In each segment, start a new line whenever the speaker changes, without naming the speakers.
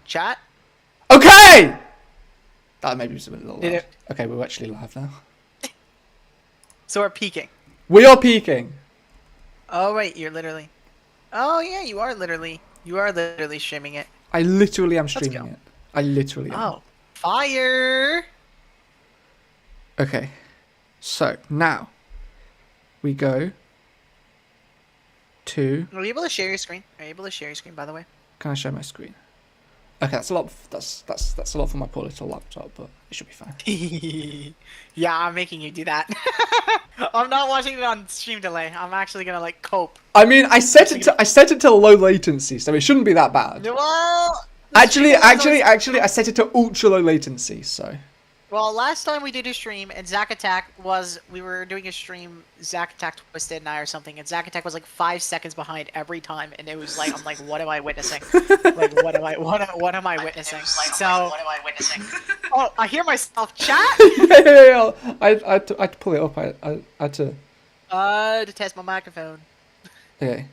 Chat.
Okay! That maybe was a little loud.
Did it?
Okay, we're actually live now.
So we're peeking.
We are peaking.
Oh wait, you're literally. Oh yeah, you are literally. You are literally streaming it.
I literally am
Let's
streaming
go.
it. I literally am.
Oh, fire!
Okay. So, now. We go to...
Are you able to share your screen? Are you able to share your screen, by the way?
Can I share my screen? Okay, that's a lot. That's a lot for my poor little laptop, but it should be fine.
Yeah, I'm making you do that. I'm not watching it on stream delay. I'm actually gonna like cope.
I mean, I set it to low latency, so it shouldn't be that bad.
Well,
Actually, I set it to ultra low latency, so.
well, last time we did a stream and Zack Attack was we were doing a stream. Zack Attack Twisted and I or something, and Zack Attack was like 5 seconds behind every time, and it was like I'm like, what am I witnessing? Like, what am I witnessing? So, what am I witnessing? Oh, I hear myself chat.
Yeah. I had to pull it up. I had to.
To test my microphone.
Okay.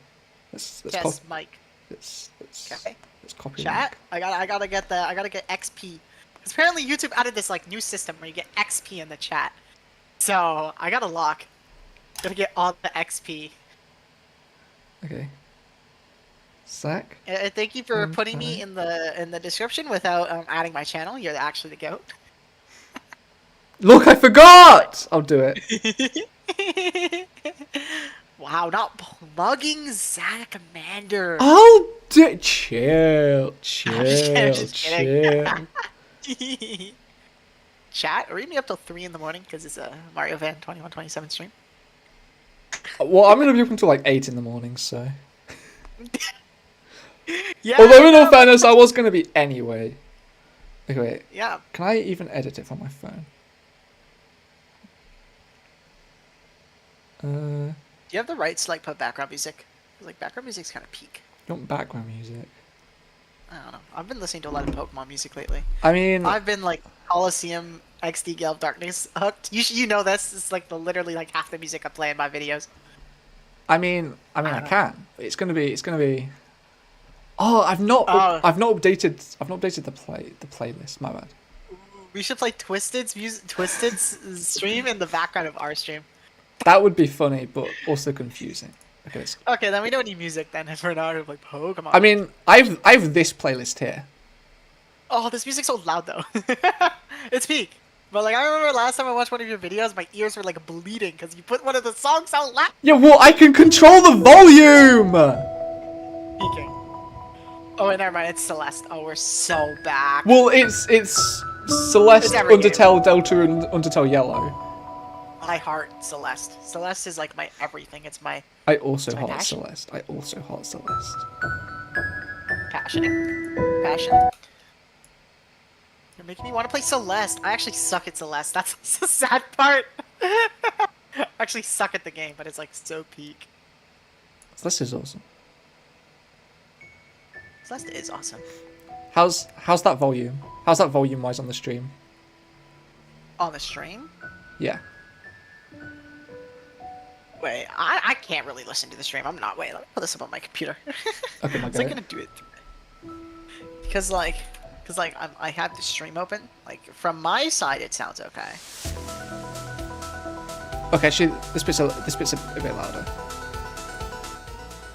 Let's
Test mic. Okay.
Let's copy.
Chat. I gotta get XP. Because apparently YouTube added this like new system where you get XP in the chat. So I gotta lock. Gotta get all the XP.
Okay. Zach.
Thank you for putting me in the description without adding my channel. You're actually the goat.
Look, I forgot. I'll do it.
Wow, not plugging Zack Commander.
I'll do. Chill.
I'm just kidding. Chat, read me up till 3 in the morning because it's a Mario Van 2127 stream.
Well, I'm gonna be up until like 8 in the morning, so.
Yeah.
Although in all fairness, I was gonna be anyway. Okay, wait.
Yeah.
Can I even edit it from my phone?
Do you have the rights to like put background music? 'Cause, like background music's kind of peak.
You want background music?
I don't know. I've been listening to a lot of Pokemon music lately.
I mean,
I've been like Coliseum XD Gale of Darkness hooked. You know this. It's like literally like half the music I play in my videos.
I can. It's gonna be. Oh, I've not updated the playlist. My bad.
We should play Twisted's stream in the background of our stream.
That would be funny, but also confusing. Okay.
Okay, then we don't need music then if we're not like Pokemon.
I mean, I've this playlist here.
Oh, this music's so loud though. It's peak. But like I remember last time I watched one of your videos, my ears were like bleeding because you put one of the songs out loud.
Yeah, well, I can control the volume.
Peaking. Oh, wait, never mind. It's Celeste. Oh, we're so back.
Well, it's Celeste, Undertale,
game.
Delta, and Undertale Yellow.
I heart Celeste. Celeste is like my everything. It's my
I also
my
heart
passion.
Celeste. I also heart Celeste.
passion. You're making me want to play Celeste. I actually suck at Celeste. That's the sad part. I actually suck at the game, but it's like so peak.
Celeste is awesome.
Celeste is awesome.
How's that volume? How's that volume-wise on the stream?
On the stream?
Yeah.
Wait, I can't really listen to the stream. I'm not. Wait, let me put this up on my computer.
Okay, my
I'm gonna do it because like I have the stream open. Like from my side, it sounds okay.
Okay, actually, this bit's a bit louder.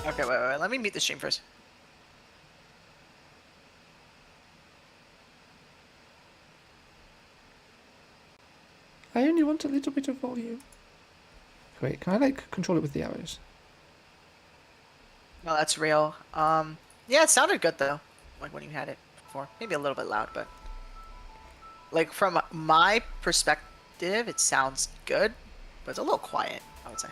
Okay, wait. Let me mute the stream first.
I only want a little bit of volume. Wait, can I like control it with the arrows?
No, that's real. Yeah, it sounded good though. Like when you had it before, maybe a little bit loud, but like from my perspective, it sounds good, but it's a little quiet. I would say.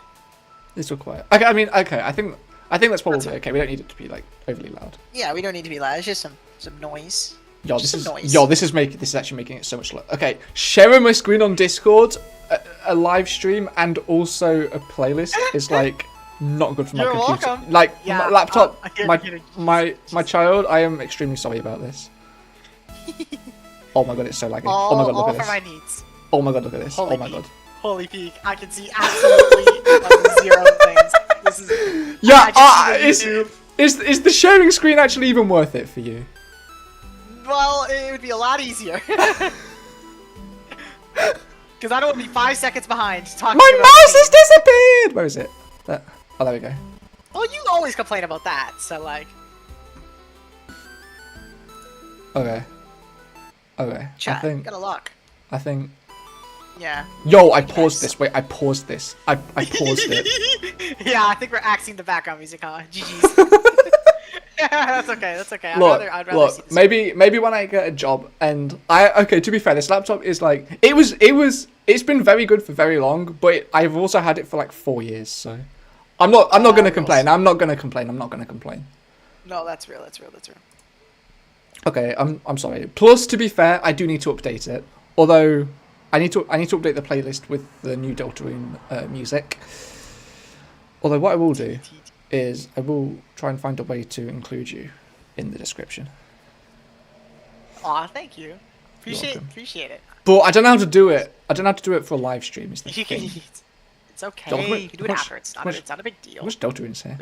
It's real quiet. Okay, I mean, okay. I think that's probably okay. We don't need it to be like overly loud.
Yeah, we don't need to be loud. It's just some noise.
Yo, this is actually making it so much louder. Okay, sharing my screen on Discord, a live stream, and also a playlist is like not good for my computer.
Welcome.
Like
Yeah,
my laptop,
my
my child. I am extremely sorry about this. Oh my god, it's so laggy. Oh my god, look at this.
All for my needs.
Oh my god, look at this.
Holy
oh my
peak.
god.
Holy peak! I can see absolutely like, 0 things. This is
Yeah, is the sharing screen actually even worth it for you?
Well, it would be a lot easier. Because I don't want to be 5 seconds behind talking
My
about
mouse
teams.
has disappeared! Where is it? Oh, there we go.
Well, you always complain about that, so like...
Okay. Okay.
Chat, got a lock.
I think...
Yeah.
Yo, I paused this. Wait, I paused this. I paused it.
Yeah, I think we're axing the background music, huh? GG's. That's okay, that's okay. I'd rather see this.
Maybe when I get a job and okay, to be fair, this laptop is like it's been very good for very long, but I've also had it for like 4 years, so I'm not gonna complain. I'm not gonna complain.
No, that's real.
Okay, I'm sorry. Plus, to be fair, I do need to update it. Although I need to update the playlist with the new Deltarune music. Although what I will do is I will try and find a way to include you in the description.
Aw, thank you. Appreciate it.
But I don't know how to do it. I don't know how to do it for a live stream. Is the thing.
It's okay. You can do it after. It's not a big deal.
How much Deltarune's here?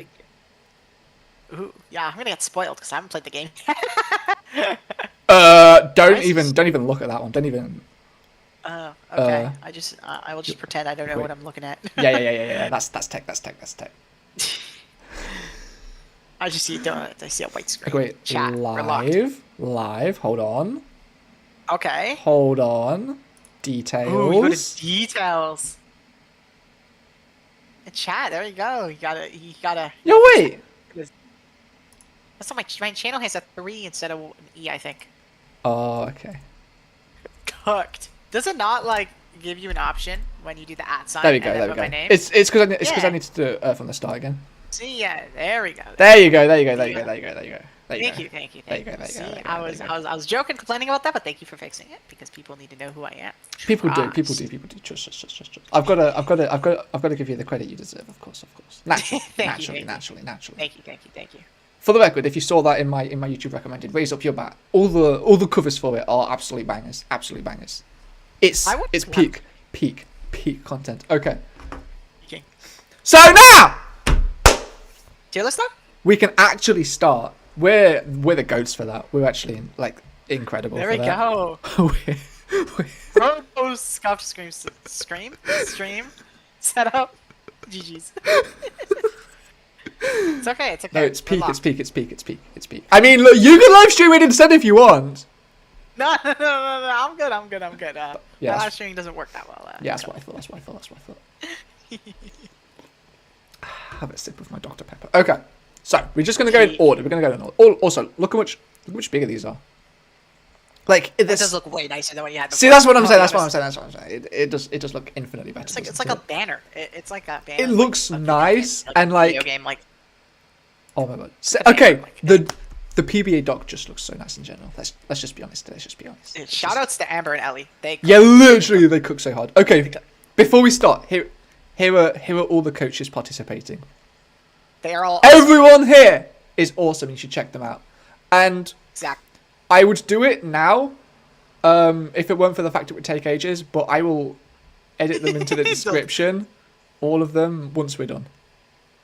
Ooh, yeah, I'm gonna get spoiled because I haven't played the game.
Don't even look at that one. Don't even.
Okay. I will just pretend I don't know what I'm looking at.
Yeah. That's tech.
I just see I see a white screen.
Okay, wait.
Chat, we're locked.
Live. Hold on.
Okay.
Hold on. Details.
Ooh, you go to details. And chat, there you go. You gotta.
Yo, wait.
That's what my channel has a 3 instead of an E, I think.
Oh, okay.
Cooked. Does it not like give you an option when you do the @?
There we go.
My name?
It's because I need to do it from the start again.
See, yeah, there we go.
There you go.
Thank you. See, I was joking, complaining about that, but thank you for fixing it because people need to know who I am.
People do. Just. I've got to give you the credit you deserve, of course. Naturally.
Thank you.
For the record, if you saw that in my YouTube recommended, raise up your bat. All the covers for it are absolute bangers. It's peak content. Okay. So now
Tierlist though?
we can actually start. We're the goats for that. We're actually incredible.
There we go. Robo scuffed stream setup. GG's. It's okay.
No, it's peak. I mean, look, you can live stream it instead if you want.
No. I'm good.
Yeah,
live streaming doesn't work that well.
Yeah, that's what I thought. Have a sip of my Dr. Pepper. Okay, so we're just gonna go in order. Also, look how much bigger these are. Like
it does look way nicer than what you had before.
See, that's what I'm saying. It does look infinitely better.
It's like a banner. It's like a banner.
It looks nice and like
video game, like.
Oh my god. Okay, the PBA dock just looks so nice in general. Let's just be honest.
Shout outs to Amber and Ellie.
Literally they cook so hard. Okay, before we start, here are all the coaches participating.
They are all.
Everyone here is awesome. You should check them out. And
exactly.
I would do it now, if it weren't for the fact it would take ages. But I will edit them into the description, all of them, once we're done.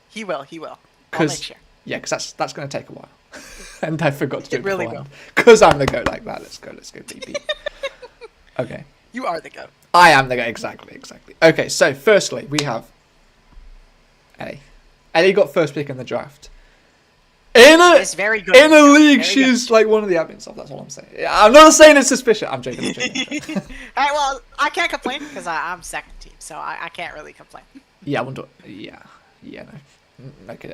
He will. I'll make sure.
Yeah, because that's going to take a while. And I forgot to do it
really
beforehand. Because I'm the goat like that. Let's go, PP. Okay.
You are the goat.
I am the goat, exactly. Okay, so firstly, we have Ellie. Ellie got first pick in the draft.
It's very good.
In a league, she's like one of the admins of. That's all I'm saying. I'm not saying it's suspicious. I'm joking.
Alright, well, I can't complain because I'm second team, so I can't really complain.
Yeah, I wonder. Yeah, no.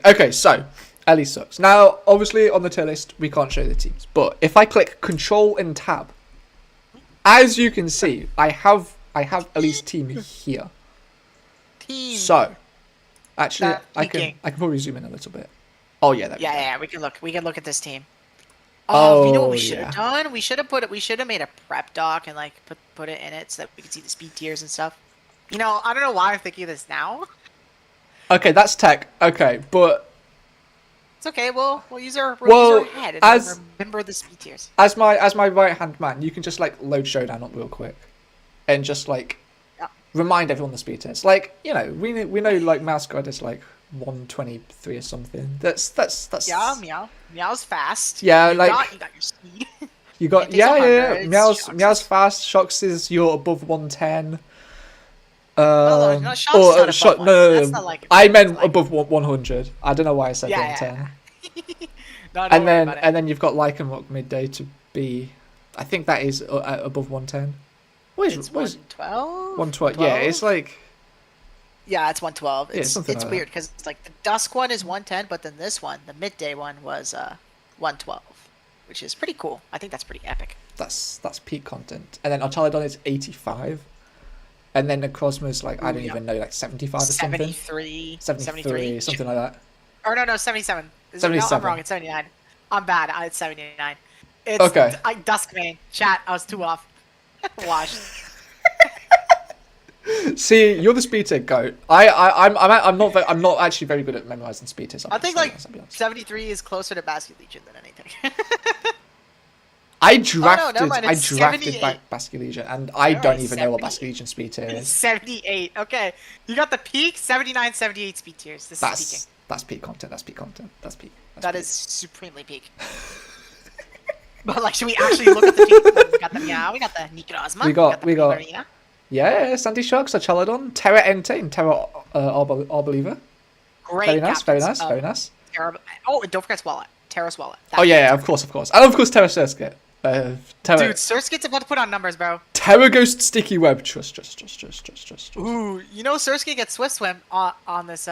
Okay, so Ellie sucks. Now, obviously, on the tier list, we can't show the teams. But if I click Control and Tab, as you can see, I have Ellie's team here. So, actually, I can probably zoom in a little bit. Oh yeah,
we can look at this team. Oh, you know what we should have done? We should have made a prep doc and like put it in it so that we could see the speed tiers and stuff. You know, I don't know why I'm thinking of this now.
Okay, that's tech. Okay, but
it's okay. We'll use our head and remember the speed tiers.
As my right hand man, you can just like load Showdown up real quick, and just like remind everyone the speed tiers. Like, you know, we know like Mouse God is like 123 or something. That's
Meow's fast.
Yeah,
you got your speed.
You got
Inta's 100,
Meow's
Shox
Meow's
is-
fast. Shox is you're above 110.
no, Shox is not above one. That's not like
I meant
like-
above 100. I don't know why I said
Yeah,
110.
No, don't
And
worry
then
about it.
and then you've got Like and Rock midday to be, I think that is above 110. What
It's
is
112.
112? Yeah, it's like
Yeah, it's 112.
Yeah,
It's
something
it's
like
weird because it's like the dusk one is 110, but then this one, the midday one, was 112, which is pretty cool. I think that's pretty epic.
that's peak content. And then Archaludon is 85. And then Necrozma's like I don't even know, like 75 or something.
73,
73, something like that.
Or no, 77. No, I'm
77.
wrong. It's 79. I'm bad. It's 79. It's
Okay.
Duskmane. Chat. I was too off. Washed.
See, you're the speed tick goat. I'm not actually very good at memorizing speed ticks.
I think like
I'll be honest.
73 is closer to Basket Legion than anything.
I
never mind,
I
it's
drafted
78.
Basket Legion, and I
Alright,
don't even know what
78.
Basket Legion speed tier is.
78. Okay. You got the peak 79, 78 speed tiers. This is peaking.
That's peak content. That's peak content. That's peak.
That is supremely peak. But like, should we actually look at the peak? We got the Meow, we got the Necrozma,
We got-
the
we got-
Primarina.
Yeah, Sandy Sharks, Archaludon, Terra Entei, and Terra Arboliver.
Great.
Very nice, very
captains.
nice, very nice.
Oh, and don't forget Swallow. Terra Swallow.
Oh yeah, of course, and of course Terra Surskit. Terra
Dude, Surskit's about to put on numbers, bro.
Terra Ghost Sticky Web. Trust.
Ooh, you know Surskit gets Swift Swim on this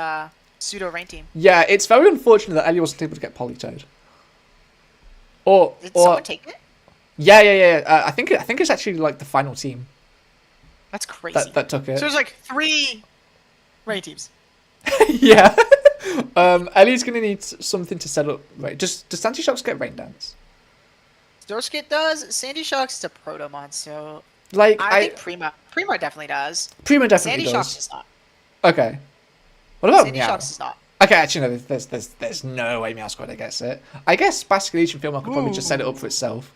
pseudo rain team.
Yeah, it's very unfortunate that Ellie wasn't able to get Polytoad.
Did someone take it?
Yeah. I think it's actually like the final team
That's crazy.
that took it.
So there's like 3 rain teams.
Yeah. Ellie's gonna need something to set up. Right, does Sandy Shocks get Rain Dance?
Surskit does. Sandy Sharks is a Protomon, so
Like
I think Prima definitely does.
Prima definitely
Sandy
does.
Sharks does not.
Okay. What about
Sandy
Meow?
Sharks does not.
Okay, actually no. There's no way Meow Squad gets it. I guess Basket Legion Film could probably just set it up for itself.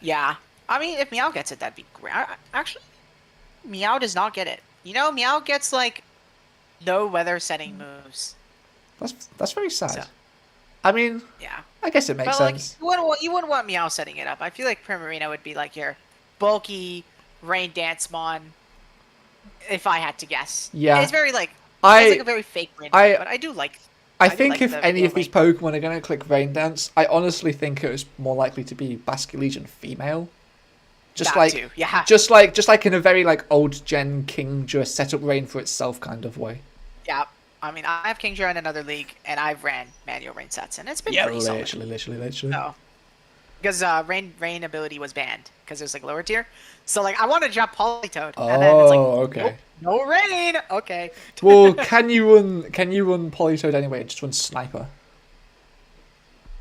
Yeah. I mean, if Meow gets it, that'd be great. Actually, Meow does not get it. You know, Meow gets like no weather setting moves.
That's very sad.
So,
I mean,
yeah.
I guess it makes
But like,
sense.
you wouldn't want Meow setting it up. I feel like Primarina would be like your bulky Rain Dance Mon, if I had to guess.
Yeah.
It's very like
I-
it's like a very fake Rain
I-
Dance, but I do like.
I
do
think
like
if
the
any
real
of these
Rain-
Pokemon are going to click Rain Dance, I honestly think it was more likely to be Basket Legion female. Just
That
like,
too, yeah.
just like in a very like old gen King just set up Rain for itself kind of way.
Yeah. I mean, I have Kingdra in another league, and I've ran manual rain sets, and it's been
Yeah,
pretty solid.
literally.
No, because rain ability was banned because it was like lower tier. So like I wanted to drop Politoad, and then it's like,
okay.
nope, no rain. Okay.
Well, can you run Polytoad anyway and just run Sniper?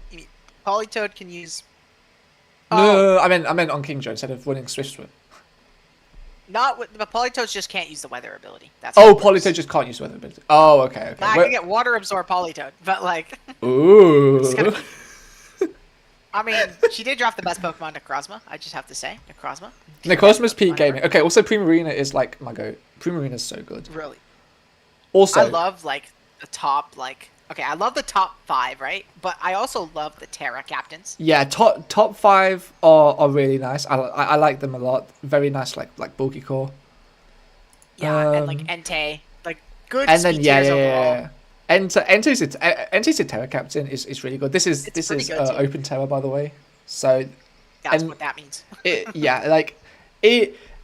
You mean Politoad can use.
No, I meant on King Joe instead of running Swift Swim.
Not with the Politoads just can't use the weather ability. That's
Oh,
how it works.
Politoad just can't use weather ability. Oh, okay.
I
Well-
can get water absorb Politoad, but like,
Ooh.
it's gonna I mean, she did drop the best Pokemon, Necrozma. I just have to say, Necrozma.
Necrozma's peak gaming. Okay, also Primarina is like my goat. Primarina's so good.
Really,
Also,
I love like the top like. Okay, I love the top 5, right? But I also love the Terra captains.
yeah, top 5 are really nice. I like them a lot. Very nice, like bulky core.
Yeah, and like Entei, like good.
And then
speed tiers overall.
yeah. Entei's a Terra captain is really good. This is
pretty good, too.
open Terra, by the way. So
That's
and-
what that means.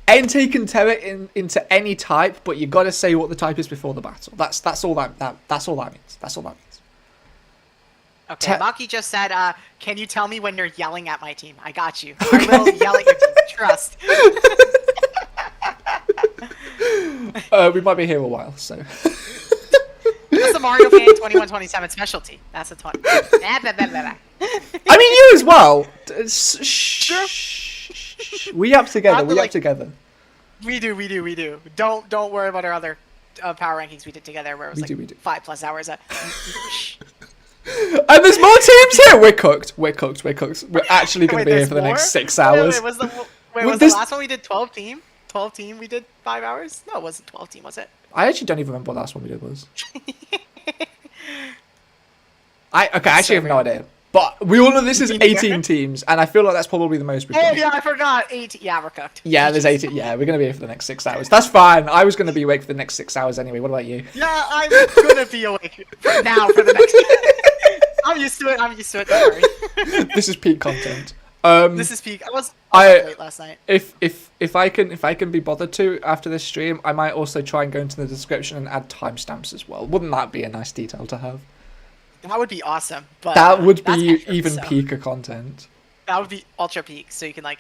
Entei can Terra into any type, but you got to say what the type is before the battle. That's all that means. That's all that means.
Okay, Maki just said, can you tell me when you're yelling at my team? I got you. I will yell at your team. Trust.
We might be here a while, so.
That's the Mario fan 2127 specialty. That's a 20.
I mean, you as well. We up together. We up together.
We do. Don't worry about our other power rankings we did together where it was
We
like
do.
5+ hours.
And there's more teams here. We're cooked. We're actually going to
Wait,
be here
there's
for the next
more?
6 hours.
Was the
this-
last one we did 12 team? 12 team we did 5 hours? No, it wasn't 12 team, was it?
I actually don't even remember what the last one we did was. I actually have no idea. But we all know this is 18 teams, and I feel like that's probably the most we've
Oh
done.
yeah, I forgot. 18. Yeah, we're cooked.
Yeah, there's 18. Yeah, we're going to be here for the next 6 hours. That's fine. I was going to be awake for the next 6 hours anyway. What about you?
Yeah, I'm gonna be awake now for the next. I'm used to it. I'm used to it. Don't worry.
This is peak content.
This is peak. I was up late last night.
If I can be bothered to after this stream, I might also try and go into the description and add timestamps as well. Wouldn't that be a nice detail to have?
That would be awesome. But
That would
that's
be
effort,
even
so
peaker content.
That would be ultra peak, so you can like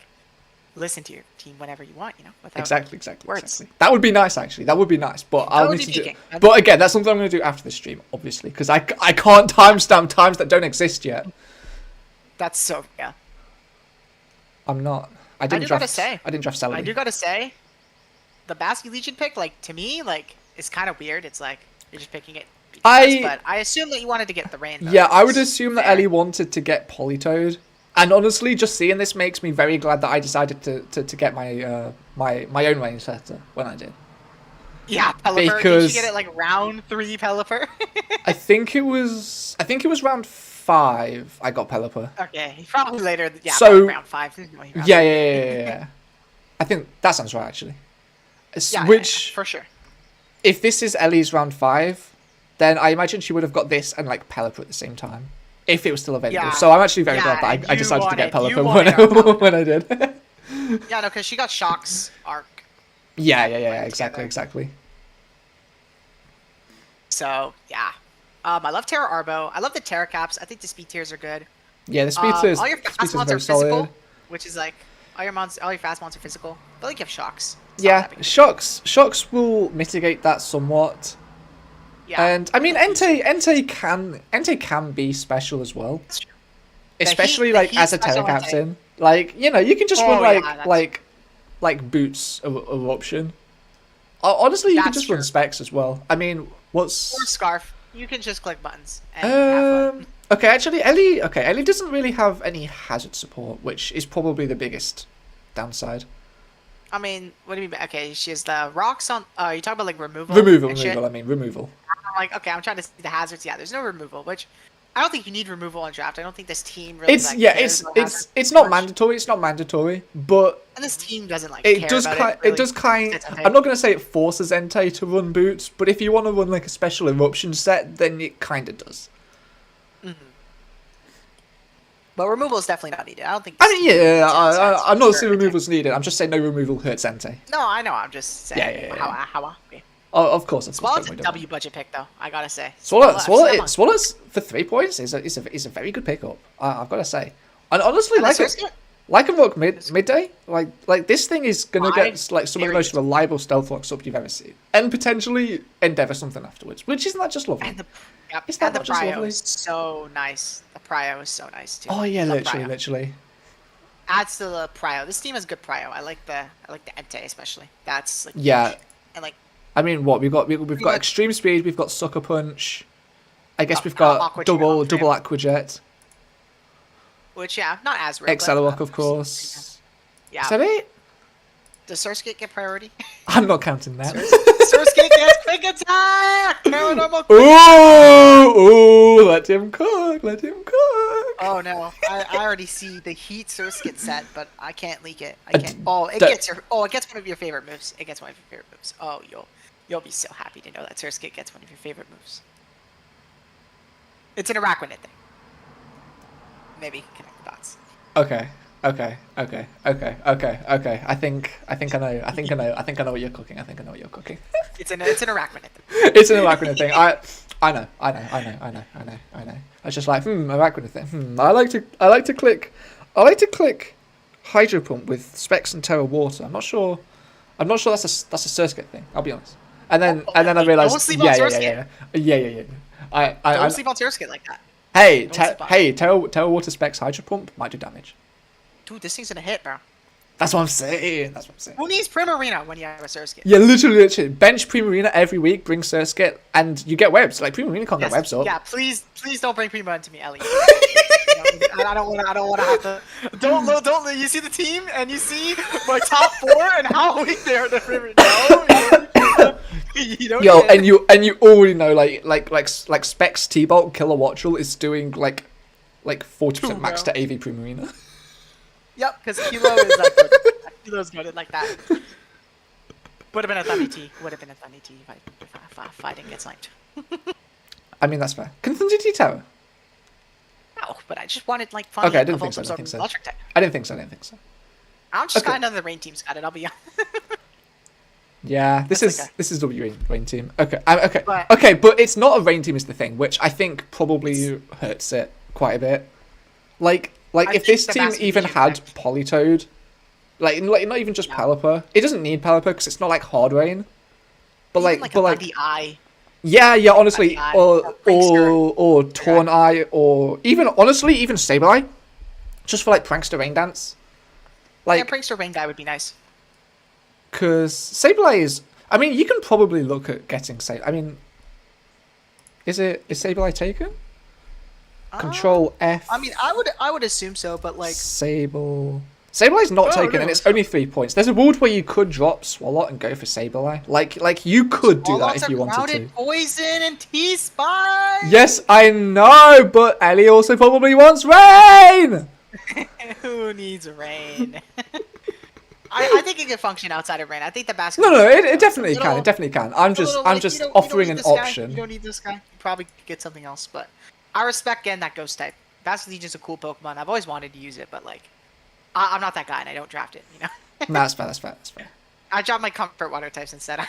listen to your team whenever you want. You know, without
Exactly.
words.
Exactly. That would be nice, actually. That would be nice. But I'll
would
need
be
to do.
peaking.
But again, that's something I'm going to do after the stream, obviously, because I can't timestamp times that don't exist yet.
That's so yeah.
I'm not. I didn't
gotta
draft.
say,
I didn't draft Celery.
I do gotta say, the Basque Legion pick, like to me, like is kind of weird. It's like you're just picking it. But I assume that you wanted to get the rainbow.
Yeah, I would assume that Ellie wanted to get Politoed. And honestly, just seeing this makes me very glad that I decided to get my my own range setter when I did.
Yeah, Pelipper.
Because
did you get it like round 3 Pelipper?
I think it was round 5 I got Pelipper.
Okay, probably later. Yeah,
So-
probably round 5.
Yeah. I think that sounds right actually.
Yeah,
Which,
for sure.
if this is Ellie's round 5, then I imagine she would have got this and like Pelipper at the same time. If it was still available.
Yeah.
So I'm actually very glad
Yeah,
that I decided to get
you
Pelipper
wanted our Pelipper.
when I did.
Yeah, no, because she got Shock's arc.
Yeah, exactly.
So yeah, I love Terra Arbo. I love the Terra Caps. I think the speed tiers are good.
Yeah, the speed is
All your fast mons
very
are physical,
solid.
which is like all your fast mons are physical. But like you have Shocks. It's not
Yeah,
that big.
shocks will mitigate that somewhat.
Yeah.
And I mean, Entei can be special as well,
That's true.
especially
the
like
heat
as a
special
Terra
Entei.
captain. Like you know, you can just run
yeah, that's-
like boots eruption. Honestly, you can
That's
just
true.
run specs as well. I mean,
Or
what's
Scarf. You can just click buttons and have fun.
okay? Actually, Ellie doesn't really have any hazard support, which is probably the biggest downside.
I mean, what do you mean? Okay, she has the rocks on. You talking about like removal?
Removal.
and shit?
I mean, removal.
I'm like, okay, I'm trying to see the hazards. Yeah, there's no removal, which I don't think you need removal on draft. I don't think this team really.
It's
like,
yeah,
cares about hazards
it's not
much.
mandatory. It's not mandatory, but
And this team doesn't like.
it
care
does
about
kind.
It, really.
It does kind.
It's okay.
I'm not gonna say it forces Entei to run boots, but if you want to run like a special eruption set, then it kind of does.
But removal is definitely not needed. I don't think.
I mean, yeah, I'm not
Sure,
saying removal's needed. I'm just saying no removal hurts Entei.
No, I know. I'm just saying.
Yeah.
How okay.
Oh, of course.
Swallow's
Don't
a
worry.
W budget pick though. I gotta say.
Swallows for 3 points is a very good pickup. I've got to say, and honestly,
And
like
the
it,
Surskit?
like a rock midday, like this thing is gonna
I-
get like some of the
very
most
good.
reliable stealth rocks up you've ever seen, and potentially endeavor something afterwards. Which isn't that just lovely?
And the yep.
Is that
And the
not just
Prio
lovely?
is so nice. The Prio is so nice too.
Oh yeah,
Love
literally,
Prio.
literally.
Adds to the Prio. This team has good Prio. I like the Entei especially. That's like
Yeah.
huge. And like
I mean, what we've got
got-
extreme speed, we've got sucker punch. I guess
Oh,
we've got
Aqua Jet
double
on
double
Tram.
Aquajet,
which yeah, not as real.
Accelerock, of course.
Yeah.
Is that it?
Does Surskit get priority?
I'm not counting that.
Surskit gets quick attack! Paranormal quick.
Ooh, let him cook, let him cook.
Oh no, I already see the heat Surskit set, but I can't leak it. I can't. Oh, it
don't-
gets your. Oh, it gets one of your favorite moves. It gets one of your favorite moves. Oh, you'll be so happy to know that Surskit gets one of your favorite moves. It's an Arachnid thing. Maybe connect the dots.
Okay. I think I know. I think I know what you're cooking.
It's an Arachnid thing.
It's an arachnid thing. I know. I was just like, arachnid thing. I like to click hydro pump with specs and terra water. I'm not sure that's a Surskit thing. I'll be honest. And then I realized,
Don't sleep on Surskit.
yeah. I
Don't sleep on Surskit like that.
hey,
Don't sleep on it.
terra water specs hydro pump might do damage.
Dude, this thing's gonna hit, bro.
That's what I'm saying.
Who needs Primarina when you have a Surskit?
Yeah, literally. Bench Primarina every week, bring Surskit, and you get webs. Like, Primarina can't get webs up.
Yeah, please don't bring Prima into me, Ellie. I don't want to have to. Don't. You see the team, and you see my top 4 and how weak they are. The Prima. No, you don't.
Yo,
get it.
and you already know, like Specs T-Bolt Killer Watchel is doing like like 40%
Cool,
max
bro.
to AV Primarina.
Yep, because Kilo is like good. Kilo's good like that. Would have been a Thundy T. Would have been a Thundy T if I didn't get sniped.
I mean, that's fair. Can Thunder T tower?
No, but I just wanted like fun.
Okay, I didn't think so. I didn't think so.
Electric tech.
I didn't think so. I didn't think so.
I'm just
Okay.
glad none of the rain teams got it. I'll be honest.
Yeah, this
That's
is
okay.
this is the rain team. Okay, okay,
But-
okay, but it's not a rain team is the thing, which I think probably hurts it quite a bit. Like
I
if
think
this
the
team
Basket
even
Legion
had
effect-
Politoed, like not even just
Yeah.
Pelipper. It doesn't need Pelipper because it's not like hard rain. But
Even
like,
a Thundy Eye.
yeah, honestly,
Eye,
or
a Prankster.
or Torn Eye, or even honestly even Sableye, just for like Prankster Rain Dance.
Yeah,
Like,
Prankster Rain Guy would be nice.
because Sableye is. I mean, you can probably look at getting Sableye. I mean, is Sableye taken? Control F.
I mean, I would assume so, but like,
Sableye's not
Oh,
taken,
no,
and it's
sure.
only 3 points. There's a world where you could drop Swalot and go for Sableye. Like you could do that
Swallows
if you
are
wanted to.
Grounded, Poison and T-Spy.
Yes, I know, but Ellie also probably wants rain.
Who needs rain? I think it can function outside of rain. I think the basket.
No, it definitely can. It definitely can. I'm just
you don't
offering
need
an
this guy.
option.
You don't need this guy. You probably could get something else, but I respect getting that ghost type. Basket Legion's a cool Pokemon. I've always wanted to use it, but like, I'm not that guy, and I don't draft it. You know.
No, that's fair. That's fair. That's fair.
I draft my comfort water types instead.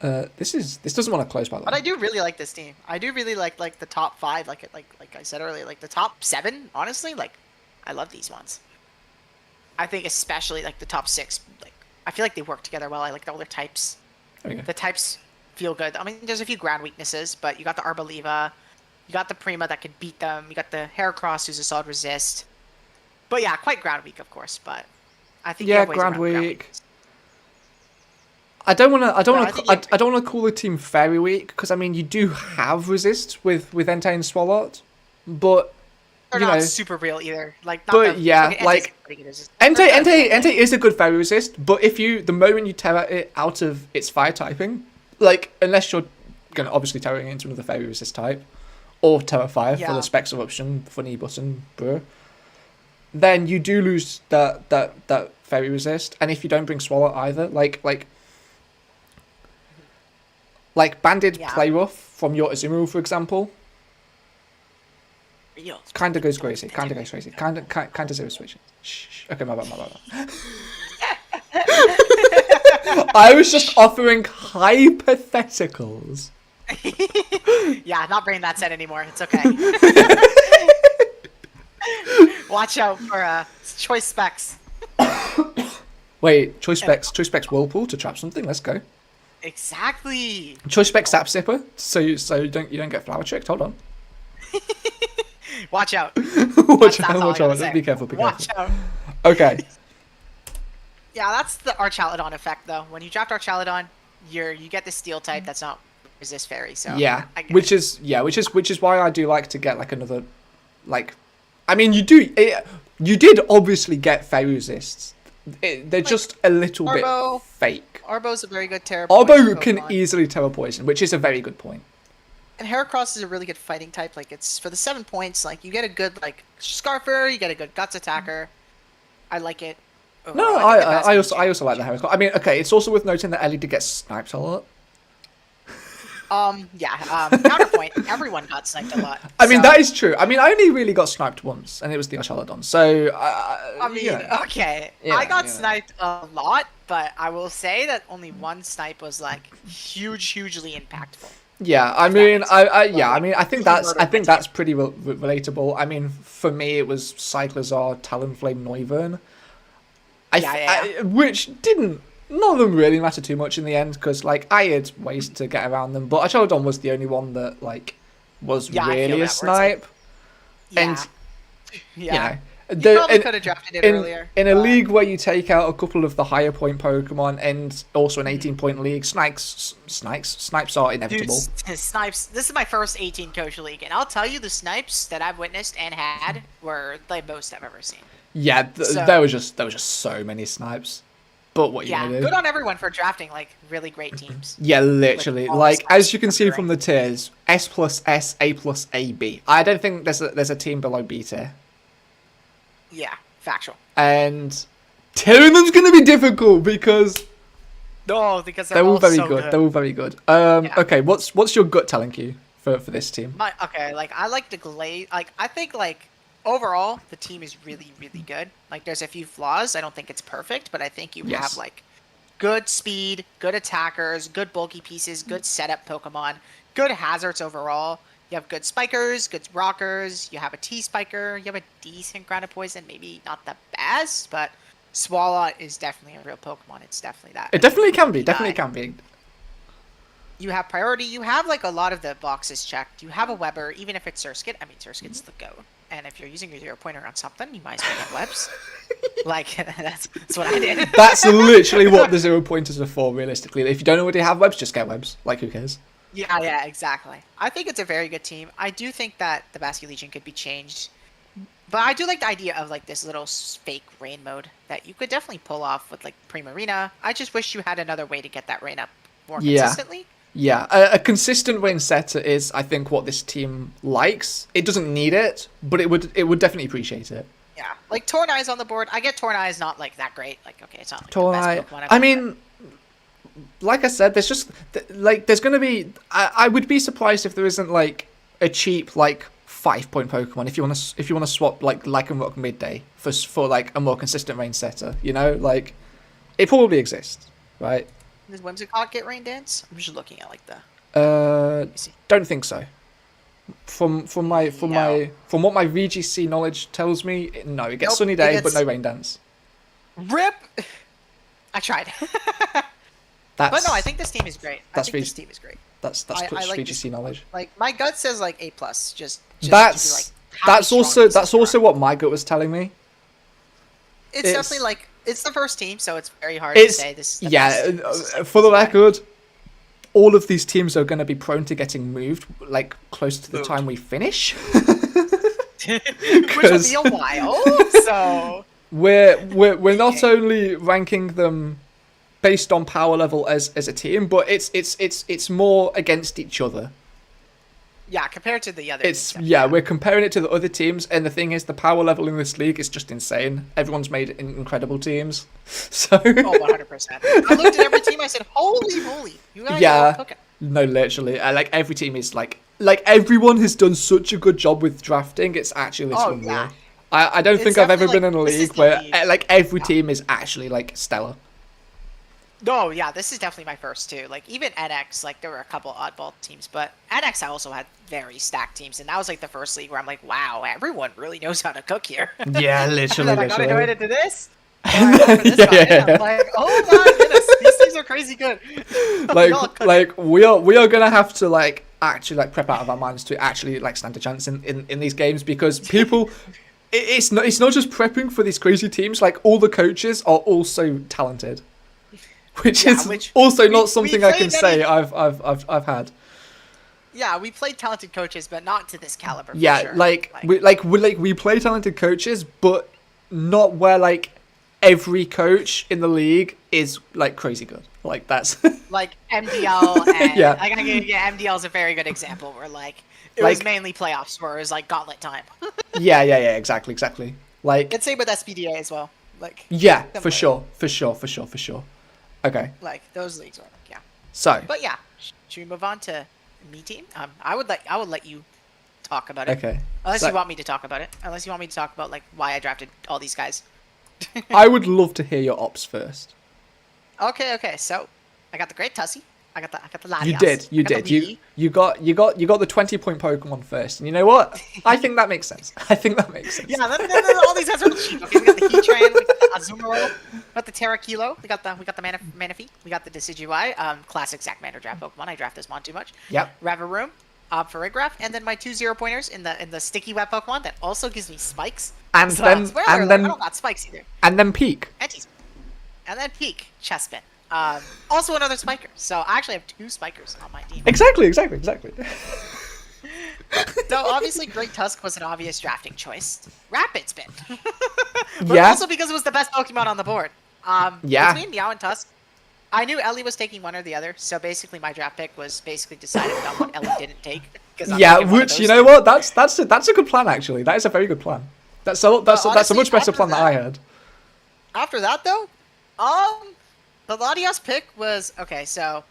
This doesn't want to close by the
But
way.
I do really like this team. I do really like the top 5, like I said earlier, like the top 7. Honestly, like I love these ones. I think especially like the top 6. Like I feel like they work together well. I like all their types.
There we go.
The types feel good. I mean, there's a few ground weaknesses, but you got the Arboliva, you got the Prima that could beat them. You got the Heracross who's a solid resist. But yeah, quite ground weak, of course. But I think you
Yeah,
have ways
ground
around
weak.
weakness.
I don't want to. I don't
No, I
want
think
to. I don't want to call the team fairy weak because I mean you do have resist with Entei and Swalot, but
They're
you
not
know,
super real either. Like, not
but
the,
yeah,
okay,
like, Entei is a good fairy resist, but if you the moment you terra it out of its fire typing, like unless you're gonna obviously terraing it into another fairy resist type, or terra fire for
Yeah.
the specs eruption funny button, bruh, then you do lose that fairy resist, and if you don't bring Swalot either, like banded
Yeah.
play rough from your Azumarill, for example,
Real.
kind of goes crazy. Kind of zero switches. Shh. Okay, my bad. I was just offering hypotheticals.
Yeah, not bringing that set anymore. It's okay. Watch out for choice specs.
Wait, choice specs Whirlpool to trap something. Let's go.
Exactly.
Choice specs Sap Sipper, so you don't get flower tricked. Hold on.
Watch out.
Watch
That's all I
out.
gotta say.
Be careful.
Watch out.
Okay.
Yeah, that's the Archaludon effect, though. When you draft Archaludon, you get the Steel type that's not resist fairy. So
Yeah,
I get
which
it.
is why I do like to get like another, like, I mean you did obviously get fairy resists. They're just a little
Arbo.
bit fake.
Arbo's a very good Terra.
Arbo can easily Terra Poison, which is a very good point.
And Heracross is a really good fighting type. Like, it's for the 7 points. Like, you get a good like Scarfer, you get a good Guts attacker. I like it.
No,
overall. I think the
I
Basket
also like the Heracross. I mean, okay, it's also worth noting that Ellie did get sniped a lot.
Counterpoint. Everyone got sniped a lot.
I mean,
so-
that is true. I mean, I only really got sniped once, and it was the Archaludon. So,
I mean,
you know.
okay.
Yeah,
I got
yeah.
sniped a lot, but I will say that only one snipe was like hugely impactful.
Yeah, I
that
mean,
makes
I mean, I think
murder
that's pretty relatable. I mean, for me, it was Cyclozar, Talonflame, Noivern. Which none of them really matter too much in the end because, like, I had ways to get around them, but Archaludon was the only one that, like, was
Yeah, I feel
really
that,
a
where it's
snipe.
Yeah.
And,
You
you know,
probably could have drafted it earlier.
in a
but-
league where you take out a couple of the higher point Pokemon and also an 18-point league, snipes are
Dude,
inevitable.
snipes. This is my first 18 coach league, and I'll tell you, the snipes that I've witnessed and had were the most I've ever seen.
Yeah,
So-
there was just so many snipes. But what are you
Yeah,
gonna do?
good on everyone for drafting like really great teams.
Yeah, literally.
all
Like,
this
as you can see
considering.
from the tiers, S plus S, A plus A, B. I don't think there's a team below B tier.
Yeah, factual.
And tiering them's going to be difficult because
No, because
they're all very
so
good. They're all very good.
Yeah.
Okay, what's your gut telling you for this team?
Like I like the glaze. Like I think like overall the team is really really good. Like there's a few flaws. I don't think it's perfect, but I think you
Yes.
have like good speed, good attackers, good bulky pieces, good setup Pokemon, good hazards overall. You have good spikers, good rockers. You have a T spiker. You have a decent ground of poison. Maybe not the best, but Swalot is definitely a real Pokemon. It's definitely that.
It definitely can be. Definitely can be.
You have priority. You have like a lot of the boxes checked. You have a Weber, even if it's Surskit. I mean, Surskit's the GOAT. And if you're using your 0-pointer on something, you might as well get webs. Like that's what I did.
That's literally what the 0-pointers are for, realistically. If you don't already have webs, just get webs. Like, who cares?
Yeah, exactly. I think it's a very good team. I do think that the Basque Legion could be changed. But I do like the idea of like this little fake rain mode that you could definitely pull off with like Primarina. I just wish you had another way to get that rain up more consistently.
Yeah, a consistent rain setter is, I think, what this team likes. It doesn't need it, but it would definitely appreciate it.
Yeah, like Tornai's on the board. I get Tornai's not like that great. Like, okay, it's not like the
Tornai,
best Pokemon
I mean, like I said, there's just like there's gonna be. I would be surprised if there isn't like a cheap like 5-point Pokemon if you wanna swap like and Rock Midday for like a more consistent rain setter. You know, like it probably exists, right?
Does Whimsicott get Rain Dance? I'm just looking at like the.
Don't think so. From what my VGC knowledge tells me, no, it gets Sunny Day, but no Rain Dance.
Rip. I tried. But no, I think this team is great. This team is great.
That's
I like
VGC knowledge.
Like my gut says like A+. Just
that's
to be, like,
that's also what my gut was telling me.
It's definitely like it's the first team, so it's very hard to say this.
For the record, all of these teams are going to be prone to getting moved like close to the time we finish.
Which will be a while. So
we're not only ranking them based on power level as a team, but it's more against each other.
Yeah, compared to the other teams.
We're comparing it to the other teams, and the thing is, the power level in this league is just insane. Everyone's made incredible teams. So
100%. I looked at every team, I said, holy, you guys are cooking.
No, literally. Like, every team is like everyone has done such a good job with drafting, it's actually unreal.
Yeah.
I don't think I've ever been in a league where like every team is actually like stellar.
No, yeah, this is definitely my first too. Like even NX, like there were a couple oddball teams, but NX I also had very stacked teams, and that was like the first league where I'm like, wow, everyone really knows how to cook here.
Yeah, literally.
And then I got invited to this. I'm like, oh my goodness, these teams are crazy good.
like we are gonna have to like actually like prep out of our minds to actually like stand a chance in these games, because people. It's not just prepping for these crazy teams. Like all the coaches are also talented. Which is also not something I can say I've had.
Yeah, we played talented coaches, but not to this caliber.
Yeah,
for sure.
we play talented coaches, but not where like every coach in the league is like crazy good. Like that's
like MDL. And,
yeah,
like MDL is a very good example where like it was mainly playoffs where it was like gauntlet time.
yeah, exactly. Like
and same with SPDA as well. Like
yeah, for sure. Okay.
Like those leagues are
So.
But yeah, should we move on to me team? I would let you talk about it.
Okay.
Unless you want me to talk about it. Unless you want me to talk about like why I drafted all these guys.
I would love to hear your ops first.
Okay. So I got the Great Tussie. I got the Latias.
You did. You got the 20-point Pokemon first, and you know what? I think that makes sense.
Yeah, all these guys are cheap. Okay, we got the Heatran, we got the Azumarill, we got the Terrakilo, we got the Manaphy, we got the Decidueye, classic Sackmander draft Pokemon. I draft this one too much.
Yep.
Ravaroom, Farigiraf, and then my 2 0-pointers in the Sticky Web Pokemon that also gives me spikes.
And
so
then
I don't got spikes either.
And then Peak.
And then Peak Chespin. Also another spiker. So I actually have 2 spikers on my team.
Exactly.
So obviously Great Tusk was an obvious drafting choice. Rapid Spin. But
Yeah.
also because it was the best Pokemon on the board.
Yeah.
Between Meow and Tusk, I knew Ellie was taking one or the other, so basically my draft pick was basically decided on what Ellie didn't take.
Yeah, which you know what? That's a good plan actually. That is a very good plan. That's a much better plan than I had.
After that though, the Latias pick was okay. So,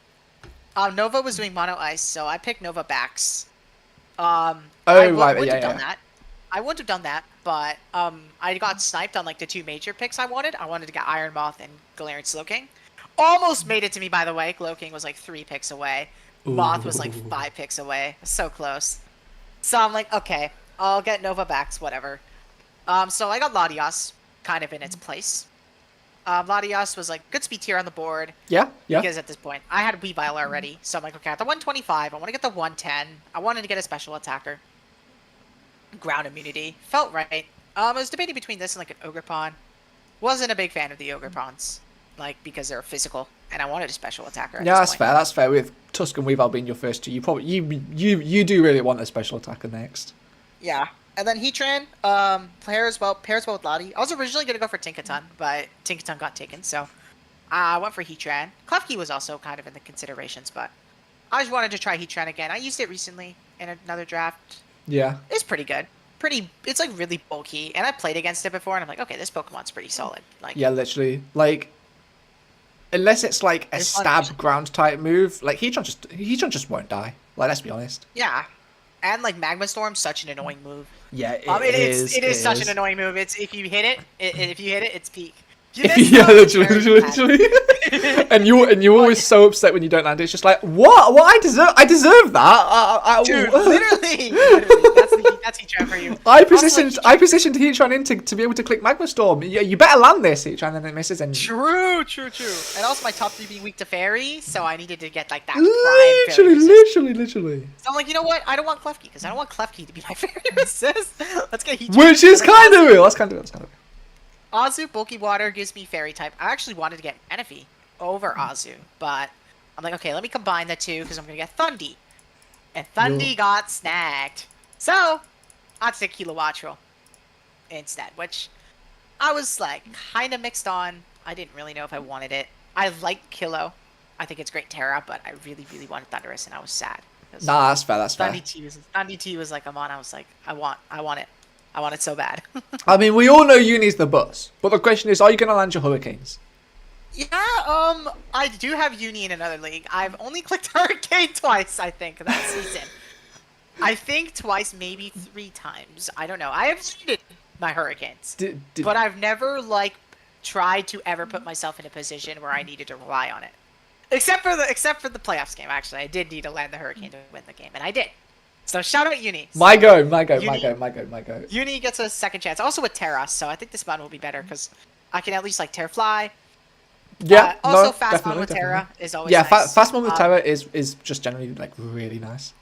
Nova was doing mono ice, so I picked Nova Backs. I wouldn't have done that. I wouldn't have done that, but I got sniped on like the 2 major picks I wanted. I wanted to get Iron Moth and Galarian Slowking. Almost made it to me, by the way. Glowking was like 3 picks away. Moth was like 5 picks away. So close. So I'm like, okay, I'll get Nova Backs, whatever. So I got Latias kind of in its place. Latias was like good speed tier on the board.
Yeah.
Because at this point, I had Weavile already. So I'm like, okay, at the 125, I want to get the 110. I wanted to get a special attacker. Ground immunity. Felt right. I was debating between this and like an Ogerpon. Wasn't a big fan of the Ogerpons. Like, because they're physical, and I wanted a special attacker.
Yeah, that's fair. That's fair. With Tusk and Weavile being your first 2, you probably you do really want a special attacker next.
Yeah, and then Heatran pairs well with Lottie. I was originally gonna go for Tinkaton, but Tinkaton got taken, so I went for Heatran. Klefki was also kind of in the considerations, but I just wanted to try Heatran again. I used it recently in another draft.
Yeah,
it's pretty good. It's like really bulky, and I played against it before, and I'm like, okay, this Pokemon's pretty solid. Like,
yeah, literally, like. Unless it's like a stab ground type move, like Heatran just won't die. Like, let's be honest.
Yeah, and like Magma Storm's such an annoying move.
Yeah,
it is such an annoying move. It's if you hit it, it's peak.
Yeah, literally. and you're always so upset when you don't land it. It's just like, what? I deserve that.
Dude, literally, that's Heatran for you.
I positioned Heatran in to be able to click Magma Storm. Yeah, you better land this Heatran, and then it misses. And
true. And also my top 3 being weak to Fairy, so I needed to get like that.
Literally.
So I'm like, you know what? I don't want Klefki because I don't want Klefki to be my Fairy resist. Let's get Heatran.
Which is kind of real. That's kind of real.
Azu Bulky Water gives me Fairy type. I actually wanted to get Manaphy over Azu, but I'm like, okay, let me combine the 2 because I'm gonna get Thundy, and Thundy got snagged. So I took Kilowattrel instead, which I was like kind of mixed on. I didn't really know if I wanted it. I like Kilo. I think it's great Terra, but I really wanted Thundurus, and I was sad.
Nah, that's fair.
Thundy T was like, I was like, I want it. I want it so bad.
I mean, we all know Uni's the boss, but the question is, are you going to land your Hurricanes?
Yeah, I do have Uni in another league. I've only clicked Hurricane twice, I think, that season. I think twice, maybe 3 times. I don't know. I have seeded my Hurricanes, but I've never, like, tried to ever put myself in a position where I needed to rely on it. Except for the playoffs game, actually. I did need to land the Hurricane to win the game, and I did. So shout out Uni.
My go.
Uni gets a second chance. Also with Terra, so I think this mod will be better because I can at least like Terra Fly.
Yeah.
Also fast mod with Terra is always nice.
Fast mod with Terra is just generally like really nice.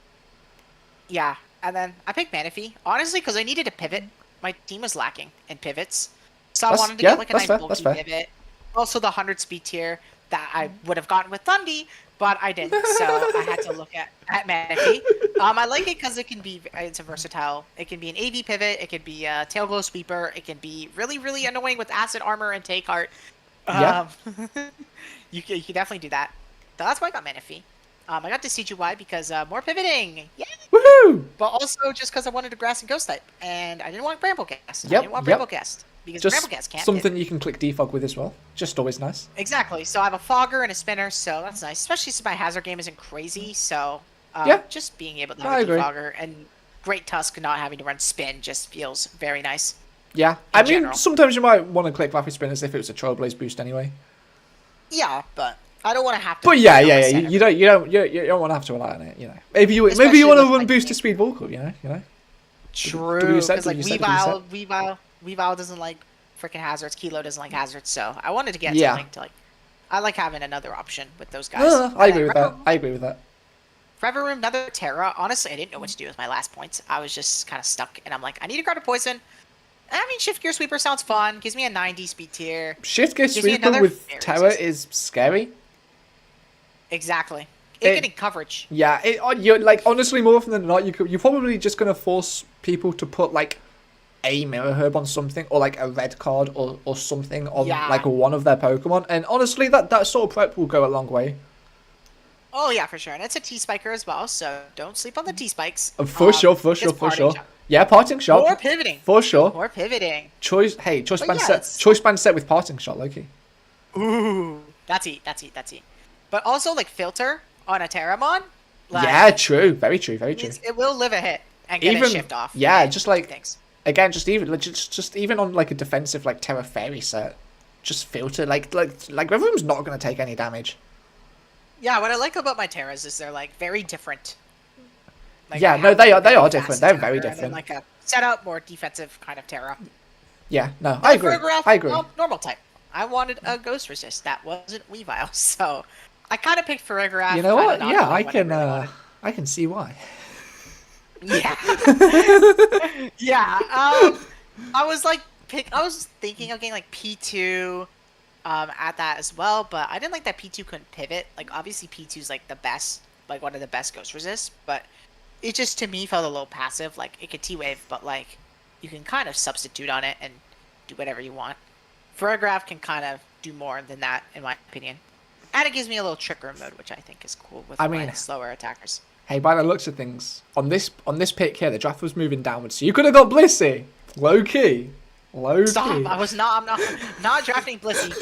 Yeah, and then I picked Manaphy honestly because I needed a pivot. My team was lacking in pivots, so I wanted to get like a nice bulky pivot. Also the 100 speed tier that I would have gotten with Thundy. But I didn't, so I had to look at Manaphy. I like it because it's a versatile. It can be an AV pivot, it can be a Tail Glow Sweeper, it can be really annoying with Acid Armor and Take Heart. You can definitely do that. So that's why I got Manaphy. I got Decidueye because more pivoting. Yeah.
Woohoo!
But also just because I wanted a Grass and Ghost type, and I didn't want Bramblecast.
Yep.
I didn't want Bramblecast. Because
just
Bramblecast can't
something you can click defog with as well. Just always nice.
Exactly. So I have a Fogger and a Spinner, so that's nice. Especially since my hazard game isn't crazy, so just being able to have a defogger and Great Tusk not having to run Spin just feels very nice.
Yeah. I mean, sometimes you might want to click Rapid Spin as if it was a Trailblaze boost anyway.
Yeah, but I don't want to have to.
But yeah. You don't want to have to rely on it, you know. Maybe you want to run boost to speed Volcal, you know.
True. Because like Weavile doesn't like freaking hazards. Kilo doesn't like hazards, so I wanted to get something to like. I like having another option with those guys.
I agree with that.
Forever Room, another Terra. Honestly, I didn't know what to do with my last points. I was just kind of stuck, and I'm like, I need to guard a poison. I mean, Shift Gear Sweeper sounds fun. Gives me a 90 speed tier.
Shift Gear Sweeper with Terra is scary.
Exactly. It's getting coverage.
Yeah, you're like honestly more often than not, you're probably just gonna force people to put like a mirror herb on something, or like a red card or something on
Yeah.
like one of their Pokemon. And honestly, that sort of prep will go a long way.
Oh yeah, for sure, and it's a T-Spiker as well, so don't sleep on the T-Spikes.
For sure.
It's parting shot.
Yeah, parting shot.
More pivoting.
For sure.
More pivoting.
Choice
But
band
yeah,
set.
it's-
Choice band set with parting shot, LOWKEY.
Ooh, that's it. But also like filter on a Terramon. Like,
Yeah, true. Very true. Very true.
it will live a hit and get a shift off.
Yeah,
and
just like
things.
again, just even on like a defensive like Terra Fairy set, just filter like Revroom's not gonna take any damage.
Yeah, what I like about my Terras is they're like very different. Like,
Yeah,
I
no,
have,
they
like,
are
a very
different.
fast
They're
attacker
very
and then,
different.
like a setup, more defensive kind of Terra.
Yeah, no, I agree.
Farigiraf,
I agree.
well, normal type. I wanted a Ghost Resist. That wasn't Weavile, so I kind of picked Farigiraf.
You know
kinda
what?
not
Yeah,
knowing
I
what
can.
really wanted.
I can see why.
Yeah. Yeah. I was like, I was thinking of getting like P2 at that as well, but I didn't like that P2 couldn't pivot. Like, obviously P2 is like the best, like one of the best Ghost Resists, but it just to me felt a little passive. Like, it could T-Wave, but like you can kind of substitute on it and do whatever you want. Farigiraf can kind of do more than that, in my opinion. And it gives me a little Trick Room mode, which I think is cool with my slower attackers.
Hey, by the looks of things, on this pick here, the draft was moving downwards, so you could have got Blissey. LOWKEY.
Stop! I'm not drafting Blissey.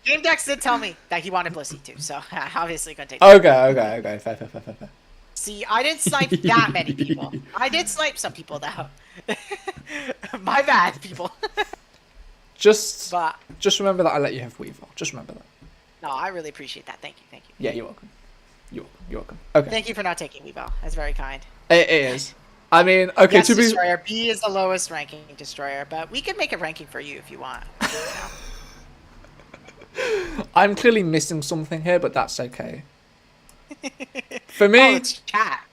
Game Dex did tell me that he wanted Blissey too, so obviously gonna take.
Okay. Fair.
See, I didn't snipe that many people. I did snipe some people though. My bad, people.
Just
But
remember that I let you have Weavile. Just remember that.
no, I really appreciate that. Thank you.
Yeah, you're welcome. You're welcome. Okay.
Thank you for not taking Weavile. That's very kind.
It is. I mean, okay,
Yes,
to be.
Destroyer. B is the lowest ranking Destroyer, but we can make a ranking for you if you want.
I'm clearly missing something here, but that's okay. For me,
Oh, it's chat.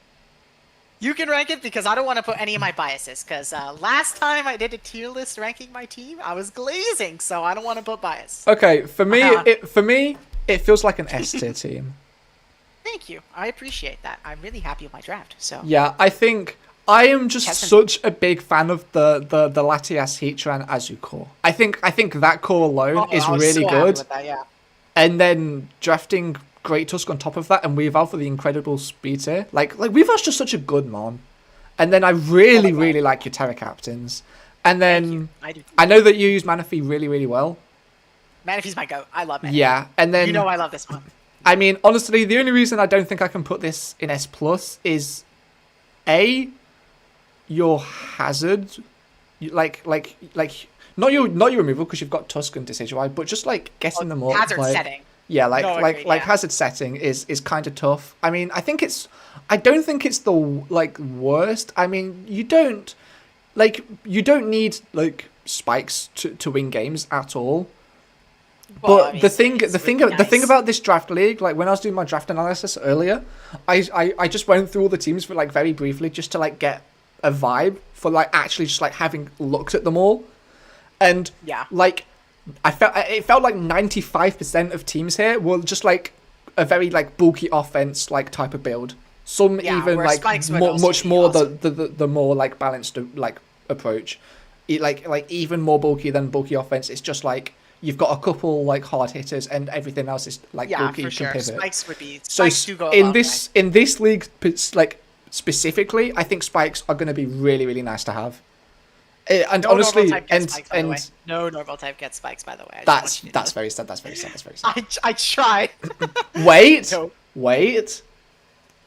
You can rank it because I don't want to put any of my biases. Because last time I did a tier list ranking my team, I was glazing, so I don't want to put bias.
okay, for me,
Uh-huh.
it feels like an S tier team.
Thank you. I appreciate that. I'm really happy with my draft. So
Yeah, I think I am just
Kevin.
such a big fan of the Latias, Heatran, Azucore. I think that core alone is
I was
really
so happy
good.
with that, yeah.
And then drafting Great Tusk on top of that and Weavile for the incredible speed tier. Like Weavile's just such a good mon. And then I really like your Terra Captains. And then
I do.
I know that you use Manaphy really, really well.
Manaphy's my goat. I love Manaphy.
Yeah, and then
You know I love this one.
I mean, honestly, the only reason I don't think I can put this in S plus is A, your hazard, like not your removal because you've got Tusk and Decidueye, but just like getting them up.
Hazard
like,
setting.
Yeah,
No, agreed, yeah.
hazard setting is kind of tough. I mean, I don't think it's the like worst. I mean, you don't need like spikes to win games at all.
Well,
But
I mean,
the thing
it's really
the thing
nice.
about this draft league, like when I was doing my draft analysis earlier, I just went through all the teams for like very briefly just to like get a vibe for like actually just like having looked at them all, and
Yeah.
like it felt like 95% of teams here were just like a very like bulky offense like type of build. Some
Yeah,
even
where
like
spikes would also
much
be
more
awesome.
the more like balanced like approach. Like even more bulky than bulky offense. It's just like you've got a couple like hard hitters and everything else is like
Yeah,
bulky
for
can
sure.
pivot.
Spikes would be.
So
Spikes do go a
in
long
this league like specifically, I think spikes are going to be really really nice to have. And
No
honestly,
normal type gets spikes, by the way.
and
No normal type gets spikes, by the way. I just want
that's
you to know.
very sad. That's very sad. That's very sad.
I tried.
Wait,
No.
wait.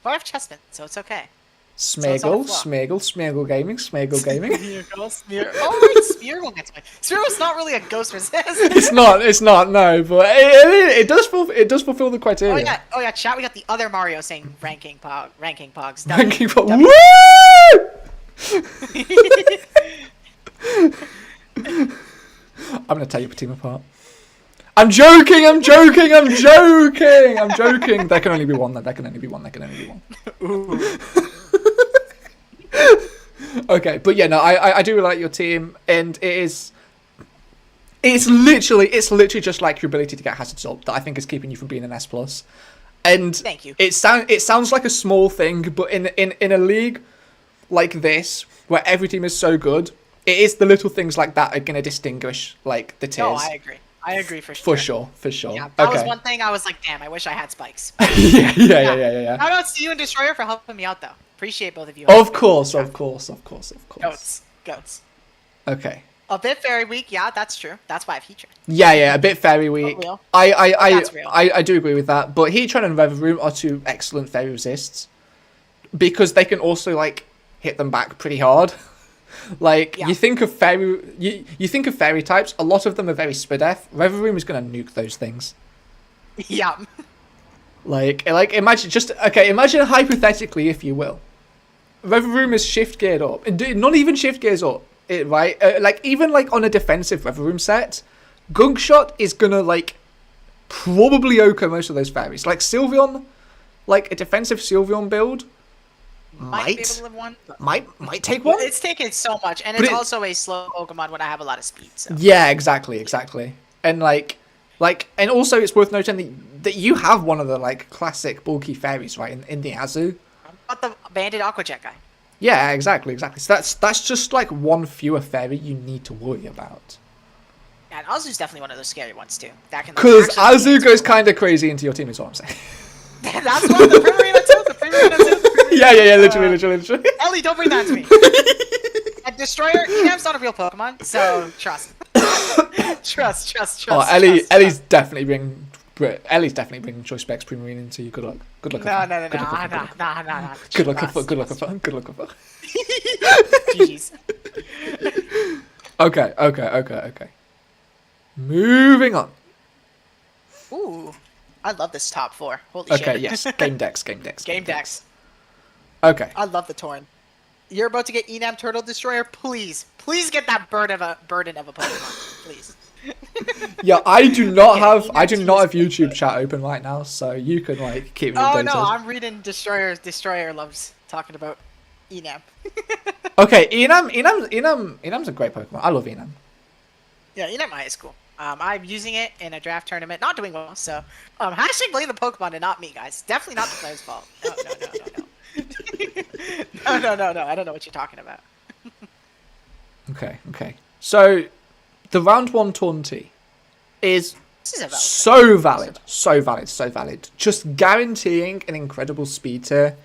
But I have Chessman, so it's okay.
Smiggle,
flaw.
Smiggle Gaming, Smiggle Gaming.
Here goes Smear. Oh, right, Smear will get to me. Smear was not really a ghost resist.
It's not, no, but it does fulfill the criteria.
Oh yeah, chat. We got the other Mario saying ranking pogs.
Ranking for
W-
woo! I'm gonna tear your team apart. I'm joking. There can only be one.
Ooh.
Okay, but yeah, no, I do like your team, and it's literally just like your ability to get hazard salt that I think is keeping you from being an S plus. And
Thank you.
It sounds like a small thing, but in a league like this where every team is so good, it is the little things like that are gonna distinguish like the tiers.
No, I agree. I agree for sure.
For sure.
Yeah, that was one thing I was like, damn, I wish I had spikes.
yeah.
Shout out to you and Destroyer for helping me out though. Appreciate both of you.
Of course.
Goats.
Okay.
A bit fairy weak, yeah, that's true. That's why I've heat trained.
Yeah, a bit fairy weak.
Real.
I
real.
do agree with that. But Heat Train and Rev Room are two excellent fairy resists because they can also like hit them back pretty hard. Like you think of fairy, you think of fairy types. A lot of them are very Spadef. Rev Room is gonna nuke those things.
Yeah.
Like imagine hypothetically, if you will, Rev Room is shift geared up, not even shift gears up. Right, like even like on a defensive Rev Room set, Gunk Shot is gonna like probably OK most of those fairies. Like Sylveon, like a defensive Sylveon build might be able to live one. Might take one.
It's taken so much, and it's also a slow Pokemon when I have a lot of speed. So.
Yeah, exactly, and like, and also it's worth noting that you have one of the like classic bulky fairies, right, in the Azu.
What the banded Aqua Jet guy?
Yeah, exactly. So that's just like one fewer fairy you need to worry about.
Yeah, and Azu's definitely one of those scary ones too.
Because Azu goes kind of crazy into your team, is what I'm saying.
That's what the Primarina too.
Yeah, literally.
Ellie, don't bring that to me. And Destroyer, Enam's not a real Pokemon, so trust. trust.
Oh, Ellie's definitely bringing Choice Specs Primarine into you. Good luck.
No.
Good luck.
GG's.
Okay. Moving on.
Ooh, I love this top four. Holy shit.
Okay, yes. Game decks. Okay.
I love the Torn. You're about to get Enam Turtle Destroyer. Please get that burden of a Pokemon. Please.
Yeah, I do not have YouTube chat open right now, so you can like keep me updated.
Oh no, I'm reading Destroyer. Destroyer loves talking about Enam.
Okay, Enam's a great Pokemon. I love Enam.
Yeah, Enam is cool. I'm using it in a draft tournament, not doing well. So, hashtag blame the Pokemon and not me, guys. Definitely not the player's fault. No. I don't know what you're talking about.
Okay. So, the round 1 Taunty is
so
valid. Just guaranteeing an incredible speed tier.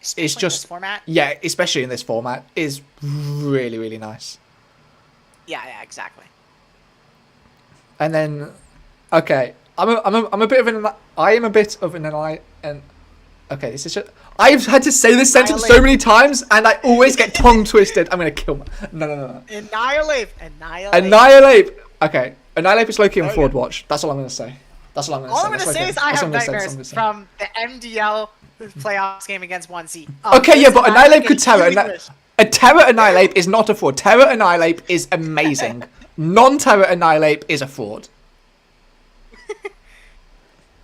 It's just
in this format.
Yeah, especially in this format, is really, really nice.
Yeah, exactly.
And then, okay, I am a bit of an and okay, this is just, I've had to say this sentence so many times, and I always get tongue twisted. I'm gonna kill no.
Annihilate.
Okay, Annihilate is Loki on Forward Watch. That's all I'm gonna say. All I'm gonna say is I have
nightmares from the MDL playoffs game against 1C.
Okay, yeah, but Annihilate could Terra. A Terra Annihilate is not a fraud. Terra Annihilate is amazing. Non-Terra Annihilate is a fraud.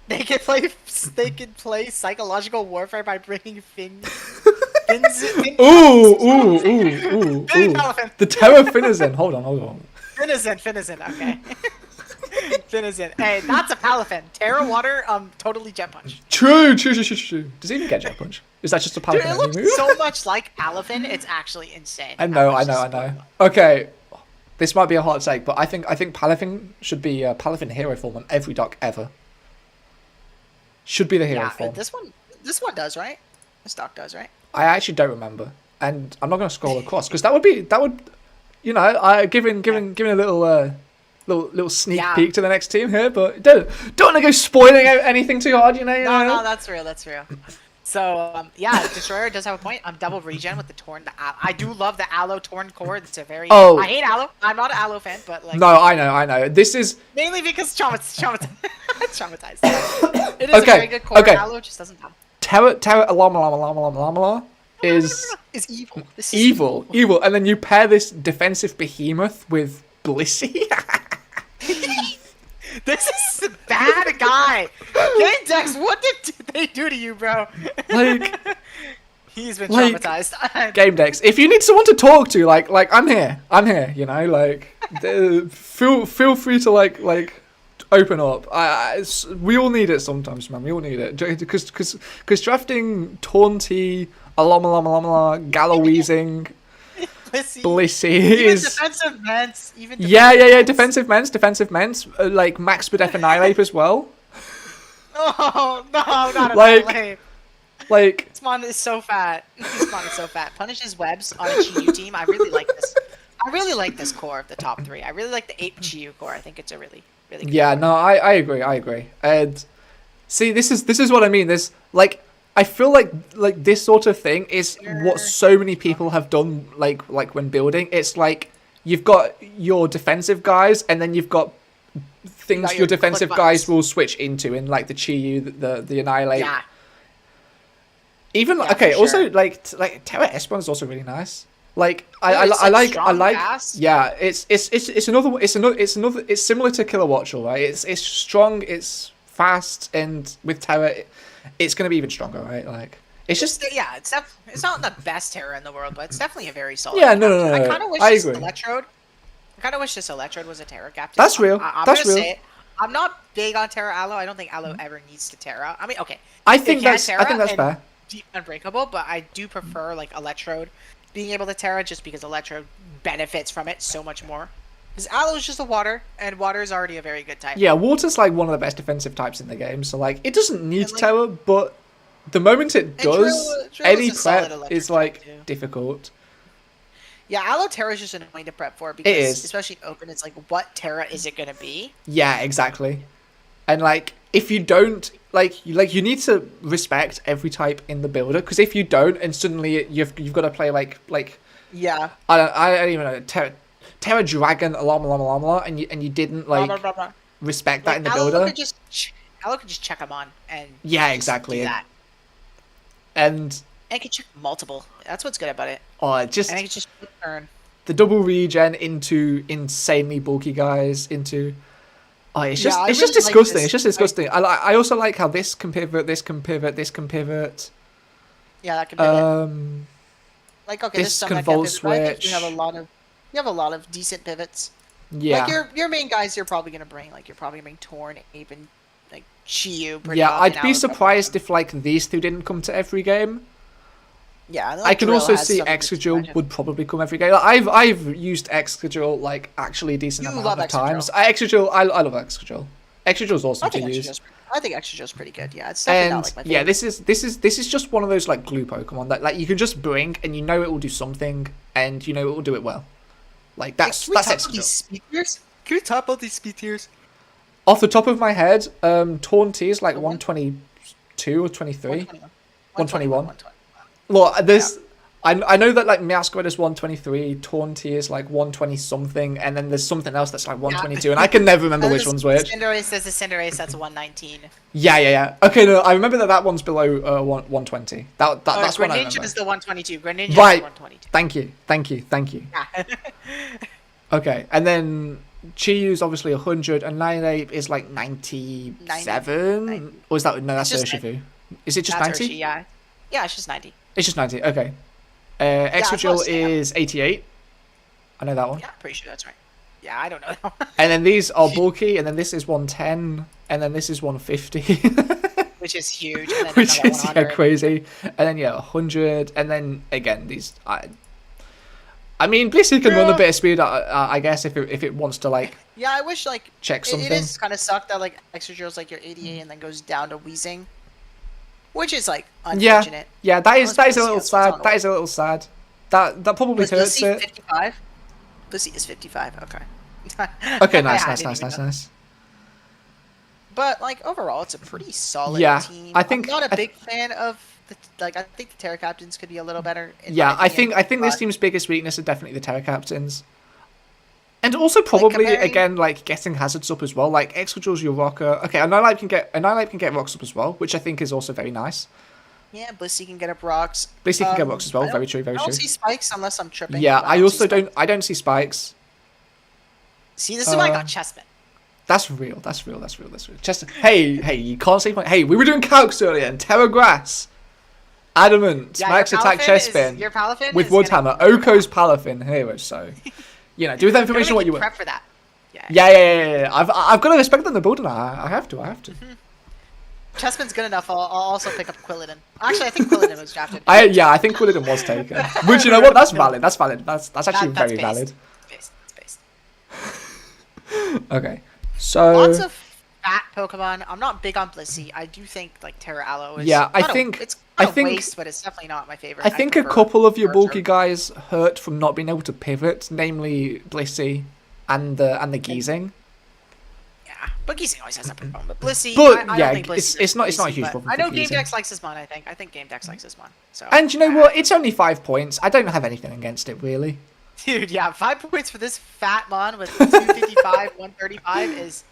They can play psychological warfare by bringing fins.
Ooh. The Terra Finizen. Hold on.
Finizen, okay. Finizen. Hey, that's a Palafin. Terra Water, totally Jet Punch.
True. Does he even get Jet Punch? Is that just a Palafin?
Dude, it looks so much like Palafin, it's actually insane.
I know. Okay. This might be a hot take, but I think Palafin should be Palafin hero form on every dock ever. Should be the hero form.
This one does, right? This dock does, right?
I actually don't remember, and I'm not going to scroll across because that would, you know, giving a little sneak peek to the next team here, but don't want to go spoiling out anything too hard, you know.
No, that's real. So Destroyer does have a point. I'm double regen with the Torn. I do love the Aloe Torn core. It's a very.
Oh.
I hate Aloe. I'm not an Aloe fan, but like.
No, I know. This is
mainly because traumatized. It is a very good core. Aloe just doesn't come.
Terra Alamala is
evil.
Evil, and then you pair this defensive behemoth with Blissey.
This is a bad guy. Game Dex, what did they do to you, bro?
Like,
he's been traumatized.
Game Dex, if you need someone to talk to, like I'm here. You know, like feel free to like open up. We all need it sometimes, man. We all need it because drafting Taunty, Alama, GoldenStateWeezing. Blissey
Even
is...
defensive Mence. Even
Yeah. Defensive Mence. Like, Max Def Annihilate as well.
No, not
Like-
Annihilate.
Like,
This mon is so fat. This mon is so fat. Punishes webs on a Chiyu team. I really like this. I really like this core of the top 3. I really like the 8 Chiyu core. I think it's a really good
yeah,
core.
no, I agree. And see, this is what I mean. There's like, I feel like this sort of thing is what so many people have done. Like when building, it's like you've got your defensive guys, and then you've got things your defensive guys will switch into in like the Chiyu, the Annihilate.
Yeah.
Even okay, also like Terra Espeon is also really nice. Like I like
fast.
yeah, it's another it's similar to Kilowatchel, right? It's strong, it's fast, and with Terra it's gonna be even stronger, right? Like it's just
yeah, it's not the best Terra in the world, but it's definitely a very solid.
Yeah, no.
I kind of wish this Electrode. I kind of wish this Electrode was a Terra captain.
That's real. That's real.
Say it, I'm not big on Terra Aloe. I don't think Aloe ever needs to Terra. I mean, okay.
I think that's fair.
Deep Unbreakable, but I do prefer like Electrode being able to Terra just because Electrode benefits from it so much more. Because Aloe is just a water, and water is already a very good type.
Yeah, water's like one of the best defensive types in the game, so like it doesn't need Terra, but the moment it does, any prep is like difficult.
Yeah, Aloe Terra is just annoying to prep for because especially in open, it's like what Terra is it gonna be?
Yeah, exactly. And like if you don't you need to respect every type in the builder, because if you don't, and suddenly you've got to play like
yeah,
I don't even know Terra Dragon alarm, and you didn't like respect that in the builder.
Aloe could just check them on and
yeah, exactly.
Do that.
And
it can check multiple. That's what's good about it.
Oh, it just
and it can just turn
the double regen into insanely bulky guys into. Oh, it's just disgusting. It's just disgusting. I also like how this can pivot, this can pivot, this can pivot.
Yeah, that can pivot. Like okay,
this can volt switch.
You have a lot of decent pivots.
Yeah.
Like your main guys, you're probably gonna bring Torn, Ape, and like Chiyu.
Yeah, I'd be surprised if like these two didn't come to every game.
Yeah,
I can also see Excadrill would probably come every game. Like, I've used Excadrill like actually a decent amount of times. I love Excadrill. Excadrill's awesome to use.
I think Excadrill's pretty good. Yeah, it's definitely not like my favorite.
Yeah, this is just one of those like glue Pokemon that like you can just bring and you know it will do something and you know it will do it well. Like that's Excadrill.
Can we top out these speed tiers?
Off the top of my head, Taunty is like 122 or 23, 121. Look, this I know that like Masquerade is 123, Taunty is like 120 something, and then there's something else that's like 122, and I can never remember which one's which.
Cinderace, there's a Cinderace that's 119.
Yeah. Okay, no, I remember that one's below 120. That's one I remember.
Greninja is the 122. Greninja
right.
is the 122.
Thank you. Yeah. Okay, and then Chiyu's obviously 100, and Nineape is like 97. Or is that that's Urshifu? Is it just 90?
Yeah, it's just 90.
It's just 90. Okay. Excadrill is 88. I know that one.
Yeah, I'm pretty sure that's right. Yeah, I don't know that one.
And then these are bulky, and then this is 110, and then this is 150.
Which is huge.
Which is crazy. And then 100, and then again these. I mean, Blissey can run a bit of speed, I guess, if it wants to like.
Yeah, I wish like
check something.
It is kind of sucked that like Excadrill's like your 88 and then goes down to Weezing. Which is like unfortunate.
Yeah, that is a little sad. That is a little sad. That probably hurts it.
55. Blissey is 55. Okay.
Okay, nice.
But like overall, it's a pretty solid team.
I think
I'm not a big fan of I think the Terra captains could be a little better.
I think this team's biggest weakness are definitely the Terra captains. And also probably again like getting hazards up as well. Like Excadrill's your rocker. Okay, Nineape can get rocks up as well, which I think is also very nice.
Yeah, Blissey can get up rocks.
Blissey can get rocks as well. Very true.
I don't see spikes unless I'm tripping.
Yeah, I also don't. I don't see spikes.
See, this is why I got Chespin.
That's real. Chespin. Hey, you can't say. Hey, we were doing calcs earlier and Terra Grass, Adamant, Max Attack Chespin with Woodhammer, Oko's Palafin. Here, so. You know, do with that information what you want.
Prep for that.
Yeah. I've got to respect them in the build now. I have to.
Chessman's good enough, I'll also pick up Quilladin. Actually, I think Quilladin was drafted.
I think Quilladin was taken. Which, you know what? That's valid. That's valid. That's actually
That's
very valid.
Based.
Okay, so
Lots of fat Pokemon. I'm not big on Blissey. I do think like Terra Aloe is.
Yeah, I
not
think-
a, it's
I
not a
think-
waste, but it's definitely not my favorite.
I think a
prefer
couple of your
Charizard.
bulky guys hurt from not being able to pivot, namely Blissey and the Geezing.
Yeah, but Geezing always has that problem. But Blissey,
But,
I
yeah,
don't think Blissey's
it's not a
Blissey,
huge
but
problem
I
for
know Game
Geezing.
Dex likes this one. I think Game Dex likes this one. So.
And you know what? It's only 5 points. I don't have anything against it, really.
Dude, yeah, 5 points for this fat mon with 255, 135 is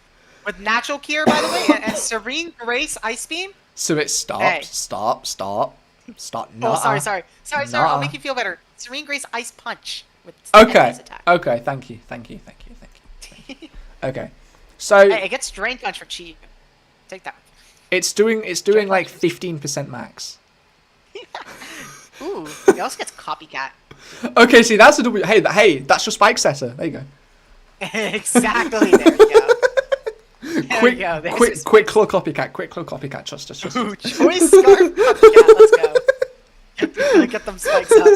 with natural cure, by the way, and Serene Grace Ice Beam.
So it stopped.
Hey.
Stop.
Oh, sorry. I'll
Nuh-uh.
make you feel better. Serene Grace Ice Punch with
Okay.
Enemy's attack.
Okay. Thank you. Okay. So
Hey, it gets Drain Punch for cheap. Take that.
it's doing like 15% max.
Ooh, it also gets Copycat.
Okay. See, that's a W. Hey, that's your spike setter. There you go.
Exactly. There you go.
Quick claw copycat. Trust us.
Ooh, Choice Scarf Copycat. Let's go. Get them spikes up.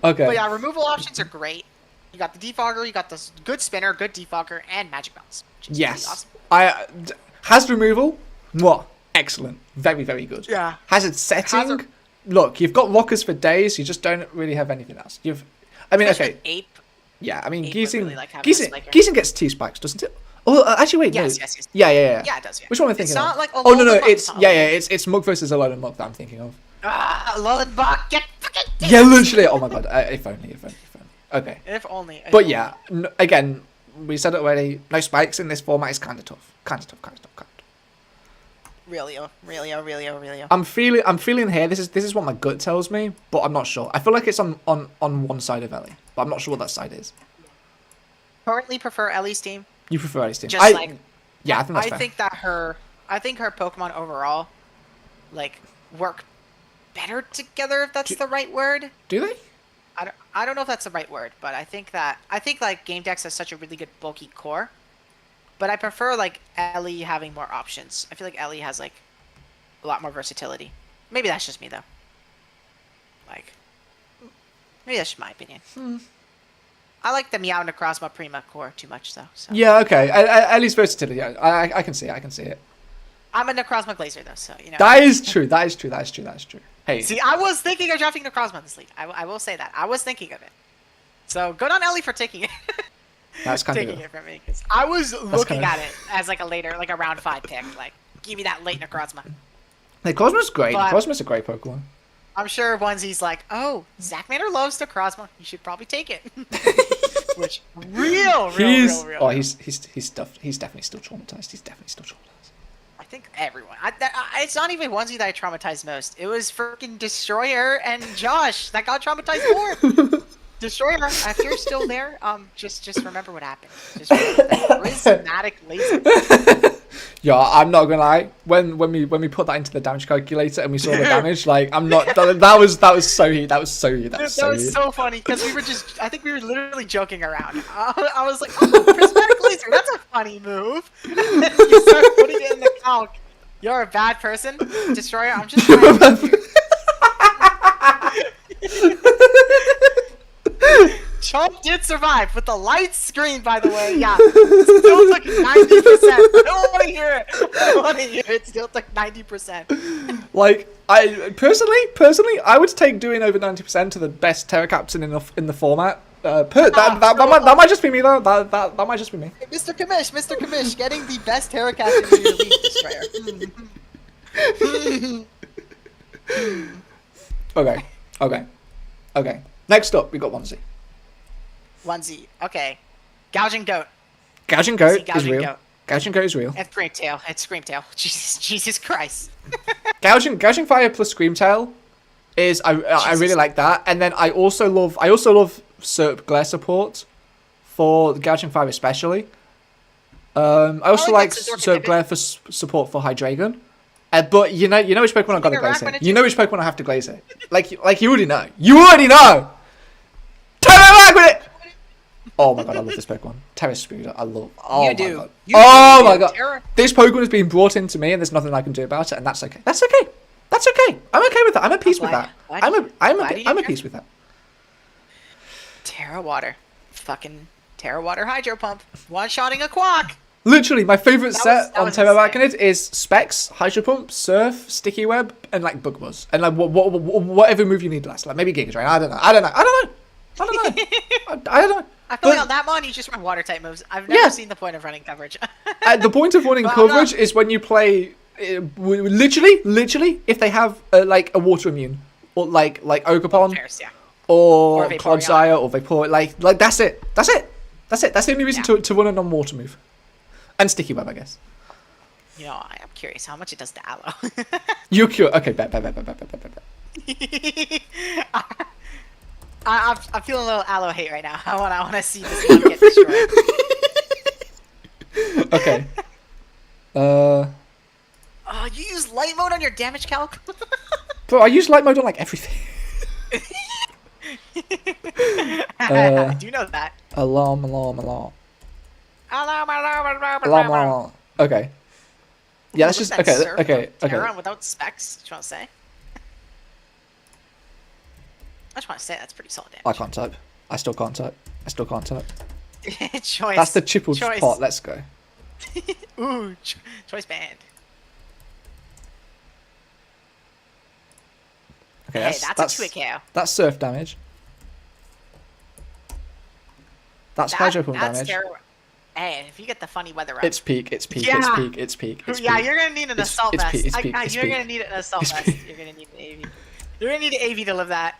Okay.
But yeah, removal options are great. You got the Defogger, you got the good Spinner, good Defogger, and Magic Bounce. Which is pretty awesome.
Hazard removal. What? Excellent. Very, very good.
Yeah.
Hazard setting. Look, you've got lockers for days. You just don't really have anything else.
Especially
Okay.
with Ape.
Yeah. I mean,
Ape would
Geezing.
really like having a spiker.
Geezing gets 2 spikes, doesn't it? Oh, actually, wait.
Yes,
no.
yes.
Yeah.
Yeah, it does. Yeah.
Which one am I thinking
It's not
of?
like
Oh no,
Alolan
it's
Muk.
it's Mug versus Alolan Mug that I'm thinking of.
Alolan Muk, get fucking.
Yeah, literally. Oh my god. If only. Okay.
If only.
But yeah, again, we said it already. No spikes in this format is kind of tough. Kind of tough.
Really.
I'm feeling here. This is what my gut tells me, but I'm not sure. I feel like it's on one side of Ellie, but I'm not sure what that side is.
Currently prefer Ellie's team.
You prefer Ellie's team?
Just
I
like.
think that's fair.
I think her Pokemon overall, like, work better together. If that's the right word.
Do they?
I don't know if that's the right word, but I think like Game Dex has such a really good bulky core. But I prefer like Ellie having more options. I feel like Ellie has like a lot more versatility. Maybe that's just me though. Like, maybe that's just my opinion. I like the Meow Necrozma Prima core too much though. So.
Yeah. Okay. Ellie's versatility. Yeah, I can see it.
I'm a Necrozma Glazer though, so you know.
That is true. Hey.
See, I was thinking of drafting Necrozma this league. I will say that. I was thinking of it. So good on Ellie for taking it.
That's kind
taking
of
it from me because I was looking
kind of-
at it as like a round 5 pick. Like, give me that late Necrozma.
Necrozma's great.
But-
Necrozma's a great Pokemon.
I'm sure Onesi's like, oh, Zach Manor loves Necrozma. You should probably take it. Which real.
He's definitely still traumatized.
I think everyone. It's not even Onesie that I traumatized most. It was freaking Destroyer and Josh that got traumatized more. Destroyer, if you're still there, just remember what happened. Just remember that prismatic laser.
Yeah, I'm not gonna lie. When we put that into the damage calculator and we saw the damage, like that was so heat. That was
so funny because I think we were literally joking around. I was like, oh, prismatic laser, that's a funny move. You start putting it in the calc. You're a bad person, Destroyer. I'm just trying to Chomp did survive with the light screen, by the way. Yeah, still took 90%. I don't want to hear it. It still took 90%.
Like, I personally, I would take doing over 90% to the best Terra Captain in the format. That might just be me though. That might just be me.
Mr. Kamish, getting the best Terra Captain in your league, Destroyer.
Okay. Next up, we got Onesie.
Onesie. Okay. Gouging Goat.
Gouging Goat is
Gouging
real.
Goat.
Gouging Goat is real.
And Screamtail. Jesus Christ.
Gouging Fire plus Screamtail is I really like that. And then I also love Serp Glare support for the Gouging Fire especially. I also like Serp Glare for support for Hydreigon. But you know which Pokemon I gotta glaze it. You know which Pokemon I have to glaze it. Like you already know. You already know. Turn it back with it. Oh my god, I love this Pokemon. Terraspuda, I love. Oh
You
my
do.
god.
You
Oh
do.
my god.
Terra-
This Pokemon has been brought into me, and there's nothing I can do about it, and that's okay. That's okay. That's okay. I'm okay with that. I'm at peace with that. I'm at peace with that.
Terra Water. Fucking Terra Water Hydro Pump. One-shotting a Quack.
Literally, my favorite
That
set on
was
Terra
insane.
Arachnid is Specs, Hydro Pump, Surf, Sticky Web, and like Bug Buzz, and like whatever move you need last. Like maybe Giga Drain. I don't know. I don't know.
I feel like
But-
on that one, you just run water type moves. I've never
Yeah.
seen the point of running coverage.
The point of running
But I'm
coverage
not-
is when you play, literally, if they have like a water immune, or like Ogerpon,
Cheers, yeah.
or
Or Vaporeon.
Clodsire, or Vapor, like that's it. That's it. That's it. That's the only reason to run a non-water move, and Sticky Web, I guess.
You know, I'm curious how much it does to Aloe.
You're cute. Okay, bet.
I'm feeling a little Aloe hate right now. I want to see this one get destroyed.
Okay.
Oh, you use light mode on your damage calc?
Bro, I use light mode on like everything.
I do know that.
Alarm.
Alarm.
Okay. Yeah, that's
What's
just
that surf
okay.
of Terra without specs, what you want to say? I just want to say that's pretty solid
I
damage.
can't type. I still can't type.
Choice.
That's the triple
Choice.
pot. Let's go.
Ooh, choice band.
Okay,
Hey, that's a quick KO.
That's surf damage. That's hydro pump
That's
damage.
terrible. Hey, if you get the funny weather up.
It's peak.
Yeah.
It's peak.
Yeah, you're gonna need an assault
it's
vest.
peak, it's peak, it's
You're
peak.
gonna need an assault
It's
vest.
peak.
You're gonna need an AV. You're gonna need an AV to live that.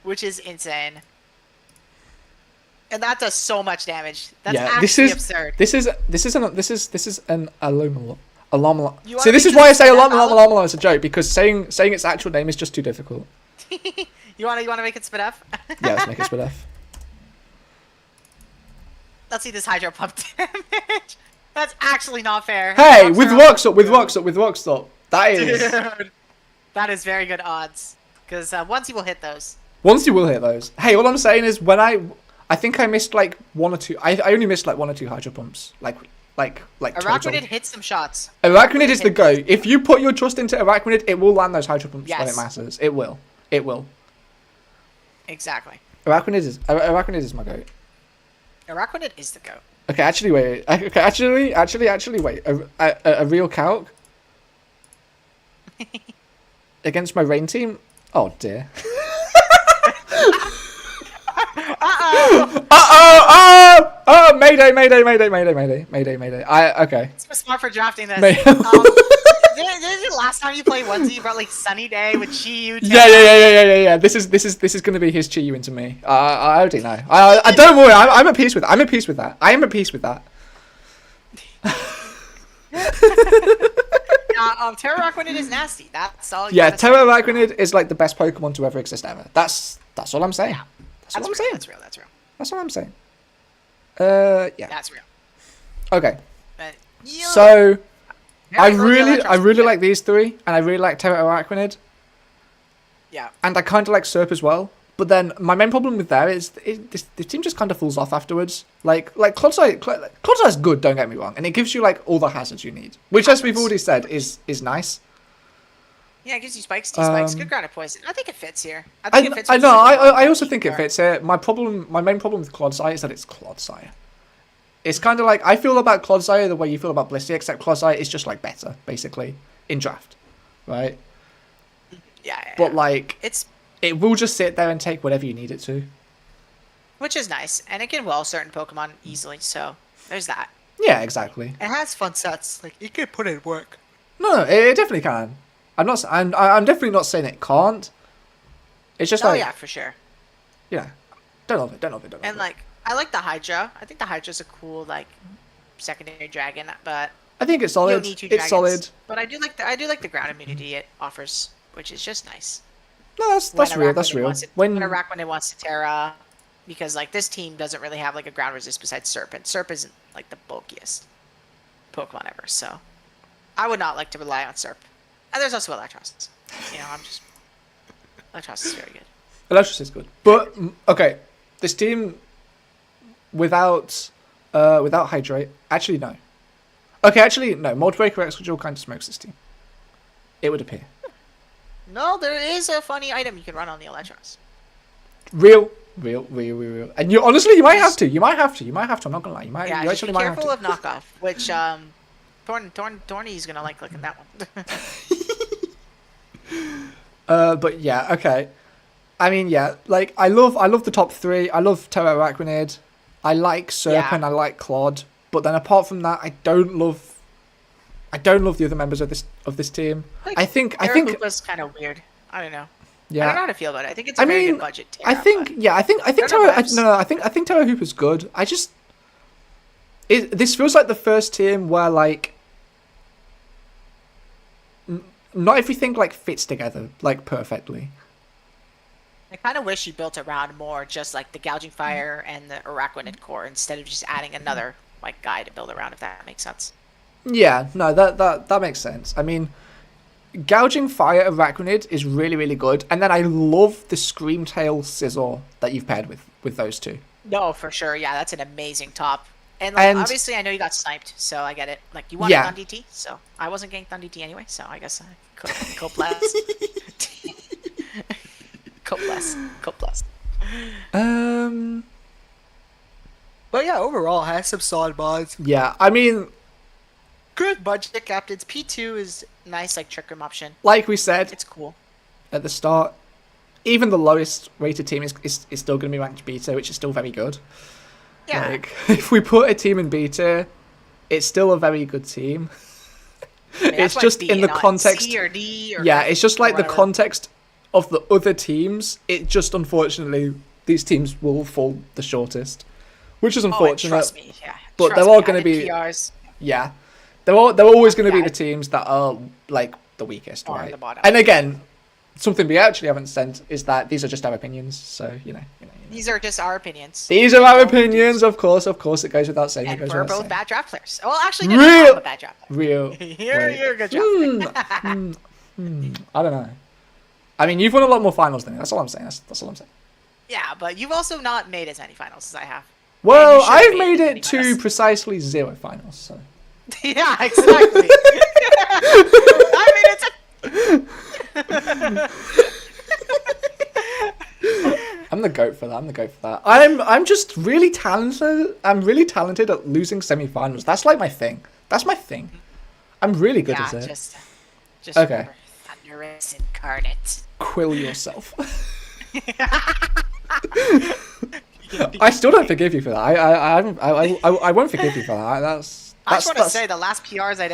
Which is insane. And that does so much damage. That's actually absurd.
This is an alarm.
You
See,
wanna
this
make
is why I
this
say
an
alarm is a joke, because saying its actual name is just too difficult.
you wanna make it spit up?
Yeah, let's make it spit F.
Let's see this hydro pump damage. That's actually not fair.
Hey,
Rocks
with
are
rocks
up.
up, with rocks up, with rocks up. That is.
Dude, that is very good odds. Because once you will hit those.
Once you will hit those. Hey, all I'm saying is when I think I missed like one or two. I only missed like one or two hydro pumps. Like total.
Arachnid hits some shots.
Arachnid is the go. If you put your trust into Arachnid, it will land those hydro pumps when it
Yes.
matters. It will. It will.
Exactly.
Arachnid is my go.
Arachnid is the goat.
Okay, actually wait. Okay, actually wait. A real calc against my rain team. Oh dear. Oh! Mayday! Okay.
It's so smart for drafting this.
May-
This is the last time you played Onesie, you brought like Sunny Day with Chi-Yu.
Yeah. This is gonna be his Chi-Yu into me. I already know. I don't worry. I'm at peace with. I am at peace with that.
Terra Arachnid is nasty. That's all.
Yeah, Terra Arachnid is like the best Pokemon to ever exist ever. That's all I'm saying. That's all I'm saying.
That's real.
That's all I'm saying. Yeah.
That's real.
Okay.
But you,
So I
very early
really like these three, and I really like Terra Arachnid,
Yeah.
and I kind of like Serp as well. But then my main problem with that is this team just kind of falls off afterwards. Like Clodsire is good, don't get me wrong, and it gives you like all the hazards you need, which, as we've already said, is nice.
Yeah, it gives you spikes. Good grounded poison. I think it fits here.
I
it fits
know.
with Super
I also
Bowl.
think it fits here. My main problem with Clodsire is that it's Clodsire. It's kind of like I feel about Clodsire the way you feel about Blissey, except Clodsire is just like better, basically, in draft, right?
Yeah.
But like,
It's
it will just sit there and take whatever you need it to.
which is nice, and it can well certain Pokemon easily. So there's that.
Yeah, exactly.
It has fun sets. Like you can put in work.
No, it definitely can. I'm definitely not saying it can't. It's just
Oh
like,
yeah, for sure.
yeah, don't love it.
And like, I like the Hydra. I think the Hydra's a cool like secondary dragon, but
I think it's
you
solid.
don't need two
It's
dragons.
solid.
But I do like the ground immunity it offers, which is just nice.
No, that's real. That's real.
When Arachnid wants to Terra, because like this team doesn't really have like a ground resist besides Serp, and Serp isn't like the bulkiest Pokemon ever, so I would not like to rely on Serp. And there's also Electros. You know, Electros is very good.
Electros is good, but okay. This team without Hydrate. Actually, no. Okay, actually, no. Multibreaker Extra kind of smokes this team. It would appear.
No, there is a funny item you can run on the Electros.
Real. And you honestly, you might have to. I'm not gonna lie. You actually might have to.
Be careful of knockoff, which Thorny's gonna like looking at that one.
But yeah, okay. I mean, yeah, like I love the top 3. I love Terra Arachnid. I like Serpent. I like Claude. But then apart from that, I don't love the other members of this team. I think
was kind of weird. I don't know.
Yeah.
I don't know how to feel about it. I think it's a very good budget Terra.
I think Terra Hooper's good. This feels like the first team where like not everything like fits together like perfectly.
I kind of wish you built around more just like the Gouging Fire and the Arachnid core instead of just adding another like guy to build around, if that makes sense.
Yeah, no, that makes sense. I mean, Gouging Fire Arachnid is really, really good, and then I love the Screamtail Scizor that you've paired with those two.
No, for sure. Yeah, that's an amazing top. And, like, obviously, I know you got sniped, so I get it. Like, you wanted Thun DT, so I wasn't getting Thun DT anyway, so I guess I could bless. Cope bless. But yeah, overall, has some solid mods.
Yeah, I mean,
good budget captains. P2 is nice, like trick room option.
Like we said,
it's cool
at the start. Even the lowest rated team is still going to be ranked beta, which is still very good.
Yeah.
Like, if we put a team in beta, it's still a very good team.
I mean,
it's just in the context.
C or D or
yeah, it's just like the
whatever.
context of the other teams. It just unfortunately these teams will fall the shortest, which is unfortunate.
Trust me, yeah.
But they're all going to be
PRs.
Yeah, they're always going to be the teams that are like the weakest, right? And again, something we actually haven't said is that these are just our opinions. So you know.
These are just our opinions.
These are our opinions, of course. It goes without saying.
And
it goes
we're
without
both
saying.
bad draft players. Well, actually, no, I'm a bad draft player.
Real.
You're a good draft player.
I don't know. I mean, you've won a lot more finals than me. That's all I'm saying. That's all I'm saying.
Yeah, but you've also not made as many finals as I have.
Well, I've made it to precisely 0 finals. So.
Yeah, exactly. I mean,
I'm the goat for that. I'm just really talented. I'm really talented at losing semi-finals. That's like my thing. That's my thing. I'm really good at it.
Just
okay.
Thunderous incarnate.
Quill yourself. I still don't forgive you for that. I won't forgive you for that.
I just want to say the last PRs I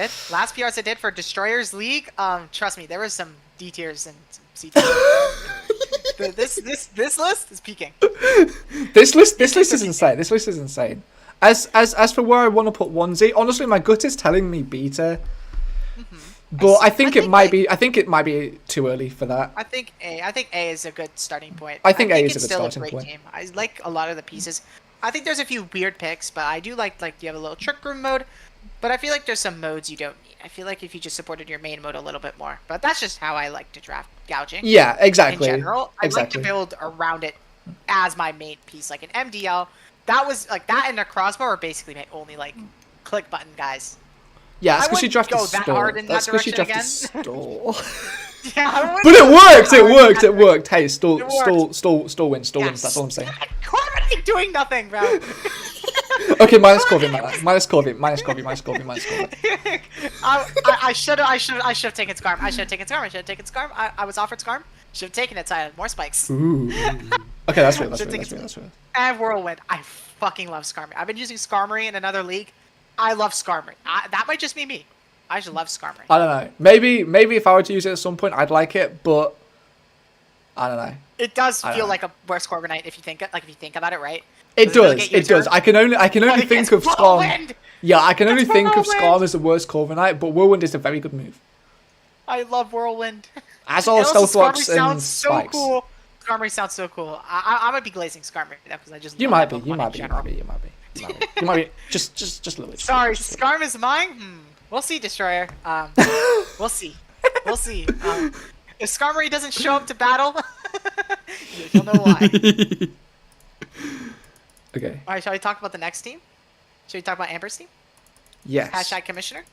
did for Destroyers League. Trust me, there was some D tiers and some C tiers. This list is peaking.
This list is insane. This list is insane. As for where I want to put Onesie, honestly, my gut is telling me beta. But I think it might be too early for that.
I think A is a good starting point.
I think A is a good
still
starting
a great
point.
Game. I like a lot of the pieces. I think there's a few weird picks, but I do like you have a little trick room mode. But I feel like there's some modes you don't need. I feel like if you just supported your main mode a little bit more. But that's just how I like to draft gouging.
Yeah, exactly.
In general, I like to build around it as my main piece. Like an MDL, that was like that and a crossbow are basically my only like click button guys.
Yeah, that's because you drafted
Stall. That's
because you drafted Stall.
Yeah,
but it worked. Hey, Stall wins. That's all I'm saying.
Corbin ain't doing nothing, bro.
Okay, minus Corvin.
I should have taken Scarm. I was offered Scarm. Should have taken it so I had more spikes.
Ooh. Okay, that's real.
And Whirlwind. I fucking love Skarmory. I've been using Skarmory in another league. I love Skarmory. That might just be me. I just love Skarmory.
I don't know. Maybe if I were to use it at some point, I'd like it, but I don't know.
It does feel like a worse Corviknight if you think about it, right?
It does. I can only think of Skarm. Yeah, I can only think of Skarm as the worst Corviknight, but Whirlwind is a very good move.
I love Whirlwind.
As all Stealth Rocks and Spikes.
So cool. Skarmory sounds so cool. I might be glazing Skarmory because I just.
You might be. Just a little bit.
Sorry, Skarm is mine. We'll see, Destroyer. We'll see. If Skarmory doesn't show up to battle, you'll know why.
Okay.
All right, shall we talk about the next team? Should we talk about Amber's team?
Yes.
Hashtag commissioner.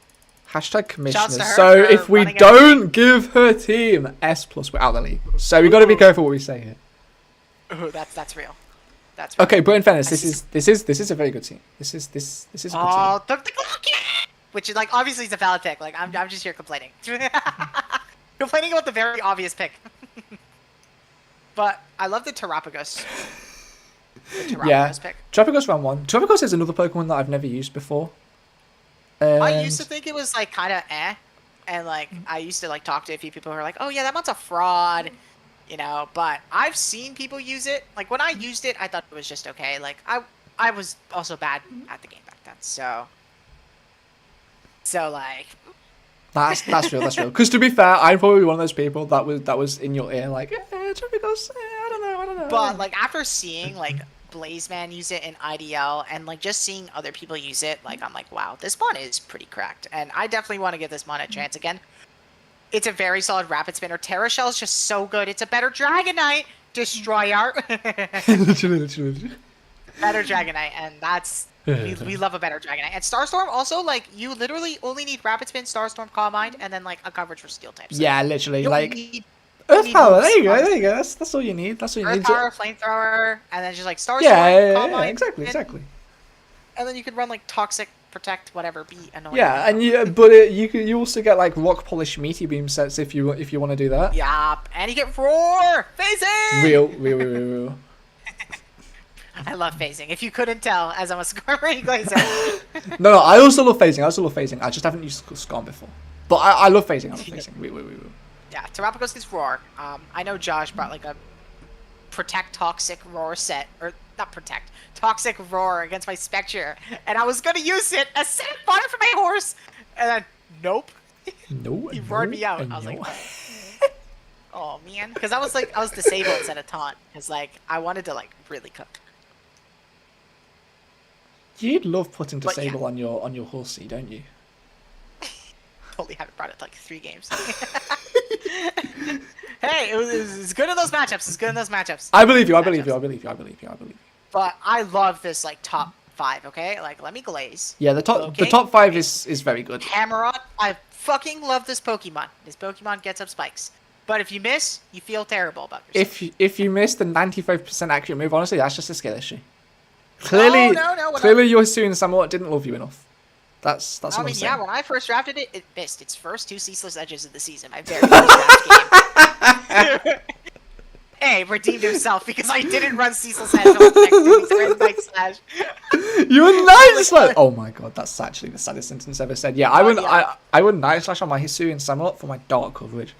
Hashtag commissioner.
Shouts to her
So
for
if we
running
don't give her team S+, we're out of the league. So we got to be careful what we say here.
Ooh, that's real. That's real.
Okay, but in fairness, this is a very good team. This is a good team.
Oh, the clock! Which is like obviously it's a valid pick. Like I'm just here complaining. Complaining about the very obvious pick. But I love the Terapagos.
Yeah,
Pick.
Terapagos round 1. Terapagos is another Pokemon that I've never used before.
I used to think it was like kind of and like I used to like talk to a few people who are like, oh yeah, that one's a fraud, you know. But I've seen people use it. Like when I used it, I thought it was just okay. Like I was also bad at the game back then, so like.
That's real. That's real. Because to be fair, I'm probably one of those people that was in your ear like, Terapagos, I don't know.
But like after seeing like Blazeman use it in IDL and like just seeing other people use it, like I'm like, wow, this mon is pretty cracked, and I definitely want to give this mon a chance again. It's a very solid rapid spinner. Terra Shell is just so good. It's a better Dragonite. DestroyR.
literally.
Better Dragonite, and that's we love a better Dragonite. And Starstorm also, like, you literally only need Rapid Spin, Starstorm, Calm Mind, and then like a coverage for Steel types.
Yeah, literally.
You
Like
don't
Earth Power. There you go. That's all you need. That's all you
Earth
need.
Power, Flamethrower, and then just like Starstorm, Calm
Yeah,
Mind,
exactly.
And then you could run like Toxic, Protect, whatever, be annoying.
Yeah, and you also get like Rock Polish Meteor Beam sets if you want to do that.
Yup, and you get Roar! Phasing!
Real.
I love phasing. If you couldn't tell, as I'm a Skarmory Glazer.
No, I also love phasing. I just haven't used Skarm before. But I love phasing. I love phasing.
Yeah, Terapagos gets Roar. I know Josh brought like a Protect Toxic Roar set, or not Protect, Toxic Roar against my Spectre, and I was gonna use it as set fodder for my horse, and then nope.
No.
He roared me out. I was like, oh man, because I was disabled instead of taunt, because like I wanted to like really cook.
You'd love putting disable on your horsey, don't you?
Totally haven't brought it to like 3 games. Hey, it was good in those matchups.
I believe you.
But I love this like top 5. Okay, like let me glaze.
Yeah, the top 5 is very good.
Hammerot, I fucking love this Pokemon. This Pokemon gets up spikes. But if you miss, you feel terrible about yourself.
If you miss the 95% accurate move, honestly, that's just a skill issue. Clearly,
no,
clearly your Hisuian Samurott didn't love you enough. That's what I'm saying.
Yeah, when I first drafted it, it missed its first 2 ceaseless edges of the season. My very first draft game. Hey, redeemed himself because I didn't run ceaseless edge on the next 2 weeks. I ran Night Slash.
You were Night Slash. Oh my god, that's actually the saddest sentence ever said. Yeah, I wouldn't Night Slash on my Hisuian Samurott for my dark coverage.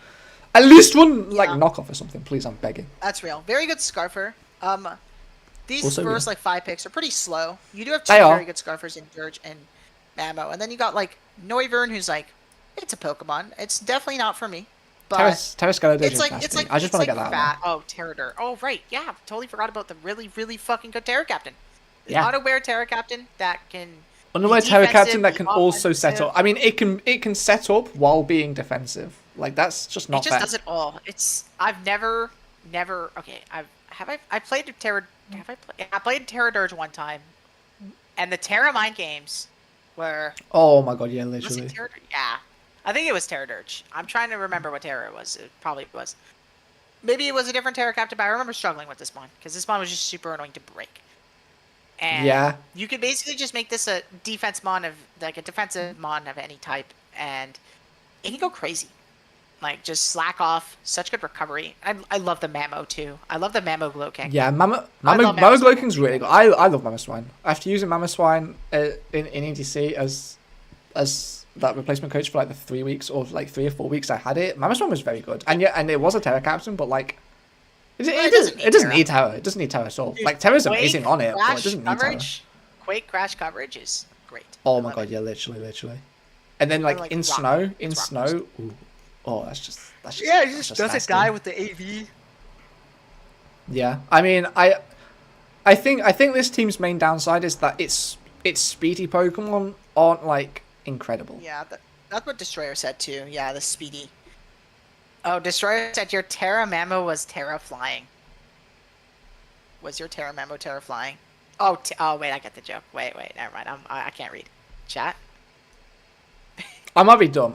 At least one like knockoff or something, please. I'm begging.
That's real. Very good Scarfer. These
Also
first
good.
like 5 picks are pretty slow. You do have 2
They are.
very good Scarfers in Dirge and Mammo, and then you got like Noivern, who's like, it's a Pokemon. It's definitely not for me. But
Terrascala
it's like
I just want to get that
fat. Oh, Terrador. Oh right, yeah. Totally forgot about the really fucking good Terra Captain. The
Yeah.
Auto-Wear Terra Captain that can.
Unaware
be
Terra
defensive,
Captain that
be
can also set
offensive.
up. I mean, it can set up while being defensive. Like that's just not
It just
fair.
does it all. I've never. Okay, I played Terra. Have I played? I played Terra Dirge one time, and the Terra Mind games were.
Oh my god, yeah,
Was
literally.
it Terra? Yeah, I think it was Terra Dirge. I'm trying to remember what Terra it was. It probably was. Maybe it was a different Terra Captain, but I remember struggling with this one because this one was just super annoying to break. And
Yeah.
you could basically just make this a defense mon of like a defensive mon of any type, and it can go crazy. Like just slack off, such good recovery. I love the Mammo too. I love the Mammo Glowking.
Yeah, Mama
love
Glowking's really good. I love Mamoswine. After using Mamoswine in EDC as that replacement coach for like the 3 weeks or like 3 or 4 weeks I had it, Mamoswine was very good. And it was a Terra Captain, but like it doesn't need Terra. It doesn't need Terra at all.
Dude,
Like Terra's
Quake
amazing on it, but it
Crash
doesn't need Terra.
coverage. Quake Crash coverage is great.
Oh
I
my
love
god,
it.
yeah, literally. And then like in
rock-
snow,
it's rock
ooh. Oh, that's just
Yeah, he
that's
just doesn't
nasty.
die with the AV.
Yeah, I mean, I think this team's main downside is that its speedy Pokemon aren't like incredible.
Yeah, that's what Destroyer said too. Yeah, the speedy. Oh, Destroyer said your Terra Mammo was Terra Flying. Was your Terra Mammo Terra Flying? Oh, oh wait, I get the joke. Wait, never mind. I can't read. Chat.
I might be dumb.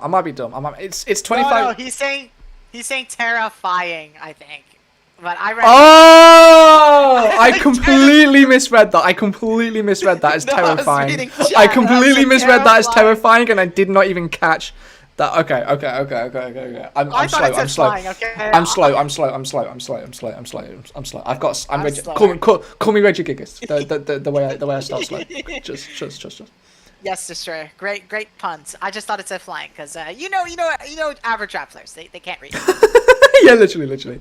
It's 25.
No, he's saying terrifying. I think, but I read.
Oh! I completely misread that. I completely misread that as
No, I was
terrifying.
reading chat.
I completely
I was
misread that as
terrifying.
terrifying, and I did not even catch that. Okay. I'm
I thought
slow.
it said
I'm slow.
flying, okay?
I'm slow. I'm slow. I'm Reggie. Call me Reggie Gigas. The way I start slow. Just.
Yes, Destroyer. Great puns. I just thought it said flying because you know, average rap players they can't read.
Yeah, literally.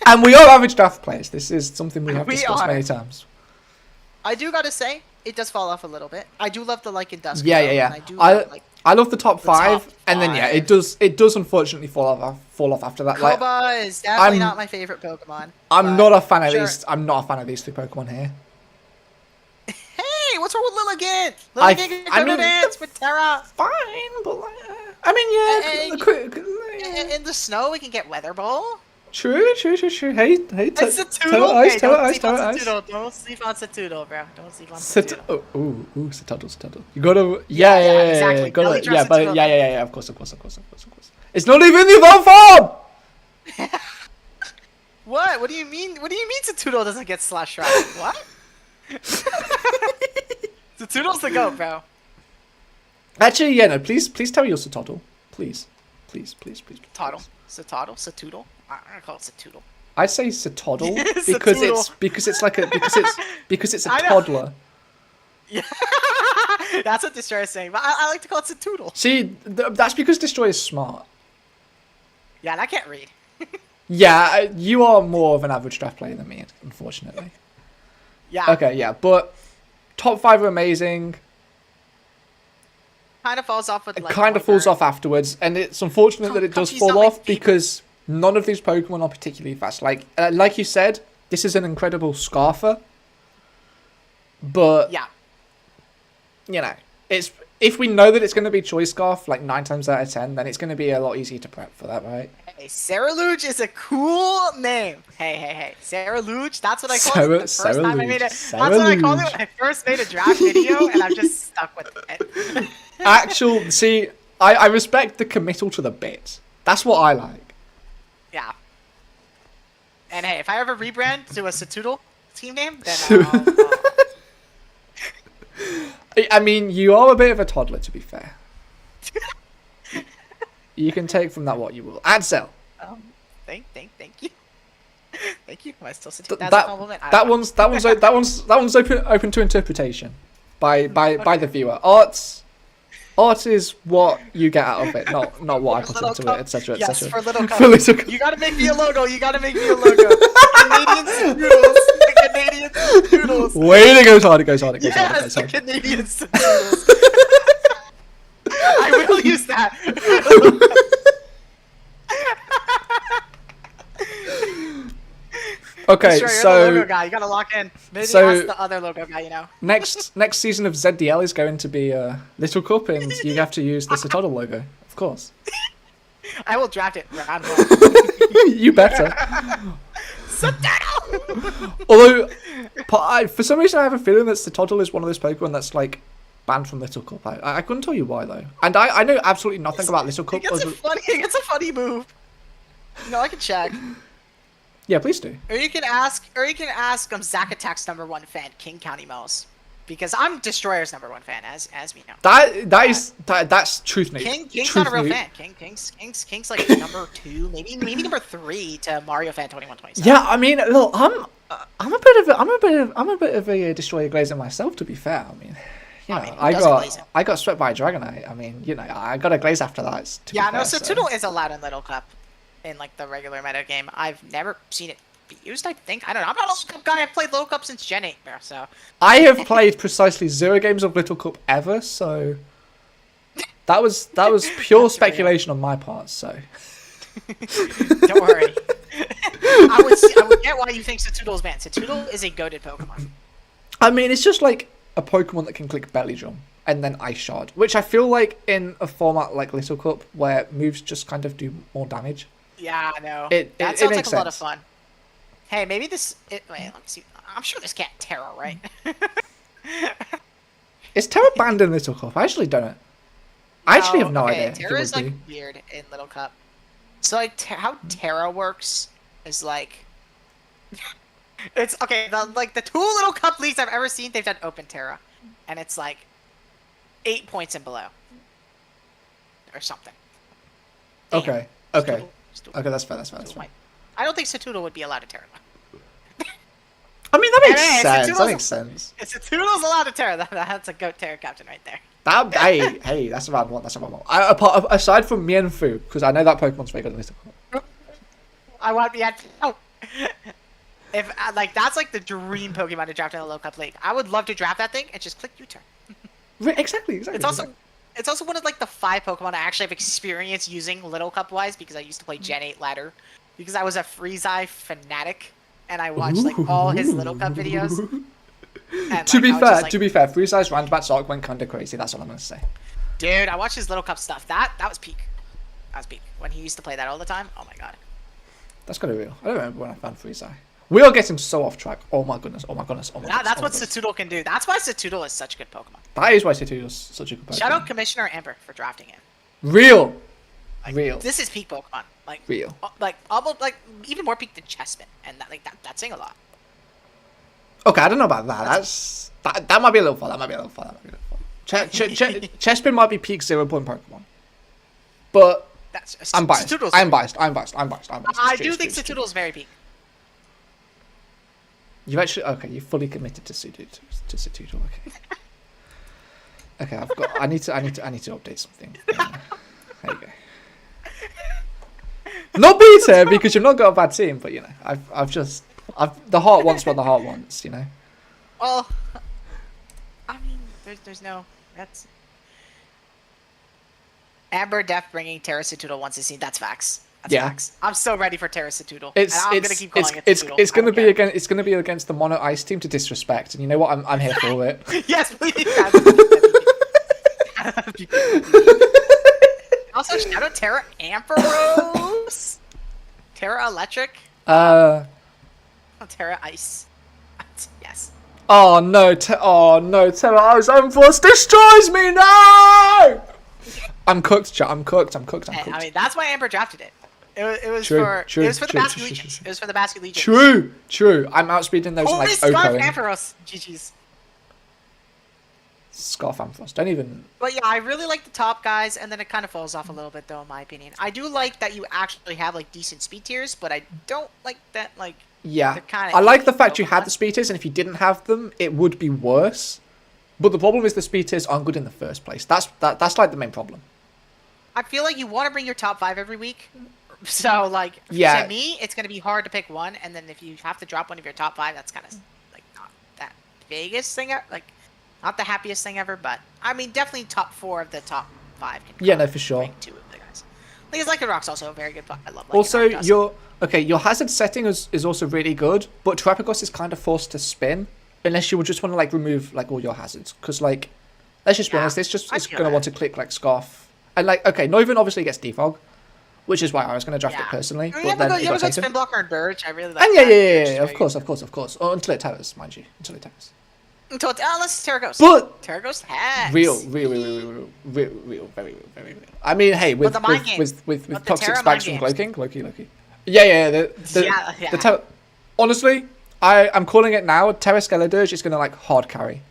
And we are average draft players. This is something we have discussed many times.
I do gotta say, it does fall off a little bit. I do love the like and dusk.
Yeah.
And I do love, like,
I love the top five,
top
and then
five.
it does unfortunately fall off after that. Like,
Koba is definitely not my favorite Pokemon.
I'm not a fan of
sure.
these. I'm not a fan of these three Pokemon here.
Hey, what's wrong with Lilligant? Lilligant can go to dance with Terra.
Fine, but like, I mean, yeah.
In the snow, we can get Weather Ball.
True. Hey,
It's Satoodle.
tell
Hey,
ice.
don't sleep on Satoodle, bro. Don't sleep on Satoodle.
Ooh, Satoodle. You gotta, yeah,
exactly.
gotta,
Belly
yeah,
dress
but
Satoodle.
yeah, of course. It's not even the evolved form.
What? What do you mean? What do you mean Satoodle doesn't get slash shot? What? Satoodle's the goat, bro.
Actually, yeah, no, please tell me your Satoodle. Please.
Toddle. Satoodle. I'm gonna call it Satoodle.
I'd say Satoodle
Satoodle.
because it's a
I know.
toddler.
Yeah. That's what Destroyer is saying, but I like to call it Satoodle.
See, that's because Destroy is smart.
Yeah, and I can't read.
Yeah, you are more of an average draft player than me, unfortunately.
Yeah.
Okay, yeah, but top five are amazing.
Kind of falls off with
It
like.
kind of falls off afterwards, and it's unfortunate that it does
Comfy's
fall
not my
off
favorite.
because none of these Pokemon are particularly fast. Like you said, this is an incredible Scarfer, but
Yeah.
you know, it's if we know that it's going to be Choice Scarf like 9 times out of 10, then it's going to be a lot easier to prep for that, right?
Hey, Sarah Luge is a cool name. Hey. Sarah Luge, that's what I called it the first time I made it. That's what I called it when I first made a draft video, and I've just stuck with it.
See, I respect the committal to the bit. That's what I like.
Yeah. And hey, if I ever rebrand to a Satoodle team name, then
I mean, you are a bit of a toddler, to be fair. You can take from that what you will. Adsel.
Thank you. Thank you. Am I still sitting? That's a
That
compliment. I
that
don't know.
one's open to interpretation by the viewer. Art is what you get out of it, not what I put
Little
into
cup.
it, etc.
Yes, for little cup.
For little cup.
You gotta make me a logo. Canadian Satoodles. The Canadian Satoodles.
Wait, it goes hard.
Yes, the Canadian Satoodles. I will use that.
Okay,
Sure, you're the
so
logo guy. You gotta lock in. Maybe
so-
ask the other logo guy.
next season of ZDL is going to be Little Cup, and you have to use the Satoddle logo, of course.
I will draft it round one.
You better.
Satoodle.
Although, for some reason, I have a feeling that Satoddle is one of those Pokemon that's like banned from Little Cup. I couldn't tell you why though, and I know absolutely nothing about Little Cup.
It gets a funny move. I can check.
Yeah, please do.
Or you can ask Zack Attack's #1 fan, King County Mouse, because I'm Destroyer's #1 fan, as we know.
That's truth, mate.
King's not a real fan. King's like #2, maybe #3 to Mario fan 2127.
Yeah, I mean, look, I'm a bit of a Destroyer Glazer myself, to be fair. I mean, I got swept by a Dragonite. I mean, I got a Glaze after that.
Yeah, no, Satoodle is allowed in Little Cup in like the regular meta game. I've never seen it be used, I think. I don't know. I'm not a Little Cup guy. I've played Little Cup since Gen 8, bro, so.
I have played precisely 0 games of Little Cup ever, so that was pure speculation on my part, so.
Don't worry. I would get why you think Satoodle's banned. Satoodle is a goated Pokemon.
I mean, it's just like a Pokemon that can click Belly Drum and then Ice Shard, which I feel like in a format like Little Cup where moves just kind of do more damage.
Yeah, I know.
That
That sounds like
makes
a lot of
sense.
fun. Hey, maybe this. Wait, let me see. I'm sure this cat Terra, right?
Is Terra banned in Little Cup? I actually don't know. I actually have no idea.
Terra is like weird in Little Cup. So like how Terra works is like it's okay. The 2 Little Cup leagues I've ever seen, they've done open Terra, and it's like 8 points and below or something. Damn.
Okay.
Okay,
That's fair. That's fair.
I don't think Satudo would be allowed to Terra.
I mean, that makes sense. That makes sense.
If Satudo's allowed to Terra, that's a goat Terra captain right there.
Hey, that's a round one. That's a round one. Aside from Mienfu, because I know that Pokemon's very good in this.
I want Mienfu. Oh. If like that's like the dream Pokemon to draft in a low cup league. I would love to draft that thing and just click U-turn.
Exactly.
It's also one of like the 5 Pokemon I actually have experience using Little Cup wise because I used to play Gen 8 ladder because I was a Freezeye fanatic and I watched like all his Little Cup videos. And,
to be fair, Freezeye's roundabouts arc went kind of crazy. That's all I'm gonna say.
Dude, I watched his Little Cup stuff. That was peak. That was peak when he used to play that all the time. Oh my god.
That's kind of real. I don't remember when I found Freezeye. We are getting so off track. Oh my goodness.
That's what Satudo can do. That's why Satudo is such a good Pokemon.
That is why Satudo is such a good Pokemon.
Shout out Commissioner Amber for drafting him.
Real.
This is peak Pokemon. Like
real.
Like almost like even more peak than Chespin, and that's saying a lot.
Okay, I don't know about that. That might be a little far. Chespin might be peak 0 point Pokemon, but I'm biased. I'm biased.
I do think Satudo is very peak.
You actually you fully committed to Satudo. Okay. Okay, I need to update something. There you go. Not bitter because you've not got a bad team, but you know, the heart wants what the heart wants, you know.
Well, I mean, there's no that's Amber Def bringing Terra Satudo once a scene. That's facts. That's facts. I'm so ready for Terra Satudo. I'm gonna keep calling it Satudo.
It's gonna be against the Mono Ice team to disrespect, and you know what? I'm here for it.
Yes, please. Also, shout out Terra Ampharos, Terra Electric, Terra Ice. Yes.
Oh no! Terra Ice Ampharos destroys me! No! I'm cooked, chat. I'm cooked. I mean,
that's why Amber drafted it. It was for the Basket Legions. It was for the Basket Legions.
True. I'm outspeeding those like
Scarf Ampharos. GG's.
Scarf Ampharos. Don't even.
But yeah, I really like the top guys, and then it kind of falls off a little bit, though, in my opinion. I do like that you actually have like decent speed tiers, but I don't like that like.
Yeah. I like the fact you had the speed tiers, and if you didn't have them, it would be worse. But the problem is the speed tiers aren't good in the first place. That's like the main problem.
I feel like you want to bring your top 5 every week. So, like, to me, it's going to be hard to pick one, and then if you have to drop one of your top 5, that's kind of, like, not that biggest thing, like, not the happiest thing ever, but, I mean, definitely top 4 of the top 5 can
yeah, no, for sure.
2 of the guys. Like Rock's also a very good, I love
also, your hazard setting is also really good, but Terrapagos is kind of forced to spin, unless you would just want to, like, remove, like, all your hazards, because, like, let's just be honest, it's going to want to click, like, Scarf. And, like, okay, Novan obviously gets Defog, which is why I was going to draft it personally.
But then you have a good Spin Blocker and Dirge. I really like
and yeah, of course. Oh, until it towers, mind you.
Unless Terra Ghost.
But
Terra Ghost has.
Real, very real. I mean, hey, with Toxic Spikes from Loki. Yeah. The honestly, I'm calling it now. Terra Skeledirge is going to like hard carry.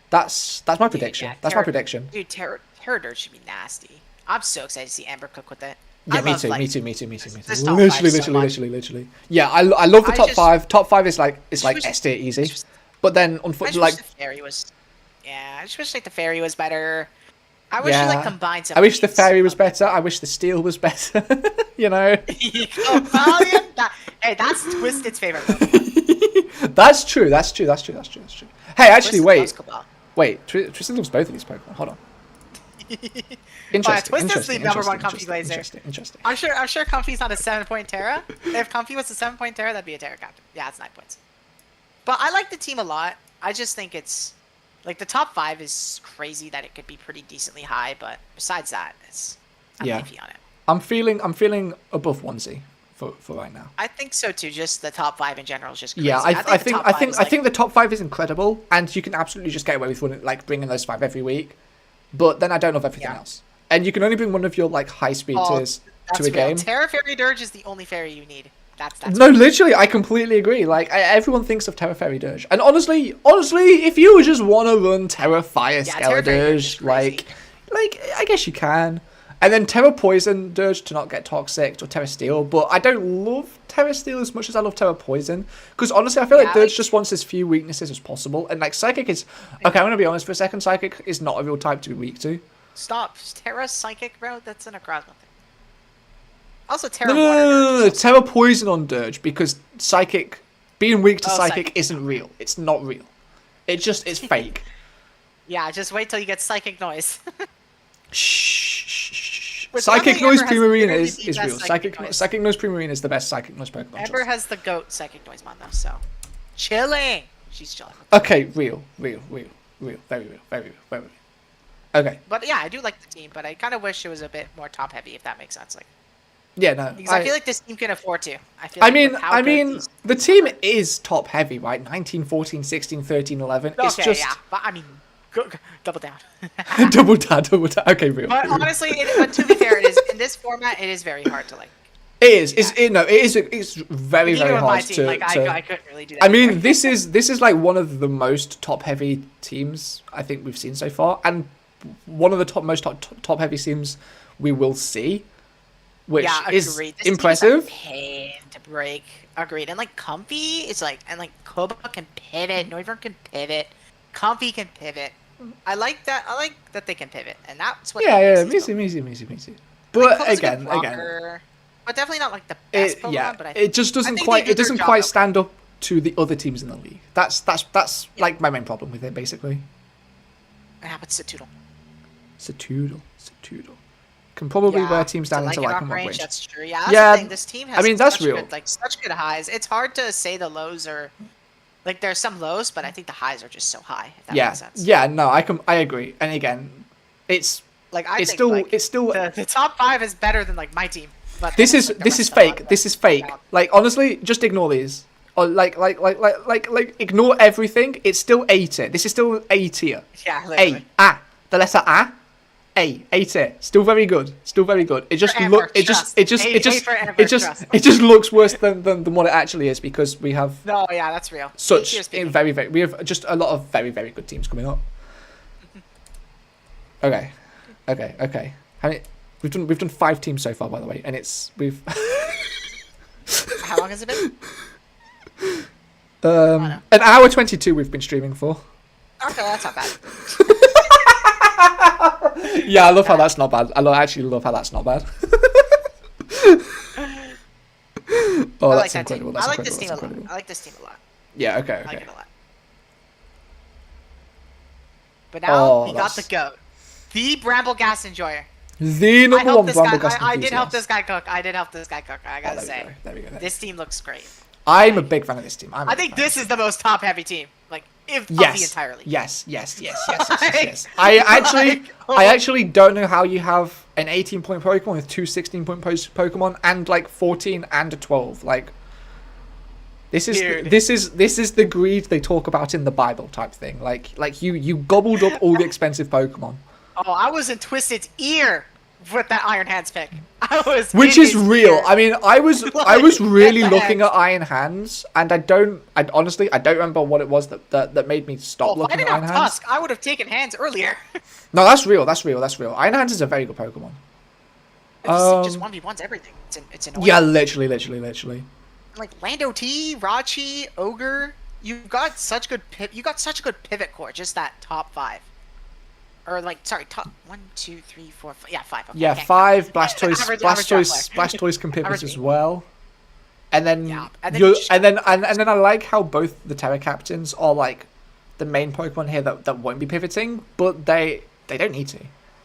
That's my prediction. That's my prediction.
Dude, Terra Dirge should be nasty. I'm so excited to see Amber cook with it.
Yeah, me too. Literally. Yeah, I love the top 5. Top 5 is like S tier easy. But then unfortunately, like
the fairy was. Yeah, I just wish like the fairy was better. I wish you like combined some.
I wish the fairy was better. I wish the steel was better. You know.
Hey, that's Twisted's favorite.
That's true. Hey, actually, wait. Twisted loves both of these Pokemon. Hold on.
Twisted's the number 1 Comfy Glazer.
Interesting.
I'm sure Comfy's not a 7-point Terra. If Comfy was a 7-point Terra, that'd be a Terra captain. Yeah, it's 9 points. But I like the team a lot. I just think it's like the top 5 is crazy that it could be pretty decently high, but besides that, I'm iffy on it.
I'm feeling above Onesie for right now.
I think so too. Just the top 5 in general is just crazy.
Yeah, I think the top 5 is incredible, and you can absolutely just get away with bringing those 5 every week. But then I don't love everything else, and you can only bring one of your high speed tiers to a game.
Terra Fairy Dirge is the only fairy you need. That's
no, literally, I completely agree. Everyone thinks of Terra Fairy Dirge, and honestly, if you just want to run Terra Fire Scale Dirge, I guess you can. And then Terra Poison Dirge to not get toxic, or Terra Steel, but I don't love Terra Steel as much as I love Terra Poison, because honestly, I feel like Dirge just wants as few weaknesses as possible, and Psychic is okay. I'm gonna be honest for a second. Psychic is not a real type to be weak to.
Stop, Terra Psychic, bro. That's an Necrozma thing. Also, Terra
No, Terra Poison on Dirge, because Psychic being weak to Psychic isn't real. It's not real. It's fake.
Yeah, just wait till you get Psychic Noise.
Shh. Psychic Noise Primarina is real. Psychic Noise Primarina is the best Psychic Noise Pokemon.
Ember has the GOAT Psychic Noise mon though, so chilling. She's chilling.
Okay, real, very real. Okay.
But yeah, I do like the team, but I kind of wish it was a bit more top heavy, if that makes sense.
Yeah, no.
Because I feel like this team can afford to.
I mean, the team is top heavy, right? 19, 14, 16, 13, 11.
Okay,
it's just...
yeah, but I mean, double down.
double down. Okay, real.
But honestly, but to be fair, it is in this format. It is very hard to
It is. Yeah. It's very hard to.
I couldn't really do that.
I mean, this is one of the most top heavy teams I think we've seen so far, and one of the most top heavy teams we will see. Which is impressive.
This pain to break. Agreed. And Comfy is Koba can pivot. Noivern can pivot. Comfy can pivot. I like that. I like that they can pivot, and that's what.
Yeah, easy. But again.
But definitely not the best Pokemon.
Yeah,
but
it just doesn't quite. It doesn't quite stand up to the other teams in the league. That's my main problem with it, basically.
Yeah, but Satoodle.
Can probably wear teams down into
range.
range.
That's true. Yeah, that's the thing. This team has
that's real.
Good, such good highs. It's hard to say the lows are there's some lows, but I think the highs are just so high. If that makes sense.
Yeah, no, I agree. And again, it's still
the top 5 is better than my team. But
this is fake. This is fake. Honestly, just ignore these. Or ignore everything. It's still A tier. This is still A tier.
Yeah, literally.
The letter A. A tier. Still very good. It just looks worse than what it actually is, because we have
that's real.
We have just a lot of very good teams coming up. Okay. How many, we've done 5 teams so far, by the way, and we've
How long has it been?
An hour 22 we've been streaming for.
Okay, that's not bad.
Yeah, I love how that's not bad. I actually love how that's not bad. Oh, that's incredible.
I like this team a lot.
Yeah, okay.
I like it a lot. But now we got the GOAT. The Brambleghast Enjoyer.
The number one Brambleghast.
I did help this guy cook. I gotta say.
There we go.
This team looks great.
I'm a big fan of this team.
I think this is the most top heavy team. Of the entire league.
Yes. I actually don't know how you have an 18-point Pokemon with 2 16-point Pokemon and 14 and a 12. This is the greed they talk about in the Bible type thing. You gobbled up all the expensive Pokemon.
Oh, I was in Twisted's ear with that Iron Hands pick.
Which is real. I mean, I was really looking at Iron Hands, and I honestly don't remember what it was that made me stop looking at Iron Hands.
Tusk, I would have taken Hands earlier.
No, that's real. Iron Hands is a very good Pokemon.
Just 1v1s everything. It's annoying.
Yeah, literally.
Lando T, Rachi, Ogre, you got such a good pivot core. Just that top 5. Or top 1, 2, 3, 4, 5. Yeah, 5. Okay,
yeah, 5. Blastoise can pivot as well. And then I like how both the Terra Captains are the main Pokemon here that won't be pivoting, but they don't need to.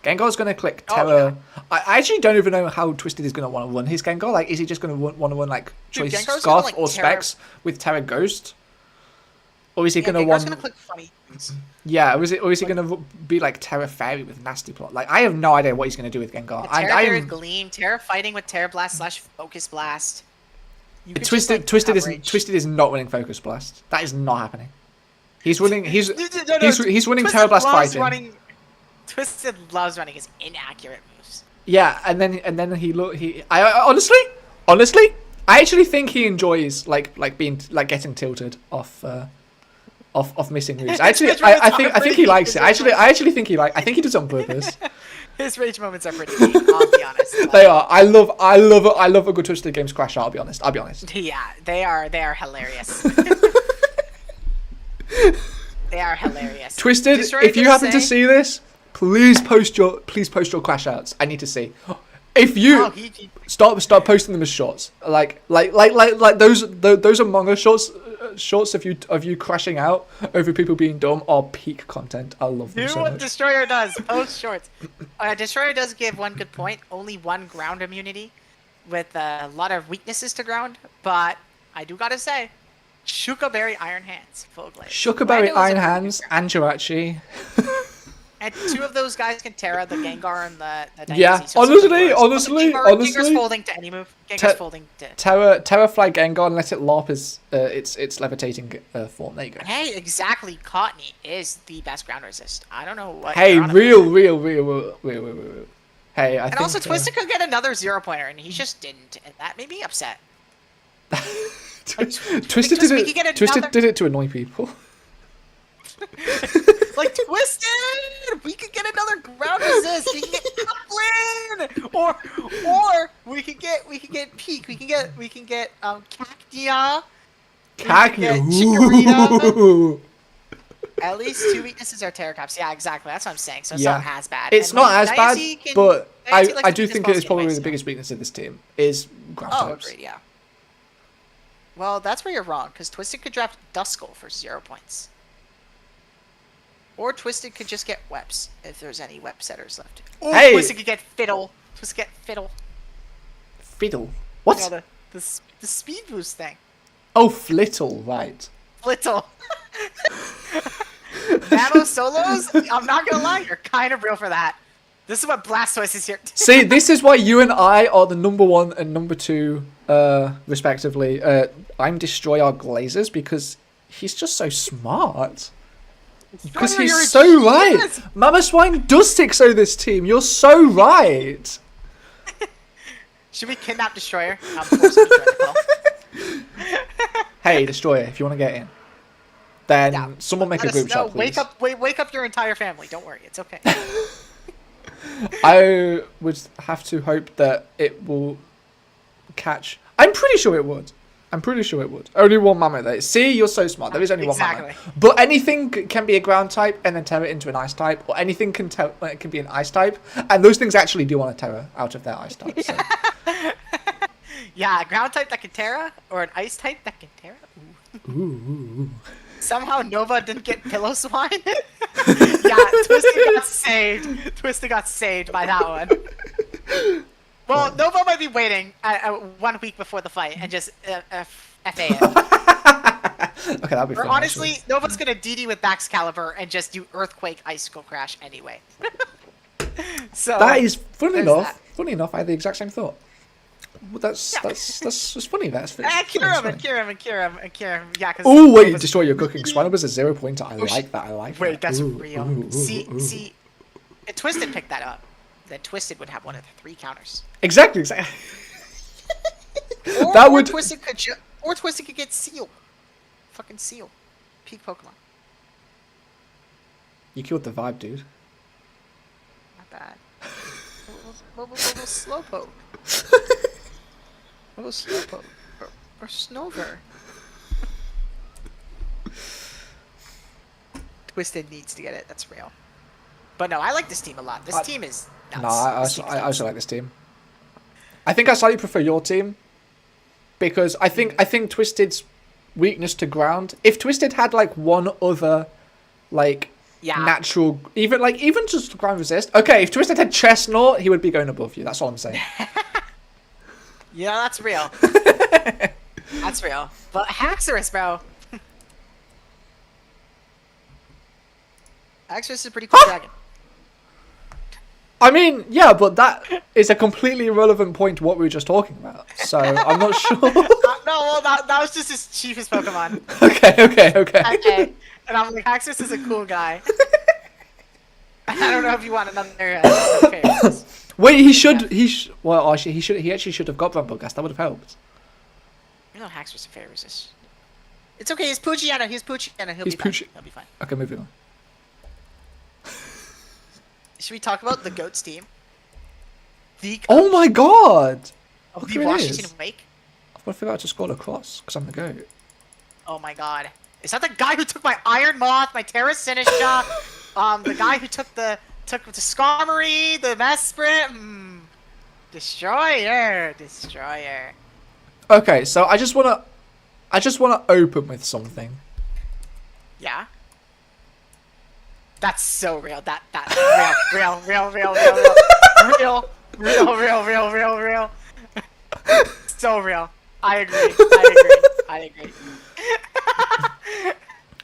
Gengar's going to click Terra. I actually don't even know how Twisted is going to want to run his Gengar. Is he just going to want to run Choice Scarf or Specs with Terra Ghost? Or is he going to want...
going to click funny things.
Yeah, or is he going to be Terra Fairy with Nasty Plot? I have no idea what he's going to do with Gengar.
Terra Fairy Gleam, Terra Fighting with Terra Blast / Focus Blast. You could
Twisted
just, like,
Twisted is not winning Focus Blast. That is not happening. He's winning. He's
No,
he's winning
Twisted
Terrorblast
loves
fighting.
Twisted loves running his inaccurate moves.
Yeah, and then I honestly, I actually think he enjoys like being like getting tilted off missing moves. I think he likes it. I actually think I think he does it on purpose.
His rage moments are pretty deep, I'll be honest.
They are. I love a good Twisted Games crash out, I'll be honest.
Yeah, they are hilarious. They are hilarious.
Twisted, if you happen to see this, please post your crash outs. I need to see. If you start posting them as shorts, like those Among Us shorts of you crashing out over people being dumb are peak content. I love them
do
so
what
much.
Destroyer does. Post shorts. Destroyer does give one good point. Only one ground immunity, with a lot of weaknesses to ground. But I do gotta say, Shukaberry Iron Hands, full glaze.
Shukaberry Iron Hands and Jirachi.
And two of those guys can Terra, the Gengar and the Dynasty.
Yeah,
So
honestly,
Gengar's folding to any move. Gengar's folding to...
Terra Fly Gengar and let it LOP its levitating form. There you go.
Hey, exactly. Cottony is the best ground resist. I don't know what...
Hey, real. Hey, I
and
think...
also, Twisted could get another 0-pointer, and he just didn't. And that made me upset.
Twisted did it to annoy people.
Like, Twisted, we could get another ground resist. We can get Coupling, or we could get Peak. We can get Cactia.
Cactia.
At least two weaknesses are Terra Caps. Yeah, exactly. That's what I'm saying. So it's not as bad.
It's not as bad, but I do think it is probably
anyways,
the biggest weakness of this team is ground types.
Agreed, yeah. Well, that's where you're wrong, because Twisted could draft Duskull for 0 points. Or Twisted could just get Weps, if there's any Wep setters left. Or Twisted could get Fiddle. Twisted get Fiddle.
Fiddle? What?
You know, the speed boost thing.
Oh, Flittle, right.
Flittle. Nano solos? I'm not gonna lie, you're kind of real for that. This is what Blastoise is here.
See, this is why you and I are the #1 and #2, respectively. IMDStroyR Glazers, because he's just so smart. Because he's so right. Mama Swine does 6-0 this team. You're so right.
Should we kidnap Destroyer? I'm forcing him to join the call.
Hey, Destroyer, if you want to get in, then someone make a group chat, please.
Wake up your entire family. Don't worry, it's okay.
I would have to hope that it will catch. I'm pretty sure it would. Only one mammoth there. See, you're so smart. There is only one mammoth. But anything can be a ground type and then Terra into an ice type, or anything can be an ice type, and those things actually do want to Terra out of their ice type. So.
Yeah, a ground type that can Terra, or an ice type that can Terra. Ooh. Somehow Nova didn't get Pillow Swine. Yeah, Twisted got saved by that one. Well, Nova might be waiting 1 week before the fight and just FA it.
Okay, that'll be fun.
Or honestly, Nova's gonna DD with Max Caliber and just do Earthquake Icicle Crash anyway. So
that is funny enough. Funny enough, I had the exact same thought. Well, that's funny. That's
cure him. Yeah.
Oh wait, Destroy Your Cooking. Swine was a 0-pointer. I like that.
Wait, that's real. See, if Twisted picked that up, then Twisted would have one of the 3 counters.
Exactly.
Or Twisted could get Seal. Fucking Seal. Peak Pokemon.
You killed the vibe, dude.
Not bad. Little Slowpoke. Little Slowpoke. Or Snover. Twisted needs to get it, that's real. But no, I like this team a lot. This team is nuts.
No, I also like this team. I think I slightly prefer your team. Because I think Twisted's weakness to ground. If Twisted had like one other natural even just ground resist. Okay, if Twisted had Chestnut, he would be going above you. That's all I'm saying.
Yeah, that's real. That's real. But Haxorus, bro. Haxorus is a pretty cool dragon.
I mean, yeah, but that is a completely irrelevant point to what we were just talking about. So I'm not sure.
No, well, that was just his cheapest Pokemon.
Okay.
Okay. And I'm like, Haxorus is a cool guy. I don't know if you want another favorite.
Wait, well, actually, he actually should have got Rumbleghast. That would have helped.
You know, Haxorus favors. It's okay. He's Poochiana. He's Poochiana. He'll be fine. He'll be fine.
Okay, moving on.
Should we talk about the GOAT's team?
Oh my god!
The Washington Wake.
I've got to figure out how to scroll across because I'm the GOAT.
Oh my god. Is that the guy who took my Iron Moth, my Terra Sinistra, the guy who took the Skarmory, the Mesprit? Destroyer.
Okay, so I just wanna open with something.
Yeah. That's so real. That's real. So real. I agree.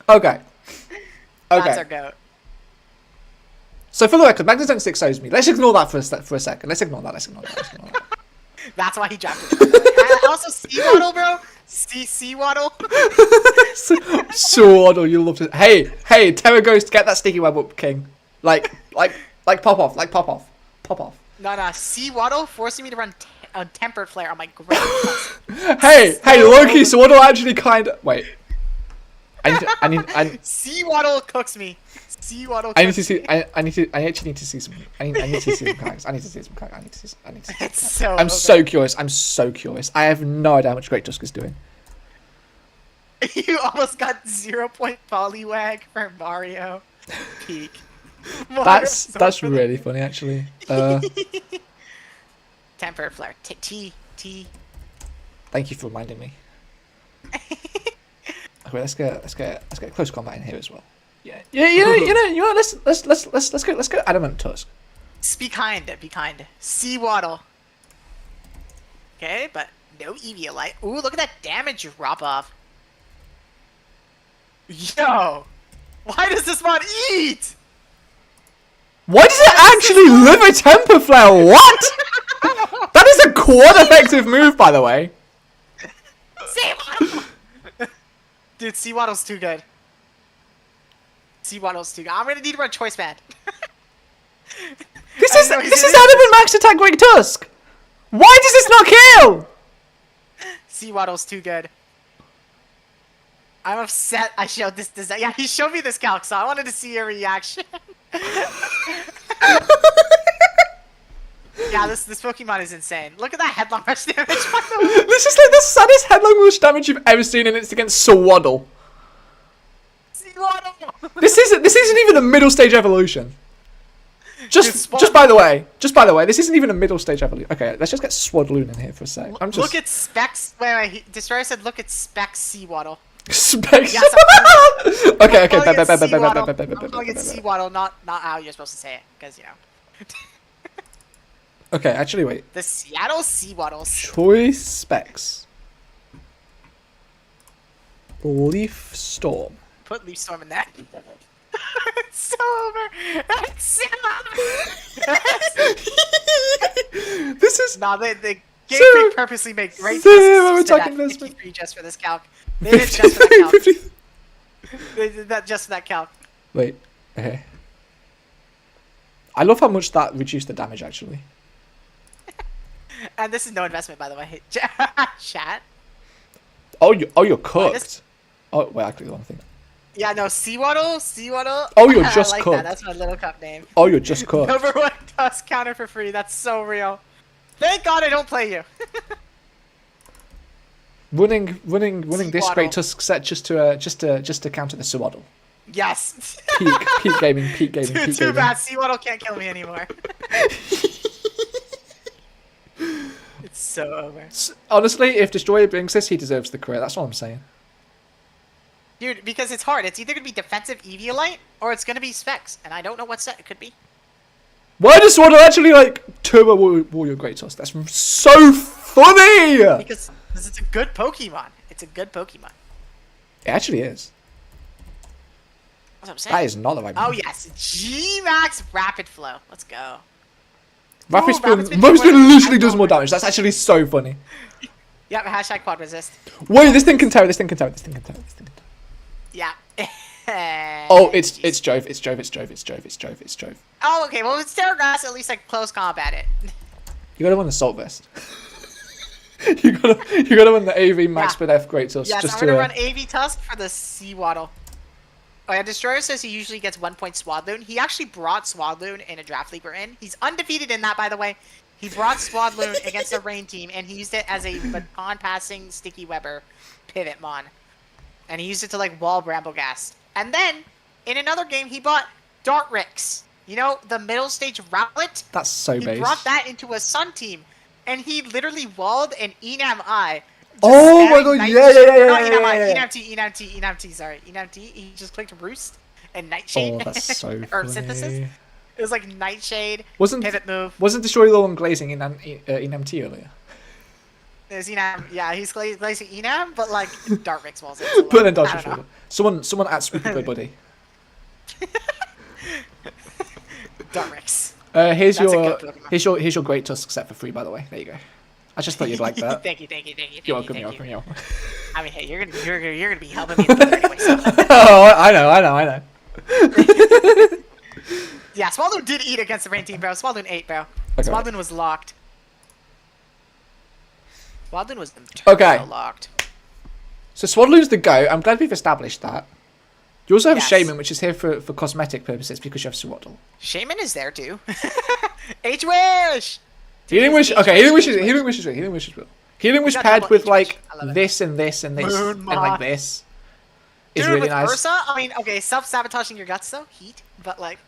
Okay.
That's our goat.
So for the record, Magneton 6 owes me. Let's ignore that for a second. Let's ignore that.
That's why he drafted it. And also Seawaddle, bro. Seawaddle.
Seawaddle, you love it. Hey, Terra Ghost, get that sticky web up, King. Like pop off.
No, Seawaddle forcing me to run a Tempered Flare on my great
Hey, Loki, Seawaddle actually kind of... Wait.
Seawaddle cooks me.
I actually need to see some. I need to see some cards.
It's so.
I'm so curious. I have no idea how much Great Tusk is doing.
You almost got 0 point Poliwag for Mario. Peak.
That's really funny, actually.
Tempered Flare. T.
Thank you for reminding me. Okay, let's get close combat in here as well. Yeah. You know. Let's go Adamant Tusk.
Be kind. Seawaddle. Okay, but no Eviolite. Ooh, look at that damage drop off. Yo, why does this mod eat?
Why does it actually live a Temper Flare? What? That is a quad effective move, by the way.
Seawaddle. Dude, Seawaddle's too good. I'm gonna need to run Choice Band.
This is Adamant Max Attack Great Tusk. Why does this not kill?
Seawaddle's too good. I'm upset I showed this design. Yeah, he showed me this calc, so I wanted to see your reaction. Yeah, this Pokemon is insane. Look at that headlong rush damage, by the way.
This is like the saddest headlong rush damage you've ever seen, and it's against Seawaddle. This isn't even a middle stage evolution. Just by the way, this isn't even a middle stage evolution. Okay, let's just get Swadloon in here for a sec.
Look at Specs. Wait, Destroyer said look at Specs Seawaddle.
Specs.
Yes,
okay.
I'm calling it Seawaddle, not how you're supposed to say it, because you know.
Okay, actually wait.
The Seattle Seawaddles.
Choice Specs. Leaf Storm.
Put Leaf Storm in that. It's so over. It's so over.
This is...
Nah, the Game Freak purposely made great just for this calc. They did it just for that calc. They did that just for that calc.
Wait, okay. I love how much that reduced the damage, actually.
And this is no investment, by the way. Chat.
Oh, you're cooked. Oh, wait, I clicked the wrong thing.
Yeah, no, Seawaddle.
Oh, you're just
I like
cooked.
That. That's my little cup name.
Oh, you're just cooked.
Number 1 Tusk counter for free. That's so real. Thank God I don't play you.
running this Great Tusk set just to counter the Seawaddle.
Yes.
Peak gaming.
Too bad. Seawaddle can't kill me anymore. It's so over.
Honestly, if Destroyer brings this, he deserves the career. That's all I'm saying.
Dude, because it's hard. It's either going to be defensive Eviolite, or it's going to be Specs. And I don't know what set it could be.
Why does Swaddle actually, like, Turbo Warrior Great Tusk? That's so funny!
Because it's a good Pokemon. It
actually is.
That's what I'm saying.
That is not the right move.
Oh, yes. G-Max Rapid Flow. Let's go.
Rapid Spin literally does more damage. That's actually so funny.
Yep, hashtag quad resist.
Wait, this thing can tow. This thing can tow. This thing can tow. This thing can tow.
Yeah.
Oh, it's Jove. It's Jove. It's Jove. It's Jove. It's Jove. It's Jove.
Oh, okay. Well, it's Terragrass. At least I close combat it.
You gotta win the Salt Vest. you gotta win the AV Max per F Great Tusk.
Yes,
just
I'm
to,
gonna run AV Tusk for the Sea Waddle. Oh yeah, Destroyer says he usually gets 1 point Swadloon. He actually brought Swadloon in a draft league we're in. He's undefeated in that, by the way. He brought Swadloon against the Rain team, and he used it as a baton passing Sticky Webber pivot mon. And he used it to like wall Bramblegast. And then in another game, he bought Dartrix. You know, the middle stage Rowlet.
That's so base.
He brought that into a Sun team, and he literally walled an Enam I.
Oh my god, yeah.
Enam T, sorry. Enam T, he just clicked Roost and Nightshade.
Oh, that's so
or
funny.
Synthesis. It was like Nightshade,
wasn't
pivot move.
Wasn't DestroyR and glazing in MT earlier?
There's Enam, yeah, he's glazing Enam, but like Dartrix walls it. So like,
But then dodge shoulder. Someone at Spooky Bird Buddy.
Dartrix.
Here's your Great Tusk set for free, by the way. There you go. I just thought you'd like that.
Thank you.
You're welcome.
I mean, hey, you're gonna be helping me anyway. So.
Oh, I know.
Yeah, Swadloon did eat against the Rain team, bro. Swadloon ate, bro.
Okay.
Swadloon was locked. Swadloon was
okay.
Locked.
So Swadloon's the GOAT. I'm glad we've established that. You also have
Yes.
Shaman, which is here for cosmetic purposes because you have Swaddle.
Shaman is there too. H-Wish!
Healing Wish. Okay, Healing Wish is real. Healing Wish
got
paired
double
with
H-Wish.
like
I love it.
this and this and this
Moon
and like
Moth.
this is
Dude,
really
with
nice.
Ursa, I mean, okay, self-sabotaging your guts though, heat, but like...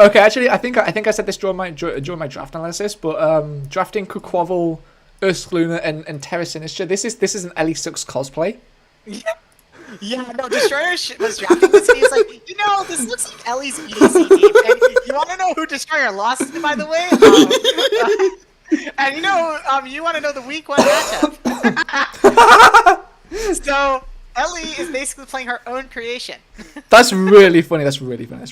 Okay, actually, I think I said this during my draft analysis, but drafting Quackwavel, Urskluna, and Terra Sinistra. This is an Ellie Sucks cosplay.
Yeah, no, Destroyer was drafting this, and he was like, you know, this looks like Ellie's EDC team, and you want to know who Destroyer lost to, by the way? And you know, you want to know the week 1 matchup. So, Ellie is basically playing her own creation.
That's really funny. That's really funny.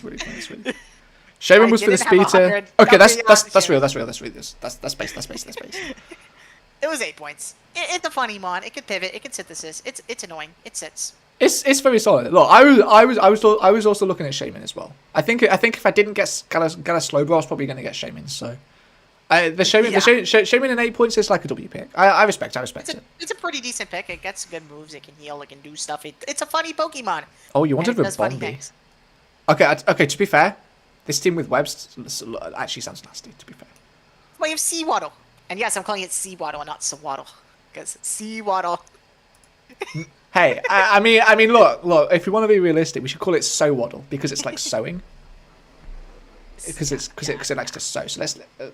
Shaman was for the speeder. Okay, that's real. That's base.
It was 8 points. It's a funny mon. It could pivot. It could synthesis. It's annoying. It sits.
It's very solid. Look, I was also looking at Shaman as well. I think if I didn't get a Slowbro, I was probably going to get Shaman. So, the Shaman in 8 points is like a W pick. I respect it.
It's a pretty decent pick. It gets good moves. It can heal. It can do stuff. It's a funny Pokemon.
Oh, you wanted
does funny
Rabombi.
things.
Okay. To be fair, this team with webs actually sounds nasty. To be fair.
Well, you have Seawaddle. And yes, I'm calling it Seawaddle and not Sawaddle. Because Seawaddle.
Hey, I mean, look. If we want to be realistic, we should call it So Waddle because it's like sewing. Because it likes to sew. So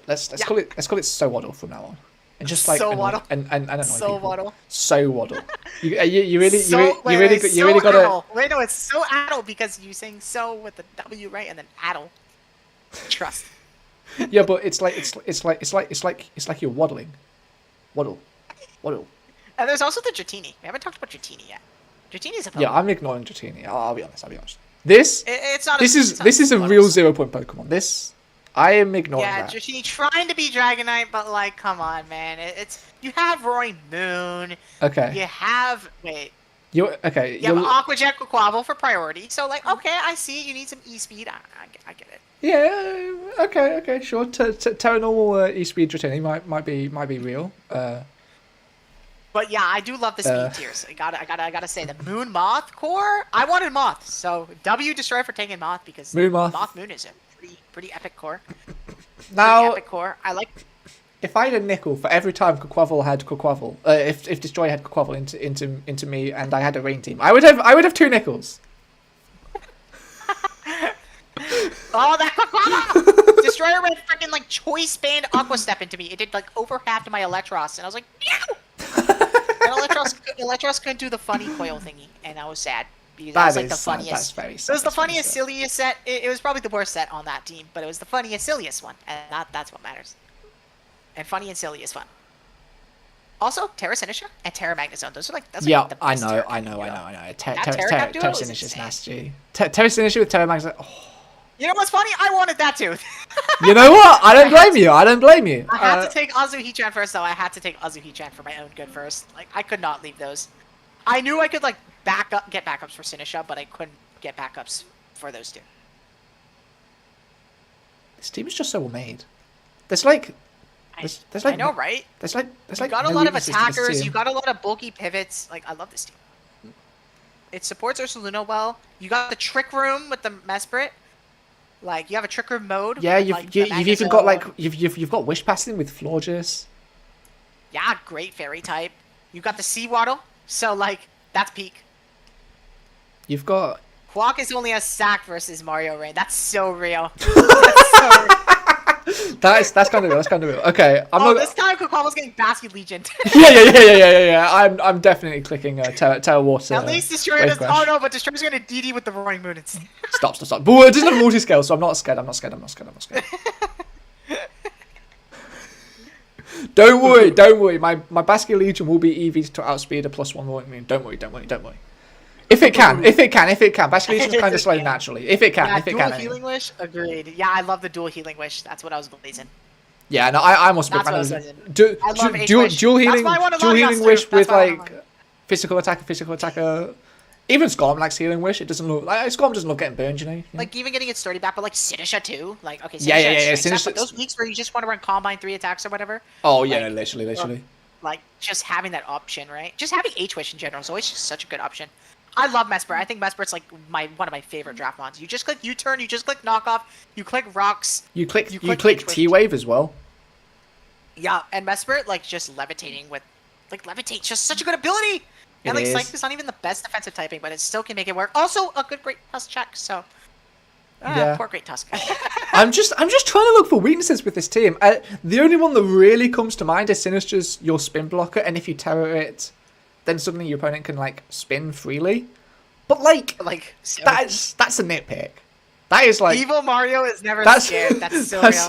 let's call it So Waddle from now on. And just like
So Waddle.
and annoy
So
people.
Waddle.
So Waddle. You really
Wait,
gotta.
addle. Wait, no, it's so addle because you saying so with the W right and then addle. Trust.
Yeah, but it's like you're waddling. Waddle.
And there's also the Dratini. We haven't talked about Dratini yet. Dratini's a Pokemon.
Yeah, I'm ignoring Dratini. I'll be honest. This is a real 0 point Pokemon. This I am ignoring
yeah,
that.
Dratini trying to be Dragonite, but like, come on, man. You have Roaring Moon.
Okay.
You have
You have
Aqua Jet Quackwavel for priority. So like, okay, I see. You need some E-Speed. I get it.
Yeah. Okay. Sure. Terra normal E-Speed Dratini might be real.
But yeah, I do love the speed tiers. I gotta say the Moon Moth core. I wanted Moth, so W Destroy for taking Moth because Moth Moon is a pretty epic core.
Now,
epic core. I like.
If I had a nickel for every time Quackwavel had Quackwavel, if Destroy had Quackwavel into me and I had a rain team, I would have 2 nickels.
Oh, that Quackwavel! Destroyer ran freaking like choice band Aqua Step into me. It did like over half to my Electros, and I was like, no! And Electros couldn't do the funny coil thingy, and I was sad because that was like the funniest.
That's very sad.
It was the funniest, silliest set. It was probably the worst set on that team, but it was the funniest, silliest one, and that's what matters. And funny and silly is fun. Also, Terra Sinistra and Terra Magnezone. Those are like that's like the best
I know. Terra
Terra
Sinistra is nasty. Terra Sinistra with Terra Magnezone. Oh.
You know what's funny? I wanted that too.
You know what? I don't blame you. I don't blame you.
I had to take Azuhi-chan first, though. I had to take Azuhi-chan for my own good first. Like, I could not leave those. I knew I could, like, get backups for Sinisha, but I couldn't get backups for those two.
This team is just so well made. There's like... There's like
I know, right?
There's like
You got a lot of attackers, you got a lot of bulky pivots. Like, I love this team. It supports Ursaluna well. You got the Trick Room with the Mesprit. Like, you have a Trick Room mode.
Yeah,
you've
even got, like... You've got Wish Passing with Florges.
Yeah, great Fairy type. You got the Seawaddle. So, like, that's peak.
You've got...
Quack is only a sack versus Mario Rain. That's so real. That's so real.
That's kind of real. That's kind of real. Okay,
this time Quack was getting Basket Legion.
yeah. I'm definitely clicking Terra Water.
At least Destroyer does. Oh no, but Destroyer's gonna DD with the Roaring Moon.
Stop. But it doesn't have multi-scale, so I'm not scared. Don't worry. My Basket Legion will be EV to outspeed a +1 Roaring Moon. Don't worry. If it can. Basket Legion's kind of slow naturally. If it can.
Dual Healing Wish? Agreed. Yeah, I love the Dual Healing Wish. That's what I was blazing.
Yeah, no, I'm also a big fan of dual healing wish with like physical attacker. Even Scorm likes healing wish. It doesn't look like Scorm doesn't look getting burned, you know.
Like even getting its sturdy back, but like Sinisha too. Like okay,
Sinisha.
But those weeks where you just want to run combine 3 attacks or whatever.
Oh yeah, like, literally.
Like just having that option, right? Just having H wish in general is always just such a good option. I love Mesprit. I think Mesprit's like one of my favorite draft mons. You just click U-turn, you just click knockoff, you click rocks.
You click T-wave as well.
Yeah, and Mesprit like just levitating with levitate's just such a good ability. And like Psyche is not even the best defensive typing, but it still can make it work. Also a good Great Tusk check, so poor Great Tusk.
I'm just trying to look for weaknesses with this team. The only one that really comes to mind is Sinister's your spin blocker, and if you terror it, then suddenly your opponent can like spin freely. But like that's a nitpick. That is like
Evil Mario is never scared. That's so real.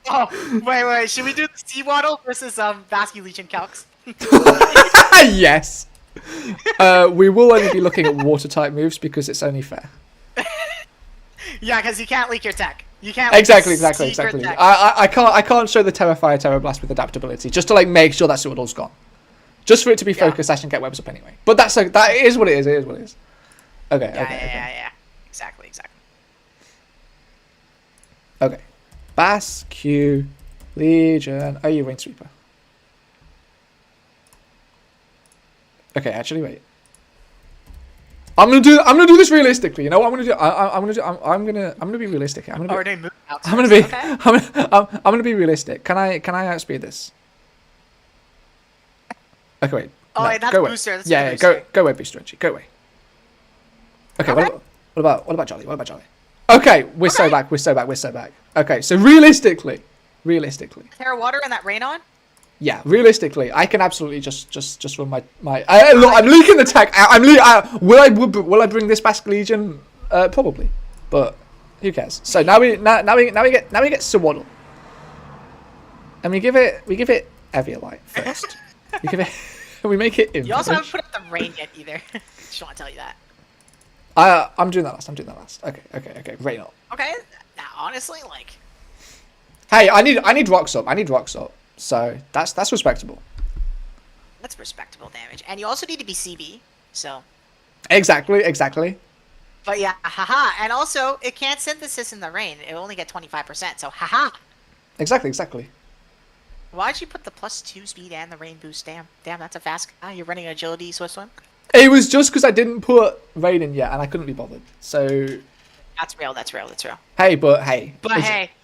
Oh wait, should we do the Seawaddle versus Basket Legion calcs?
Yes. We will only be looking at water type moves because it's only fair.
Yeah, because you can't leak your tech. You can't.
Exactly. I can't show the Terrafire Terror Blast with adaptability just to like make sure that Seawaddle's gone. Just for it to be focused, I can get webs up anyway. But that is what it is. It is what it is. Okay.
Yeah. Exactly.
Okay. Basque Legion. Are you Rain Sweeper? Okay, actually, wait. I'm gonna do this realistically. You know what I'm gonna do? I'm gonna be realistic. I'm gonna be realistic. Can I outspeed this? Okay, wait.
Oh,
no,
wait, that's
go away.
booster. That's
yeah,
booster.
go away, Booster Reggie. Go away. Okay, what about Jolly? Okay, we're so back. Okay, so realistically.
Terra Water and that Rain on?
Yeah, realistically, I can absolutely just run my. Look, I'm leaking the tech. Will I bring this Basque Legion? Probably, but who cares? So now we get Seawaddle, and we give it Eviolite first. We make it.
You also haven't put up the Rain yet either. Just want to tell you that.
I'm doing that last. Okay. Rain up.
Okay. Now, honestly, like.
Hey, I need rocks up. So that's respectable.
That's respectable damage, and you also need to be CB. So.
Exactly.
But yeah, haha, and also it can't synthesis in the rain. It will only get 25%. So haha.
Exactly.
Why'd you put the +2 speed and the rain boost? Damn, that's a fast guy. You're running agility, Swift Swim.
It was just because I didn't put rain in yet, and I couldn't be bothered. So.
That's real.
Hey.
If real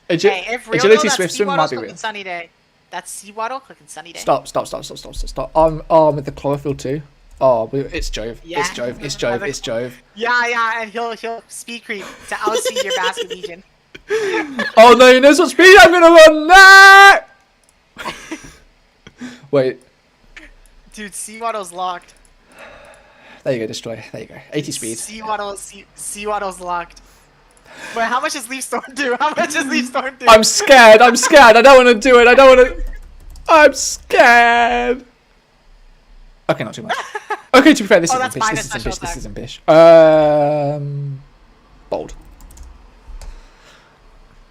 agility
though,
Swift Swim might be real.
Sunny day. That's Seawaddle clicking Sunny day.
Stop. With the chlorophyll too. Oh, it's Jove.
Yeah.
It's Jove.
Yeah, and he'll speed creep to outspeed your Basket Legion.
Oh no, he knows what speed I'm gonna run now! Wait.
Dude, Seawaddle's locked.
There you go, Destroy. There you go. 80 speed.
Seawaddle's locked. Wait, how much does Leaf Storm do?
I'm scared. I don't want to do it. I'm scared. Okay, not too much. Okay, to be fair, this isn't Bish. Bold.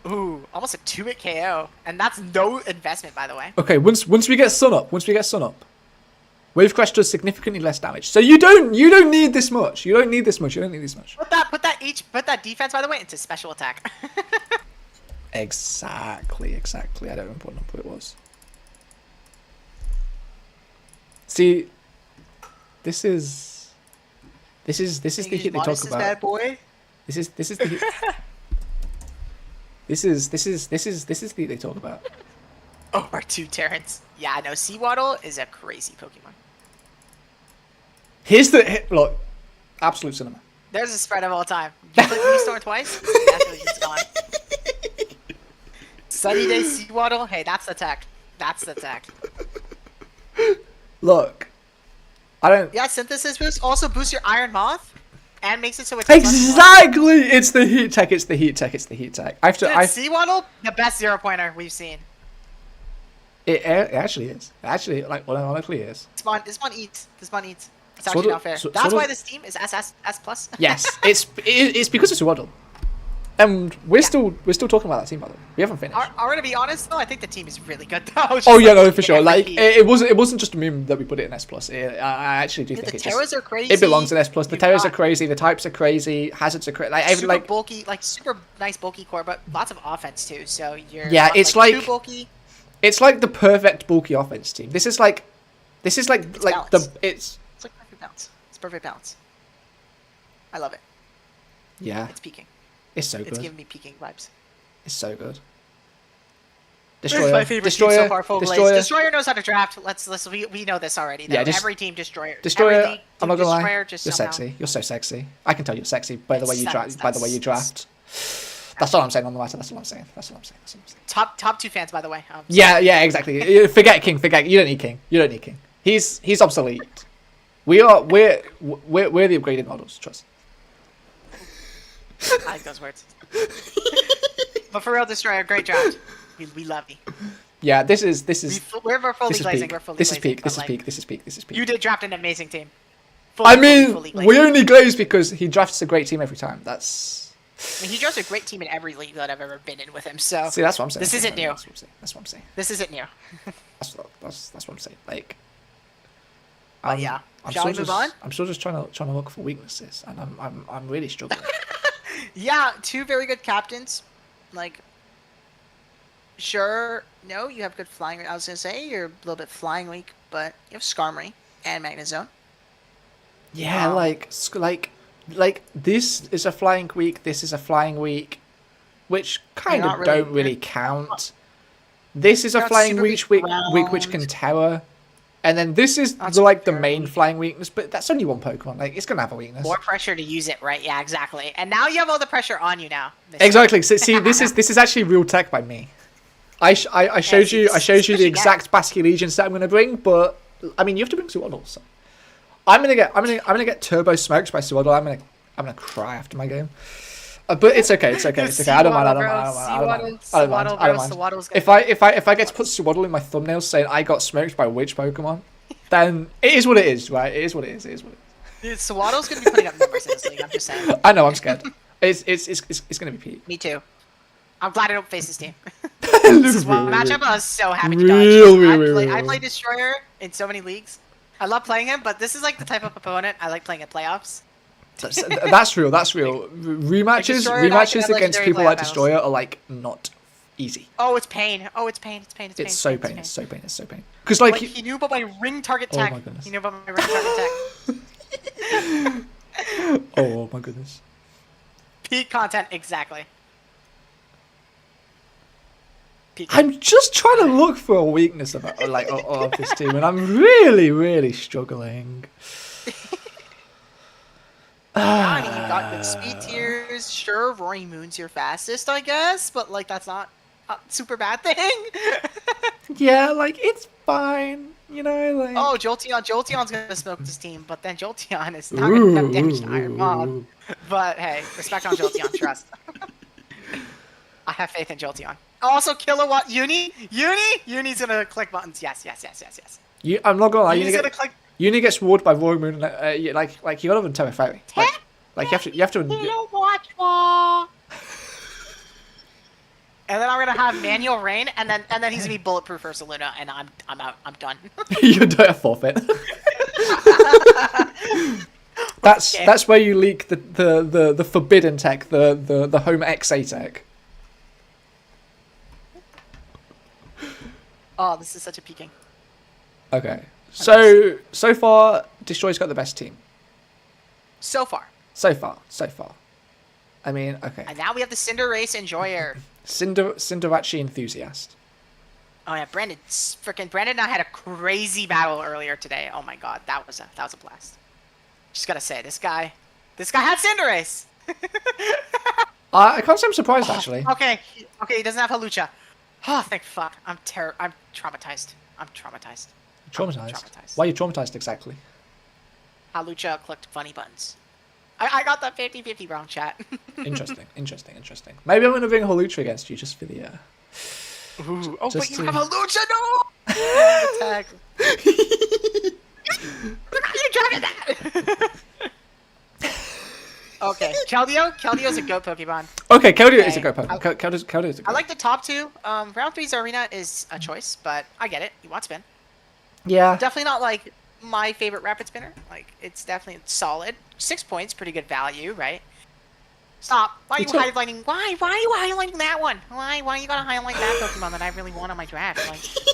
Ooh, almost a 2-hit KO, and that's no investment, by the way.
Okay, once we get sun up, Wave Crash does significantly less damage. So you don't need this much. You don't need this much.
Put that defense, by the way, into special attack.
Exactly. I don't remember what number it was. See, this is the hit they talk about.
Bad boy.
This is the hit. This is the hit they talk about.
Oh, our 2 Terrans. Yeah, I know. Seawaddle is a crazy Pokemon.
Here's the hit. Look, absolute cinema.
There's a spread of all time. You click Restore twice. That's what it's gone. Sunny Day Seawaddle. Hey, that's the tech. That's the tech.
Look, I don't.
Yeah, Synthesis Boost also boosts your Iron Moth. And makes it so it's
exactly. It's the heat tech. I have to.
Seawaddle, the best 0-pointer we've seen.
It actually is. Actually, like, well, it honestly is.
This mon eats. It's actually not fair. That's why this team is S+.
Yes, it's because of Swaddle. And we're still talking about that team, by the way. We haven't finished.
I'm gonna be honest though. I think the team is really good though.
Oh yeah, no, for sure. Like it wasn't just a meme that we put it in S+. I actually do think
the Terras are crazy.
It belongs in S+. The Terras are crazy. The types are crazy. Hazards are crazy.
Super bulky, like super nice bulky core, but lots of offense too. So you're
it's like
too bulky.
It's like the perfect bulky offense team. This is like it's
like perfect balance. It's perfect balance. I love it.
Yeah.
It's peaking.
It's so good.
It's giving me peaking vibes.
It's so good.
Destroyer. My favorite team so far, Destroyer knows how to draft. We know this already. Though. Yeah, every team Destroyer.
I'm not gonna lie. You're
somehow...
sexy. You're so sexy. I can tell you're sexy by the way you draft. By the way you draft. That's all I'm saying on the matter. That's all I'm saying.
Top 2 fans, by the way.
Yeah, exactly. Forget King. You don't need King. He's obsolete. We're the upgraded models. Trust.
I like those words. But for real, Destroyer, great draft. We love you.
Yeah, this is.
We're fully glazing.
This is peak.
You did draft an amazing team.
We only glaze because he drafts a great team every time. That's.
I mean, he drafts a great team in every league that I've ever been in with him. So
see, that's what I'm saying.
This isn't new.
That's what I'm saying.
This isn't new.
That's what I'm saying. Like.
Yeah. Shall we move on?
I'm still just trying to look for weaknesses, and I'm really struggling.
Yeah, 2 very good captains. Like, sure, no, you have good flying. I was gonna say you're a little bit flying weak, but you have Skarmory and Magnezone.
Yeah, like this is a flying weak. This is a flying weak, which kind of don't really count. This is a flying weak which can tower. And then this is the main flying weakness, but that's only one Pokemon. Like, it's gonna have a weakness.
More pressure to use it, right? Yeah, exactly. And now you have all the pressure on you now.
Exactly. So, see, this is actually real tech by me. I showed you the exact Basculegion set I'm gonna bring, but I mean you have to bring Swaddle. So I'm gonna get turbo smoked by Swaddle. I'm gonna cry after my game. But it's okay. I don't mind. If I get to put Swaddle in my thumbnail saying I got smoked by which Pokemon, then it is what it is, right? It is what it is.
Dude, Swaddle's gonna be putting up numbers in this league. I'm just saying.
I know. I'm scared. It's gonna be Pete.
Me too. I'm glad I don't face this team. This is one matchup I was so happy to dodge. I play Destroyer in so many leagues. I love playing him, but this is like the type of opponent I like playing in playoffs.
That's real. Rematches against people like Destroyer are like not easy.
Oh, it's pain. It's
so pain. Because like
he knew about my ring target tech.
Oh my goodness.
He knew about my ring target tech.
Oh my goodness.
Peak content, exactly.
I'm just trying to look for a weakness of this team, and I'm really struggling.
I mean, you got good speed tiers. Sure, Roaring Moon's your fastest, I guess, but like that's not a super bad thing.
Yeah, like it's fine, you know. Like
oh, Jolteon's gonna smoke this team, but then Jolteon is not gonna do enough damage to Iron Mob. But hey, respect on Jolteon, trust. I have faith in Jolteon. Also, Kilowatt Uni's gonna click buttons. Yes.
I'm not gonna lie. Uni gets warded by Roaring Moon. Like you're not even Terra Fairy. Like you have to.
gonna have manual rain, and then he's gonna be bulletproof Ursa Luna, and I'm out. I'm done.
You don't forfeit. That's where you leak the forbidden tech, the home XA tech.
Oh, this is such a peeking.
Okay. So far, Destroy's got the best team.
So far.
I mean, okay.
And now we have the Cinder Race Enjoyer.
Cinderachi enthusiast. Oh
yeah, Brandon and I had a crazy battle earlier today. Oh my god, that was a blast. Just gotta say, this guy had Cinderace.
I can't say I'm surprised actually.
Okay, he doesn't have Halucha. Oh, thank fuck. I'm traumatized. I'm traumatized.
Traumatized? Why are you traumatized exactly?
Halucha clicked funny buttons. I got that 50-50 wrong, chat.
Interesting. Maybe I'm gonna bring Halucha against you just for the
Ooh, oh, but you have Halucha, no! Attack. Look how you dragging that! Okay, Keldeo is a goat Pokemon.
Okay, Keldeo is a goat Pokemon. Keldeo's a goat.
I like the top two. Round 3 Zarina is a choice, but I get it. You want spin.
Yeah.
Definitely not like my favorite rapid spinner. Like, it's definitely solid. 6 points, pretty good value, right? Stop. Why are you highlighting? Why are you highlighting that one? Why you gotta highlight that Pokemon that I really want on my draft?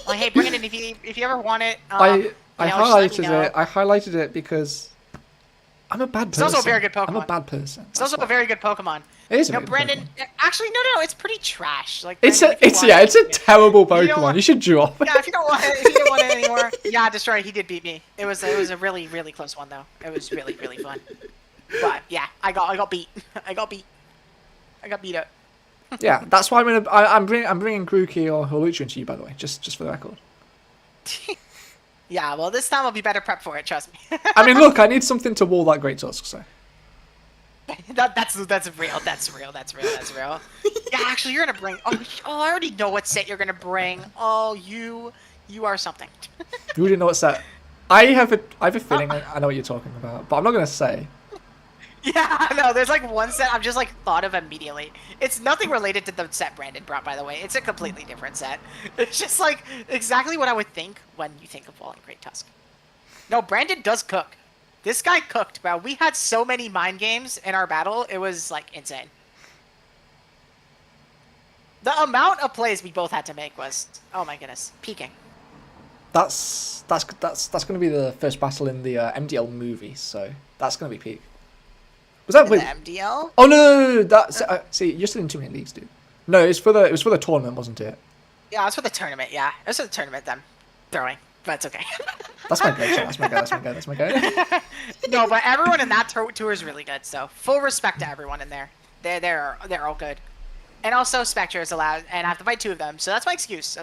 Like hey, bring it in if you ever want it.
I highlighted it because I'm a bad person.
It's also a very good Pokemon.
I'm a bad person.
It's also a very good Pokemon.
It is a
no,
good
Brandon.
Pokemon.
Actually, no, it's pretty trash. Like
it's
Brandon,
a terrible Pokemon. You should drop.
Yeah, if you don't want it anymore. Yeah, Destroy. He did beat me. It was a really close one though. It was really fun. But yeah, I got beat. I got beat up.
Yeah, that's why I'm bringing Grookey or Halucha into you, by the way, just for the record.
Yeah, well, this time I'll be better prepped for it. Trust me.
I mean, look, I need something to wall that Great Tusk. So.
That's real. Yeah, actually, you're gonna bring. Oh, I already know what set you're gonna bring. Oh, you are something.
You already know what set. I have a feeling I know what you're talking about, but I'm not gonna say.
Yeah, no, there's like one set I've just like thought of immediately. It's nothing related to the set Brandon brought, by the way. It's a completely different set. It's just like exactly what I would think when you think of walling Great Tusk. No, Brandon does cook. This guy cooked, bro. We had so many mind games in our battle. It was like insane. The amount of plays we both had to make was, oh my goodness, peaking.
That's gonna be the first battle in the MDL movie, so that's gonna be peak. Was that
the MDL?
Oh no! That's see, you're still in too many leagues, dude. No, it was for the tournament, wasn't it?
Yeah, it was for the tournament. Yeah, it was for the tournament. Then throwing, but it's okay.
That's my go. That's my go.
No, but everyone in that tour is really good. So full respect to everyone in there. They're all good. And also Spectre is allowed, and I have to fight 2 of them. So that's my excuse.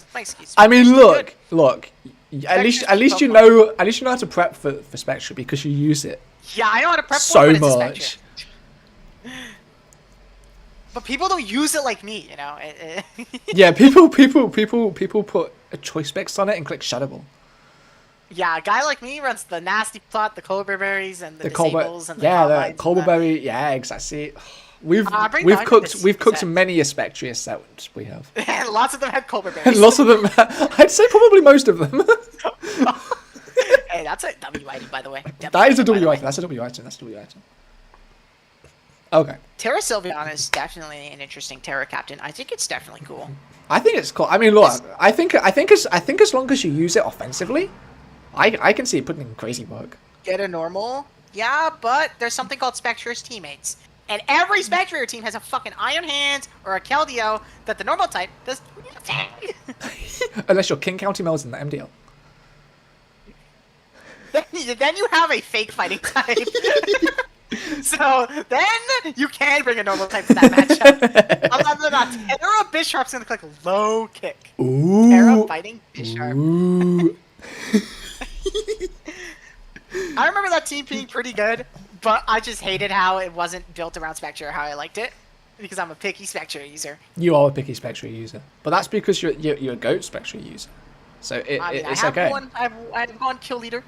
I mean, look. At least you know how to prep for Spectre because you use it.
Yeah, I know how to prep
so
for it, but
much.
It's Spectre. But people don't use it like me, you know.
Yeah, people put a choice specs on it and click Shadow Ball.
Yeah, a guy like me runs the nasty plot, the Colbur berries, and the disables, and the
the Colbur berry. Yeah, exactly. We've cooked many a Spectrius set we have.
And lots of them had Colbur berries.
Lots of them. I'd say probably most of them.
Hey, that's a W item, by the way.
That is a W item. That's a W item. Okay.
Terra Sylveon is definitely an interesting Terra captain. I think it's definitely cool.
I think it's cool. I mean, look, I think as long as you use it offensively, I can see it putting in crazy work.
Get a normal, yeah, but there's something called Spectre's teammates, and every Spectre team has a fucking Iron Hands or a Keldeo that the normal type does.
Unless you're King County Mel's in the MDL.
Then you have a fake fighting type. So then you can bring a normal type to that matchup. Other than that, Terra Bisharp's gonna click low kick.
Ooh.
Terra fighting Bisharp.
Ooh.
I remember that team being pretty good, but I just hated how it wasn't built around Spectre how I liked it. Because I'm a picky Spectre user.
You are a picky Spectre user. But that's because you're a GOAT Spectre user. So it's okay.
I've gone kill leader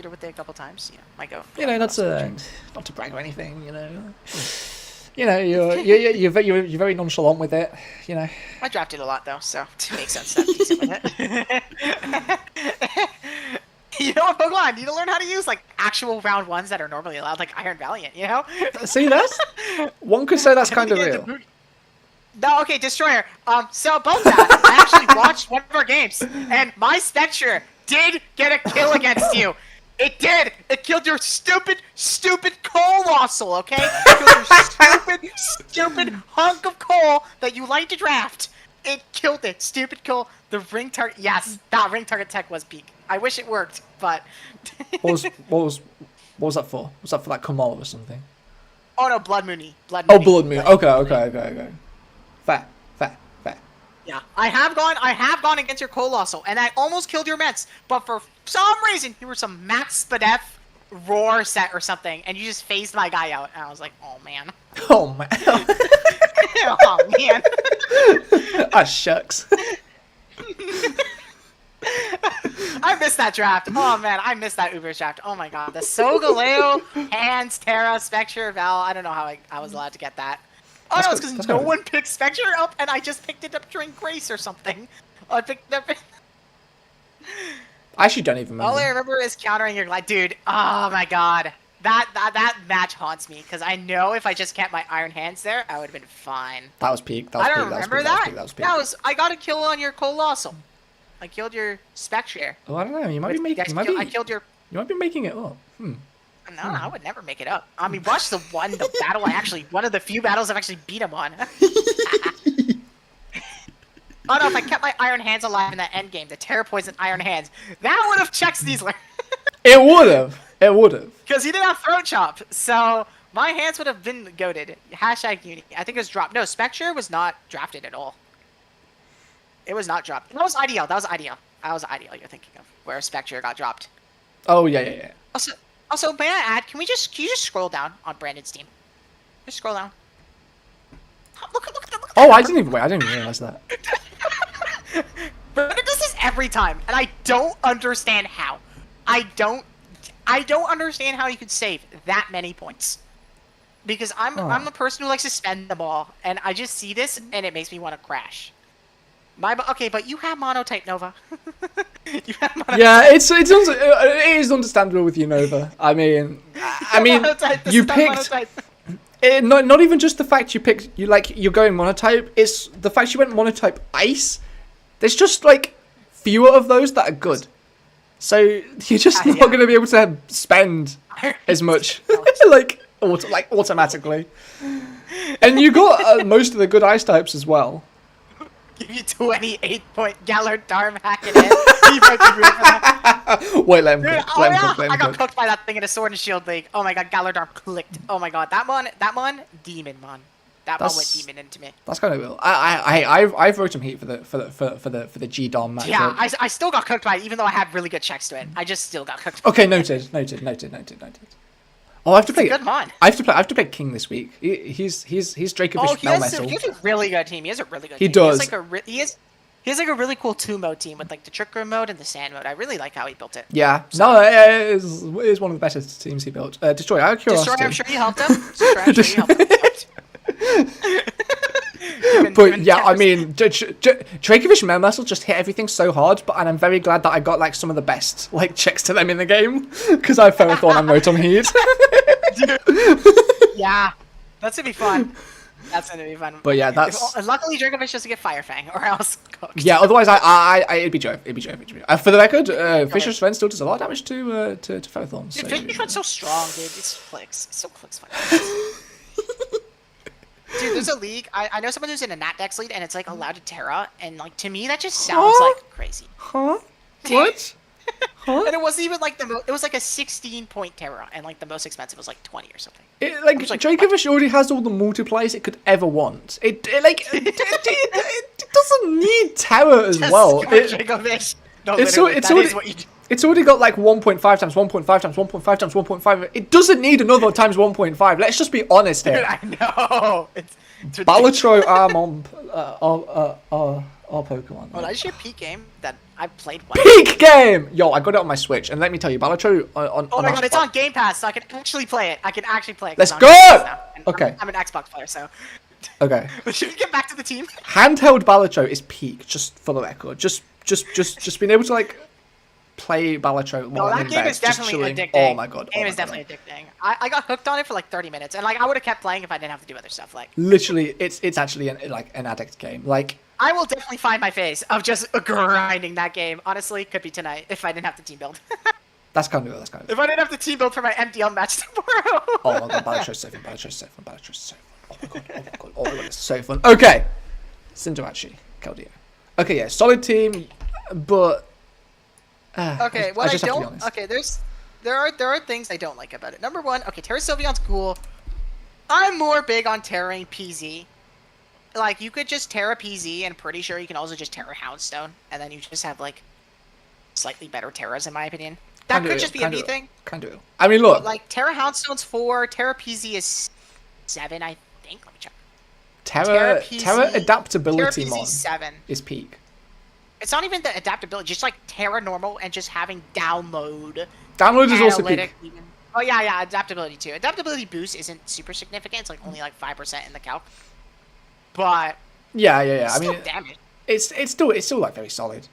with it a couple times. You know, my go.
You know, not to brag or anything. You know, You know, you're very nonchalant with it. You know.
I drafted a lot though, so it makes sense that I'm decent with it. You know what, Pokemon? I need to learn how to use like actual round ones that are normally allowed, like Iron Valiant. You know?
See, that's one could say that's kind of real.
No, okay, Destroyer. So about that, I actually watched one of our games, and my Spectre did get a kill against you. It did. It killed your stupid Colossal. Okay, it killed your stupid hunk of coal that you like to draft. It killed it. Stupid coal. The ring target. Yes, that ring target tech was peak. I wish it worked, but.
What was that for? Was that for like Kamal or something?
Oh no, Blood Moony.
Oh, Blood Moon. Okay. Fair.
Yeah, I have gone against your Colossal, and I almost killed your Mets, but for some reason, you were some OnesieBanette roar set or something, and you just phased my guy out, and I was like, oh man.
Oh man.
Oh man.
Ah, shucks.
I missed that draft. Oh man, I missed that Uber draft. Oh my god. The Solgaleo, Hands, Terra, Spectre, Val. I don't know how I was allowed to get that. Oh no, it's because no one picked Spectre up, and I just picked it up during Grace or something. I picked it up.
I actually don't even remember.
All I remember is countering your glide, dude. Oh my god, that match haunts me because I know if I just kept my Iron Hands there, I would have been fine.
That was peak.
I don't remember that. I got a kill on your Colossal. I killed your Spectre.
Oh, I don't know. You might be making.
I killed your.
You might be making it up.
No, I would never make it up. I mean, watch the battle one of the few battles I've actually beat him on. Oh no, if I kept my Iron Hands alive in that end game, the Terra Poison Iron Hands, that would have checked Sneasler.
It would have.
Because he didn't have Throat Chop, so my hands would have been goated. #Uni. I think it was dropped. No, Spectre was not drafted at all. It was not dropped. That was IDL. That was IDL you're thinking of, where Spectre got dropped.
Oh, yeah.
Also, may I add, can you just scroll down on Brandon's team? Just scroll down. Look at
Oh, I didn't even realize that.
Brandon does this every time, and I don't understand how. I don't understand how you could save that many points. Because I'm a person who likes to spend the ball, and I just see this, and it makes me want to crash. Okay, but you have monotype, Nova. You have monotype.
Yeah, it is understandable with you, Nova. I mean, you picked. Not even just the fact you're going monotype. It's the fact you went monotype ice. There's just like fewer of those that are good. So you're just not going to be able to spend as much automatically. And you got most of the good ice types as well.
Give you 28-point Gallardarm hack in it.
Wait, let him cook.
I got cooked by that thing in a Sword and Shield League. Oh my god, Gallardarm clicked. Oh my god, that one, demon, man. That one went demon into me.
That's kind of real. I've wrote him heat for the G-Dom match.
Yeah, I still got cooked by it, even though I had really good checks to it. I just still got cooked.
Okay, noted. Oh, I have to play.
Good mon.
I have to play King this week. He's Dracovish Melmetal.
He has a really good team. He has a really good team.
He does.
He has like a really cool 2-mode team with like the Trick Room mode and the Sand mode. I really like how he built it.
Yeah. So. No, it is one of the better teams he built. Destroy, out of curiosity.
Destroy, I'm sure you helped him.
But yeah, I mean, Dracovish Melmetal just hit everything so hard, and I'm very glad that I got like some of the best like checks to them in the game because I felt on Rotom Heat.
Yeah, that's gonna be fun. But
yeah, that's
luckily Dracovish doesn't get Fire Fang, or else cooked.
Yeah, otherwise it'd be Jove. For the record, Fisher's Friend still does a lot of damage to Ferrothorn.
Dude, Fisher's Friend's so strong, dude. It's so clicks. Dude, there's a league. I know someone who's in a Natdex league, and it's like allowed to Terra, and like to me that just sounds like crazy.
Huh? What? Huh?
And it wasn't even like it was like a 16-point Terra, and like the most expensive was like 20 or something.
Dracovish already has all the multipliers it could ever want. It doesn't need Terra as well.
Dracovish. No,
it's already got like 1.5 times 1.5 times 1.5 times 1.5. It doesn't need another times 1.5. Let's just be honest here.
Dude, I know.
Balatro Or Pokemon.
Well, I should peak game that I played one.
Peak game! Yo, I got it on my Switch, and let me tell you, Balatro on
Oh my god, it's on Game Pass, so I can actually play it. I can actually play it.
Let's
on
go!
Game Pass now.
Okay.
I'm an Xbox player, so.
Okay.
But should we get back to the team?
Handheld Balatro is peak, just for the record. Just being able to like play Balatro while I'm
that
in
game
bed,
is
just
definitely
chilling.
addicting.
Oh my god.
The game is definitely addicting. I got hooked on it for like 30 minutes, and like I would have kept playing if I didn't have to do other stuff. Like
literally, it's actually an addict game. Like
I will definitely find my face of just grinding that game. Honestly, could be tonight if I didn't have to team build.
that's kind of real. That's kind of
If I didn't have to team build for my MDL match tomorrow.
Oh my god, Balatro's so fun. Balatro's so fun. Balatro's so fun. Oh my god. Oh my god. Oh my god. It's so fun. Okay. Sindoachi, Keldeo. Okay, yeah, solid team, but.
Okay,
I just have to be
don't.
honest.
Okay, there are things I don't like about it. Number one, okay, Terra Sylveon's cool. I'm more big on terraing PZ. Like you could just Terra PZ, and pretty sure you can also just Terra Houndstone, and then you just have like slightly better Terras in my opinion. That could just be a me thing.
Can do. I mean, look.
But, like Terra Houndstone's 4, Terra PZ is 7, I think. Let me check.
Terra adaptability
Terra
mod
PZ 7
is peak.
It's not even the adaptability, just like Terra normal and just having download.
Download is also peak.
Even. Oh yeah, adaptability too. Adaptability boost isn't super significant. It's like only like 5% in the calc. But
Yeah.
I
mean,
damage.
it's still like very solid.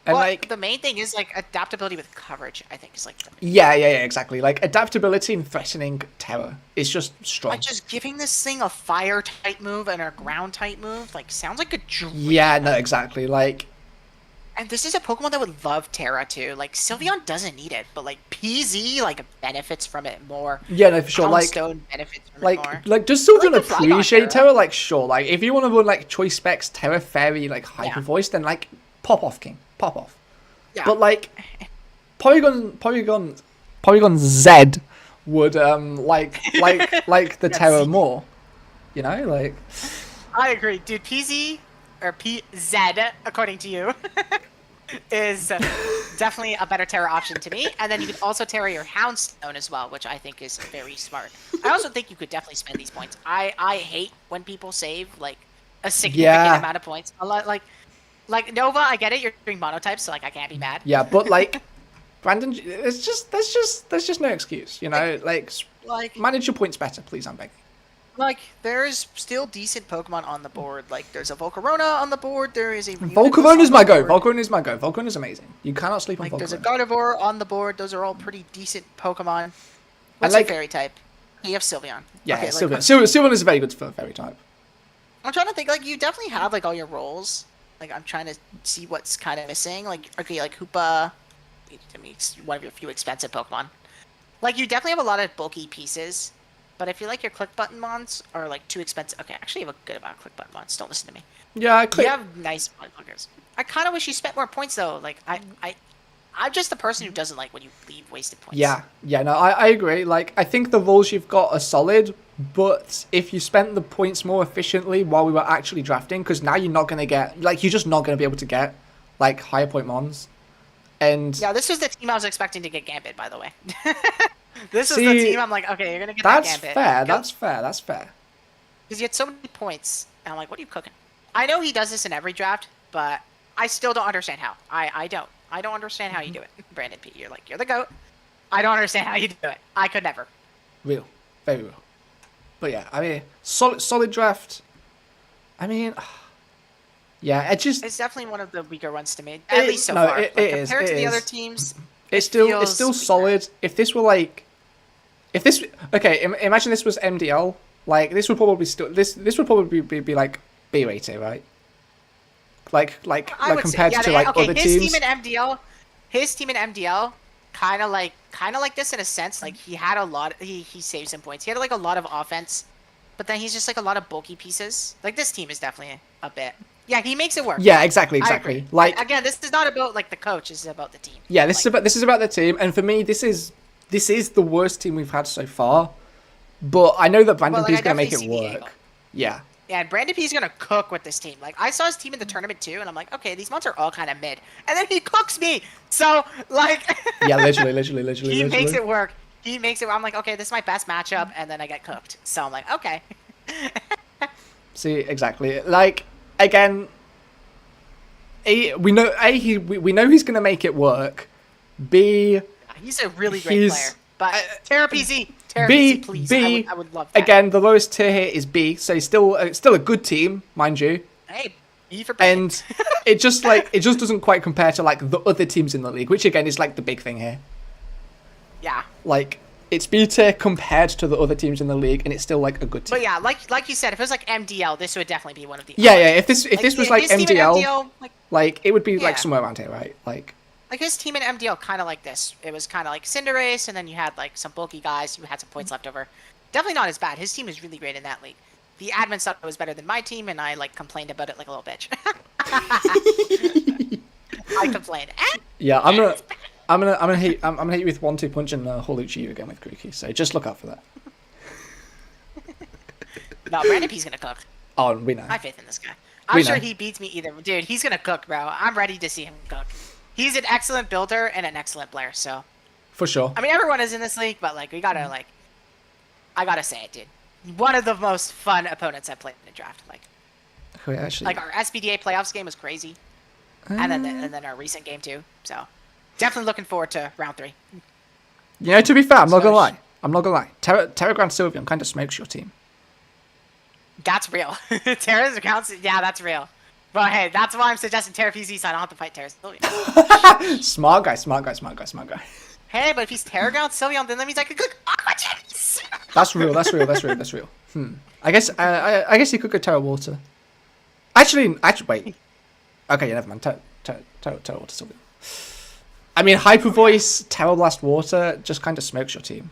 And
But
like
the main thing is like adaptability with coverage. I think is like.
yeah, exactly. Like adaptability and threatening terror is just strong.
Like just giving this thing a fire type move and a ground type move like sounds like a dream.
Yeah, no, exactly. Like.
And this is a Pokemon that would love Terra too. Like Sylveon doesn't need it, but like PZ like benefits from it more.
Yeah, no, for sure.
Houndstone benefits from it more.
Like, does Sylveon
like the Flygon
appreciate
Terra.
Terra? Like, sure. Like, if you want to run like Choice Specs, Terra Fairy, like Hyper Voice, then like pop off, King, pop off.
Yeah.
But like, Porygon Z would like the Terra more. You know, like.
I agree, dude. PZ or PZ, according to you, is definitely a better Terra option to me. And then you could also Terra your Houndstone as well, which I think is very smart. I also think you could definitely spend these points. I hate when people save like a significant amount of points. A lot like Nova. I get it. You're doing monotypes, so like I can't be mad.
Yeah, but like Brandon, there's just no excuse. You know, like manage your points better, please. I'm begging.
Like, there's still decent Pokemon on the board. Like, there's a Volcarona on the board. There is a
Volcarona is my go. Volcarona is my go. Volcarona is amazing. You cannot sleep on Volcarona.
There's a Gardevoir on the board. Those are all pretty decent Pokemon. What's your fairy type? You have Sylveon.
Yeah,
okay,
Sylveon. Sylveon is very good for fairy type.
I'm trying to think. Like, you definitely have like all your roles. Like, I'm trying to see what's kind of missing. Like, okay, like Hoopa. I mean, it's one of your few expensive Pokemon. Like, you definitely have a lot of bulky pieces. But I feel like your click button mons are like too expensive. Okay, actually, you have a good amount of click button mons. Don't listen to me.
Yeah,
you have nice motherfuckers. I kind of wish you spent more points though. Like I'm just the person who doesn't like when you leave wasted points.
Yeah, no, I agree. Like, I think the roles you've got are solid, but if you spent the points more efficiently while we were actually drafting, because now you're not gonna get you're just not gonna be able to get like higher point mons. And
yeah, this was the team I was expecting to get Gambit, by the way. This is the team I'm like, okay, you're gonna get that Gambit.
That's fair.
Because you had so many points, and I'm like, what are you cooking? I know he does this in every draft, but I still don't understand how. I don't understand how you do it, Brandon P. You're the GOAT. I don't understand how you do it. I could never.
Real, very real. But yeah, I mean, solid draft. I mean, yeah, it's
definitely one of the weaker ones to me, at least so far. Compared to the other teams,
it's still solid. If this were imagine this was MDL. Like, this would probably be like B rated, right? Like compared to other teams.
His team in MDL, kind of like this in a sense. Like, he had a lot. He saved some points. He had like a lot of offense, but then he's just like a lot of bulky pieces. Like, this team is definitely a bit. Yeah, he makes it work.
Yeah, exactly. Like,
again, this is not about like the coach. This is about the team.
Yeah, this is about the team, and for me, this is the worst team we've had so far. But I know that Brandon P is gonna make it work. Yeah.
Yeah, and Brandon P is gonna cook with this team. Like, I saw his team in the tournament too, and I'm like, okay, these mons are all kind of mid, and then he cooks me. So like.
Yeah, literally.
He makes it work. I'm like, okay, this is my best matchup, and then I get cooked. So I'm like, okay.
See, exactly. Like, again, we know we know he's gonna make it work. B,
he's a really great player. But TerraPZ, please. I would love that.
Again, the lowest tier here is B, so he's still a good team, mind you.
Hey, B for
and it just doesn't quite compare to like the other teams in the league, which again is like the big thing here.
Yeah.
Like it's B tier compared to the other teams in the league, and it's still like a good team.
But yeah, like you said, if it was like MDL, this would definitely be one of the.
Yeah. If this was like MDL,
like
it would be like somewhere around here, right?
Like his team in MDL, kind of like this. It was kind of like Cinderace, and then you had like some bulky guys who had some points left over. Definitely not as bad. His team is really great in that league. The admins thought it was better than my team, and I like complained about it like a little bitch. I complained.
Yeah, I'm gonna hit you with 1-2 punch and Holuchi you again with Grookey. So just look out for that.
No, Brandon P's gonna cook.
Oh, we know.
I have faith in this guy. I'm sure he beats me either. Dude, he's gonna cook, bro. I'm ready to see him cook. He's an excellent builder and an excellent player, so.
For sure.
I mean, everyone is in this league, but like, we gotta like. I gotta say it, dude. One of the most fun opponents I've played in a draft. Like.
Wait, actually.
Like our SBDA playoffs game was crazy, and then our recent game too. So, definitely looking forward to round 3.
You know, to be fair, I'm not gonna lie. Terra Grand Sylveon kind of smokes your team.
That's real. Terra's accounts, yeah, that's real. But hey, that's why I'm suggesting TerraPZ, so I don't have to fight Terra Sylveon.
Smart guy.
Hey, but if he's Terra Ground Sylveon, then that means I could cook Aqua Jets.
That's real. I guess he could go Terra Water. Actually, wait. Okay, yeah, never mind. Terra Water Sylveon. I mean, Hyper Voice, Terra Blast Water just kind of smokes your team.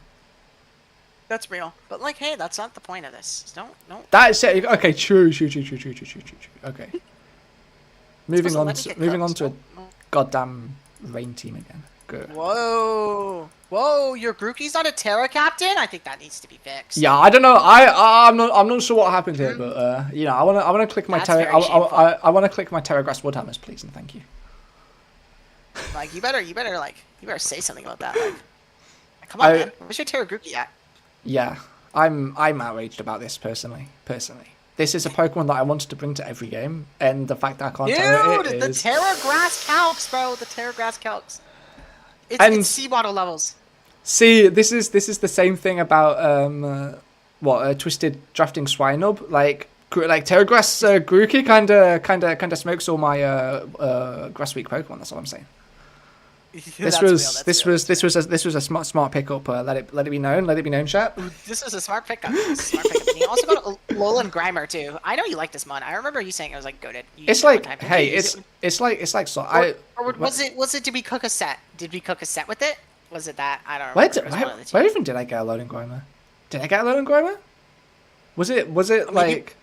That's real. But like, hey, that's not the point of this. Don't.
That's it. Okay, true. Okay. Moving on to a goddamn rain team again. Good.
Whoa, your Grookey's not a Terra captain? I think that needs to be fixed.
Yeah, I don't know. I'm not sure what happened here, but you know, I wanna click my Terra. I wanna click my Terra Grass Woodhammers, please, and thank you.
Like you better say something about that. Like, come on, man. Where's your Terra Grookey at?
Yeah, I'm outraged about this personally. This is a Pokemon that I wanted to bring to every game, and the fact that I can't Terra it
the
is...
Terra Grass Calcs, bro. The Terra Grass Calcs. It's sea bottle levels.
See, this is the same thing about Twisted Drafting Swinub. Like Terra Grass Grookey kind of smokes all my Grass Weak Pokemon. That's all I'm saying. This was a smart pickup. Let it be known, chat.
This was a smart pickup. And you also got Alolan Grimer too. I know you like this mon. I remember you saying it was like goated.
It's like, hey, it's like so.
Or was it? Did we cook a set? Did we cook a set with it? Was it that? I don't remember.
Where even did I get Alolan Grimer? Did I get Alolan Grimer? Was it like?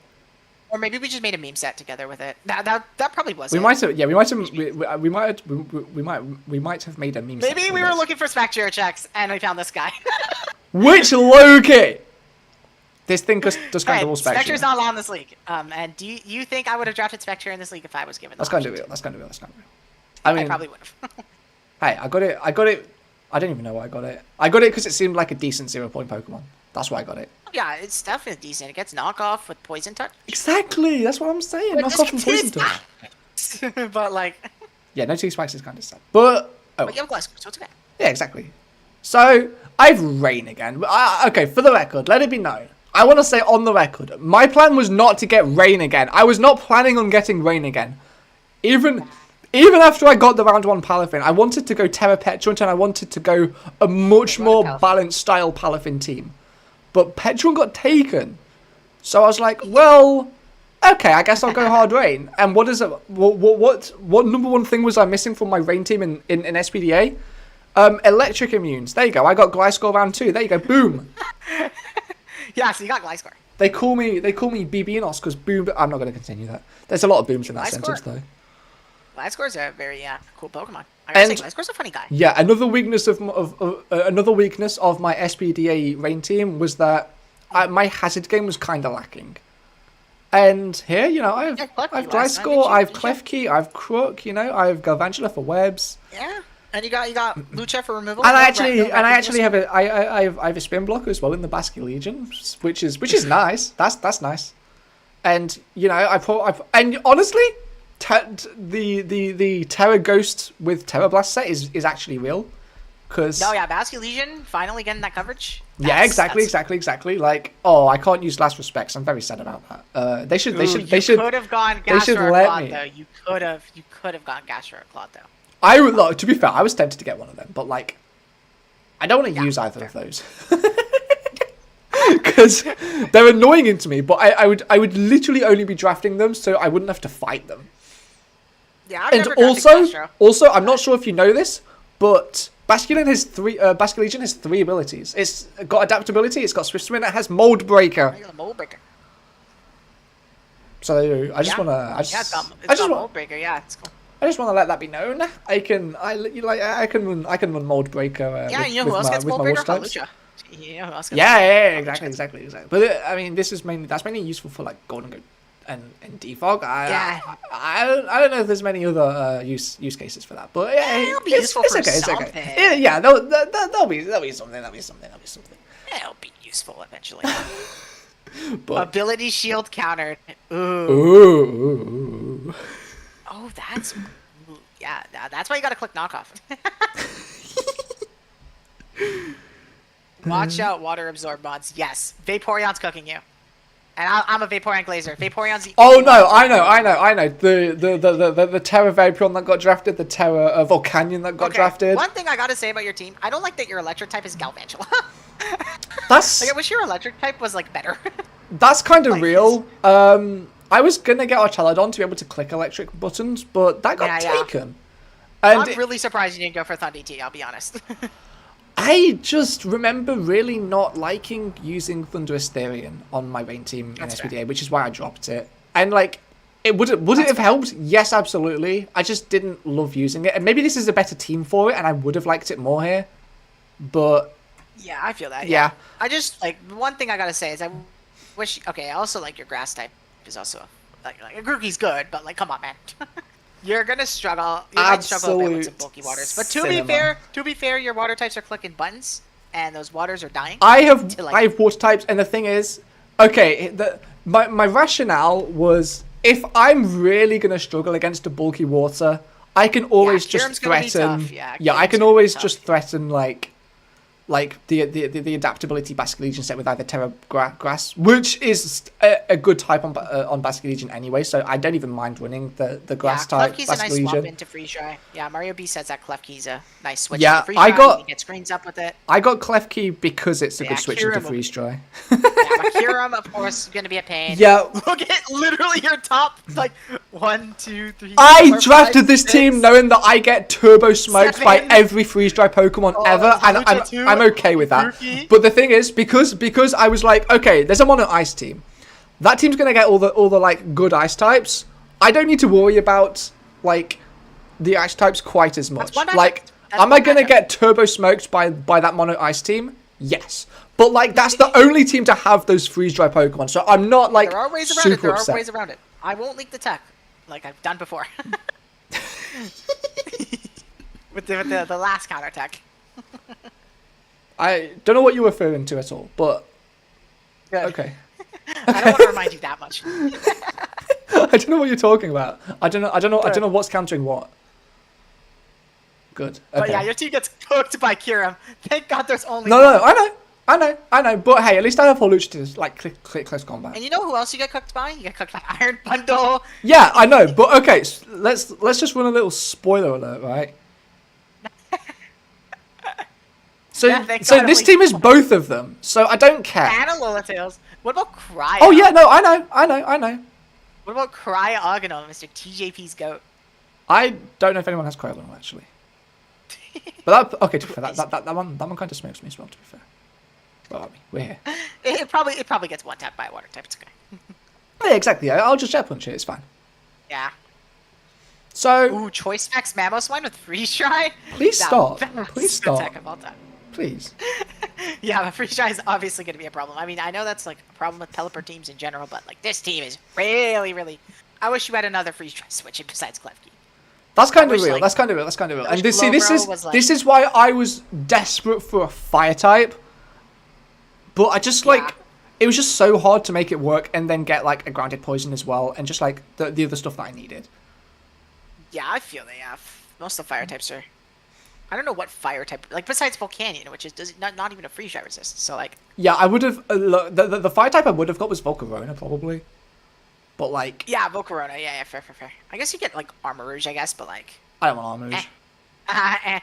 Or maybe we just made a meme set together with it. That probably was.
We might have made a meme.
Maybe we were looking for Spectre checks and we found this guy.
Which LOWKEY? This thing does kind of all Spectre.
Spectre's not allowed in this league. And do you think I would have drafted Spectre in this league if I was given?
That's kind of real. I mean,
I probably would have.
Hey, I got it. I don't even know why I got it. I got it because it seemed like a decent 0-point Pokemon. That's why I got it.
Yeah, it's definitely decent. It gets knockoff with Poison Touch.
Exactly, that's what I'm saying. Knockoff and Poison Touch.
But like...
Yeah, no T-Spikes is kind of sad. But... Oh.
But you have Gliscor, so it's okay.
Yeah, exactly. So, I've Rain again. Okay, for the record, let it be known. I want to say on the record, my plan was not to get Rain again. I was not planning on getting Rain again. Even after I got the round 1 Palafin, I wanted to go Terra Petulant and I wanted to go a much more balanced style Palafin team. But Petulant got taken. So I was like, well, okay, I guess I'll go Hard Rain. And what is it? What number 1 thing was I missing from my Rain team in SPDA? Electric Immunes. There you go. I got Gliscor round 2. There you go. Boom.
Yeah, so you got Gliscor.
They call me BBNOS because boom. I'm not going to continue that. There's a lot of booms in that sentence though.
Gliscor's a very cool Pokemon. I gotta say, Gliscor's a funny guy.
Yeah, another weakness of my SPDA Rain team was that my hazard game was kind of lacking. And here, you know, I've Gliscor, I've Klefki, I've Crook, you know, I've Galvantula for webs.
Yeah, and you got Lucha for removal.
And I actually have a spin blocker as well in the Basque Legion, which is nice. That's nice. And you know, and honestly, the Terra Ghost with Terra Blast set is actually real. Cause
Oh yeah, Basque Legion finally getting that coverage.
Yeah, exactly. Like, oh, I can't use Last Respects. I'm very sad about that. They should.
You could have gone Gastro or Claude though. You could have gone Gastro or Claude though.
I would. Look, to be fair, I was tempted to get one of them, but like, I don't want to use either of those because they're annoying into me. But I would literally only be drafting them so I wouldn't have to fight them.
Yeah, I've
and
never
also, I'm not sure if you know this, but Basque Legion has 3 abilities. It's got adaptability, it's got swift swim, it has mold breaker.
Mold breaker.
So I just wanna,
it's got mold breaker. Yeah, it's cool.
I just want to let that be known. I can run mold breaker.
Yeah, you know who else gets mold breaker? Lucha.
Yeah, exactly. But I mean, that's mainly useful for like Golden Goat and Defog. I don't know if there's many other use cases for that, but yeah,
it'll be useful for
something.
It's
okay. Yeah, there'll be something.
It'll be useful eventually.
But
ability shield countered.
Ooh.
Oh, that's why you gotta click knockoff. Watch out, water absorb mods. Yes, Vaporeon's cooking you. And I'm a Vaporeon Glazer. Vaporeon's the
Oh no, I know. The Terra Vaporeon that got drafted, the Terra Volcanion that got drafted.
One thing I gotta say about your team, I don't like that your electric type is Galvantula.
That's
like, I wish your electric type was like better.
That's kind of real. I was gonna get Archelodon to be able to click electric buttons, but that got taken. And
I'm really surprised you didn't go for Thunder T, I'll be honest.
I just remember really not liking using Thunderous Therian on my main team in SPDA, which is why I dropped it. And like, would it have helped? Yes, absolutely. I just didn't love using it, and maybe this is a better team for it, and I would have liked it more here. But
yeah, I feel that.
Yeah.
I just like one thing I gotta say is I wish. Okay, I also like your grass type is also like Grookey's good, but like, come on, man. You're gonna struggle. You might struggle a bit with some bulky waters. But to be fair, your water types are clicking buttons, and those waters are dying.
I have water types, and the thing is, okay, my rationale was if I'm really gonna struggle against a bulky water, I can always just threaten. I can always just threaten like the adaptability Basque Legion set with either Terra Grass, which is a good type on Basque Legion anyway, so I don't even mind running the grass type
Klefki's
Basque
a nice
Legion.
swap into Freeze Dry. Yeah, Mario B says that Klefki's a nice switch
into
Freeze Dry. You get screens up with it.
I got Klefki because it's a good switch into Freeze Dry.
Yeah, but Kyurem, of course, is going to be a pain.
Yeah.
Look at literally your top, like, 1, 2, 3,
I
4,
drafted
5,
this
6,
team knowing that I get turbo smoked by every Freeze Dry Pokemon ever, and I'm okay with that. But the thing is, because I was like, okay, there's a mono ice team. That team's gonna get all the like good ice types. I don't need to worry about like the ice types quite as much. Like, am I gonna get turbo smoked by that mono ice team? Yes. But like that's the only team to have those freeze dry Pokemon, so I'm not like
there are ways around
super
it. There
upset.
are ways around it. I won't leak the tech, like I've done before. with the last counter attack.
I don't know what you're referring to at all, but
Good.
Okay.
I don't want to remind you that much.
I don't know what you're talking about. I don't know what's countering what. Good. Okay.
But yeah, your team gets cooked by Kyurem. Thank God there's only
No, I know. But hey, at least I have Holucha to like click close combat.
And you know who else you get cooked by? You get cooked by Iron Bundle.
Yeah, I know. But okay, so let's just run a little spoiler alert, right? So this team is both of them. So I don't care.
And a Lilithales. What about Cryo?
Oh yeah, no, I know.
What about Cryo-Ogano, Mr. TJP's goat?
I don't know if anyone has Cryo actually. But okay, to be fair, that one kind of smokes me as well. To be fair, well, we're here.
It probably gets one tapped by a water type. It's okay.
Yeah, exactly. I'll just jet punch it. It's fine.
Yeah.
So.
Ooh, Choice Max Mamoswine with Freeze Dry.
Please stop. Please stop.
Attack of all time.
Please.
Yeah, but Freeze Dry is obviously going to be a problem. I mean, I know that's like a problem with teleport teams in general, but like this team is really. I wish you had another Freeze Dry switch besides Klefki.
That's kind of real. That's kind of real. And this is why I was desperate for a fire type. But I just it was just so hard to make it work and then get like a grounded poison as well and just like the other stuff that I needed.
Yeah, I feel they have. Most of the fire types are. I don't know what fire type, like besides Volcanion, which is not even a freeze dry resist. So like.
Yeah, I would have. The fire type I would have got was Volcarona probably. But like.
Yeah, Volcarona. Yeah, fair. I guess you get like Armor Rouge, I guess, but like.
I don't want Armor Rouge.
I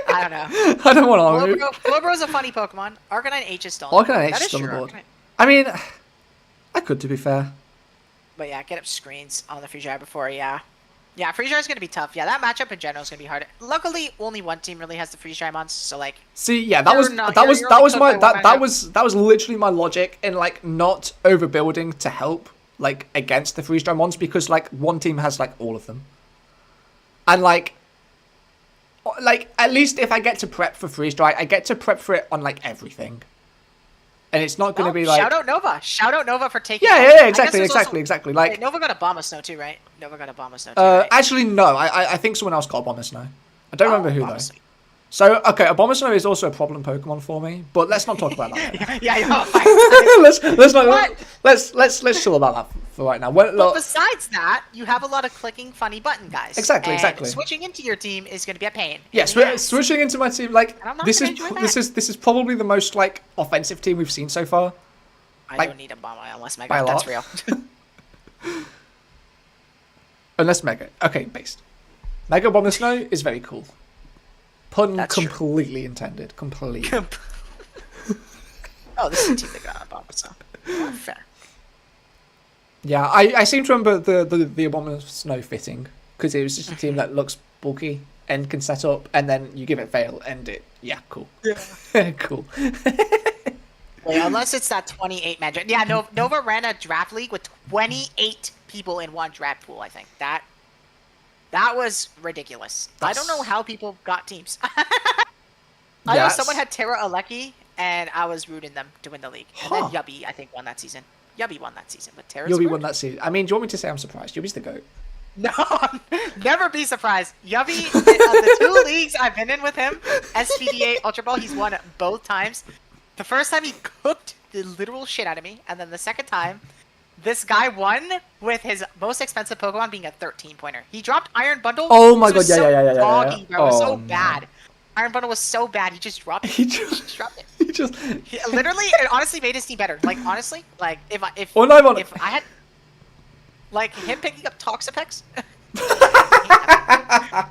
don't know.
I don't want Armor Rouge.
Globro's a funny Pokemon. Arcanine H is still.
Arcanine H is still on the board. I mean, I could, to be fair.
But yeah, get up screens on the freeze dry before. Yeah, freeze dry is gonna be tough. Yeah, that matchup in general is gonna be hard. Luckily, only one team really has the freeze dry months, so like.
See, yeah, that was literally my logic in like not overbuilding to help like against the freeze dry mons because like one team has like all of them, and like at least if I get to prep for freeze dry, I get to prep for it on like everything. And it's not going to be like...
Shout out Nova. Shout out Nova for taking...
Yeah, exactly. Like,
wait, Nova got a Bomber Snow too, right? Nova got a Bomber Snow too, right?
Actually, no. I think someone else got a Bomber Snow. I don't remember who, though.
Snow.
So, okay, a Bomber Snow is also a problem Pokemon for me, but let's not talk about that. Let's chill about that for right now.
But besides that, you have a lot of clicking funny button guys.
Exactly.
Switching into your team is going to be a pain.
Yeah, switching into my team, like this is probably the most like offensive team we've seen so far.
I don't need a Bomber unless Mega. That's real.
Unless Mega. Okay, based. Mega Bomber Snow is very cool. Pun completely intended. Completely.
Oh, this is a team that got a Bomber Snow. Oh, fair.
Yeah, I seem to remember the Bomber Snow fitting because it was just a team that looks bulky and can set up, and then you give it fail, and it cool. Yeah, cool.
Wait, unless it's that 28 man draft. Yeah, Nova ran a draft league with 28 people in one draft pool. I think that was ridiculous. I don't know how people got teams. I know someone had Terra Alecki, and I was rooting them to win the league. And then Yubby, I think, won that season. Yubby won that season, but Terra's
Yubby won that season. I mean, do you want me to say I'm surprised? Yubby's the GOAT.
No, never be surprised. Yubby, of the 2 leagues I've been in with him, SPDA, Ultra Ball, he's won both times. The first time he cooked the literal shit out of me, and then the second time, this guy won with his most expensive Pokemon being a 13-pointer. He dropped Iron Bundle.
Oh my god, yeah.
Doggy, bro. It was so bad. Iron Bundle was so bad, he just dropped it. He just dropped it. He literally, it honestly made his team better. Like, honestly, like, if I had, like, him picking up Toxapex.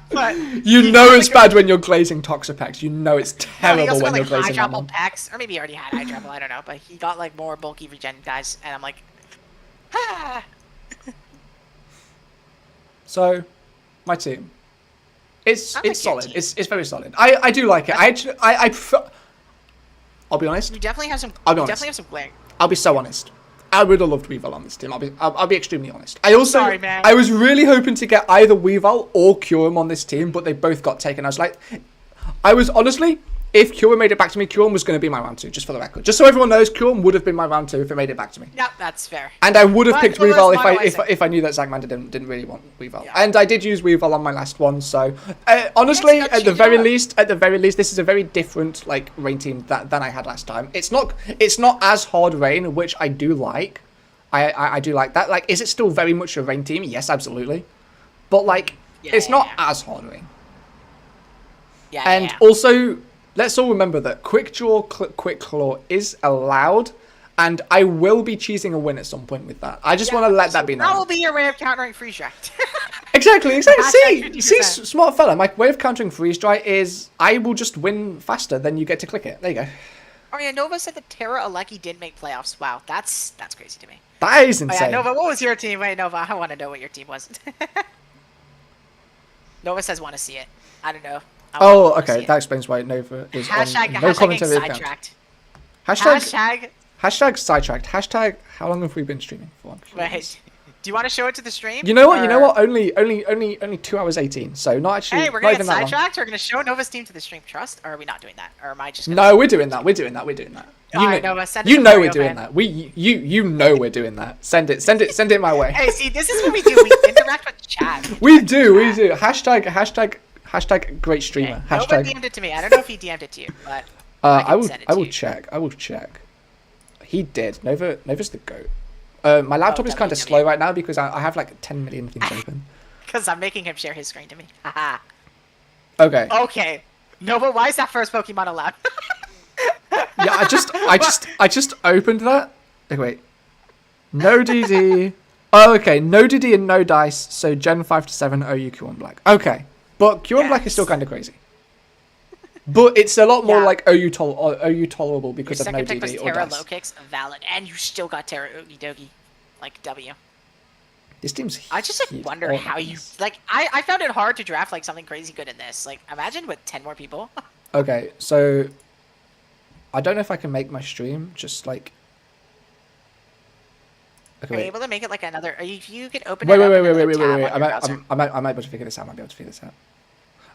But
you know it's bad when you're glazing Toxapex. You know it's terrible when you're glazing that one.
Pex, or maybe he already had High Travel, I don't know. But he got, like, more bulky regen guys, and I'm like, ah.
So, my team. It's solid. It's very solid. I do like it. I prefer... I'll be honest.
You definitely have some. Glaring.
I'll be so honest. I would have loved Weavile on this team. I'll be extremely honest. I was really hoping to get either Weavile or Kyurem on this team, but they both got taken. I was honestly, if Kyurem made it back to me, Kyurem was going to be my round 2, just for the record. Just so everyone knows, Kyurem would have been my round 2 if it made it back to me.
Yep, that's fair.
And I would have picked Weavile if I knew that Zagmander didn't really want Weavile. Yeah. And I did use Weavile on my last one, so honestly, at the very least, this is a very different like rain team than I had last time. It's not as hard rain, which I do like. I do like that. Like, is it still very much a rain team? Yes, absolutely. But like, it's not as hard rain. Yeah. And also, let's all remember that Quick Draw, Quick Claw is allowed, and I will be cheesing a win at some point with that. I just want to let that be known.
That will be your way of countering freeze dry.
Exactly. See, smart fella. My way of countering freeze dry is I will just win faster than you get to click it. There you go.
Oh yeah, Nova said that Terra Alecki didn't make playoffs. Wow, that's crazy to me.
That is insane.
Oh, yeah, Nova, what was your team? Wait, Nova, I want to know what your team was. Nova says want to see it. I don't know.
Oh, okay. That explains why Nova is on no commentary account. Hashtag sidetracked. Hashtag how long have we been streaming for?
Wait, do you want to show it to the stream?
You know what? Only 2 hours 18. So not actually.
Hey, we're gonna get sidetracked. We're gonna show Nova's team to the stream. Trust, or are we not doing that? Or am I just?
No, we're doing that. We're doing that.
Nova, send it
you know we're doing that. You know we're doing that. Send it my way.
Hey, see, this is what we do. We interact with chat.
We do. Hashtag great streamer.
Okay. Nova DM'd it to me. I don't know if he DM'd it to you, but
I will check. He did. Nova's the GOAT. My laptop is kind of slow right now because I have like 10 million things open.
Because I'm making him share his screen to me. Haha.
Okay.
Okay. No, but why is that first Pokemon allowed?
Yeah, I just opened that. Okay, wait. No DD. Oh, okay. No DD and no dice. So Gen 5 to 7 OU Q1 Black. Okay. But Q1 Black is still kind of crazy. But it's a lot more like OU tolerable because of no
Your second pick was
DD or
Terra
dice.
low kicks, valid, and you still got Terra Oogie Dogie, like W.
This team's
I just like
huge.
wonder
Oh my
how you
goodness.
like. I found it hard to draft like something crazy good in this. Like imagine with 10 more people.
Okay, so I don't know if I can make my stream just like. Okay,
Are you
wait.
able to make it like another? You can open
Wait,
it up
wait,
in
wait, wait,
another
wait, wait,
tab
wait.
on
I
your browser.
might be able to figure this out. I might be able to figure this out.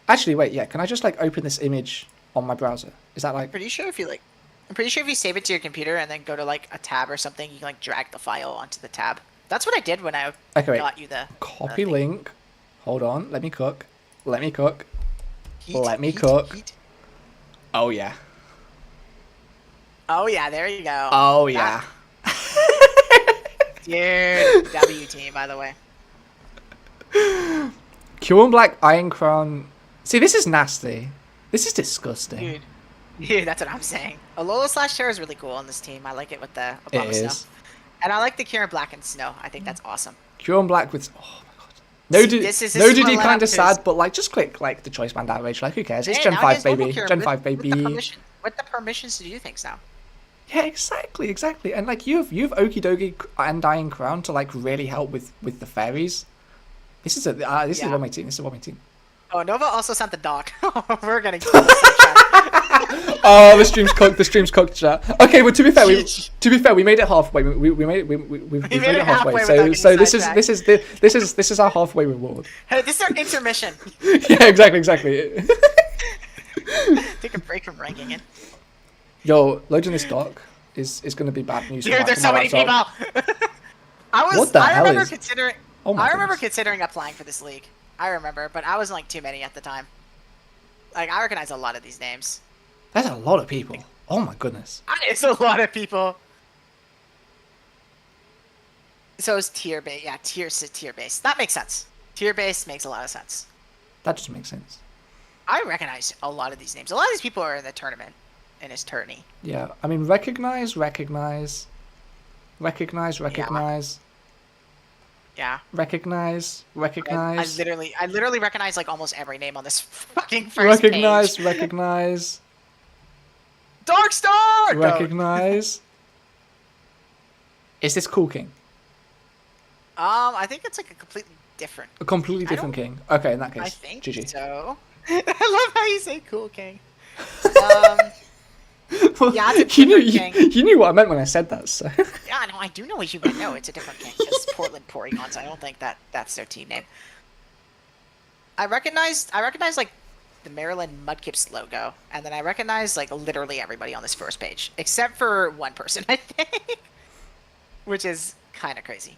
Actually, wait, yeah. Can I just like open this image on my browser? Is that like?
Pretty sure if you like, I'm pretty sure if you save it to your computer and then go to like a tab or something, you can like drag the file onto the tab. That's what I did when I
Okay, wait.
got you the
Copy
thing.
link. Hold on. Let me cook. Let me cook.
Heat,
Let me
heat,
cook.
heat.
Oh yeah.
Oh yeah, there you go.
Oh yeah.
Dude, W team, by the way.
Q1 Black Iron Crown. See, this is nasty. This is disgusting.
Dude, that's what I'm saying. Alola slash Terra is really cool on this team. I like it with the
It
Obama Snow.
is.
And I like the Kieran Black and Snow. I think that's awesome.
Q1 Black with. Oh my god. No,
See,
DD,
this is
no
what
DD
led
kind
up
of
to
sad,
his-
but like just click like the choice band outrage. Like who cares? It's
Hey,
Gen
now
5
here's normal
baby.
Kieran
Gen
with-
5 baby.
With the permissions to do things now.
Yeah, exactly. And like you've Okie Dokie and Dying Crown to like really help with the fairies. This is this is
Yeah.
what my team. This is what my team.
Oh, Nova also sent the doc. We're gonna get sidetracked.
Oh, the stream's cooked. The stream's cooked. Chat. Okay, well to be fair, we made it halfway. We made it halfway.
without
So
getting
this
sidetracked.
is our halfway reward.
Hey, this is our intermission.
Yeah, exactly.
Take a break from ranking it.
Yo, loading this doc is gonna be bad news.
Dude, there's so many people.
What the hell
remember
is-
considering.
Oh my
I remember
goodness.
considering applying for this league. I remember, but I wasn't like too many at the time. Like I recognize a lot of these names.
That's a lot of people. Oh my goodness.
It's a lot of people. So it's tier base. Yeah, tier base. That makes sense. Tier base makes a lot of sense.
That just makes sense.
I recognize a lot of these names. A lot of these people are in the tournament, in his tourney.
Yeah, I mean recognize.
Yeah.
Recognize.
I literally recognize like almost every name on this fucking first page.
Recognize.
Darkstar!
Recognize. Is this Cool King?
I think it's like a completely different.
A completely
I
different king. Okay, in that
I
case,
think
GG.
so. I love how you say cool king.
Well,
Yeah, it's a
you knew
different king.
you knew what I meant when I said that. So
Yeah, no, I do know what you meant. No, it's a different king. It's Portland Porygons. I don't think that's their team name. I recognize like the Maryland Mudkips logo, and then I recognize like literally everybody on this first page, except for one person, I think, which is kind of crazy.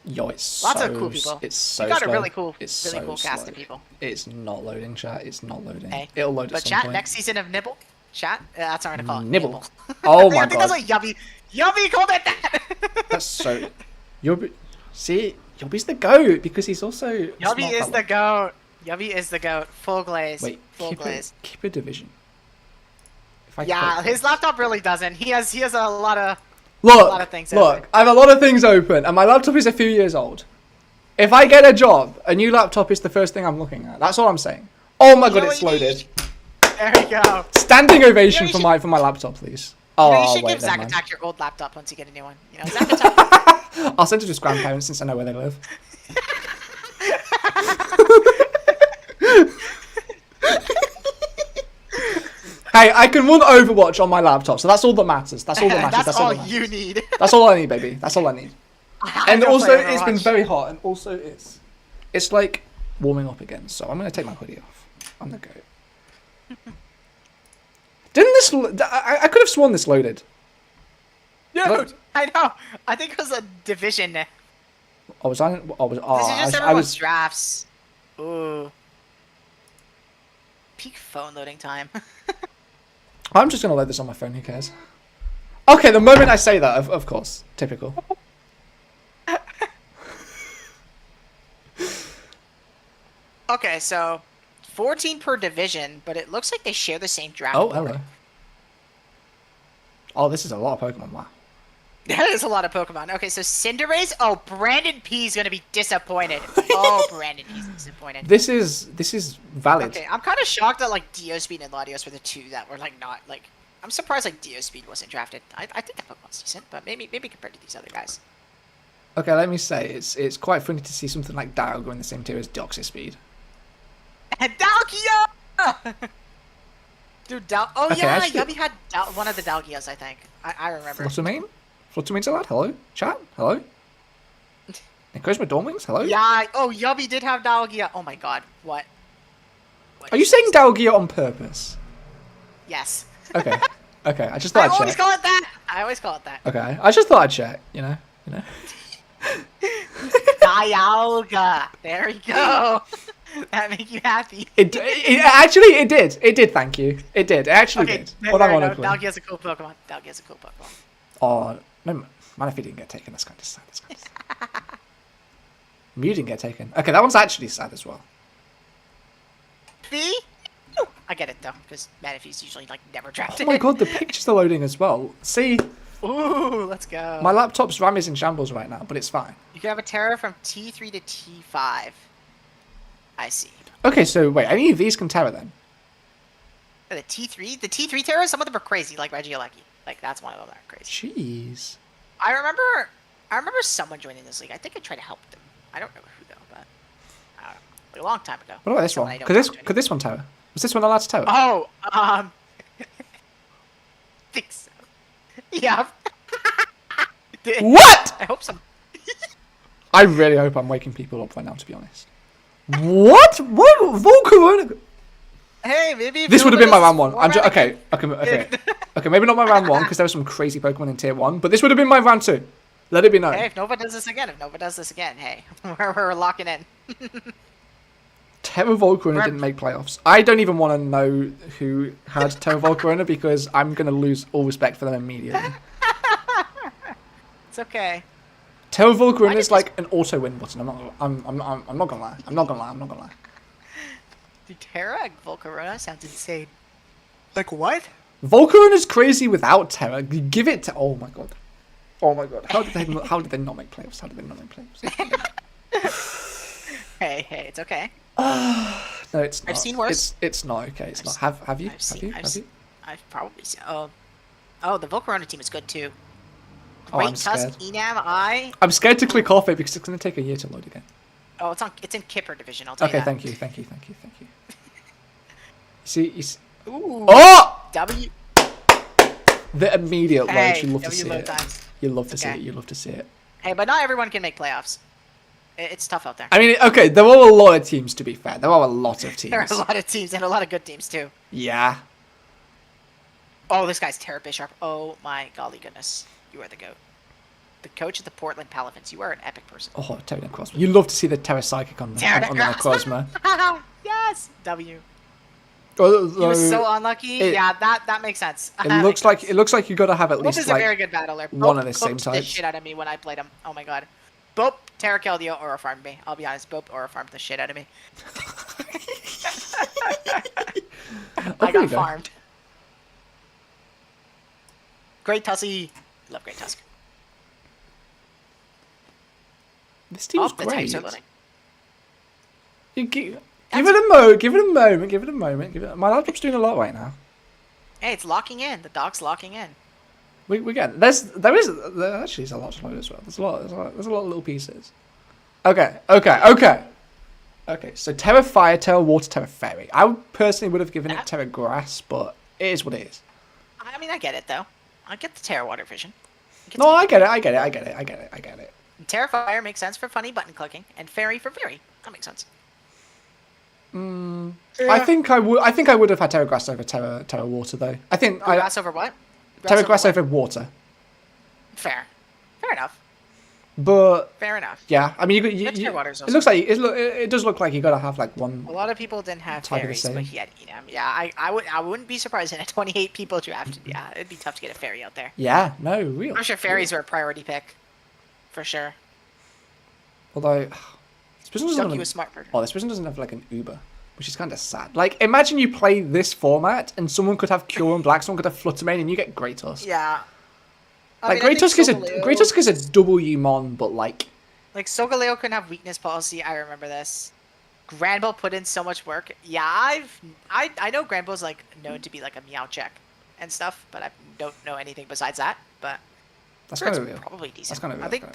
yo, it's
Lots
so,
of cool people.
It's so
You got
slow.
a really cool
It's
cast
slow.
of people.
It's not loading, chat. It's not loading.
Hey,
It'll load at
But
some
chat,
point.
next season of Nibble, chat, that's what I'm gonna call it.
Nibble. Oh my
I think that's
god.
what Yubby called it that.
That's so. Yubby's the goat because he's also.
Yubby is the goat. Yubby is the goat. Full glaze.
Wait,
Full glaze.
keep a division. If I
Yeah,
click-
his laptop really doesn't. He has a lot of
Look,
of things open.
I have a lot of things open, and my laptop is a few years old. If I get a job, a new laptop is the first thing I'm looking at. That's all I'm saying. Oh my god,
know
it's
what you
loaded.
There we go.
Standing ovation
You
for
know, you
my laptop, please.
You know,
Oh,
you should
wait,
give
never
Zack
mind.
Attack your old laptop once you get a new one. You know, Zack Attack.
I'll send it to his grandparents since I know where they live. Hey, I can run Overwatch on my laptop, so that's all that matters. That's all that matters.
That's all
that matters.
you need.
That's all I need, baby. That's all I need.
I
And
don't
also,
play
it's been
Overwatch.
very hot, and also it's like warming up again. So I'm gonna take my hoodie off. I'm gonna go. Didn't this? I could have sworn this loaded.
Dude, I know. I think it was a division. This
I was on. I was. Oh,
is just
I
everyone's
was.
drafts. Ooh. Peak phone loading time.
I'm just gonna load this on my phone. Who cares? Okay, the moment I say that, of course, typical.
Okay, so 14 per division, but it looks like they share the same draft
Oh,
board.
hello. Oh, this is a lot of Pokemon. Wow.
That is a lot of Pokemon. Okay, so Cinderace. Oh, Brandon P is gonna be disappointed. Oh, Brandon P's disappointed.
This is valid.
Okay, I'm kind of shocked that like Geospeed and Latios were the two that were like not like. I'm surprised like Geospeed wasn't drafted. I think that Pokemon's decent, but maybe compared to these other guys.
Okay, let me say it's quite funny to see something like Dialga in the same tier as DoxySpeed.
And Dalkia! Dude, oh
Okay,
yeah,
actually-
Yubby had one of the Dalkias, I think. I remember.
Fluttermane? Fluttermane's allowed? Hello? Chat? Hello? Encouragement Dormwings? Hello?
Yeah, oh, Yubby did have Dalkia. Oh my god, what?
Are you saying Dalgia on purpose?
Yes.
Okay. Okay, I just
I
thought I'd
always
check.
call it that. I always call it that.
Okay, I just thought I'd check, you know?
Dialga. There we go. That make you happy.
It actually, it did. It did, thank you. It did. It actually did.
There
Well,
we
I'm
go.
on a clue.
Dalkia's a cool Pokemon. Dalkia's a cool Pokemon.
Oh, no, Manaphy didn't get taken. That's kind of sad. That's kind of sad. Mew didn't get taken. Okay, that one's actually sad as well.
V? I get it though, because Manaphy's usually like never
Oh
drafted.
my god, the pictures are loading as well. See,
Ooh, let's go.
my laptop's RAM is in shambles right now, but it's fine.
You can have a Terra from T3 to T5. I see.
Okay, so wait, any of these can Terra then?
The T3 Terra, some of them are crazy, like Regieleki. Like that's one of them that are crazy.
Jeez.
I remember someone joining this league. I think I tried to help them. I don't remember who though, but I don't know. Like, a long time ago.
What about this
Someone
one?
I don't
Could
talk to
could this one Terra? Was this one allowed to Terra?
Oh, think so. Yeah.
What?
I hope so.
I really hope I'm waking people up right now, to be honest. What? What? Volcarona?
Hey, maybe if
This would have been my round one. I'm
format
okay. Okay, maybe not my round one because there were some crazy Pokemon in tier 1, but this would have been my round 2. Let it be known.
Hey, if Nova does this again, hey, we're locking in.
Terra Volcarona didn't make playoffs. I don't even want to know who had Terra Volcarona because I'm gonna lose all respect for them immediately.
It's okay.
Terra Volcarona
did
is like an auto win button. I'm not gonna lie. I'm not gonna lie.
Dude, Terra Volcarona sounds insane. Like what?
Volcarona's crazy without Terra. Give it to. Oh my god. Oh my god. How did they not make playoffs? How did they not make playoffs?
Hey, it's okay.
No, it's not.
I've seen worse.
It's not okay. It's not. Have you? Have you?
I've probably seen. Oh, the Volcarona team is good too.
Oh, I'm scared.
Tusk, Enam,
I'm scared to click off it because it's gonna take a year to load again.
Oh, it's in Kipper division. I'll tell you
Okay,
that.
thank you. You see.
Ooh.
Oh!
W.
The immediate load.
Hey,
You love to
W
see
load
it.
times.
You love to see
Okay.
it. You love to see it.
Hey, but not everyone can make playoffs. It's tough out there.
I mean, okay, there are a lot of teams, to be fair. There are a lot of teams.
There are a lot of teams and a lot of good teams too.
Yeah.
Oh, this guy's Terra Bishop. Oh my golly goodness. You are the GOAT. The coach of the Portland Pelicans. You are an epic person.
Oh, Terra Necrozma. You love to see the Terra Psychic on the Necrozma.
Yes! W.
Although
He was so unlucky.
it-
Yeah, that makes sense.
It looks like you got to have at
Wolf
least
is a
like
very good battler.
one
Bope
of the same
cooked the
types.
shit out of me when I played him. Oh my god. Bope, Terra killed you, Aura farmed me. I'll be honest, Bope Aura farmed the shit out of me. I
Okay,
got
go.
farmed. Great Tussie. Love Great Tusk.
This team's
The
great.
types are loading.
You give it a moment. Give it a moment. Give it a moment. My laptop's doing a lot right now.
Hey, it's locking in. The dog's locking in.
We get there actually is a lot to load as well. There's a lot of little pieces. Okay. So Terra Fire, Terra Water, Terra Fairy. I personally would have given it Terra Grass, but it is what it is.
I mean, I get it though. I get the Terra Water Vision.
No, I get it.
Terra Fire makes sense for funny button clicking, and Fairy for Fury. That makes sense.
I think I would have had Terra Grass over Terra Water though. I think
Grass over what?
Terra Grass over Water.
Fair enough.
But
Fair enough.
yeah, I mean,
Terra Water's
it
also
looks like it does look like you got to have like one.
A lot of people didn't have
Type of the
fairies,
same.
but he had Enam. Yeah, I wouldn't be surprised in a 28 people drafted. Yeah, it'd be tough to get a fairy out there.
Yeah, no, real.
I'm sure fairies were a priority pick, for sure.
Although, This person doesn't have
Dokey was smart for
this person doesn't have like an Uber, which is kind of sad. Like, imagine you play this format and someone could have Cure and Black, someone could have Fluttermane, and you get Grey Tusk.
Yeah.
Like, Grey Tusk is a W Mon, but like...
Like, Solgaleo couldn't have weakness policy, I remember this. Granbull put in so much work. Yeah, I know Granbull's, like, known to be, like, a meow check and stuff, but I don't know anything besides that, but...
That's kind of real.
Probably decent.
That's kind of real.
I think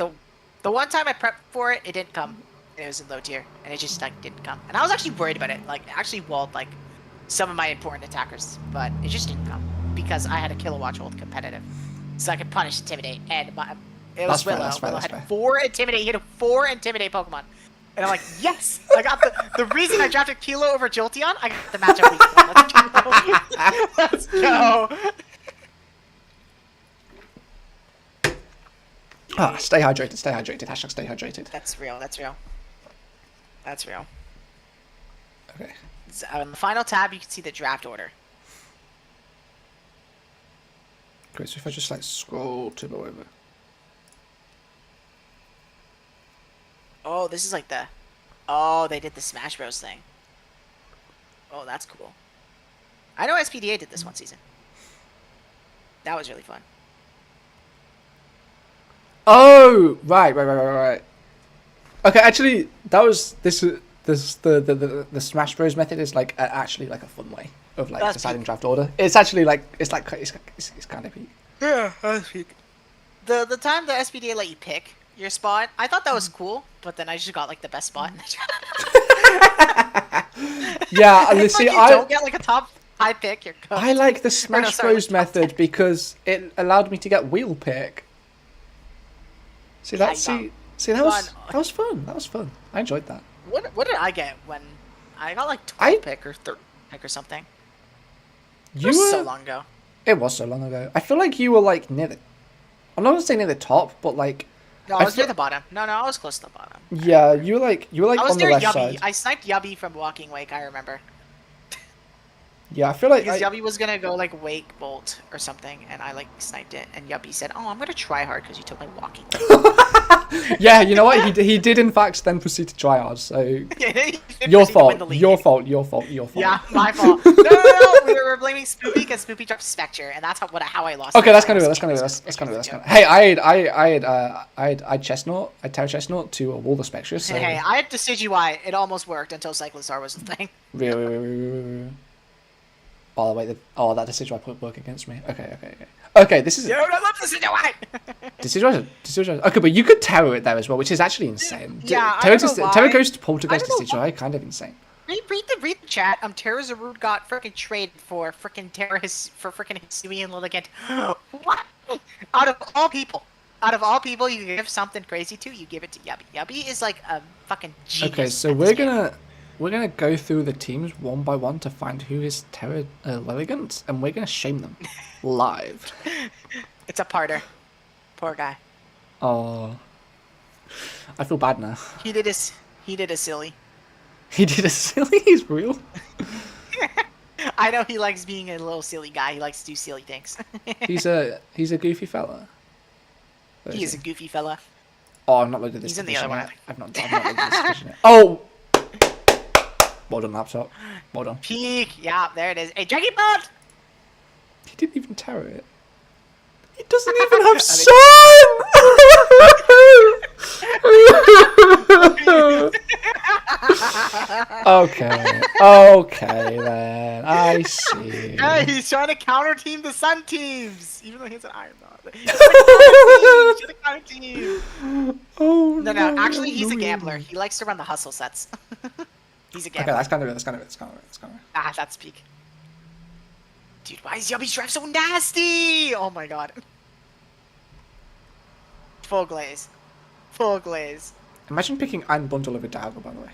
the one time I prepped for it, it didn't come. It was in low tier, and it just, like, didn't come. And I was actually worried about it. Like, it actually walled, like, some of my important attackers, but it just didn't come. Because I had a Kilowatch hold competitive. So I could punish Intimidate, and it was Willow. Willow had 4 Intimidate. He had 4 Intimidate Pokemon. And I'm like, yes! I got the reason I drafted Kilo over Jolteon, I got the matchup week. Let's go!
Ah, stay hydrated, stay hydrated. Hashtag stay hydrated.
That's real, that's real. That's real.
Okay.
So on the final tab, you can see the draft order.
Great, so if I just like scroll to the over.
Oh, this is like the... Oh, they did the Smash Bros thing. Oh, that's cool. I know SPDA did this one season. That was really fun.
Oh, right. Okay, actually, that was the Smash Bros method is like actually like a fun way of like
That's
deciding
peak.
draft order. It's actually like it's kind of peak.
Yeah, that's peak. The time the SPDA let you pick your spot, I thought that was cool, but then I just got like the best spot.
Yeah, and see,
you don't get like a top high pick. You're cooked.
I like the Smash Bros method because it allowed me to get wheel pick. See that?
Yeah,
See that was fun. That was fun. I enjoyed that.
What did I get when I got like 12 pick or 13 pick or something? It was so long ago.
It was so long ago. I feel like you were like near the... I'm not gonna say near the top, but like...
No, I was near the bottom. No, I was close to the bottom.
Yeah, you were like
I was
on the
near
left
Yubby.
side.
I sniped Yubby from Walking Wake, I remember.
Yeah, I feel like...
Because Yubby was gonna go like Wake Bolt or something, and I like sniped it, and Yubby said, "Oh, I'm gonna try hard because you took my Walking Wake."
Yeah, you know what? He did in fact then proceed to try hard, so... Your fault.
Yeah, my fault. No, we were blaming Spoopy because Spoopy dropped Spectre, and that's how I lost.
Okay, that's kind of it. Hey, I had Chestnut, I Terra Chestnut to wall the Spectre, so...
Hey, I had Decidueye. It almost worked until Cyclizar was the thing.
Really. Oh, wait, that Decidueye put work against me. Okay, this is...
Yo, I love Decidueye!
Decidueye. Okay, but you could Terra it there as well, which is actually insane.
Yeah,
Terra goes to Poltergeist Decidueye, kind of insane.
Read the chat. Terra Zarude got frickin' traded for frickin' Hisui and Lilligant. What? Out of all people, you give something crazy to, you give it to Yubby. Yubby is like a fucking genius.
Okay, so we're gonna go through the teams one by one to find who is Terra Lilligant, and we're gonna shame them live.
It's a parter. Poor guy.
Oh, I feel bad now.
He did a silly.
He did a silly. He's real.
I know he likes being a little silly guy. He likes to do silly things.
He's a goofy fella.
He is a goofy fella.
Oh, I'm not loaded this.
He's in the other one.
Yet. I've not loaded this division yet. Oh. Well done, laptop. Well done.
Peak. Yeah, there it is. Hey, Dragon Bud!
He didn't even Terra it. He doesn't even have Okay then. I see.
Hey, he's trying to counter team the Sun teams, even though he's an Iron Dog. He's trying to counter team.
Oh
No, actually, he's a gambler. He likes to run the hustle sets. He's a gambler.
Okay, that's kind of it.
Ah, that's peak. Dude, why is Yubby's draft so nasty? Oh my god. Full glaze.
Imagine picking Ein Bundle over Dialga, by the way.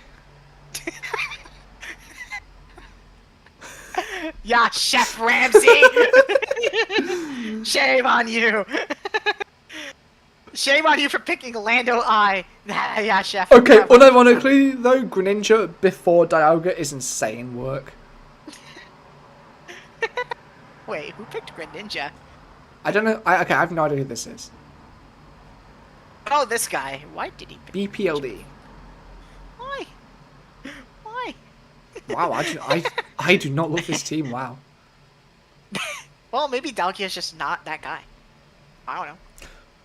Yeah, Chef Ramsay! Shame on you! Shame on you for picking Lando Eye. Yeah, Chef.
Okay, unironically though, Greninja before Dialga is insane work.
Wait, who picked Greninja?
I don't know. I have no idea who this is.
Oh, this guy. Why did he pick
BPLD.
Why
Wow, I do not love this team. Wow.
Well, maybe Dalkia's just not that guy. I don't know.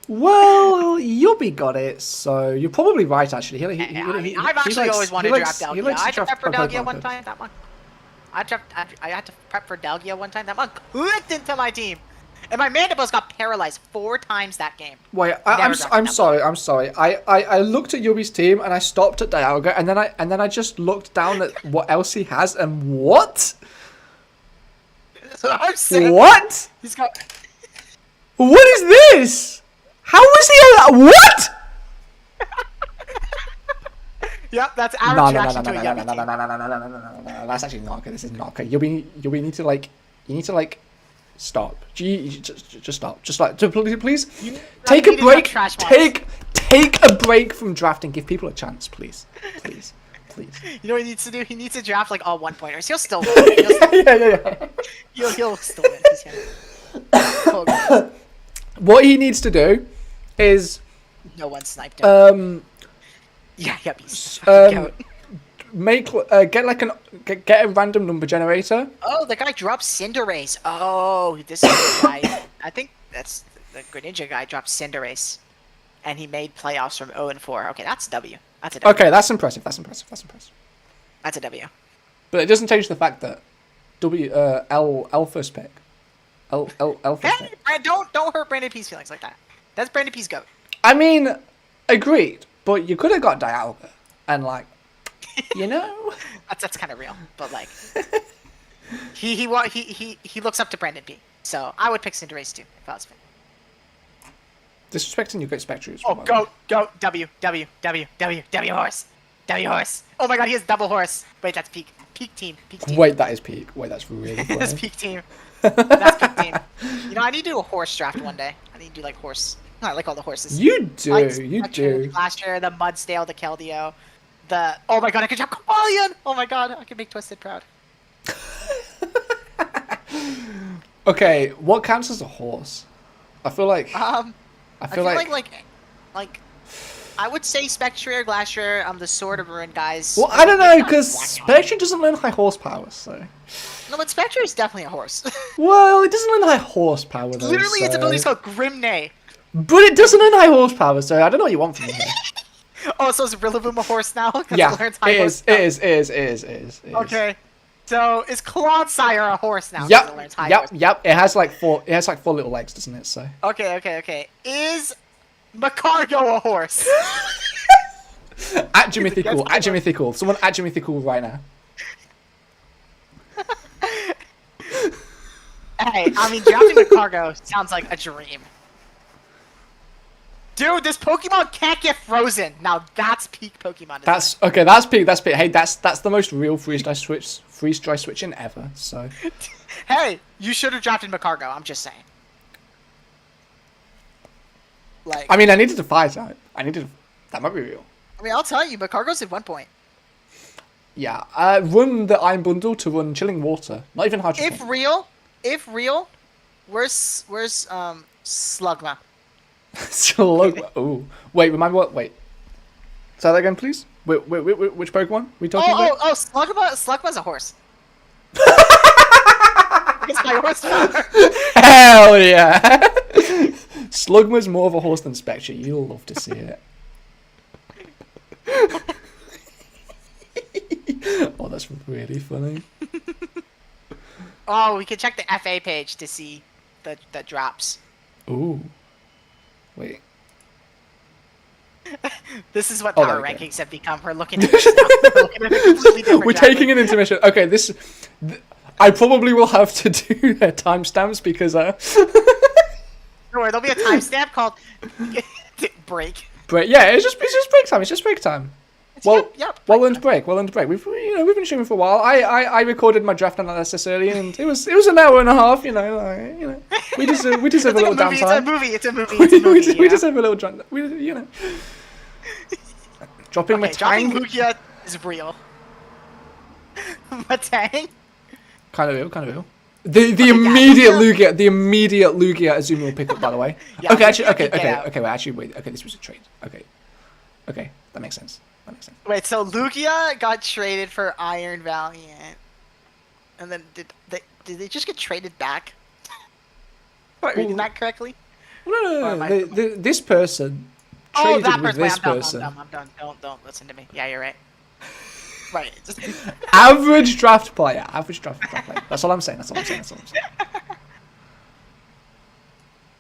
Well, Yubby got it, so you're probably right. Actually,
I've actually always wanted to draft Dalkia. I prepped for Dalkia one time. That one. I had to prep for Dalkia one time. That one clicked into my team, and my mandibles got paralyzed 4 times that game.
Wait, I'm sorry. I looked at Yubi's team and I stopped at Dialga, and then I just looked down at what else he has, and what?
I'm saying.
What?
He's got.
What is this? How is he on that? What?
Yep, that's our reaction to a Yubby team.
No. That's actually not okay. This is not okay. Yubi need to like stop. Just stop. Just like please take a break. Take a break from drafting. Give people a chance, please. You
know what he needs to do? He needs to draft like all 1-pointers. He'll still win.
Yeah.
He'll still win.
What he needs to do is
no one sniped him.
Make get a random number generator.
Oh, the guy dropped Cinderace. Oh, this is the guy. I think that's the Greninja guy dropped Cinderace, and he made playoffs from 0-4. Okay, that's a W. That's a W.
Okay, that's impressive. That's
a W.
But it doesn't change the fact that L first pick. L first pick.
Hey, don't hurt Brandon P's feelings like that. That's Brandon P's GOAT.
I mean, agreed. But you could have got Dialga, and like, you know,
that's kind of real. But like, he looks up to Brandon P. So I would pick Cinderace too if I was fan.
Disrespecting your great Spectres.
Oh, go W horse. Oh my God, he has double horse. Wait, that's peak team.
Wait, that is peak. Wait, that's really funny.
That's peak team. That's peak team. You know, I need to do a horse draft one day. I need to do like horse. I like all the horses.
You do.
Last year, the Mudsdale, the Keldeo, oh my God, I can drop Cobalion. Oh my God, I can make Twisted proud.
Okay, what counts as a horse? I feel like. I feel like
I would say Spectre, Glacier, the Sword of Ruin guys.
Well, I don't know, because Spectre doesn't learn high horsepower, so.
No, but Spectre is definitely a horse.
Well, it doesn't learn high horsepower, though.
Literally, its ability is called Grimnay.
But it doesn't learn high horsepower, so I don't know what you want from me here.
Oh, so is Rillaboom a horse now?
Yeah, it is.
Okay. So is Clodsire a horse now?
Yep. It has like 4 little legs, doesn't it? So.
Okay. Is Macargo a horse?
At Jimythical. Someone at Jimythical right now.
Hey, I mean, drafting Macargo sounds like a dream. Dude, this Pokemon can't get frozen. Now that's peak Pokemon design.
That's peak. Hey, that's the most real freeze dry switching ever. So.
Hey, you should have drafted Macargo. I'm just saying. Like.
I mean, I needed to fire type. That might be real.
I mean, I'll tell you, Macargo's at 1 point.
Yeah. Run the Iron Bundle to run Chilling Water. Not even Hydro.
If real, where's Slugma?
Oh, wait. Remind me what? Wait. Say that again, please. Wait, which Pokemon we talking about?
Oh, Slugma's a horse. It's my horse power.
Hell yeah! Slugma's more of a horse than Spectre. You'll love to see it. Oh, that's really funny.
Oh, we can check the FA page to see the drops.
Ooh. Wait.
This is what power rankings have become. We're looking at this now. We're looking at a completely different
We're taking an intermission. Okay, I probably will have to do their timestamps because
Don't worry, there'll be a timestamp called break.
Break. Yeah, it's just break time. It's just break time. Well earned break. We've been streaming for a while. I recorded my draft analysis early, and it was an hour and a half. We deserve a little downtime.
It's a movie.
We deserve a little dropping my
Dropping Lugia is real. Matang.
Kind of real. The immediate Lugia Azumi will pick up, by the way. Okay, wait, actually, wait. Okay, this was a trade. Okay, that makes sense. That makes sense.
Wait, so Lugia got traded for Iron Valiant, and then did they just get traded back? Am I reading that correctly?
No. This person traded with this person.
I'm done. Don't listen to me. Yeah, you're right. Right.
Average draft player. Average draft player. That's all I'm saying.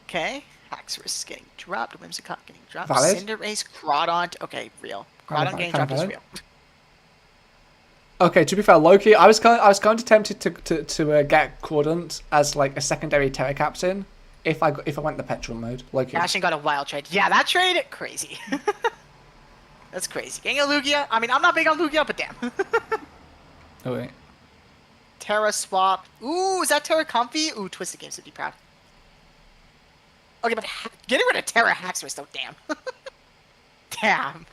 Okay. Haxorus getting dropped. Whimsicott getting dropped.
Valid.
Cinderace, Crawdont. Okay, real. Crawdont getting dropped is real.
Okay, to be fair, LOWKEY, I was kind of tempted to get Crawdont as like a secondary Terra Captain if I went the petrol mode. LOWKEY.
Ashen got a wild trade. Yeah, that trade, crazy. That's crazy. Getting a Lugia. I mean, I'm not big on Lugia, but damn.
Oh wait.
Terra swap. Ooh, is that Terra comfy? Ooh, Twisted Games would be proud. Okay, but getting rid of Terra Haxorus though, damn. Damn.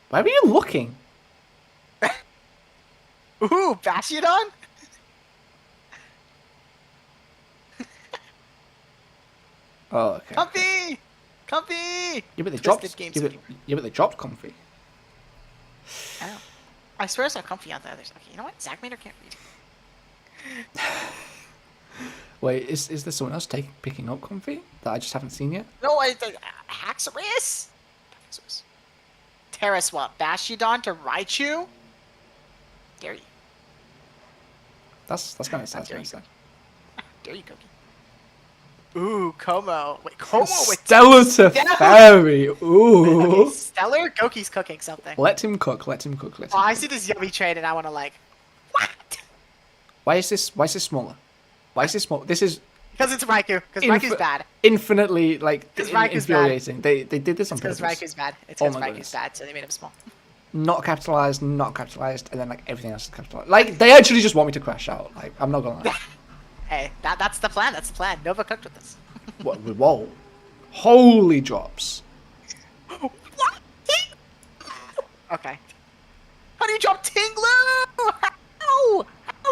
Where were you looking?
Ooh, Bastion?
Oh, okay.
Comfy! Comfy!
Yeah, but they dropped Comfy.
Oh. I swear I saw Comfy on the others. Okay, you know what? Zachmater can't read.
Wait, is there someone else picking up Comfy that I just haven't seen yet?
No, Haxorus? Terra swap. Bastion to Raichu? Dare you.
That's kind of sad.
Dare you, Goki. Ooh, Como. Wait, Como with
Stellar to Fairy. Ooh.
Okay, Stellar? Goki's cooking something.
Let him cook.
Oh, I see this yummy trade and I want to like, what?
Why is this smaller? Why is this small? This is
because it's Raikou. Because Raiku's bad.
Infinitely like infuriating.
Bad.
They did this on purpose.
Because Raiku's bad. It's because Raiku's bad, so they made him small.
Not capitalized, and then like everything else is capitalized. Like they actually just want me to crash out. Like I'm not gonna lie.
Hey, that's the plan. That's the plan. Nova cooked with this.
What? Whoa! Holy drops!
What? Okay. How do you drop Tinglu? How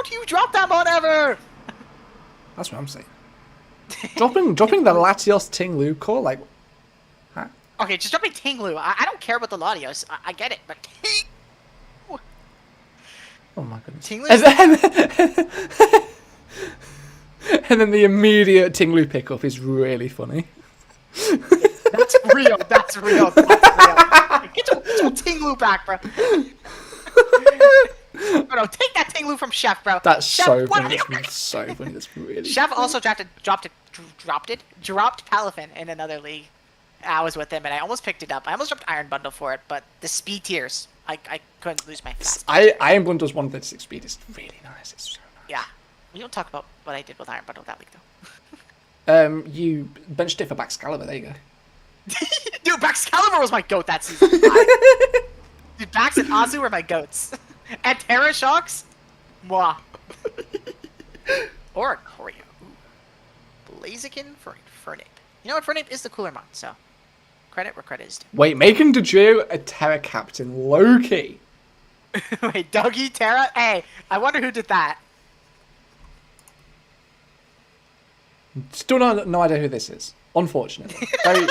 do you drop that mon ever?
That's what I'm saying. dropping the Latios Tinglu core, like, huh?
Okay, just dropping Tinglu. I don't care about the Latios. I get it, but Tinglu.
Oh my goodness.
Tinglu.
And then the immediate Tinglu pickup is really funny.
That's real. That's real. Get your Tinglu back, bro. Bro, take that Tinglu from Chef, bro.
That's
Chef,
so funny. That's so funny. That's really
Chef also dropped Palafin in another league. I was with him and I almost picked it up. I almost dropped Iron Bundle for it, but the speed tiers, I couldn't lose my fast.
Iron Bundle's 136 speed is really nice. It's so nice.
Yeah. We don't talk about what I did with Iron Bundle that week, though.
You benched it for Baxcalibur. There you go.
Dude, Baxcalibur was my goat that season. Dude, Bax and Azu were my goats. And Terra Shocks? Mwah. Or Choreo. Blaziken for Fernape. You know what? Fernape is the cooler mon, so credit where credit is due.
Wait, making Dejeu a Terra Captain LOWKEY.
Wait, Dougie, Terra? Hey, I wonder who did that.
Still no idea who this is. Unfortunately.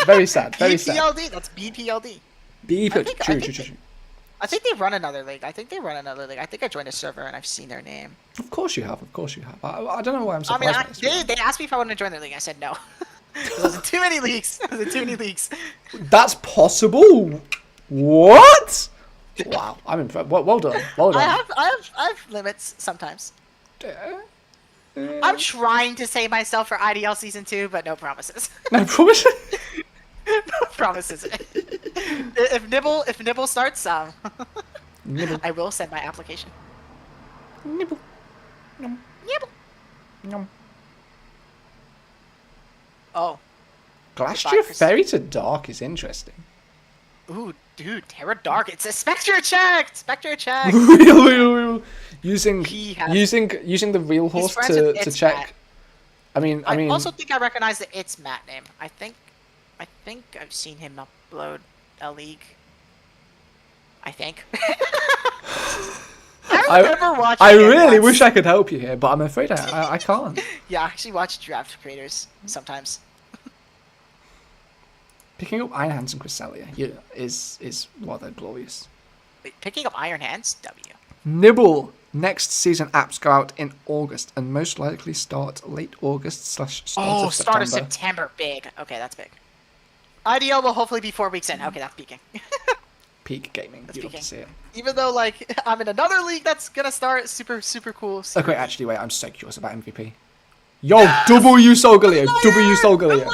Very sad. Very sad.
BPLD, that's BPLD.
True.
I think they run another league. I think I joined a server and I've seen their name.
Of course you have. I don't know why I'm surprised.
They asked me if I wanted to join their league. I said no. Because I was in too many leagues.
That's possible? What? Wow. I'm impressed. Well done.
I have limits sometimes. I'm trying to save myself for IDL Season 2, but no promises.
No promises?
No promises. If Nibble starts,
Nibble.
I will send my application.
Nibble.
Nibble. Oh.
Glastrier Fairy to Dark is interesting.
Ooh, dude, Terra Dark. It's a Spectre check.
Real. Using the real horse to check.
Matt.
I mean.
I also think I recognize the It's Matt name. I think I've seen him upload a league. I think. I remember watching.
I really wish I could help you here, but I'm afraid I can't.
Yeah, I actually watch draft creators sometimes.
Picking up Iron Hands and Cresselia is rather glorious.
Wait, picking up Iron Hands? W.
Nibble. Next season apps go out in August and most likely start late August / start of September.
Start of September. Big. Okay, that's big. IDL will hopefully be 4 weeks in. Okay, that's peaking.
Peak gaming.
That's
You love
peaking.
to see it.
Even though, like, I'm in another league that's gonna start. Super, super cool. Super
Okay, actually, wait. I'm so curious about MVP. Yo, W Solgaleo. W Solgaleo.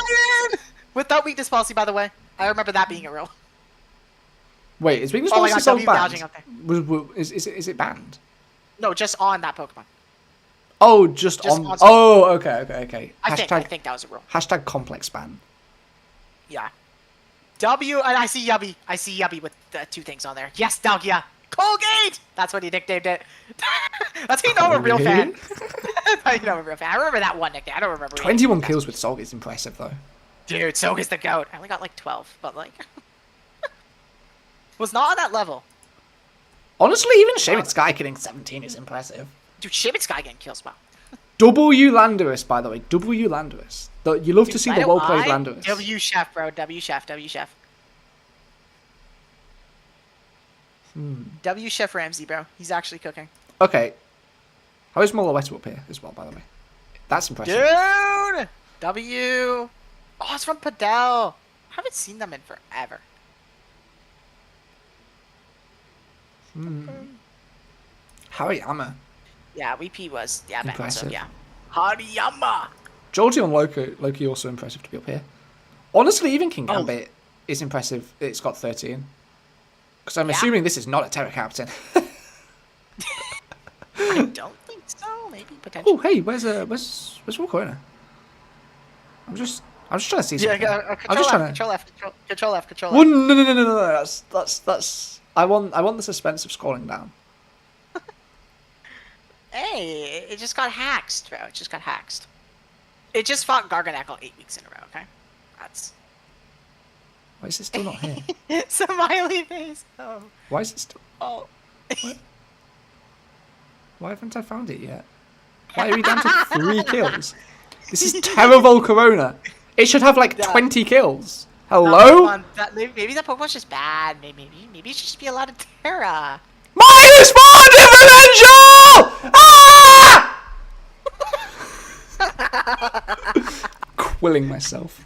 Without weakness policy, by the way. I remember that being a rule.
Wait, is weakness
Oh my
policy
god,
still
W gouging
banned?
up there.
Is it banned?
No, just on that Pokemon.
Oh, just on. Oh, okay.
I think that was a rule.
Hashtag complex ban.
Yeah. W, and I see Yubby. I see Yubby with the 2 things on there. Yes, Doug, yeah. Colgate! That's what he nicknamed it. That's how you know I'm a real fan. That's how you know I'm a real fan. I remember that one nickname. I don't remember.
21 kills with Solg is impressive, though.
Dude, Soak is the GOAT. I only got like 12, but like... was not on that level.
Honestly, even Shaman Sky getting 17 is impressive.
Dude, Shaman Sky getting kills, wow.
W Landorus, by the way. W Landorus. You love to see the well-played Landorus.
W Chef, bro. W Chef. W Chef. W Chef Ramsey, bro. He's actually cooking.
Okay. How is Molowetu up here as well, by the way? That's impressive.
Dude! W. Oh, it's from Padel. I haven't seen them in forever.
Hariyama.
Yeah, WP was. Yeah, back
Impressive.
so, yeah. Hariyama!
Jolteon Loki also impressive to be up here. Honestly, even King Gambit is impressive. It's got 13. Because I'm assuming this is not a Terra Captain.
I don't think so. Maybe potentially.
Oh, hey, where's Walker? I'm just trying to see something.
Yeah,
I'm just trying to.
Control F.
Well, no. That's. I want the suspense of scrolling down.
Hey, it just got hacked, bro. It just got hacked. It just fought Garganacl 8 weeks in a row, okay? That's...
Why is it still not here?
Smiley face. Oh.
Why is it still...
Oh.
Why haven't I found it yet? Why are we down to 3 kills? This is Terravol Corona. It should have like 20 kills. Hello?
Maybe that Pokemon's just bad. Maybe it should just be a lot of Terra.
-1 differential! Ah! Quilling myself.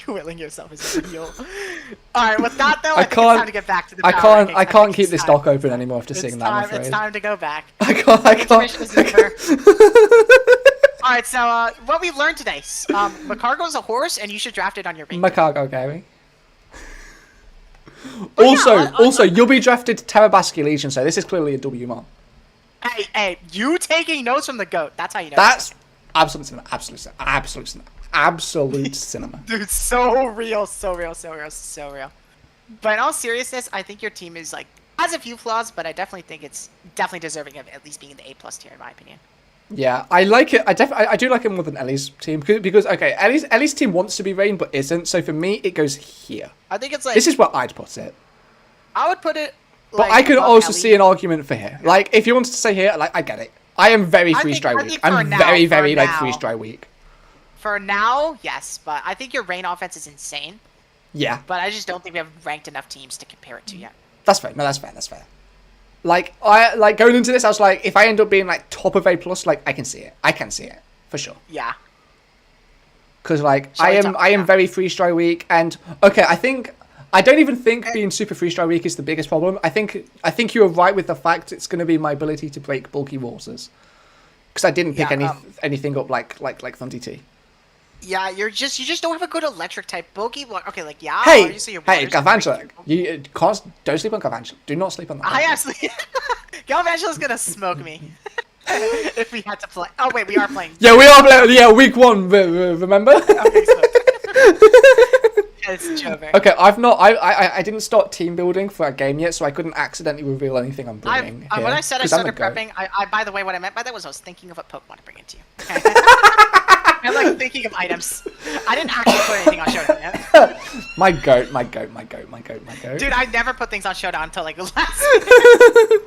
Quilling yourself is real. Alright, with that though, I think it's time to get back to the
I can't keep this dock open anymore after seeing that, I'm afraid.
It's time to go back.
I can't.
Alright, so what we learned today. Macargo's a horse and you should draft it on your main.
Macargo, Gary. Also, you'll be drafted Terabasky Legion, so this is clearly a WMR.
Hey, you taking notes from the GOAT. That's how you know.
That's absolute cinema. Absolute cinema.
Dude, so real. But in all seriousness, I think your team is like has a few flaws, but I definitely think it's definitely deserving of at least being in the A+ tier in my opinion.
Yeah, I like it. I do like it more than Ellie's team because okay, Ellie's team wants to be Rain but isn't. So for me, it goes here.
I think it's like
this is where I'd put it.
I would put it.
But I could also see an argument for here. Like if you wanted to say here, like I get it. I am very freeze-dry weak. I'm very like freeze-dry weak.
For now, yes, but I think your Rain offense is insane.
Yeah.
But I just don't think we have ranked enough teams to compare it to yet.
That's fair. No, that's fair. Like I going into this, I was like, if I end up being like top of A+, like I can see it. I can see it for sure.
Yeah.
Because like I am very freeze-dry weak, and okay, I don't even think being super freeze-dry weak is the biggest problem. I think you were right with the fact it's going to be my ability to break bulky waters. Because I didn't pick anything up like Thundy T.
Yeah, you just don't have a good electric type bulky. Okay, like yeah.
Hey, Galvantula, you don't sleep on Galvantula. Do not sleep on that.
I actually, Galvantula's gonna smoke me if we had to play. Oh wait, we are playing.
Yeah, we are playing. Yeah, week 1. Remember?
Okay, so. It's Jover.
Okay, I didn't start team building for a game yet, so I couldn't accidentally reveal anything I'm bringing.
When I said I started prepping, by the way, what I meant by that was I was thinking of a Pokemon to bring into you. Okay? I'm like thinking of items. I didn't actually put anything on Showdown yet.
My goat.
Dude, I never put things on Showdown until like the last minute.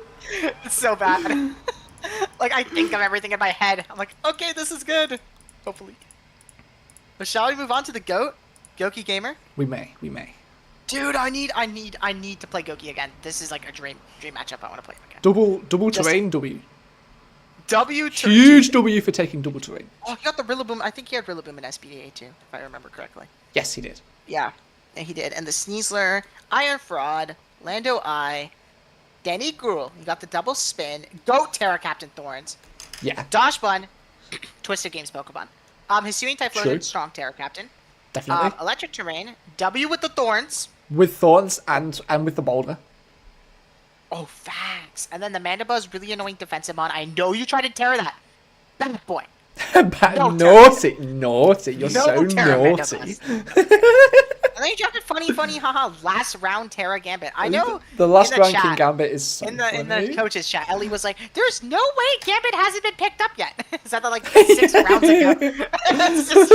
It's so bad. Like I think of everything in my head. I'm like, okay, this is good. Hopefully. But shall we move on to the GOAT? Gokey Gamer?
We may.
Dude, I need to play Gokey again. This is like a dream matchup. I want to play him again.
Double terrain W.
W.
Huge W for taking double terrain.
Oh, he got the Rillaboom. I think he had Rillaboom in SBA too, if I remember correctly.
Yes, he did.
Yeah, and he did. And the Sneasler, Iron Fraud, Lando Eye, Danny Gruel. You got the double spin. Goat Terra Captain Thorns.
Yeah.
Dosh Bun, Twisted Games Pokemon. Hisuian Typhlosion, Strong Terra Captain.
Definitely.
Electric Terrain, W with the Thorns.
With Thorns and with the Boulder.
Oh, facts. And then the Mandibuzz, really annoying defensive mon. I know you tried to Terra that. Bad boy.
Naughty. You're so naughty.
And then you dropped a funny, haha, last round Terra Gambit. I know
the last round
chat,
King Gambit is so
in
funny.
the coaches chat. Ellie was like, "There's no way Gambit hasn't been picked up yet." Is that like 6 rounds ago? It's just,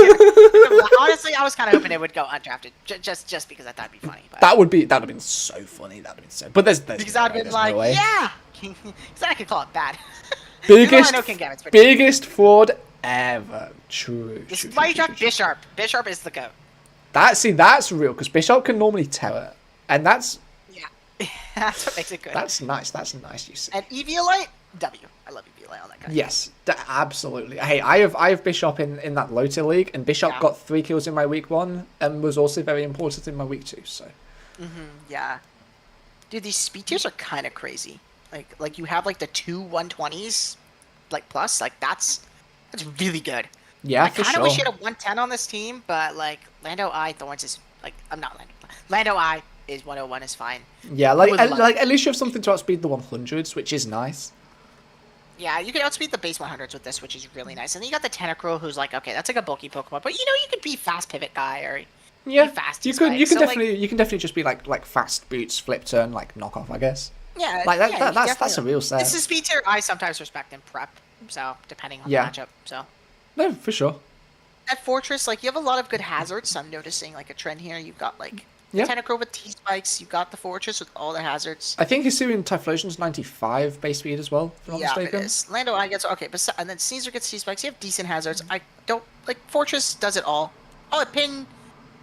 honestly, I was kind of hoping it would go undrafted, just because I thought it'd be funny. But...
That would have been so funny. That would have been so. But there's
because I'd been like, yeah, because I could call it bad.
Biggest fraud ever. True.
This is why you dropped Bisharp. Bisharp is the goat.
That's real, because Bishop can normally Terra, and that's...
Yeah, that's what makes it good.
That's nice, you see.
And Eviolite, W. I love Eviolite on that guy.
Yes, absolutely. Hey, I have Bishop in that low tier league, and Bishop got 3 kills in my week 1, and was also very important in my week 2, so...
Yeah. Dude, these speed tiers are kind of crazy. Like you have, like, the 2 120s, like, plus, like, that's really good.
Yeah,
I
for sure.
I kind of wish you had a 110 on this team, but, like, Lando Eye Thorns is, like, I'm not Lando. Lando Eye is 101 is fine.
Yeah, like at least you have something to outspeed the 100s, which is nice.
Yeah, you can outspeed the base 100s with this, which is really nice. And then you got the Tentacruel, who's like, okay, that's like a bulky Pokemon, but you know you could be fast pivot guy or be fast.
You can definitely just be like fast boots, flip turn, like knockoff, I guess.
Yeah,
like that's a real set.
This is speed tier I sometimes respect in prep, so depending on the matchup, so.
No, for sure.
At Fortress, like, you have a lot of good hazards. I'm noticing, like, a trend here. You've got, like, Tentacruel with T-Spikes. You've got the Fortress with all the hazards.
I think Hisuian Typhlosion's 95 base speed as well, if I'm not mistaken.
It is. Lando I gets... Okay, but and then Caesar gets T-Spikes. You have decent hazards. I don't... Like, Fortress does it all. Oh, Pin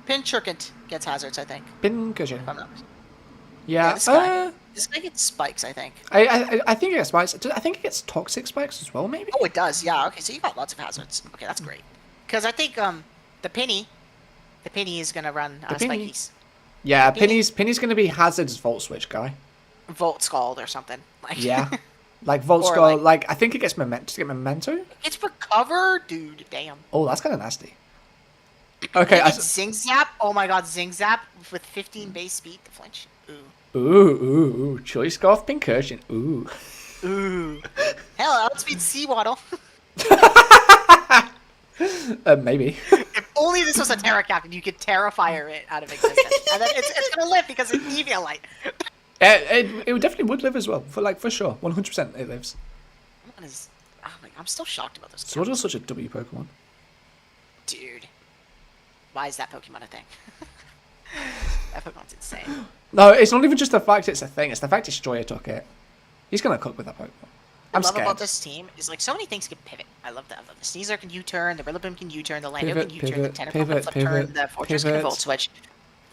Churkant gets hazards, I think.
Pin Churkant.
If I'm not mistaken.
Yeah,
this guy gets spikes, I think.
I think it gets spikes. I think it gets toxic spikes as well, maybe?
Oh, it does, yeah. Okay, so you got lots of hazards. Okay, that's great. Because I think the Penny is going to run Spikies.
Yeah, Penny's going to be Hazard's Volt Switch guy.
Volt Scald or something. Like.
Yeah. Like Volt Scald, like, I think it gets Memento. Does it get Memento?
It's Recover? Dude, damn.
Oh, that's kind of nasty. Okay,
Zing Zap? Oh my god, Zing Zap with 15 base speed to flinch.
Ooh. Choice Scarf Pincursion. Ooh.
Hell, outspeed Seawaddle.
Maybe.
If only this was a Terra Captain, you could Terrafire it out of existence. And then it's gonna live because it's Eviolite.
It definitely would live as well. For sure. 100% it lives.
I'm still shocked about this.
Swordle's such a W Pokemon.
Dude. Why is that Pokemon a thing? That Pokemon's insane.
No, it's not even just the fact it's a thing. It's the fact Destroyer took it. He's going to cook with that Pokemon. I'm scared.
What I love about this team is, like, so many things can pivot. I love that. The Sneasler can U-turn, the Rillaboom can U-turn, the Lando can U-turn, the Tentacle can flip turn, the Fortress can Volt Switch.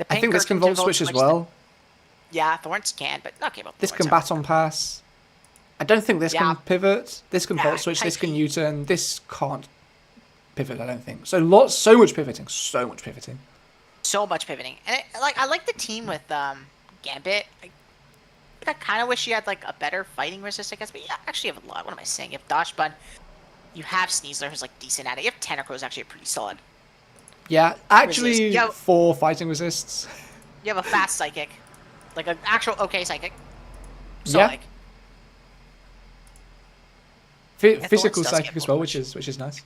I think this can Volt Switch as well.
Yeah, Thorns can, but okay. Well,
this can Baton Pass. I don't think this can pivot. This can Volt Switch. This can U-turn. This can't pivot, I don't think. So much pivoting. So much pivoting. And I like the team with Gambit. I kind of wish you had like a better fighting resist, I guess. But yeah, actually you have a lot. What am I saying? You have Dosh Bun. You have Sneasler, who's like decent at it. You have Tentacruel, who's actually pretty solid. Yeah, actually 4 fighting resists.
You have a fast Psychic. Like an actual okay Psychic. So
yeah. Physical Psychic as well, which is nice.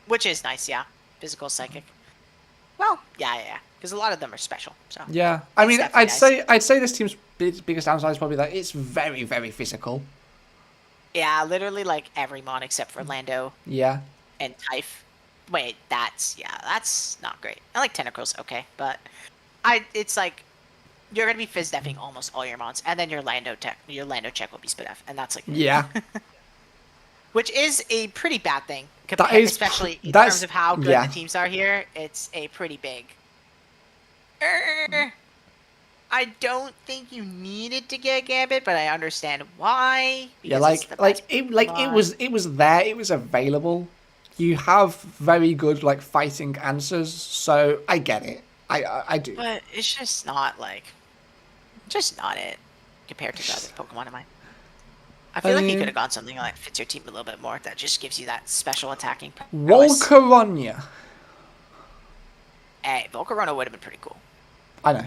Which is nice, yeah. Physical Psychic. Well, yeah. Because a lot of them are special. So
yeah, I mean, I'd say this team's biggest downside is probably that it's very, very physical.
Yeah, literally like every mon except for Lando.
Yeah.
And Typh. Wait, that's not great. I like Tentacruel's okay, but it's like you're gonna be Fizz Deffing almost all your mons, and then your Lando check will be Spidef, and that's like
yeah.
Which is a pretty bad thing, especially in terms of how good the teams are here. It's a pretty big I don't think you needed to get Gambit, but I understand why.
Yeah,
Because it's the best
it was there, it was available. You have very good like fighting answers, so I get it. I do.
But it's just not like, just not it compared to the other Pokemon in mine. I feel like you could have gone something like fits your team a little bit more. That just gives you that special attacking prowess.
Volcaronia.
Hey, Volcarona would have been pretty cool.
I know.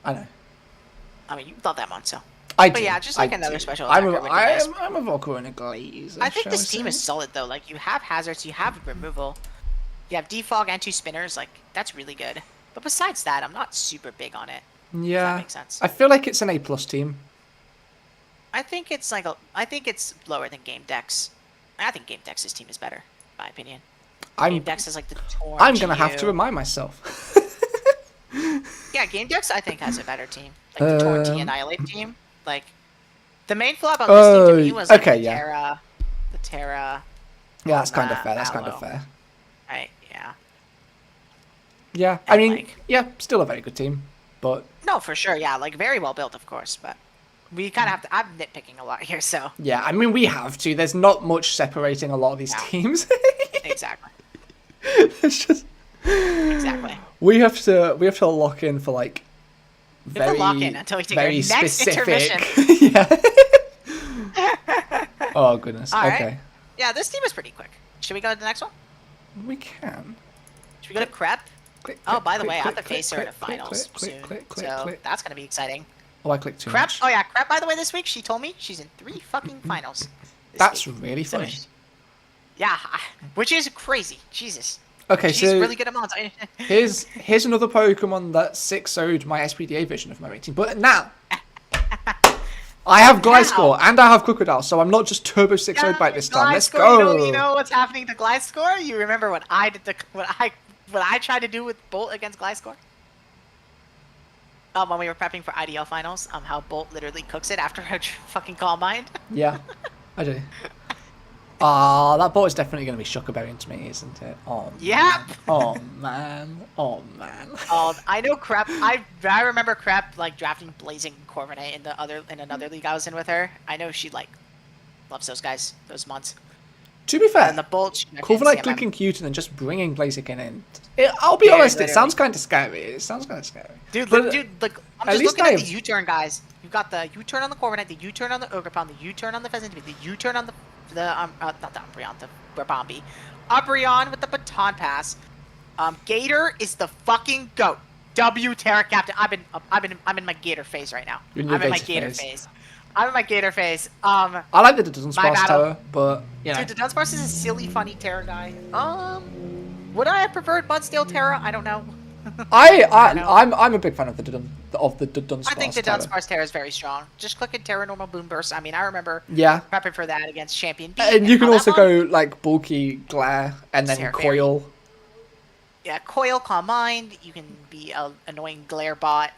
I mean, you thought that one, so.
I
But
do.
yeah, just like another special
I'm
attacker would be nice.
I'm a Volcarona glazer.
I think
shall
this team
say.
is solid though. Like you have hazards, you have removal, you have defog and 2 spinners. Like that's really good. But besides that, I'm not super big on it.
Yeah.
If that makes sense.
I feel like it's an A+ team.
I think it's like I think it's lower than Game Dex. I think Game Dex's team is better, in my opinion. Game Dex is like the torn.
I'm gonna have to remind myself.
Yeah, Game Dex I think has a better team. Like the Torn T Annihilate team. Like the main flop on this team to me was like the Terra.
Yeah, that's kind of fair. That's kind
Mallow.
of fair.
Right, yeah.
Yeah, I
And,
mean,
like-
yeah, still a very good team, but
No, for sure, yeah. Like very well built, of course, but we kind of have to. I'm nitpicking a lot here, so
yeah, I mean, we have to. There's not much separating a lot of these
Yeah.
teams.
exactly,
It's just
exactly.
we have to lock in for like
We have to lock in until we take our
very
next
specific.
intermission.
Yeah. Oh goodness.
All right.
Okay.
Yeah, this team is pretty quick. Should we go to the next one?
We can.
Should we go to Crep?
Click,
Oh,
click,
by the
click,
way, I have
click,
to face her
click,
at a
click,
finals
click,
soon,
click, click,
so
click.
that's gonna be exciting.
Oh, I clicked too
Crep.
much.
Oh yeah, Crep. By the way, this week she told me she's in 3 fucking finals. this
That's
week.
really
So
funny.
Yeah, which is crazy. Jesus.
Okay,
She's
so
really good at mons.
here's another Pokemon that 6-0'd my SPDA version of my rating. But now, I have Gliscor and I have Crocodile, so I'm not just Turbo 6-0'd by this time. Let's go.
You know what's happening to Gliscor? You remember what I did? What I tried to do with Bolt against Gliscor? When we were prepping for IDL finals, how Bolt literally cooks it after her fucking Calm Mind.
Yeah, I do. Ah, that ball is definitely going to be Shuckleberry to me, isn't it? Oh,
Yep.
man. Oh, man. Oh, man.
I know Crep. I remember Crep like drafting Blazing Corviknight in another league I was in with her. I know she like loves those guys, those months.
To be fair,
And the Bolt.
Corviknight clicking cute and then just bringing Blaziken in. I'll be honest, it
literally.
sounds kind of scary. It sounds kind of scary.
Dude,
But
look, I'm
at
just
least
looking at
I've-
the U-turn, guys. You've got the U-turn on the Corviknight, the U-turn on the Ogerpon, the U-turn on the Pheasantip, the U-turn on not the Umbreon, the Brabombi. Umbreon with the Baton Pass. Gator is the fucking GOAT. W Terra Captain. I'm in my Gator phase right now.
You're in your
I'm in my
Gator
Gator
phase.
phase. I'm in my Gator phase.
I like the Dunsparce
battle.
Tower, but, you know.
Dude, the Dunsparce is a silly, funny Terra guy. Would I have preferred Mudsdale Terra? I don't know.
I'm a big fan of the Dunsparce
I think the
Tower.
Dunsparce Terra is very strong. Just click in Terra Normal Boom Burst. I mean, I remember
Yeah.
prepping for that against Champion B.
And you can
how that
also
won.
go like bulky glare and then
Terra
coil.
Yeah, Coil, Calm Mind. You can be an annoying Glare Bot,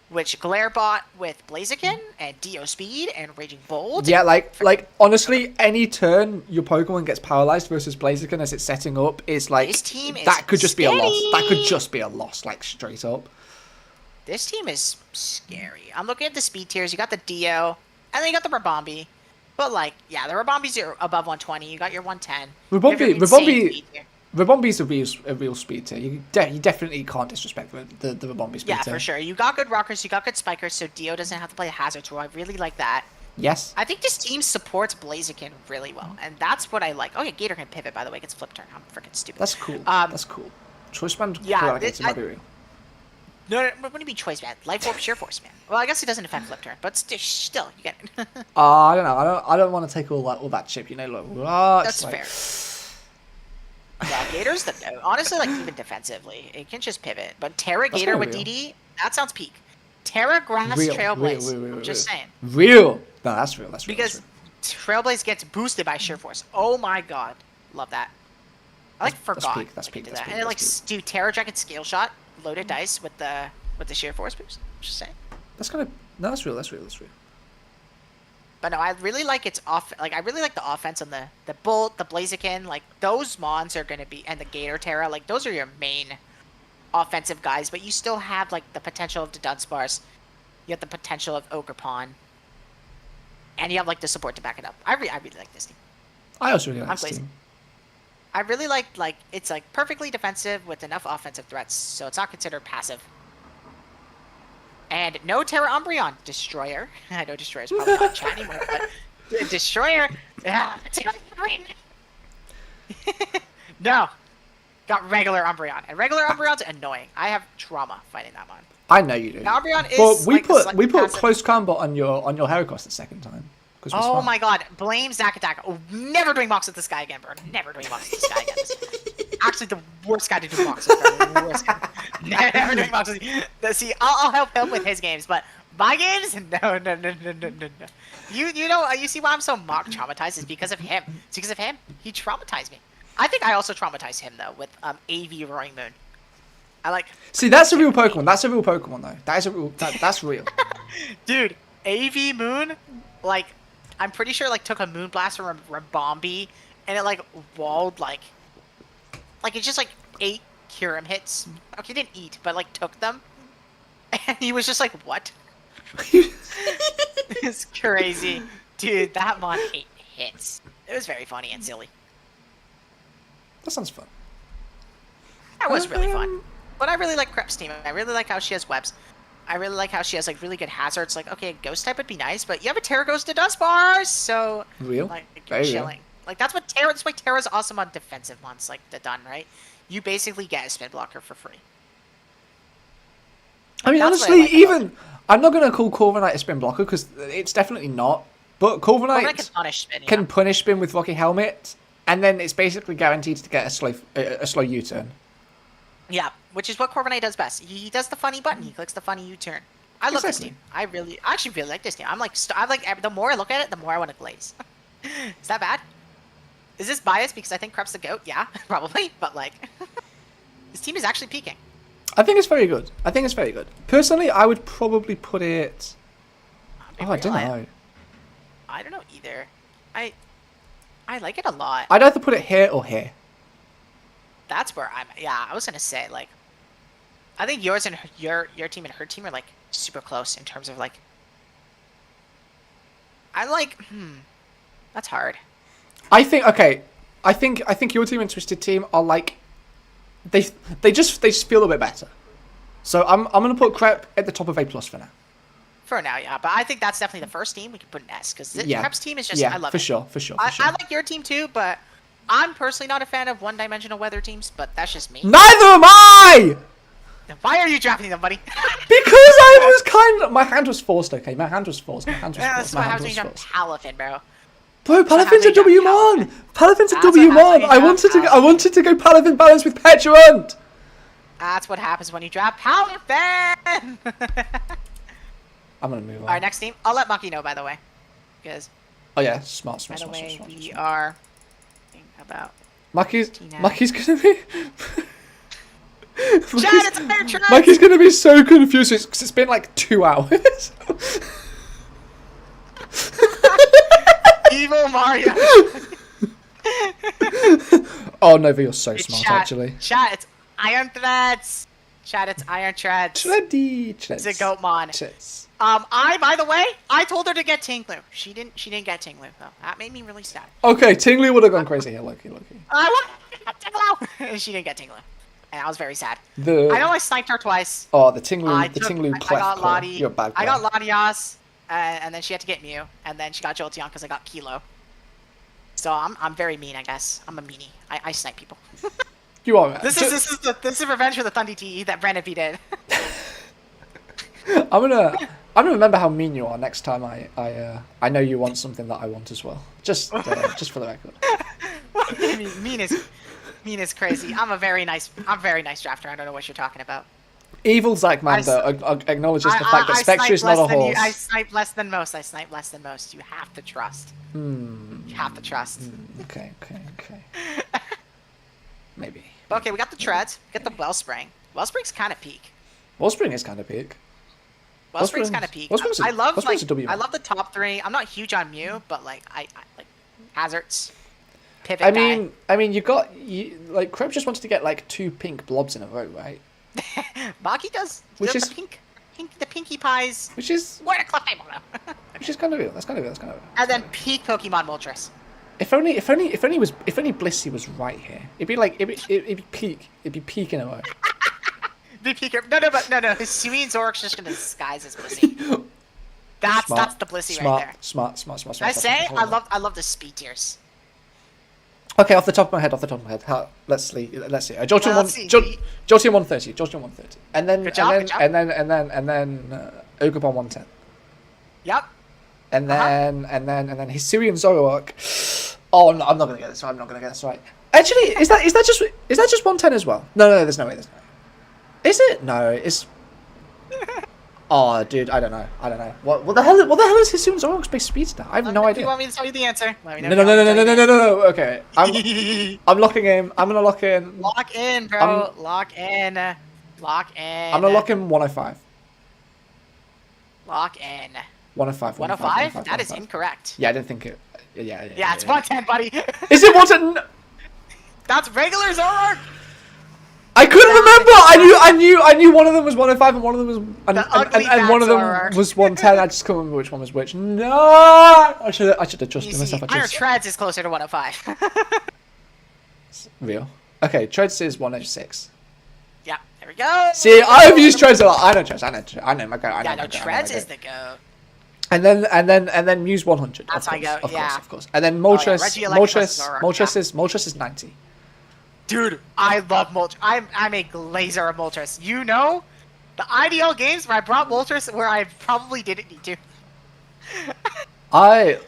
which Glare Bot with Blaziken and Dio Speed and Raging Bolt.
Yeah, like honestly, any turn your Pokemon gets paralyzed versus Blaziken as it's setting up is like
This team is
that could just be a loss. That could
steady.
just be a loss, like straight up.
This team is scary. I'm looking at the speed tiers. You got the Dio, and then you got the Rabombi. But like, yeah, the Rabombis are above 120. You got your 110. You have your insane speed tier.
Rabombi's a real speed tier. You definitely can't disrespect the Rabombi speed
Yeah,
tier.
for sure. You got good rockers, you got good spikers, so Dio doesn't have to play a hazard role. I really like that.
Yes.
I think this team supports Blaziken really well, and that's what I like. Oh yeah, Gator can pivot, by the way. Gets flip turn. I'm freaking stupid.
That's cool. That's cool. Choice band
yeah,
Corrugate might be real.
No, what do you mean choice, man? Life Orb, Sheer Force, man. Well, I guess it doesn't affect flip turn, but still, you get it.
I don't know. I don't want to take all that chip. You know, like
That's
like,
fair. Yeah, Gator's the no. Honestly, like even defensively, it can just pivot. But Terra
That's
Gator
very
with
real.
DD, that sounds peak. Terra Grass Trailblaze. I'm just saying.
Real. No, that's real. That's real.
Because Trailblaze gets boosted by Sheer Force. Oh my god. Love that. I like forgot.
peak, that's
I can
peak,
do
that's
that.
peak,
And then like
that's
do Terra Dragon Scale Shot, loaded dice with the Sheer Force boost. Just saying.
That's kind of no. That's real. That's real. That's real.
But no, I really like its off. Like I really like the offense on the Bolt, the Blaziken. Like those mons are gonna be, and the Gator Terra. Like those are your main offensive guys, but you still have like the potential of the Dunsparce. You have the potential of Ogerpon. And you have like the support to back it up. I really like this team.
I also really like this team.
I really like it's like perfectly defensive with enough offensive threats, so it's not considered passive. And no Terra Umbreon. Destroyer. I know Destroyer's probably not chat anymore, but Destroyer. No. Got regular Umbreon. And regular Umbreon's annoying. I have trauma fighting that one.
I know you do.
Now, Umbreon is
but we put
passive.
close combat on your Heracross the second time.
Oh my god. Blame Zack Attack. Oh, never doing mocks with this guy again, bro. Never doing mocks with this guy again. Actually, the worst guy to do mocks with, bro. The worst guy. Never doing mocks with him. See, I'll help him with his games, but my games? No. You know, you see why I'm so mock traumatized is because of him. It's because of him. He traumatized me. I think I also traumatized him, though, with AV Roaring Moon. I like...
See, that's a real Pokemon. That's a real Pokemon, though. That is a real... that's real.
Dude, AV Moon, like... I'm pretty sure, like, took a Moonblast from Rabombi, and it, like, walled, like, it just, like, ate Kyurem hits. Okay, didn't eat, but, like, took them. And he was just like, what? It's crazy. Dude, that mon ate hits. It was very funny and silly.
That sounds fun.
That was really fun. But I really like Crep's team. I really like how she has webs. I really like how she has like really good hazards. Like, okay, Ghost type would be nice, but you have a Terra Ghost to Dunsparce, so
real,
like you're chilling. Like that's what Terra. That's why Terra's awesome on defensive mons like the Dun, right? You basically get a spin blocker for free.
I mean,
that's
honestly, I'm not gonna call Corviknight a spin blocker because it's definitely not. But Corviknight can punish spin with Rocky Helmet, and then it's basically guaranteed to get a slow U-turn. Yeah,
which is what Corviknight does best. He does the funny button. He clicks the funny U-turn. I love this team. I actually really like this team. I'm like, the more I look at it, the more I want to glaze. Is that bad? Is this biased because I think Crep's the GOAT? Yeah, probably. But like, this team is actually peaking.
I think it's very good. Personally, I would probably put it... Oh, I don't know.
I don't know either. I like it a lot.
I'd either put it here or here.
That's where I'm... Yeah, I was going to say, like... I think yours and your team and her team are, like, super close in terms of, like... I like... That's hard.
I think... Okay. I think your team and Twisted Team are, like... They just feel a bit better. So I'm going to put Crep at the top of A+ for now.
For now, yeah. But I think that's definitely the first team we can put an S. Because Crep's team is just... I love it.
For sure.
I like your team, too, but... I'm personally not a fan of one-dimensional weather teams, but that's just me.
Neither am I!
Then why are you drafting them, buddy?
Because I was kind of... My hand was forced, okay? My hand was forced.
That's what happens when you draft Palafin, bro.
Bro, Palafin's a WMon! Palafin's a WMon! I wanted to go Palafin balance with Petulant!
That's what happens when you draft Palafin!
I'm gonna move on.
Alright, next team. I'll let Mucky know, by the way. Because...
Oh yeah, smart.
By the way, we are... about
Mucky's gonna be
Chad,
Mucky's gonna be so confused because it's been like 2 hours.
Evil Mario.
Oh Nova, you're so smart actually.
Chat, it's Iron Threads. Chat, it's Iron Threads. It's a Goatmon. By the way, I told her to get Tinglu. She didn't get Tinglu though. That made me really sad.
Okay, Tinglu would have gone crazy here, Loki.
I want Tinglu. She didn't get Tinglu, and I was very sad. I know I sniped her twice.
Oh, the Tinglu clef.
I got Lottie.
You're a bad guy.
I got Latias, and then she had to get Mew, and then she got Jolteon because I got Kilo. So I'm very mean, I guess. I'm a meanie. I snipe people.
You are.
This is revenge for the Thundy TE that Brandon beat in.
I'm gonna remember how mean you are next time I know you want something that I want as well. Just for the record.
Mean is crazy. I'm a very nice drafter. I don't know what you're talking about.
Evil Zacmander acknowledges the fact that Spectre is not a horse.
I snipe less than most. You have to trust. You have to trust.
Okay. Maybe.
Okay, we got the Treads. We got the Wellspring. Wellspring's kind of peak.
Wellspring is kind of peak.
Wellspring's kind of peak. I love the top three. I'm not huge on Mew, but like I like hazards. Pivot.
I mean, Crep just wanted to get like 2 pink blobs in a row, right?
Maki does
Which
the
is-
the Pinkie Pies.
Which is
What a clip name on them.
kind of real. That's kind of real.
And then peak Pokemon Moltres.
If only Blissey was right here. It'd be like it'd be peak. It'd be peak in a row.
The peak. No. His Hisuian Zork's just gonna disguise his Blissey. That's the Blissey right there.
Smart.
I say I love the speed tiers.
Okay, off the top of my head. Let's see. Jolteon Jolteon 130. Jolteon 130. And then
Good job.
and then Ogrebon 110.
Yep.
And then Hisuian Zoroark. Oh no, I'm not gonna get this right. Actually, is that just 110 as well? No, there's no way. Is it? No, it's. Oh, dude, I don't know. What the hell is Hisuian Zoroark's base speed stat? I have no idea.
You want me to tell you the answer?
No. Okay, I'm locking in. I'm gonna lock in.
Lock in, bro. Lock in.
I'm gonna lock in 105.
Lock in.
105.
105? That is incorrect.
Yeah, I didn't think it. Yeah,
it's 110, buddy.
Is it 110?
That's regular Zoroark.
I couldn't remember. I knew one of them was 105 and one of them was and one of them was 110. I just couldn't remember which one was which. No, I should have trusted myself.
Iron Treads is closer to 105.
Real. Okay, Treads is 106.
Yeah, there we go.
See, I've used Treads a lot. I know Treads. I know my go.
Treads is the go.
And then Muse 100.
That's how I go.
Of course. And then Moltres. Moltres is 90.
Dude, I love Moltres. I'm a glazer of Moltres. You know, the IDL games where I brought Moltres where I probably didn't need to.
The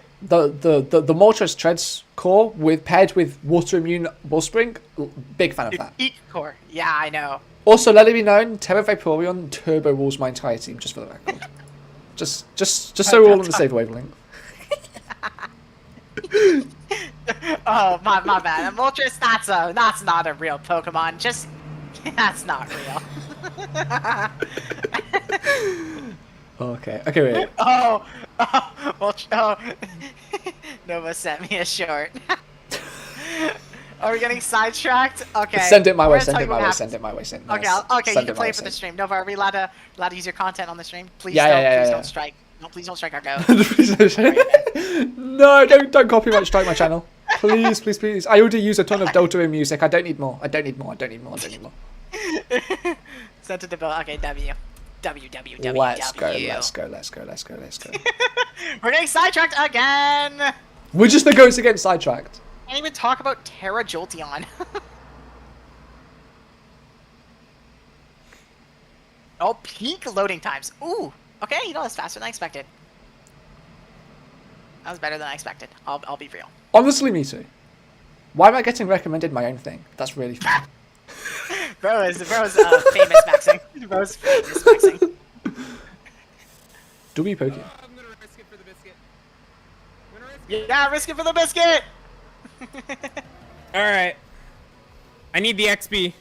Moltres Treads core paired with Water Immune Wellspring, big fan of that.
Peak core. Yeah, I know.
Also, let it be known, Terra Vaporeon turbo rules my entire team, just for the record. just so we're all on the same wavelength.
Oh, my bad. Moltres, that's not a real Pokemon. That's not real.
Okay, wait.
Oh, Nova sent me a short. Are we getting sidetracked? Okay.
Send it my way. Okay,
you can play it for the stream. Nova, are we allowed to use your content on the stream? Please don't strike. No, please don't strike our go.
No, don't copyright strike my channel. Please. I already use a ton of Delta in music. I don't need more.
Send to the bill. Okay, W.
Let's go.
We're getting sidetracked again.
We're just the ghosts again sidetracked.
Can't even talk about Terra Jolteon. Oh, peak loading times. Ooh. Okay, that's faster than I expected. That was better than I expected. I'll be real.
Honestly, me too. Why am I getting recommended my own thing? That's really fun.
Bro is famous maxing. Bro's famous maxing.
Do we poke it?
I'm gonna risk it for the biscuit.
Yeah, risk it for the biscuit!
Alright. I need the XP.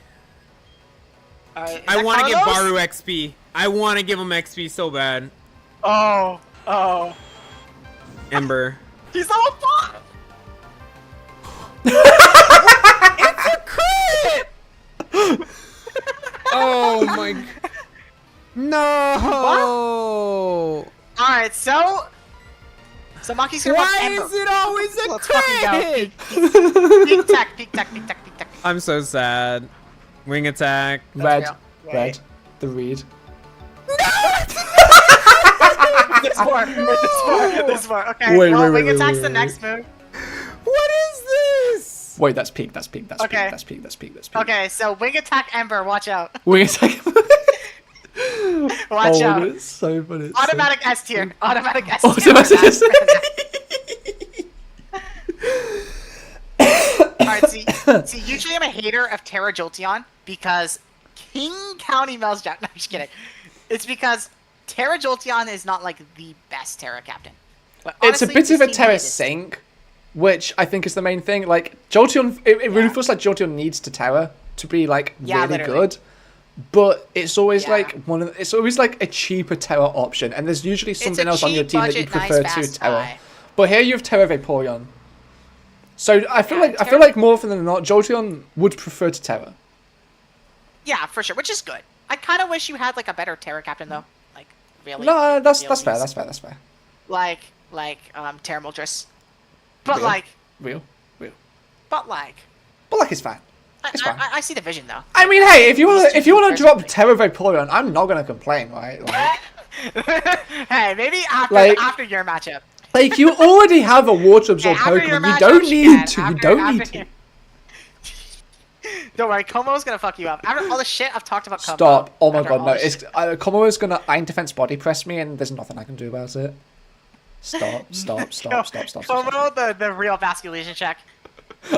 I
want to give Baru XP. I want to give him XP so bad.
Oh.
Ember.
He's level 5!
It's a crit! Oh my... No!
Alright, so Maki's gonna watch Ember.
Why is it always a
Let's fucking go.
crit?
Peak tech.
I'm so sad. Wing attack.
Red.
Wait.
The reed.
There's more. Okay,
Wait,
Wing attack's the next move.
What is this?
Wait, that's peak. That's peak.
Okay, so Wing attack Ember, watch out.
Wing attack.
Watch out.
It's so funny.
Automatic S tier. Automatic S tier. Alright, see, usually I'm a hater of Terra Jolteon because King County Meltdown. No, I'm just kidding. It's because Terra Jolteon is not like the best Terra captain. But
It's a
honestly,
bit of a
this team
Terra
needed it.
sync, which I think is the main thing. Like Jolteon, it really feels like Jolteon needs to Terra to be like really
literally.
good. But it's always
Yeah.
like it's always like a cheaper Terra option, and there's usually something else on your team that you prefer to Terra. But here you have Terra Vaporeon. So I feel like more often than not, Jolteon would prefer to Terra.
Yeah, for sure, which is good. I kind of wish you had like a better Terra captain though. Like really.
No, that's
real
fair.
use.
That's fair.
Like Terra Moltres. But
Real.
like.
Real.
But like.
But like, it's fine. It's fine.
I see the vision though.
I mean, hey, if you wanna
These
drop
two
Terra Vaporeon, I'm not gonna complain, right? Like,
Hey, maybe after
Like-
after your matchup.
like you already have a water absorb
after your
Pokemon. You
matchup,
don't
you
need
can.
to. You
After-
don't
after
need to.
your- Don't worry, Komo's gonna fuck you up. After all the shit I've talked about Como.
Stop! Oh my
after
god,
all
no!
the
It's Como is gonna Iron Defense body press me, and there's nothing I can do about it. Stop!
Como, the real vasculation check.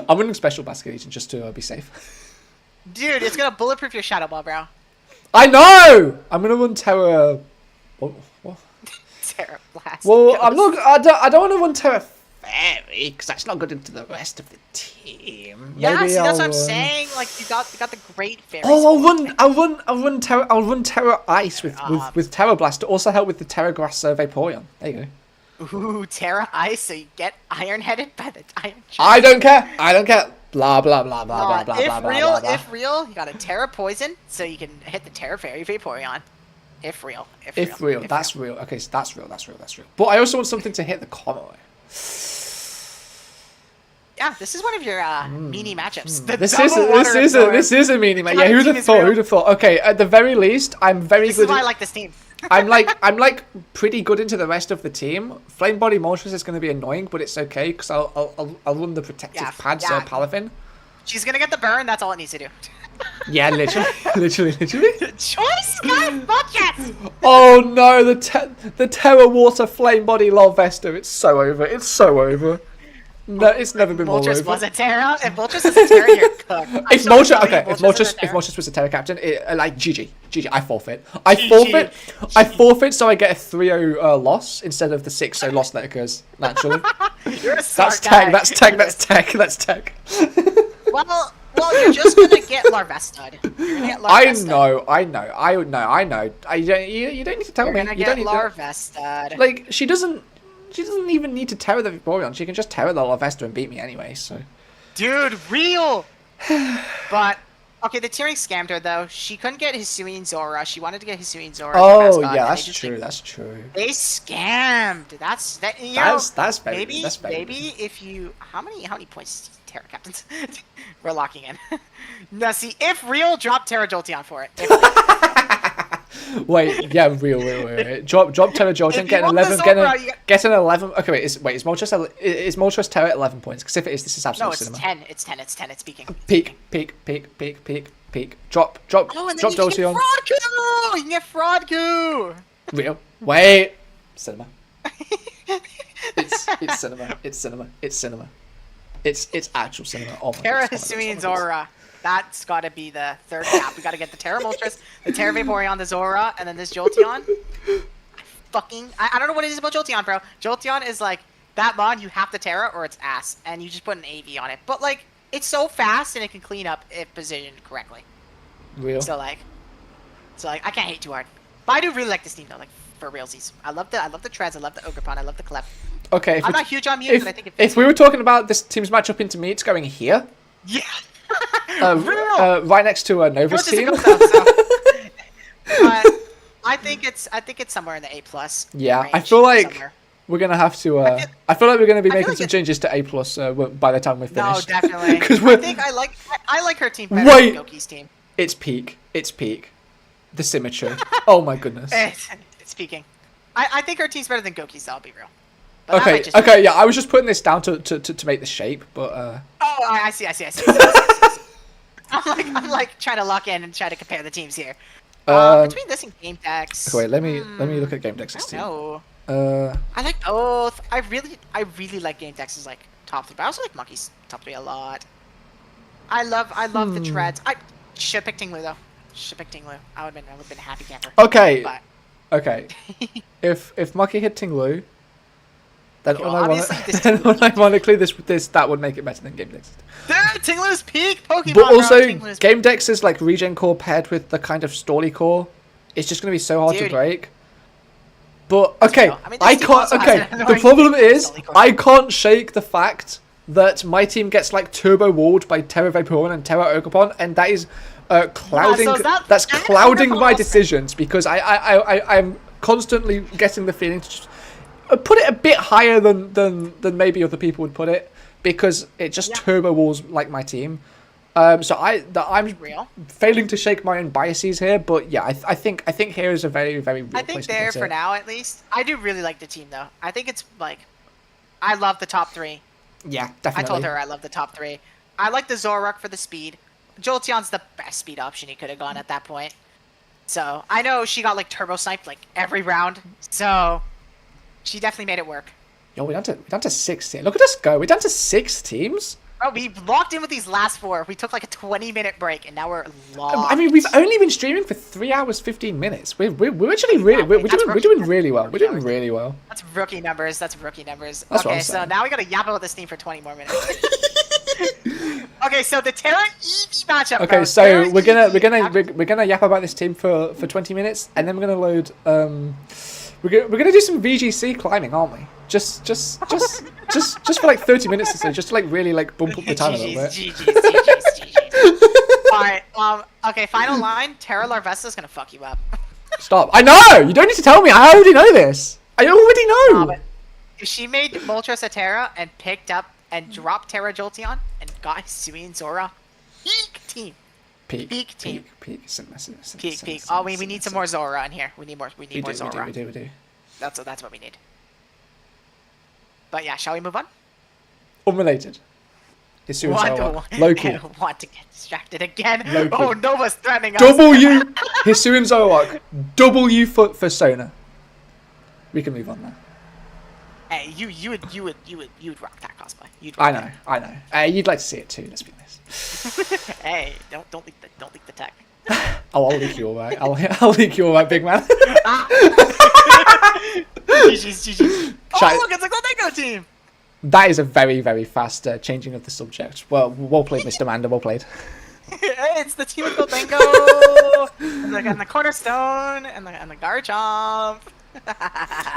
I'm running special basket Legion just to be safe.
Dude, it's gonna bulletproof your Shadow Ball, bro.
I know. I'm gonna run Terra. What?
Terra Blast.
Well, I'm not. I don't want to run Terra Fairy because that's not good into the rest of the team.
Yeah,
Maybe
see, that's what
I'll
I'm
run-
saying. Like, you got the great fairy.
I'll run Terra Ice with Terra Blast to also help with the Terra Grass Vaporeon. There you go.
Ooh, Terra Ice, so you get iron-headed by the Iron
I don't care. Blah blah blah blah blah blah
if
blah
real,
blah blah.
if real, you got a Terra Poison, so you can hit the Terra Fairy Vaporeon. If real.
That's real. Okay, so that's real. But I also want something to hit the Como.
Yeah, this is one of your meanie matchups. The
This
double water absorb.
is a meanie man.
My
Yeah, who'd
team
have
is
thought?
real.
Who'd have thought? Okay, at the very least, I'm very
This
good.
is why I like this team.
I'm like pretty good into the rest of the team. Flame Body Moltres is going to be annoying, but it's okay because I'll run the protective
Yeah,
pad,
yeah.
Palafin.
She's gonna get the burn, that's all it needs to do.
Yeah, literally.
Choice Sky Bucket!
Oh no, the Terra Water Flame Body Larvesta. It's so over. No, it's never been more
Moltres
over.
was a Terra. If Moltres is a Terra, you're cooked.
If Moltres was a Terra captain, like GG, I forfeit. I forfeit, so I get a 3-0 loss instead of the 6-0 loss that occurs naturally.
You're a
That's
smart
tech.
guy.
That's tech.
Well, you're just gonna get Larvestad. You're gonna get
I
Larvestad.
know. You don't need to tell
You're
me.
gonna
You
get
don't need to.
Larvestad.
Like she doesn't even need to Terra the Vaporeon. She can just Terra the Larvesta and beat me anyway. So.
Dude, real! But, okay, the Tearing scammed her, though. She couldn't get Hisuian Zora. She wanted to get Hisuian Zora. as
Oh
mascot,
yeah,
and they
that's
just,
true.
like,
That's true.
They scammed. That's
Very.
maybe
That's very.
maybe if you how many points do Terra captains? We're locking in. Now see if real drop Terra Jolteon for it.
Wait, yeah, real. Drop Terra Jolteon,
If
get
you
an
want the
11,
Zora, you
get an 11. Okay, wait, is Moltres Terra at 11 points? Because if it is, this is
no,
absolute
it's
cinema.
10. It's 10. It's peaking.
Peak. Drop
Oh, and then you can get
Jolteon.
Fraudgoo! You can get Fraudgoo!
Real. Wait. Cinema. It's cinema. It's actual cinema. Oh my
Terra
God.
Hisuian Zora. That's gotta be the third cap. We gotta get the Terra Moltres, the Terra Vaporeon, the Zora, and then this Jolteon. I don't know what it is about Jolteon, bro. Jolteon is like, that mod, you have to Terra or it's ass, and you just put an AV on it. But like, it's so fast and it can clean up if positioned correctly.
Real.
So like, I can't hate too hard. But I do really like this team though, like, for realsies. I love the Treads, I love the Ogerpon, I love the Clef.
Okay.
I'm not huge on Mew, but I think it fits
if we were talking about this team's matchup into meets going here,
Yeah!
right next to Nova's
Yours is a
team.
good though, so. But I think it's somewhere in the A+.
Yeah,
range,
I feel like
somewhere.
we're gonna have to. I feel like we're gonna be
I feel
making
like
some
it's-
changes to A+ by the time we're
No,
finished.
definitely.
'Cause
I think I like her team better
Wait.
than Gokey's team.
It's peak. The symmetry. Oh my goodness.
It's peaking. I think her team's better than Gokey's, I'll be real. But that
Okay.
might just
Okay. Yeah, I was just putting this down to make the shape, but
Oh, I see. I'm like trying to lock in and try to compare the teams here. Between this and Game Dex.
okay, wait. Let me look at Game Dex's
I
team.
don't know. I like both. I really like Game Dex's like top 3, but I also like Monkey's top 3 a lot. I love the treads. I should have picked Tinglu though. I would have been a happy camper.
Okay.
But
Okay. if Mucky hit Tinglu, then
Okay, well, obviously this team-
ironically that would make it better than Game Dex.
dude, Tinglu's peak Pokemon.
But also,
bro. Tinglu's
Game Dex's like regen core paired with the kind of Storly core, it's just gonna be so hard to
Dude.
break. But okay,
real. I mean, this
I
team
can't.
also has
Okay,
an
the
annoying
problem is
Storly core.
I can't shake the fact that my team gets like turbo walled by Terra Vaporeon and Terra Ogerpon, and that is clouding.
so is that
that's
bad?
clouding
That's
my
awesome.
decisions because I'm constantly getting the feeling to just put it a bit higher than maybe other people would put it because it just turbo walls like my team. So I'm
Real.
failing to shake my own biases here, but yeah, I think here is a very very real
I think
place to
there
put
for
it.
now at least. I do really like the team though. I think it's like, I love the top 3.
Yeah,
I
definitely.
told her I love the top 3. I like the Zoroark for the speed. Jolteon's the best speed option he could have gone at that point. So I know she got like turbo sniped like every round. So she definitely made it work.
Yo, we're down to 16. Look at us go. We're down to 6 teams.
Oh, we locked in with these last 4. We took like a 20-minute break, and now we're locked.
I mean, we've only been streaming for 3 hours 15 minutes. We're actually really we're doing really well. We're doing really well.
That's rookie numbers. That's rookie numbers.
That's what
Okay,
I'm
so
saying.
now we gotta yap about this team for 20 more minutes. Okay, so the Terra Eevee matchup.
Okay,
bro.
so
Terra
we're
Eevee
gonna yap about this team for 20 minutes, and then we're gonna load. We're gonna do some VGC climbing, aren't we? Just for like 30 minutes or so, just to like really like bump up the time a little bit.
GG's. Alright, okay, final line. Terra Larvesta's gonna fuck you up.
Stop! I know. You don't need to tell me. I already know this. I already know.
But if she made Moltres a Terra and picked up and dropped Terra Jolteon and got Hisui and Zora, peak team. Peak team.
Peak.
Peak. Oh, we need some more Zora in here. We need more Zora.
We do.
That's what we need. But yeah, shall we move on?
Unrelated. Hisui and Zoroark.
I
Loki.
don't want to get distracted again.
Loki.
Oh, Nova's threatening us.
W. Hisui and Zoroark. W for Sona. We can move on now.
Hey, you would rock that cosplay. You'd rock
I know. You'd like to see it too. Let's be honest.
it. Hey, don't leak the tech.
Oh, I'll leak you all right. I'll leak you all right, big man.
GG's.
Chat-
Oh, look, it's a Goldengo team.
That is a very, very fast changing of the subject. Well played, Mr. Manda. Well played.
It's the team with Goldengo, and the Cornerstone, and the Garchomp.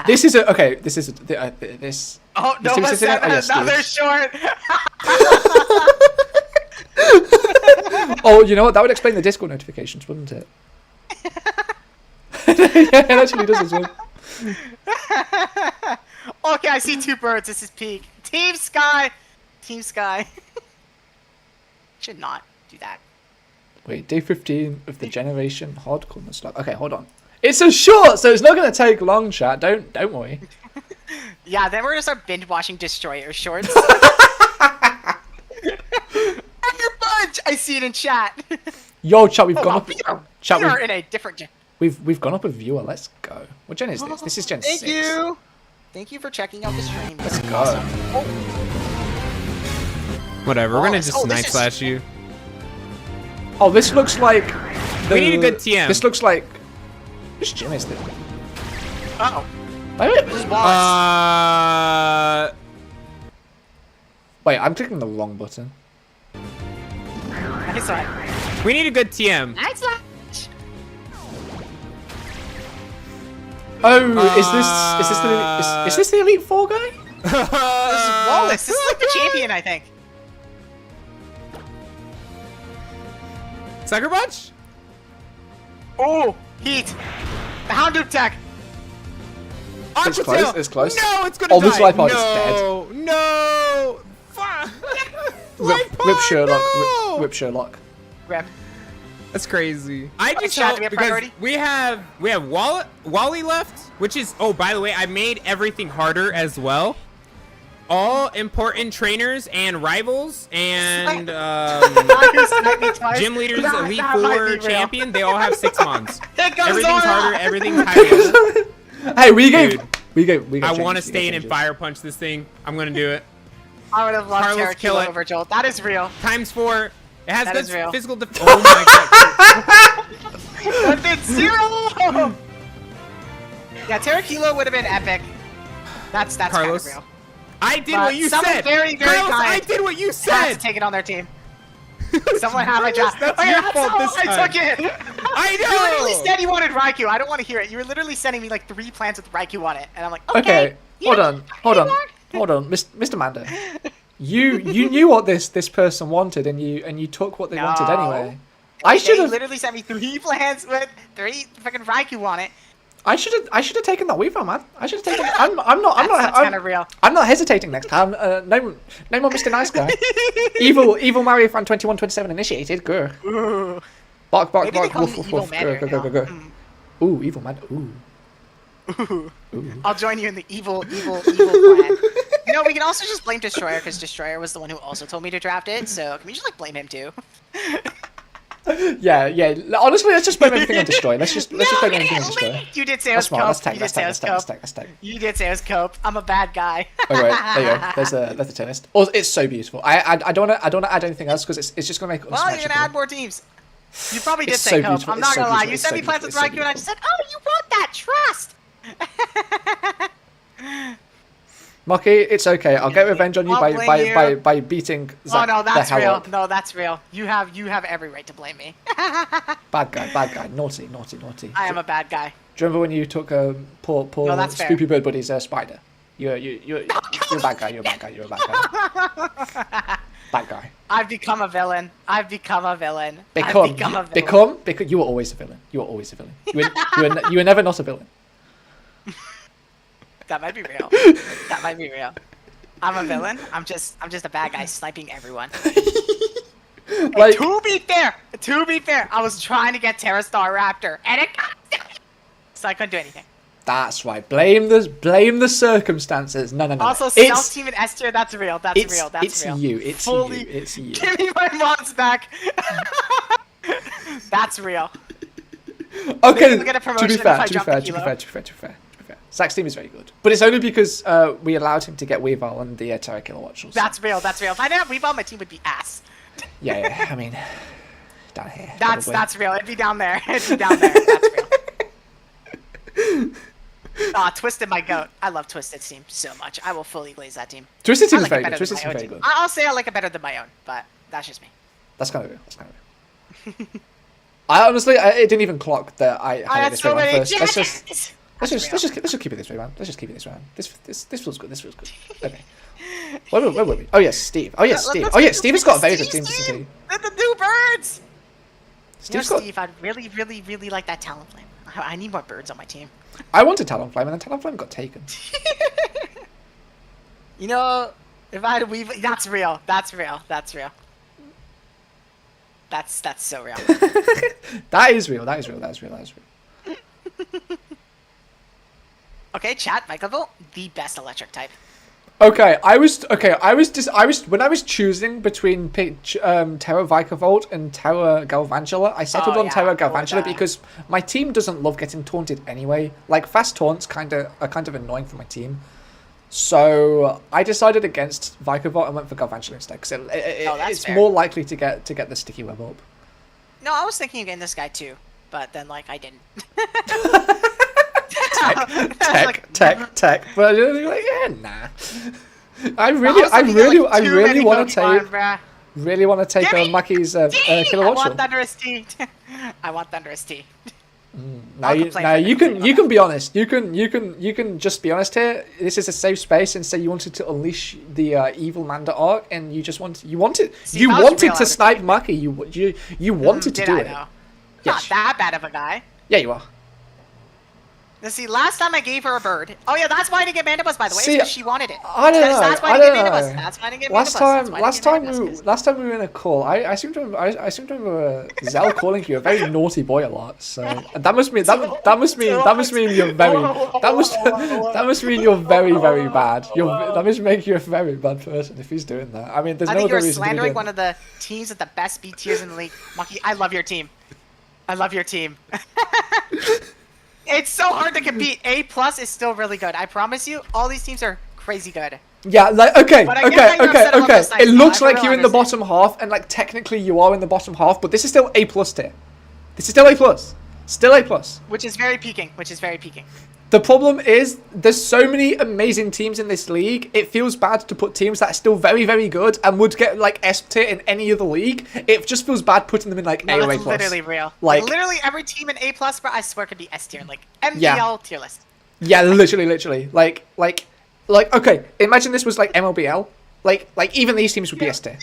This is this.
Oh,
this team
Nova
is sitting-
said
yes,
another
yes.
short.
Oh, you know what? That would explain the Discord notifications, wouldn't it? Yeah, it actually does as well.
Okay, I see 2 birds. This is peak. Team Sky. Should not do that.
Wait, day 15 of the generation hardcore slug. Okay, hold on. It's a short, so it's not going to take long, chat. Don't worry.
Yeah, then we're gonna start binge watching Destroyer shorts. Bunch. I see it in chat.
Yo, chat, we've
Oh,
gone
wow,
up. Chat,
we are in a different gen.
we've gone up a viewer. Let's go. What gen is this? This is gen 6.
Thank you for checking out the stream.
Let's go.
Whatever, we're gonna just
this
night
is-
slash you.
Oh, this looks like.
We need a good TM.
This looks like. Which gym is this?
Uh-oh.
Wait,
This is Wallace.
wait, I'm clicking the wrong button.
Nice one.
We need a good TM.
Nice one.
Oh, is this the Elite Four guy?
This is Wallace. This is like the champion, I think.
Sucker Punch?
Oh, heat. The Houndoom tech.
It's close, it's close.
No, it's gonna
Oh,
die.
this life pod is
No, no. Fuck. Life pod,
Rip Sherlock.
no.
Rip Sherlock.
Rep.
That's crazy. I just
Chad,
hope
do we have
because
priority?
we have Wally left, which is by the way, I made everything harder as well. All important trainers and rivals and gym leaders, Elite Four champion, they all have 6 months. Everything's harder, everything's higher.
Hey, we
Dude,
gave.
I want to stay in and fire punch this thing. I'm gonna do it.
I would have loved
Carlos, kill
Terrakila
it.
over Jolt. That is real.
×4. It has
That
good
is real.
physical def- Oh my god.
That did 0! Yeah, Terrakila would have been epic. That's kind of
Carlos,
real.
I did
But
what you
someone
said.
very, very
Carlos, I
kind
did what you
Had
said.
to take it on their team. Someone had my
Carlos,
job.
that's
Oh, yeah,
your
that's
fault
how
this
I
time.
took it.
I know.
You literally said you wanted Raikou. I don't want to hear it. You were literally sending me like 3 plants with Raikou on it, and I'm like, okay.
Okay, hold on, Mr. Manda. You knew what this person wanted, and you took what they wanted anyway. I should
They
have.
literally sent me 3 plans with 3 freaking Raikou on it.
I should have taken that Weavile, man. I should have taken.
That's kind of real.
I'm not hesitating next time. No more Mr. Nice Guy. evil Mario fan 2127 initiated. Go.
Ooh.
Bark.
Maybe they call
Woof,
me
woof,
Evil
woof.
Man.
Go. Ooh, evil man. Ooh.
Ooh. I'll join you in the evil plan. You know, we can also just blame Destroyer because Destroyer was the one who also told me to draft it. So can we just like blame him too?
Yeah. Honestly, let's just blame everything on Destroy. Let's just blame everything on Destroy.
You did say it was Cope.
Let's take.
You did say it was Cope. I'm a bad guy.
Oh, right, there you go. There's the tier list. Oh, it's so beautiful. I don't want to add anything else because it's just gonna make.
Well, you're gonna add more teams. You probably did
It's
say
so
Cope.
beautiful.
I'm
It's
not
so
gonna lie.
beautiful.
You
It's
sent
so
me plans with
beautiful. It's so
Raikou, and I just said, "Oh, you want that trust."
Mocky, it's okay. I'll get revenge on you
I'll blame you.
by beating Zach
Oh no, that's
the hell
real.
up.
No, that's real. You have every right to blame me.
Bad guy. Naughty.
I am a bad guy.
Do you remember when you took poor
No, that's fair.
Spoopy Bird Buddy's spider? You're a bad guy. You're a bad guy. Bad guy.
I've become a villain.
Become. You were always a villain. You were never not a villain.
That might be real. I'm a villain. I'm just a bad guy sniping everyone.
Like,
to be fair, I was trying to get Terrastar Raptor, and it got so I couldn't do anything.
that's right. Blame the circumstances. No.
Also, Stealth Team and S tier, that's real. That's real.
It's you. It's you.
Give me my mods back. That's real.
Okay.
Maybe we'll get a promotion if I drop the kilo.
To be fair. Zach's team is very good, but it's only because we allowed him to get Weavile and the Terra Kilowatts.
That's real. If I didn't have Weavile, my team would be ass.
Yeah. I mean, down here.
That's real. It'd be down there. That's real. Twisted my goat. I love Twisted's team so much. I will fully glaze that team.
Twisted team is
I
very
like
good.
it better than my own team. I'll say I like it better than my own, but that's just me.
That's kind of real. I honestly, it didn't even clock that I had it this way around first. Let's just keep it this way, man. This feels good. Okay. Where were we? Oh yes, Steve. Steve has got a very good team.
The new birds.
Steve's got.
Steve, I'd really like that Talonflame. I need more birds on my team.
I wanted Talonflame, and then Talonflame got taken.
You know, if I had a Weave, that's real. That's so real.
That is real.
Okay, chat, Michael, the best electric type.
Okay, when I was choosing between Terra Vikavolt and Terra Galvantula, I settled on Terra Galvantula because my team doesn't love getting taunted anyway. Like, fast taunts are kind of annoying for my team. So I decided against Vikavolt and went for Galvantula instead because it's more likely to get the sticky web up.
No, I was thinking against this guy too, but then like I didn't.
Tech. But you're like, yeah, nah. I really want to take Mackie's Kilowatts.
I want Thunderous Tea. I want Thunderous Tea.
Now you can be honest. You can just be honest here. This is a safe space, and say you wanted to unleash the evil Manda arc, and you wanted to snipe Mackie. You wanted to do it.
Not that bad of a guy.
Yeah, you are.
Let's see, last time I gave her a bird. Oh yeah, that's why I didn't get Mandibus, by the way. Because she wanted it.
I don't know.
That's why I didn't get Mandibus. That's why I didn't get Mandibus.
Last time we were in a call, I seem to remember Zell calling you a very naughty boy a lot. So that must mean you're very bad. That must make you a very bad person if he's doing that. I mean, there's no other reason to be doing that. I think you're slandering
one of the teams with the best B tiers in the league. Maki, I love your team. It's so hard to compete. A+ is still really good. I promise you, all these teams are crazy good.
Yeah, like okay. It looks like you're in the bottom half, and like technically you are in the bottom half, but this is still A+ tier. This is still A+. Still A+.
Which is very peaking.
The problem is there's so many amazing teams in this league. It feels bad to put teams that are still very, very good and would get like S tier in any other league. It just feels bad putting them in like A or A+.
That's literally real.
Like
literally every team in A+, bro, I swear could be S tier, like MBL tier list.
Yeah, literally. Like okay, imagine this was like MLBL. Like even these teams would be S tier.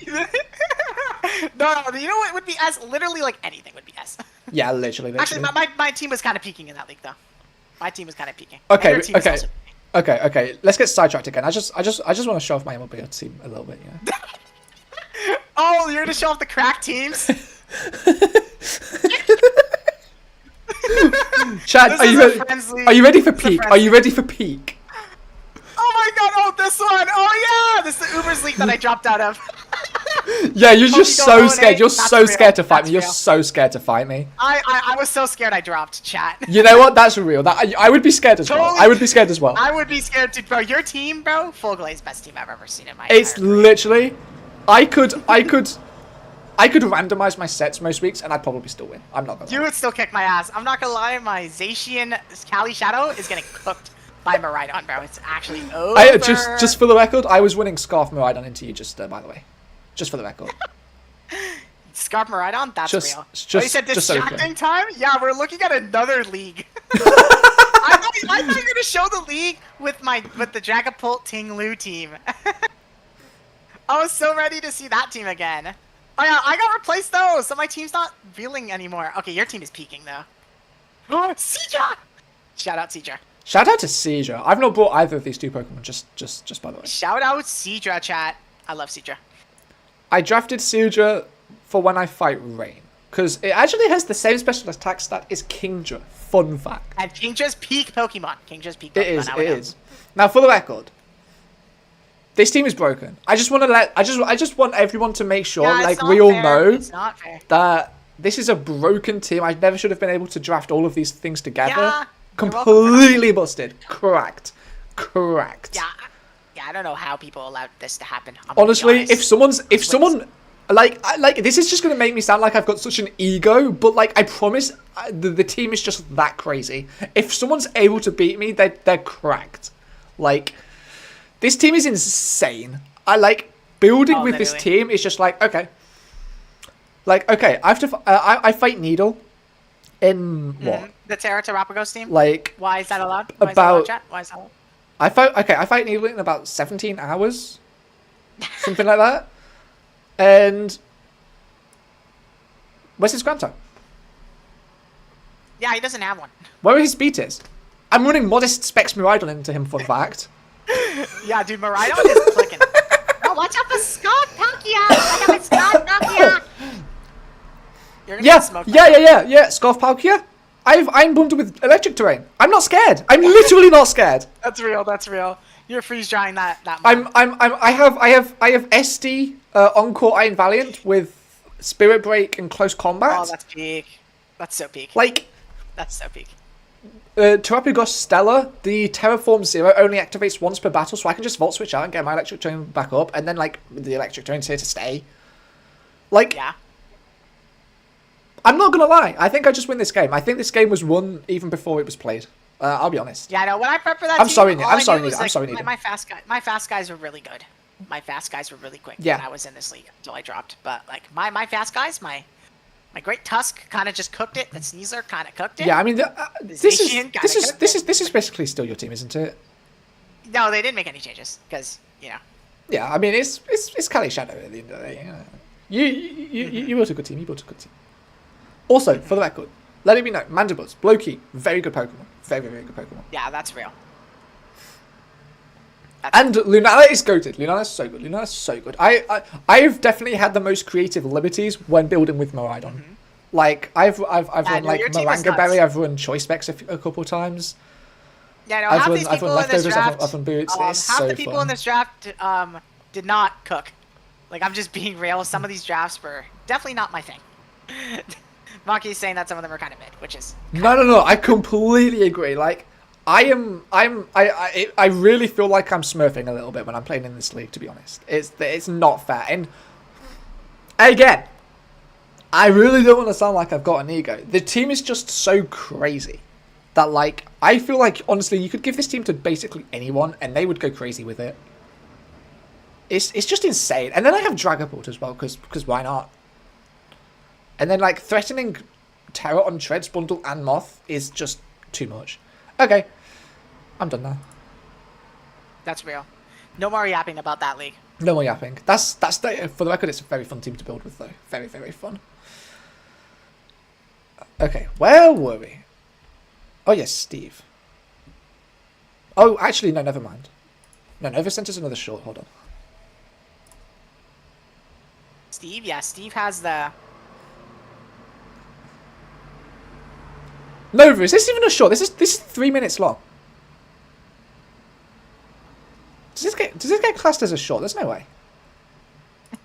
No, you know what would be S? Literally, like anything would be S.
Yeah, literally.
Actually, my team was kind of peaking in that league, though. My team was kind of peaking.
Okay,
And your team is
okay.
also
Okay. Let's get sidetracked again. I just want to show off my MLB team a little bit. Yeah.
Oh, you're gonna show off the crack teams?
Chad,
This
are
is
you
a
ready?
friends league.
Are you ready for
This is a
peak?
friends
Are you ready for peak?
Oh my god! Oh, this one! Oh yeah! This is the Uber's league that I dropped out of.
Yeah, you're just
you go
so
0-8.
scared. You're
That's
so
real.
scared to fight me.
That's
You're
real.
so scared to fight me.
I was so scared I dropped, chat.
You know what? That's real. That I would be scared as well.
Totally.
I would be scared as well.
I would be scared too, bro. Your team, bro, full glaze best team I've ever seen in my
It's
entire career.
literally, I could randomize my sets most weeks and I'd probably still win. I'm not gonna
You
lie.
would still kick my ass. I'm not gonna lie, my Zacian Kali Shadow is getting cooked by Maridon, bro. It's actually over.
Just for the record, I was winning Scarf Maridon into you. Just by the way, just for the record.
Scarf Maridon, that's
Just-
real.
just-
Oh, you said
just so clear.
distracting time? Yeah, we're looking at another league. I thought you were gonna show the league with the Dragapult Ting Lu team. I was so ready to see that team again. Oh yeah, I got replaced though, so my team's not reeling anymore. Okay, your team is peaking though. Oh, Seedra! Shout out Seedra.
Shout out to Seizure. I've not brought either of these two Pokemon. Just by the way.
Shout out Seedra, chat. I love Seedra.
I drafted Seidra for when I fight Rain. Because it actually has the same special attack stat as Kingdra. Fun fact.
And Kingdra's peak Pokemon. Kingdra's peak
It
Pokemon.
is,
now
it
we know.
is. Now for the record, this team is broken. I just want to I just want everyone to make sure,
Yeah, it's
like
not
we all
fair.
know
It's not fair.
that this is a broken team. I never should have been able to draft all of these things together.
Yeah, you're welcome.
Completely busted. Cracked.
Yeah, I don't know how people allowed this to happen. I'm gonna be
Honestly,
honest.
if someone like this is just gonna make me sound like I've got such an ego, but like I promise, the team is just that crazy. If someone's able to beat me, they're cracked. Like this team is insane. I like building with this
literally.
team is just like okay. Like okay, I have to I fight Needle in what?
The Terra Terrapagos team?
Like
Why is that allowed? Why is that allowed,
about
chat? Why is that allowed?
I fight Needle in about 17 hours. Something like that. And where's his Granto?
Yeah, he doesn't have one.
Where are his beaters? I'm running modest specs Miraidon into him, fun fact.
Yeah, dude, Maridon is clicking. Oh, watch out for Scott Palkia! Watch out for Scott Palkia! You're gonna get smoked.
Yeah. Scarf Palkia. I'm bundled with electric terrain. I'm not scared. I'm literally not scared.
That's real. That's real. You're freeze drying that.
I have SD Encore Iron Valiant with Spirit Break and Close Combat.
Oh, that's peak. That's so peak.
Like
That's so peak.
Terrapagos Stella, the Terraform Zero only activates once per battle, so I can just Volt Switch out and get my electric terrain back up, and then like the electric terrain's here to stay. Like
Yeah.
I'm not gonna lie. I think I just win this game. I think this game was won even before it was played. I'll be honest.
Yeah, no. When I prepped for that,
I'm
team,
sorry, Nick.
all
I'm
I
sorry,
knew was,
Nick. I'm sorry, Nick.
My fast guys were really good. My fast guys were really quick
Yeah.
when I was in this league until I dropped. But like my fast guys, my Great Tusk kind of just cooked it. The Sneasler kind of cooked it.
Yeah, I mean, this
Zacian kinda
is basically still your team, isn't it?
No, they didn't make any changes because
Yeah, I mean, it's Kali Shadow at the end of the day. You built a good team. You built a good team. Also, for the record, let it be known, Mandibles, LOWKEY, very good Pokemon. Very, very good Pokemon.
Yeah, that's real.
And Lunala is goated. Lunala is so good. Lunala is so good. I've definitely had the most creative liberties when building with Miraidon. Like I've run
no,
like
your team is
Maranga Berry.
nuts.
I've run Choice Specs a couple times.
Yeah, no,
I've
half
run
these
I've
people
run
in this
leftovers.
draft,
I've run boots. It's
half
so
the people
fun.
in this draft did not cook. Like I'm just being real. Some of these drafts were definitely not my thing. Monkey's saying that some of them are kind of mid, which is
No. I completely agree. Like I really feel like I'm smurfing a little bit when I'm playing in this league. To be honest, it's not fair. And again, I really don't want to sound like I've got an ego. The team is just so crazy that like I feel like honestly you could give this team to basically anyone and they would go crazy with it. It's just insane. And then I have Dragapult as well because why not? And then like threatening Terror on Treads Bundle and Moth is just too much. Okay, I'm done now.
that's real. No more yapping about that league.
No more yapping. For the record, it's a very fun team to build with, though. Very, very fun. Okay, where were we? Oh, yes, Steve. Oh, actually, no, never mind. No, Nova sent us another short. Hold on.
Steve? Yeah, Steve has the...
Nova, is this even a short? This is 3 minutes long. Does this get classed as a short? There's no way.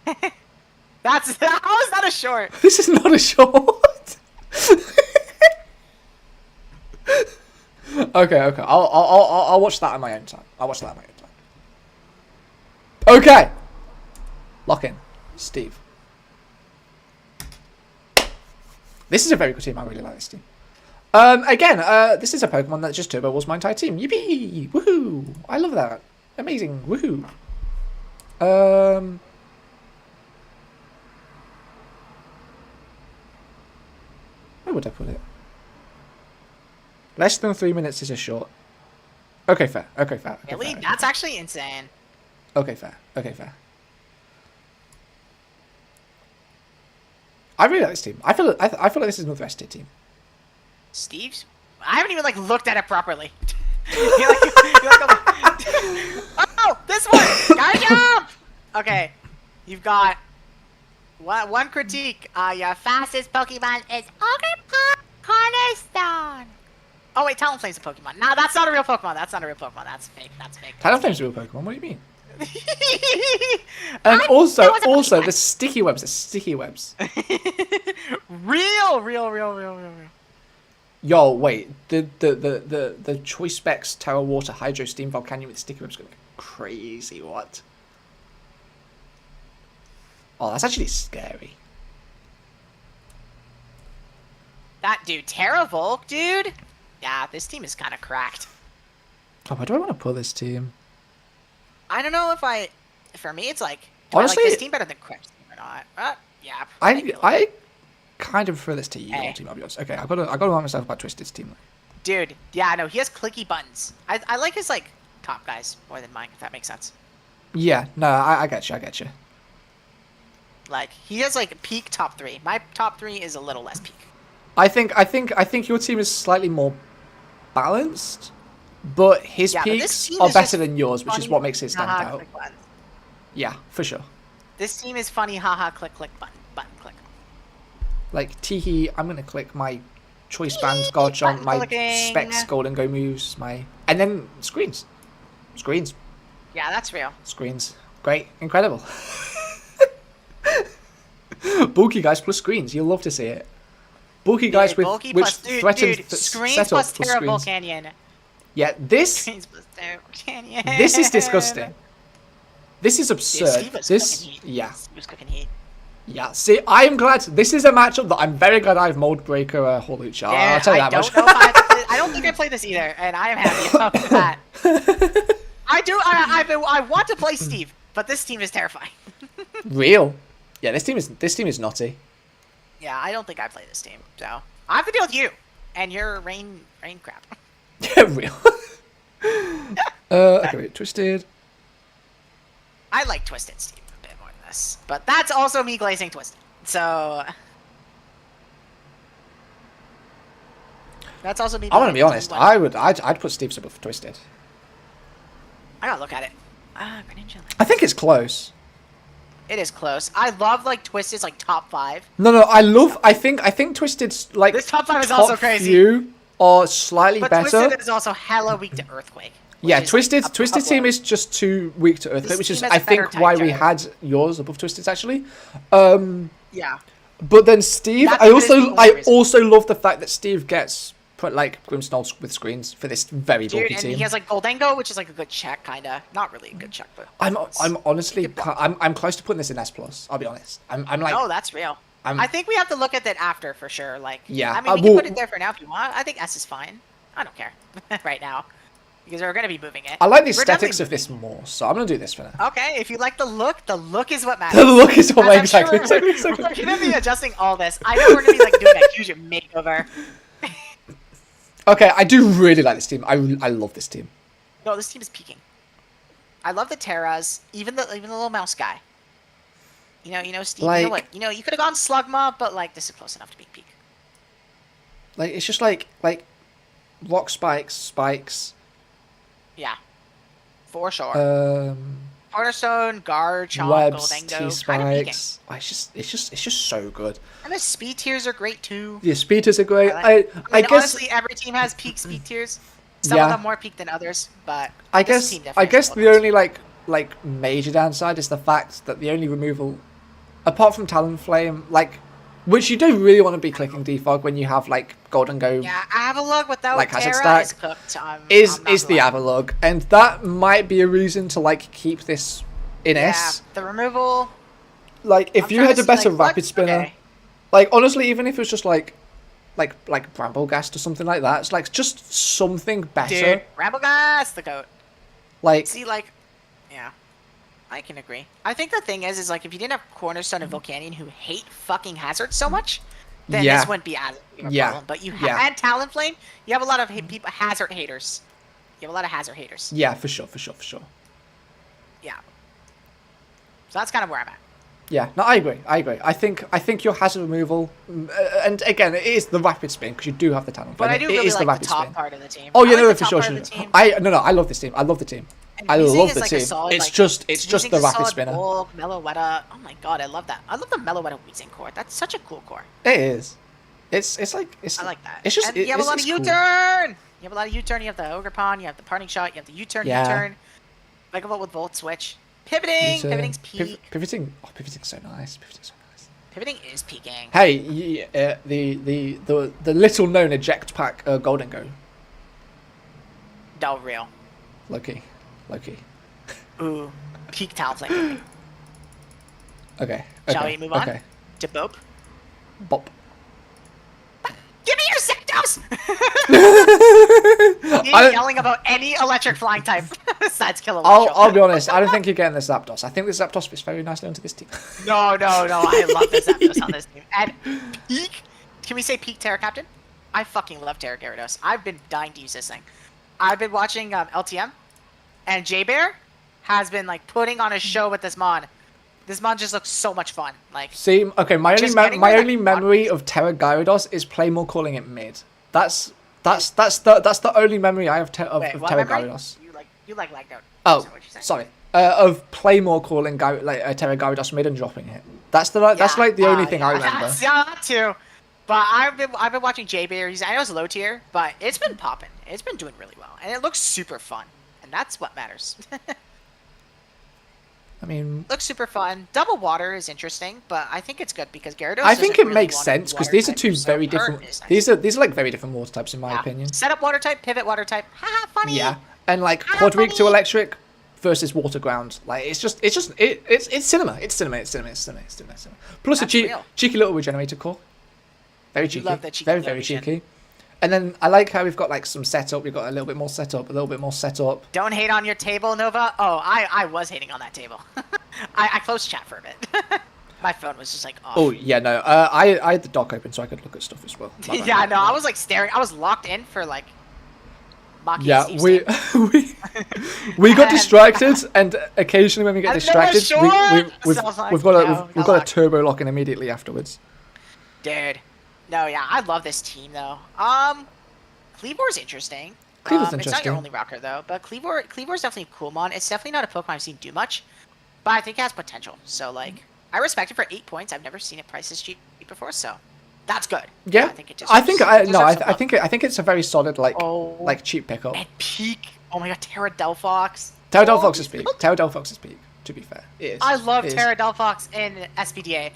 How is that a short?
This is not a short. Okay. I'll watch that on my own time. Okay. Lock in, Steve. This is a very good team. I really like this team. Again, this is a Pokemon that just turbo was my entire team. Yippee! Woohoo! I love that. Amazing. Woohoo! Where would I put it? Less than 3 minutes is a short. Okay, fair.
Really? That's actually insane.
Okay, fair. I really like this team. I feel like this is another rested team.
Steve's? I haven't even like looked at it properly. Oh, this one! Gotta jump! Okay, you've got one critique. Your fastest Pokemon is Cornerstone. Oh wait, Talonflame's a Pokemon. No, that's not a real Pokemon. That's fake.
Talonflame's a real Pokemon. What do you mean? And also the sticky webs.
Real.
Yo, wait. The Choice Specs Terra Water Hydro Steam Volcanion with sticky webs gonna be crazy. What? Oh, that's actually scary.
That dude, Terra Volk, dude. Yeah, this team is kind of cracked.
Oh, where do I want to put this team?
I don't know if for me, it's like,
honestly,
I like this team better than Quip's team or not? Yeah.
I kind of prefer this to your
Hey.
team, I'll be honest. Okay, I gotta remind myself about Twisted's team.
Dude, yeah, no, he has clicky buttons. I like his, like, top guys more than mine, if that makes sense.
Yeah, no, I get you.
Like, he has, like, peak top 3. My top 3 is a little less peak.
I think your team is slightly more balanced, but his
Yeah, but this
peaks
team
are
is
better
just
than yours, which is
funny,
what makes it stand
haha,
out.
click buttons.
Yeah, for sure.
This team is funny, haha, click, button, click.
Like, teehee, I'm gonna click my Choice Band Garchomp, my
clicking.
Specs Golden Go moves, and then screens.
Yeah, that's real.
Screens. Great. Incredible. Bulky guys plus screens. You'll love to see it. Bulky guys
Dude,
with
bulky
which
plus, dude,
threatens
screens
setup
plus
plus
Terra
screens.
Volcanion.
Yeah, this
Screens plus Terra Volcanion.
this is disgusting. This is
Dude,
absurd.
Steve was cooking heat.
Yeah.
Steve was cooking heat.
Yeah. See, I am glad this is a matchup that I'm very glad I have Mold Breaker Holucha. I'll tell you that much.
I don't think I played this either, and I am happy about that. I want to play Steve, but this team is terrifying.
Real. Yeah, this team is naughty.
Yeah, I don't think I play this team, so I have to deal with you and your rain crap.
Yeah, real. Okay, wait, Twisted.
I like Twisted's team a bit more than this, but that's also me glazing Twisted. So that's also me.
I'm gonna be honest. I'd put Steve's above Twisted.
I gotta look at it. Greninja.
I think it's close.
It is close. I love like Twisted's like top 5.
No, I think Twisted's like
This top 5 is also crazy.
Few are slightly
But
better.
Twisted is also hella weak to Earthquake.
Yeah,
is,
Twisted
like,
Twisted
a
team
blow.
is just too weak to Earthquake,
This
which is
team has
I
a better
think
type
why we
chart.
had yours above Twisted's actually.
Yeah.
But then Steve,
That
I
is the only reason.
also love the fact that Steve gets put like Grimmsnarls with screens for this very
Dude,
bulky
and
team.
he has like Goldengo, which is like a good check, kinda. Not really a good check, but
I'm honestly I'm close to putting this in S plus. I'll be honest. I'm like
no, that's real. I think we have to look at that after for sure. Like,
Yeah,
I mean, we can put it there for now if you want. I think S is fine. I don't care right now because we're gonna be moving it.
I like the
We're
aesthetics
definitely-
of this more, so I'm gonna do this for now.
Okay, if you like the look is what matters.
The look is what
As I'm
exactly.
sure We're gonna be adjusting all this. I know we're gonna be like doing a huge makeover.
Okay, I do really like this team. I love this team.
No, this team is peaking. I love the Terras, even the little mouse guy. Steve.
Like-
you know what? You could have gone Slugma, but like this is close enough to being peak.
Like it's just like rock spikes.
Yeah, for sure. Cornerstone, Garchomp,
Webs,
Goldengo,
T
kind of
spikes. Oh, it's just so good.
And the speed tiers are great too.
Yeah, speeders are great.
I
guess
honestly, every team has peak speed tiers. Some
Yeah.
of them more peak than others, but
I
this
guess
team
I
definitely
guess
has
the
focus.
only like major downside is the fact that the only removal, apart from Talonflame, which you don't really want to be clicking defog when you have like Golden Go
Yeah, Avalugg without
like Hazard
Terra
Stack
is cooked.
is
I'm not
the
gonna lie.
Avalugg, and that might be a reason to like keep this in
Yeah,
S.
the removal.
Like if
I'm
you
trying
had
to
a
see,
better
like, what-
rapid spinner,
okay.
like honestly, even if it was just like Bramblegast or something like that, it's like just something better.
Dude, Ramblegas, the goat.
Like
See, like, yeah, I can agree. I think the thing is like if you didn't have Cornerstone and Volcanion who hate fucking Hazard so much, then
Yeah.
this wouldn't be as big of a
Yeah.
problem. But you
Yeah.
and Talonflame, you have a lot of people Hazard haters. You have a lot of Hazard haters.
yeah, for sure.
Yeah. So that's kind of where I'm at.
Yeah, no, I agree. I think your hazard removal, and again, it is the rapid spin because you do have the talent.
But I
it
do really
is
like
the
the
rapid
top
spin.
part of the team.
Oh
I
yeah,
like
no,
the
for
top
sure.
part of the team.
I love this team. I love the team.
And
I
Weezing
love
is
the
like a
team.
solid,
It's
like,
just
Weezing's
the
a
rapid
solid
spinner.
bulk, Meloetta. Oh my god, I love that. I love the Meloetta Weezing core. That's such a cool core.
It is. It's like it's.
I like that.
It's just
and you have a lot of
it's cool.
U-turn. You have a lot of U-turn. You have the Ogre Pawn. You have the Parting Shot. You have the U-turn.
Yeah.
U-turn. Like a lot with Volt Switch. Pivoting.
U-turn.
Pivoting's peak.
Pivoting. Oh, pivoting's so nice. Pivoting's so nice.
Pivoting is peaking.
Hey, the little known eject pack Golden Go.
No real.
Loki.
Ooh, peak Talonflame.
Okay.
Shall we move on?
Okay.
To Bope.
Bop.
Give me your Zapdos! He's
I-
yelling about any electric flying type besides Kilowatt.
I'll be honest. I don't think you're getting the Zapdos. I think the Zapdos fits very nicely onto this team.
No, I love the Zapdos on this team. And peak, can we say peak Terra Captain? I fucking love Terra Gyarados. I've been dying to use this thing. I've been watching LTM, and J-Bear has been like putting on a show with this mon. This mon just looks so much fun. Like,
See, okay, my
Just getting
my
rid of
only
that
memory of Terra Gyarados is Playmore calling it mid. That's the only memory I have of
wait, what
Terra
memory?
Gyarados.
You like Lagnote.
Oh,
Is that what you're saying?
sorry. Of Playmore calling Terra Gyarados mid and dropping it. That's like the only thing I remember.
Yeah, that too. But I've been watching J-Bear. I know it's low tier, but it's been popping. It's been doing really well, and it looks super fun, and that's what matters.
I mean,
Looks super fun. Double water is interesting, but I think it's good because Gyarados.
I think
doesn't
it
really
makes
want
sense because
water
these are
type,
two
so
very
Burn
different.
is nice.
These are like very different water types in my
Yeah.
opinion.
Setup water type, pivot water type. Haha, funny.
Yeah, and like
Ah,
quad weak to
funny.
electric versus water ground. Like it's cinema. It's cinema. Plus a
That's real.
cheeky little regenerator core. Very cheeky.
love the cheeky
very
little
very
regen.
cheeky. And then I like how we've got like some setup. We've got a little bit more setup.
Don't hate on your table, Nova. Oh, I was hating on that table. I closed chat for a bit. My phone was just like off.
Oh yeah, no. I had the dock open so I could look at stuff as well. My bad.
Yeah, no, I was like staring. I was locked in for like. Maki
Yeah,
Steve
we
Stain.
we got distracted, and occasionally when we get
And they were
distracted,
short! So I was like,
we've got
no,
we've got a turbo lock in immediately afterwards.
Dude. No, yeah, I love this team though. Kleavor's interesting.
Kleavor's
It's not
interesting.
your only rocker though, but Kleavor's definitely a cool mon. It's definitely not a Pokemon I've seen do much, but I think it has potential. So like, I respect it for 8 points. I've never seen it priced as cheap before, so that's good.
Yeah,
I think it
I think
deserves some
I
love.
think it's a very solid
Oh.
like cheap pickup.
And peak. Oh my god, Terra Delphox.
Terra
Oh,
Delphox is peak. Terra Delphox is peak. To be fair, it is.
I love
It is.
Terra Delphox in SPDA,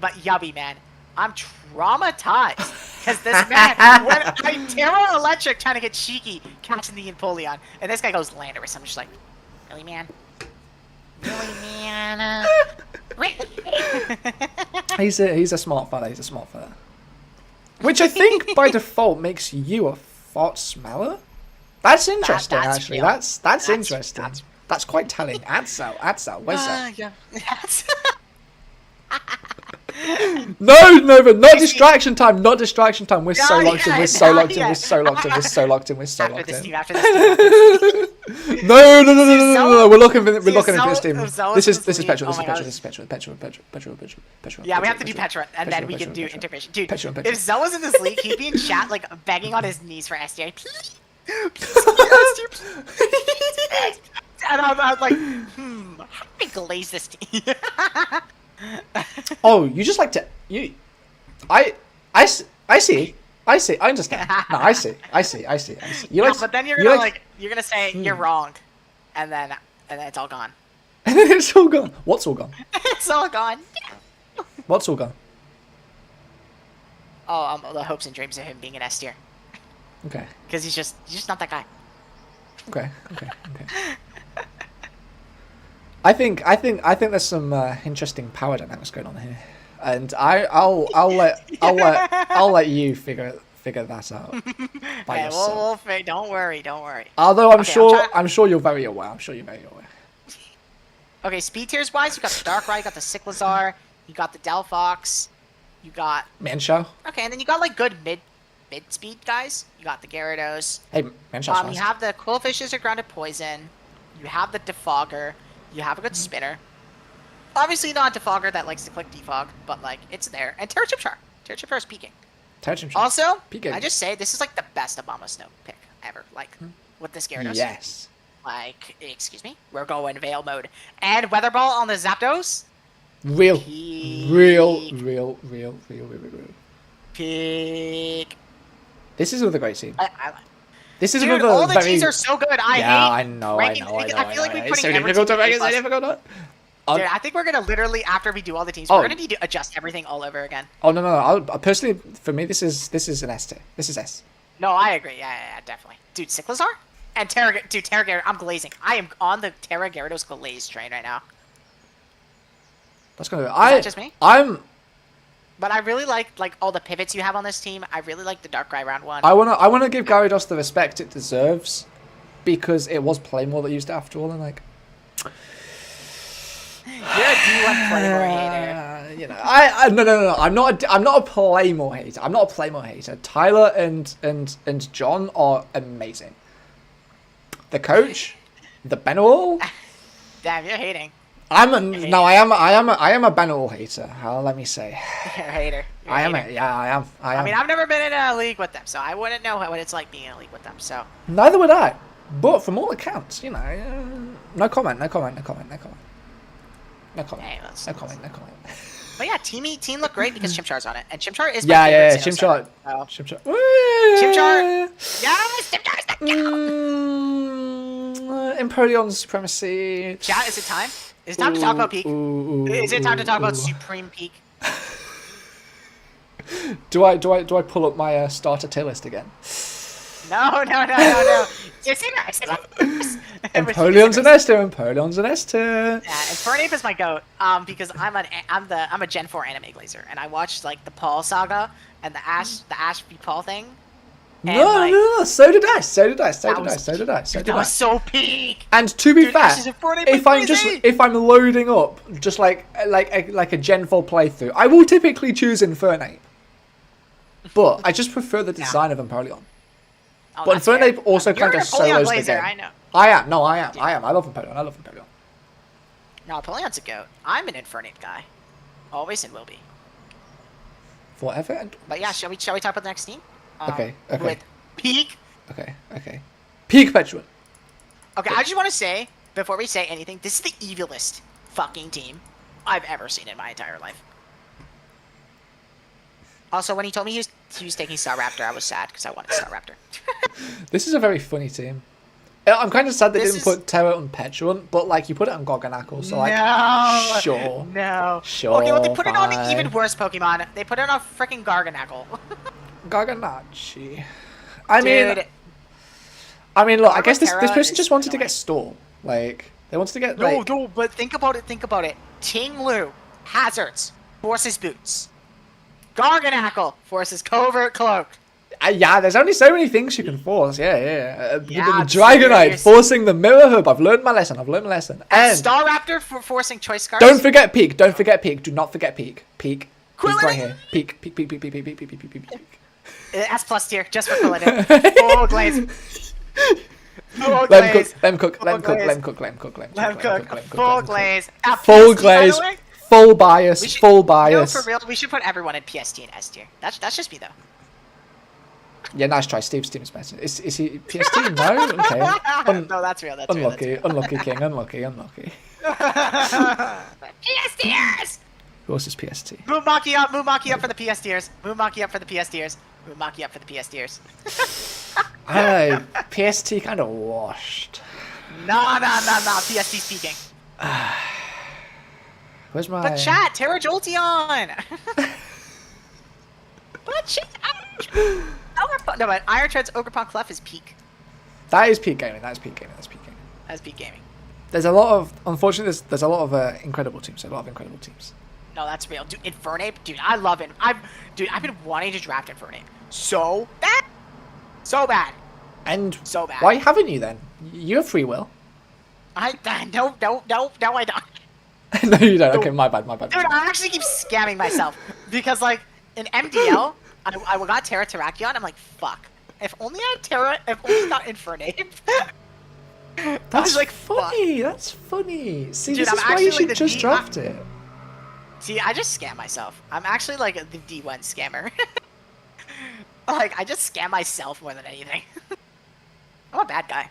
but Yubby, man, I'm traumatized because this man, when I Terra Electric trying to get cheeky, catching the Empoleon, and this guy goes Landorus. I'm just like, really, man? Really, man? Really?
He's a smart fella. He's a smart fella. Which I think by default makes you a fart smeller. That's interesting,
that's
actually.
real.
That's interesting. That's quite telling. Adsal, where's that?
Yeah. That's
No, Nova, not
Casey.
distraction time. Not distraction time. We're so
Not
locked in.
yet,
We're so
not
locked in.
yet.
We're so locked in. We're so locked in. We're so
After
locked
this
in.
team, after this team. After this team.
No. We're looking for this team.
if Zoe
This is
was
Petra.
lead- oh my God.
This is Petra.
Yeah, we have to do Petra, and then we can do intermission. Dude,
Petra.
if Zoe was in this league, he'd be in chat, like, begging on his knees for SDI. Please, please, please. And I'm like, how do we glaze this team?
Oh, you just like to I see. I understand. No, I see. You
No,
like,
but then you're
you
gonna
like-
you're gonna say you're wrong, and then it's all gone.
It's all gone. What's all gone?
It's all gone.
What's all gone?
Oh, the hopes and dreams of him being an S tier,
Okay.
because he's just not that guy.
Okay. I think there's some interesting power dynamics going on here, and I'll let you figure that out by
Okay,
yourself.
don't worry.
Although
Okay,
I'm sure you're very aware.
Okay, speed tiers wise, you got the Darkrai, you got the Cyclizar, you got the Delphox, you got
Mancho.
okay, and then you got like good mid speed guys. You got the Gyarados.
Hey, Mancho's
You have the Quillfishes or Grounded Poison. You have the Defogger. You have a good spinner. Obviously not a Defogger that likes to click defog, but like it's there. And Terra Chimchar. Terra Chimchar is peaking. Also,
Peaking.
I just say this is like the best Obama Snow pick ever. Like with this Gyarados.
Yes.
Like, excuse me, we're going Veil mode. And Weather Ball on the Zapdos.
Real.
Peak.
This is another great team.
I
This is
Dude,
another
all the
very.
teams are so good. I
know.
ranking, I feel like we're
It's
putting
so
every
difficult to
team
rank.
A+.
It's so difficult to.
Dude, I think we're gonna literally after we do all the teams,
Oh.
we're gonna need to adjust everything all over again.
Oh no! I'll personally, for me, this is an S tier. This is S.
No, I agree. Yeah, definitely. Dude, Cyclizar and Terra Gyarados. I'm glazing. I am on the Terra Gyarados glaze train right now.
That's gonna.
that just me?
I'm.
But I really like all the pivots you have on this team. I really like the Darkrai round one.
I wanna give Gyarados the respect it deserves, because it was Playmore that used it after all, and like.
You're a D1 Playmore hater.
You know, no. I'm not a Playmore hater. I'm not a Playmore hater. Tyler and John are amazing. The coach, the Benwall.
Damn, you're hating.
I am a Benwall hater. Let me say.
You're a hater. You're a
I am.
hater.
I am.
I mean, I've never been in a league with them, so I wouldn't know what it's like being in a league with them. So.
Neither would I. But from all accounts, you know, no comment.
Hey, let's-
No comment.
But yeah, team looked great because Chimchar's on it, and Chimchar is
Yeah.
my favorite Sinnoh
Chimchar.
starter, so- Chimchar. Yes, Chimchar is the
Empoleon's supremacy.
Chat, is it time? Is it time to talk about peak? Is it time to talk about Supreme Peak?
Do I pull up my starter tier list again?
No. It's
Empoleon's an S tier.
Yeah, and Fernape is my goat. Because I'm a Gen 4 anime glazer, and I watched like the Paul saga and the Ash v Paul thing. And,
No. So did I.
That was so peak.
And to be
Dude,
fair,
Ash is a Fortnite crazy.
if I'm loading up just like a Gen 4 playthrough, I will typically choose Infernape. But I just prefer the design of Empoleon.
Oh,
But
that's fair.
Infernape also
You're
kind
an
of
Empoleon
solos the
glazer,
game.
I know.
I am. I love Empoleon.
No, Empoleon's a goat. I'm an Infernape guy. Always and will be.
Forever and
But yeah, shall we talk about the next team?
Okay.
With peak.
Okay. Peak Petulant.
Okay, I just want to say before we say anything, this is the evilest fucking team I've ever seen in my entire life. Also, when he told me he was taking Staraptor, I was sad because I wanted Staraptor.
This is a very funny team. I'm kind of sad they
This
didn't put Terra on Petulant, but like you put it on Gorgonackle, so like
No.
sure.
No.
Sure,
Okay, well they put it on an
fine.
even worse Pokemon. They put it on freaking Garganackle.
Garganacci.
Dude,
I mean, look. I guess this
Terra
person
is
just wanted to
annoying.
get Storm. Like they wanted to get like.
No, but think about it. Ting Lu, Hazards, forces Boots. Garganackle forces Covert Cloak.
Yeah, there's only so many things you can force. Yeah. The
Yeah,
Dragonite
serious.
forcing the Mirror Hub. I've learned my lesson. And
Staraptor for forcing Choice Scarves.
don't forget Peak. Do not forget Peak. Peak. Peak right here. Peak, peak, peak, peak, peak, peak, peak, peak, peak, peak, peak.
S plus tier, just for Quilladin. Full glaze. Full glaze.
Let him cook.
Full glaze. Full glaze.
Full
PST, by
glaze.
the way?
Full bias.
We should-
Full
You know,
bias.
for real, we should put everyone in PST and S tier. That's just me though.
Yeah, nice try. Steve's team is better. Is he PST? No? Okay.
No, that's real. That's
Unlucky.
real.
Unlucky, King. Unlucky.
PSTers!
Who else is PST?
Move Maki up for the PSTers. Move Maki up for the PSTers. Move Maki up for the PSTers.
I don't know. PST kind of washed.
Nah. PST's peaking.
Where's my...
But chat, Terra Jolteon! But chat! No, but Iron Tread's Ogrepon Clef is peak.
That is peak gaming. That's peak gaming.
That's peak gaming.
There's a lot of... Unfortunately, there's a lot of incredible teams.
No, that's real. Dude, Infernape, dude, I love it. I've been wanting to draft Infernape. So bad.
And
So bad.
why haven't you then? You have free will.
No, I don't.
No, you don't. Okay, my bad.
Dude, I actually keep scamming myself. Because, like, in MDL, I got Terra Terrakion, I'm like, fuck. If only I had Terra, if only not Infernape.
That's
like,
funny. That's funny. See,
Dude,
this is
I'm
why
actually
you should
like the
just
D-
draft it.
See, I just scam myself. I'm actually like the D1 scammer. Like, I just scam myself more than anything. I'm a bad guy.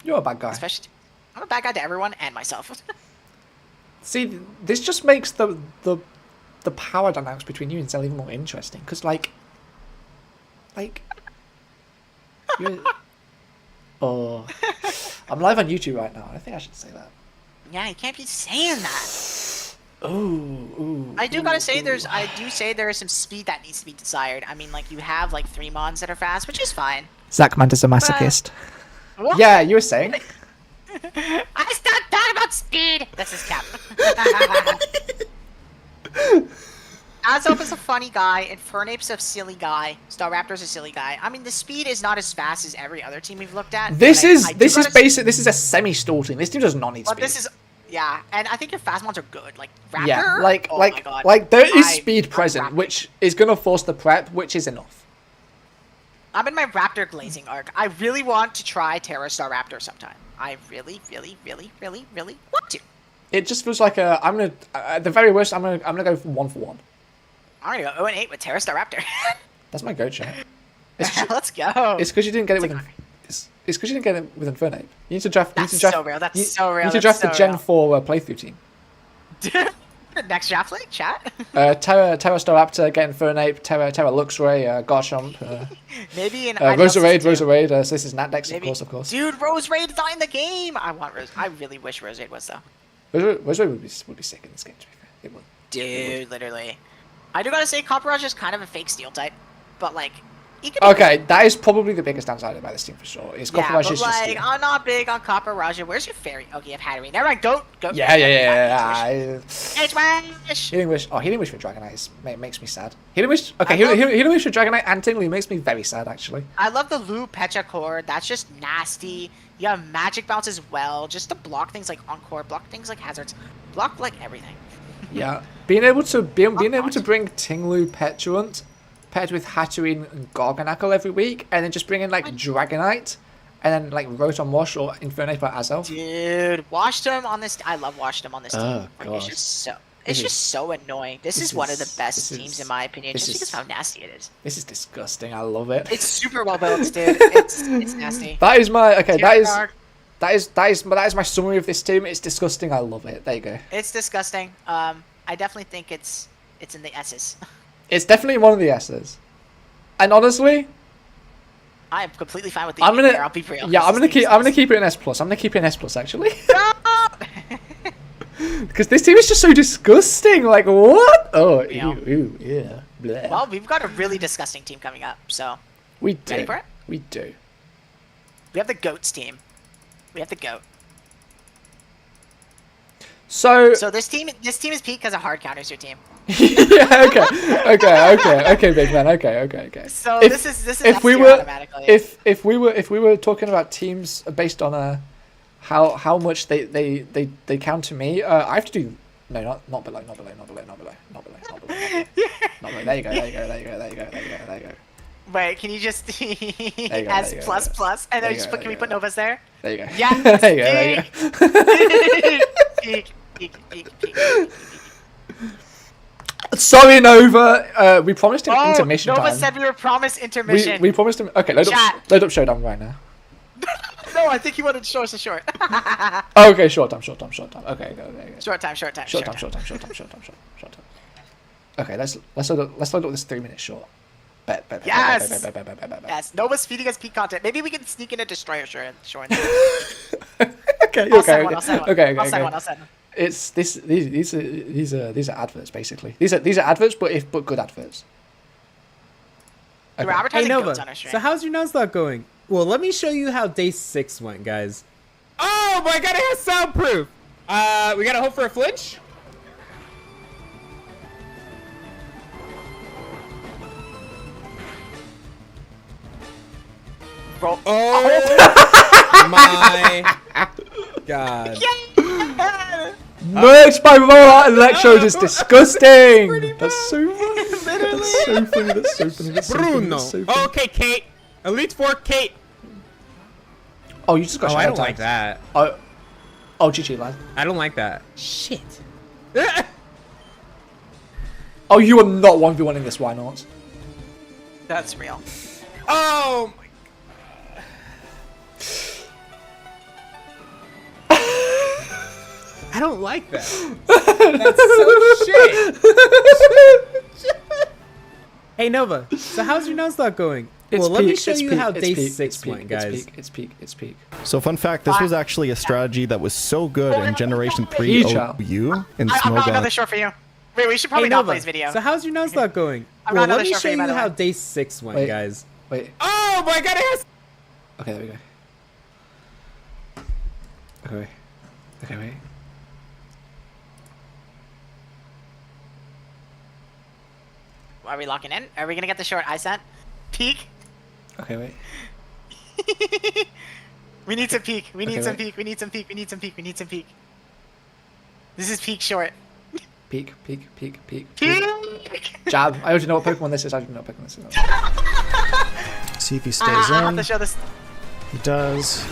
You're a bad guy.
Especially, I'm a bad guy to everyone and myself.
See, this just makes the power dynamics between you and Zell even more interesting. Because, like... You're... Oh... I'm live on YouTube right now. I think I should say that.
Yeah, you can't be saying that.
Ooh.
I do gotta say, there is some speed that needs to be desired. I mean, like, you have, like, 3 mons that are fast, which is fine.
Zach Mantis a masochist.
What?
Yeah, you were saying?
I stopped talking about speed! That's his cap. Azope is a funny guy, Infernape's a silly guy, Staraptor's a silly guy. I mean, the speed is not as fast as every other team we've looked at.
This is
This
a semi-stall team. This team does not need
But
speed.
this is... Yeah, and I think your fast mons are good. Like, Raptor...
Yeah,
oh my God.
like there is speed
I'm
present,
Raptor.
which is gonna force the prep, which is enough.
I'm in my Raptor glazing arc. I really want to try Terra Staraptor sometime. I really want to.
It just feels like I'm gonna at the very worst I'm gonna go for 1-for-1.
I'm gonna go 0-8 with Terra Staraptor.
That's my go chat.
Let's go.
It's because you didn't get it with.
like-
It's because you didn't get it with Infernape. You need to draft.
That's
you need to draft,
so real, that's
you,
so real,
You need to
that's
draft the
so
Gen
real.
4 playthrough team.
Next draft league, chat.
Terra Staraptor, get Infernape, Terra Luxray, Garchomp,
Maybe in
Roserade,
IDL 62.
Roserade. So this is Natdex,
Maybe.
of course.
Dude, Roserade's not in the game. I want Rose. I really wish Roserade was though.
Roserade would be sick in this game. To be fair, it would.
Dude, literally. I do gotta say, Copperage is kind of a fake steel type, but like, he could.
Okay, that is probably the biggest downside about this team for sure. Is
Yeah,
Copperage
but
is just.
like, I'm not big on Copper Raja. Where's your fairy? Okay, you have Hattery. Never mind, go.
Yeah.
H-Wish!
Healing Wish. Oh, Healing Wish for Dragonite makes me sad. Healing Wish. Okay,
I love-
Healing Wish for Dragonite and Tingly makes me very sad actually.
I love the Lu Pecha core. That's just nasty. You have Magic Bounce as well, just to block things like Encore, block things like Hazards, block like everything.
Yeah, being able to bring Tinglu Petulant paired with Hatterene and Gorgonacle every week, and then just bring in like Dragonite, and then like Rotom Wash or Infernape or Azel.
Dude, Washdom on this. I love Washdom on this team.
Oh,
Like,
gosh.
it's just so annoying. This is one of the best
this
teams
is-
in my opinion,
this
just because
is-
of how nasty it is.
This is disgusting. I love it.
It's super well built, dude. It's nasty.
That is my okay.
Tierlist,
That is my summary of this team. It's disgusting. I love it. There you go.
It's disgusting. I definitely think it's in the S's.
It's definitely one of the S's. And honestly,
I am completely fine with the
I'm
there,
gonna
I'll be real.
yeah, I'm
This
gonna keep
team
it an S plus. I'm gonna keep it an S plus actually.
sucks.
Because this team is just so disgusting. Like what? Oh,
Yeah.
ew, yeah. Bleh.
Well, we've got a really disgusting team coming up, so
we do.
ready for it?
We do.
We have the Goats team. We have the Goat.
So
So this team is peak because of hard counters your team.
yeah, okay, big man. Okay.
So
If-
this is
if we
S tier
were
automatically.
if we were talking about teams based on how much they counter me, I have to do No, not below. Not below. Not below. Not below. Not below. Not below. Not below. There you go. There you go. There you go. There you go. There you go. There you go.
Wait, can you just
go,
as
there you go,
plus
there you go.
plus, and
There
then
you
just
go,
put,
there
can we
you
put
go.
Novas there?
There you go.
Yeah.
There you go. There you go.
Peek.
Sorry, Nova. We promised him
Oh,
intermission
Nova
time.
said we were promised intermission.
We promised him. Okay, load up Showdown right now.
No, I think he wanted short to short.
Oh, okay, short time. Okay, go.
Short time.
Short time. Okay, let's load up this 3 minute short. Bet.
Yes!
Bet.
Yes, Nova's feeding us peak content. Maybe we can sneak in a Destroyer short.
Okay.
I'll send one.
It's these are adverts basically. These are adverts, but good adverts.
We're
Okay.
advertising
Hey Nova,
goats on our stream.
so how's your Nuzlocke going? Well, let me show you how day 6 went, guys. Oh my god, it has soundproof! We gotta hope for a flinch?
Bro.
Oh my god.
Merged by Rollout Electrode is disgusting. That's so funny. That's
Bruno.
so funny.
Oh, okay, Kate. Elite 4, Kate.
Oh, you just got.
Oh, I don't
shout
like
outs.
that.
Oh, GG, lad.
I don't like that. Shit.
Oh, you are not 1v1 in this. Why not?
That's real.
Oh my. I don't like that. That's so shit. Hey Nova, so how's your Nuzlocke going? Well, let me show you how day 6 went, guys.
It's peak.
So fun fact, this was actually a strategy that was so good in Generation 3 OU in
I've got another
Smogon.
short for you. Wait, we should
Hey
probably not
Nova,
play this video.
so how's your Nuzlocke going?
I've got
Well,
another
let me
short
show
for you, by
you
the
how
way.
day 6 went,
Wait.
guys.
Wait.
Oh my god, it has...
Okay, there we go. Okay, wait.
Are we locking in? Are we gonna get the short I sent? Peak?
Okay, wait.
We need some peak. We need
Okay,
some
wait.
peak. We need some peak. This is peak short.
Peak.
Peak!
Jab. I already know what Pokemon this is.
See if he stays
I'll have
in.
to show this.
He does.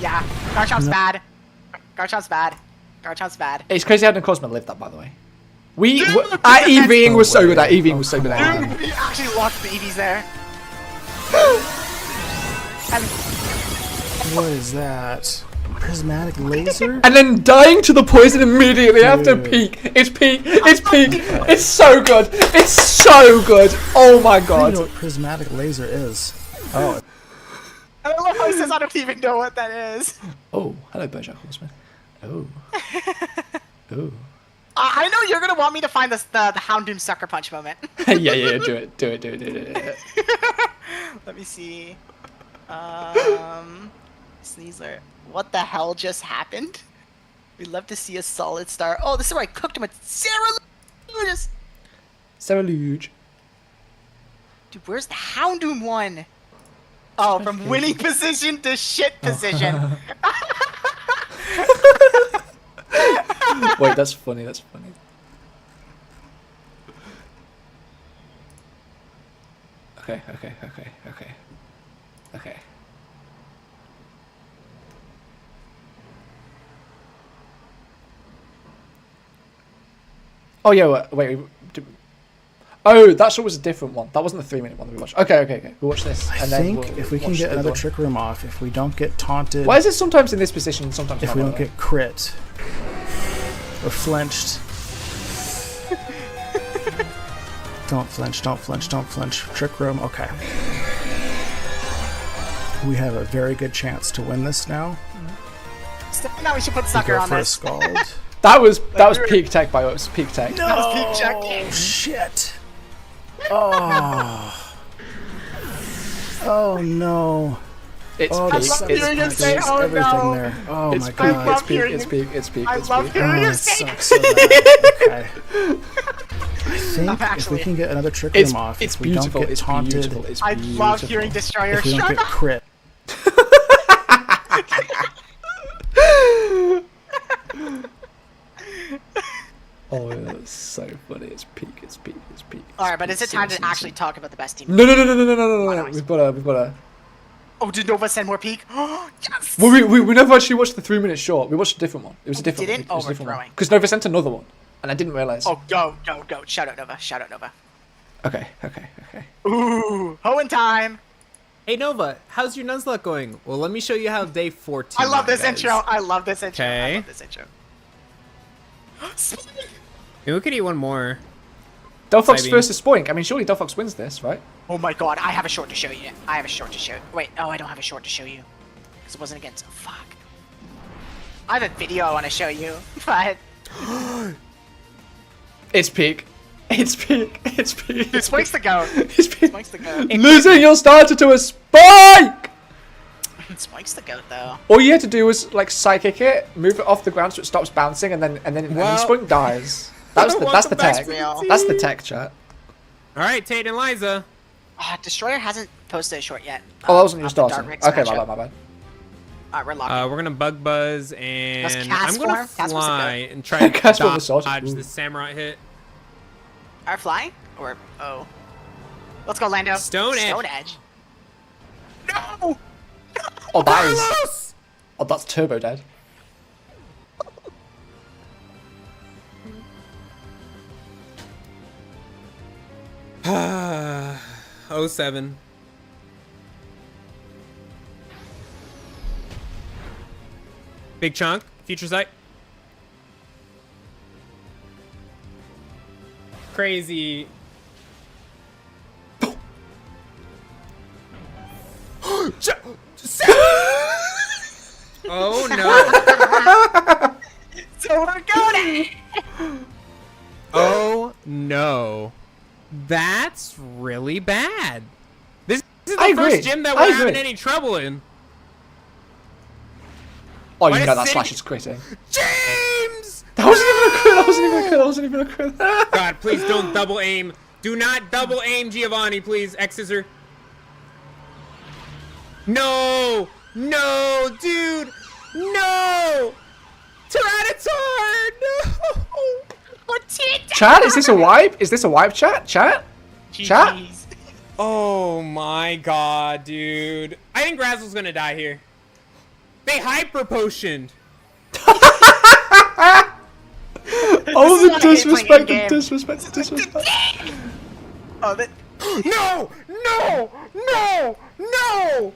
Yeah. Garchomp's bad. Garchomp's bad.
It's crazy how Cosmo lived that, by the way. Our EVing was so good.
Dude, we actually locked the EVs there. And
What is that? Prismatic laser?
And then dying to the poison immediately after peak. It's peak. It's so good. Oh my
I don't
god.
know what prismatic laser is. Oh,
I don't know how he says I don't even know what that is.
Oh, hello, Bojack Horseman. Oh.
I know you're gonna want me to find the Houndoom Sucker Punch moment.
Yeah, do it.
Let me see. Sneasler. What the hell just happened? We'd love to see a solid star. Oh, this is where I cooked him with Sarah Luge.
Sarah Luge.
Dude, where's the Houndoom one? Oh, from winning position to shit position.
Wait, that's funny. Okay. Oh yeah, wait. Oh, that shot was a different one. That wasn't the 3 minute one that we watched. Okay. We watch this,
I
and then
think
we'll
if we can
watch
get
the
another
one.
trick room off, if we don't get taunted,
Why is it sometimes in this position, sometimes
if
not?
we
by
don't
the way?
get crit or flinched. Don't flinch. Trick room, okay. We have a very good chance to win this now.
Now we should put
We
Sucker
go
on
for a
this.
scald.
That was peak tech by us. Peak tech.
That was peak check.
Oh shit! Oh. Oh no!
It's
Oh,
peak.
the sucker
hearing you
It's
say,
peak.
oh,
everything
no.
there. Oh
It's
my
peak.
god!
It's peak.
hearing
It's
you-
peak. It's peak.
I
It's
love
peak.
hearing
Oh,
you
it
say
sucks so bad. Okay. I think if
actually.
we can get another trick
It's
room off,
it's
if we don't
beautiful.
get
It's
taunted,
beautiful. It's
I
beautiful.
love hearing Destroyer.
if we don't
Shut
get
up.
crit.
Oh, that's so funny. It's peak. It's peak. It's peak.
All right, but is it time to actually talk about the best team?
No. We've got to.
Oh, did Nova send more peak? Yes!
Well, we never actually watched the 3 minute short. We watched a different one. It was a different
didn't?
one. It was
Oh,
a different
we're
one.
throwing.
Because Nova sent another one, and I didn't realize.
Oh, go. Shout out Nova. Shout out Nova.
Okay.
Ooh, Hoenn time.
Hey Nova, how's your Nuzlocke going? Well, let me show you how day 14
I love this
goes.
intro. I love this intro.
Okay.
I love this intro.
Maybe we could eat one more.
Delphox
Soybean.
versus Spoink. I mean, surely Delphox wins this, right?
Oh my god, I have a short to show you. I have a short to show. Wait, oh, I don't have a short to show you. Because it wasn't against. Oh, fuck. I have a video I want to show you, but.
It's peak. It's peak. It's peak.
Dude, Spoink's the goat.
It's peak.
Spoink's the goat.
Losing your starter to a Spike!
Spoink's the goat, though.
All you had to do was like psychic it, move it off the ground so it stops bouncing, and then
Well-
Spoink dies. That's the
Welcome back,
tech.
Real.
That's the tech, chat.
All right, Tate and Liza.
Destroyer hasn't posted a short yet.
Oh, that wasn't your
of the Dark
starter.
Rigs
Okay,
matchup.
my bad.
Alright, we're locked.
We're gonna bug buzz and
Let's
I'm
cast
gonna
form. Cast form
fly
is
and try to
Cast form is
dodge
awesome. Ooh.
the samurai hit.
Are flying? Or oh. Let's go, Lando.
Stone Edge.
Stone Edge. No!
Oh, that is.
Carlos!
Oh, that's turbo dead.
Oh 07. Big chunk. Future sight. Crazy. Oh no.
So we're going!
Oh no. That's really bad. This is the
I
first
agree.
gym that
I
we're having
agree.
any trouble in.
Oh,
Why
you know
does
that
City-
slash is critting.
James!
That wasn't even a crit. That wasn't even a crit. That wasn't even a crit.
God, please don't double aim. Do not double aim, Giovanni, please. X scissor. No! No, dude! No! Tyranitar! No!
Chat, is this a wipe? Is this a wipe, chat? Chat? Chat?
GG's.
Oh my god, dude. I think Razzle's gonna die here. They hyper potioned.
Oh, the
This is what I hate playing
disrespect, the
in-game.
disrespect, the disrespect.
Oh, that.
No! No! No! No!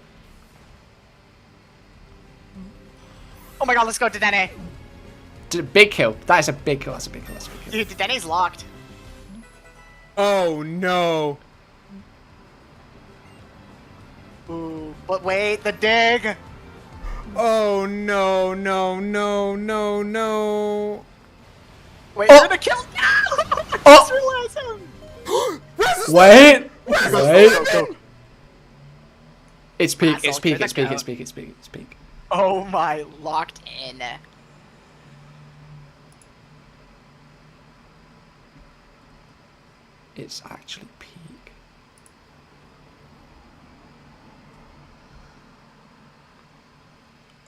Oh my god, let's go to Dene.
Big kill. That is a big kill. That's a big kill. That's a big kill.
Dude, Dene's locked.
Oh no.
Ooh, but wait, the dig.
Oh no, no, no, no, no.
Wait,
Oh.
you're gonna kill. No! I
Oh.
just realized him.
Wait.
Go, go, go.
It's peak.
Asshole,
It's peak.
you're the
It's peak.
goat.
It's peak. It's peak. It's peak.
Oh my, locked in.
It's actually peak.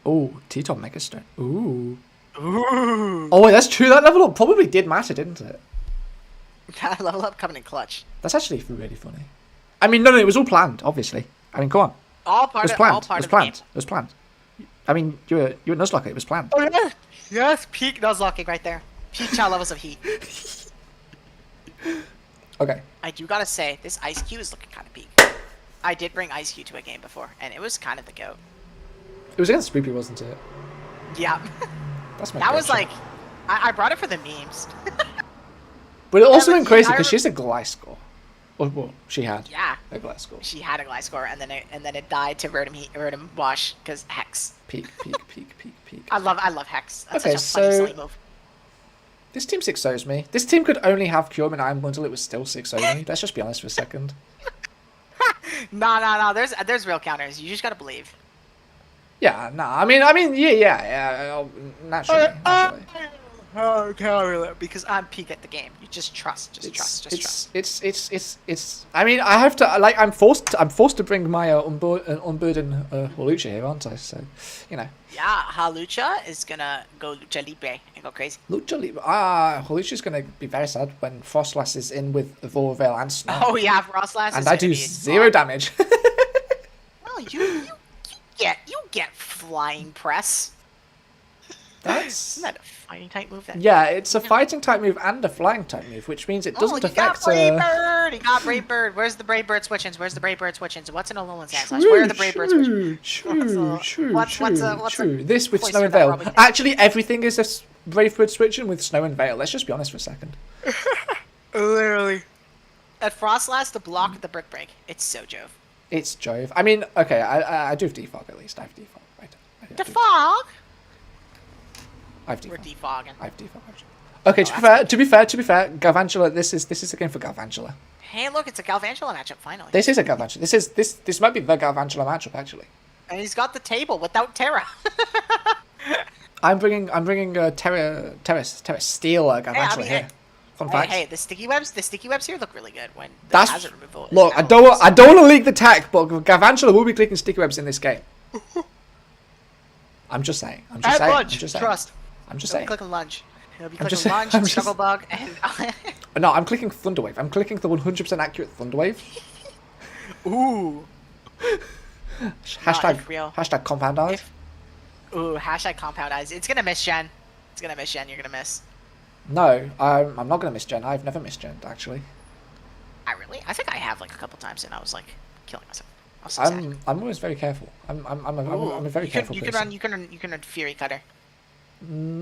Oh, T-top Megastone. Ooh.
Ooh.
Oh wait, that's true. That level up probably did matter, didn't it?
That level up coming in clutch.
That's actually really funny. I mean, no, it was all planned, obviously. I mean, come on.
All
It
part
was
of
planned.
all
It
part
was
of the game.
planned. It was planned. I mean, you were Nuzlocke. It was planned.
Oh yeah. Yes, peak Nuzlocking right there. Peak child levels of heat.
Okay.
I do gotta say, this Ice Cube is looking kind of peak. I did bring Ice Cube to a game before, and it was kind of the goat.
It was against Spoopy, wasn't it?
Yeah.
That's my
That was
prediction.
like, I brought it for the memes.
But it also
but
went crazy
I
because she's a Gliscor. Well, she had
Yeah.
a Gliscor.
She had a Gliscor, and then it died to Rotom Wash because Hex.
Peak, peak, peak, peak, peak.
I love Hex. That's
Okay,
such a funny,
so-
silly move.
This team 6-0s me. This team could only have Cure and Iron Bundle. It was still 6-0 me. Let's just be honest for a second.
No. There's real counters. You just gotta believe.
Yeah, no. I mean, yeah. Naturally.
Oh, because I'm peak at the game. You just trust. Trust.
It's. I mean, I have to like. I'm forced to bring my unburden Lucha here, aren't I? So, you know.
Yeah, Halucha is gonna go Lucha Libre and go crazy.
Lucha Libre. Lucha's gonna be very sad when Frostlass is in with Vorvale and Snow.
Oh yeah, Frostlass.
And I do 0 damage.
Well, you get flying press.
Isn't
that a fighting type move then?
Yeah, it's a fighting type move and a flying type move, which means it doesn't affect.
He got Brave Bird. Where's the Brave Bird switchings? What's in Alolan Sandslash? Where are the Brave Bird switchings?
True. This with Snow and Veil. Actually, everything is a Brave Bird switching with Snow and Veil. Let's just be honest for a second.
Literally. At Frostlass to block the Brick Break. It's so Jove.
It's Jove. I mean, okay, I do have Defog at least. I have Defog. Right.
Defog?
I have Defog.
We're defogging.
I have Defog. Okay, to be fair, Galvantula. This is a game for Galvantula.
Hey, look, it's a Galvantula matchup finally.
This is a Galvantula. This might be the Galvantula matchup actually.
And he's got the table without Terra.
I'm bringing Terra Steel Galvantula here. Fun fact.
Hey, the sticky webs here look really good when the hazard removal.
Look, I don't want to leak the tech, but Galvantula will be clicking sticky webs in this game. I'm just saying.
Trust.
I'm just saying.
Clicking lunge. He'll be clicking lunge, struggle bug, and.
No, I'm clicking Thunderwave. I'm clicking the 100% accurate Thunderwave.
Ooh.
Hashtag compound eyes.
Ooh, hashtag compound eyes. It's gonna miss Gen. You're gonna miss.
No, I'm not gonna miss Gen. I've never missed Gen actually.
I think I have like a couple times, and I was like killing myself. I was so sad.
I'm always very careful. I'm a very careful person.
You can run Fury Cutter.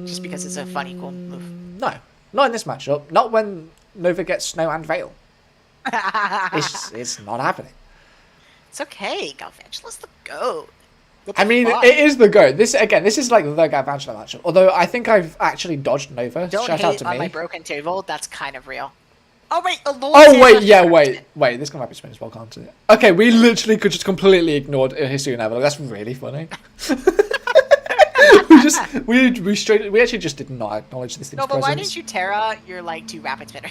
Just because it's a funny, cool move.
No, not in this matchup. Not when Nova gets Snow and Veil. It's not happening.
It's okay, Galvantula's the GOAT.
I mean, it is the GOAT. This is like the Galvantula matchup. Although I think I've actually dodged Nova.
Don't
Shout
hate
out to
on
me.
my broken table. That's kind of real. Oh wait, This can rapid spin as well, can't it? Okay, we literally could just completely ignored History and Ever. That's really funny. we actually just did not acknowledge this thing's No, but
presence.
why didn't you Terra your like 2 rapid spinners?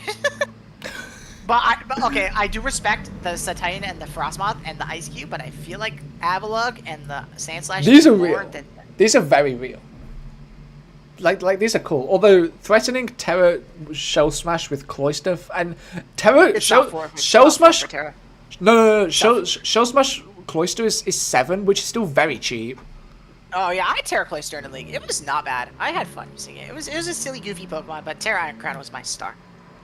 but okay, I do respect the Satitan and the Frostmoth and the Ice Cube, but I feel like Avalugg and the Sandslash.
These are real. These are very real. Like these are cool. Although threatening Terra Shell Smash with Cloyster and Terra Shell Smash. No. Shell Smash Cloyster is 7, which is still very cheap.
Oh yeah, I Terra Cloyster in the league. It was not bad. I had fun using it. It was a silly, goofy Pokemon, but Terra Iron Crown was my star,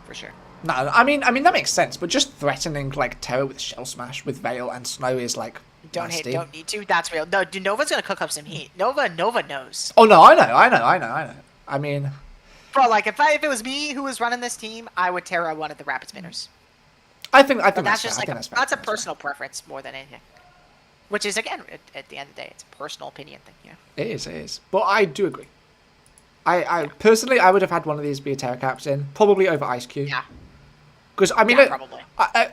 for sure.
No, I mean that makes sense. But just threatening like Terra with Shell Smash with Veil and Snow is like.
Don't need to. That's real. No, dude, Nova's gonna cook up some heat. Nova knows.
Oh no, I know. I mean,
bro, like if it was me who was running this team, I would Terra one of the rapid spinners.
I think
that's just that's a personal preference more than anything. Which is again, at the end of the day, it's a personal opinion thing. Yeah.
It is. But I do agree. I personally, I would have had one of these be a Terra Captain, probably over Ice Cube.
Yeah.
Because I mean,
probably.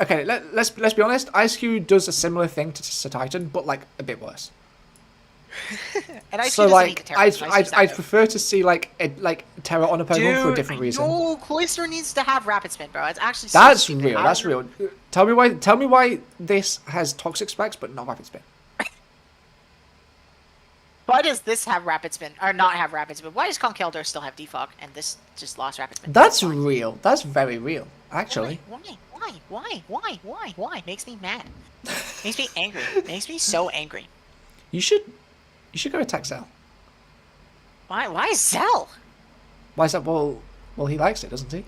Okay, let's be honest. Ice Cube does a similar thing to Titan, but like a bit worse.
And Ice
so
Cube
like, I'd prefer to see like Terra on a Pokemon for a different reason.
No, Cloyster needs to have Rapid Spin, bro. It's actually
that's real. That's real. Tell me why this has Toxic Specs but not Rapid Spin.
Why does this have Rapid Spin or not have Rapid Spin? Why does Conkeldurr still have Defog and this just lost Rapid Spin?
That's real. That's very real, actually.
Why? Makes me mad. Makes me angry. Makes me so angry.
You should go attack Zell.
Why Zell?
Why is that? Well, he likes it, doesn't he?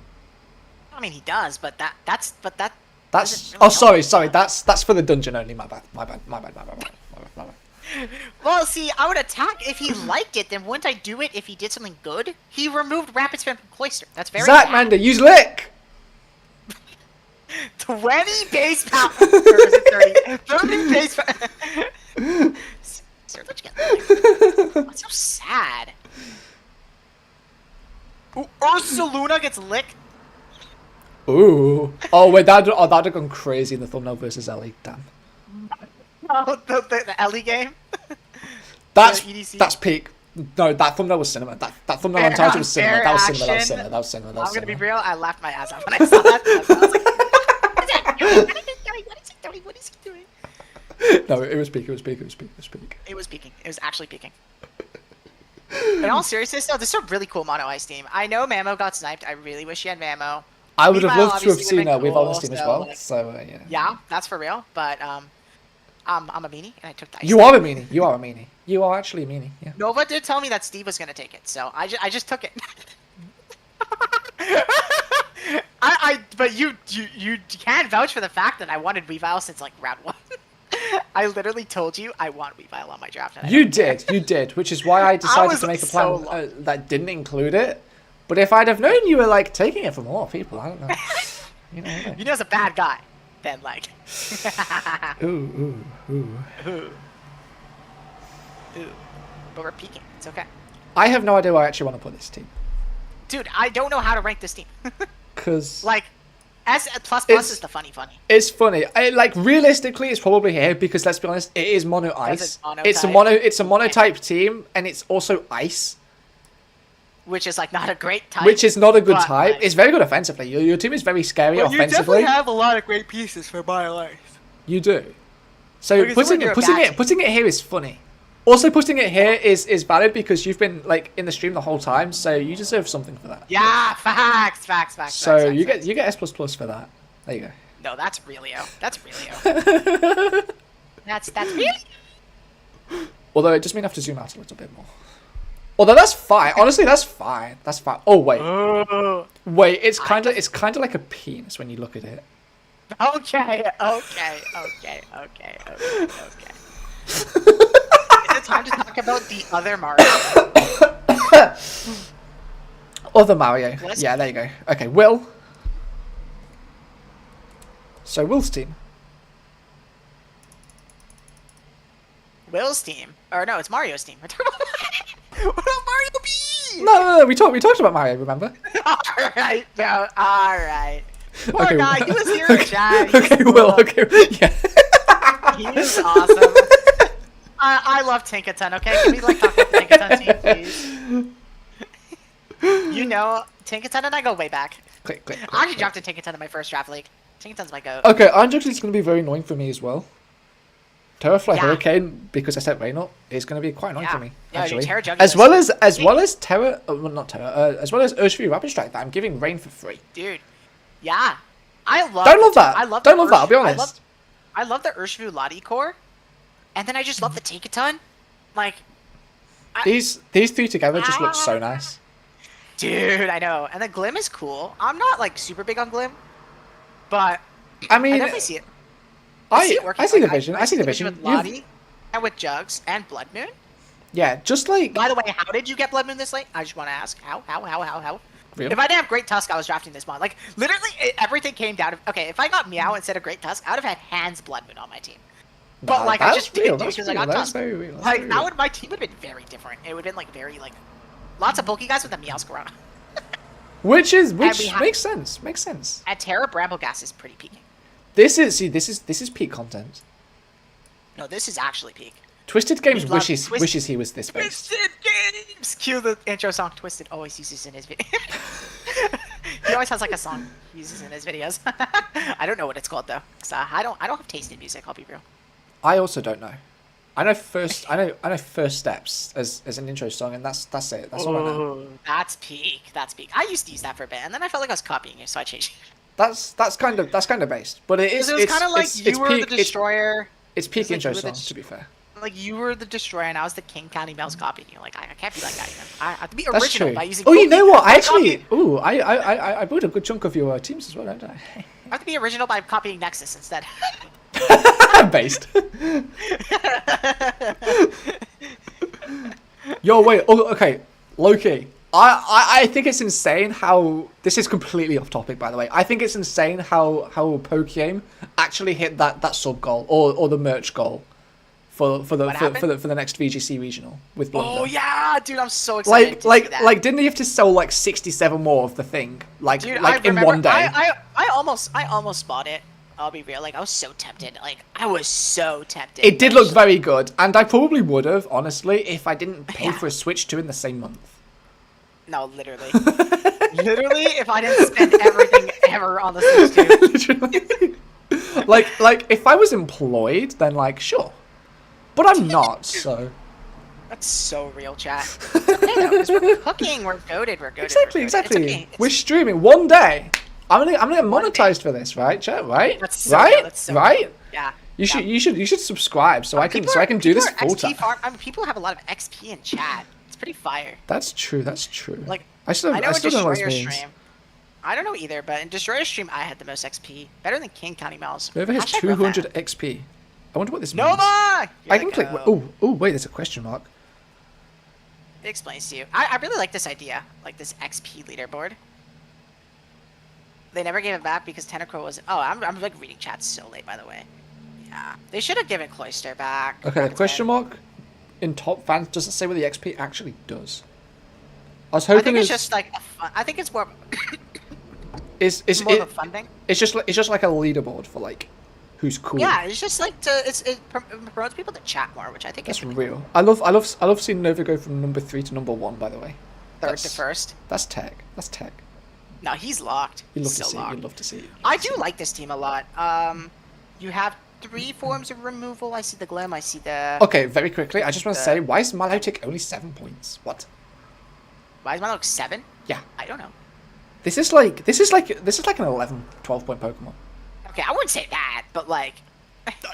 I mean, he does, but that's.
Oh, sorry. That's for the dungeon only. My bad.
Well, see, I would attack if he liked it. Then wouldn't I do it if he did something good? He removed Rapid Spin from Cloyster. That's very
Zach
bad.
Mander, use Lick.
20 base power. Or is it 30? 30 base power. That's so sad. Ooh, Ursaluna gets licked.
Ooh. Oh wait, that'd have gone crazy in the thumbnail versus Ellie. Damn.
Oh, the Ellie game.
That's peak. No, that thumbnail was cinema. That thumbnail on title was cinema. That was cinema. That was cinema. That was cinema. That was
I'm gonna be
cinema.
real. I laughed my ass off when I saw that. I was like, what is he doing? What is he doing? What is he doing?
No, it was peak. It was peak. It was peak. It was peak.
It was peaking. It was actually peaking. In all seriousness, though, this is a really cool mono ice team. I know Mamo got sniped. I really wish he had Mamo.
I would have
Meanwhile,
loved to have
obviously,
seen
would've been
We've on this
cool,
team as
so,
well.
like,
So yeah.
Yeah, that's for real. But I'm a meanie, and I took the ice.
You are a meanie. You are a meanie. You are actually a meanie. Yeah.
Nova did tell me that Steve was gonna take it, so I just took it. But you can't vouch for the fact that I wanted Weavile since like round 1. I literally told you I want Weavile on my draft. And
You did, which is why I decided
was
to make a
so
plan that didn't include it. But if I'd have known you were like taking it from a lot of people, I don't know. You know.
You know, as a bad guy, then like.
Ooh.
Ooh. But we're peaking. It's okay.
I have no idea where I actually want to put this team.
Dude, I don't know how to rank this team.
Because
Like, S++
It's-
is the funny.
it's funny. Like realistically, it's probably here because let's be honest, it is mono ice.
It's
It's a monotype team, and it's also ice,
Which is like not a great type.
which is not a good
but,
type.
like-
It's very good offensively. Your team is very scary offensively.
have a lot of great pieces for Bio Ice.
You do. So
Okay, so
putting
we're
it
doing batching.
putting it here is funny. Also, putting it here is valid because you've been like in the stream the whole time, so you deserve something for that.
Yeah, facts.
So you get S++ for that. There you go.
No, that's Relio. That's Relio. that's really.
Although it does mean I have to zoom out a little bit more. Although that's fine. Honestly, that's fine. That's fine. Oh wait, wait. It's kind of like a penis when you look at it.
Okay. Is it time to talk about the other Mario?
Other Mario.
Let's-
Yeah, there you go. Okay, Will. So Will's team.
Will's team. Or no, it's Mario's team. What about Mario B?
No. We talked about Mario. Remember?
Alright, bro. Alright. Poor
Okay,
guy, he was here in chat.
Okay, Will. Okay, yeah.
He was awesome. I love Tinkaton, okay? Can we like talk about the Tinkaton team, please? You know, Tinkaton and I go way back.
Click.
I actually drafted Tinkaton in my first draft league. Tinkaton's my goat.
Okay, Anjox is going to be very annoying for me as well. Terrafly
Yeah.
Hurricane, because I set Rain up, is going to be quite annoying
Yeah.
for me.
Yeah,
Actually,
Terra Jugular
as well as Terra, well, not Terra, as well as Urshifu Rapid Strike that I'm giving Rain for free.
Dude. Yeah. I love
Don't love that.
I love
Don't
the
love that. I'll be
Urshifu-
honest.
I love the Urshifu Lati core. And then I just love the Tinkaton. Like,
These three together just look so nice.
dude, I know. And the Glim is cool. I'm not like super big on Glim, but
I
I
mean,
definitely see it.
I
it working.
see the
Like,
vision. I see the vision.
with
You've-
Lottie and with Jugs and Blood Moon.
Yeah, just like
By the way, how did you get Blood Moon this late? I just want to ask. How?
Real?
If I didn't have Great Tusk, I was drafting this mod. Like, literally, everything came down to... Okay, if I got Meow instead of Great Tusk, I would have had Hands Blood Moon on my team. But,
Nah,
like, I
that's
just
real,
didn't do it
that's
because I
real,
got
that's
Tusk.
very real, that's
Like,
very
that
real.
would... My team would have been very different. It would have been, like, very, like... Lots of bulky guys with the Meow's Corona.
which
we have-
makes sense. Makes sense.
And Terra Brambleghast is pretty peaking.
This is peak content.
No, this is actually peak.
Twisted Games
We love
wishes he was this based.
Twisted Games! Cue the intro song. Twisted always uses in his video. He always has like a song he uses in his videos. I don't know what it's called though, cause I don't have taste in music. I'll be real.
I also don't know. I know first steps as an intro song, and that's it. That's all I know.
Ooh, that's peak. That's peak. I used to use that for a bit, and then I felt like I was copying you, so I changed it.
That's kind of based, but it is.
It was kind of like
it's
you were
peak,
the destroyer.
It's peak
like
intro
you were the
song, to be fair.
Like you were the destroyer, and I was the King County Mouse copying you. Like I can't be like that. Even. I have to be
That's
original
true.
by using.
Oh, you know what? I
by
actually,
copying-
I bought a good chunk of your teams as well, don't I?
I have to be original by copying Nexus instead.
Based. Yo, wait. Oh, okay. Loki. I think it's insane how this is completely off topic, by the way. I think it's insane how Pokgame actually hit that sub goal or the merch goal for the next VGC regional with Blunder.
Oh yeah, dude, I'm so excited. to see that.
Like didn't he have to sell like 67 more of the thing
Dude,
in
I remember,
one day?
I almost bought it I'll be real. Like, I was so tempted. Like, I was so tempted.
It did look very good, and I probably would have, honestly, if I didn't pay for a Switch 2 in the same month.
No, literally. Literally, if I didn't spend everything ever on the Switch 2.
Literally. like, if I was employed, then, like, sure. But I'm not, so...
That's so real, chat. It's okay, though, 'cause we're cooking. We're goated. We're goated.
Exactly,
It's okay.
We're streaming one day. I'm gonna get monetized for this, right, chat? Right?
That's so
right?
real, that's so
right?
real. Yeah.
You should subscribe so I can do this full time.
I mean, people have a lot of XP in chat. It's pretty fire.
That's true.
Like,
I still
know
don't know what
Destroyer
this means.
stream. I don't know either, but in Destroyer stream, I had the most XP. Better than King County Mouse.
Whoever has 200 XP. I wonder what this means.
Nova!
I can click. Oh, wait, there's a question mark.
It explains to you. I really like this idea, like this XP leaderboard. They never gave it back because Tentacruel was. Oh, I'm like reading chat so late, by the way. Yeah, they should have given Cloister back.
Okay, the question mark in top fans doesn't say what the XP actually does. I was hoping
I think it's just like a fun, I think it's more.
It's
more of a fun thing.
It's just like a leaderboard for like who's cool.
Yeah, it's just like it promotes people to chat more, which I think
That's
is
real. I love seeing Nova go from number 3 to number 1. By the way,
third to first.
That's tech. That's tech.
No, he's locked.
You love
He's
to
so
see.
locked.
You love to see.
I do like this team a lot. You have 3 forms of removal. I see the Glim. I see the.
Okay, very quickly, I just want to say, why is Milotic only 7 points? What?
Why is Milotic 7?
Yeah.
I don't know.
This is like an 11, 12 point Pokemon.
Okay, I wouldn't say that, but like.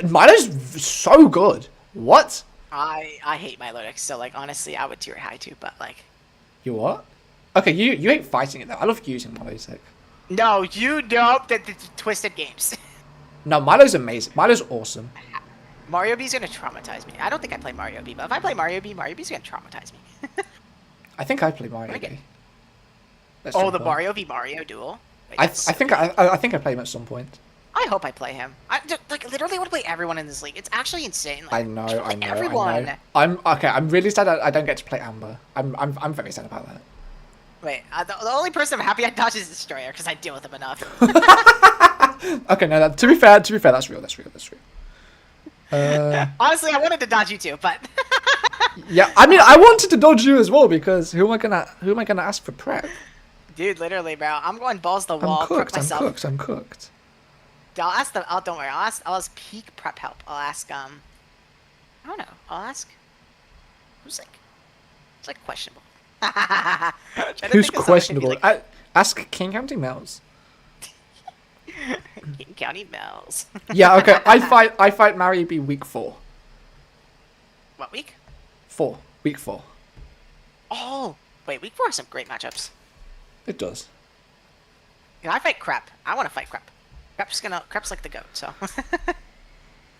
Milo's so good. What?
I hate Milotic, so like honestly, I would tier it high too. But like.
You what? Okay, you ain't fighting it though. I love using Milotic.
No, you don't. The Twisted Games.
No, Milo's amazing. Milo's awesome.
Mario B's gonna traumatize me. I don't think I play Mario B, but if I play Mario B's gonna traumatize me.
I think I play Mario B.
Oh, the Mario v Mario duel. Wait,
I think I play him at some point.
I hope I play him. I like literally want to play everyone in this league. It's actually insane. Like,
I know.
Everyone.
I'm okay. I'm really sad I don't get to play Amber. I'm very sad about that.
Wait, the only person I'm happy I dodge is Destroyer because I deal with him enough.
Okay, no. To be fair, that's real.
Honestly, I wanted to dodge you too, but.
Yeah, I mean, I wanted to dodge you as well because who am I gonna ask for prep?
Dude, literally, bro. I'm going balls to the wall.
I'm cooked.
I'll ask the. Oh, don't worry. I'll ask peak prep help. I'll ask I don't know. I'll ask. Who's like? It's like questionable.
Who's questionable? Ask King County Mouse.
King County Mills.
Yeah. Okay. I fight Mario B week 4.
What week?
4. Week 4.
Oh, wait. Week 4 has some great matchups.
It does.
Yeah, I fight Crep. I want to fight Crep. Crep's like the goat, so.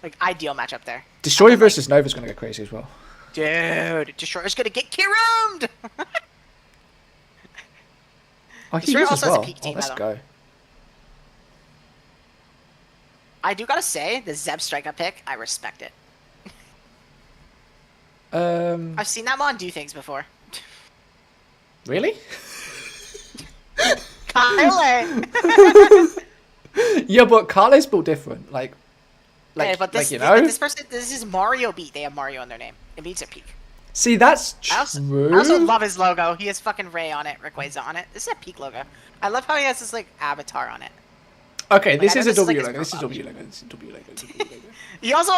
Like, ideal matchup there.
Destroyer versus Nova's gonna go crazy as well.
Dude, Destroyer's gonna get Kiroomed!
Oh, he
Destroyer
is as
also has a
well.
peak team,
Let's
though.
go.
I do gotta say, the Zeb strikeout pick, I respect it. I've seen that mon do things before.
Really?
Kyle!
Yeah, but Carly's built different. Like
but this,
you know.
this is Mario Beat. They have Mario on their name. It means a peak.
See, that's
I
true.
also love his logo. He has fucking Ray on it, Rayquaza on it. This is a peak logo. I love how he has this like avatar on it.
Okay, this is a W
like
logo.
his
This is
profile.
W logo. This is a W logo. This is a W logo.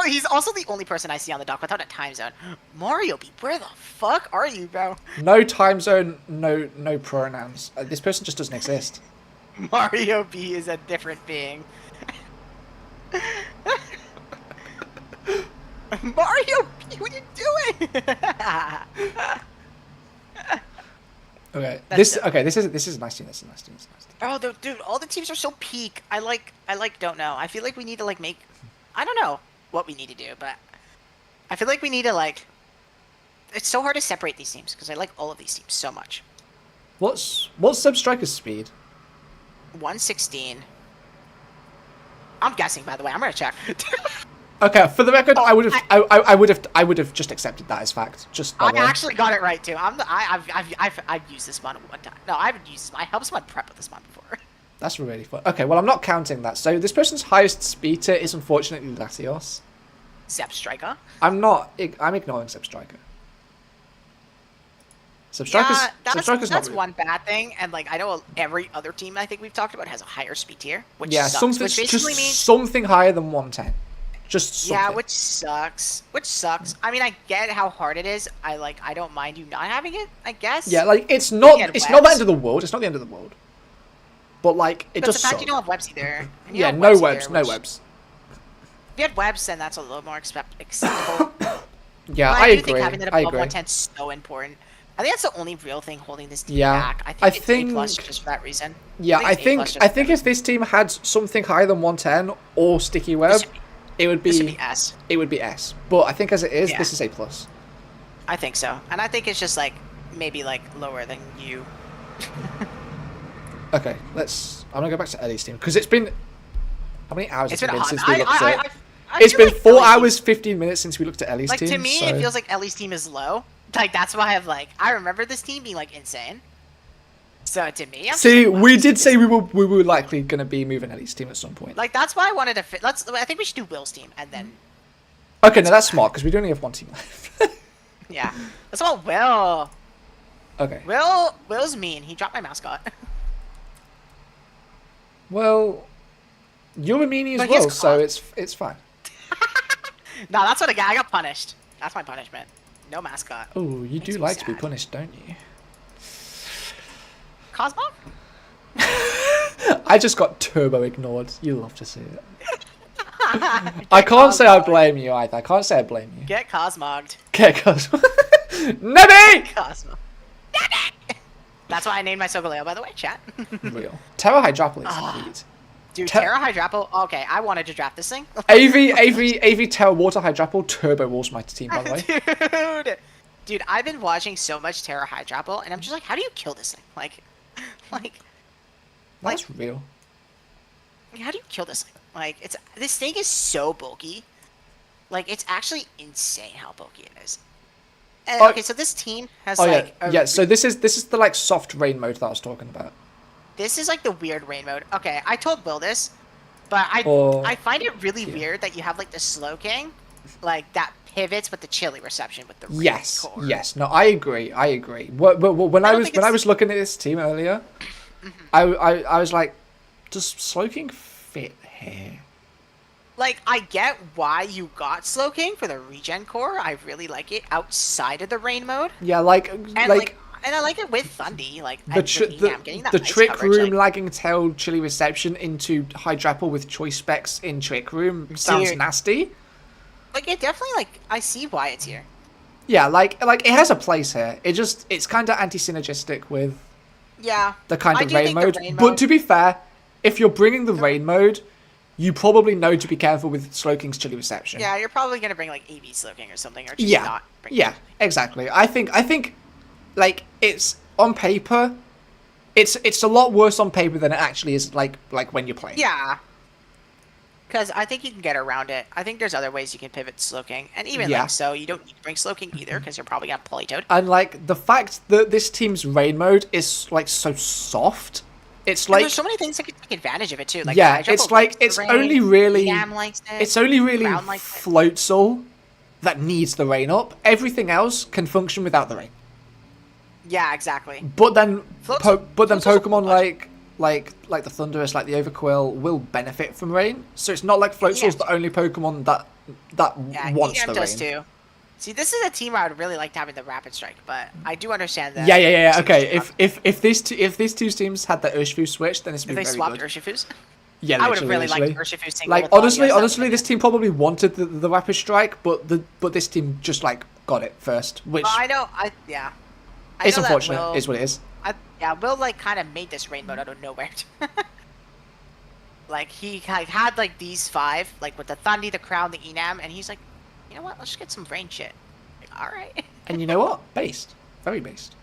He's also the only person I see on the dock without a time zone. Mario Beat, where the fuck are you, bro?
No time zone. No pronouns. This person just doesn't exist.
Mario B is a different being. Mario B, what are you doing?
Okay.
That's
This is a nice team. This is a nice team.
Oh, dude, all the teams are so peak. I don't know. I feel like we need to like make. I don't know what we need to do, but I feel like we need to like. It's so hard to separate these teams because I like all of these teams so much.
What's Sub Striker's speed?
116. I'm guessing, by the way. I'm gonna check.
Okay, for the record, I would have just accepted that as fact. Just by
I
the way.
actually got it right too. I've used this mod one time. No, I haven't used this. I helped someone prep with this mod before.
That's really fun. Okay, well, I'm not counting that. So this person's highest speed tier is unfortunately Latios.
Zepstriker.
I'm ignoring Zepstriker.
Yeah,
Zepstriker's
that's
not
one bad thing, and like I know every other team I think we've talked about has a higher speed tier, which
yeah,
sucks. Which basically means
something higher than 110. Just something.
yeah, which sucks. I mean, I get how hard it is. I don't mind you not having it. I guess.
Yeah, like it's not the end of the world. It's not the end of the world. But like it does
the fact
suck.
you don't have webs either.
Yeah, no webs, no webs.
If you had webs, then that's a little more acceptable.
Yeah,
but
I
do
agree.
think having that
I
above
agree.
110 is so important. I think that's the only real thing holding this team
Yeah,
back.
I
it's
think-
A plus just for that reason.
Yeah, I
it's A plus
think
just for that
if this team had something higher than 110 or sticky web,
This should be-
it would
This would
be
be S.
it would be S. But I think as it is,
Yeah.
this is A plus.
I think so, and I think it's just like maybe like lower than you.
Okay, I'm gonna go back to Ellie's team because it's been how many hours
It's
has it
been
been
hot.
since we looked at it?
I
It's
feel
been
like
4
Ellie's team-
hours 15 minutes since we looked at Ellie's
Like
team.
to me,
so...
it feels like Ellie's team is low. Like that's why I remember this team being like insane. So to me, I'm just
See,
like, wow,
we
this
did
is-
say we were likely gonna be moving Ellie's team at some point.
Like that's why I wanted to fit. I think we should do Will's team and then
Okay, no, that's smart because we only have one team left.
yeah. That's about Will.
Okay.
Will's mean. He dropped my mascot.
Well, you're a meanie as
But he has
well, so
cause.
it's fine.
No, that's what I got punished. That's my punishment. No mascot.
Oh, you do
me
like to be
sad.
punished, don't you?
Cosmo?
I just got turbo ignored. You love to see it. I can't say I blame you either. I can't say I blame you.
Get Cosmogged.
Okay, Cosmo. Nebby!
Cosmo. That's why I named my Sogaleo, by the way, chat.
Real. Terra Hydropolis, indeed.
Dude,
Ter-
Terra Hydrapple. Okay, I wanted to draft this thing.
AV Terra Water Hydropoil Turbo Walls my team, by the way.
Dude, I've been watching so much Terra Hydrapple, and I'm just like, how do you kill this thing? Like,
That's real.
how do you kill this thing? Like, this thing is so bulky. Like, it's actually insane how bulky it is. And,
Oh,
okay, so this team has
Oh
like
yeah, so this is the like soft rain mode that I was talking about.
this is like the weird rain mode. Okay, I told Will this, but
Or-
I find it really weird that you have like the Slow King, like that pivots with the chili reception with the rain
Yes,
core.
yes. No, I agree. When I
don't
was
think
when I
it's-
was looking at this team earlier, I was like, does Slow King fit here?
Like, I get why you got Slow King for the regen core. I really like it outside of the rain mode.
Yeah, like
And and I like it with Thundy. Like,
the
I'm getting that
the
nice
Trick
coverage,
Room
like-
lagging tail chili reception into Hydrapple with choice specs in Trick Room sounds
Dude.
nasty.
Like, it definitely, like, I see why it's here.
Yeah, like it has a place here. It's kind of anti-synergistic with
Yeah.
the kind
I
of
do
rain
think the
mode.
rain
But
mode-
to be fair, if you're bringing the rain mode, you probably know to be careful with Slow King's chili reception.
Yeah, you're probably gonna bring, like, AV Slow King or something, or just
Yeah,
not bring
yeah, exactly. I think, like, it's on paper, it's a lot worse on paper than it actually is. Like when you're playing.
Yeah. Because I think you can get around it. I think there's other ways you can pivot Slow King. And even
Yeah.
like so, you don't need to bring Slow King either, because you're probably gonna Polytoad.
And like the fact that this team's rain mode is like so soft, it's
And
like
there's so many things that can take advantage of it too. Like
yeah,
Hydro
it's
likes
like
the
it's
rain,
only really
Yam likes it,
it's only really
Brown likes it.
Floatzel that needs the rain up. Everything else can function without the rain.
Yeah, exactly.
But then
Floatzel-
Pokemon
Floatzel's
like the Thundurus, like the Overquill, will benefit from rain. So it's not like Floatzel's
Yeah.
the only Pokemon that
Yeah,
wants
EM
the
does
rain.
too. See, this is a team where I would really like to have the Rapid Strike, but I do understand that.
Yeah.
Teams
Okay,
swap-
if these two teams had the Urshifu switch, then it's
if
been
they
very
swapped
good.
Urshifus,
Yeah,
I would have
literally,
really liked
literally.
Urshifu single.
Like
with Latios,
honestly,
that
honestly,
would've
this team probably wanted the Rapid Strike, but this team just like got it first, which
been- I know. Yeah. I
is
know that
unfortunate.
Will-
Is what it is.
Will like kind of made this rain mode out of nowhere. Like he had like these 5, like with the Thundy, the Crown, the Enam, and he's like, you know what? Let's just get some rain shit. Like, all right.
And you know what? Based, very based.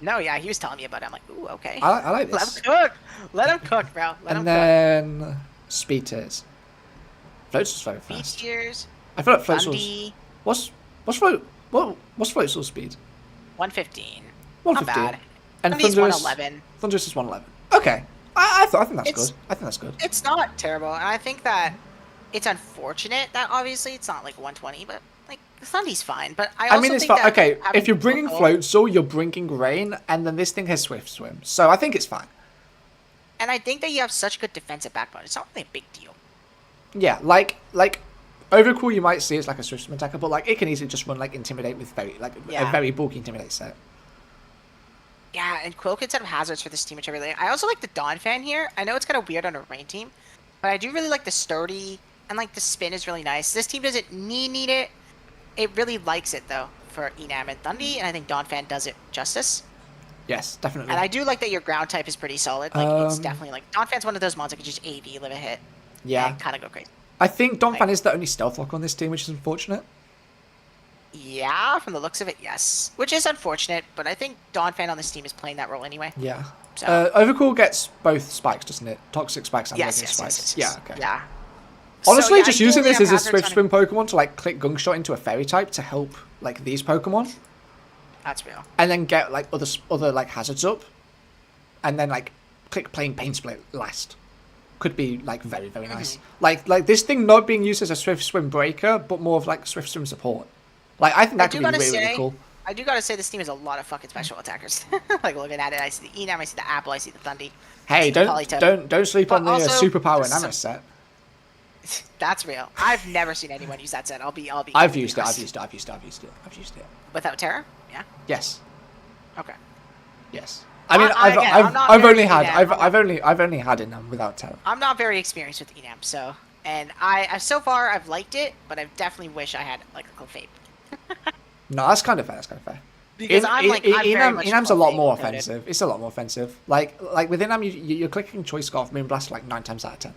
No, yeah, he was telling me about it. I'm like, ooh, okay.
I like
Let
this.
him cook. Let him cook, bro. Let him
And then speed tiers. Floatzel's very
cook. B
fast.
tiers.
I feel like Floatzel's
Thundy,
what's Floatzel's speed?
115.
115.
Not bad.
And
Thundy's
Thundurus
111.
Thundurus is 111. Okay. I think that's good. I think that's good.
It's not terrible, and I think that it's unfortunate that obviously it's not like 120, but like the Thundy's fine. But I also
mean, it's
think
fine.
that
Okay,
having
if you're bringing
Float,
float soul, you're bringing rain, and then this thing has swift swim, so I think it's fine.
and I think that you have such good defensive backbone, it's not really a big deal.
Yeah, like Overcool, you might see it's like a swift swim attacker, but like it can easily just run like intimidate with a very bulky intimidate set.
Yeah, and Quill can set up hazards for this team, which I really like. I also like the Dawn fan here. I know it's kind of weird on a rain team, but I do really like the sturdy, and like the spin is really nice. This team doesn't need it. It really likes it though for Enam and Thundy, and I think Dawn fan does it justice.
Yes, definitely.
And I do like that your ground type is pretty solid. Like it's definitely like Dawn fan's one of those mons that can just AV, live a hit,
yeah,
and kind of go crazy.
I think Donphan is the only stealth lock on this team, which is unfortunate.
Yeah, from the looks of it, yes. Which is unfortunate, but I think Dawn fan on this team is playing that role anyway.
Yeah.
So.
Overcool gets both spikes, doesn't it? Toxic spikes and
Yes,
regular
yes,
spikes.
yes, yes.
Yeah, okay.
Yeah.
Honestly,
So, yeah,
just
I
using
do
this
have
as a
hazards
swift
on
swim Pokemon to like click Gunk Shot into a fairy type to help like these Pokemon,
That's real.
and then get like other like hazards up, and then like click Plain Pain Split last. Could be like very nice. Like this thing not being used as a swift swim breaker, but more of like swift swim support. Like I think that could be really cool.
I do gotta say this team has a lot of fucking special attackers. Like looking at it, I see the Enam, I see the Apple, I see the Thundy.
Hey, don't sleep on the
also,
superpower
some-
Namis set.
That's real. I've never seen anyone use that set.
I've used it. I've used it.
Without Terra? Yeah.
Yes.
Okay.
Yes. I mean,
I'm not
I've
very
only had
Enam.
I've only had it without terror.
I'm not very experienced with Enam, so and I so far I've liked it, but I definitely wish I had like a Clefable.
No, that's kind of fair. That's kind of fair.
Because I'm very much
Enam's a lot more
Clefable
offensive. It's a lot more offensive. Like with Enam, you're clicking Choice Scarf Moonblast like 9 times out of 10.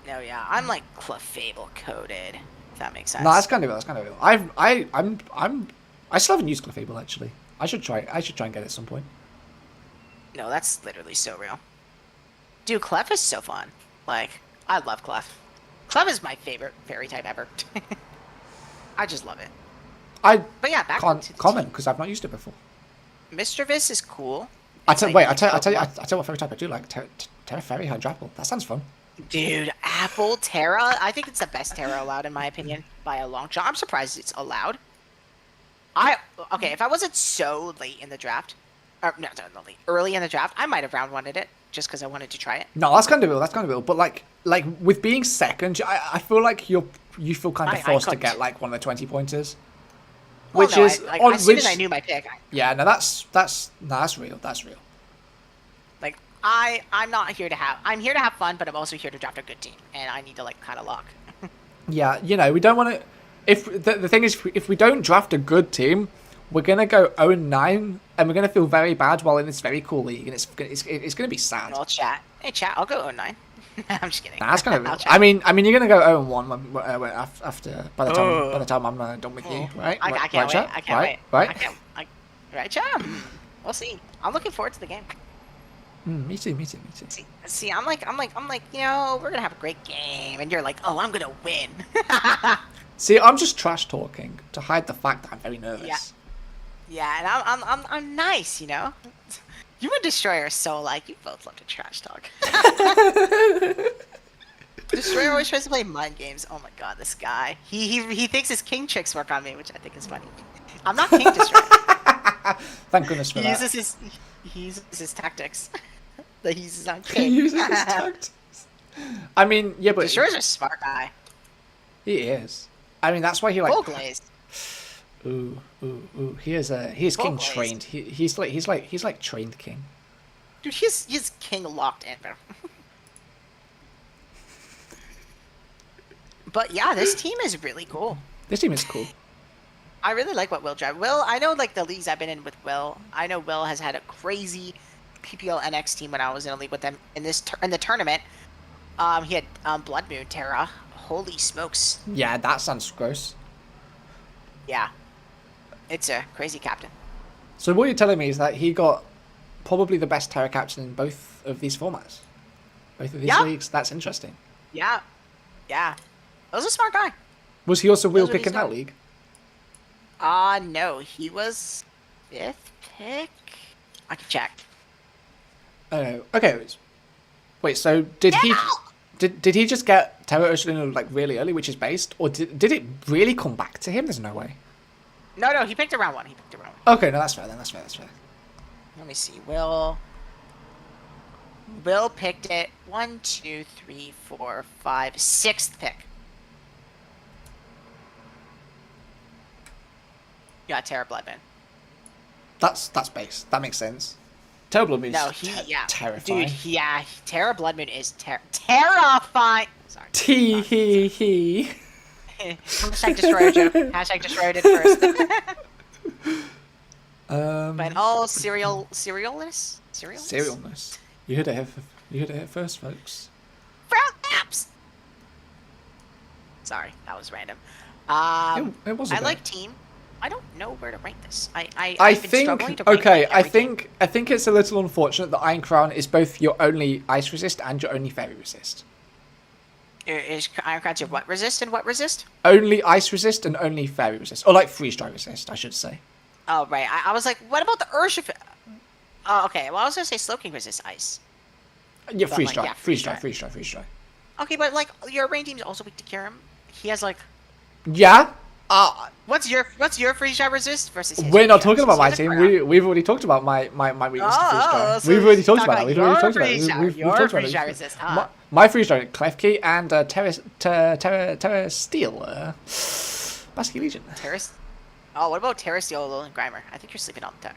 No, yeah, I'm like Clefable coded. If that makes sense.
No, that's kind of real. That's kind of real. I still haven't used Clefable actually. I should try and get it at some point.
No, that's literally so real. Dude, Clef is so fun. Like, I love Clef. Clef is my favorite fairy type ever. I just love it. But yeah, back
can't
to the
comment because I've not used it before.
Mischievous is cool.
I
It's
tell
like-
you what fairy type I do like. Terra Fairy Hydrapple. That sounds fun.
Dude, Apple Terra. I think it's the best Terra allowed in my opinion by a long shot. I'm surprised it's allowed. Okay, if I wasn't so late in the draft, or no, not late, early in the draft, I might have round one-ed it just because I wanted to try it.
No, that's kind of real. That's kind of real. But like with being second, I feel like you feel kind of
I
forced to
couldn't.
get like one of the 20 pointers.
Well,
Which
no,
is
as soon as I knew my pick,
yeah, no, that's real. That's real.
like I'm not here to have. I'm here to have fun, but I'm also here to draft a good team, and I need to like kind of lock.
Yeah, we don't want to. If the thing is, if we don't draft a good team, we're gonna go 0-9, and we're gonna feel very bad while in this very cool league, and it's gonna be sad.
Well, chat. Hey, chat. I'll go 09. I'm just kidding.
Nah, that's kind of.
I'll chat.
I mean, you're gonna go 0-1 after by the time I'm done with you, right?
I can't wait.
chat?
I can't wait.
Right.
Right, chat. We'll see. I'm looking forward to the game.
Me too.
See, I'm like, we're gonna have a great game, and you're like, oh, I'm gonna win.
See, I'm just trash talking to hide the fact that I'm very nervous.
Yeah. Yeah, and I'm nice, You and Destroyer are so alike. You both love to trash talk. Destroyer always tries to play mind games. Oh my god, this guy. He thinks his king tricks work on me, which I think is funny. I'm not King Destroyer.
Thank goodness for
He
that.
uses his tactics. That he uses on
He
King.
uses his tactics. I mean, yeah, but
Destroyer's a smart guy.
he is. I mean, that's why he like.
Full glaze.
Ooh. He is king
Vocals.
trained. He's like trained king.
Dude, he's king locked in, bro. But yeah, this team is really cool.
This team is cool.
I really like what Will drive. Will, I know like the leagues I've been in with Will. I know Will has had a crazy PPL NX team when I was in a league with them in the tournament. He had Blood Moon Terra. Holy smokes!
Yeah, that sounds gross.
Yeah, it's a crazy captain.
So what you're telling me is that he got probably the best Terra captain in both of these formats, both of these leagues. That's interesting.
Yeah. That was a smart guy.
Was he also wheel
Those are
pick in
his
that
guys.
league?
No, he was 5th pick. I can check.
Oh, okay. Wait, so did he just get Terra Ursulina like really early, which is based, or did it really come back to him? There's no way.
No, he picked a round 1. He picked a round 1.
Okay, no, that's fair then. That's fair.
Let me see. Will picked it. 1, 2, 3, 4, 5, 6th pick. You got Terra Bloodmoon.
That's base. That makes sense. Terra Bloodmoon
No,
is
yeah.
terrifying.
Dude, yeah. Terra Bloodmoon is terrifying. Sorry.
Tee.
Hashtag destroyer joke. Hashtag destroyer did first. But all cerealness?
Serialness. You heard it here first, folks.
Brown apps. Sorry, that was random.
It wasn't.
I like team. I don't know where to rank this.
I
I've been
think
struggling to rank,
okay.
like,
I
everything.
think it's a little unfortunate that Iron Crown is both your only ice resist and your only fairy resist.
Is Iron Crown's your what resist and what resist?
Only ice resist and only fairy resist, or like freeze dry resist, I should say.
Oh right, I was like, what about the Urshifu? Oh okay. Well, I was gonna say Slowking resists ice.
Yeah,
But,
freeze
like,
dry,
yeah,
freeze
freeze
dry.
Okay, but like your rain team's also weak to Kirim. He has like.
Yeah.
What's your freeze dry resist versus his?
We're not
freeze
talking
dry
about my
resist? He
team.
has a crowd.
We've already talked about my weakness to freeze dry.
So
We've already talked
talk
about it. We've already talked about
freeze
it.
dry,
We've
your
talked
freeze dry
about it.
resist, huh?
My freeze dry, Klefki and Terra Steel, Basque Legion.
Terrace. Oh, what about Terra Steel and Grimer? I think you're sleeping on the tech.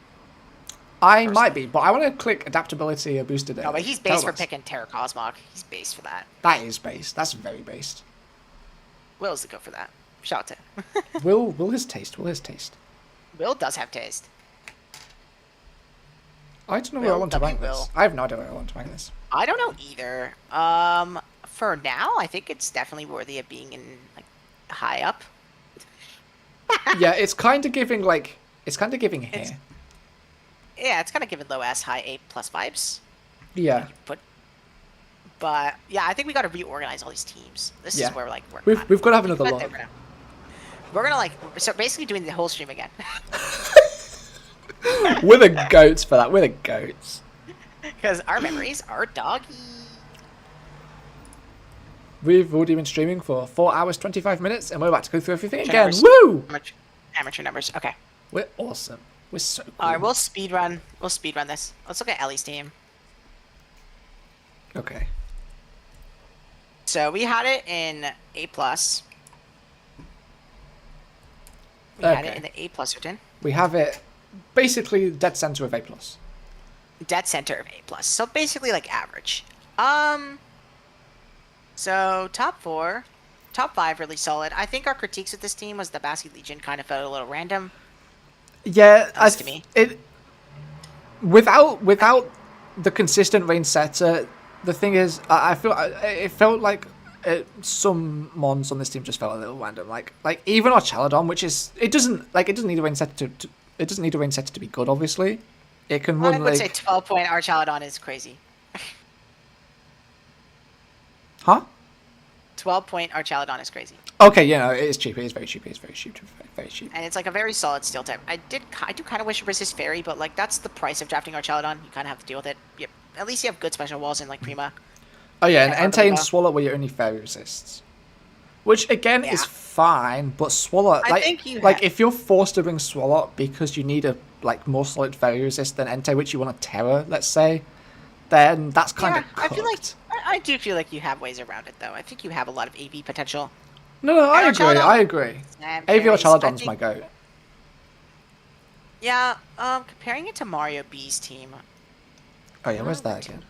I might be, but I want to click adaptability boosted.
No, but he's based for
Telebus.
picking Terra Cosmog. He's based for that.
That is based. That's very based.
Will's the go for that. Shout out to.
Will his taste.
Will does have taste.
I don't know where I
Will,
want to rank
Will.
this. I have no idea where I want to rank this.
I don't know either. For now, I think it's definitely worthy of being in like high up.
Yeah, it's kind of giving here.
Yeah, it's kind of giving low S, high A plus vibes.
Yeah.
But yeah, I think we got to reorganize all these teams. This
Yeah.
is where like
We've got to have another
but
log.
we're gonna like so basically doing the whole stream again.
We're the goats for that. We're the goats.
Because our memories are doggy.
We've already been streaming for 4 hours 25 minutes, and we're about to go through everything again.
Numbers.
Woo!
Amateur numbers. Okay.
We're awesome. We're so cool.
All right, we'll speed run. We'll speed run this. Let's look at Ellie's team.
Okay.
So we had it in A plus. We had it in the A plus routine.
We have it basically dead center of A+.
Dead center of A plus. So basically like average. So top 4, top 5 really solid. I think our critiques with this team was the Basque Legion kind of felt a little random.
Yeah,
To me.
Without the consistent range setter, the thing is, I feel it felt like some mons on this team just felt a little random. Like even our Chaladon, which is it doesn't need a range setter to be good. Obviously, it can
I
run
would
like
say 12-point Archaladon is crazy.
huh?
12-point Archaladon is crazy.
Okay, yeah, no, it is cheap. It is very cheap. Very cheap.
And it's like a very solid steel type. I do kind of wish it resist fairy, but like that's the price of drafting Archaladon. You kind of have to deal with it. Yep. At least you have good special walls in like Prima.
Oh yeah, and
Yeah,
Entei and
Arbaliva.
Swallow were your only fairy resists. Which again is fine, but Swallow
I think you
like
have-
if you're forced to bring Swallow because you need a like more solid fairy resist than Entei, which you want a Terror, let's say, then that's kind of
I feel like I do feel like you have ways around it though. I think you have a lot of AV potential.
No, I
And
agree.
Archaladon-
I agree.
And
AV or
fairies, I
Chaladon's
think-
my goat.
Yeah, comparing it to Mario B's team.
Oh yeah, where's that again?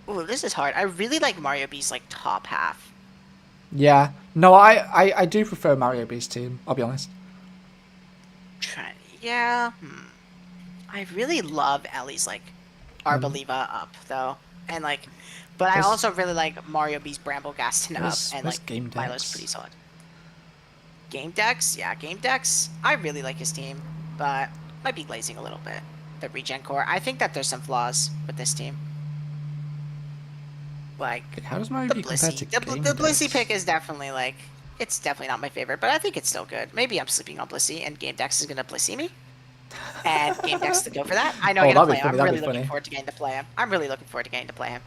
Ooh, this is hard. I really like Mario B's like top half.
Yeah, no, I do prefer Mario B's team. I'll be honest.
Yeah. I really love Ellie's like Arbaliva up though, and like, but I
Where's-
also really like Mario B's Bramble Gaston up,
Where's-
and
where's
like
Game
Milo's
Dex?
pretty solid. Game Dex, yeah, Game Dex. I really like his team, but might be glazing a little bit. The regen core. I think that there's some flaws with this team. Like
How does Mario
the
B compare to
Blissey.
Game
The Blissey
Dex?
pick is definitely like, it's definitely not my favorite, but I think it's still good. Maybe I'm sleeping on Blissey, and Game Dex is gonna Blissey me. and Game Dex to go for that. I know
Oh,
I'm gonna
that'd be
play him.
funny,
I'm
that'd
really
be
looking
funny.
forward to getting to play him. I'm really looking forward to getting to play him.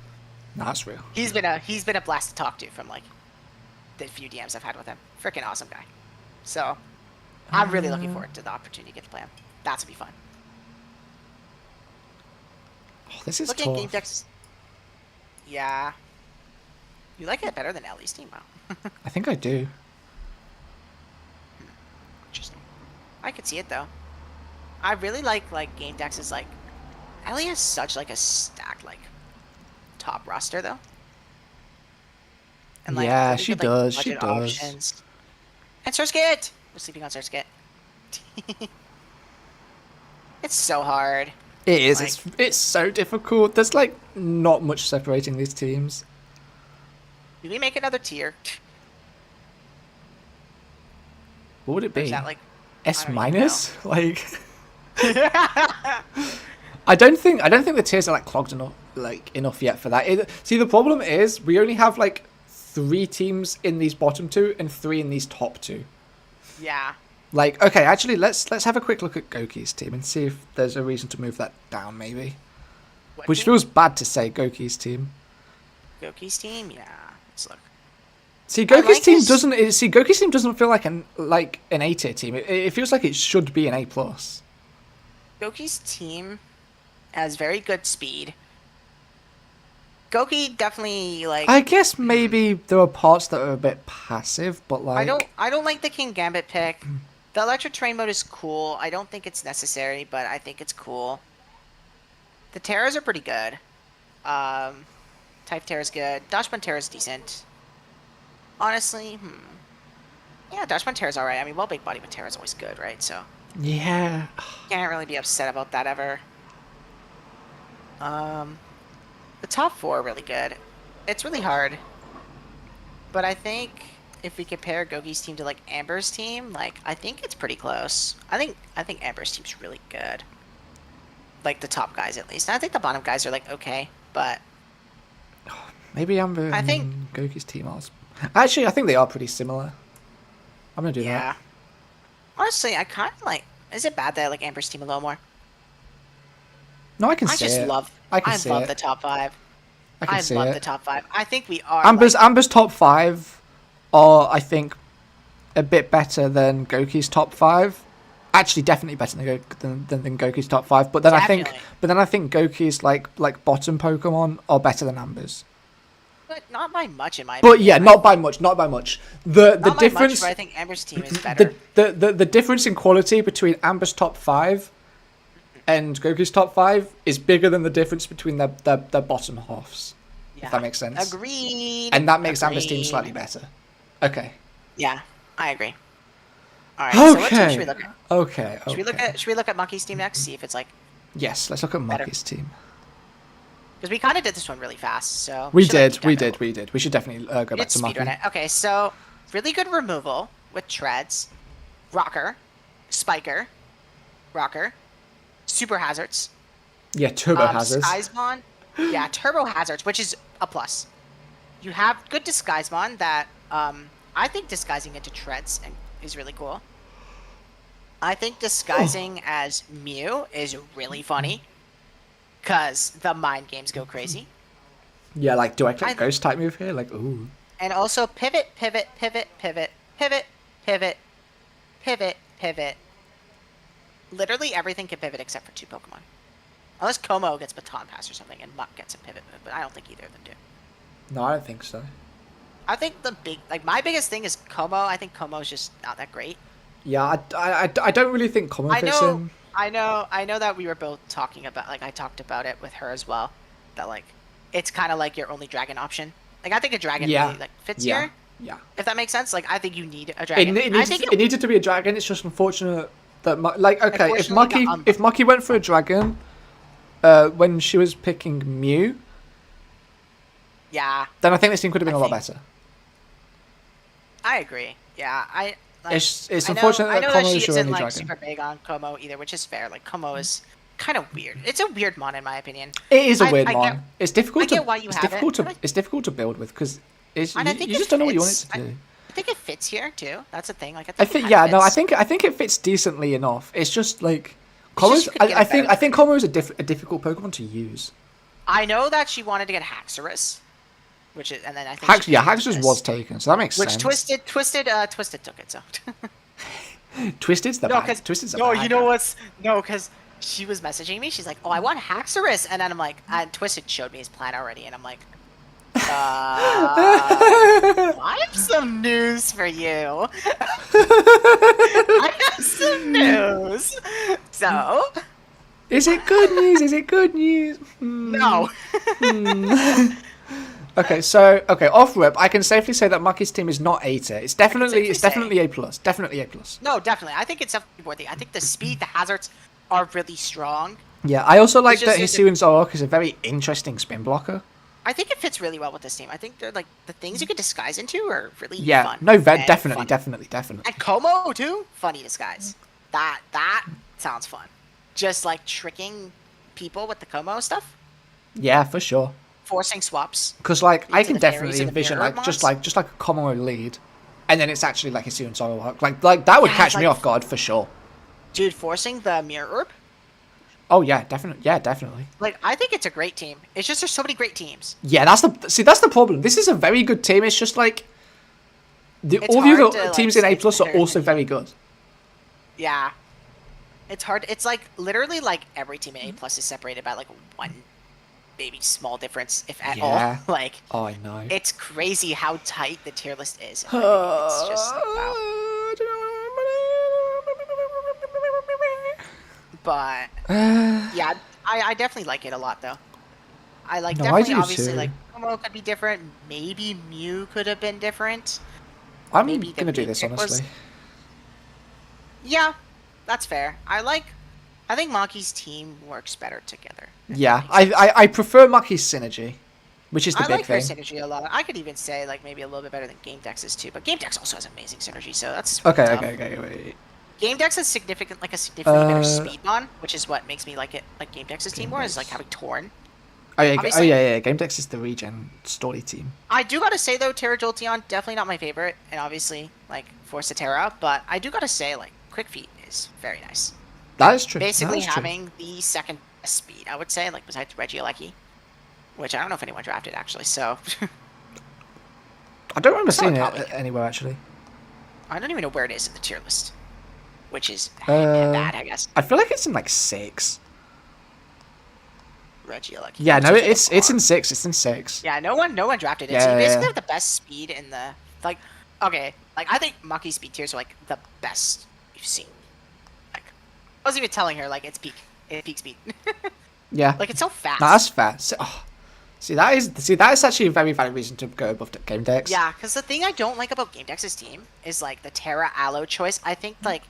No, that's real.
He's been a blast to talk to from like the few DMs I've had with him. Freaking awesome guy. So I'm really looking forward to the opportunity to get to play him. That's gonna be fun.
Oh, this is
Look at
tough.
Game Dex. Yeah. You like it better than Ellie's team, wow.
I think I do.
Interesting. I could see it though. I really like Game Dex's like. Ellie has such like a stacked like top roster though. And, like,
Yeah,
really
she
good, like,
does, she
budget
does.
options. And Surskit! We're sleeping on Surskit. It's so hard.
It is.
Like-
It's so difficult. There's like not much separating these teams.
Do we make another tier?
What would it
Or
be?
is that like
S
I don't even
minus? Like I don't think the tiers are like clogged enough yet for that. See, the problem is we only have like 3 teams in these bottom 2 and 3 in these top 2.
Yeah.
Like, okay, actually, let's have a quick look at Gokey's team and see if there's a reason to move that down, maybe.
What
Which
team?
feels bad to say, Gokey's team.
Gokey's team? Yeah. Let's look.
See,
I like his-
Gokey's team doesn't feel like an A tier team. It feels like it should be an A plus.
Gokey's team has very good speed. Gokey definitely like
I guess maybe there are parts that are a bit passive, but like
I don't like the King Gambit pick. The electric train mode is cool. I don't think it's necessary, but I think it's cool. The Terras are pretty good. Type Terra's good. Dashbun Terra's decent. Honestly, yeah, Dashbun Terra's alright. I mean, well, big body with Terra's always good, right? So
yeah.
can't really be upset about that ever. The top 4 are really good. It's really hard. But I think if we compare Gokey's team to like Amber's team, like I think it's pretty close. I think Amber's team's really good. Like the top guys at least. And I think the bottom guys are like okay, but
Maybe Amber
I think-
and Gokey's team are. Actually, I think they are pretty similar. I'm gonna do
yeah.
that.
Honestly, I kind of like. Is it bad that I like Amber's team a little more?
No, I can
I
see
just
it.
love.
I can see
love
it.
the top 5.
I can see
love
it.
the top 5. I think we are.
Amber's
like,
top 5 are, I think, a bit better than Gokey's top 5. Actually, definitely better than Gokey's top 5. But then I think Gokey's like bottom Pokemon are better than Amber's.
but not by much in my.
But
opinion.
yeah, not by much. Not by much. The
Not by
difference.
Much, but I think Amber's team is better.
The difference in quality between Amber's top 5 and Gokey's top 5 is bigger than the difference between their bottom halves.
Yeah.
If that makes sense.
Agreed.
And that makes Amber's team
Agreed.
slightly better. Okay.
Yeah, I agree. All right. So what team
Okay.
should we look at?
Okay.
Should we look
okay.
at Monkey's team next? See if it's like
Yes, let's look at
Better.
Monkey's team.
because we kind of did this one really fast. So
We
should, like,
did.
keep
We
that
did. We did. We should definitely go back
Let's
to Monkey.
speedrun it. Okay, so really good removal with Treads, Rocker, Spiker, Rocker, Super Hazards,
Yeah, Turbo Hazards.
Disguisemon. Yeah, Turbo Hazards, which is a plus. You have good Disguisemon that I think disguising into Treads is really cool. I think disguising as Mew is really funny because the mind games go crazy.
Yeah, like, do I click
I-
Ghost type move here? Like, ooh.
And also pivot, pivot, pivot, pivot, pivot, pivot, pivot, pivot. Literally everything can pivot except for 2 Pokemon. Unless Como gets Baton Pass or something and Muck gets a pivot move, but I don't think either of them do.
No, I don't think so.
I think my biggest thing is Como. I think Como's just not that great.
Yeah, I don't really think Common
I
fits
know,
in.
I know that we were both talking about, like, I talked about it with her as well, that, like, it's kind of like your only dragon option. Like, I think a dragon
Yeah.
really, like, fits
Yeah.
here,
Yeah.
if that makes sense. Like, I think you need a dragon.
It
I think
needed to be a dragon. It's just unfortunate that, okay, if
Unfortunately,
Mucky went for a dragon, when she was picking Mew,
yeah,
then I think this team could have been
I
a lot
think-
better.
I agree. Yeah, like,
It's
I
unfortunate
know
that Como
she
is your
isn't,
only
like,
dragon.
super big on Como either, which is fair. Like, Como is kind of weird. It's a weird mon in my opinion.
It is a weird
I
one.
get-
It's difficult
I get
to.
why you
it's
have it,
difficult
but
to. It's difficult to build with because you
And I think it
just don't know what you want it
fits.
to do.
I think it fits here too. That's the thing. Like,
I think
it
yeah,
kinda
no, I
fits.
think it fits decently enough. It's just like Commo's,
just could get a
I think
better
Commo is a difficult Pokemon to use.
I know that she wanted to get Haxorus, which is, and then I think
Haxorus was taken, so that makes
which
sense.
Twisted took it. So
Twisted's the bad. Twisted's the bad
you know
guy.
what's because she was messaging me. She's like, "Oh, I want Haxorus," and then I'm like, Twisted showed me his plan already, and I'm like, I have some news for you. I have some news. So,
Is it good news? Is it good news?
no.
Okay, off rip, I can safely say that Mucky's team is not A tier. It's definitely A plus. Definitely A plus.
No, definitely. I think it's definitely worthy. I think the speed, the hazards are really strong.
Yeah, I also like
just
that Hisuian Zoroark is a very interesting spin blocker.
I think it fits really well with this team. I think they're like the things you can disguise into are really fun.
No,
and
definitely,
fun.
definitely.
And Como too, funny disguise. That sounds fun. Just like tricking people with the Como stuff,
Yeah, for sure.
forcing swaps.
Because like I
Into
can
the fairies
definitely
and the
envision
mirror
like just
mons?
like a Como lead, and then it's actually like Hisuian Zoroark. Like that would
Yeah,
catch me
like-
off guard for sure.
Dude, forcing the mirror orb.
Oh yeah, definitely. Yeah, definitely.
Like I think it's a great team. It's just there's so many great teams.
Yeah, that's the problem. This is a very good team. It's just like
It's
all the
hard
other
to, like,
teams in
say
A
it's
plus are
better
also
than-
very good.
Yeah. It's hard. It's like literally like every team in A plus is separated by like one maybe small difference, if at
Yeah.
all. Like
Oh, I know.
it's crazy how tight the tier list is. And it's just wow. But yeah, I definitely like it a lot though. I like
No, I
definitely
do
obviously
too.
like Como could be different. Maybe Mew could have been different.
I'm
maybe the
gonna do
big
this
pick was-
honestly.
Yeah, that's fair. I think Maki's team works better together.
Yeah, I prefer Mucky's synergy, which is the
I
big
like their
thing.
synergy a lot. I could even say like maybe a little bit better than Game Dex's too, but Game Dex also has amazing synergy, so that's
Okay,
tough.
okay, wait.
Game Dex has significantly better
Uh,
speed on, which is what makes me like it like Game Dex's team more is like having Torn.
Oh yeah,
Obviously-
yeah. Game Dex is the regen story team.
I do gotta say though, Terra Jolteon definitely not my favorite, and obviously like Forza Terra, but I do gotta say like Quick Feet is very nice.
That is true.
Basically
that is true.
having the second best speed, I would say, like besides Regieleki, which I don't know if anyone drafted actually. So
I don't remember
It's not
seeing
a
it anywhere actually.
I don't even know where it is in the tier list, which is
Uh,
bad, I guess.
I feel like it's in like 6.
Regieleki.
Yeah, no,
which is
it's
like
in 6. It's in 6.
Yeah, no one drafted it.
Yeah,
so you basically
yeah.
have the best speed in the like. Okay, like I think Maki's speed tiers are like the best you've seen. Like, I was even telling her like it's peak speed.
Yeah.
Like it's so fast.
No, that's fair. See, that is actually a very valid reason to go above the Game Dex.
Yeah, because the thing I don't like about Game Dex's team is like the Terra Aloe choice. I think like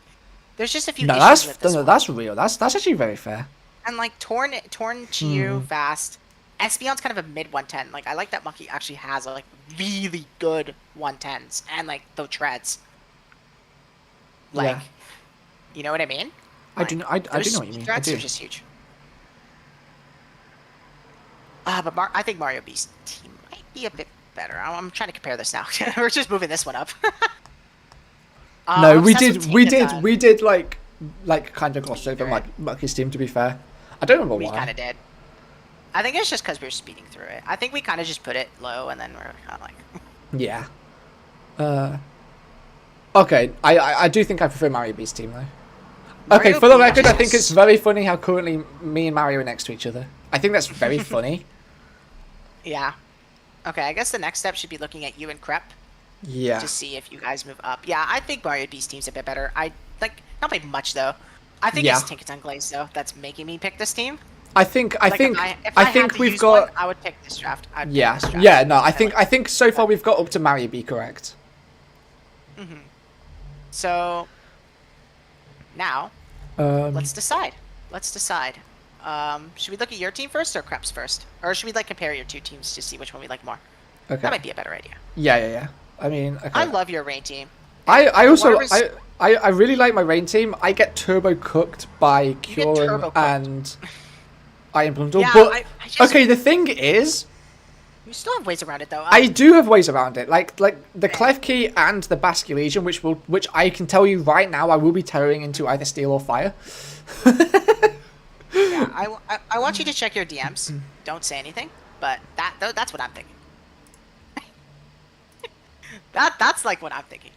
there's just a few
No,
issues with this one.
that's real. That's actually very fair.
And like Torn Chiyu
Hmm.
fast. Espeon's kind of a mid 110. Like I like that Mucky actually has like really good 110s and like the treads. Like,
Yeah.
you know what I mean?
I do know what you mean. I
Threats
do.
are just huge. But I think Mario B's team might be a bit better. I'm trying to compare this now. We're just moving this one up.
No,
I'm
we
obsessed with
did
team
we
design.
did like kind of gloss over Mucky's team, to be fair. I don't remember
We
why.
kind of did. I think it's just because we were speeding through it. I think we kind of just put it low, and then we're kind of like,
Yeah. Okay, I do think I prefer Mario B's team though. Okay,
Mario
for the
B
record, I
actually
think it's very funny how currently me and Mario are next to each other. I think that's very funny.
yeah. Okay, I guess the next step should be looking at you and Crep
Yeah.
to see if you guys move up. Yeah, I think Mario B's team's a bit better. I like not by much though. I think
Yeah.
it's Tinkaton Glaze though that's making me pick this team.
I think
Like, if I had to
we've
use
got
one, I would pick this draft. I'd pick
yeah
this draft.
yeah no I think so far we've got up to Mario B correct.
So now let's decide. Should we look at your team first or Crep's first, or should we like compare your two teams to see which one we like more?
Okay.
That might be a better idea.
Yeah. I mean, okay.
I love your rain team.
I also
Whatever's-
I really like my rain team. I get turbo cooked by
get
Curum
turbo cooked.
and Iron Bundle.
Yeah,
but
I just-
okay, the thing is,
You still have ways around it though.
I do have ways around it. Like the Clef Key and the Basculation, which I can tell you right now, I will be towering into either Steel or Fire.
Yeah, I want you to check your DMs. Don't say anything, but that's what I'm thinking. That's like what I'm thinking.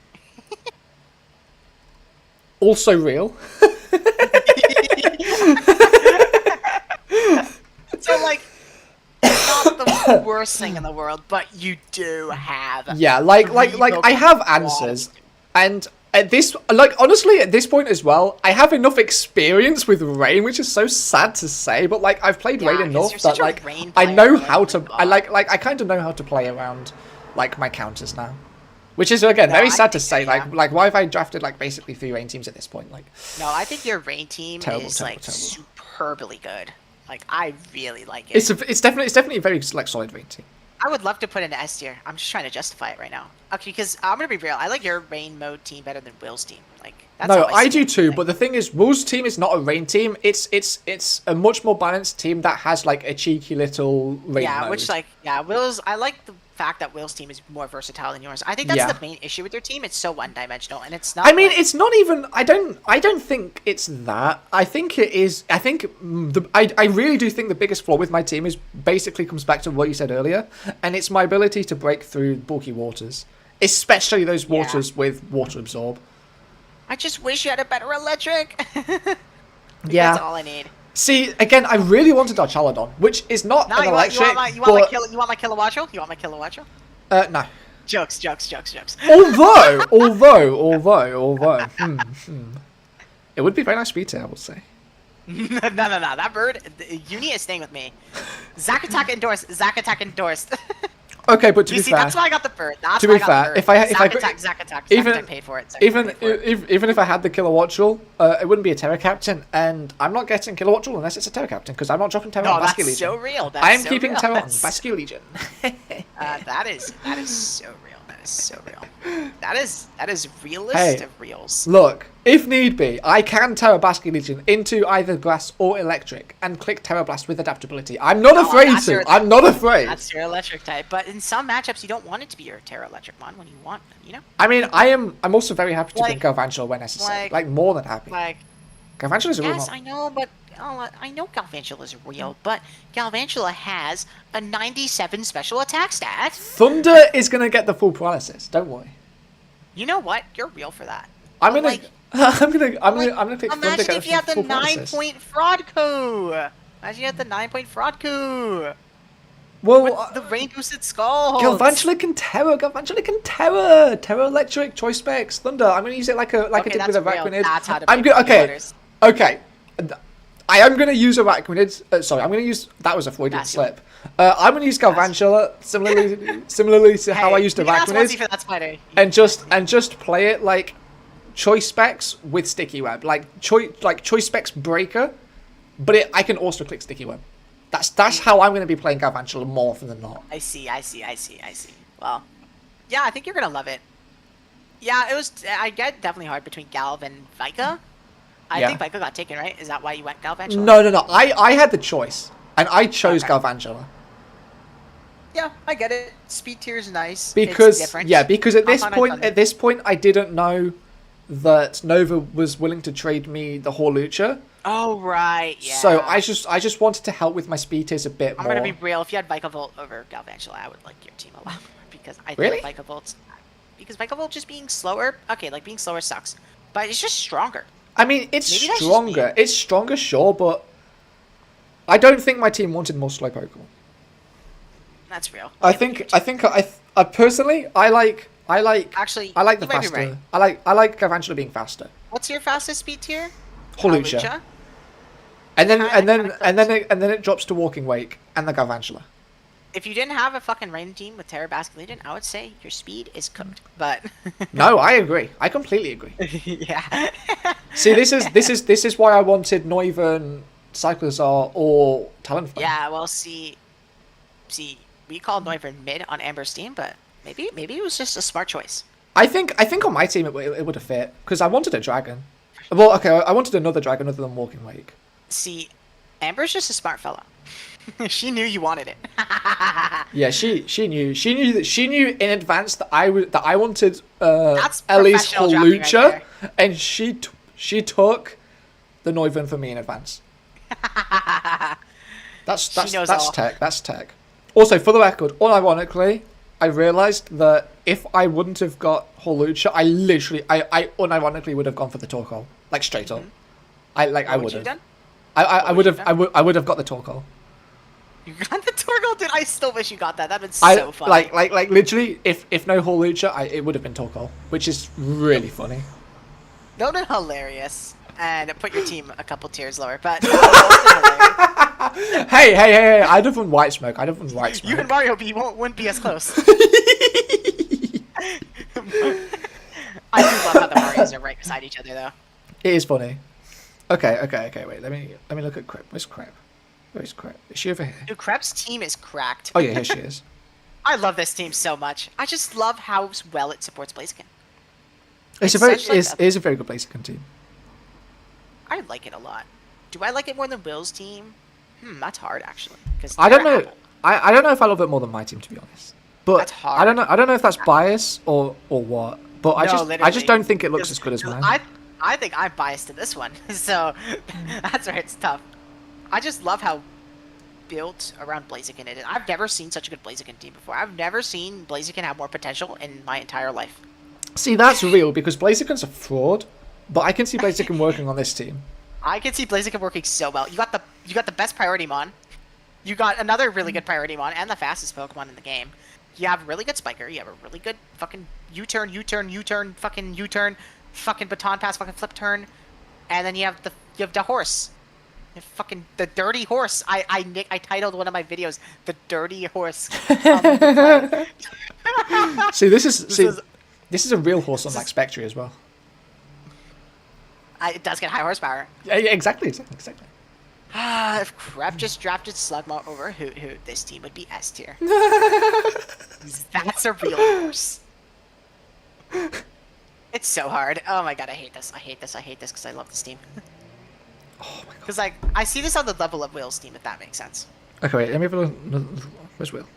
Also real.
So like, not the worst thing in the world, but you do have.
Yeah, like I have answers, and at this, like honestly, at this point as well, I have enough experience with Rain, which is so sad to say, but like I've played Rain enough that like I know how to. I I kind of know how to play around like my counters now. Which is again very sad to say. Like why have I drafted like basically 3 Rain teams at this point? Like,
no, I think your Rain team is
terrible.
superbly good. Like I really like it.
It's definitely a very like solid Rain team.
I would love to put in an S tier. I'm just trying to justify it right now. Okay, because I'm gonna be real. I like your Rain mode team better than Will's team. Like that's
no,
how
I do too. But the thing is, Will's team is not a Rain team. It's a much more balanced team that has like a cheeky little Rain mode.
Which like Will's. I like the fact that Will's team is more versatile than yours. I think that's the main issue with your team. It's so one-dimensional, and it's not.
I mean, it's not even. I don't think it's that. I think it is. I think I really do think the biggest flaw with my team is basically comes back to what you said earlier, and it's my ability to break through bulky waters, especially those waters with water absorb.
I just wish you had a better electric.
Yeah,
that's all I need.
See, again, I really wanted our Chaladon, which is not an electric.
You want my Kilowatcho? You want my Kilowatcho?
No.
Jokes.
Although, it would be very nice speed tier, I would say.
No. That bird, Uni is staying with me. Zack Attack endorsed.
Okay, but to be fair,
that's why I got the bird. That's
to be fair, if I
Zack Attack paid for it.
Even if I had the Kilowattrel, it wouldn't be a Terra Captain, and I'm not getting Kilowattrel unless it's a Terra Captain because I'm not dropping Terra on Basque Legion.
That's so real.
I'm keeping Terra on Basque Legion.
That is so real. So real. That is realist of reals.
Look, if need be, I can Terra Basque Legion into either grass or electric and click Terra Blast with adaptability. I'm not afraid to. I'm not afraid.
That's your electric type, but in some matchups you don't want it to be your Terra Electric mon when you want them, you know?
I mean, I'm also very happy to bring Galvantula when necessary. Like more than happy. Galvantula is a real mon.
Yes, I know, but I know Galvantula is real, but Galvantula has a 97 special attack stat.
Thunder is gonna get the full paralysis. Don't worry.
You know what? You're real for that.
I'm gonna click Thunder.
Imagine if you had the 9-point fraud coup. Imagine you had the 9-point fraud coup.
Well,
with the rain boosted skull.
Galvantula can Terra. Terra Electric, Choice Specs, Thunder. I'm gonna use it like I did with Arachnid.
That's how to
I'm good. Okay. I am going to use Arachnid. Sorry, I'm going to use... That was a Freudian slip. I'm going to use Galvantula similarly to how I used Arachnid. And just play it like Choice Specs with Sticky Web. Like Choice Specs Breaker, but I can also click Sticky Web. That's how I'm going to be playing Galvantula more often than not.
I see. Well, yeah, I think you're going to love it. Yeah, it was... I get definitely hard between Galv and Vika. I think Vika got taken, right? Is that why you went Galvantula?
No. I had the choice, and I chose Galvantula.
Yeah, I get it. Speed tier is nice.
Because at this point, I didn't know that Nova was willing to trade me the Hawlucha.
Oh right, yeah.
So I just wanted to help with my speed tiers a bit more.
I'm gonna be real. If you had Vikavolt over Galvantula, I would like your team a lot more because I think Vikavolt just being slower. Okay, like being slower sucks, but it's just stronger.
I mean, it's stronger. It's stronger, sure, but I don't think my team wanted more slow Pokemon.
That's real.
I personally, I like the faster.
Right.
I like Galvantula being faster.
What's your fastest speed tier?
Hawlucha. And then it drops to Walking Wake and the Galvantula.
If you didn't have a fucking Rain team with Terra Basque Legion, I would say your speed is cooked. But
no, I agree. I completely agree.
Yeah.
See, this is why I wanted Noivern, Cyclozar, or Talonflame.
Yeah. Well, see, we called Noivern mid on Amber's team, but maybe it was just a smart choice.
I think on my team it would have fit because I wanted a dragon. Well, okay, I wanted another dragon other than Walking Wake.
See, Amber's just a smart fella. She knew you wanted it.
Yeah, she knew in advance that I wanted Ellie's Hawlucha, and she took the Noivern for me in advance. That's
knows all.
tech. That's tech. Also, for the record, unironically, I realized that if I wouldn't have got Holucha, I unironically would have gone for the Torkoal, like straight up. I would have. I would have got the Torkoal.
You got the Torkoal, dude. I still wish you got that. That'd been so funny.
Like literally, if no Holucha, it would have been Torkoal, which is really funny.
That would have been hilarious. And put your team a couple tiers lower, but
hey! I'd have won White Smoke.
You and Mario wouldn't be as close. I do love how the Marios are right beside each other, though.
It is funny. Okay. Wait, let me look at Crep. Where's Crep? Is she over here?
Dude, Crep's team is cracked.
Oh yeah, here she is.
I love this team so much. I just love how well it supports Blaziken.
It's a very good Blaziken team.
I like it a lot. Do I like it more than Will's team? That's hard actually.
I don't know. I don't know if I love it more than my team, to be honest. But
that's hard.
I don't know if that's bias or what. But I just don't think it looks as good as mine.
I think I'm biased to this one, so that's where it's tough. I just love how built around Blaziken it is. I've never seen such a good Blaziken team before. I've never seen Blaziken have more potential in my entire life.
See, that's real because Blaziken's a fraud. But I can see Blaziken working on this team.
I can see Blaziken working so well. You got the best priority mon. You got another really good priority mon and the fastest Pokemon in the game. You have a really good Spiker. You have a really good fucking U-turn, fucking U-turn, fucking baton pass, fucking flip turn, and then you have the horse. Fucking the dirty horse. I titled one of my videos "The Dirty Horse."
See, this is a real horse on like Spectre as well.
It does get high horsepower.
Yeah, exactly.
If Crep just drafted Slugma over Hoot, this team would be S tier. That's a real horse. It's so hard. Oh my god, I hate this because I love this team.
Oh my god.
Because like I see this on the level of Will's team, if that makes sense.
Okay, wait. Let me have a look. Where's Will?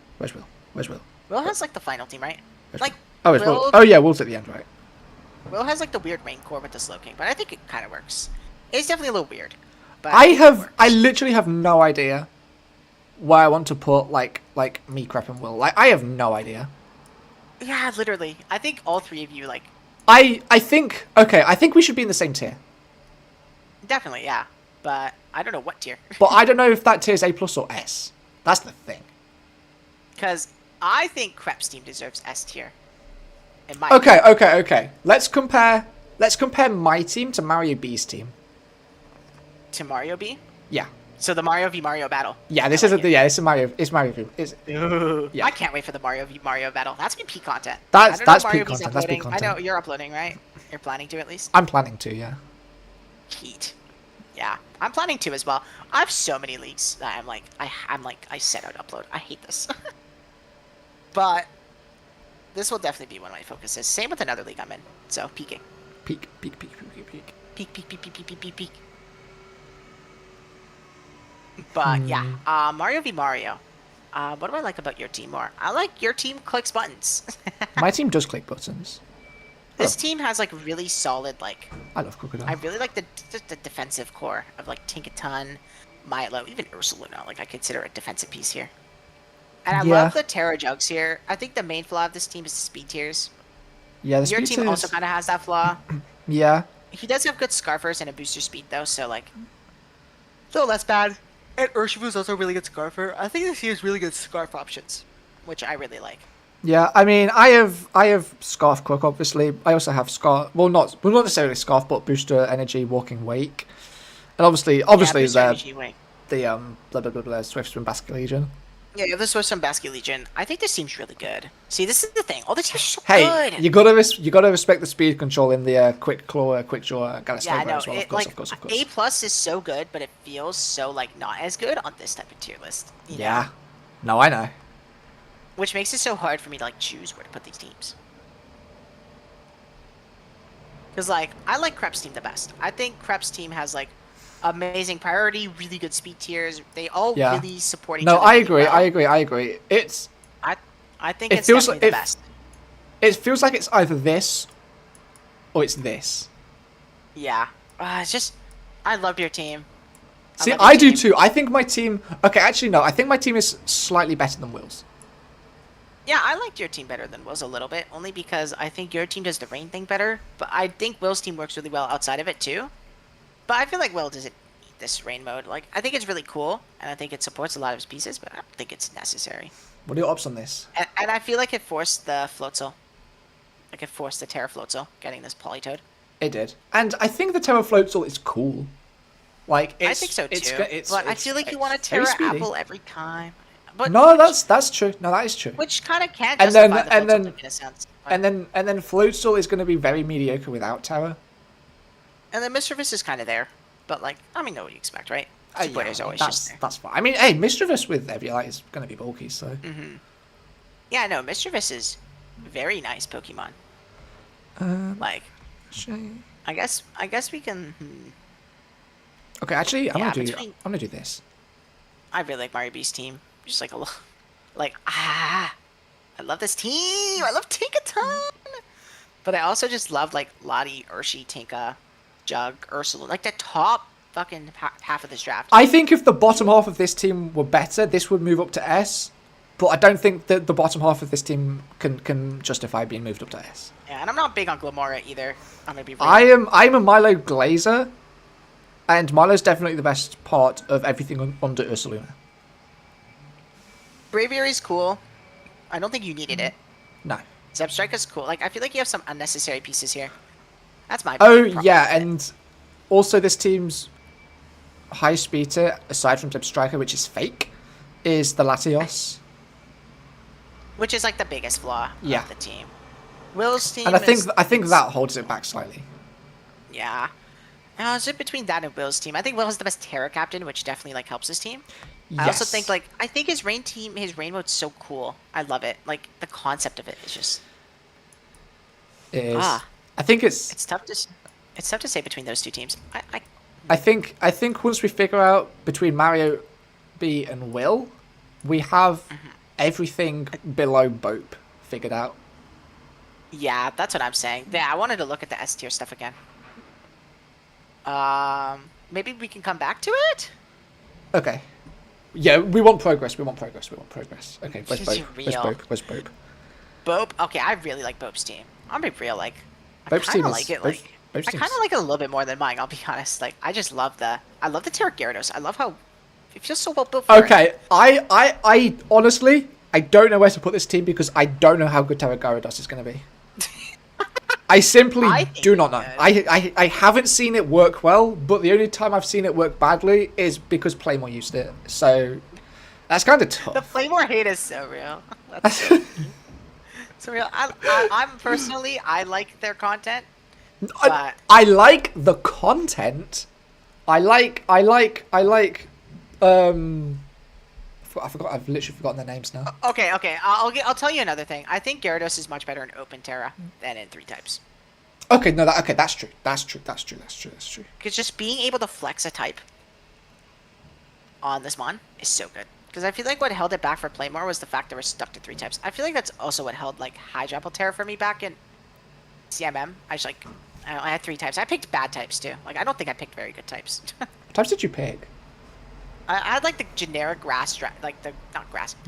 Will has like the final team, right? Like
oh, it's Will. Oh yeah, Will's at the end, right?
Will has like the weird main core with the Slowking, but I think it kind of works. It's definitely a little weird. But
I literally have no idea where I want to put like me, Crep, and Will. Like I have no idea.
Yeah, literally. I think all three of you like.
I think we should be in the same tier.
Definitely, yeah. But I don't know what tier.
But I don't know if that tier is A+ or S. That's the thing.
Because I think Crep's team deserves S tier.
Okay. Let's compare my team to Mario B's team.
To Mario B?
Yeah.
So the Mario v Mario battle.
Yeah, it's Mario v.
Yeah. I can't wait for the Mario v Mario battle. That's gonna be peak content.
That's peak content.
I know you're uploading, right? You're planning to at least.
I'm planning to, yeah.
Heat. Yeah, I'm planning to as well. I have so many leagues that I set out to upload. I hate this. But this will definitely be one of my focuses. Same with another league I'm in. So peaking.
Peak.
Peak. But yeah, Mario v Mario. What do I like about your team more? I like your team clicks buttons.
My team does click buttons.
This team has like really solid like.
I love Crocodile.
I really like the defensive core of like Tinkaton, Milo, even Ursaluna. Like I consider a defensive piece here. And I love the Terra Jugs here. I think the main flaw of this team is the speed tiers.
Yeah, the speed
tiers. Your team also kind of has that flaw.
Yeah.
He does have good Scarfers and a booster speed though, so like, still less bad. And Urshifu's also a really good Scarfer. I think this team has really good Scarf options, which I really like.
Yeah, I mean, I have Scarf Quick, obviously. I also have Scarf. Well, not necessarily Scarf, but Booster Energy, Walking Wake, and obviously the Swift Swim Basket Legion.
Yeah, you have the Swift Swim Basket Legion. I think this team's really good. See, this is the thing. All the teams are so good.
Hey, you gotta respect the speed control in the Quick Claw, Quick Jaw, Galastobra as well. Of course.
A+ is so good, but it feels so like not as good on this type of tier list.
Yeah. No, I know.
Which makes it so hard for me to like choose where to put these teams. Because like I like Crep's team the best. I think Crep's team has like amazing priority, really good speed tiers. They all really support each other.
No, I agree. I agree.
I think it's definitely the best.
It feels like it's either this or it's this.
Yeah. It's just I loved your team.
See,
love your
I do
team.
too. I think my team... Okay, actually, no. I think my team is slightly better than Will's.
Yeah, I liked your team better than Will's a little bit, only because I think your team does the rain thing better, but I think Will's team works really well outside of it too. But I feel like Will doesn't need this rain mode. Like, I think it's really cool, and I think it supports a lot of his pieces, but I don't think it's necessary.
What are your ops on this?
And I feel like it forced the Floatzel. Like, it forced the Terra Floatzel getting this Polytoad.
It did. And I think the Terra Floatzel is cool. Like, it's,
I think so too,
it's,
but I feel like you want a
very
Terra
speedy.
Apple every time. But
No, that's true. No, that is true.
which kind of can
And
justify
then-
the
and
Floatzel
then-
in a sense. But-
And then Floatzel is going to be very mediocre without Terra.
And then Mischievous is kind of there, but like, I mean, know what you expect, right? Supporter's always
that's
just there.
that's fine. I mean, hey, Mischievous with Eviolite is going to be bulky, so.
Yeah, no, Mischievous is very nice Pokemon. Like, I guess we can.
Okay, actually, I'm
Yeah,
gonna do this.
I really like Mario B's team. Just like I love this team. I love Tinkaton. But I also just love like Lottie, Urshi, Tinka, Jug, Ursula. Like the top fucking half of this draft.
I think if the bottom half of this team were better, this would move up to S. But I don't think that the bottom half of this team can justify being moved up to S.
Yeah, and I'm not big on Glamora either. I'm gonna be real.
I'm a Milo Glazer, and Milo's definitely the best part of everything under Ursaluna.
Braviary's cool. I don't think you needed it.
No.
Zebstrika's cool. Like, I feel like you have some unnecessary pieces here. That's my
Oh
big problem
yeah,
with it.
and also this team's high speeder, aside from Zebstrika, which is fake, is the Latios.
Which is like the biggest flaw
Yeah.
of the team. Will's team
And I think
is-
that holds it back slightly.
Yeah. Is it between that and Will's team? I think Will has the best Terra Captain, which definitely like helps his team. I also
Yes.
think I think his rain team, his rain mode's so cool. I love it. Like the concept of it is just
It is.
Ah.
I think it's
it's tough to say between those two teams.
I think once we figure out between Mario B and Will, we have everything below Bope figured out.
Yeah, that's what I'm saying. Yeah, I wanted to look at the S tier stuff again. Maybe we can come back to it.
Okay. Yeah, we want progress. We want progress. Okay, where's
This
Bope?
is
Where's
real.
Bope? Where's Bope?
Bope. Okay, I really like Bope's team. I'll be real. Like, I
Bope's
kind
team
of
is-
like it.
Bope-
Like,
Bope's
I
team's-
kind of like it a little bit more than mine. I'll be honest. Like, I just love the Terra Gyarados. I love how it feels so well built. For
Okay,
it.
I honestly, I don't know where to put this team because I don't know how good Terra Gyarados is going to be. I simply
I think
do not know.
it's
I haven't seen it work well, but the only time I've seen it work badly is because Playmore used it. So that's kind of tough.
The Playmore hate is so real. That's so, so real. I'm personally, I like their content. But
I like the content. I like I forgot. I've literally forgotten their names now.
okay. I'll tell you another thing. I think Gyarados is much better in Open Terra than in 3 types.
Okay, no, that's true. That's true.
Because just being able to flex a type on this mon is so good. Because I feel like what held it back for Playmore was the fact that we're stuck to 3 types. I feel like that's also what held like Hydra Terra for me back in CMM. I had 3 types. I picked bad types too. Like I don't think I picked very good types.
What types did you pick?
I had like the generic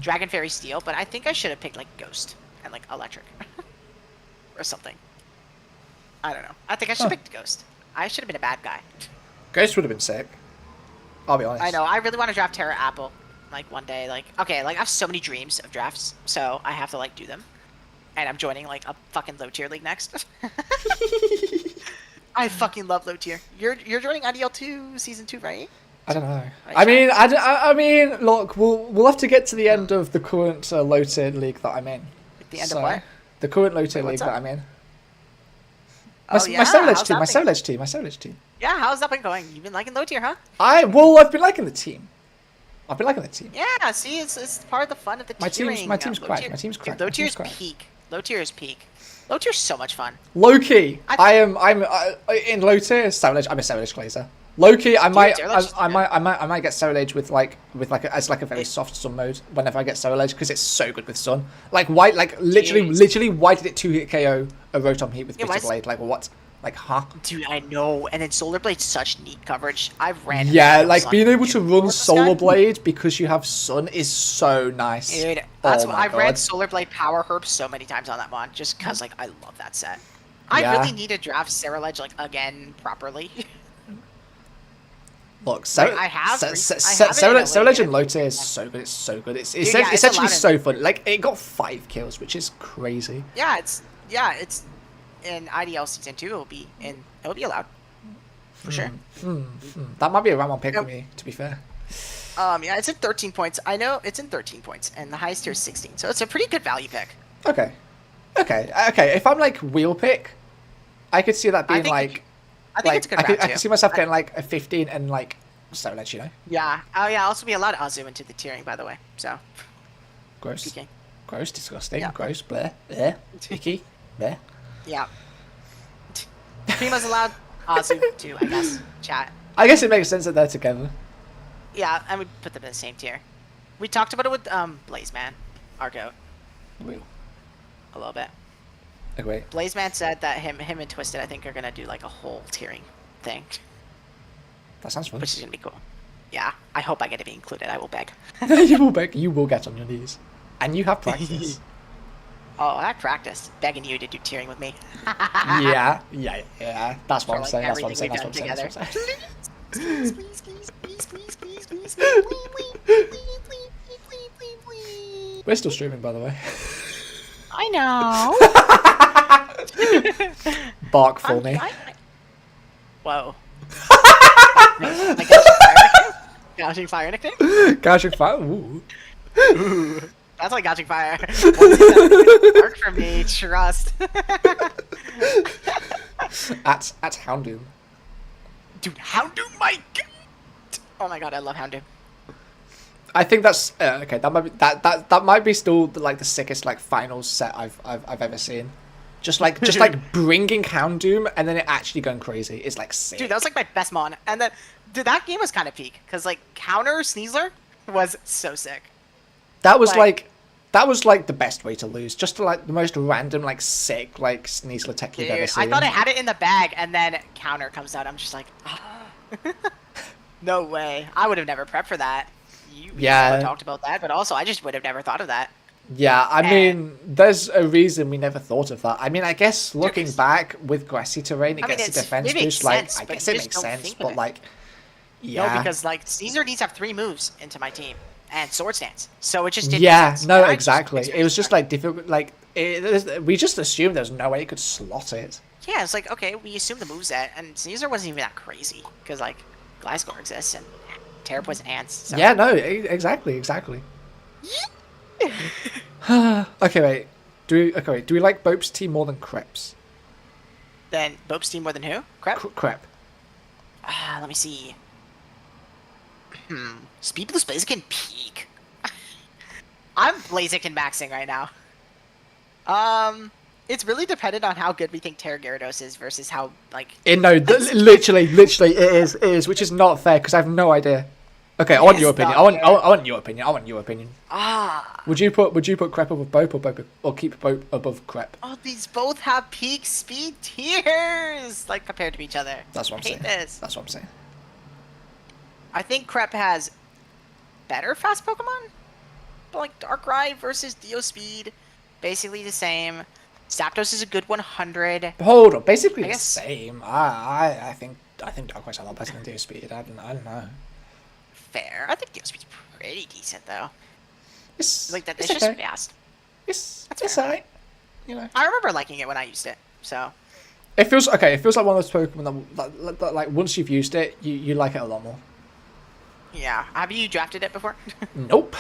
Dragon Fairy Steel, but I think I should have picked like Ghost and like Electric or something. I don't know. I think I should have picked Ghost. I should have been a bad guy.
Ghost would have been sick. I'll be honest.
I know. I really want to draft Terra Apple, like one day. Like okay, like I have so many dreams of drafts, so I have to like do them. And I'm joining like a fucking low tier league next. I fucking love low tier. You're joining IDL2 season 2, right?
I don't know.
Right,
I mean, look, we'll have to get to the end of the current low tier league that I'm in.
At the end of what?
The current low tier
Wait,
league
what's
that
up?
I'm in.
Oh, yeah?
My Savage
How's
team,
that
my
been?
Savage team.
Yeah, how's that been going? You've been liking low tier, huh?
I've been liking the team. I've been liking the team.
Yeah, see, it's part of the fun of the
My team's-
tiering.
my team's
Low
cracked,
tier-
my team's
Dude,
cracked,
Low
my
tier
team's
is
cracked.
peak. Low tier is peak. Low tier is so much fun.
Low-key,
I-
I'm in low tier Savage. I'm a Savage Glazer. Low-key, I might get Savage with a very soft Sun mode whenever I get Savage because it's so good with Sun. Like white, like literally,
Jeez.
why did it 2-hit KO a Rotom Heat with
Yeah,
Bitter Blade? Like what? Like, huh?
Dude, I know. And then Solar Blade's such neat coverage. I've ran.
Yeah,
into
like
Sun
being able to run
with this
Solar
guy.
Blade because you have Sun is so nice.
Dude, that's
Oh
why
my
I've ran
God.
Solar Blade Power Herb so many times on that mod, just because like I love that set. I
Yeah.
really need to draft Ceruledge like again properly.
Look,
I have it in a way,
Ceruledge and
and-
Lotte is so good. It's so good. It's
Dude, yeah,
it's
it's
actually
allowed
so fun. Like it got 5 kills, which is crazy.
yeah, it's in IDL season 2. It'll be allowed for sure.
That might be a Ramon pick for me, to be fair.
Yeah, it's in 13 points. I know it's in 13 points, and the highest tier is 16, so it's a pretty good value pick.
Okay. If I'm like wheel pick, I could see that being like.
I think it's a good
I
route
could
too.
see myself getting like a 15 and like Ceruledge, you know.
Yeah. Oh yeah. Also, be allowed Azu into the tiering, by the way. So.
Gross.
Good game.
Gross, disgusting,
Yeah.
gross, bleh, bleh, icky, bleh.
Yeah. Prima's allowed. Azu too, I guess. Chat.
I guess it makes sense that they're together.
Yeah, I would put them in the same tier. We talked about it with Blazeman, our goat,
Real.
a little bit.
Agree.
Blazeman said that him and Twisted, I think, are gonna do like a whole tiering thing,
That sounds fun.
which is gonna be cool. Yeah, I hope I get to be included. I will beg.
You will beg. You will get on your knees, and you have practice.
Oh, I practiced begging you to do tiering with me.
yeah. That's what
For,
I'm
like,
saying. That's what I'm
everything
saying.
we've
That's what I'm saying.
done
That's what I'm saying.
Please, please, please, please, please, please, please, please, please, please, please, please.
We're still streaming, by the way.
I know.
Bark for me.
Whoa. Like gouging fire nickname?
Gouging fire. Ooh.
That's like gouging fire. Work for me, trust.
At Houndoom.
Dude, Houndoom, my god! Oh my god, I love Houndoom.
I think that's okay. That might be that might be still like the sickest like finals set I've ever seen. Just like bringing Houndoom and then it actually going crazy is like sick.
Dude, that was like my best mon. And then, dude, that game was kind of peak. Because, like, counter Sneasler was so sick.
That was like the best way to lose. Just to like the most random like sick like Sneasler tech you've ever
Dude,
seen.
I thought I had it in the bag, and then counter comes out. I'm just like, ah. No way. I would have never prepped for that. You talked about that, but also I just would have never thought of that.
Yeah, I mean, there's a reason we never thought of that. I mean, I guess looking back with grassy terrain, it gets the defense boost. Like, I guess it makes sense, but like, yeah.
No, because like Caesar needs to have 3 moves into my team and sword stance, so it just didn't.
Yeah,
make sense.
no,
And I
exactly.
just-
It was just like difficult. Like, we just assumed there's no way you could slot it.
Yeah, it's like, okay, we assume the moveset, and Caesar wasn't even that crazy because like Gliscor exists and Terra Poison Ants. So.
Yeah, no, exactly. Okay, wait. Do we like Bope's team more than Crep's?
Then Bope's team more than who? Crep?
Crep.
Let me see. Speed plus Blaziken peak. I'm Blaziken maxing right now. It's really dependent on how good we think Terra Gyarados is versus how like.
Literally, it is, which is not fair because I have no idea. Okay, I want your opinion. I want your opinion. Would you put Crep above Bope or Bope, or keep Bope above Crep?
Oh, these both have peak speed tiers, like compared to each other.
That's what I'm saying.
This.
That's what I'm saying.
I think Crep has better fast Pokemon, but like Darkrai versus Dio Speed, basically the same. Zapdos is a good 100.
Hold on, basically
I
the
guess-
same. I think Darkrai's a lot better than Speed. I don't know.
Fair. I think Dio Speed's pretty decent though.
It's
Like that.
It's
It's
okay.
just fast.
It's alright. You know.
I remember liking it when I used it. So
It feels okay. It feels like one of those Pokemon that like once you've used it, you like it a lot more.
yeah. Have you drafted it before?
Nope.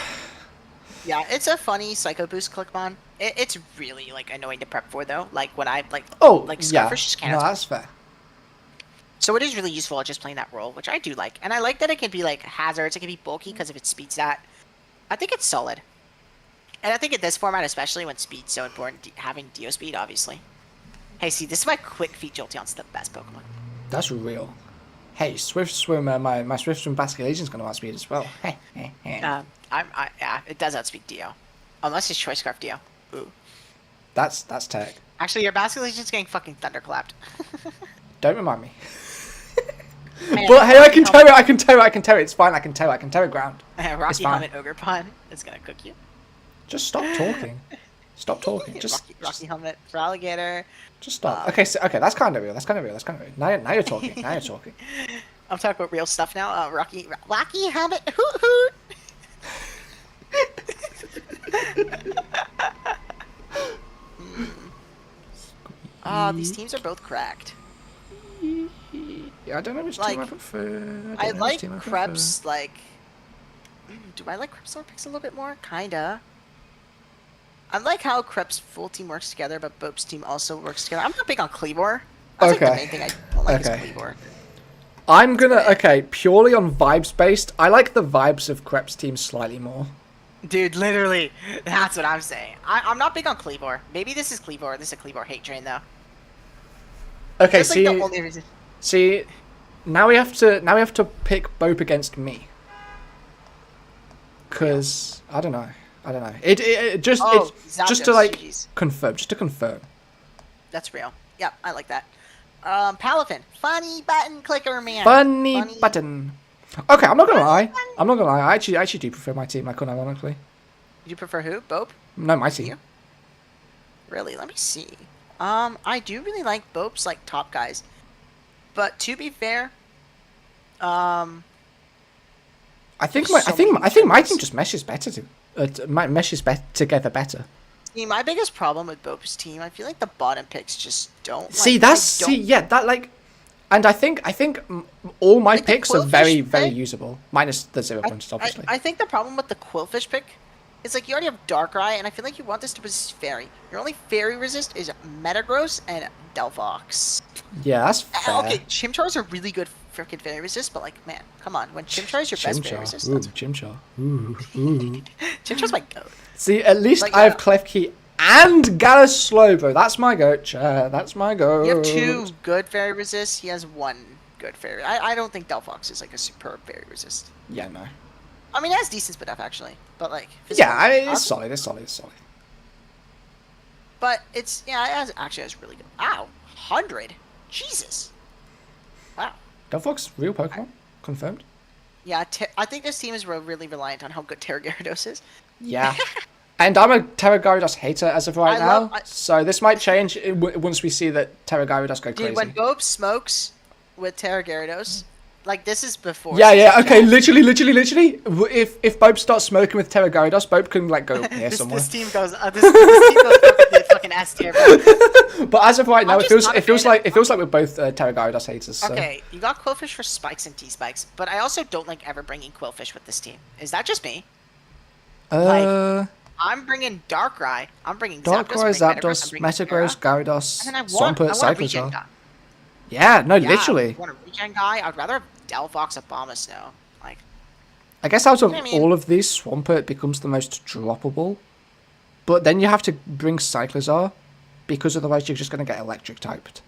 Yeah, it's a funny Psycho Boost Clickmon. It's really like annoying to prep for though. Like when I like
Yeah.
Scarfish just
No,
can't.
that's fair.
So it is really useful at just playing that role, which I do like. And I like that it can be like hazards, it can be bulky because of its speed stat. I think it's solid. And I think in this format, especially when speed's so important, having Dio Speed, obviously. Hey, see, this is my quick feet Jolteon's the best Pokemon.
That's real. Hey, Swift Swim, my Swift Swim Basket Agent's gonna outspeed as well.
Yeah, it does outspeed Dio. Unless it's Choice Scarf Dio. Ooh.
That's tech.
Actually, your Basket Legion's getting fucking thunderclapped.
Don't remind me.
Man,
But hey, I can
Rocky
tear it. It's fine. I can tear it ground.
Rocky
It's fine.
Helmet Ogre Pun is gonna cook you.
Just stop talking. Stop talking.
Rocky Helmet for alligator.
Just stop. Okay, that's kind of real. Now you're talking.
I'm talking about real stuff now. Rocky Helmet hoot hoot. These teams are both cracked.
Yeah, I don't know which team I prefer.
I like Krebs, like... do I like Krebs or Pix a little bit more? Kinda. I like how Krebs' full team works together, but Bope's team also works together. I'm not big on Cleavor. That's like the main thing I don't like is Cleavor.
I'm gonna... purely on vibes based, I like the vibes of Krebs' team slightly more.
Dude, literally, that's what I'm saying. I'm not big on Cleavor. Maybe this is Cleavor. This is a Cleavor hate train, though.
Okay,
That's
see...
like the only reason.
See, now we have to pick Bope against me. Cause I don't know. It just to like confirm, just to confirm.
That's real. Yep, I like that. Palafin, funny button clicker man.
Funny button. Okay, I'm not gonna lie. I actually do prefer my team. Ironically.
You prefer who? Bope?
No, my team.
You? Really? Let me see. I do really like Bope's like top guys, but to be fair,
I think my team just meshes better together better.
See, my biggest problem with Bope's team, I feel like the bottom picks just don't.
And I think all my
Like the
picks are
Quillfish
very
pick?
usable, minus the 0 points, obviously.
I think the problem with the Quillfish pick is like you already have Darkrai, and I feel like you want this to resist Fairy. Your only Fairy resist is Metagross and Delphox.
Yeah, that's fair.
Okay, Chimchar is a really good freaking Fairy resist, but like, man, come on. When Chimchar is your best Fairy resist,
Ooh, Chimchar. Ooh.
Chimchar's my goat.
See, at least I have Klefki and Gallus Slowbro. That's my goat, chat. That's my goat.
You have 2 good Fairy resists. He has 1 good Fairy. I don't think Delphox is like a superb Fairy resist.
Yeah, no.
I mean, it has decent spit up actually, but like.
Yeah, it's solid.
But it's it has really good. Ow, 100. Jesus. Wow.
Delphox, real Pokemon, confirmed.
Yeah, I think this team is really reliant on how good Terra Gyarados is.
Yeah. And I'm a Terra Gyarados hater as of right now, so this might change once we see that Terra Gyarados go crazy.
Dude, when Bope smokes with Terra Gyarados, like this is before.
Yeah, okay, literally. If Bope starts smoking with Terra Gyarados, Bope can like go here somewhere.
This team goes. This team goes up to the fucking S tier, bro.
But as of right now, it feels like we're both Terra Gyarados haters. So.
Okay, you got Quillfish for spikes and T-spikes, but I also don't like ever bringing Quillfish with this team. Is that just me? I'm bringing Darkrai. I'm bringing
Zapdos, Metagross, Gyarados, Swampert, Cyclizar.
Yeah,
literally.
I want a regen guy. I'd rather have Delphox, Abomasnow. Like,
I guess out of all of these, Swampert becomes the most droppable. But then you have to bring Cyclizar, because otherwise you're just going to get electric typed.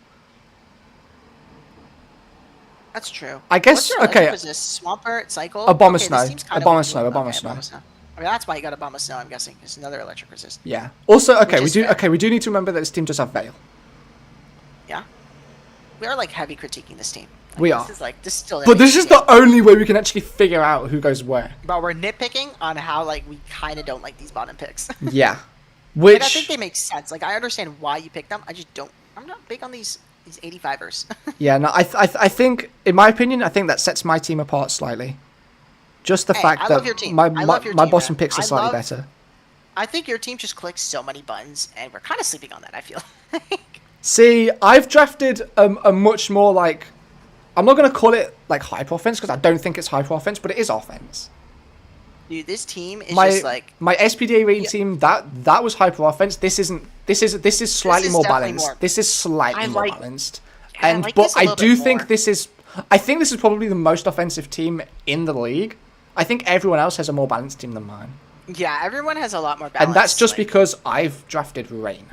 That's true.
I guess, okay.
Is this Swampert, Cycle?
Abomasnow.
Okay,
Abomasnow.
I mean, that's why you got Abomasnow, I'm guessing. It's another electric resist.
Yeah. Also, we do need to remember that this team does have Veil.
Yeah. We are like heavy critiquing this team. Like,
we are.
This is still.
But this is the only way we can actually figure out who goes where.
But we're nitpicking on how like we kind of don't like these bottom picks.
Yeah.
Which I think they make sense. Like I understand why you picked them. I just don't. I'm not big on these 85ers.
Yeah. No. I think, in my opinion, I think that sets my team apart slightly. Just the fact that my bottom picks are slightly better.
I think your team just clicks so many buttons, and we're kind of sleeping on that. I feel.
See, I've drafted a much more like, I'm not going to call it like hyper offense because I don't think it's hyper offense, but it is offense.
Dude, this team is just like
my SPDA rating team. That was hyper offense. This isn't. This is slightly more balanced. This is slightly more balanced. But I do think this is. I think this is probably the most offensive team in the league. I think everyone else has a more balanced team than mine.
Yeah, everyone has a lot more balance.
And that's just because I've drafted Rain.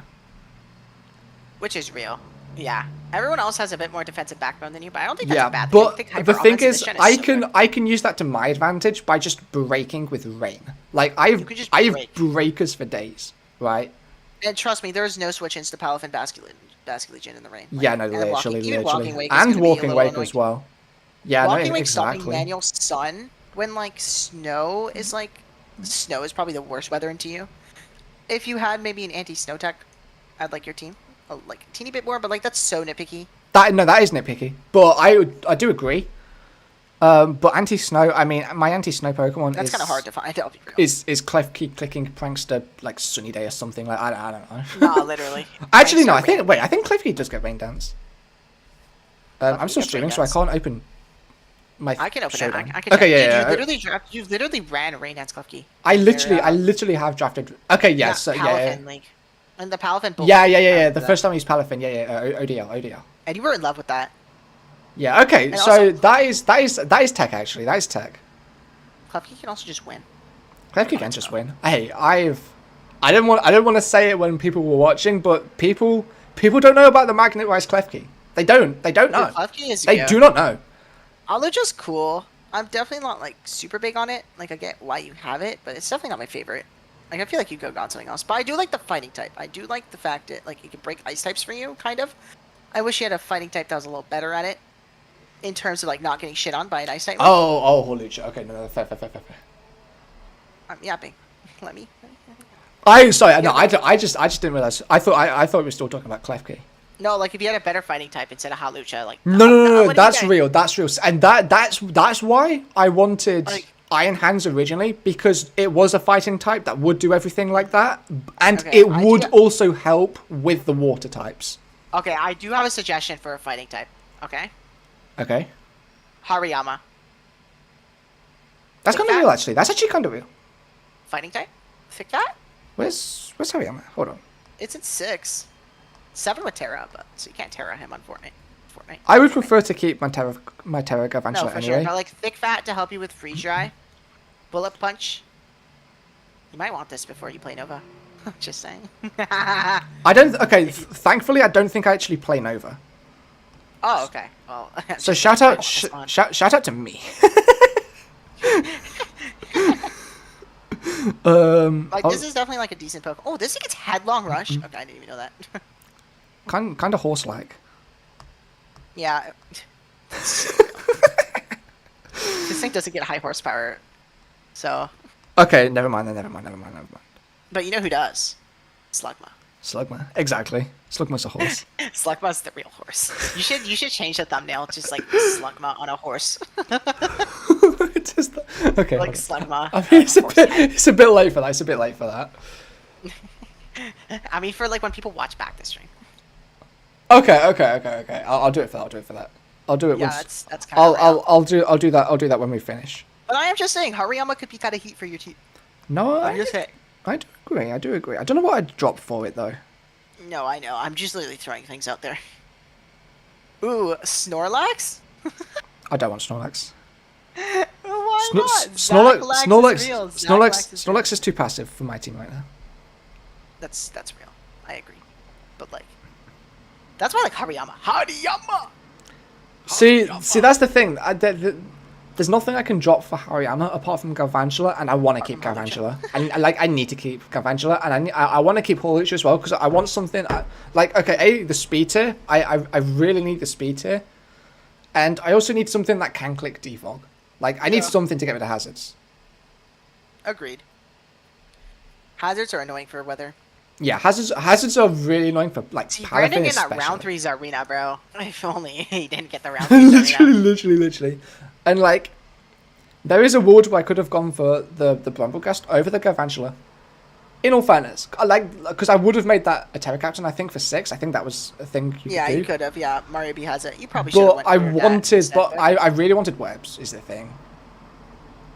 Which is real. Yeah. Everyone else has a bit more defensive backbone than you, but I don't think that's a bad
thing.
But
the thing is, I can use that to my advantage by just breaking with Rain. Like, I have breakers for days, right?
And trust me, there is no switch ins to Palafin Basculegion in the rain.
Yeah, no,
and
literally.
Walking Wake is
And
gonna be a
Walking
little
Wake
annoying.
as well. Yeah,
Walking
no,
Wake stopping
exactly.
manual sun when like snow is probably the worst weather into you. If you had maybe an anti-snow tech at like your team, like a teeny bit more, but like that's so nitpicky.
That is nitpicky, but I do agree. But anti-snow, I mean, my anti-snow Pokemon
That's
is
kind of hard to find. I'll be real.
is Klefki clicking prankster like Sunny Day or something like I don't know.
Nah, literally.
Actually, no.
Prankster
I think Klefki does get Rain Dance. I'm still
gets
streaming,
Rain
so I
Dance.
can't open my.
I can open it.
showdown.
I can
Okay,
check.
yeah,
Dude,
yeah.
you've literally ran Rain Dance Klefki.
I literally have drafted. Okay, yes, yeah,
Palafin League. And the Palafin Bolt.
yeah. The first time I used Palafin, ODL.
And you were in love with that.
Yeah, okay.
And
So
also-
that is tech actually. That is tech.
Klefki can also just win.
Klefki can just win. Hey, I didn't want to say it when people were watching, but people don't know about the Magnet Rise Klefki. They don't know.
Dude, Klefki is
They
good.
do not know.
Alucha's cool. I'm definitely not like super big on it. Like I get why you have it, but it's definitely not my favorite. Like I feel like you could have gone something else. But I do like the fighting type. I do like the fact that like it can break ice types for you, kind of. I wish you had a fighting type that was a little better at it. In terms of like not getting shit on by an ice type.
Oh, Holucha. Okay, no, fair.
I'm yapping. Let me.
I just didn't realize. I thought we were still talking about Klefki.
No, like if you had a better fighting type instead of Hawlucha, like
No, that's real. That's real. And that's why I wanted
Like-
Iron Hands originally, because it was a fighting type that would do everything like that, and
Okay,
it would also help with the water types.
Okay, I do have a suggestion for a fighting type. Okay,
Okay,
Hariyama,
that's kind of real actually. That's actually kind of real.
fighting type. Thick that.
Where's Hariyama? Hold on.
It's in 6, 7 with Terra, but so you can't Terra him on Fortnite.
I would prefer to keep my Terra
No,
Garvantula
for
anyway.
sure. No, like thick fat to help you with freeze dry, bullet punch. You might want this before you play Nova. Just saying.
I don't. Okay, thankfully I don't think I actually play Nova.
Oh, okay. Well,
So shout out to me.
Like this is definitely like a decent Pokemon. Oh, this thing gets headlong rush. Okay, I didn't even know that.
kind of horse-like.
Yeah. This thing doesn't get high horsepower, so.
Okay, never mind.
But you know who does? Slugma.
Slugma, exactly. Slugma's a horse.
Slugma's the real horse. You should change the thumbnail just like Slugma on a horse.
Okay.
Like
hold on.
Slugma.
I mean, it's a bit late for that.
I mean, for like when people watch back the stream.
Okay. I'll do it for that. I'll do it
Yeah,
once.
that's kind of.
I'll do that when we finish.
But I am just saying, Hariyama could be kind of heat for your team.
No,
I'm just saying.
I do agree. I don't know what I'd drop for it though.
No, I know. I'm just literally throwing things out there. Ooh, Snorlax?
I don't want Snorlax.
Why
Snor-
not?
Snorlax is too passive for my team right now.
That's real. I agree. But like, that's why I like Hariyama.
See, that's the thing. There's nothing I can drop for Hariyama apart from Galvantula, and I want to keep Galvantula. I need to keep Galvantula, and I want to keep Hawlucha as well because I want something the speed tier. I really need the speed tier, and I also need something that can click defog. Like I need something to get rid of hazards.
Agreed. Hazards are annoying for weather.
Yeah, hazards are really annoying for like
See,
Palafin
Brandon in that
especially.
round 3's arena, bro. If only he didn't get the round 3's arena.
literally. And like, there is a ward where I could have gone for the Brumblcast over the Garvantula. In all fairness, because I would have made that a Terra Captain. I think for 6. I think that was a thing you could do.
You could have. Yeah, Mario B has it. You probably should have
But
went
I really wanted webs. Is the thing.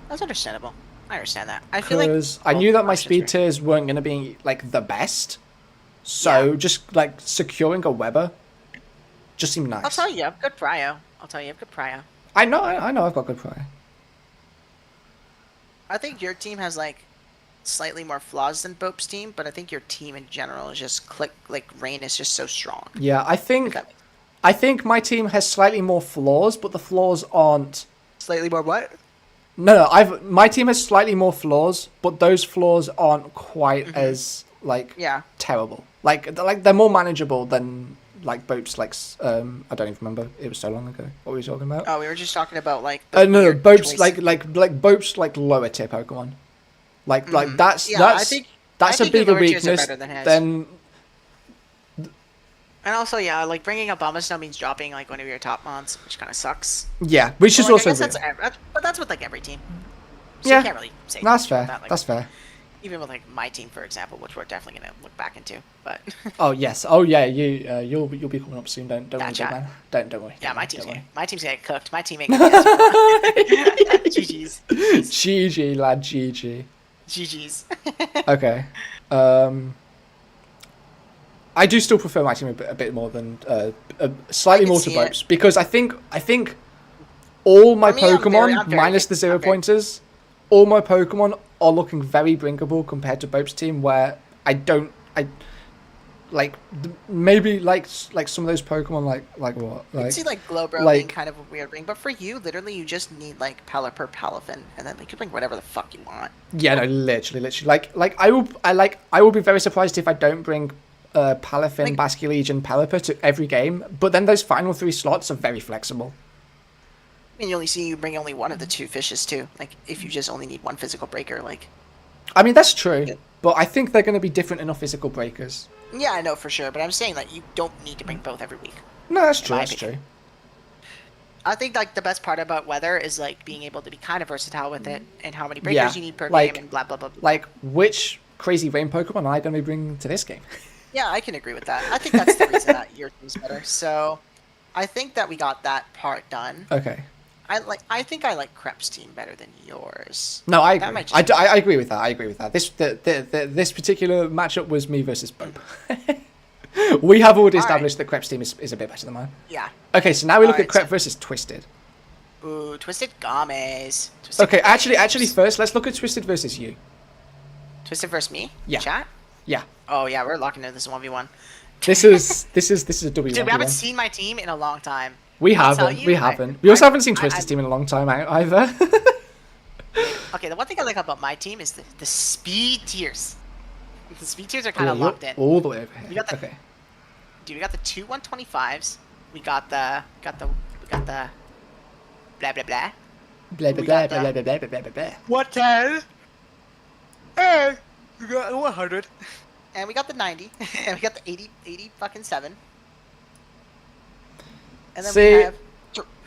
That's understandable. I understand that. I feel like
Because I knew that my speed tiers weren't going to be like the best. So just like securing a Weber just seemed nice.
I'll tell you, you have good prio.
I know I've got good prio.
I think your team has like slightly more flaws than Bope's team, but I think your team in general is just Rain is just so strong.
Yeah, I think my team has slightly more flaws, but the flaws aren't
Slightly more what?
No, my team has slightly more flaws, but those flaws aren't quite as like
Yeah.
terrible. Like they're more manageable than like boats. Like I don't even remember. It was so long ago. What were we talking about?
Oh, we were just talking about like.
No,
weird
boats
choice.
like boats like lower tier Pokemon. Like that's
Yeah,
that's
I think
a
the
bigger
lower tiers are
weakness
better than his.
than.
And also, yeah, like bringing up Abomasnow means dropping like one of your top mons, which kind of sucks.
Yeah, which is
Well, like,
also
I guess
real.
but that's with like every team. So
Yeah.
you can't really say
That's
much
fair.
about that, like,
That's fair.
Even with like my team, for example, which we're definitely gonna look back into. But
Oh yes. Oh yeah. You'll be coming up soon. Don't worry,
Gotcha.
man. Don't worry.
yeah,
don't
my
worry,
team's
don't
getting cooked. My team ain't gonna GG's.
worry. GG lad. GG.
GG's.
Okay. I do still prefer my team a bit more than slightly
can
more to
see it.
Bopes because I think all my
For me, I'm
Pokemon
very
minus the 0 pointers, all my Pokemon are looking very bringable compared to Bopes team where I maybe like some of those Pokemon like what
I
like
see like Glowbro
like-
being kind of a weird ring, but for you, literally, you just need like Pelipper, Palafin, and then like, you can bring whatever the fuck you want.
yeah, no, literally like I will be very surprised if I don't bring Palafin, Basculegion, and Pelipper to every game, but then those final 3 slots are very flexible.
I mean, you only see you bring only one of the 2 fishes too. Like, if you just only need 1 physical breaker, like.
I mean, that's true, but I think they're going to be different enough physical breakers.
Yeah, I know for sure, but I'm saying that you don't need to bring both every week.
No, that's true,
My
that's true.
opinion. I think like the best part about weather is like being able to be kind of versatile with it and how many breakers
Yeah,
you need per
like-
game and blah blah blah.
Like, which crazy rain Pokemon am I going to be bringing to this game?
Yeah, I can agree with that. I think that's the reason that your team's better. So, I think that we got that part done.
Okay.
I think I like Krep's team better than yours.
No, I
That
agree.
might just-
I agree with that. I agree with that. This particular matchup was me versus Bope. We have already established that Crep's team is a bit better than mine.
Yeah.
Okay, so now we look
Alright,
at Crep
so-
versus Twisted.
Ooh, Twisted Games. Twisted
Okay, actually,
Games.
first let's look at Twisted versus you.
Twisted versus me.
Yeah.
Chat.
Yeah,
Oh yeah, we're locking into this 1v1.
this is a W.
Dude, we haven't seen my team in a long time.
We
I'll tell
haven't.
you,
We
I-
haven't. We also
I-
haven't seen Twisted's team in a long time either.
Okay, the one thing I like about my team is the speed tiers. The speed tiers are kind of
You're
locked in.
all the way over here.
We got the-
Okay.
Dude, we got the 2 125s. We got the blah blah blah.
Blah blah
We
blah
got
blah
that.
blah blah blah blah blah blah.
110. And we got 100. And we got the 90. And we got the 80 fucking 7. And then
See-
we have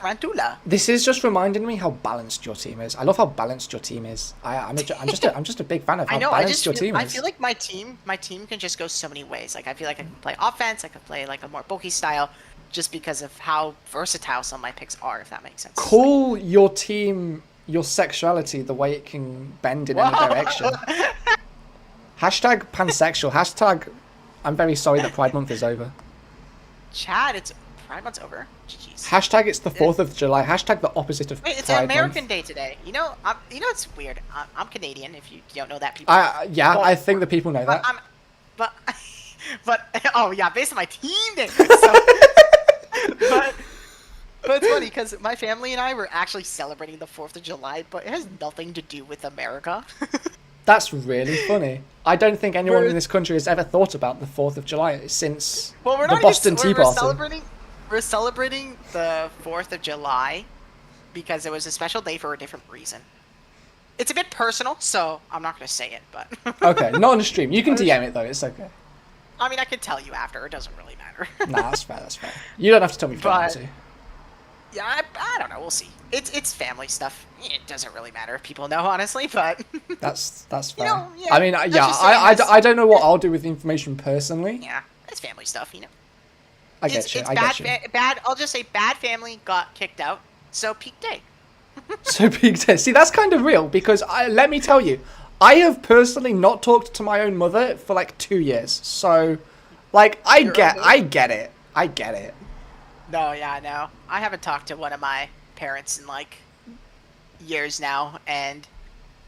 Tarantula.
This is just reminding me how balanced your team is. I love how balanced your team is. I'm just a big fan of how
I know.
balanced your team is.
I feel like my team can just go so many ways. Like I feel like I can play offense. I could play like a more bulky style, just because of how versatile some of my picks are. If that makes sense.
Call your team your sexuality the way it can bend in any direction. Hashtag pansexual. Hashtag I'm very sorry that Pride Month is over.
Chad, it's Pride Month's over. GG's.
Hashtag it's the 4th of July. Hashtag the opposite of
Wait, it's
Pride
American
Month.
Day today. You know, it's weird. I'm Canadian. If you don't know that, people.
Yeah,
Well,
I think the people know that.
But oh yeah, based on my team name. So, but it's funny because my family and I were actually celebrating the 4th of July, but it has nothing to do with America.
That's really funny. I don't think anyone
We're-
in this country has ever thought about the 4th of July since
Well, we're
the
not
Boston
even,
Tea
we're
Party.
We're celebrating the 4th of July because it was a special day for a different reason. It's a bit personal, so I'm not going to say it, but...
Okay, not on the stream. You can DM it though, it's okay.
I mean, I could tell you after. It doesn't really matter.
Nah, that's fair, that's fair. You don't have to tell me if you don't want
But-
to.
Yeah, I don't know. We'll see. It's family stuff. It doesn't really matter if people know, honestly, but...
That's fair.
know, yeah,
I mean,
let's
yeah,
just say
I don't know what I'll do with the information personally.
yeah, it's family stuff, you know.
I get you, I
bad,
get you.
bad. I'll just say bad family got kicked out, so peak day.
So big test. See, that's kind of real because let me tell you, I have personally not talked to my own mother for like 2 years. So, like, I get it. I get it.
No, yeah, no. I haven't talked to one of my parents in like years now, and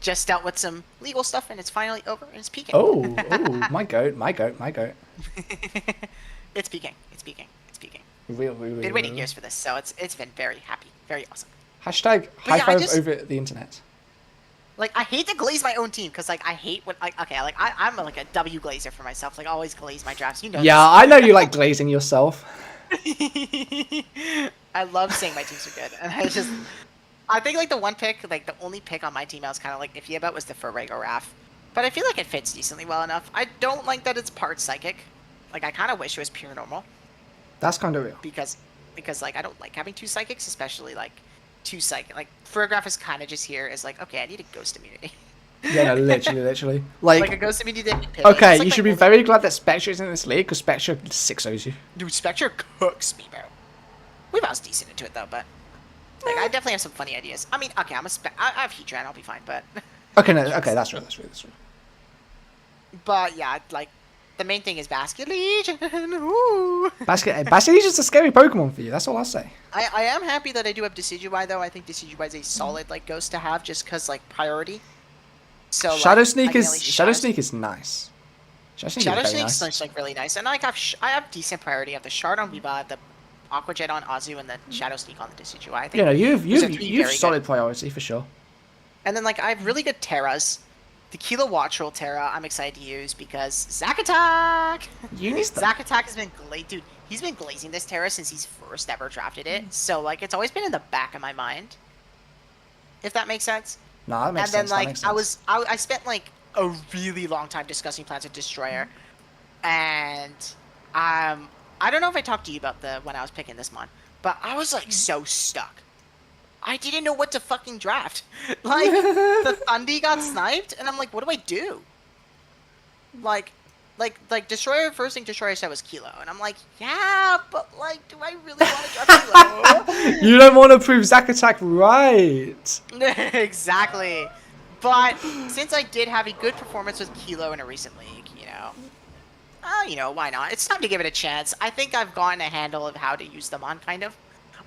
just dealt with some legal stuff, and it's finally over, and it's peaking.
Oh, my goat.
It's peaking. It's peaking. It's peaking.
Real.
Been waiting years for this, so it's been very happy, very awesome.
Hashtag
But
high
yeah,
five
I just-
over the internet.
Like, I hate to glaze my own team, because, like, I hate when, like, okay, like, I'm like a W glazer for myself. Like, I always glaze my drafts. You know
Yeah, I know you like glazing yourself.
I love saying my teams are good. And I think, like, the one pick, like, the only pick on my team I was kind of, like, iffy about was the GreyAFP. But I feel like it fits decently well enough. I don't like that it's part psychic. Like, I kind of wish it was pure normal.
That's kind of real.
Because, like, I don't like having 2 psychics, especially, like, 2 psychic. Like, Ferograph is kind of just here as, like, okay, I need a ghost immunity.
Yeah, no, literally.
Like a ghost immunity that you
okay,
like
you should be very glad that Spectre is in this league, because Spectre 6-0s you.
Dude, Spectre cooks me, bro. I was decent into it, though, but... Like, I definitely have some funny ideas. I mean, okay, I have Heatran, I'll be fine, but...
Okay, no, okay, that's true.
But, yeah, like, the main thing is Basket Legion. Ooh.
Basket Legion's a scary Pokemon for you, that's all I'll say.
I am happy that I do have Decidueye, though. I think Decidueye is a solid, like, ghost to have, just because, like, priority. So,
Shadow
like,
Sneak is nice.
Shadow Sneak's nice, like, really nice. And, like, I have decent priority. I have the Shard on Weavile, the Aqua Jet on Azu, and the Shadow Sneak on the Decidueye. I think
Yeah, no, you've solid
good.
priority for sure.
And then, like, I have really good Terras. The Kilo Watch Roll Terra, I'm excited to use because Zack Attack! Zack Attack has been dude, he's been glazing this Terra since he's first ever drafted it. So, like, it's always been in the back of my mind. If that makes sense.
No, that makes
sense.
And
then, like, I spent, like, a really long time discussing plans with Destroyer. And, I don't know if I talked to you about when I was picking this mon, but I was, like, so stuck. I didn't know what to fucking draft. Like, the Thundy got sniped, and I'm like, what do I do? Like, Destroyer, first thing Destroyer said was Kilo. And I'm like, yeah, but, like, do I really want to draft Kilo?
You don't want to prove Zack Attack right.
Exactly. But, since I did have a good performance with Kilo in a recent league, you know, why not? It's time to give it a chance. I think I've gotten a handle of how to use them on, kind of.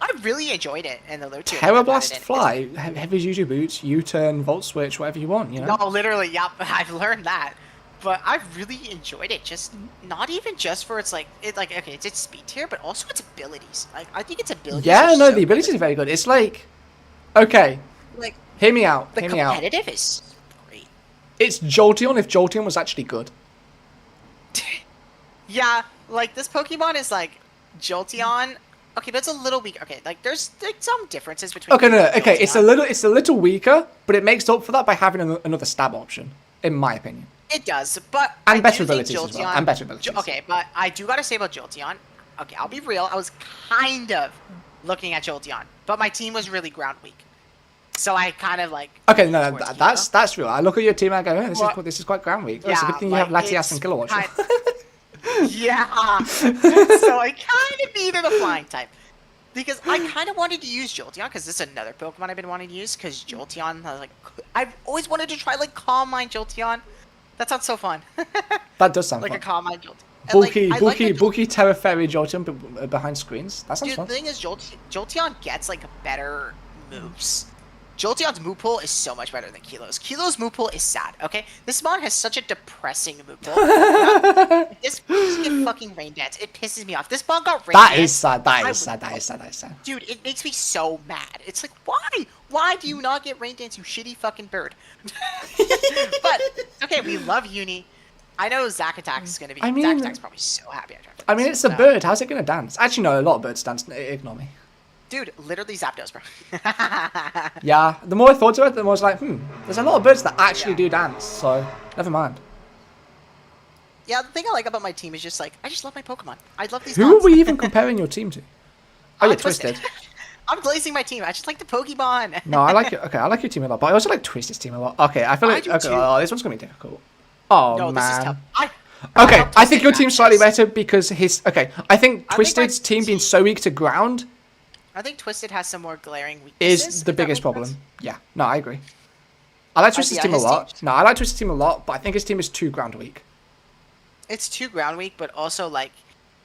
I really enjoyed it in the low tier.
Terra Blast Fly, heavy Juju Boots, U-turn, Volt Switch, whatever you want, you know?
No, literally, yep, I've learned that. But I've really enjoyed it, just, not even just for its, okay, it's its speed tier, but also its abilities. Like, I think its abilities
Yeah, no, the abilities are very good. It's like, okay,
like,
hear me out,
the competitive is great.
It's Jolteon if Jolteon was actually good.
Yeah, like, this Pokemon is, like, Jolteon. Okay, but it's a little weak. Okay, like, there's like, some differences between...
Okay, no, okay, it's a little weaker, but it makes up for that by having another stab option, in my opinion.
It does, but...
And better abilities as well, and better abilities.
Okay, but I do gotta say about Jolteon, okay, I'll be real, I was kind of looking at Jolteon, but my team was really ground weak. So I kind of, like...
Okay, no, that's real. I look at your team and I go, oh, this is quite ground weak. Yeah, it's a good thing you have Latias and Kilowatch.
Yeah, so I kind of needed a flying type. Because I kind of wanted to use Jolteon, because this is another Pokemon I've been wanting to use, because Jolteon, I've always wanted to try, like, Calm Mind Jolteon. That sounds so fun.
That does sound
like
fun.
A Calm Mind Jolteon.
Bulky Terra Fairy Jolteon behind screens. That sounds fun.
The thing is, Jolteon gets, like, better moves. Jolteon's move pool is so much better than Kilo's. Kilo's move pool is sad, okay? This mon has such a depressing move pool. This just get fucking Rain Dance. It pisses me off. This mon got Rain Dance.
That is sad.
Dude, it makes me so mad. It's like, why? Why do you not get Rain Dance, you shitty fucking bird? But, okay, we love Uni. I know Zack Attack is going to be... Zack Attack's probably so happy I drafted
I mean, it's a bird. How's it going to dance? Actually, no, a lot of birds dance. Ignore me.
Dude, literally Zapdos, bro.
Yeah, the more I thought about it, the more I was like, there's a lot of birds that actually do dance, so never mind.
Yeah, the thing I like about my team is just like, I just love my Pokemon. I love these
Who are we even comparing your team to? Oh, you're Twisted.
I'm glazing my team. I just like the Pokemon.
No, I like it. Okay, I like your team a lot, but I also like Twisted's team a lot. Okay, I feel like this one's gonna be difficult. Oh no, man. This is tough. Okay, I think your team's slightly better because I think Twisted's team being so weak to ground.
I think Twisted has some more glaring weaknesses.
Is the biggest problem. Yeah, no, I agree. I like Twisted's team a lot. No, I like Twisted's team a lot, but I think his team is too ground weak.
It's too ground weak, but also, like,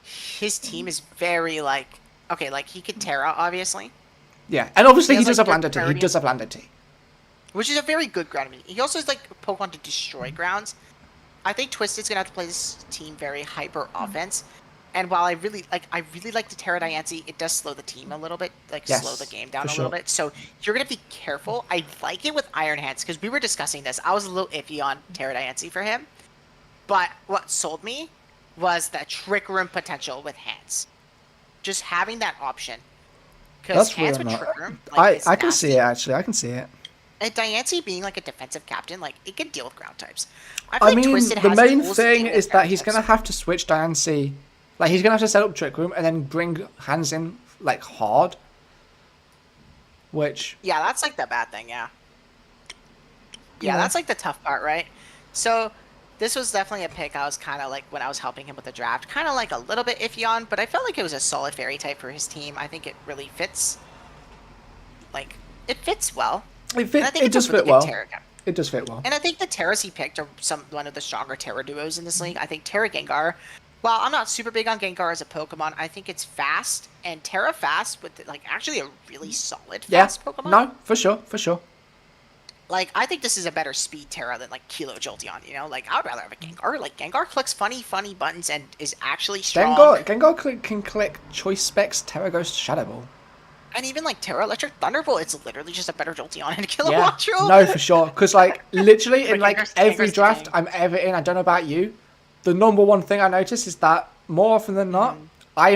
his team is very, like, okay, like, he could Terra, obviously.
Yeah, and obviously he does have Lander T. He does have Lander T.
Which is a very good ground meat. He also has, like, Pokemon to destroy grounds. I think Twisted's going to have to play this team very hyper offense. And while I really like the Terra Diancie, it does slow the team a little bit, like
Yes,
slow the game down
for
a little
sure.
bit. So you're gonna be careful. I like it with Iron Hands because we were discussing this. I was a little iffy on Terra Diancie for him, but what sold me was that trick room potential with hands. Just having that option. Because
That's
hands
real.
with
Not.
trick room, like,
I can see it actually. I can see it.
And Diancie being like a defensive captain, like it can deal with ground types.
I
feel like
mean,
Twisted
the
has
main
tools to
thing
deal with
is that
ground
he's
types.
gonna have to switch Diancie. Like he's gonna have to set up Trick Room and then bring hands in like hard. Which
Yeah, that's like the bad thing, yeah. Yeah,
Yeah.
that's like the tough part, right? So this was definitely a pick I was kind of like, when I was helping him with the draft, kind of like a little bit iffy on, but I felt like it was a solid fairy type for his team. I think it really fits. Like, it fits well.
it
And I think
it
it's
does
a really
fit
good
well.
Terra cap.
It does fit well.
And I think the Terras he picked are one of the stronger Terra duos in this league. I think Terra Gengar, while I'm not super big on Gengar as a Pokemon, I think it's fast, and Terra fast with like actually a really solid
Yeah.
fast Pokemon.
No, for sure, for sure.
Like, I think this is a better speed Terra than, like, Kilo Jolteon, you know? Like, I would rather have a Gengar. Like, Gengar clicks funny buttons and is actually strong.
Gengar can click Choice Specs, Terra Ghost, Shadow Ball.
And even, like, Terra Electric Thunderbolt, it's literally just a better Jolteon and a
Yeah,
Kilowattrel.
no, for sure. Because like literally in
But
like
Gengar's-
every
Gengar's
draft
king.
I'm ever in, I don't know about you, the number one thing I notice is that more often than not, I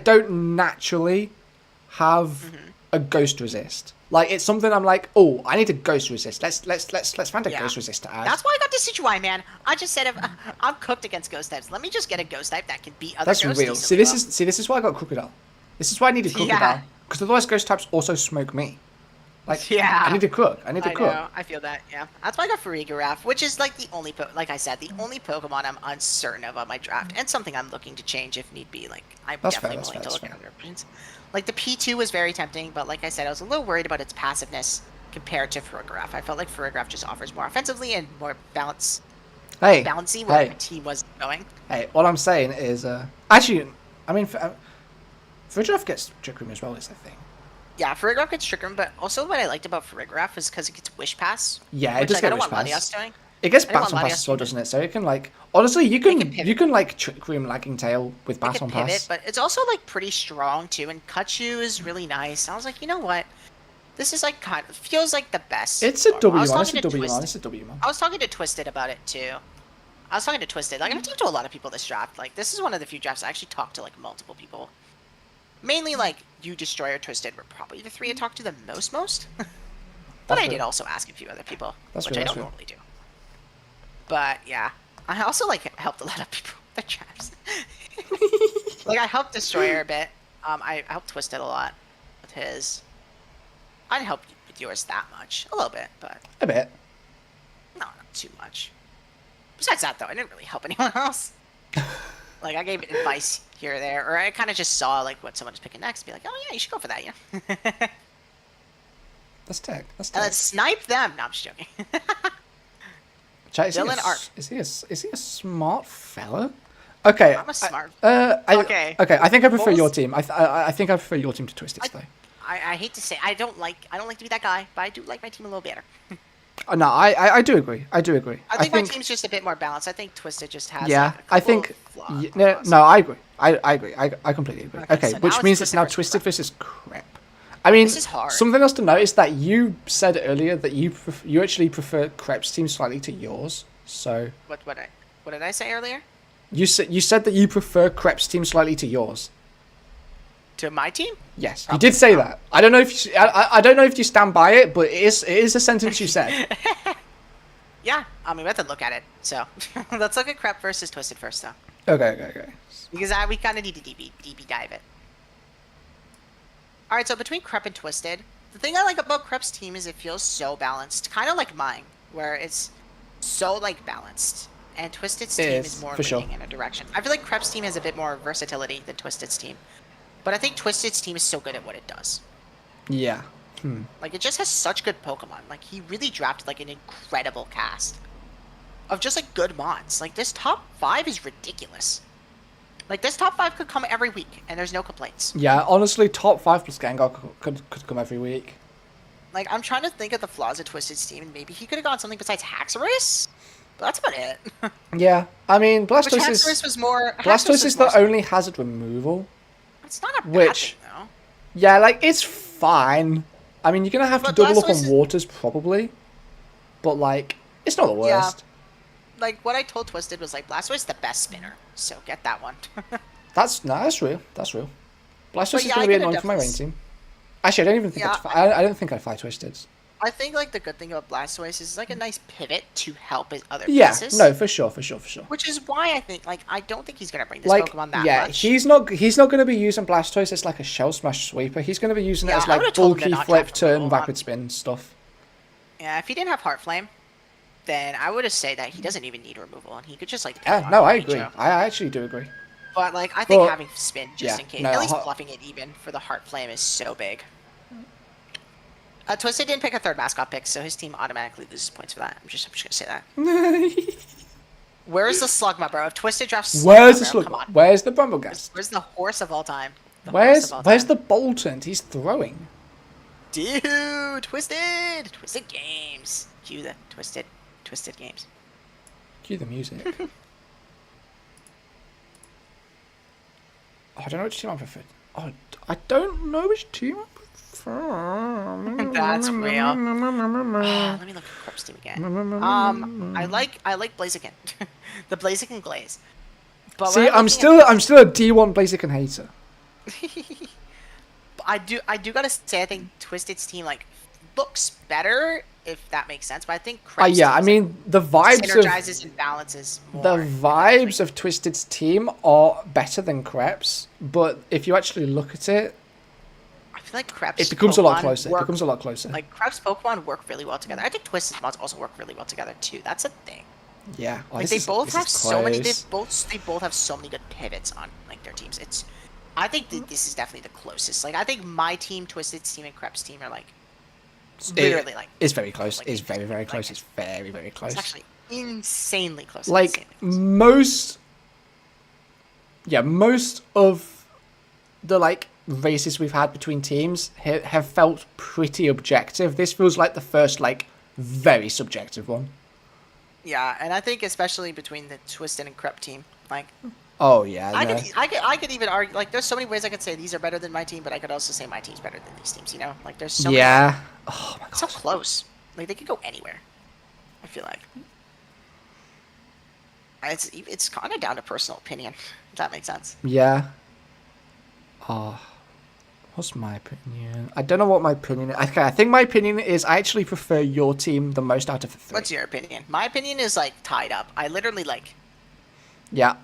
don't naturally have a ghost resist. Like it's something I'm like, oh, I need a ghost resist. Let's find a
Yeah.
ghost resist to add.
That's why I got Decidueye, man. I just said, if I'm cooked against ghost types. Let me just get a ghost type that can beat other
That's
ghosts
real.
easily well.
This is why I got Crocodile. This is why I needed Crocodile.
Yeah.
Because otherwise ghost types also smoke me. Like
Yeah.
I need a Crook. I need a
I
Crook.
know, I feel that, yeah. That's why I got Farigiraf, which is like the only, like I said, the only Pokemon I'm uncertain of on my draft, and something I'm looking to change if need be. Like, I'm
That's fair,
definitely
that's
willing
fair,
to look
that's
at other options. Like, the P2 was very tempting, but like I said, I was a little worried about its passiveness compared to Farigiraf. I felt like Farigiraf just offers more offensively and more balancey where
Hey,
my team was going.
hey, what I'm saying is, actually, I mean, Farigiraf gets Trick Room as well, is the thing.
Yeah, Farigiraf gets Trick Room, but also what I liked about Farigiraf is because it gets Wish Pass.
Yeah, it
which,
does
like,
get
I don't
Wish
want
Pass.
Latias doing.
It gets
I don't
Baton
want
Pass as well,
Latias
doesn't it? So it can like, honestly, you can
pivot.
like Trick Room Lagging Tail with
It can
Baton
pivot,
Pass.
but it's also like pretty strong too, and Kachu is really nice. I was like, you know what? This is like kind of feels like the best.
It's a
normal. I
W
was
man. It's
talking
a
to
W man.
Twisted-
It's a W man.
I was talking to Twisted about it too. I was talking to Twisted. Like I've talked to a lot of people this draft. Like this is one of the few drafts I actually talked to like multiple people. Mainly like you, Destroyer, Twisted were probably the three I talked to the most. But
That's
I
fair.
did also ask a few other people,
That's
which
fair,
I
that's
don't
fair.
normally do. But yeah, I also like helped a lot of people with their drafts. Like I helped Destroyer a bit. I helped Twisted a lot with his. I didn't help with yours that much. A little bit, but
A bit.
no, not too much. Besides that, though, I didn't really help anyone else. Like I gave advice here or there, or I kind of just saw like what someone was picking next, be like, oh yeah, you should go for that, yeah.
That's tech. That's
And then
tech.
snipe them. No, I'm just joking.
Chat, is he a
Dylan
s-
Art.
Is he a smart fella? Okay.
I'm a smart.
Okay.
Okay.
I think I prefer
What
your
was-
team. I think I prefer your team to Twisted's though.
I hate to say I don't like to be that guy, but I do like my team a little better.
No, I do agree. I do agree.
I think my team's just a bit more balanced. I think Twisted just has.
Yeah,
like, a
I
couple
think.
of flaws.
No, I agree. I agree. I completely agree.
Okay,
Okay,
so
which
now
means
it's
it's now
Twisted
Twisted versus Crep. I mean,
This is hard.
something else to note is that you said earlier that you actually prefer Crep's team slightly to yours. So
What did I say earlier?
you said that you prefer Crep's team slightly to yours.
To my team?
Yes, you did say that. I don't know if I don't know if you stand by it, but it is a sentence you said.
Yeah, I mean we have to look at it. So let's look at Crep versus Twisted first, though,
Okay.
because we kind of need to DB dive it. All right, so between Crep and Twisted, the thing I like about Crep's team is it feels so balanced, kind of like mine, where it's so like balanced, and Twisted's
It
team
is,
is more
for sure.
leaning in a direction. I feel like Crep's team has a bit more versatility than Twisted's team, but I think Twisted's team is so good at what it does.
Yeah.
Like, it just has such good Pokemon. Like, he really drafted, like, an incredible cast of just, like, good mods. Like, this top 5 is ridiculous. Like, this top 5 could come every week, and there's no complaints.
Yeah, honestly, top 5 plus Gengar could come every week.
Like, I'm trying to think of the flaws of Twisted's team, and maybe he could have gone something besides Haxorus? But that's about it.
Yeah, I mean,
Which
Blastoise
was more.
Blastoise is the only hazard removal.
It's not a bad
Which-
thing, though.
Yeah, like, it's fine. I mean, you're going to have to
But
double up
Blastoise
on
is-
waters, probably. But, like, it's not the
Yeah.
worst.
Like, what I told Twisted was, like, Blastoise is the best spinner, so get that one.
That's real. That's real. Blastoise is
yeah,
going
I
to be
can
annoying for my rain
definitely
team. Actually, I don't even think
Yeah,
I don't think I fly Twisted.
I think, like, the good thing about Blastoise is it's, like, a nice pivot to help his other
Yeah,
pieces.
no, for sure.
Which is why I think, like, I don't think he's going to bring this
Like,
Pokemon that
yeah,
much.
he's not going to be using Blastoise as like a shell smash sweeper. He's going to be using it
Yeah,
as
I
like
would've told him to
bulky
not
flip,
try for
turn,
removal.
rapid spin stuff.
Yeah, if he didn't have Heart Flame, then I would have said that he doesn't even need removal, and he could just, like,
Yeah,
on
no, I
Raichu.
agree. I actually do agree.
But, like, I think
Well,
having spin just
yeah,
in case,
no,
at least
Heart-
bluffing it even for the Heart Flame is so big. Twisted didn't pick a third mascot pick, so his team automatically loses points for that. I'm just gonna say that. Where's the Slugma, bro? If Twisted drafts
Where's the
Slugma, bro,
slug?
come on.
Where's the Bumblegast?
Where's the horse of all time? The horse of all
Where's
time.
the Bolton? He's throwing.
Dude, Twisted! Twisted Games. Cue the Twisted Games.
Cue the music. Oh, I don't know which team I prefer. Oh, I don't know which team I prefer.
That's real. Let me look at Corp's team again. I like Blaziken. The Blaziken Glaze. But
See,
when
I'm
looking at
still a D1 Blaziken hater.
I do gotta say, I think Twisted's team like looks better, if that makes sense. But I think Krebs
Yeah, I
team's,
mean the vibes
synergizes and balances more.
the vibes of Twisted's team are better than Krebs, but if you actually look at it,
I feel like Krebs.
it becomes a lot
Pokemon
closer. It
work-
becomes a lot closer.
Like Krebs Pokemon work really well together. I think Twisted's mods also work really well together too. That's a thing.
Yeah, oh,
Like
this
they
is-
both
this
have
is
so many. They
close.
both have so many good pivots on like their teams. It's. I think this is definitely the closest. Like I think my team, Twisted's team, and Krebs team are like. Literally, like
It's very close.
like,
it's very
like,
close. It's very close.
it's actually insanely close.
Like
insanely close.
most of the like races we've had between teams have felt pretty objective. This feels like the first like very subjective one.
Yeah, and I think especially between the Twisted and Krebs team, like
Oh yeah,
I
no.
could even argue like there's so many ways I could say these are better than my team, but I could also say my team's better than these teams. You know, like there's so
Yeah. Oh my
many, so
god.
close. Like they could go anywhere. I feel like. And it's kind of down to personal opinion, if that makes sense.
Yeah. Oh, what's my opinion? I don't know what my opinion is. Okay, I think my opinion is I actually prefer your team the most out of the three.
What's your opinion? My opinion is like tied up. I literally like.
Yeah,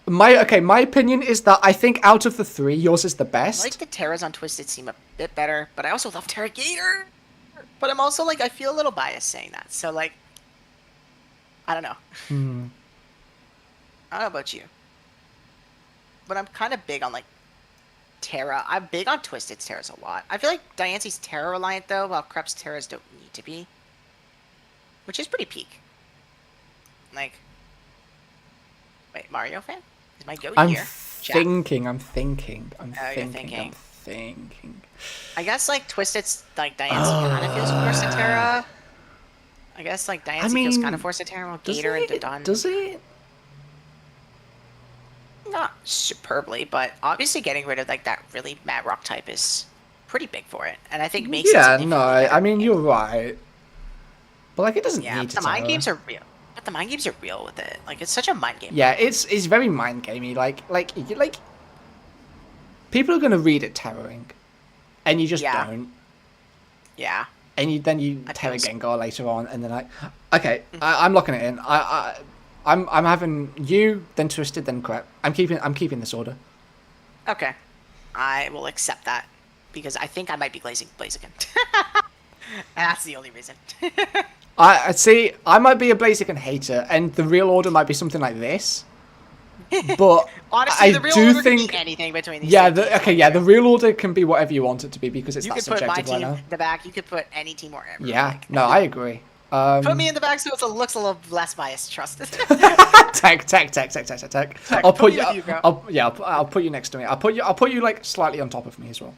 my opinion is that I think out of the three, yours is the
I
best.
like the Terras on Twisted seem a bit better, but I also love Terragator. But I'm also like I feel a little biased saying that. So like, I don't know. I don't know about you, but I'm kind of big on like Terra. I'm big on Twisted's Terras a lot. I feel like Diance's Terra reliant though, while Krebs Terras don't need to be, which is pretty peak. Like, wait, Mario fan? Is my goat
I'm
here? Chat.
thinking.
Oh, you're thinking. I guess like Twisted's like Diancie kind of feels forced to Terra. I guess like Diancie feels
mean,
kind of forced to Terra while
Does
Gator and
it?
Dodon.
Does it?
Not superbly, but obviously getting rid of like that really mad rock type is pretty big for it, and I think makes it
Yeah,
significantly
no,
better.
I mean you're right. But like it doesn't
Yeah,
need
but
to.
the mind
Terra.
games are real. But the mind games are real with it. Like it's such a mind game.
Yeah, it's very mind gamey. Like people are gonna read it terroring, and you just
Yeah.
don't.
Yeah.
And then you
I
terror
think
Gengar later on, and then okay, I'm locking it in. I'm having you, then Twisted, then Crep. I'm keeping this order.
Okay. I will accept that because I think I might be Blaziken. And that's the only reason.
I see. I might be a Blaziken hater, and the real order might be something like this. But
Honestly,
I
the real
do
order
think
can be anything between these.
yeah,
two teams.
the real order can be whatever you want it to be because it's
You
that
could put my
subjective right
team
now.
in the back. You could put any team wherever.
Yeah,
like,
no, I agree.
Put me in the back so it looks a little less biased. Trust it.
Tech. I'll
put
put
me
you.
with you, bro.
I'll put you next to me. I'll put you like slightly on top of me as well.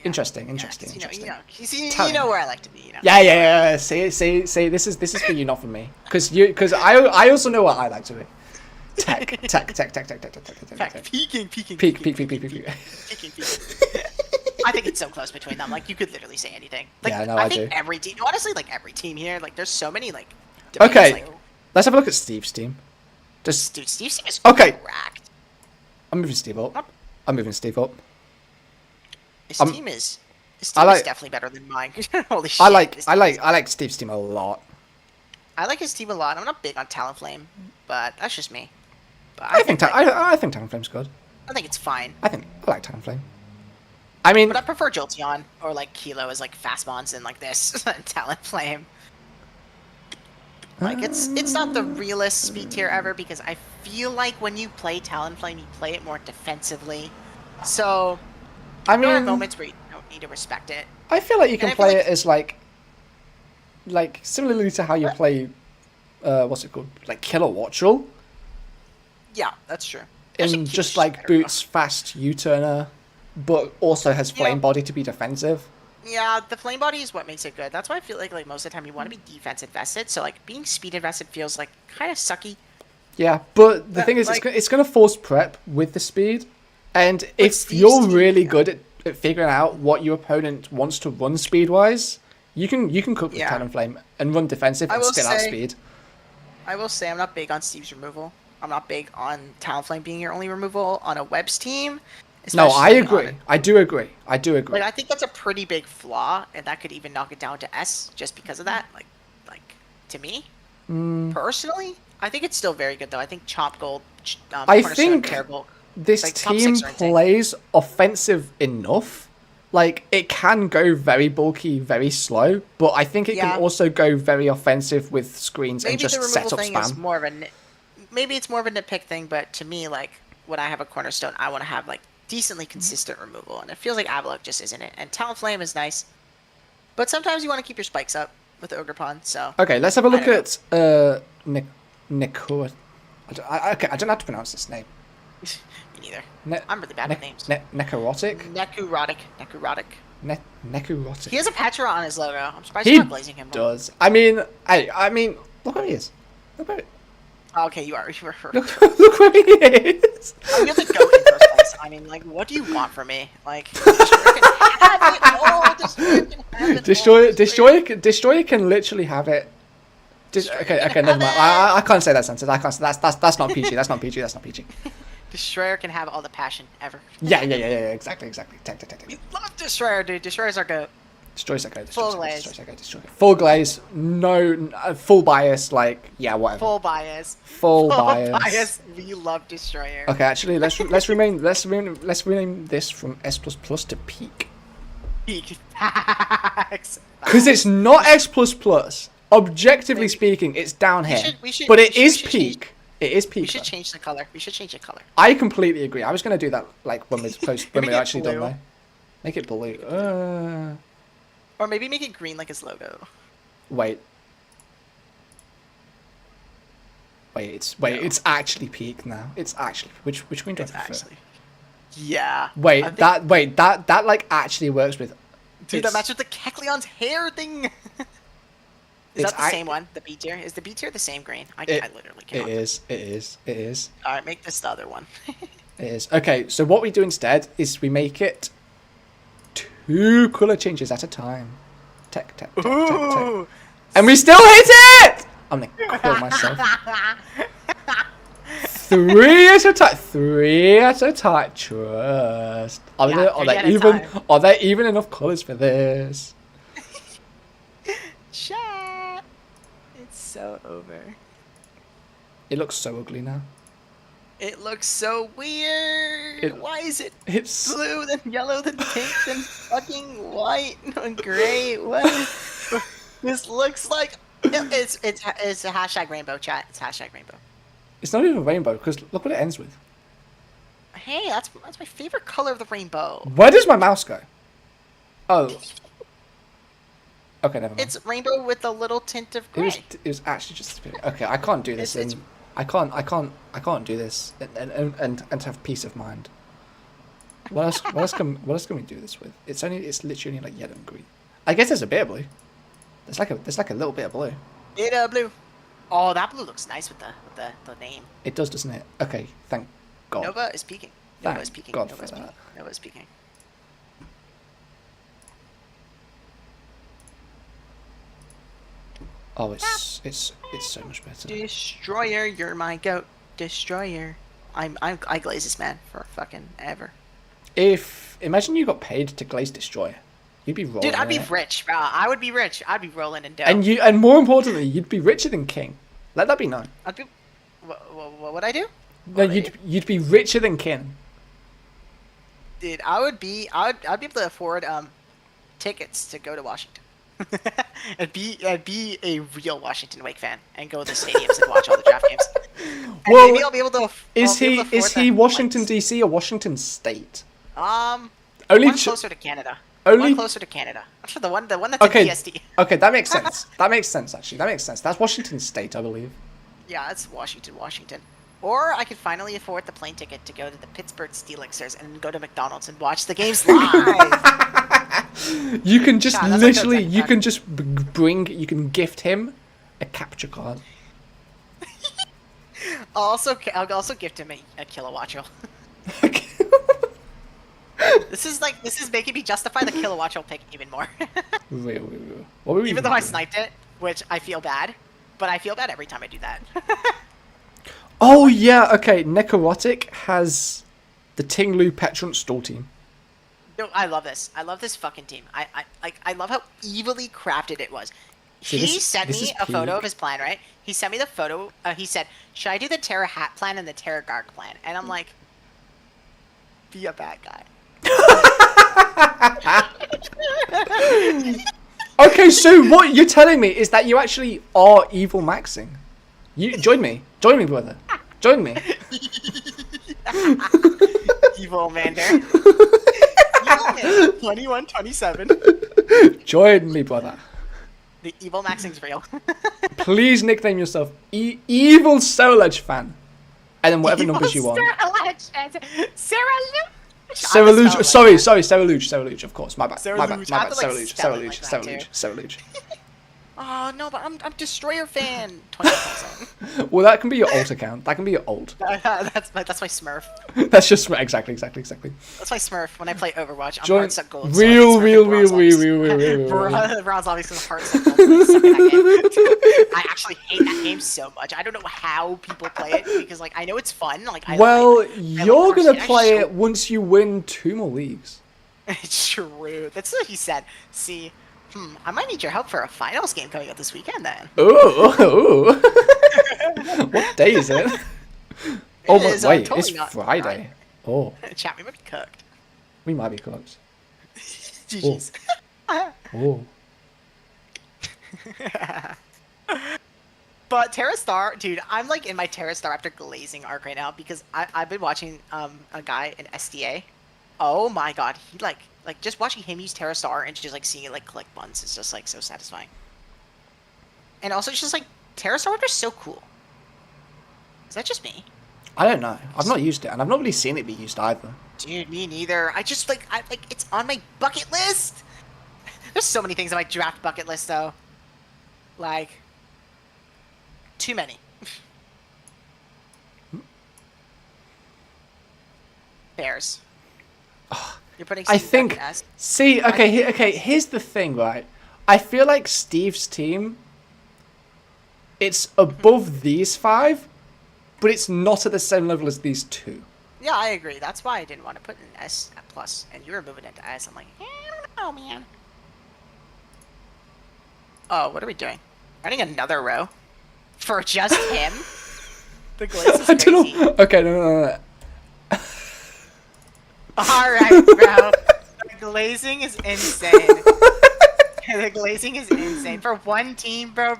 Interesting.
You know where I like to be.
Yeah. See. This is for you, not for me. Because I also know what I like to be. Tech.
Peeking.
Peak.
I think it's so close between them. Like, you could literally say anything. Like,
Yeah, no,
I
I
think
do.
every team, honestly, like every team here, like, there's so many like.
Okay,
like,
let's have a look at Steve's team.
dude, Steve's team is
Okay.
cracked.
I'm moving Steve up. I'm moving Steve up.
His
Um,
team is. His
I
team
like-
is definitely better than mine. Holy shit.
I like
this
I
team
like
is-
I like Steve's team a lot.
I like his team a lot. I'm not big on Talonflame, but that's just me. But
I think
like,
I think Talonflame's good.
I think it's fine.
I like Talonflame. I mean,
But I prefer Jolteon or like Kilo as like fast mons and like this Talonflame. Like it's not the realest speed tier ever because I feel like when you play Talonflame, you play it more defensively. So
I
there are
mean,
moments where you don't need to respect it.
I feel like you can
I feel
play
like-
it as like similarly to how you play, what's it called, like Killer Watchel,
Yeah, that's true.
in
Actually,
just
Kilo's
like
better,
boots fast U-turner, but also has flame
Yeah.
body to be defensive.
though. Yeah, the flame body is what makes it good. That's why I feel like most of the time you want to be defense invested. So like being speed invested feels like kind of sucky.
Yeah, but the
Yeah,
thing is,
like-
it's going to force prep with the speed, and if
Steve's
you're
team,
really
yeah.
good at figuring out what your opponent wants to run speed-wise, you can cook with
Yeah.
Talonflame and run defensive
I
and
will
still
say-
outspeed.
I will say I'm not big on Steve's removal. I'm not big on Talonflame being your only removal on a Webs team.
No, I
especially on
agree.
a-
I do agree.
Like I think that's a pretty big flaw, and that could even knock it down to S just because of that. Like to me, personally, I think it's still very good though. I think Chomp Gold,
I
Cornerstone,
think
Terrible.
This
like, top
team
6 are insane.
plays offensive enough. Like, it can go very bulky, very slow, but I think it
Yeah.
can also go very offensive with screens and
Maybe
just
the
set
removal
up
thing is
spam.
more of a. Maybe it's more of a nitpick thing, but to me, like when I have a Cornerstone, I want to have like decently consistent removal, and it feels like Avalok just isn't it. And Talonflame is nice, but sometimes you want to keep your spikes up with Ogerpon. So
Okay, let's have a
I
look
don't
at Nikor. Okay, I don't know how to pronounce this name.
me neither.
Ne-
I'm really bad at names.
Nekurotic?
Nekurotic.
Nekurotic.
He has a Petra on his logo. I'm surprised
He
he's not glazing him.
does. I mean, look where he is. Look where,
Oh, okay, you are.
look where he is.
I'm gonna go in first place. I mean, like, what do you want from me? Like, Destroyer can have it all. Destroyer can have it all.
Destroyer can literally have it. Okay, never mind. I can't say that sentence. I can't. That's not PG. That's not PG. That's not PG.
Destroyer can have all the passion ever.
Yeah. Exactly. Tech.
We love Destroyer, dude. Destroyer's our goat.
Destroy's okay.
Full glaze.
Full glaze. No, full bias. Like, yeah, whatever.
Full bias.
Full bias.
We love Destroyer.
Okay, actually, let's rename this from S++ to peak.
Peak. Facts.
Because it's not S++. Objectively
Maybe.
speaking, it's down here.
we should-
but it
we
is
should
peak. It is
We
peak.
should
though.
change the color. We should change the color.
I completely agree. I was going to do that like when we're
Make it
actually done
blue.
though. Make it blue.
Or maybe make it green like his logo.
Wait. It's actually peak now. It's actually which green do I
It's
prefer?
actually. Yeah. I
Wait,
think-
that like actually works with.
Dude, that
it's-
matches with the Kecleon's hair thing. Is
It's
that the
ac-
same one? The B tier? Is the B tier the same green? I literally
It
cannot.
is.
Alright, make this the other one.
It is. Okay, so what we do instead is we make it 2 color changes at a time. Tech.
Ooh!
And we still hit it! I'm gonna kill myself. 3 at a time. 3 at a time. Trust. Are
Yeah,
there
3 at a
even
time.
are there even enough colors for this?
Chat! It's so over.
It looks so ugly now.
It looks so weird. Why is it
It's
blue, then yellow, then pink, then fucking white, and gray? What? This looks like it's a hashtag rainbow chat. It's hashtag rainbow.
it's not even a rainbow because look what it ends with.
Hey, that's my favorite color of the rainbow.
Where does my mouse go? Oh. Okay, never mind.
It's rainbow with a little tint of
It
gray.
was actually just okay. I can't do this. I can't do this and have peace of mind. What else can we do this with? It's literally only like yellow and green. I guess there's a bit of blue. There's like a little bit of blue.
Bit of blue. Oh, that blue looks nice with the name.
It does, doesn't it? Okay, thank God.
Nova is peeking.
Thank
Nova is peeking.
God
Nova
for
is peeking.
that.
Nova is peeking.
Oh, it's so much better.
Destroyer, you're my goat. Destroyer. I glaze this man for fucking ever.
Imagine you got paid to glaze Destroyer, you'd be rolling.
Dude, I'd be
in it.
rich, bro. I would be rich. I'd be rolling in dough.
And more importantly, you'd be richer than King. Let that be known.
I'd be. What would I do?
No, you'd be richer than King.
Dude, I'd be able to afford tickets to go to Washington. I'd be a real Washington Wake fan and go to the stadiums and watch all the draft games. And
Well,
maybe I'll be able to.
Is
I'll be able to
he
afford
Washington
flights.
DC or Washington State?
Only
Only
one closer to Canada.
only-
One closer to Canada. I'm sure the one that's
Okay.
in PSD.
Okay, that makes sense. That makes sense actually. That makes sense. That's Washington State, I believe.
Yeah, it's Washington. Or I could finally afford the plane ticket to go to the Pittsburgh Steelixers and go to McDonald's and watch the games live.
You can just
Yeah, that's
literally,
like
you can just you can gift him a capture card.
I'll also gift him a Kilowattrel. This is making me justify the Kilowattrel pick even more.
Real. What were we
Even though I
doing?
sniped it, which I feel bad, but I feel bad every time I do that.
Oh yeah, okay. Nekurotic has the Tinglu Petrant Stall team.
No, I love this. I love this fucking team. I love how evilly crafted it was.
See,
He
this
sent me
is
a photo
peak.
of his plan, right? He sent me the photo. He said, "Should I do the Terra Hat plan and the Terra Garg plan?" And I'm like, "Be a bad guy."
Okay, so what you're telling me is that you actually are evil maxing. You join me, brother. Join me.
Evil Mander. Evil Mander. 2127.
Join me, brother.
The evil maxing's real.
Please nickname yourself Evil Solar fan, and then whatever numbers you want.
Sarah Luge.
Sarah Luge. Sorry, Sarah Luge. Of course, my bad.
Sarah
My
Luge.
bad.
I have to, like, spell it like that,
Sarah Luge.
Oh no, but I'm Destroyer fan. 2027.
Well, that can be your alt account. That can be your alt.
that's my Smurf.
That's just exactly.
That's my Smurf when I play Overwatch. I'm
Join
heart set gold.
real.
Bronze obviously heart set gold. I suck at that game. I actually hate that game so much. I don't know how people play it because like I know it's fun. Like
Well,
I
you're
like
gonna
Hearthstone.
play it once you win 2 more leagues.
It's true. That's what he said. See, I might need your help for a finals game coming up this weekend then.
Ooh. What day is it? Oh,
It is,
wait,
totally
it's
not
Friday.
Friday.
Oh,
Chat, we might be cooked.
we might be cooked.
GG's.
Oh.
But Terra Star, dude, I'm like in my Terra Star after glazing arc right now because I've been watching a guy in SDA. Oh my god, he like just watching him use Terra Star and just like seeing it like click buttons is just like so satisfying. And also it's just like Terra Star are so cool. Is that just me?
I don't know. I've not used it, and I've not really seen it be used either.
Dude, me neither. I just like it's on my bucket list. There's so many things on my draft bucket list though. Like too many. Bears. You're putting
I
Steve
think.
back in S.
See, okay. Here's the thing, right? I feel like Steve's team. It's above these 5, but it's not at the same level as these 2.
Yeah, I agree. That's why I didn't want to put an S at plus, and you were moving it to S. I'm like, I don't know, man. Oh, what are we doing? Running another row for just him? The glaze is
I
crazy.
don't know. Okay, no.
All right, bro. The glazing is insane. The glazing is insane for one team, bro.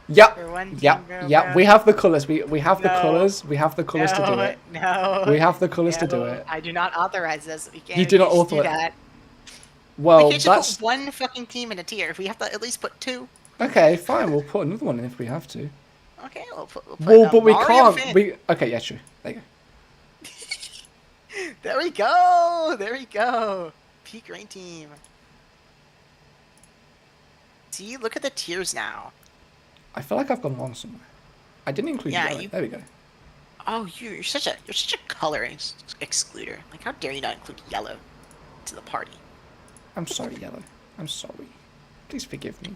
Yep.
For one team,
Yep.
bro.
We have the colors. We have the
No.
colors. We have the colors to do it.
No.
We have the colours to do
no,
it.
I do not authorize this. We can't.
You do not
just do
authorize-
that.
Well,
We can't just
that's
put one fucking team in a tier. We have to at least put 2.
okay. Fine. We'll put another one in if we have to.
Okay, we'll put
Well, but we
Mario
can't.
Finn.
We okay. Yeah, true. There you go.
There we go. There we go. Peak green team. See, look at the tiers now.
I feel like I've gone wrong somewhere. I didn't include yellow. There we go.
Oh, you're such a color excluder. Like, how dare you not include yellow to the party?
I'm sorry, yellow. I'm sorry. Please forgive me.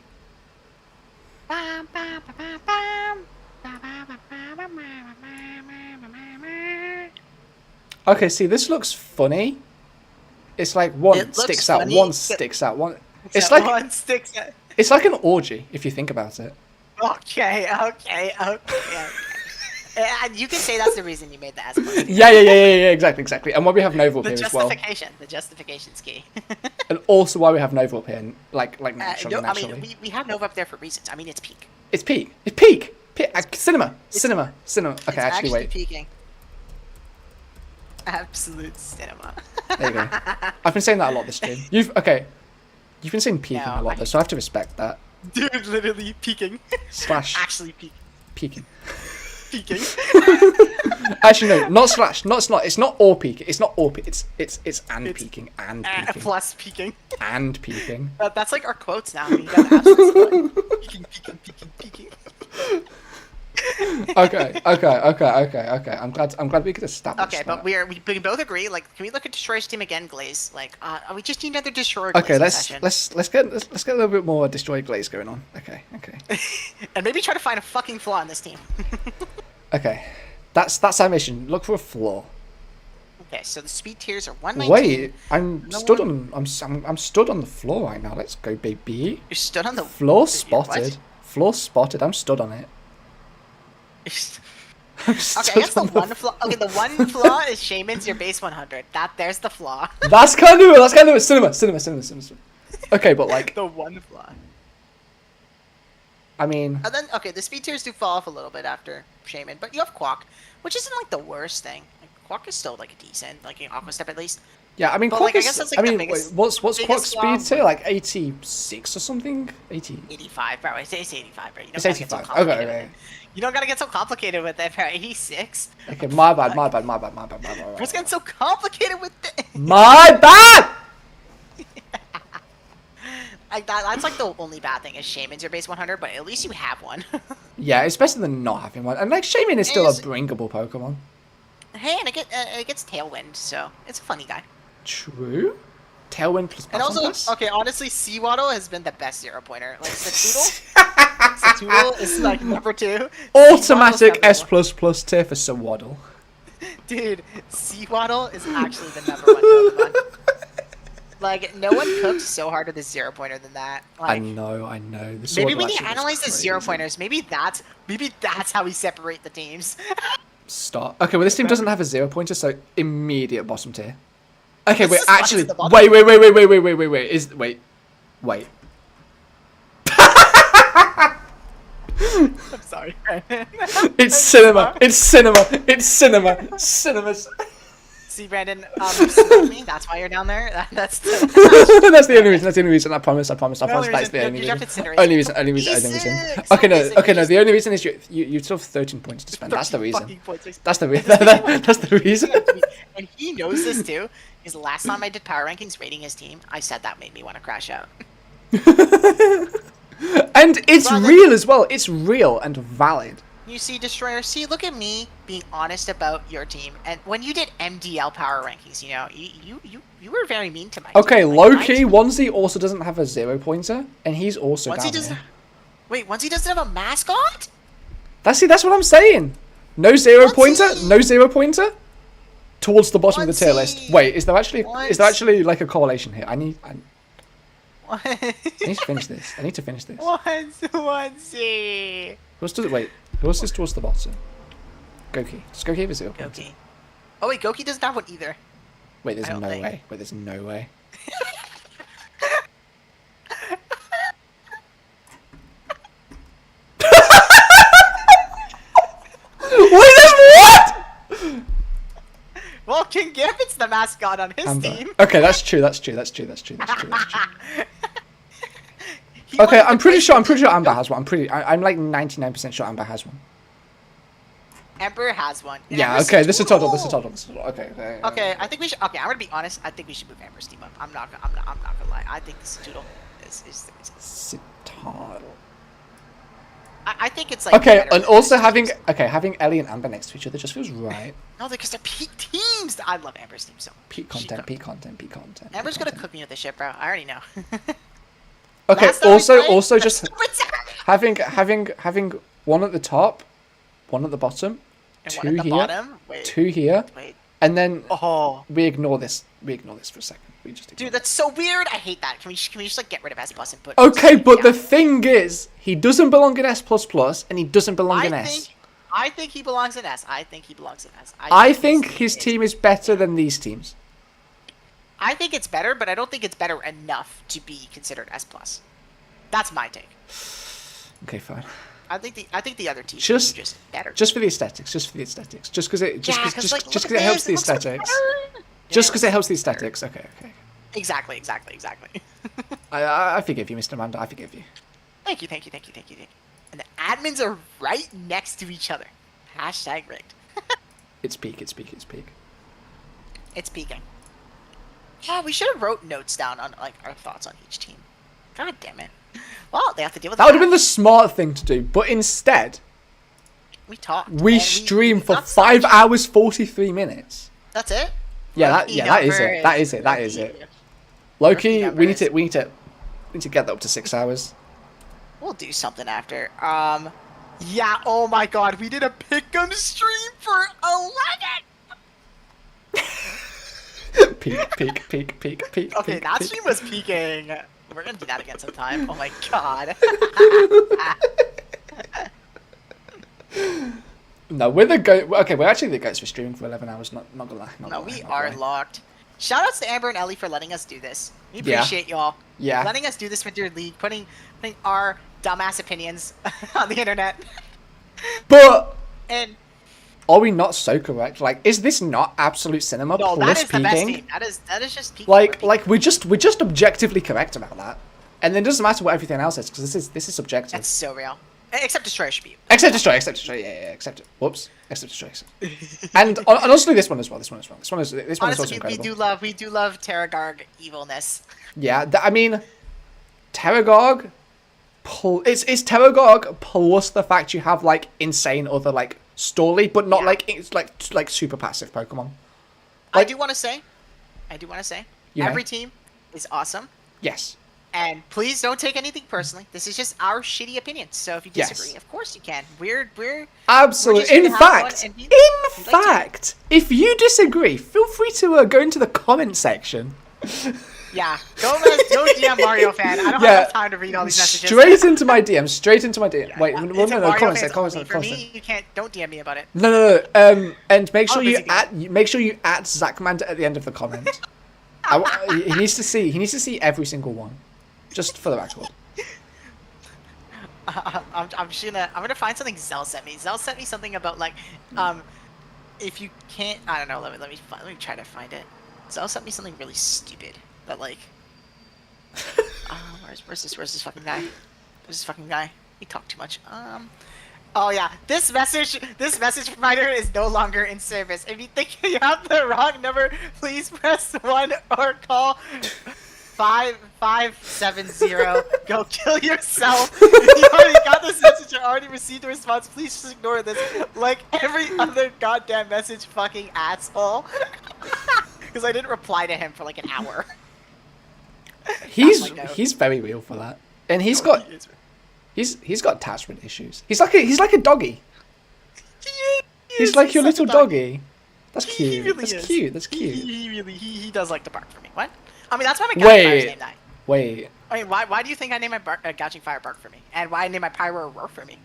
Okay, see, this looks funny. It's like one sticks out, one sticks out, one. It's like
one sticks out.
It's like an orgy if you think about it.
Okay. And you can say that's the reason you made the S point.
Yeah, exactly. And why we have Nova up here as well.
The justification's key.
And also why we have Nova up here, like naturally.
I mean, we have Nova up there for reasons. I mean, it's peak.
It's peak. It's peak. Cinema. Okay, actually wait.
Peaking. Absolute cinema.
There you go. I've been saying that a lot this stream. You've been saying peaking a lot, though, so I have to respect that.
Dude, literally peaking.
Slash.
Actually
peaking.
Peaking.
Actually, no, not slash. It's not all peaking. It's not all peaking. It's peaking and peaking.
Plus peaking.
And peaking.
That's like our quotes now. We got absolute peaking.
Okay. I'm glad we could establish.
Okay, but we can both agree. Like, can we look at Destroyer's team again, Glaze? Like, we just need another Destroyer.
Okay, let's get a little bit more Destroy Glaze going on. Okay.
And maybe try to find a fucking flaw in this team.
Okay, that's our mission. Look for a flaw.
Okay, so the speed tiers are 119.
Wait, I'm stood on the floor right now. Let's go, baby.
You're stood on the
floor spotted. Floor spotted. I'm stood on it.
Okay, I guess the one flaw. Okay, the one flaw is Shaman's your base 100. There's the flaw.
That's kind of it. Cinema. Okay, but like
the one flaw.
I mean.
And then the speed tiers do fall off a little bit after Shaman, but you have Quack, which isn't like the worst thing. Like, Quack is still like a decent, like an Aqua Step at least.
Yeah, I mean,
but,
Quack
like, is.
What's Quack's speed tier? Like 86 or something?
85, bro. It's 85, bro.
It's 85. Okay.
You don't gotta get so complicated with it, bro. 86.
Okay, my bad.
What's getting so complicated with it?
My bad!
That's like the only bad thing is Shaman's your base 100, but at least you have one.
Yeah, it's better than not having one. And like Shaman is still a bringable Pokemon.
Hey, and it gets Tailwind, so it's a funny guy.
True. Tailwind plus
and also,
plus?
Okay, honestly, Seawaddle has been the best 0-pointer. Like Satoodle is like number 2.
Automatic S++ tier for Seawaddle. Dude,
Seawaddle is actually the number 1 Pokemon. Like, no one cooked so hard with a 0-pointer than that. Like,
I know.
Maybe we need to analyze the 0-pointers. Maybe that's how we separate the teams.
Stop. Okay, well this team doesn't have a 0-pointer, so immediate bottom tier. Okay, wait, actually, wait. Wait.
I'm sorry.
It's cinema.
See, Brandon, me. That's why you're down there. That's
the only reason. I promise. That's the only reason. Only reason. Okay, no. The only reason is you still have 13 points to spend. That's the reason. That's the reason.
And he knows this too. Because last time I did power rankings rating his team, I said that made me want to crash out.
And it's real as well. It's real and valid.
You see, Destroyer, look at me being honest about your team. And when you did MDL power rankings, you were very mean to my team.
Okay, LOWKEY, Onesie also doesn't have a 0-pointer, and he's also down here.
Wait, Onesie doesn't have a mascot?
That's what I'm saying. No 0-pointer? Towards the bottom of the tier list. Wait, is there actually like a correlation here? I need to finish this.
Onesie.
Who else is towards the bottom? Gokey. Does Gokey have a 0-pointer?
Gokey. Oh wait, Gokey doesn't have one either.
Wait, there's no way. There's no way. Wait, there's what?
Well, King Gambit's the mascot on his team.
Okay, that's true. Okay, I'm pretty sure Amber has one. I'm like 99% sure Amber has one.
Ember has one. And
Yeah,
Ember's
okay, this is total.
total.
Okay.
Okay, I think we should. Okay, I'm gonna be honest. I think we should move Amber's team up. I'm not gonna lie. I think this Toodle is
Total.
I think it's like.
Okay,
better
and
than
also
most
having
teams.
Ellie and Amber next to each other just feels right.
No, because they're peak teams. I love Amber's team so.
Peak content.
Amber's gonna cook me with this shit, bro. I already know.
Okay.
Last time we played,
Also,
the
just
stupid
having one at the top, one at the bottom,
and
two
one at the
here,
bottom. Wait,
two here,
wait.
and then
Oh,
we ignore this. We ignore this for a second. We just ignore
dude, that's so weird. I hate that. Can we just like get rid of S plus and put?
Okay, but
yeah.
the thing is, he doesn't belong in S++, and he doesn't belong in S.
I think he belongs in S. I think he belongs in S.
I think his team is better than these teams.
I think it's better, but I don't think it's better enough to be considered S plus. That's my take.
Okay, fine.
I think the other teams
Just-
are just better.
Just for the aesthetics. Just because it
Like,
helps the
it looks
aesthetics.
better.
Just
Yeah,
because it helps the aesthetics. Okay.
Exactly.
I forgive you, Mr. Amanda. I forgive you.
Thank you. And the admins are right next to each other. Hashtag rigged.
It's peak.
It's peaking. Yeah, we should have wrote notes down on like our thoughts on each team. God damn it. Well, they have to deal with
That would have been the smart thing to do, but instead,
We talked.
we
and
stream for
got
5
such-
hours 43 minutes.
That's it.
That is it. Loki, we need to get that up to 6 hours.
We'll do something after. Yeah. Oh my God, we did a pick'em stream for 11.
Peak.
Okay, that stream was peaking. We're gonna do that again sometime. Oh my God.
No, we're the goat. Okay, we're actually the goats for streaming for 11 hours. Not gonna lie.
No, we are locked. Shoutouts to Amber and Ellie for letting us do this. We
Yeah.
appreciate y'all.
Yeah.
Letting us do this with your league, putting our dumbass opinions on the internet.
But
And
are we not so correct? Like, is this not absolute cinema
no, that
plus
is the best
peaking?
team. That is just peaking.
Like we're just objectively correct about that, and then it doesn't matter what everything else is because this is subjective.
That's so real. Except Destroyer should be.
Except destroy. Yeah, accept it. Whoops. Except destroy. And honestly, this one as well. This one is also
Honestly,
incredible.
we do love Terragarg evilness.
Yeah, I mean, Terragog. It's Terragog plus the fact you have like insane other like story, but not
Yeah.
like it's like super passive Pokemon.
I do want to say,
You may.
every team is awesome.
Yes.
And please don't take anything personally. This is just our shitty opinions. So if you
Yes.
disagree, of course you can. We're
Absolutely.
We're
In
just gonna have
fact,
fun and we'd like to.
if you disagree, feel free to go into the comment section.
yeah. Go DM Mario fan. I don't have enough time to read all these messages.
Straight into my DM. Wait,
It's
no,
a Mario
comment
fans
section.
only. For me, you can't. Don't DM me about it.
No. And make sure
busy
make sure you add Zachmanda at the end of the comment. He needs to see every single one, just for the record.
I'm gonna find something Zell sent me. Zell sent me something about like, if you can't, I don't know. Let me try to find it. Zell sent me something really stupid, but like, where's this fucking guy? Where's this fucking guy? He talked too much. Oh yeah, this message provider is no longer in service. If you think you have the wrong number, please press 1 or call 5570. Go kill yourself. If you already got this message or already received a response, please just ignore this. Like every other goddamn message, fucking asshole. Because I didn't reply to him for like an hour.
He's very real for that, and he's got attachment issues. He's like a doggy. He's like your little doggy. That's cute. That's cute.
He does like to bark for me. What? I mean, that's why my Gouching Fire's named that.
Wait.
I mean, why do you think I named my Gouching Fire bark for me? And why I named my Pyro roar for me?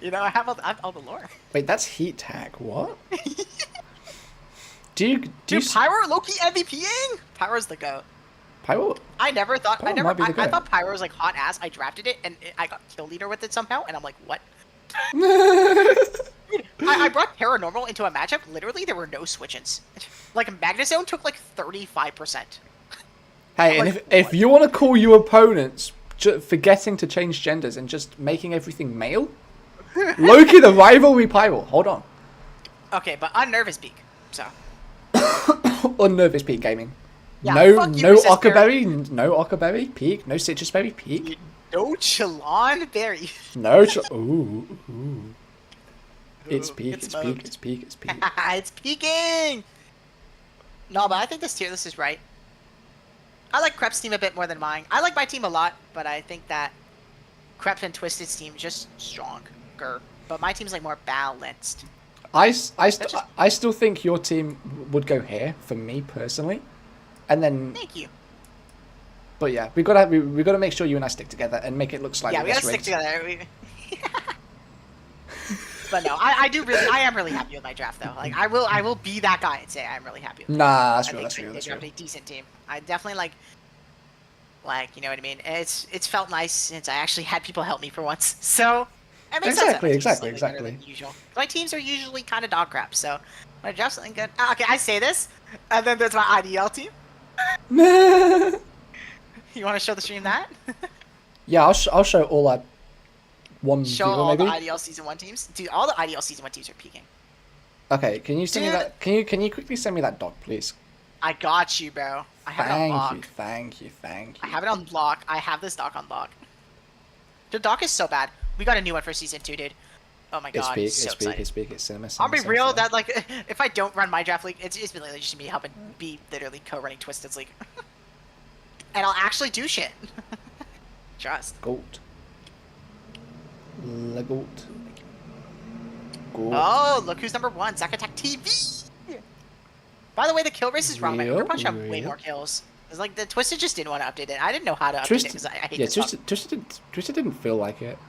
You know, I have all the lore.
Wait, that's heat tag. What? Dude,
Pyro low-key MVPing? Pyro's the GOAT.
Pyro?
I
might be the
I
GOAT.
thought Pyro was like hot ass. I drafted it and I got kill leader with it somehow, and I'm like, what? I brought Paranormal into a matchup. Literally, there were no switch-ins. Like Magnezone took like 35%.
Hey, and if you want to call your opponents forgetting to change genders and just making everything male, LOWKEY, the rivalry pyro. Hold on.
Okay, but unnervous peak. So.
Unnervous peak gaming.
Yeah,
no
fuck you,
no
Resist
ockerberry, no ockerberry peak, no citrus berry peak.
No Chalon Berry.
No ooh. It's peak, it's peak, it's peak, it's peak.
It's peaking! No, but I think this tier list is right. I like Crep's team a bit more than mine. I like my team a lot, but I think that Crep and Twisted's team is just stronger. But my team's like more balanced.
I still think your team would go here for me personally, and then.
Thank you.
But yeah, we gotta make sure you and I stick together and make it look slightly.
Yeah, we gotta stick together. But no, I am really happy with my draft though. Like I will be that guy and say I'm really happy with it.
Nah, that's real.
They drafted a decent team. I definitely like you know what I mean. It's felt nice since I actually had people help me for once. So it makes sense.
Exactly.
Than usual. My teams are usually kind of dog crap. So when I draft something good, okay, I say this, and then there's my IDL team. You want to show the stream that?
Yeah, I'll show all our one.
Show
people,
all
maybe?
the IDL season 1 teams. Dude, all the IDL season 1 teams are peaking.
Okay, can you send me that? Can you quickly send me that doc, please?
I got you, bro. I have it on lock.
Thank you.
I have it on lock. I have this doc on lock. The doc is so bad. We got a new one for season 2, dude. Oh my god,
it's
excited.
it's cinema.
I'll be real that like if I don't run my draft league, it's literally just me helping be literally co-running Twisted's league. And I'll actually do shit. Trust.
Goat. The goat. Goat.
Oh, look who's number 1, Zackattack TV. By the way, the kill race is wrong. My Uber Punch have way more kills. It's like the Twisted just didn't want to update it. I didn't know how to update it because I hate this.
Twisted didn't feel like it.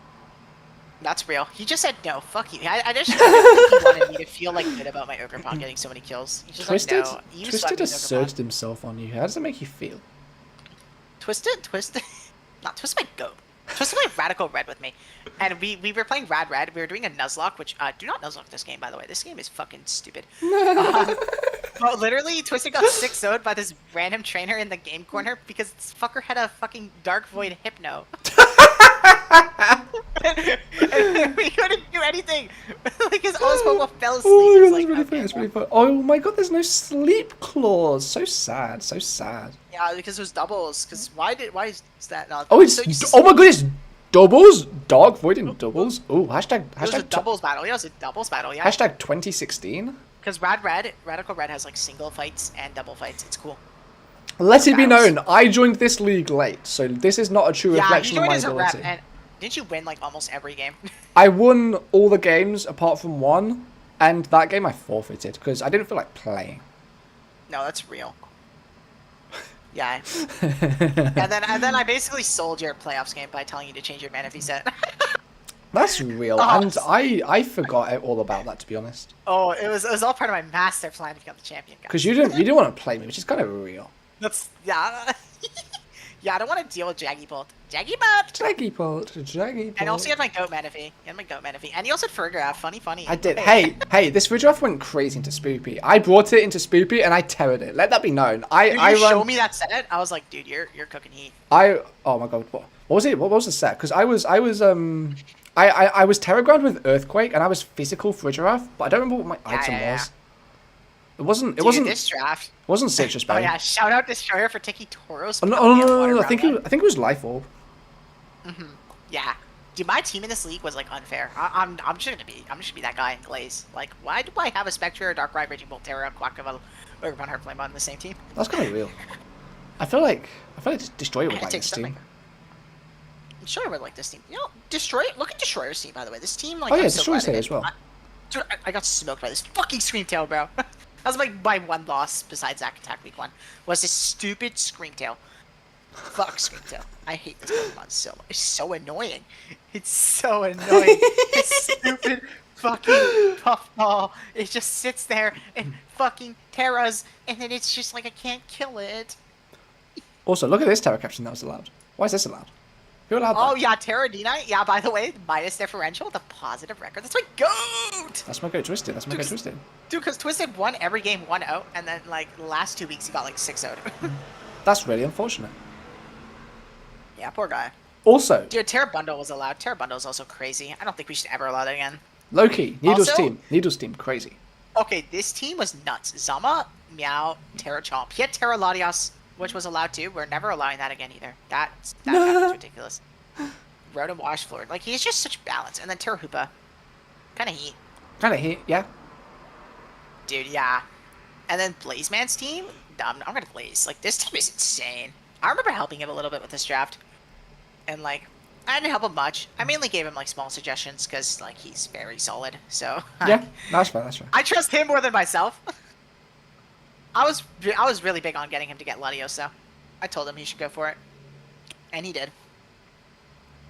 That's real. He just said no. Fuck you. I just think he wanted me to feel like good about my Ogre Pond getting so many kills. He's just
Twisted,
like, no.
Twisted asserted himself on you. How does it make you feel?
Twisted, not Twisted my goat. Twisted my Radical Red with me, and we were playing Rad Red. We were doing a Nuzlocke, which do not Nuzlocke this game, by the way. This game is fucking stupid. But literally, Twisted got 6-0'd by this random trainer in the game corner because this fucker had a fucking Dark Void Hypno. And we couldn't do anything. Like his all his Pokemon fell asleep.
Oh my god,
like,
that's really funny. That's really funny. Oh my god, there's no sleep clause. So sad. So sad.
Yeah, because it was doubles. Because why is that not?
Oh, it's
so
oh my god, it's doubles. Dog voiding doubles. Oh, hashtag
it was a doubles battle. Yeah, it was a doubles battle. Yeah.
Hashtag 2016.
Because Radical Red has like single fights and double fights. It's cool.
Let it be known, I joined this league late, so this is not a true reflection of my ability.
And didn't you win like almost every game?
I won all the games apart from one, and that game I forfeited because I didn't feel like playing.
No, that's real. Yeah. and then I basically sold your playoffs game by telling you to change your mana set.
That's real, and I forgot all about that, to be honest.
Oh, it was all part of my master plan to become the champion.
Because you didn't want to play me, which is kind of real.
That's yeah. Yeah, I don't want to deal with Jaggy Bolt. Jaggy Bolt. And also you had my Goat Manaphy. And you also had Fergraph. Funny.
I did. Hey, this Fergraph went crazy into Spoopy. I brought it into Spoopy and I terrored it. Let that be known.
You show me that set. I was like, dude, you're cooking heat.
Oh my god, what was it? What was the set? Because I was Terraground with Earthquake and I was physical Fergraph, but I don't remember what my item was. It wasn't
this draft.
It wasn't Citrus Berry.
Oh yeah, shout out Destroyer for taking Tauros.
Oh, no. I think it was Life Orb.
Yeah. Dude, my team in this league was like unfair. I'm just gonna be that guy in Glaze. Like, why do I have a Spectre, Darkrai, Raging Bolt, Terra, Quackavale, Urban Heartflame on the same team?
That's kind of real. I feel like Destroyer would like this team.
Destroyer would like this team. You know, look at Destroyer's team, by the way. This team, like,
oh yeah, Destroyer's here as well.
Dude, I got smoked by this fucking Screamtail, bro. That was like my one loss besides Zackattack week 1. Was this stupid Screamtail. Fuck Screamtail. I hate this Pokemon so much. It's so annoying. It's so annoying. It's stupid fucking puffball. It just sits there and fucking terras, and then it's just like I can't kill it.
Also, look at this Terra caption that was allowed. Why is this allowed? Who allowed that?
Oh yeah, Terradina. Yeah, by the way, minus differential, the positive record. That's my goat!
That's my goat Twisted. That's my goat Twisted.
Dude, because Twisted won every game 1-0, and then like the last 2 weeks he got like 6-0.
That's really unfortunate.
Yeah, poor guy.
Also,
Dude, Terra Bundle was allowed. Terra Bundle is also crazy. I don't think we should ever allow that again.
LOWKEY, Needles
Also-
team. Needles team, crazy.
Okay, this team was nuts. Zama, Meow, Terra Chomp. He had Terra Latias, which was allowed too. We're never allowing that again either. That is ridiculous. Rotom Wash Floor. Like, he's just such balance. And then Terra Hoopa. Kind of heat.
Kind of hit, yeah.
Dude, yeah. And then Blazeman's team? I'm gonna Blaze. Like, this team is insane. I remember helping him a little bit with this draft. And, like, I didn't help him much. I mainly gave him, like, small suggestions because, like, he's very solid. So,
Yeah, that's fair, that's fair.
I trust him more than myself. I was really big on getting him to get Latios, though. I told him he should go for it. And he did.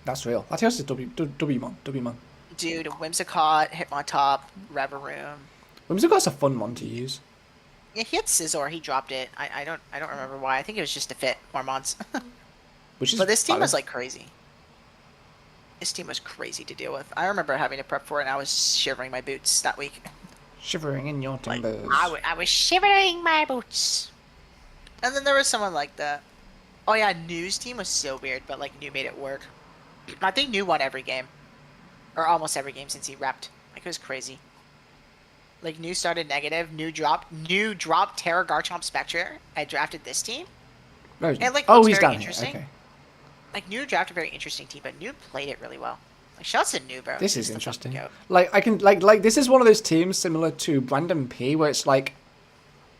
That's real. Latios is W-Mon.
Dude, Whimsicott, Hitmontop, Reveroom.
Whimsicott's a fun one to use.
Yeah, he had Scizor. He dropped it. I don't remember why. I think it was just to fit Ormonts.
Which is
But this team
valid.
was like crazy. This team was crazy to deal with. I remember having to prep for it, and I was shivering my boots that week.
Shivering in your
Like,
timbers.
I was shivering my boots. And then there was someone like that. Oh yeah, New's team was so weird, but like New made it work. I think New won every game, or almost every game since he repped. Like, it was crazy. Like, New started negative. New dropped Terra Garchomp Spectre. I drafted this team.
Where is he?
And, like,
Oh,
what's
he's
very
down here.
interesting-
Okay.
Like, New drafted a very interesting team, but New played it really well. Like, shouts to New, bro.
This
He's
is
the
interesting.
fucking goat.
Like I can like this is one of those teams similar to Brandon P, where it's like,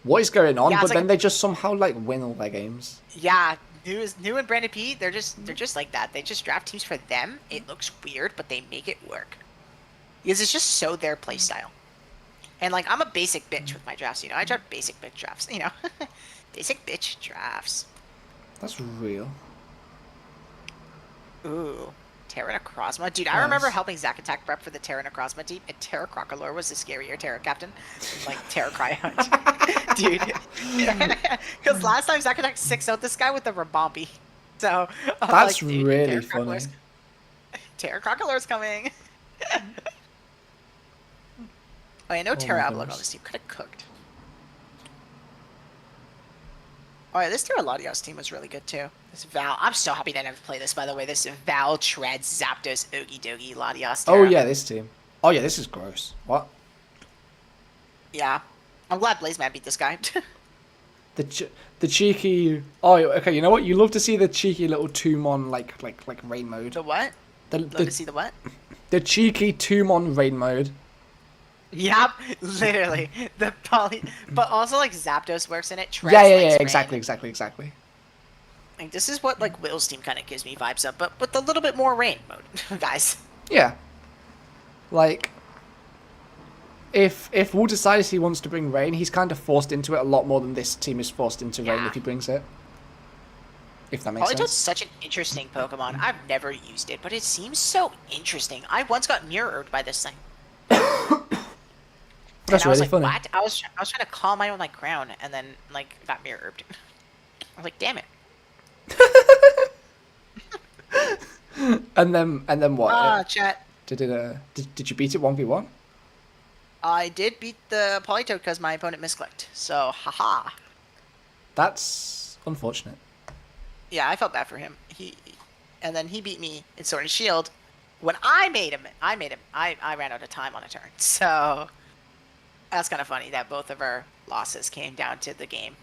what is going on?
Yeah, it's
but then
like-
they just somehow like win all their games.
Yeah, New and Brandon P. They're just like that. They just draft teams for them. It looks weird, but they make it work because it's just so their play style. And like, I'm a basic bitch with my drafts. You know, I draft basic bitch drafts. You know, basic bitch drafts.
That's real.
Ooh, Terra Necrozma. Dude, I
Nice.
remember helping Zack Attack prep for the Terra Necrozma team, and Terra Crocolore was the scarier Terra captain. Like, Terra Cryohunt. Dude. Because last time Zack Attack 6-0'd this guy with the Rabombi. So, I'm
That's
like, dude,
really
Terra
funny.
Crocolore's- Terra Crocolore's coming. Oh, I know Terra
my
Avalon on
goodness.
this team could have cooked. Oh yeah, this Terra Latios team was really good too. This Val, I'm so happy to never play this, by the way. This Val, Treads, Zapdos, Okie Dokie, Latios Terra.
Oh yeah, this team. Oh yeah, this is gross. What?
Yeah. I'm glad Blazeman beat this guy.
The cheeky. Oh, okay. You know what? You love to see the cheeky little Tumon like rain mode.
The what?
The
Love to see the what?
the cheeky Tumon rain mode.
Yep, literally. The poly, but also like Zapdos works in it. Treads
Yeah,
likes rain.
exactly.
Like, this is what like Will's team kind of gives me vibes of, but with a little bit more rain mode, guys.
Yeah. Like, if Will decides he wants to bring rain, he's kind of forced into it a lot more than this team is forced into rain
Yeah.
if he brings it. If that makes
Politoed's
sense.
such an interesting Pokemon. I've never used it, but it seems so interesting. I once got mirrored by this thing.
That's
and I was
really
like,
funny.
what? I was trying to calm my own like crown, and then like got mirrored. I was like, damn it.
And then what?
Ah, chat.
Did you beat it 1v1?
I did beat the Politoed because my opponent misclicked. So, haha.
That's unfortunate.
Yeah, I felt bad for him. And then he beat me in Sword and Shield. When I made him, I ran out of time on a turn. So, that's kind of funny that both of our losses came down to the game.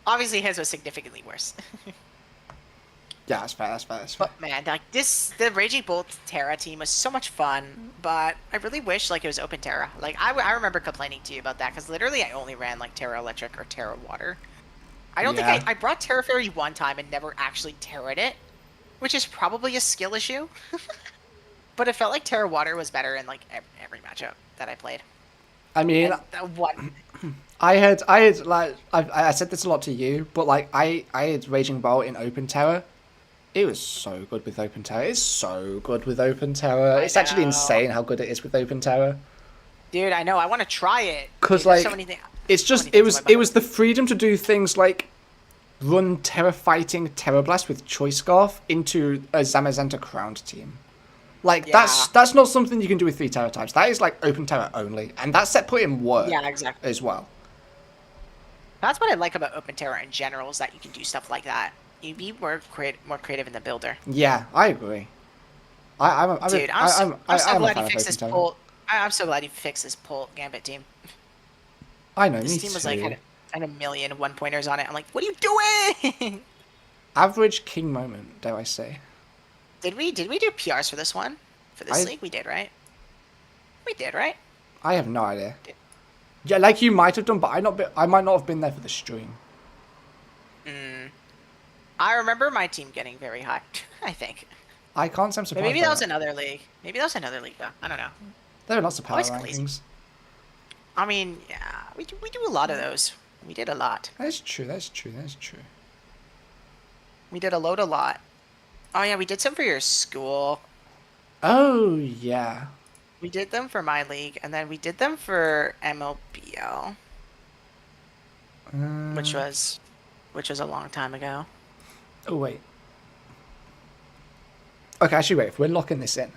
Obviously, his was significantly worse.
Yeah, that's fair.
But man, like the Raging Bolt Terra team was so much fun. But I really wish like it was Open Terra. Like I remember complaining to you about that because literally I only ran like Terra Electric or Terra Water. I don't
Yeah.
think I brought Terra Fairy one time and never actually Terra'd it, which is probably a skill issue. But it felt like Terra Water was better in like every matchup that I played.
I mean,
And one.
I had like I said this a lot to you, but like I had Raging Bolt in Open Terror. It was so good with Open Terror. It's so good with Open Terror. It's actually
know.
insane how good it is with Open Terror.
Dude, I know. I want to try it.
'Cause,
Dude, there's
like,
so many things.
It's
so
just
many things in my
it was the freedom to do things like run Terra Fighting Terra Blast with Choice Scarf into a Zamazenta Crowned team. Like
Yeah.
that's not something you can do with 3 Terra types. That is like Open Terror only, and that's set put in work
Yeah, exactly.
as well.
That's what I like about Open Terra in general is that you can do stuff like that. You'd be more creative in the builder.
Yeah, I agree.
Dude, I'm so
I'm a
glad
fan
he
of
fixed this
Open Tower.
pull. I'm so glad he fixed this pull Gambit team.
I know,
This
me
team was
too.
like had a million 1-pointers on it. I'm like, what are you doing?
Average king moment, dare I say.
Did we do PRs for this one? For this league, we did, right? We did, right?
I have no idea. Yeah, like you might have done, but I might not have been there for the stream.
I remember my team getting very high. I think.
I can't say I'm surprised.
Maybe
by
that was another league. Maybe that was another league, though. I don't know.
There are lots of power
Always crazy.
rankings.
I mean, yeah, we do a lot of those. We did a lot.
That's true. That's true. That's true.
We did a lot. Oh yeah, we did some for your school.
Oh yeah.
We did them for my league, and then we did them for MLBL, which was a long time ago.
Oh wait. Okay, actually, wait. If we're locking this in,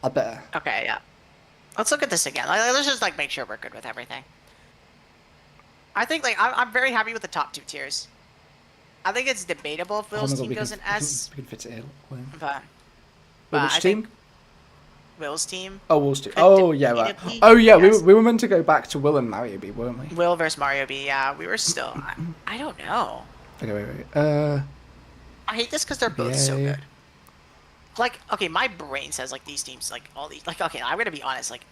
I better.
Okay, yeah. Let's look at this again. Let's just like make sure we're good with everything. I think like I'm very happy with the top 2 tiers. I think it's debatable if Will's team goes in S,
We can fit it in.
but
Which
I
team?
think Will's team.
Oh, Will's team.
could
Oh yeah, right.
debatably
Oh yeah,
yes.
we were meant to go back to Will and Mario B, weren't we?
Will versus Mario B. Yeah, we were still. I don't know.
Okay, wait.
I hate this because they're both so
PBA.
good. Like, okay, my brain says like these teams, like all these, like okay, I'm gonna be honest, like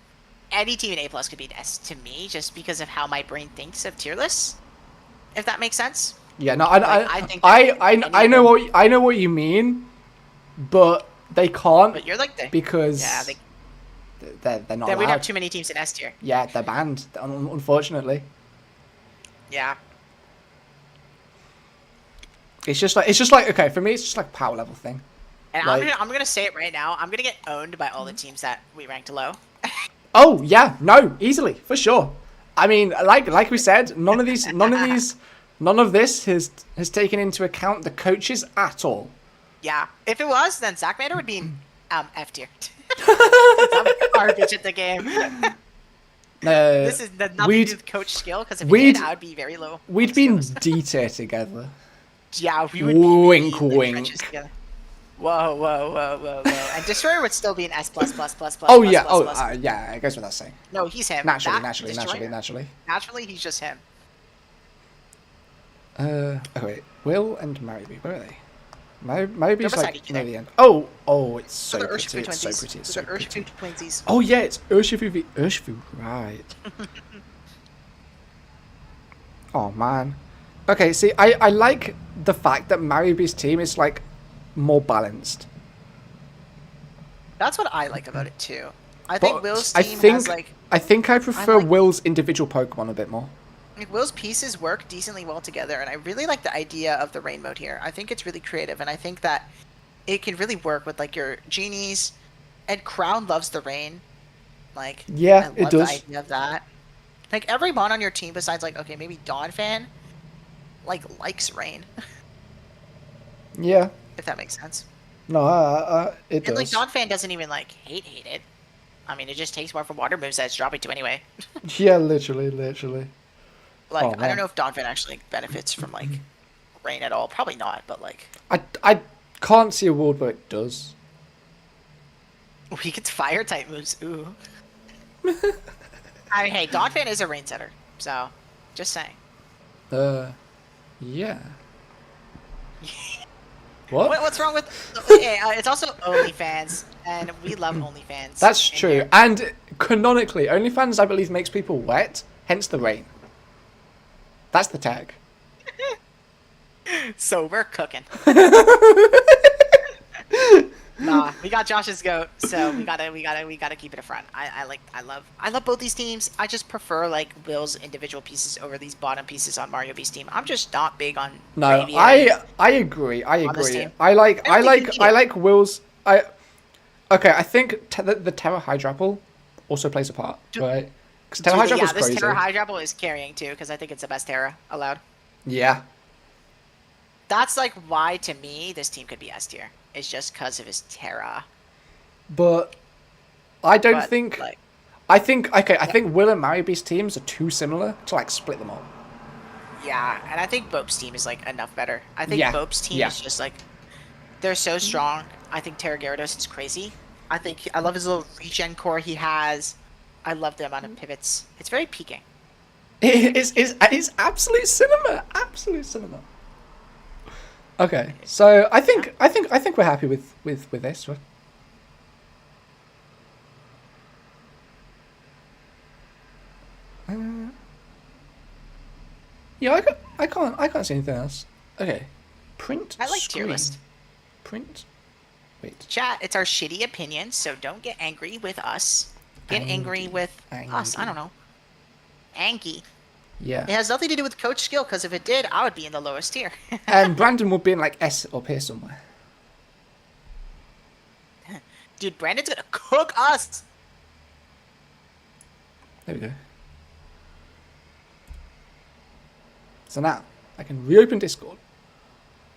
any team in A+ could be an S to me, just because of how my brain thinks of tier lists. If that makes sense.
Yeah, no,
I think
I know what you mean, but they can't.
But you're like the
because
yeah,
they're not
then we'd
allowed.
have too many teams in S tier.
Yeah, they're banned. Unfortunately,
Yeah.
it's just like okay for me. It's just like power level thing.
And
Like-
I'm gonna say it right now. I'm gonna get owned by all the teams that we ranked low.
Oh yeah, no, easily for sure. I mean, like we said, none of this has taken into account the coaches at all.
Yeah. If it was, then ZachBanette would be in F tier. I'm garbage at the game. This is nothing to do with coach skill, because if we did, I would be very low.
We'd been D tier together.
Yeah, we would
Wink,
be in the
wink.
trenches together. Whoa. And Destroyer would still be an S+++++.
Oh yeah, yeah, I guess what that's saying.
No, he's him.
Naturally,
Destroyer.
naturally.
Naturally, he's just him.
Oh wait, Will and Mario B, where are they? Mario B's
They're beside
like
each
near
other.
the end. Oh, it's so
They're
pretty.
Urshifu
It's so
twinsies.
pretty. It's so
They're
pretty.
Urshifu twinsies.
Oh yeah, it's Urshifu v Urshifu, right? Oh man. Okay, see, I like the fact that Mario B's team is like more balanced.
That's what I like about it too. I think Will's
I
team
think
has like
I prefer
like-
Will's individual Pokemon a bit more.
Will's pieces work decently well together, and I really like the idea of the rain mode here. I think it's really creative, and I think that it can really work with like your genies. And Crown loves the rain. Like
Yeah,
I love
it does.
the idea of that. Like every mon on your team besides like okay maybe Dawn Fan, like likes rain.
Yeah.
If that makes sense.
No, it
And like
does.
Dawn Fan doesn't even like hate it. I mean it just takes more from water moves that it's dropping to anyway.
Yeah, literally.
Like
Oh,
I
man.
don't know if Dawn Fan actually benefits from like rain at all. Probably not, but like
I can't see a world where it does.
we get fire type moves. Ooh. I mean, hey, Dawn Fan is a rain setter, so just saying.
Yeah. What?
What's wrong with? Hey, it's also OnlyFans, and we love OnlyFans.
That's
in
true.
here.
And canonically, OnlyFans, I believe, makes people wet, hence the rain. That's the tag.
So we're cooking. Nah, we got Josh's goat, so we gotta keep it a front. I love both these teams. I just prefer like Will's individual pieces over these bottom pieces on Mario B's team. I'm just not big on.
No,
Baby
I agree.
this team.
I like
I don't think you need it.
like Will's. I think the Terra Hydrapple also plays a part, right? Because Terra
Dude,
Hydrapple's
this
crazy.
Terra Hydrapple is carrying too, because I think it's the best Terra allowed.
Yeah.
That's like why to me this team could be S tier. It's just because of his Terra.
But I don't
But,
think.
like,
I think Will and Mario B's teams are too similar to like split them up.
Yeah, and I think Bope's team is like enough better. I think
Yeah,
Bope's team
yeah.
is just like they're so strong. I think Terra Gyarados is crazy. I love his little regen core he has. I love the amount of pivots. It's very peaking.
It's absolute cinema. Absolute cinema. Okay, so I think we're happy with this, right? Yeah, I can't see anything else. Okay, print.
I like
screen.
Tierlist.
Print. Wait.
Chat, it's our shitty opinions, so don't get angry with us. Get angry with us. I don't know. Anky.
Yeah.
It has nothing to do with coach skill, because if it did, I would be in the lowest tier.
And Brandon would be in like S up here somewhere.
Dude, Brandon's gonna cook us.
There we go. So now I can reopen Discord.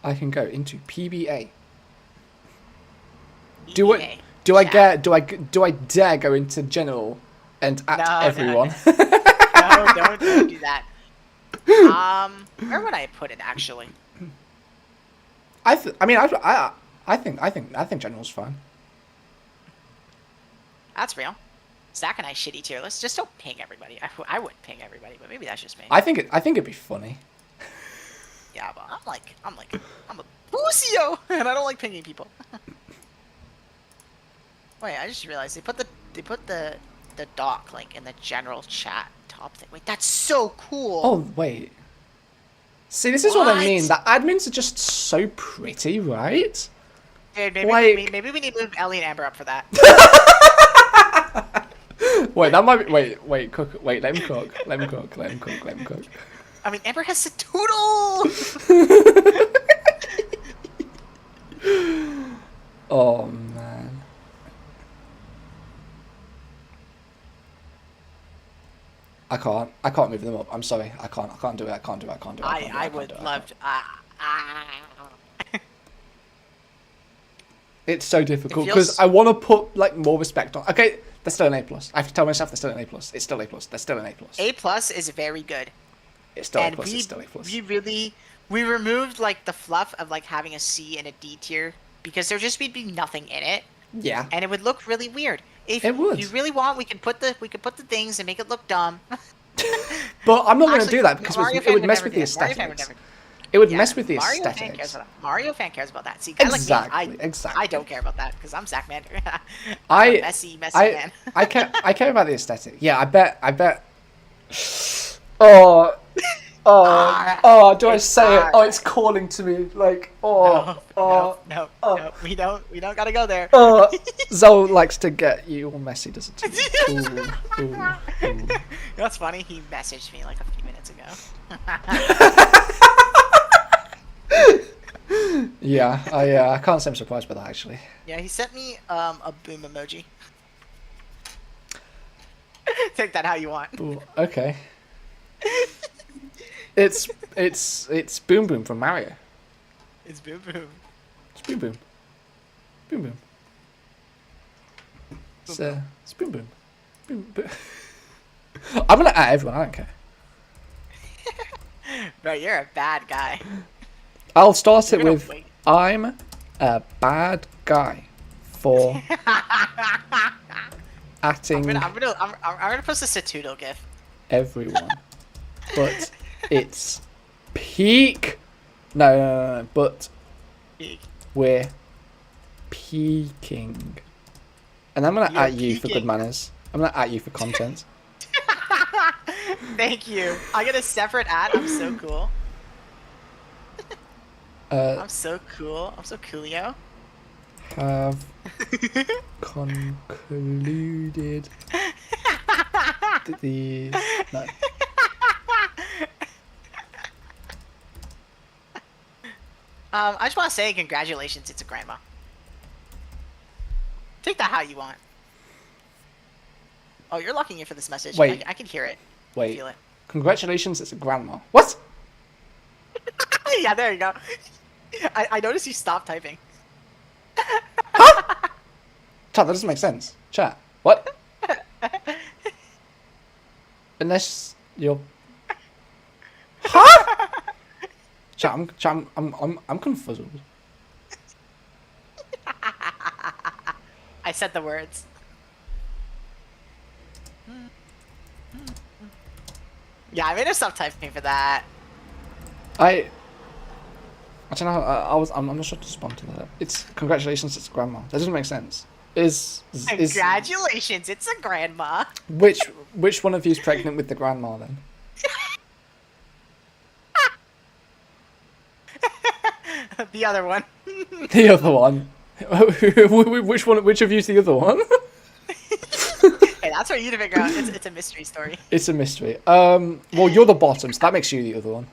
I can go into PBA. Do I dare go into general and at everyone?
No, don't do that. Where would I put it actually?
I think general's fine.
That's real. Zach and I shitty tier list. Just don't ping everybody. I wouldn't ping everybody, but maybe that's just me.
I think it'd be funny.
Yeah, but I'm a Lucio, and I don't like pinging people. Wait, I just realized they put the doc like in the general chat top thing. Wait, that's so cool.
Oh wait. See, this is what I mean. The admins are just so pretty, right?
Dude, maybe
Like-
maybe we need to move Ellie and Amber up for that.
Wait, that might be. Wait, cook. Wait, let him cook. Let him cook. Let him cook. Let him cook.
I mean, Amber has Satoodle.
Oh man. I can't move them up. I'm sorry. I can't do it.
I would love to.
It's so difficult
It feels-
because I want to put like more respect on. Okay, they're still an A+. I have to tell myself they're still an A+. It's still A+. They're still an A+.
A+ is very good.
It's still
And
A+. It's still A+.
we removed like the fluff of like having a C and a D tier because there just would be nothing in it,
Yeah.
and it would look really weird. If
It would.
you really want, we could put the things and make it look dumb.
But I'm not going to
Actually,
do that because
Mario
it
fan
would
would
mess
never
with
do
the
that. Mario fan would
aesthetics.
never-
It would
Yeah,
mess with the
Mario fan
aesthetics.
cares about that. Mario fan cares about that. See, guy like me,
Exactly.
I don't care about that because I'm Zach Mander. I'm
I
a messy man.
I care about the aesthetic. Yeah, I bet. Oh, do I say it? Oh, it's calling to me. Like,
No, we don't gotta go there.
Zoe likes to get you all messy, doesn't he? Ooh.
That's funny. He messaged me like a few minutes ago.
Yeah, I can't say I'm surprised by that actually.
Yeah, he sent me a boom emoji. Take that how you want.
Ooh, okay. It's Boom Boom from Mario.
It's boom boom.
It's Boom Boom. Boom Boom. It's Boom Boom. Boom Boom. I'm gonna add everyone. I don't care.
Bro, you're a bad guy.
I'll start it
gonna
with
wait.
I'm a bad guy for atting
I'm gonna post a Satoodle gif.
everyone, but it's peak. No, but we're peaking, and I'm gonna
You're
at you for good
peaking.
manners. I'm gonna at you for content.
Thank you. I get a separate ad. I'm so cool. I'm so cool. I'm so coolio.
Have concluded the no.
I just want to say congratulations. It's a grandma. Take that how you want. Oh, you're locking in for this message.
Wait.
I can hear it.
Wait.
Feel it.
Congratulations, it's a grandma. What?
Yeah, there you go. I noticed you stopped typing.
Chat, that doesn't make sense. Chat. What? Unless you're... Huh? Chat, I'm confuzzled.
I said the words. Yeah, I made her stop typing for that.
I don't know. I'm not sure to respond to that. It's congratulations, it's grandma. That doesn't make sense. Is
Congratulations, it's a grandma.
which one of you's pregnant with the grandma then?
The other one.
The other one. Which of you's the other one?
Hey, that's for you to figure out. It's a mystery story.
It's a mystery. Well, you're the bottom, so that makes you the other one.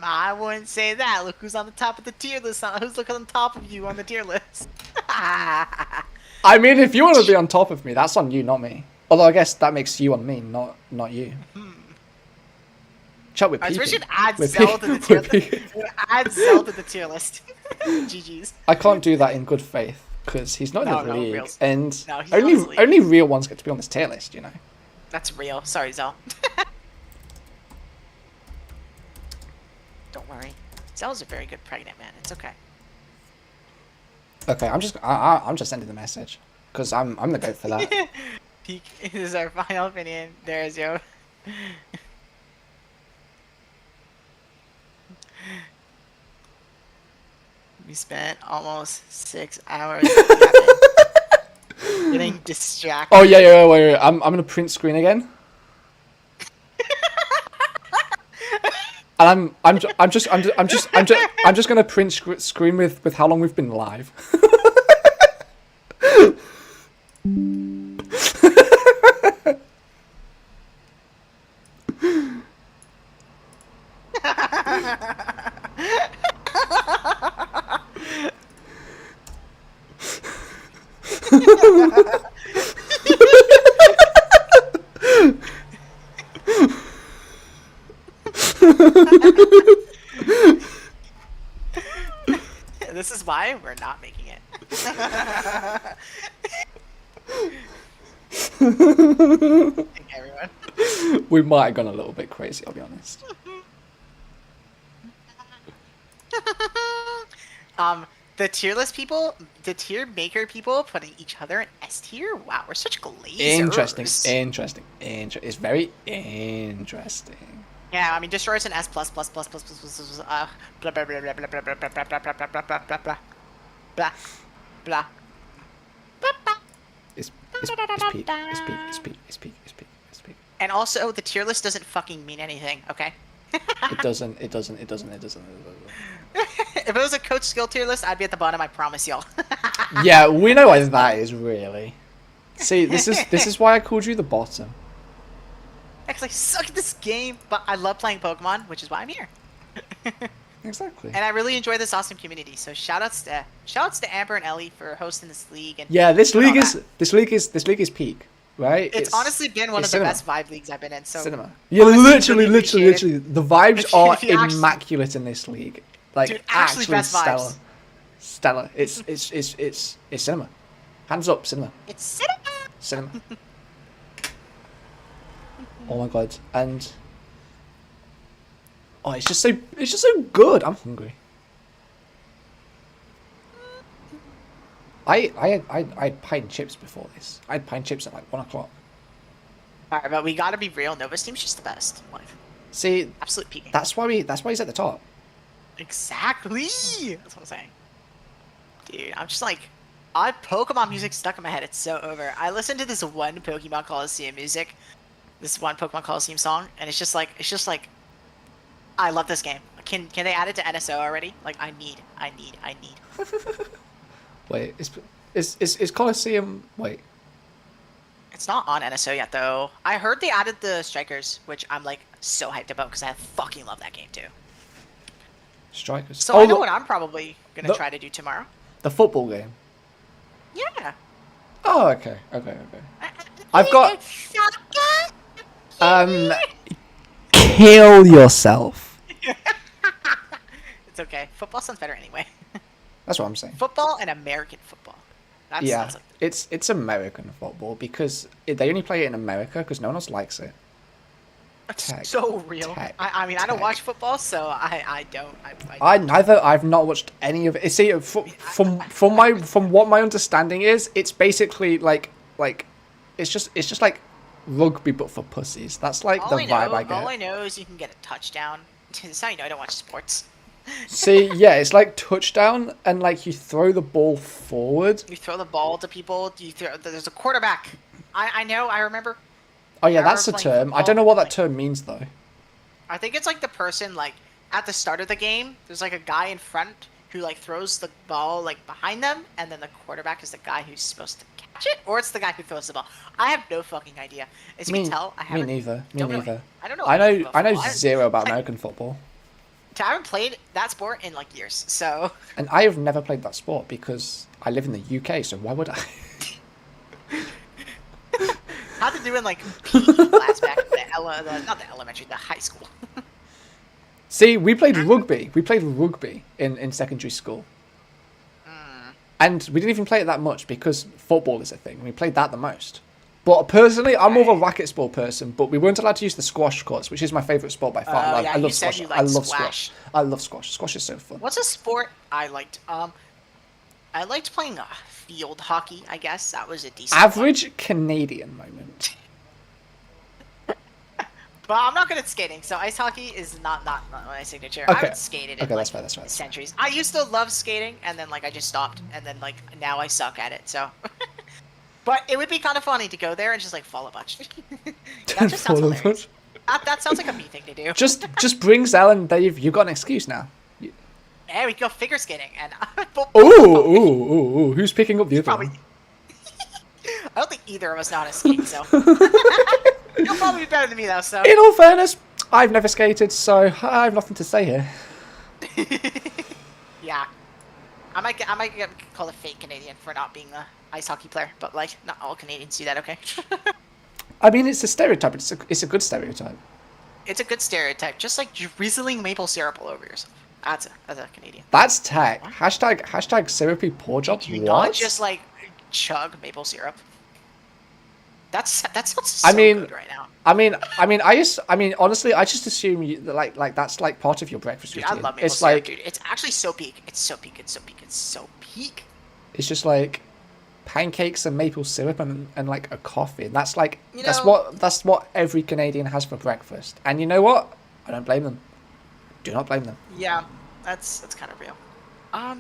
I wouldn't say that. Look who's on the top of the tier list. Who's looking on top of you on the tier list?
I mean, if you want to be on top of me, that's on you, not me. Although I guess that makes you on me, not you. Chat with people.
We should add Zell to the tier list. Add Zell to the tier list. GG's.
I can't do that in good faith because he's not in the league,
real.
and
No, he's
only real ones get to be on this tier list, you know.
That's real. Sorry, Zell. Don't worry. Zell's a very good pregnant man. It's okay.
Okay, I'm just sending the message because I'm the goat for that.
Peak is our final opinion. There's yo. We spent almost 6 hours getting distracted.
Oh yeah, wait. I'm gonna print screen again. And I'm just gonna print screen with how long we've been live.
This is why we're not making it. Thank everyone.
We might have gone a little bit crazy, I'll be honest.
The tier list people, the tier maker people putting each other in S tier? Wow, we're such glazers.
Interesting. It's very interesting.
Yeah, I mean, Destroyer's an S plus blah blah blah blah blah blah blah blah blah blah blah blah blah blah blah blah.
It's peak.
And also, the tier list doesn't fucking mean anything, okay?
It doesn't.
If it was a coach skill tier list, I'd be at the bottom, I promise y'all.
Yeah, we know what that is, really. See, this is why I called you the bottom.
Actually, I suck at this game, but I love playing Pokemon, which is why I'm here.
Exactly.
And I really enjoy this awesome community. So shoutouts to Amber and Ellie for hosting this league. And
yeah, this league is peak, right?
It's honestly been one of the best vibe leagues I've been in. So
cinema. Yeah, literally, the vibes are immaculate in this league. Like,
dude, actually best
stellar.
vibes.
Stellar. It's cinema. Hands up, cinema.
It's cinema.
Cinema. Oh my god, and it's just so good. I'm hungry. I had pine chips before this. I had pine chips at like 1 o'clock.
Alright, but we gotta be real. Nova's team's just the best. Like,
See,
absolute peaking.
that's why he's at the top.
Exactly. That's what I'm saying. Dude, I'm just like, I have Pokemon music stuck in my head. It's so over. I listened to this one Pokemon Coliseum music, this one Pokemon Coliseum song, and it's just like, I love this game. Can they add it to NSO already? Like, I need.
Wait, is Coliseum? Wait,
It's not on NSO yet though. I heard they added the Strikers, which I'm like so hyped about because I fucking love that game too.
Strikers.
So I know what I'm probably gonna try to do tomorrow.
The football game.
Yeah.
Oh, okay. I've got. Kill yourself.
It's okay. Football sounds better anyway.
That's what I'm saying.
Football and American football. That
Yeah,
sounds like
it's American football because they only play it in America because no one else likes it. Tech.
So real.
Tech.
I mean, I don't
Tech.
watch football, so I don't.
I've not watched any of it. See, from what my understanding is, it's basically like it's just like rugby but for pussies. That's like the vibe I get.
All I know is you can get a touchdown. That's how you know I don't watch sports.
See, yeah, it's like touchdown, and like you throw the ball forward.
You throw the ball to people. There's a quarterback. I know. I remember.
Oh yeah,
I
that's the
remember
term.
playing
I don't know what that
football,
term means though.
I think it's like the person like at the start of the game. There's like a guy in front who like throws the ball like behind them, and then the quarterback is the guy who's supposed to catch it, or it's the guy who throws the ball. I have no fucking idea. As you can tell, I haven't.
Me neither. Me
don't know-
neither.
I don't know.
I
anything
know.
about
I know
football.
zero about American football,
I haven't played that sport in like years. So
and I have never played that sport because I live in the UK. So why would I?
how to do in like PE class back in not the elementary, the high school.
See, we played rugby. We played rugby in secondary school. And we didn't even play it that much because football is a thing. We played that the most. But personally, I'm more of a racket sport person, but we weren't allowed to use the squash courts, which is my favourite sport by far.
Yeah,
I
you
love
said
squash.
you
I
liked
love
squash.
squash. I love squash. Squash is so fun.
What's a sport I liked? I liked playing field hockey. I guess that was a decent.
Average Canadian moment.
But I'm not good at skating, so ice hockey is not my signature. I
Okay.
haven't skated in
Okay,
like
that's fair.
centuries. I used to love skating, and then like I just stopped, and then like now I suck at it. So, but it would be kind of funny to go there and just like fall a bunch. That just sounds hilarious. That sounds like a me thing to do.
Just bring Zell and Dave. You've got an excuse now.
Yeah, we go figure skating and.
Ooh! Who's picking up the other
Probably.
one?
I don't think either of us know how to skate, so. You'll probably be better than me though. So.
In all fairness, I've never skated, so I have nothing to say here.
Yeah, I might get called a fake Canadian for not being a ice hockey player, but like not all Canadians do that. Okay.
I mean, it's a stereotype. It's a good stereotype.
It's a good stereotype, just like drizzling maple syrup all over yourself. That's a Canadian.
That's tech. Hashtag syrupy poor job.
You
What?
not just like chug maple syrup. That sounds so good right now.
I mean, honestly, I just assume like that's like part of your breakfast
Dude,
routine.
I love maple
It's
syrup,
like
dude. It's actually so peak. It's so peak. It's so peak. It's so peak.
it's just like pancakes and maple syrup and like a coffee. And that's like
You
that's
know-
what every Canadian has for breakfast. And you know what? I don't blame them. Do not blame them.
Yeah, that's kind of real.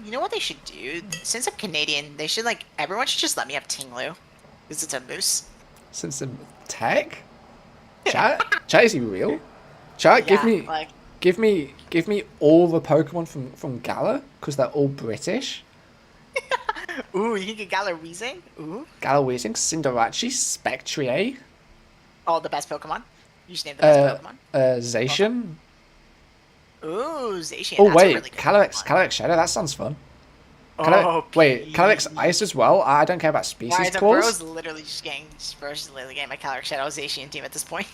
You know what they should do? Since I'm Canadian, they should like everyone should just let me have Tinglu, because it's a moose.
Since the tech, chat, is he real? Chat,
Yeah, like
give me all the Pokemon from Galar because they're all British.
ooh, you can get GoldenStateWeezing. Ooh,
Galawheezing, Cinderace, Spectrier,
oh, the best Pokemon. You should name the best Pokemon.
Zacian.
Ooh, Zacian.
Oh
that's a
wait,
really good
Calyrex
Pokemon.
Shadow. That sounds fun.
Oh,
Wait, Calyrex Ice as well. I don't care about species
Guys,
clause.
bro's literally just getting my Calyrex Shadow Zacian team at this point.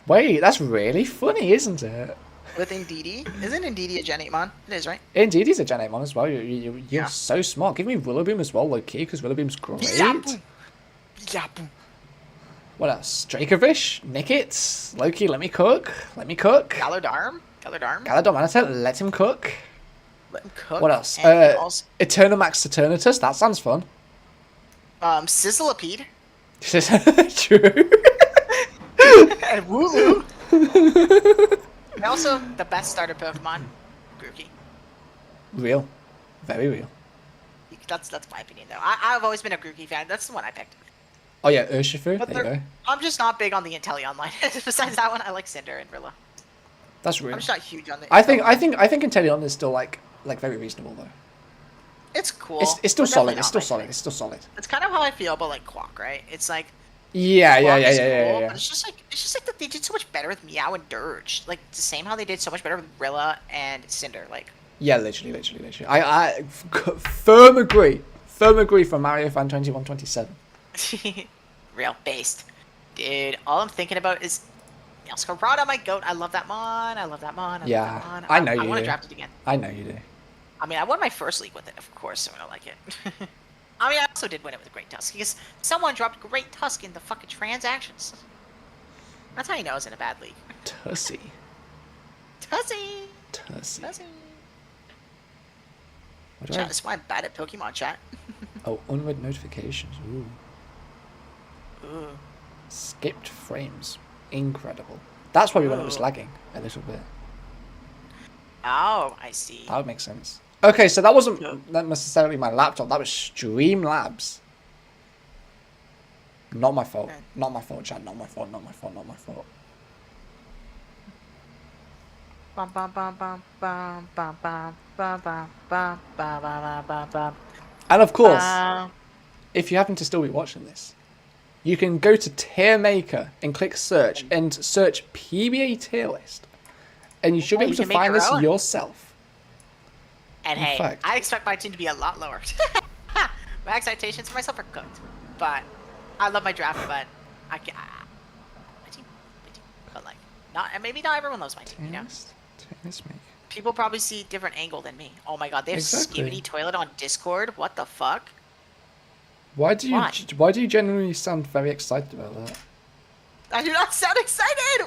Wait, that's really funny, isn't it?
With Indeedee. Isn't Indeedee a Gen 8 mon? It is, right?
Indeed, he's a Gen 8 mon as well. You're
Yeah.
so smart. Give me Rillaboom as well, low-key, because Rillaboom's great.
Yeah.
What else? Dracovish, Nickit, Loki, let me cook.
Galadarm?
Galadormanita, let him cook.
Let him cook.
What else?
And also,
Eternamax Saturnitus, that sounds fun.
Sizzlipede.
True.
And Wooloo. And also, the best starter Pokemon, Grookey.
Real. Very real.
That's my opinion, though. I've always been a Grookey fan. That's the one I picked.
Oh yeah, Urshifu,
But
there you go.
I'm just not big on the Inteleon line. Besides that one, I like Cinder and Rilla.
That's real.
I'm just not huge on the.
I think Inteleon is still like very reasonable though.
It's cool.
It's still
but
solid.
definitely
It's
not
still
my
solid.
thing.
It's still solid.
It's kind of how I feel about like Quack, right? It's like
Yeah.
Quack is cool, but it's just like that they did so much better with Meow and Dirge. Like the same how they did so much better with Rilla and Cinder. Like
Yeah, literally. I firm agree from Mario Fan 2127.
real based, dude. All I'm thinking about is Meowscarada, my goat. I love that mon. I love that mon.
Yeah, I know you
I want
do.
to draft it again.
I know you do.
I mean, I won my first league with it, of course, so I don't like it. I mean, I also did win it with Great Tusk because someone dropped Great Tusk in the fucking transactions. That's how you know it's in a bad league.
Tussy.
Tussy.
Tussy.
Tussy.
What do I
Chat,
have?
this is why I'm bad at Pokemon chat.
Oh, unread notifications. Ooh.
Ooh.
Skipped frames. Incredible. That's probably when it was
Ooh.
lagging a little bit.
Oh, I see.
That would make sense. Okay, so that wasn't necessarily my laptop. That was Streamlabs. Not my fault.
Okay.
Not my fault, Chad. Not my fault. Not my fault. Not my fault.
Bum, bum, bum, bum, bum, bum, bum, bum, bum, bum, bum, bum, bum, bum.
And of course,
Uh,
if you happen to still be watching this, you can go to Tier Maker and click search and search PBA tier list. And you should be
Oh,
able
you
to
can make
find
your
this
own.
yourself.
And
In
hey,
fact-
I expect my team to be a lot lower. My expectations for myself are cooked. But I love my draft, but I can't. My team. But like, maybe not everyone loves my team, you know?
Tier list maker.
People probably see a different angle than me. Oh my god, they have
Exactly.
Skibidi Toilet on Discord? What the fuck?
Why do you
Why?
why do you genuinely sound very excited about that?
I do not sound excited!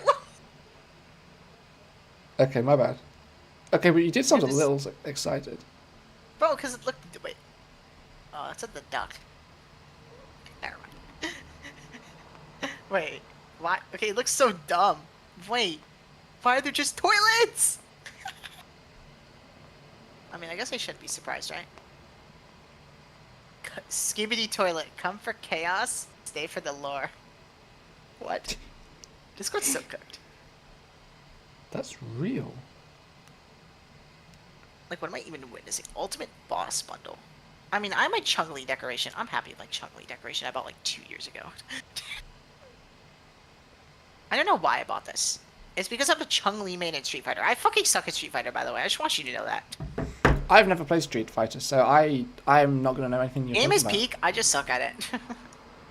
Okay, my bad. Okay, but you did sound a
just-
little excited.
Bro, because look, wait. Oh, that's at the duck. Never mind. Wait, why? Okay, it looks so dumb. Wait, why are there just toilets? I mean, I guess I shouldn't be surprised, right? Skibidi Toilet, come for chaos, stay for the lore. What? Discord's so cooked.
That's real.
Like, what am I even witnessing? Ultimate Boss Bundle. I mean, I have my Chun-Li decoration. I'm happy with my Chun-Li decoration I bought like 2 years ago. I don't know why I bought this. It's because I'm a Chun-Li main in Street Fighter. I fucking suck at Street Fighter, by the way. I just want you to know that.
I've never played Street Fighter, so I'm not gonna know anything you're
Game
talking
is
about.
peak. I just suck at it.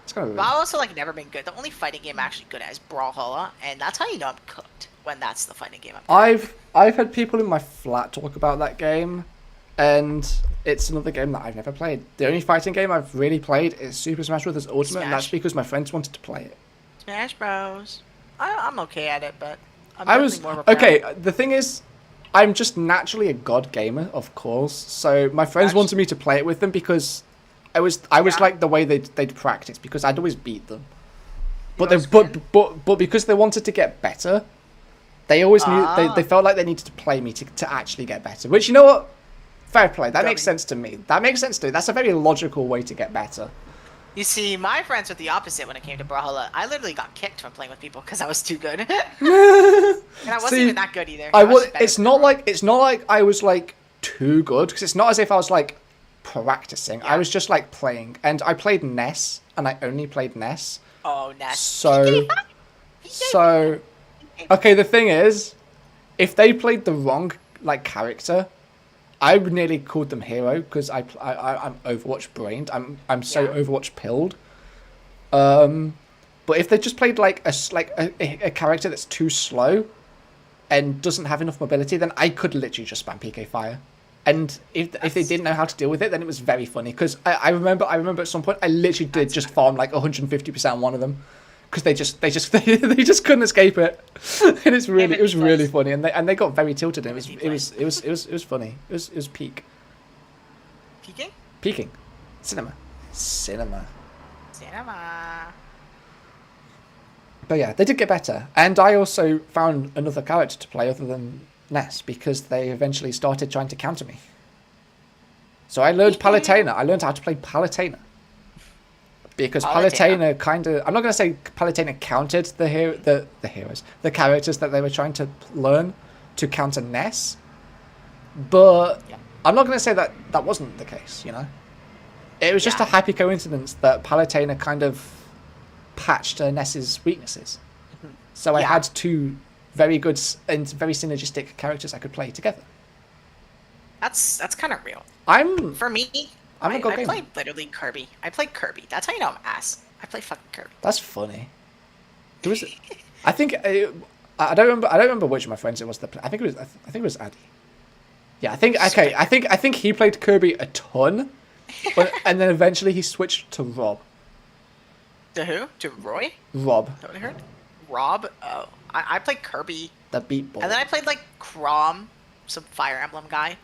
It's kind of
But I've also like never been good. The only fighting game I'm actually good at is Brawlhalla, and that's how you know I'm cooked. When that's the fighting game I'm good at.
I've had people in my flat talk about that game, and it's another game that I've never played. The only fighting game I've really played is Super Smash Bros. Ultimate, and that's
Smash.
because my friends wanted to play it.
Smash Bros. I'm okay at it, but I'm
I
definitely
was
more of a pro.
okay. The thing is, I'm just naturally a god gamer, of course. So my friends
Gotcha.
wanted me to play it with them because I was
Yeah.
like the way they'd practice because I'd always beat them. But
always
they
win?
but because they wanted to get better, they always knew
Ah.
they felt like they needed to play me to actually get better. Which, you know what? Fair play. That makes
Dummy.
sense to me. That makes sense to me. That's a very logical way to get better.
You see, my friends were the opposite when it came to Brawlhalla. I literally got kicked from playing with people because I was too good. And I wasn't
See,
even that good either.
I
was
was.
just better
It's
than
not
everyone.
like I was like too good because it's not as if I was like practicing. I
Yeah.
was just like playing, and I played Ness, and I only played Ness.
Oh, Ness.
So, okay. The thing is, if they played the wrong like character, I would nearly called them hero because I'm Overwatch brained. I'm so
Yeah.
Overwatch pilled. But if they just played like a character that's too slow and doesn't have enough mobility, then I could literally just spam PK fire. And if they didn't know how to deal with it, then it was very funny. Because I remember at some point I literally did just farm like 150% on one of them, because they just couldn't escape it. And it was really funny. And they got very tilted. And it was funny. It was peak.
Peeking?
Cinema.
Cinema.
But yeah, they did get better. And I also found another character to play other than Ness, because they eventually started trying to counter me. So I learned Palutena. I learned how to play Palutena. Because Palutena kind of... I'm not going to say Palutena countered the heroes, the characters that they were trying to learn to counter Ness. But
Yeah.
I'm not going to say that that wasn't the case, you know? It was just a happy coincidence that Palutena kind of patched Ness's weaknesses. So I had two very good and very synergistic characters I could play together.
That's kind of real.
For
me,
I'm a good
I
gamer.
played literally Kirby. I played Kirby. That's how you know I'm ass. I play fucking Kirby.
That's funny. Who was it? I think I don't remember which of my friends it was. I think it was Addy. Yeah, I think he played Kirby a ton, and then eventually he switched to Rob.
To who? To Roy?
Rob.
Is that what I heard? Rob? Oh, I played Kirby.
The Beat Boy.
And then I played like Chrom, some Fire Emblem guy.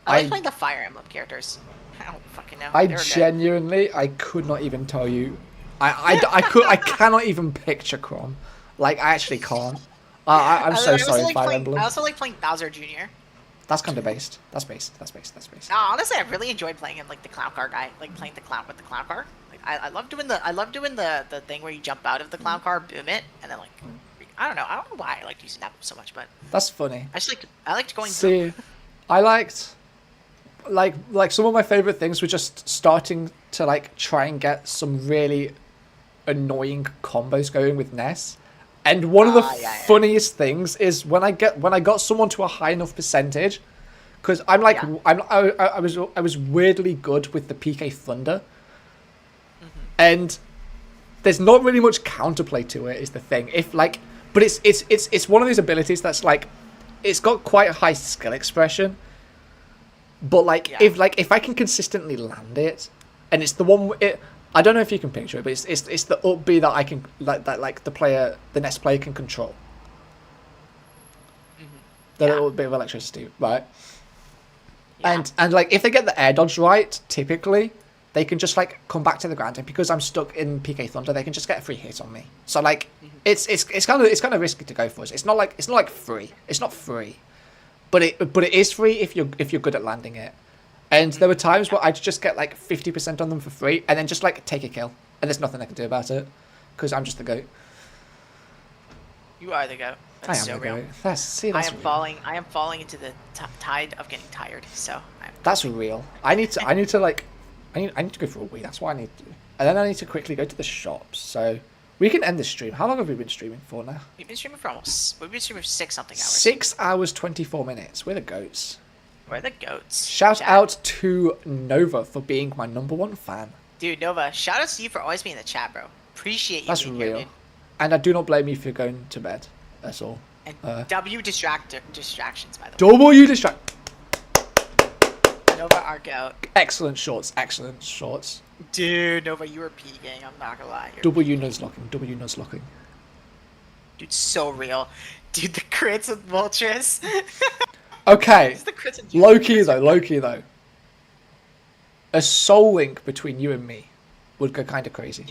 I like playing the Fire Emblem characters. I don't fucking know.
I genuinely, I could not even tell you. I cannot even picture Chrom. Like, I actually can't. I'm so sorry, Fire Emblem.
I also like playing Bowser Jr.
That's kind of based. That's based.
No, honestly, I really enjoyed playing him, like the clown car guy, like playing the clown with the clown car. Like, I love doing the thing where you jump out of the clown car, boom it, and then like, I don't know why I liked using that so much, but
that's funny.
I liked going.
See, I liked, like some of my favorite things were just starting to like try and get some really annoying combos going with Ness. And one of the funniest things is when I got someone to a high enough percentage, because I'm like I was weirdly good with the PK Thunder, and there's not really much counterplay to it. Is the thing but it's one of these abilities that's like it's got quite a high skill expression, but if I can consistently land it, and it's the one I don't know if you can picture it, but it's the up B that I can the Ness player can control. The little bit of electricity, right? Yeah. And like if they get the air dodge right, typically they can just like come back to the ground, and because I'm stuck in PK Thunder, they can just get a free hit on me. So like it's kind of risky to go for us. It's not like free. It's not free, but it is free if you're good at landing it. And there were times where I'd just get like 50% on them for free, and then just like take a kill, and there's nothing I can do about it, because I'm just the GOAT.
You are the GOAT. That's so real.
That's
I am falling into the tide of getting tired. So
that's real. I need to go for a wee. That's what I need to do, and then I need to quickly go to the shops. So we can end the stream. How long have we been streaming for now?
We've been streaming for 6 something hours.
6 hours 24 minutes. We're the GOATs.
We're the GOATs.
Shout out to Nova for being my #1 fan.
Dude, Nova, shout out to you for always being in the chat, bro. Appreciate you.
That's
being
real.
Here, dude.
And I do not blame you for going to bed. That's all.
And distractions, by the way.
W distract.
Nova, our GOAT.
Excellent shorts. Excellent shorts.
Dude, Nova, you were peeking. I'm not gonna lie.
W nuzlocking. W nuzlocking.
Dude, so real. Dude, the crits with Vultures.
Okay, low-key though. A soul link between you and me would go kind of crazy.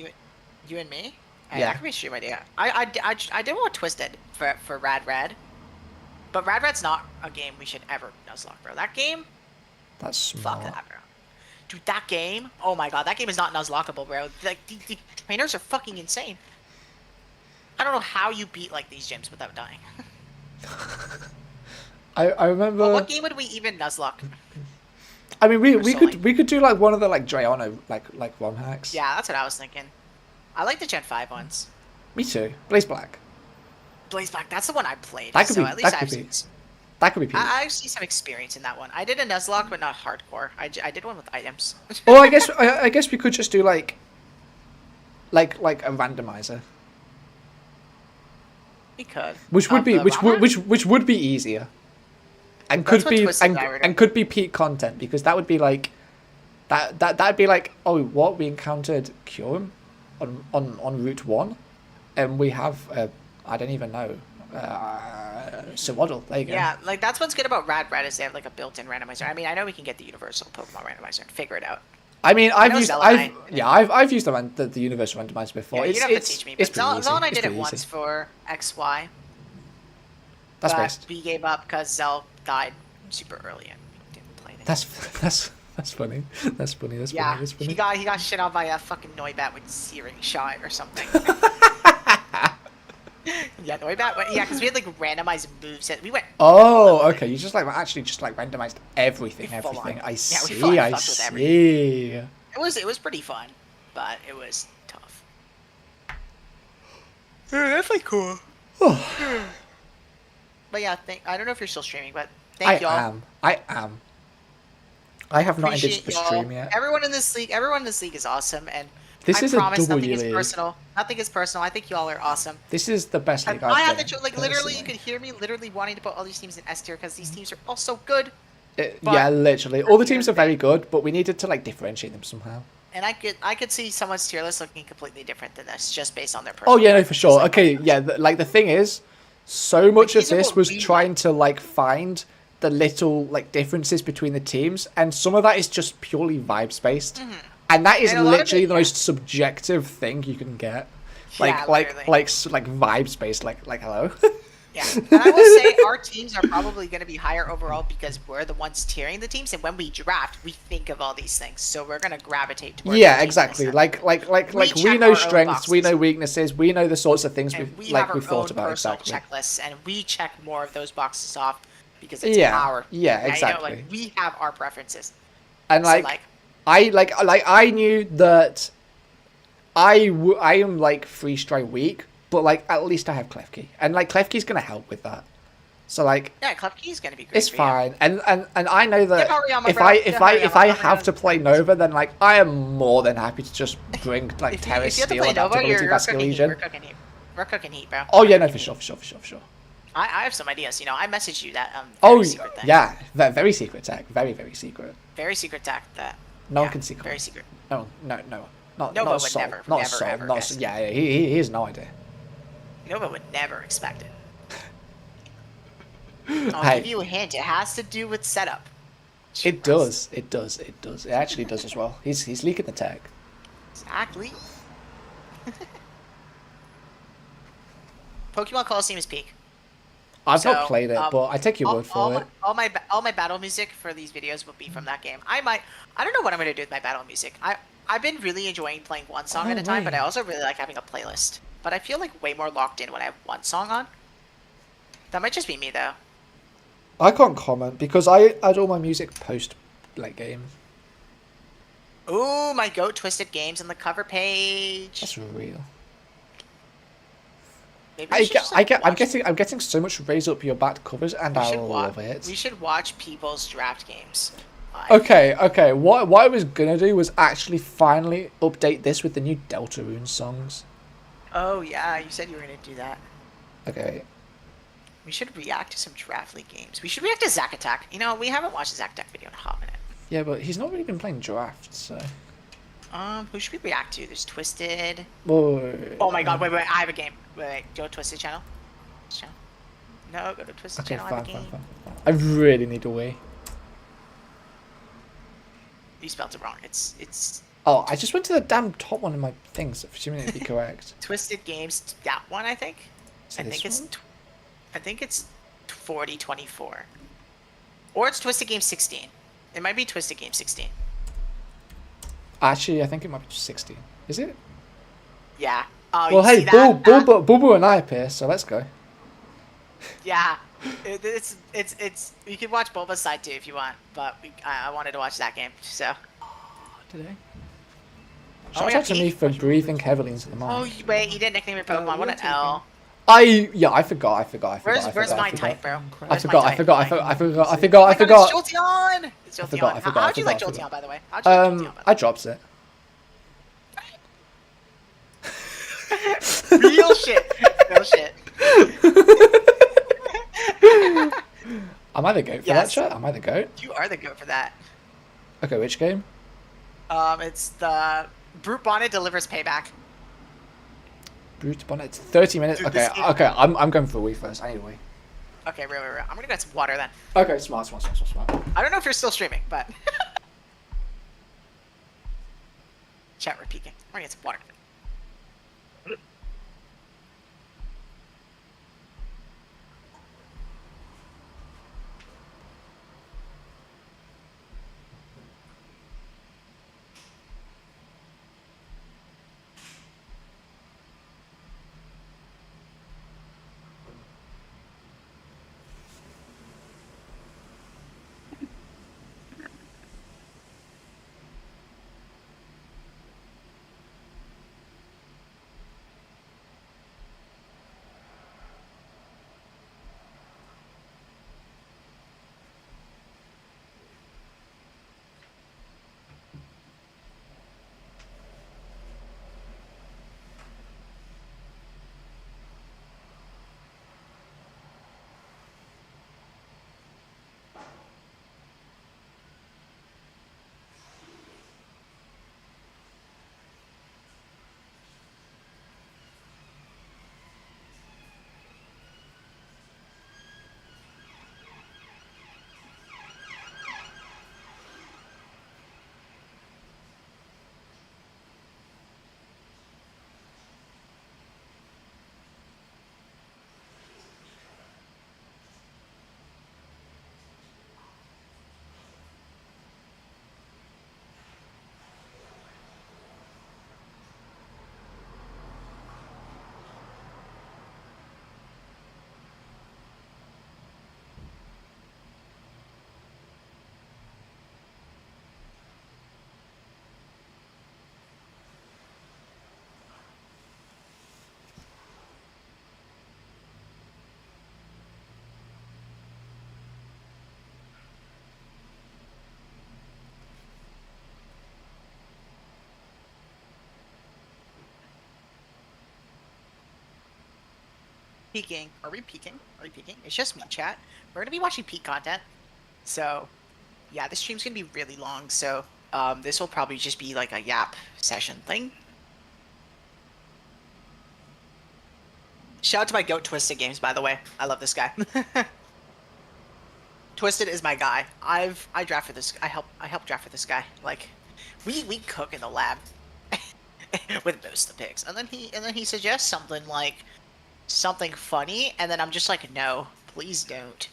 You and me?
Yeah.
That could be a stream idea. I did want Twisted for Rad Red, but Rad Red's not a game we should ever nuzlocke, bro. That game?
That's smart.
Fuck that, bro. Dude, that game? Oh my god, that game is not nuzlockable, bro. Like, the trainers are fucking insane. I don't know how you beat like these gyms without dying.
I remember.
Well, what game would we even nuzlocke?
I mean, we could do like one of the like Drayano like ROM hacks.
Yeah, that's what I was thinking. I like the Gen 5 ones.
Me too. Blaze Black.
Blaze Black, that's the one I played.
That could
so
be.
At least
That could be.
I actually some experience in that one. I did a nuzlocke, but not hardcore. I did one with items.
Or I guess we could just do like a randomizer.
We could.
Which would be easier. And could be peak content, because that would be like that'd be like, oh, what, we encountered Curum on Route 1, and we have I don't even know Swaddle. There you go.
Yeah, like that's what's good about Rad Red is they have like a built-in randomizer. I mean, I know we can get the universal Pokemon randomizer and figure it out.
I mean, I've used the universal randomizer before.
Yeah, you don't have to teach me, but Zell and I did it once for XY.
That's
but
best.
We gave up because Zell died super early and we didn't play anything.
That's funny. That's funny.
Yeah,
That's funny.
he got shit on by a fucking Noibat with Searing Shot or something. Yeah, Noibat. Yeah, because we had like randomized moveset. We went.
Oh, okay. You just randomized everything. I see.
It was pretty fun, but it was tough. Yeah, that's like cool. But yeah, I don't know if you're still streaming, but thank y'all.
I am. I have not ended the stream yet.
Everyone in this league is awesome, and
this is a double
nothing
league.
is personal. Nothing is personal. I think y'all are awesome.
This is the best league
I
I've
had to literally, you could hear me literally wanting to put all these teams in S tier because these teams are all so good.
Yeah, literally. All the teams are very good, but we needed to like differentiate them somehow.
And I could see someone's tier list looking completely different than this, just based on their.
Oh yeah, no, for
preferences,
sure.
like,
Okay, yeah, like the thing is, so much of
these are
this
what
was
we
trying
like.
to like find the little like differences between the teams, and some of that is just purely vibes based, and that is
And a lot of
literally
it,
the
yeah.
most subjective thing you can get. Like
Yeah,
like
literally.
like like vibes based. Like hello.
Yeah, and I will say our teams are probably going to be higher overall because we're the ones tiering the teams, and when we draft, we think of all these things, so we're going to gravitate towards.
Yeah,
the teams
exactly.
next
Like we
check
know
our own
strengths, we
boxes.
know weaknesses, we know the sorts of things
and
we
we
like
have
we've
our
thought
own
about
personal
exactly.
checklists, and we check more of those boxes off because it's
Yeah,
our.
yeah,
You know,
exactly.
like we have our preferences.
And
So, like,
I knew that I am like 3-strike weak, but like at least I have Klefki, and like Klefki's gonna help with that. So like
yeah, Klefki is going to be great.
it's
for
fine, and I know that
Hariyama,
if
bro.
I
Yeah,
if I
Hariyama,
have to play Nova, then like I am more than happy to just bring like
If
Terrace,
you have to
Steel,
play Nova,
Adaptability,
you're cooking heat.
Vasculegion.
We're cooking heat. We're cooking heat, bro.
Oh
We're
yeah, no,
cooking
for
heat.
sure, for sure, for sure.
I have some ideas. You know, I messaged you that
Oh
secret thing.
yeah, very secret tech, very secret.
Very secret tech that.
No
yeah,
one can see.
Very secret.
No, not
Nova would
Sol,
never,
not
never,
Sol,
ever
not
guess
Sol.
it.
Yeah, he has no idea.
Nova would never expect it. I'll
Hey.
give you a hint. It has to do with setup.
It does. It actually does as well. He's leaking the tech.
Exactly. Pokemon Coliseum is peak.
I've not
So,
played it, but I take your word for it.
All my battle music for these videos will be from that game. I don't know what I'm gonna do with my battle music. I've been really enjoying playing one song at a time, but I also really like having a playlist. But I feel like way more locked in when I have one song on. That might just be me though.
I can't comment because I add all my music post like game.
Ooh, my Goat Twisted Games on the cover page.
That's real.
Maybe we should just, like,
I'm
watch-
getting so much raise up your back covers, and
we
I
should
love
wa-
it.
We should watch people's draft games. live.
Okay. What I was gonna do was actually finally update this with the new Deltarune songs.
Oh yeah, you said you were gonna do that.
Okay.
We should react to some draft league games. We should react to Zack Attack. You know, we haven't watched a Zack Attack video in a hot minute.
Yeah, but he's not really been playing drafts, so.
Who should we react to? There's Twisted.
Whoa.
Oh my god, wait, I have a game. Wait, go to Twisted channel. Channel. No, go to Twisted
Okay,
channel. I have a
fine.
game.
I really need a way.
You spelled it wrong. It's
Oh, I just went to the damn top one in my things, assuming it'd be correct.
Twisted Games. That one, I think.
Is
I
it
think
this
it's.
one?
I think it's 4024. Or it's Twisted Game 16. It might be Twisted Game 16.
Actually, I think it might be 16. Is it?
Yeah. Oh,
Well,
you
hey,
see that?
Boo and I appear, so let's go.
Yeah. It's. You can watch Bulba's side too if you want, but I wanted to watch that game, so.
Did I?
Oh,
Shout
yeah,
out to me
Pete.
for breathing heavily into the mic.
Oh, wait, you didn't nickname your Pokemon. What an L.
I forgot.
Where's my type, bro?
I
Where's my
forgot.
type?
I
Oh
forgot.
my God, it's Jolteon! It's Jolteon.
forgot, I
How'd you like
forgot.
Jolteon, by the way? How'd you like Jolteon, by
I dropped it.
the way? Real shit. Real shit.
Am I the goat for that
Yes.
chat? Am I the goat?
You are the goat for that.
Okay, which game?
It's the Brute Bonnet delivers payback.
Brute Bonnet. It's 30 minutes.
Dude,
Okay,
this game-
okay. I'm going for a wee first. I need a wee.
Okay, real. I'm gonna get some water then.
Okay, smart.
I don't know if you're still streaming, but chat we're peeking. I'm gonna get some water. Peeking. Are we peeking? Are we peeking? It's just me, chat. We're gonna be watching peak content. So, yeah, this stream's gonna be really long. So, this will probably just be like a yap session thing. Shout out to my goat Twisted Games, by the way. I love this guy. Twisted is my guy. I draft for this. I help draft for this guy. Like, we cook in the lab with most of the picks, and then he suggests something like something funny, and then I'm just like, no, please don't.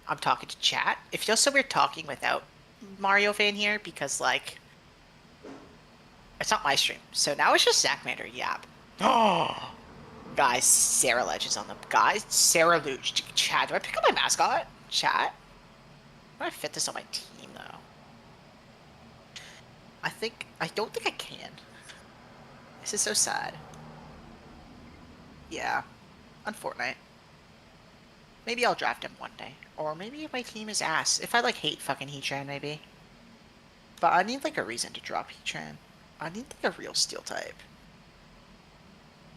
I'm talking to chat. It feels so weird talking without Mario fan here because like it's not my stream. So now it's just ZachMander Yap. Oh, guys, Sarah Legends on the guys. Sarah Luge. Chat. Do I pick up my mascot? Chat. How do I fit this on my team though? I don't think I can. This is so sad. Yeah, on Fortnite. Maybe I'll draft him one day. Or maybe if my team is ass. If I like hate fucking Heatran maybe. But I need like a reason to drop Heatran. I need like a real steel type.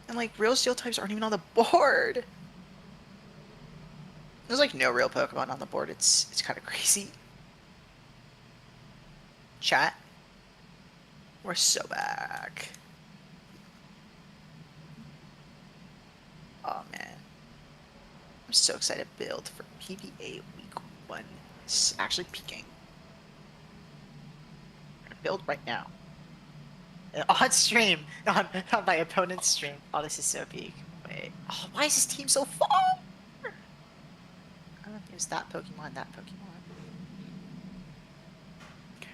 And like real steel types aren't even on the board. There's like no real Pokemon on the board. It's kind of crazy. Chat. We're so back. Oh man. I'm so excited to build for PBA week 1. It's actually peaking. I'm gonna build right now. On stream. On my opponent's stream. Oh, this is so peak. Wait. Oh, why is this team so far? There's that Pokemon, that Pokemon. Okay.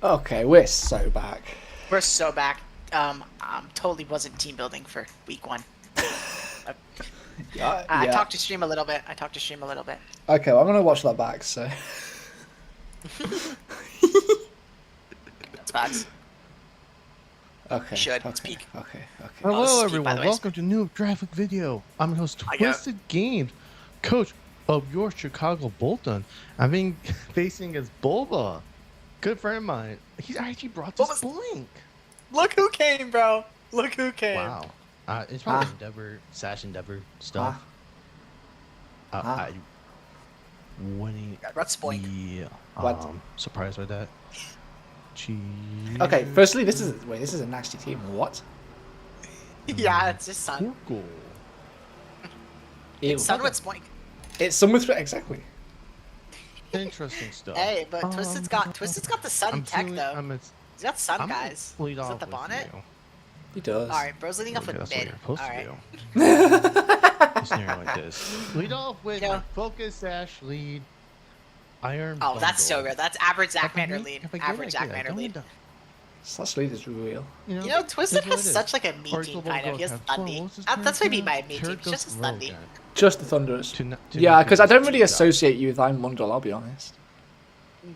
Okay, we're so back.
We're so back. Totally wasn't team building for week 1. I talked to stream a little bit.
Okay, well, I'm gonna watch that back. So.
That's facts.
Okay.
Should
okay.
speak.
Okay.
Hello,
by
everyone.
the way.
Welcome to new graphic video. I'm your host,
I got-
Twisted Games, coach of your Chicago Bolton. I've been facing as Bulba, good friend of mine. He actually brought this blink.
Look who came, bro. Look who came.
Wow. It's probably Endeavor, Endeavor stuff. Winning.
What's point?
Yeah.
What?
Surprised by that.
Okay. Firstly, this is a nasty team. What?
Yeah, it's just Sun.
Cool.
Ew.
It's Sun with Spoink.
It's some with exactly.
Interesting stuff.
Hey, but Twisted's got the Sun tech though. He's got Sun
I'm
guys.
Lead
Is
off
that the
with
bonnet?
you.
He does.
Alright, bro's leading off
Okay,
with
that's what
mid.
you're supposed
Alright.
to do. Just near like this. Lead off with
You know-
my Focus Sash lead. Iron.
Oh, that's so
Bundle.
good. That's average
If I
ZachMander
get-
lead.
if I get it,
Average
I get it.
ZachMander
Don't
lead.
die.
Slash lead is real.
You know, Twisted
That's what
has
it is.
such like a me
Or
team
Global
kind of. He has
Growth Tab.
Thundy.
What's his
That's what I mean
character?
by me team. He's just a
Road
Thundy.
guy.
Just the Thunderers.
To
Yeah, because I don't really
cheat
associate you with Iron Mundle. I'll be honest.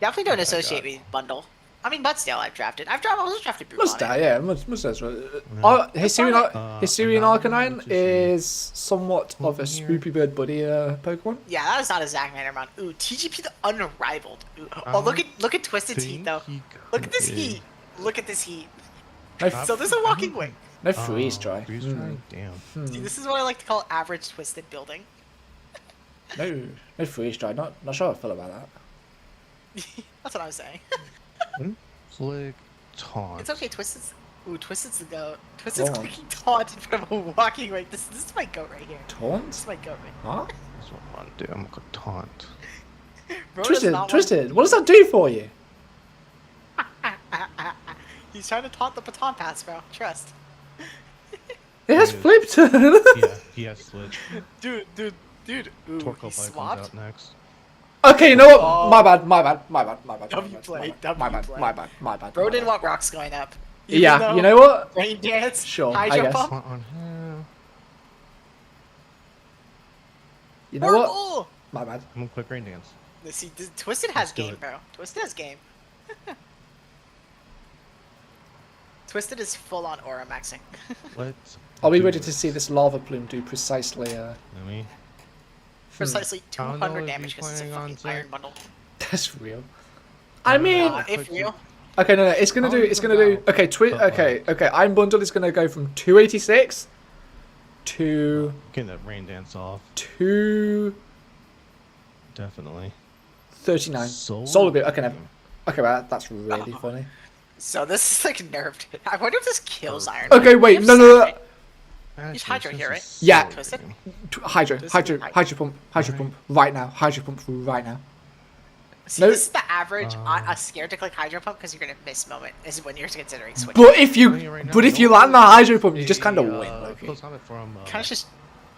Definitely don't
my
associate
God.
with Bundle. I mean, Mudsdale I've drafted. I've also drafted Brute
Must
on it.
yeah, must well.
fine.
Hisuian
now
Arcanine
let's just see.
is somewhat of a
Over here.
Spoopy Bird buddy Pokemon.
Yeah, that is not a ZachMander mon. Ooh, TGP the unrivaled. Ooh. Oh, look at Twisted's heat though. Look at this heat. Look at this heat.
No,
So this is a walking wing.
no freeze dry.
Freeze
Hmm.
dry? Damn.
See, this is what I like to call average Twisted building.
No freeze dry. Not sure how I feel about that.
That's what I was saying.
Flick taunt.
It's okay, Twisted's the goat. Twisted's
Oh.
clicking taunt in front of a walking wing. This is my goat right here. This
Taunt?
is my goat right
Huh?
That's what I'm gonna do. I'm gonna go taunt.
here. Bro does not want-
Twisted. What does that do for you?
He's trying to taunt the baton pass, bro. Trust.
It has flipped.
Yeah, he has switched.
Dude. Ooh,
Torco
he
Pipe comes
swapped.
out next.
Okay, you know what?
Oh.
My bad.
W play.
My bad.
Bro didn't want rocks going up.
Yeah,
Even
you
though
know what?
Rain dance.
Sure, I
Hydro
guess.
pump.
On him.
You know what?
Oh,
My bad.
I'm gonna quick rain dance.
see, Twisted has
Let's do
game,
it.
bro. Twisted has game. Twisted is full on aura maxing.
Let's.
Are we
do
ready to
this.
see this lava plume do precisely?
Let me.
Precisely
I don't know
200
if
damage
he's
because it's a
planning on
fucking iron
to-
bundle.
That's real. I mean,
If real.
okay, no, it's gonna do. It's gonna do. Okay, okay. Iron bundle is gonna go from 286 to
Getting that rain dance off.
239.
Definitely.
Solar beam. Okay, never. Okay, well, that's really funny.
So this is like nerfed. I wonder if this kills iron.
Okay,
Man.
wait,
If
no.
Savage-
Actually,
Hydro
this
here,
is
right?
so
Yeah.
Twisted?
lame.
Hydro pump, right now. Hydro pump right now.
See,
No.
this is the average. Scared to click hydro pump because you're gonna miss moment. Is when you're considering switching.
But if you,
Right now,
but if you
no
land the
one
hydro
is
pump, you just
a,
kind of win. Loki.
close comment from,
Kind of just.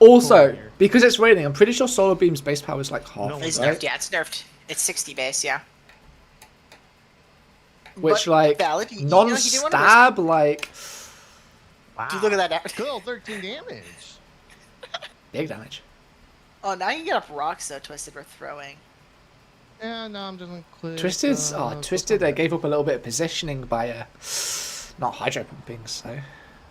Also,
here.
because it's raining, I'm pretty sure solar beam's base power is like half,
No,
It's
right?
nerfed. Yeah, it's nerfed. It's 60 base. Yeah.
Which
But
like
valid, you know, he didn't wanna
non-stab, like
wow.
Dude, look at that.
Still 13 damage.
big damage.
Oh, now you can get up rocks though. Twisted for throwing.
Yeah, no, I'm just gonna click.
Twisted's Twisted. They
close
gave up a little bit of positioning by not hydro pumping, so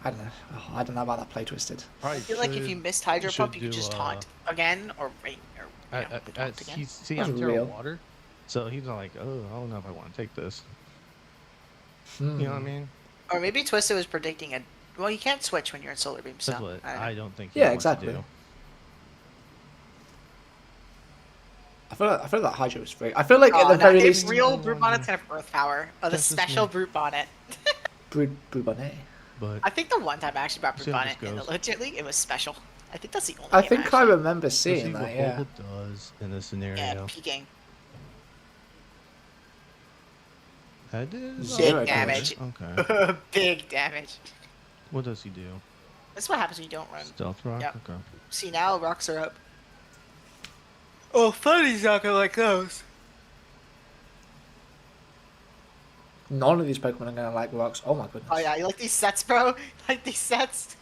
I don't know. Oh, I don't know about that play, Twisted.
comment.
I feel like if you missed hydro
should
pump, you could
do,
just taunt again or rain or taunt again.
He's see,
That's
I'm Terra
real.
water, so he's not like, oh, I don't know if I want to take this.
Hmm.
You know what I mean?
Or maybe Twisted was predicting a. Well, you can't switch when you're in solar beam. So
That's what
I don't
I
know.
don't think. He
Yeah,
wants to
exactly.
do.
I feel like that hydro is free. I feel like at
Oh,
the
no,
very
if
least,
real brute bonnet's gonna have earth power. Oh, the
That's just
special
me.
brute bonnet.
Brood Bonnet.
But
I think the one time I actually brought brute
See how
bonnet
this
in the
goes.
legit league, it was special. I think that's the only.
I
game
think I
actually.
remember
let's see
seeing
what
that. Yeah.
Boba does in this scenario.
Yeah, peeking.
That is
Zero
Big damage.
Okay.
Big damage.
What does he do?
That's what happens when you don't run.
Stealth rock.
Yep.
Okay.
See, now rocks are up. Oh, Funny's not gonna like those.
None of these Pokemon are gonna like rocks. Oh my goodness.
Oh yeah, you like these sets, bro? Like these sets?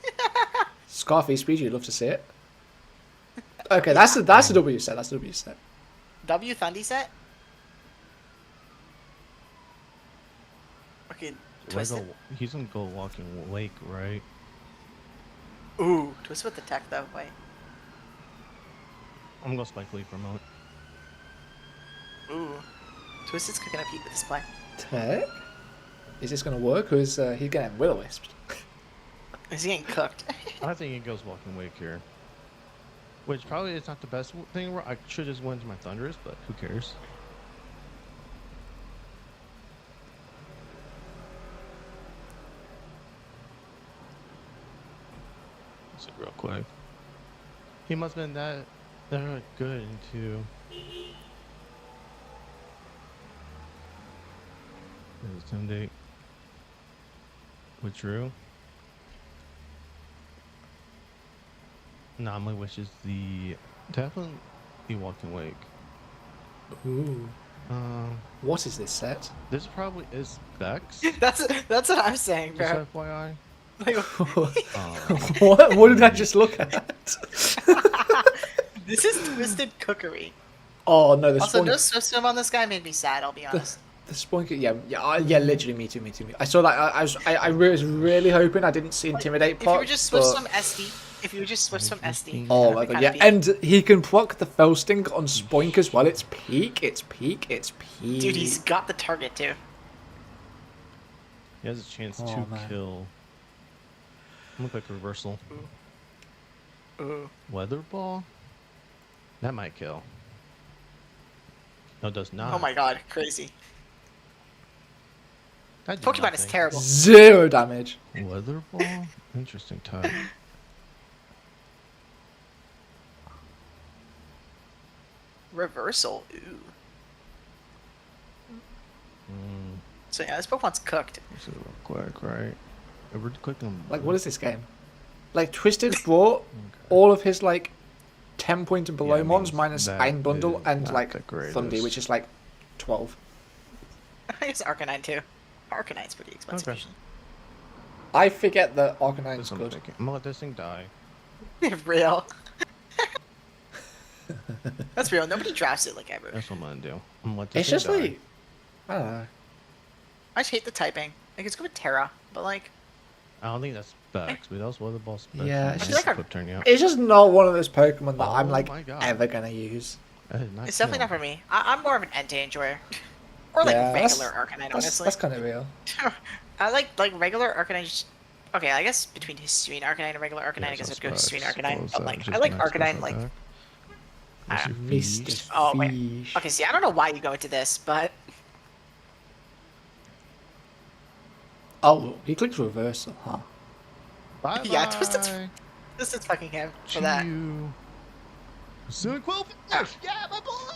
Scarface Speed, you'd love to see it. Okay, that's a W set. That's a W set.
W Thundy set? Okay,
Do I
Twisted.
go, he's gonna go walking lake, right?
Ooh, twist with the tech though. Wait.
I'm gonna go Spike Leaf for a moment.
Ooh. Twisted's cooking up heat with this play.
Tech? Is this gonna work, or is he getting will-o-wisped?
Is he getting cooked?
I think he goes walking wake here. Which probably is not the best thing. I should just went to my Thunderous, but who cares? Let's see real quick. He must have been that good into. Intimidate. Withdrew. Anomaly, which is the definitely the walking wake.
Ooh.
Um,
What is this set?
this probably is Vex.
that's what I'm saying,
Just
bro.
FYI.
Like,
What did I just look at?
this is Twisted cookery.
Oh no, the
Also,
spawn.
no system on this guy made me sad. I'll be honest.
The Spoinker, yeah, literally, me too. I saw that. I was really hoping I didn't see intimidate
If you
proc.
would just switch
but-
some SD, if you would just switch some SD.
Oh
that'd
my
be
god,
kinda
yeah,
peak.
and he can proc the fell sting on Spoink as well. It's peak.
Dude, he's got the target too.
He has a chance
Oh,
to
man.
kill. Look like reversal.
Ooh.
Weather ball. That might kill. No, it does not.
Oh my god, crazy.
That did
Pokemon is
nothing.
terrible.
0 damage.
Weather ball. Interesting type.
Reversal. Ooh.
Mm.
So yeah, this Pokemon's cooked.
This is real quick, right? We're clicking.
Like, what is this game? Like, Twisted brought all of his, like, 10 point and below
Yeah, it
mons
means
minus
that
Iron Bundle
is
and,
not
like,
the greatest.
Thundy, which is, like, 12.
I guess Arcanine too. Arcanine's pretty expensive.
Okay.
usually.
I forget that Arcanine's
This I'm
good.
thinking. I'm gonna let this thing die.
Real. That's real. Nobody drafts it like ever.
That's what I'm gonna do. I'm gonna let this
It's
thing
just,
die.
like, I don't know.
I just hate the typing. Like, it's good with Terra, but like,
I don't think that's specs, but that's what the boss specs.
Yeah,
on
it's
my
just like a-
flip turn, yeah.
It's just not one of those Pokemon that I'm,
Oh
like,
my God.
ever gonna use.
That is not
it's definitely not
kill.
for me. I'm more of an Entei enjoyer. Or like
Yeah, that's-
regular Arcanine,
That's,
honestly.
that's kind of real.
I like regular Arcanine. Just, okay, I guess between Hisuian Arcanine and regular Arcanine,
Yeah,
I guess
so
I'd go
specs,
Hisuian Arcanine.
close
But
that,
like,
just
I like
max
Arcanine.
special
Like,
attack.
I
What's
don't
your
Mr.
feast?
Oh, wait.
Fish.
okay, see, I don't know why you go into this, but
Oh, he clicks reversal, huh?
Bye
Yeah, Twisted's-
bye.
this is fucking him for that.
Chew. Soon Quill. Yeah, my boy.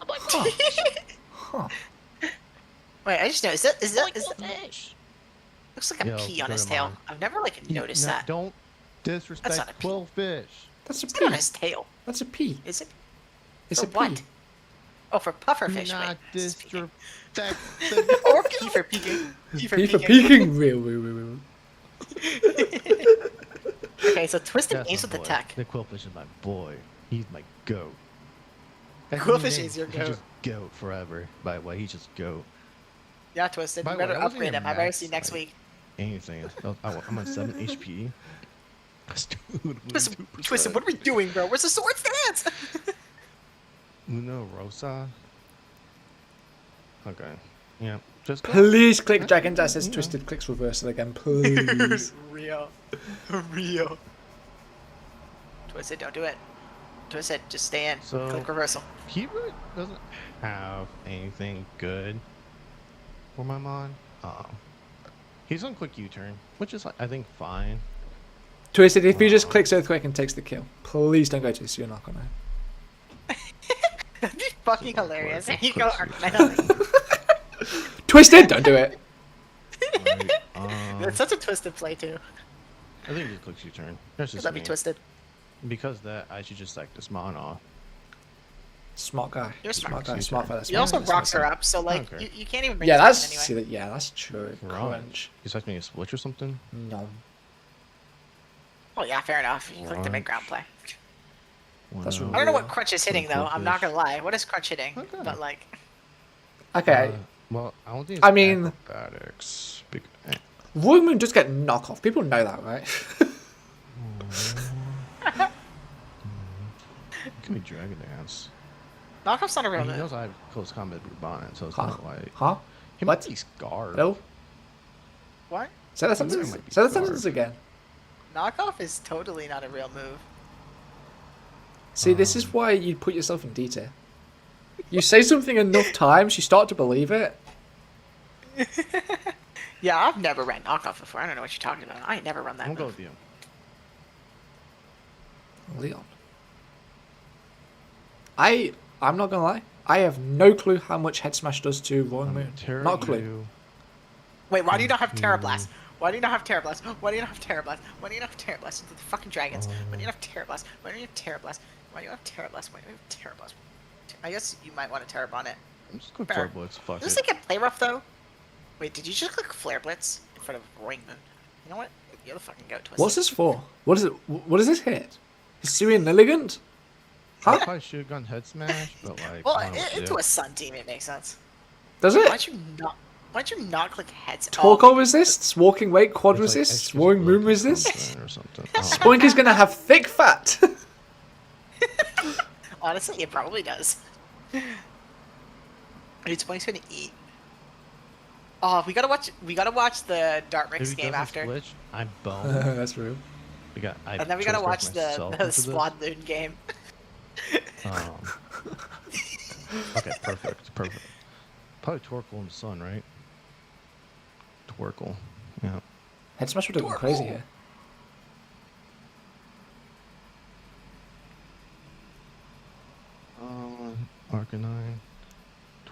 My boy.
Huh.
Wait, I just noticed that is that
fish?
looks like a
Yo,
P on
go
his
to
tail.
mine.
I've never like noticed
No,
that.
Don't disrespect
not a P.
Quillfish.
That's a
It's not on
P.
his tail.
That's a P.
Is it?
It's
For
a P.
what? Oh, for
Do
pufferfish.
not
Wait, this is peeking.
disrespect
Or P for peeking. P for
P for
peeking.
peeking. Real.
Okay, so Twisted
That's
aims
my
with the
boy.
tech.
The Quillfish is my boy. He's my goat.
Quillfish is your
He's
goat.
just goat forever. By the way, he's just goat.
Yeah, Twisted.
By
You
the way,
better
that wasn't
upgrade
your
him. I better
max,
see next
like-
week.
Anything. I'm on 7 HP.
Twisted, what are we doing, bro? Where's the sword stance?
Uno Rosa. Okay. Yeah. Just go.
Please click Dragon Dash says
You know.
Twisted clicks reversal again, please.
Real. Real. Twisted, don't do it. Twisted, just stay in.
So-
Click reversal.
He really doesn't have anything good for my mon. He's on quick U-turn, which is I think fine.
Twisted, if he just clicks Earthquake and takes the kill, please don't go to the You're not gonna.
That'd be fucking
So
hilarious.
quick,
You go
quick
Arcanine.
Twisted, don't do it.
Right,
It's such a Twisted play, too.
I think he just clicks U-turn. That's just
That'd be
me.
Twisted.
Because that, I should just like this mon off.
Smart guy.
You're smart.
guy. Smart fella.
You
Smart
also
fella,
rocks
smart
her
fella.
up, so like,
Okay.
you can't even bring
Yeah,
it
that's
down
see
anyway.
that. Yeah, that's true.
Right.
Crunch.
You expect me to switch or something?
No.
Oh yeah, fair enough. You click the mid ground play.
That's
Wow.
I don't know what
Yeah.
Crunch is hitting though. I'm not gonna lie. What is Crunch hitting?
Okay.
But like,
Okay.
Well, I don't think.
I mean-
acrobatics.
Roy Moon does get knockoff. People know that, right?
Give me Dragon Dance.
knockoff's not a real
He
move.
knows I have close combat with Bonnet, so it's
Huh?
not like.
Huh?
He
What?
might be scarred.
Hello?
What?
Say that
I think
sentence.
it might be
Say that
guard.
sentence again.
Knockoff is totally not a real move.
See, this is why you put yourself in detail. You say something enough times, you start to believe it.
Yeah, I've never ran knockoff before. I don't know what you're talking about. I ain't never run that
I'm
move.
gonna go with you.
Leon. I'm not gonna lie. I have no clue how much Head Smash does to Royal Moon.
Terra
Not a clue.
you.
Wait, why do you not have Terra Blast? Why do you not have Terra Blast? Why do you not have Terra Blast? Why do you not have Terra Blast into the fucking dragons? Why do you not have Terra Blast? Why do you have Terra Blast? Why do you have Terra Blast? Why do you have Terra Blast? I guess you might want a Terra Bonnet.
I'm just going
Fair.
Flare Blitz. Fuck
Does
it.
this thing get play rough though? Wait, did you just click Flare Blitz in front of Roaring Moon? You know what? You're the fucking goat twist.
What's this for? What is it? What does this hit? Syrian Lilligant?
I
Huh?
probably should have gone Head Smash, but like.
Well,
I don't know what to
into
do.
a Sun team, it makes sense.
Does
Why'd
it?
you not? Why'd you not click heads?
Torko resists, walking weight, quad
It's like
resists,
extra
roaring moon
split
resists.
something Or something. I don't know.
Spoink is gonna have thick fat.
Honestly, it probably does. Dude, Spoink's gonna eat. Oh, we gotta watch the
If
Dartrix
he
game
doesn't
after.
Switch, I'm boned.
That's real.
And then we gotta watch the Squad Loon game.
Okay, perfect. Probably Torkoal in the sun, right? Torkoal. Yeah.
Head Smash would have gone crazy here.
Arcanine.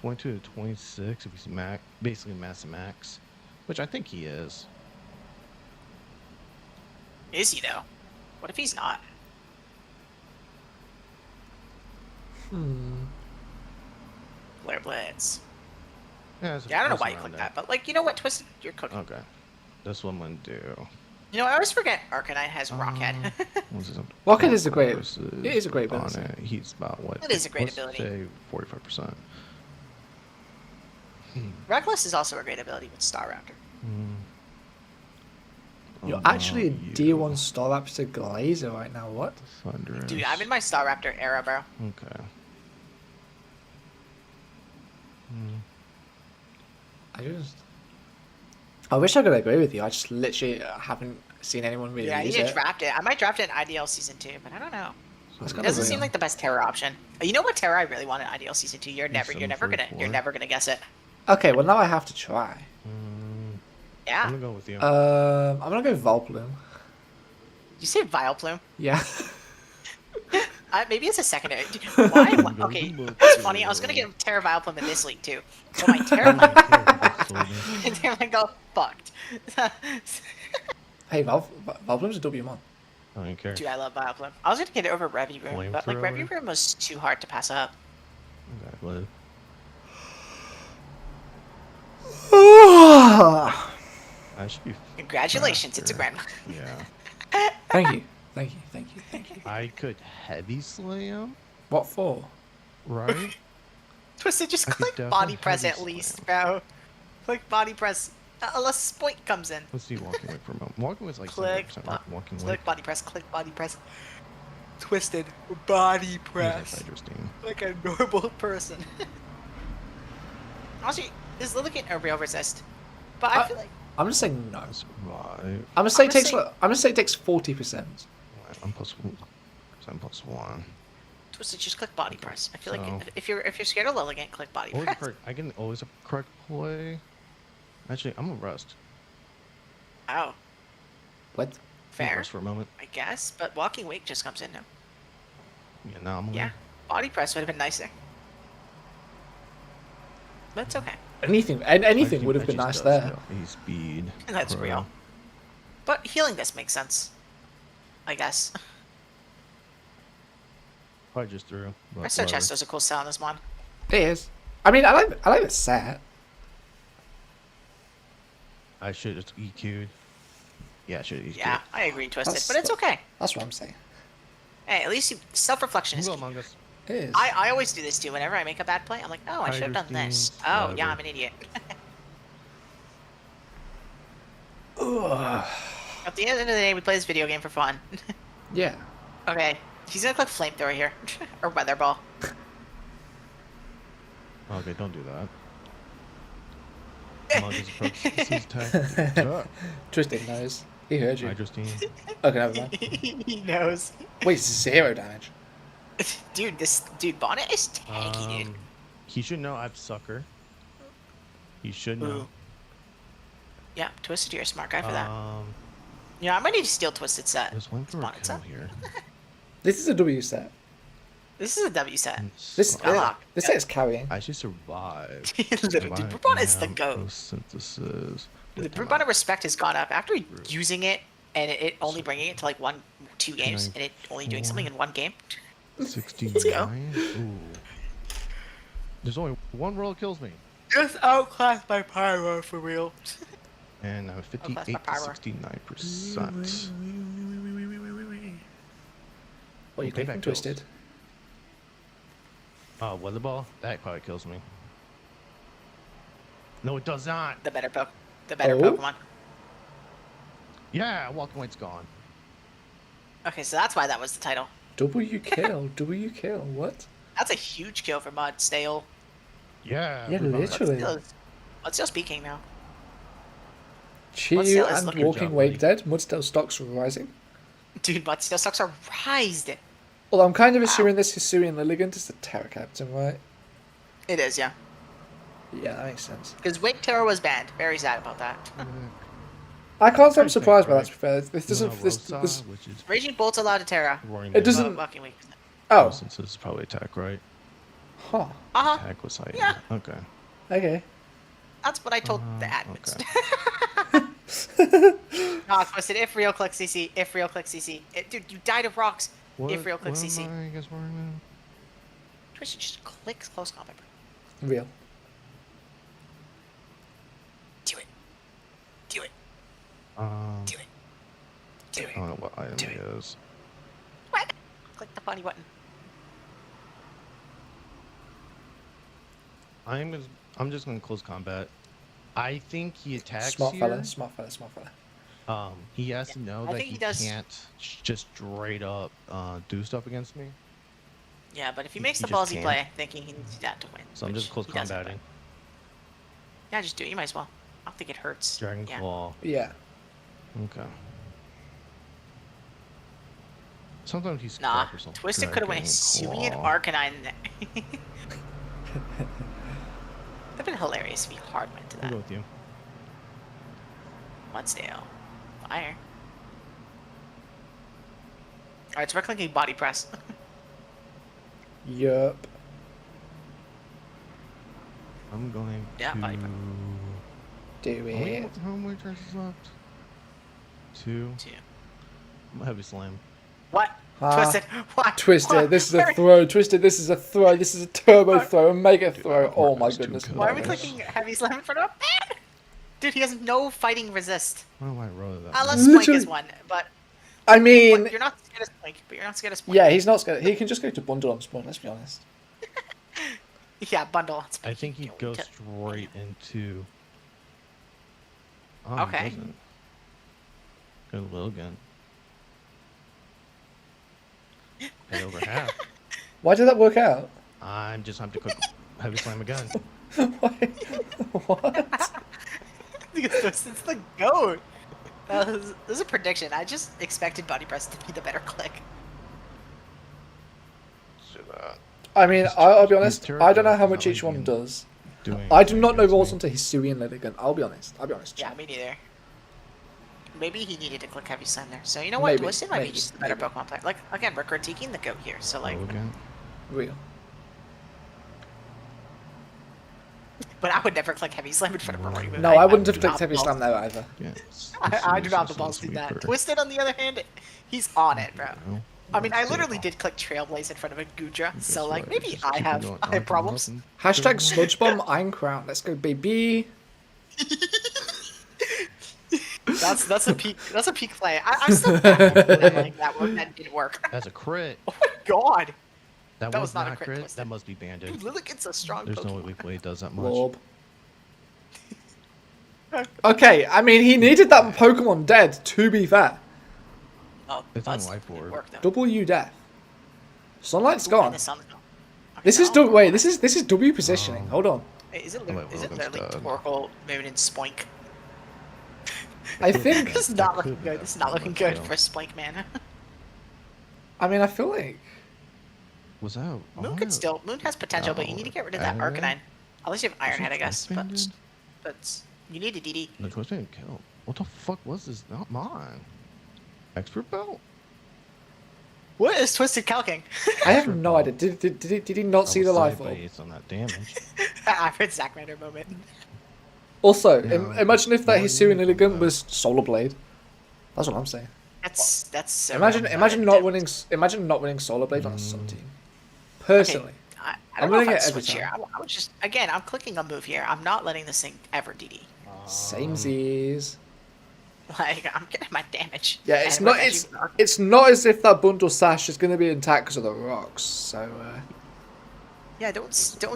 22 to 26 if he's basically max, which I think he is.
Is he though? What if he's not? Flare Blitz.
Yeah,
Yeah, I don't know why you clicked that, but like, you know what, Twisted, you're cooking.
Okay, that's what I'm gonna do.
You know, I always forget Arcanine has Rockhead.
Rockhead is a great. It is a great ability.
He's about what?
It is a great
let's
ability.
Say 45%.
Reckless is also a great ability with Staraptor.
You're actually a D1 Staraptor Glazer right now. What?
Thunderous.
Dude, I'm in my Staraptor era, bro.
Okay.
I wish I could agree with you. I just literally haven't seen anyone really
Yeah, I
use
need to
it.
draft it. I might draft it in IDL Season 2, but I don't know.
That's
It
kind of
doesn't seem
real.
like the best Terror option. You know what Terror I really want in IDL Season 2? You're never gonna guess it.
Okay, well now I have to try.
Yeah.
I'm gonna go with you.
I'm gonna go Volplume.
You say Vileplume?
Yeah.
Maybe it's a secondary. Why? Okay, it's funny. I was gonna get Terra Vileplume in this league too. But my Terra and then I got fucked.
Hey, Volplume's a W1.
I don't care.
Dude, I love Vileplume. I was gonna get it over Reviroom, but like
Flamethrower?
Reviroom was too hard to pass up.
Okay, well, I should be.
Congratulations, it's a
faster.
grandma.
Yeah.
Thank you.
I could heavy slay him,
What for?
right?
Twisted, just
I could
click body
definitely
press
heavy
at
slam.
least, bro. Click body press. Unless Spoink comes in.
Let's see walking away for a moment. Walking away's like
Click,
70%, right? Walking away.
click body press, click body press. Twisted, body press.
Interesting.
Like a normal person. Honestly, is Lilligant a real resist? But I feel like
I'm gonna say no.
Right.
I'm gonna say it
I'm gonna
takes 40%.
I'm plus 1. I'm plus 1.
Twisted, just click body press. I feel
So-
like if you're scared of Lilligant, click body
Always
press.
correct. I can always a correct play. Actually, I'm gonna rest.
Oh,
What?
I'm gonna
fair,
Rest for a moment.
I guess. But Walking Wake just comes in now.
Yeah, now I'm gonna.
Yeah, body press would have been nicer. But it's okay.
Anything would have been nice there.
He's speed.
That's
pro.
real. But healing this makes sense. I guess.
Probably just threw.
I still chest does a cool style in this mod.
It is. I mean, I like the set.
I should have EQ'd. Yeah, I should have EQ'd.
Yeah, I agree, Twisted.
That's-
But it's okay.
That's what I'm saying.
Hey, at least self-reflection is
Who
key.
Among Us?
It is.
I always do this too. Whenever I make a bad play, I'm like, oh, I should have done this.
Hydrosteam,
Oh,
whatever.
yeah, I'm an idiot. At the end of the day, we play this video game for fun.
Yeah.
Okay, he's gonna click Flamethrower here. Or Weather Ball.
Okay, don't do that. Among Us approach. This is attack.
Twisted knows. He heard you.
Hydrosteam.
Okay, never mind.
He knows.
Wait, 0 damage.
Dude, Bonnet is tanky, dude.
He should know I've sucker. He should know.
Ooh. Yeah, Twisted, you're a smart guy for that. Yeah, I might need to steal Twisted set.
There's one for a
Bonnet
kill
set.
here.
This is a W set.
This is a W set.
This
Ah,
this
yeah.
set is carrying.
I actually survived.
Literally, dude, Brubon is the goat.
Synthesis.
The Brubon respect has gone up after using it and it only bringing it to like 1-2 games and it only doing something in one game.
69.
go.
Ooh. There's only one roll that kills me.
Just outclassed by Pyro for real.
And I'm
that's
58
my
to
power.
69%.
What are you
Okay,
clicking,
that kills.
Twisted?
Weather ball? That probably kills me. No, it does not.
The better
Oh?
Pokemon.
Yeah, walking weight's gone.
Okay, so that's why that was the title.
W kill. W kill. What?
That's a huge kill for Mud Stale.
Yeah.
Yeah,
we're gone.
literally.
What's still speaking now?
Chiyu
Mudstale is
and
looking-
Walking
Good job,
Wake
buddy.
dead. Mudstale stocks rising.
Dude, Mud Stale stocks are rised.
Well, I'm kind of assuming this Hisuian Lilligant is the Terra Captain, right?
It is, yeah.
Yeah, that makes sense.
Because Wake Terror was banned. Very sad about that.
I can't say I'm
Pretty
surprised by that,
safe,
to be fair. This doesn't.
Rosa,
This.
which is
Raging Bolt's allowed to Terra.
roaring
It doesn't-
Wind.
Walking Wake.
Oh.
Since this is probably attack, right?
Huh.
Heck was I?
Yeah.
Okay.
Okay.
That's what I told the admins.
Okay.
No, Twisted. If real click CC. If real click CC. Dude, you died of rocks. If real click CC.
What am I guess wearing now?
Twisted, just click close combat.
Real.
Do it. Do it. Do it. Do it.
I don't know what item
Do
it
it.
is.
What? Click the funny button.
I'm just gonna close combat. I think he attacks
Smart
here.
fella. Smart fella. Smart fella.
He has to know
I
that
think
he
he does.
can't just straight up do stuff against me.
Yeah, but if he
He-
makes
he
the
just
ballsy
can't.
play, thinking he needs that to win.
So I'm
which
just close
he doesn't, but-
combating.
Yeah, just do it. You might as well. I don't think it hurts.
Dragon
Yeah.
Claw.
Yeah.
Okay. Sometimes he's
Nah,
crap or something.
Twisted could have went Hisuian
Claw.
Arcanine. That'd been hilarious if he hard went to
I'll
that.
go with you.
Mudsdale. Fire. Alright, so we're clicking body press.
Yup.
I'm going
Yeah,
to.
body
Do it.
How many turns is left? 2.
Two.
I'm a heavy slam.
What? Twisted. What?
Twisted,
What?
this is a throw. Twisted, this is a throw. This is a turbo throw, a mega throw.
that
Oh my
works too
goodness.
good.
Why are we
gracious.
clicking heavy slam in front of him? Dude, he has no fighting resist.
Why do I roll that?
Unless Swank
Literally-
is one, but
I mean,
you're not scared of Swank, but you're not scared of Swank.
yeah, he's not scared. He can just go to bundle on spawn, let's be honest.
Yeah, bundle. It's
I think he
going
goes
to-
straight into. Oh,
Okay.
He doesn't. Go to Logan. Head over half.
Why did that work out?
I'm just have to quick heavy slam again.
Why? What?
Because Twisted's the GOAT. This is a prediction. I just expected body press to be the better click.
So that.
I mean,
His
I'll be
his
honest,
turret
I don't know
is
how
not
much each
like
one
being
does.
doing
I do not know
against
rolls
me.
onto Hisuian Lilligant. I'll be honest.
Yeah, me neither. Maybe he needed to click heavy slam there. So you know what?
Maybe,
Twisted might be
maybe,
just a better
maybe.
Pokemon player. Like again, we're critiquing the GOAT here. So like,
Logan.
Real.
but I would never click heavy slam in front of a running move.
No, I wouldn't have
do
clicked
not
heavy
balls-
slam there either.
Yes.
I do not have the balls to do that. Twisted, on the other hand, he's on it, bro. I mean, I literally did click Trailblaze in front of a Gudra, so like maybe I have problems.
Hashtag sludge bomb Iron Crown. Let's go, baby.
That's a peak. That's a peak play. I'm still baffled that like that didn't work.
That's a crit.
Oh my god,
That,
That
was,
was not a
not
crit,
crit.
Twisted.
That must be banded.
dude, Lilligant's a strong
There's no
Pokemon.
way it does that much.
Lorb. Okay, I mean, he needed that Pokemon dead, to be fair.
Oh,
It's on
that's-
life
didn't
orb.
work, though.
W death. Sunlight's
Ooh,
gone.
and the sun's gone. Okay,
This is
now-
wait. This is W positioning. Hold on.
Wait, is it
Oh, wait,
is it
Logan's
literally
dead.
Torkoal moving in Spoink?
I think.
This is
That
not looking
could be
good.
that.
This is not looking
Let's
good
go.
for Spoink, man.
I mean, I feel like.
Was that?
Moon could still. Moon has potential, but you need to get rid of that
Iron
Arcanine. Unless you have Iron Head, I guess.
Twist
But
banded?
you need a DD.
The twist didn't kill. What the fuck was this? Not mine. Expert belt?
What is Twisted Calking?
I have no idea. Did he not see the life orb?
Based on that damage.
I've heard Zack Ryder moment.
Also,
Yeah.
imagine if that
Why
Hisuian
you-
Lilligant was Solar Blade. That's what I'm saying.
That's so.
Imagine not winning. Imagine not winning Solar Blade on a Sun team. Personally,
I
I'm
don't know
winning
if I'd
it every
switch here.
time.
I would just again. I'm clicking a move here. I'm not letting this thing ever DD.
same Z's.
Like I'm getting my damage.
Yeah, it's
And
not.
we're
It's
edging-
it's not as if that bundle sash is going to be intact because of the rocks. So
Yeah, don't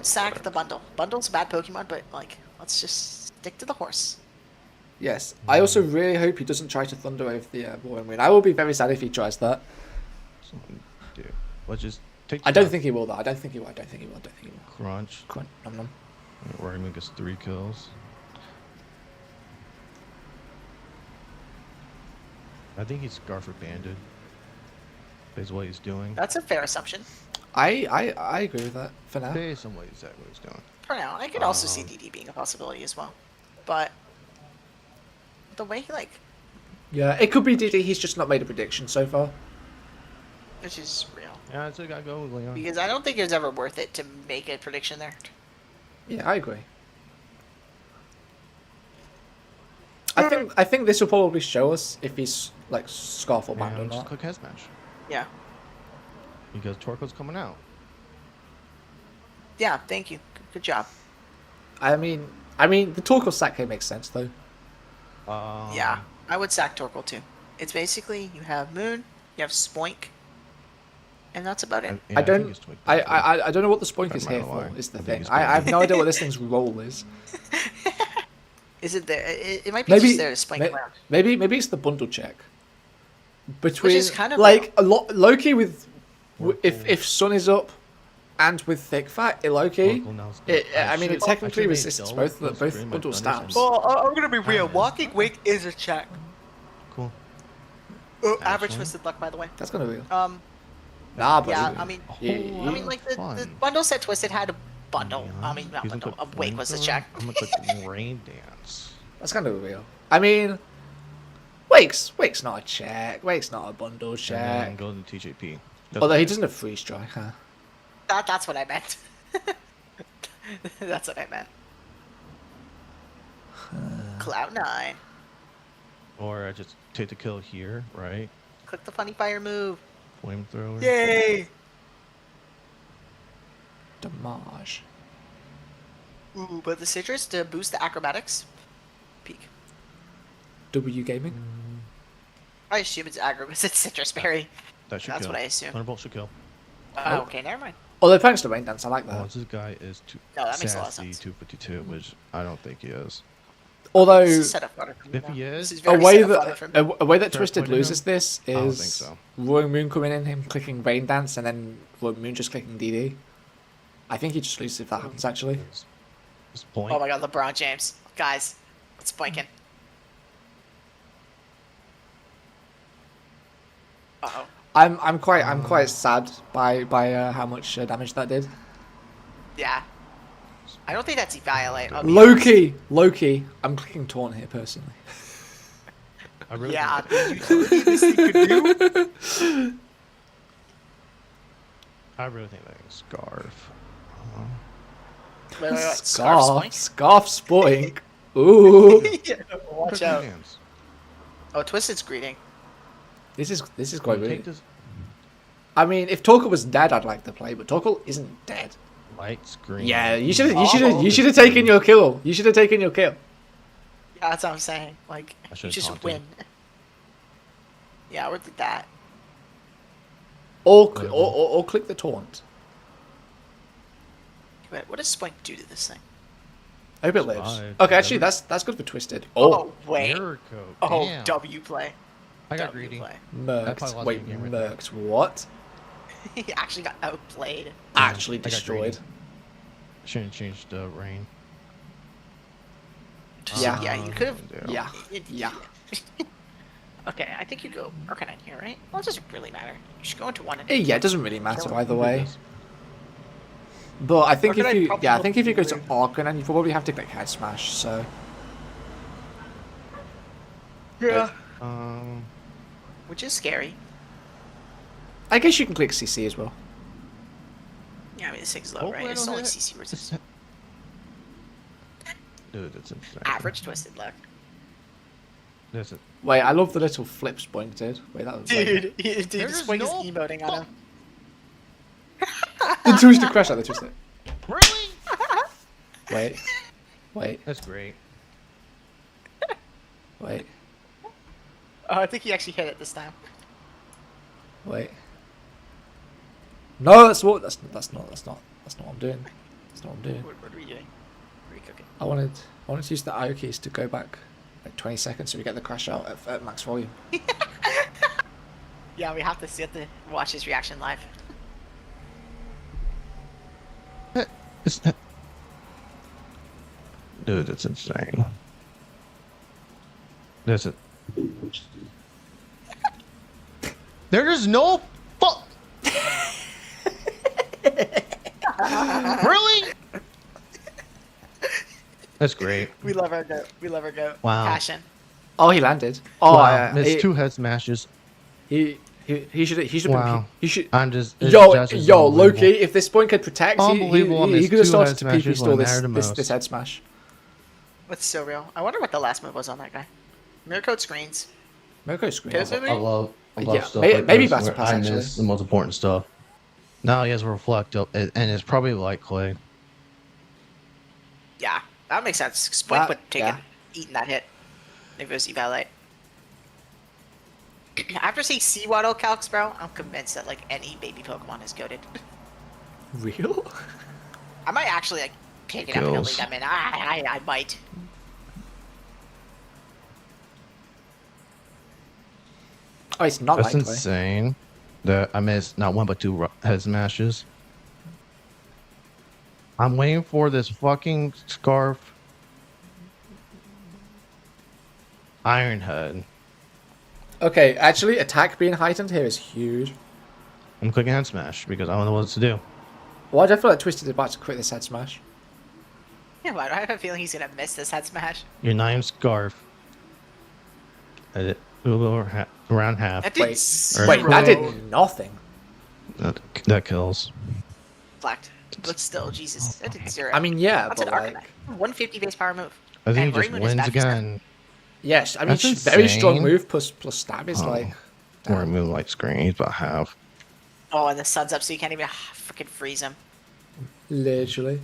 sack the bundle. Bundle's a bad Pokemon, but like let's just stick to the horse.
yes, I also really hope he doesn't try to thunder over the Roaring Wind. I will be very sad if he tries that.
Something to do. Let's just take.
I don't think he will. Though. I don't think he will. I don't think he will. I don't think he will.
Crunch.
Crunch, nom nom.
Roaring gets 3 kills. I think he's Garford banded. Is what he's doing.
That's a fair assumption.
I agree with that for now.
Based on what he's doing.
For now, I could also see DD being a possibility as well, but the way he like,
Yeah, it could be DD. He's just not made a prediction so far.
which is real.
Yeah, that's what I got going, Leon.
Because I don't think it was ever worth it to make a prediction there.
Yeah, I agree. I think this will probably show us if he's like Scarf or Band or
And just
not.
click head smash.
Yeah.
Because Torko's coming out.
Yeah, thank you. Good job.
I mean, the Torkoal sack here makes sense though.
Yeah, I would sack Torkoal too. It's basically you have Moon, you have Spoink, and that's about it.
Yeah,
I don't.
think it's Twig
I,
Twig.
I don't know what the Spoink
I'm
is
not
here
gonna
for.
lie.
Is the
I think
thing.
it's
I have
Twig.
no idea what this thing's role is.
Is it there? It might be
Maybe
just there to spike around.
maybe it's the bundle check. Between
is kind of
like a lot Loki with if
Torkoal.
Sun is up and with thick fat Loki.
Torkoal now's
It,
good.
I mean, it
should-
technically
I should
resists
make
both
Dull
both
Scream
bundle
and
stabs.
Thunderstorm.
I'm gonna be real. Walking Wake is a check.
Cool.
Average
Actually.
Twisted Luck, by the way.
That's gonna be.
Um,
Nah, but
yeah, I mean, like the
Fun.
bundle set Twisted had a bundle.
Yeah.
I mean, not
He's gonna
bundle. A
click
Wake was a
Flamethrower.
check.
I'm gonna click Rain Dance.
that's kind of real. I mean, Wake's not a check. Wake's not a bundle
And
check.
then go to TJP.
Although he doesn't have freeze strike, huh?
That's what I meant. That's what I meant. Cloud9.
Or I just take the kill here, right?
Click the funny fire move.
Flamethrower.
Yay!
Damage.
Ooh, but the citrus to boost the acrobatics. Peak.
W gaming.
I assume it's aggro because it's citrus berry.
That should
That's
kill.
what I assume.
Thunderbolt should kill.
Oh, okay, never mind.
Although thanks to Rain Dance, I like
Oh,
that.
this guy is too
No, that makes a lot of
sassy,
sense.
252, which I don't think he is.
Although
This is set up fodder for me
If
now.
he
This
is,
is
a
very
way
set up fodder for
that
me.
a way that
Fair
Twisted
point of
loses
him.
this
I don't think
is
so.
Royal Moon coming in, him clicking Rain Dance, and then Royal Moon just clicking DD. I think he just loses if that happens actually.
This point.
Oh my god, LeBron James. Guys, it's blinking. Uh-oh.
I'm quite sad by how much damage that did.
Yeah. I don't think that's Evaluate. I'll be honest.
Loki. I'm clicking Taunt here personally.
I really
Yeah,
think,
the utility this thing could do.
I really think that is Scarf.
Wait,
Scarf
Scarf
Spoink. Ooh.
Spoink? Watch
Quick
out.
hands.
Oh, Twisted's greeting.
This is quite
Take
weird.
this
I mean, if Torkoal was dead, I'd like to play, but Torkoal isn't dead.
light screen.
Yeah, you should have taken your kill. You should have taken your kill.
Yeah, that's what I'm saying. Like,
I
you
should've
just
taunted.
win. Yeah, I would do that.
Or click the taunt.
Wait, what does Spoink do to this thing?
I hope it lives.
Survive.
Okay, actually, that's good for Twisted.
Oh, wait.
Mirror code.
Oh,
Damn.
W play.
I got
W
greedy.
play.
Murked.
probably
Wait,
lost the game right there.
murked. What?
He actually got outplayed.
Actually
I got
destroyed.
greedy. Shouldn't change the rain.
Yeah.
Yeah, you could have.
Yeah. Yeah.
Okay, I think you go Arcanine here, right? Well, it doesn't really matter. You should go into one and
Yeah, it doesn't really matter either
Look at
way.
this.
But I think
Arcanine
if you,
probably
yeah, I think if you go
looks
to Arcanine, you probably have to click Head Smash. So
Yeah.
Um,
Which is scary.
I guess you can click CC as well.
Yeah, I mean, this thing's low,
hopefully
right?
I
It's
don't
only
hit-
CC resistance.
Dude, that's insane.
Average Twisted Luck.
This is
Wait, I love the little flip Spoink did. Wait, that was
Dude,
There's
Spoink
no
is emoting on him.
the twisted crash out the twisted.
really.
Wait,
That's great.
wait,
Oh, I think he actually hit it this time.
wait. No, that's not what I'm doing. That's not what I'm doing.
What are we doing? What are we cooking?
I wanted to use the IO keys to go back like 20 seconds so we get the crash out at max volume.
Yeah, we have to watch his reaction live.
Dude, that's insane. This is. There's no fuck. Really? That's great.
We love our goat. We love our goat.
Wow.
Passion.
Oh, he landed. Oh,
Wow, missed
he,
two head smashes.
he He should.
Wow.
He should.
I'm just. it's
Yo,
just as
yo,
unbelievable.
Loki. If this point could protect,
Unbelievable on
he
this
could have
two
started
head
to
smashes
PP
when
stall
it mattered the
this
most.
head smash.
That's so real. I wonder what the last move was on that guy. Mirror code screens.
Moko screen.
Is it
I
me?
love
Yeah,
stuff
maybe-
like
maybe
this
Battle
where
Pass,
I
actually.
miss the most important stuff. Now he has a reflect up, and it's probably like Clay.
Yeah, that makes sense. Spike
That-
would take
yeah.
eating that hit if it was evaluate. After seeing Seawaddle calcs, bro, I'm convinced that like any baby Pokemon is goated.
Real?
I might actually like pick it up in a
Kills.
league I'm in. I might.
Oh, it's not
That's
likely.
insane. That I missed not one but two head smashes. I'm waiting for this fucking scarf. Iron Head.
Okay, actually, attack being heightened here is huge.
I'm clicking head smash because I don't know what to do.
Well, I don't feel like Twisted is about to quit this head smash.
Yeah, why do I have a feeling he's gonna miss this head smash?
Your 9 scarf. Edit. Around half.
That
Wait,
did
wait, that
zero.
did nothing.
That kills.
Reflect. But still, Jesus, that did zero.
I mean, yeah,
that's
but
an
like,
Arcanine. 150 base power move.
I think
And
he just
Raymond is
wins
back to step.
again.
yes, I mean,
That's
very strong
insane.
move plus stab is
Oh.
like,
Or move like screen. He's about half.
Oh, and the sun's up, so you can't even freaking freeze him.
literally.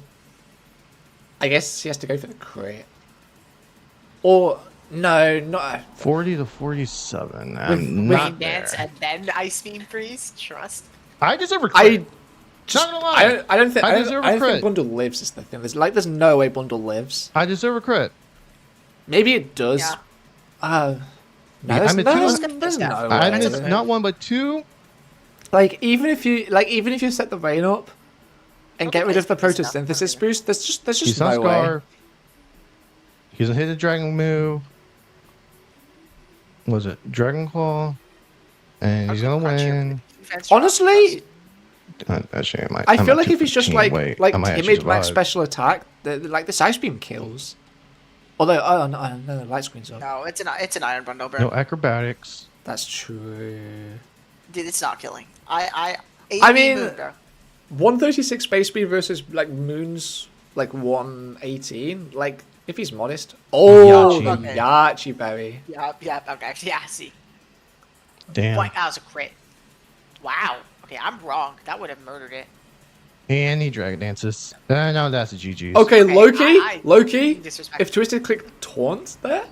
I guess he has to go for the crit. Or no, not
40 to 47.
With
I'm
Rain
not
dance
there.
and then ice beam freeze. Trust.
I deserve a
I.
crit.
Just,
Not gonna lie.
I don't think.
I
I don't,
deserve a
I don't
crit.
think Bundle lives is the thing. There's no way Bundle lives.
I deserve a crit.
Maybe it does.
Yeah.
No,
Yeah,
there's,
I'm a
there's,
two-
there's no way.
I
That's
missed
a-
not one but two.
Like even if you set the rain up and get rid of the
It's not
photosynthesis
okay.
boost, there's
He's
just
on
no way.
Scar. He's gonna hit a dragon move. Was it Dragon Claw? And he's gonna win.
Honestly,
Actually,
I feel like if he's just like
I might actually
timid max
survive.
special attack, like this ice beam kills. Although no, light screen's up.
No, it's an iron bundle, bro.
No acrobatics.
That's true.
Dude, it's not killing. I
mean-
moon, bro.
136 base speed versus like Moon's like 118. Like if he's modest. Oh,
Yachi.
Okay.
Yachi berry.
Yeah, okay, yeah, see.
Damn.
Like, that was a crit. Wow. Okay, I'm wrong. That would have murdered it.
And he dragon dances. No, that's a GG's.
Okay,
Okay,
Loki. Loki.
Disrespect.
If Twisted clicked taunt there.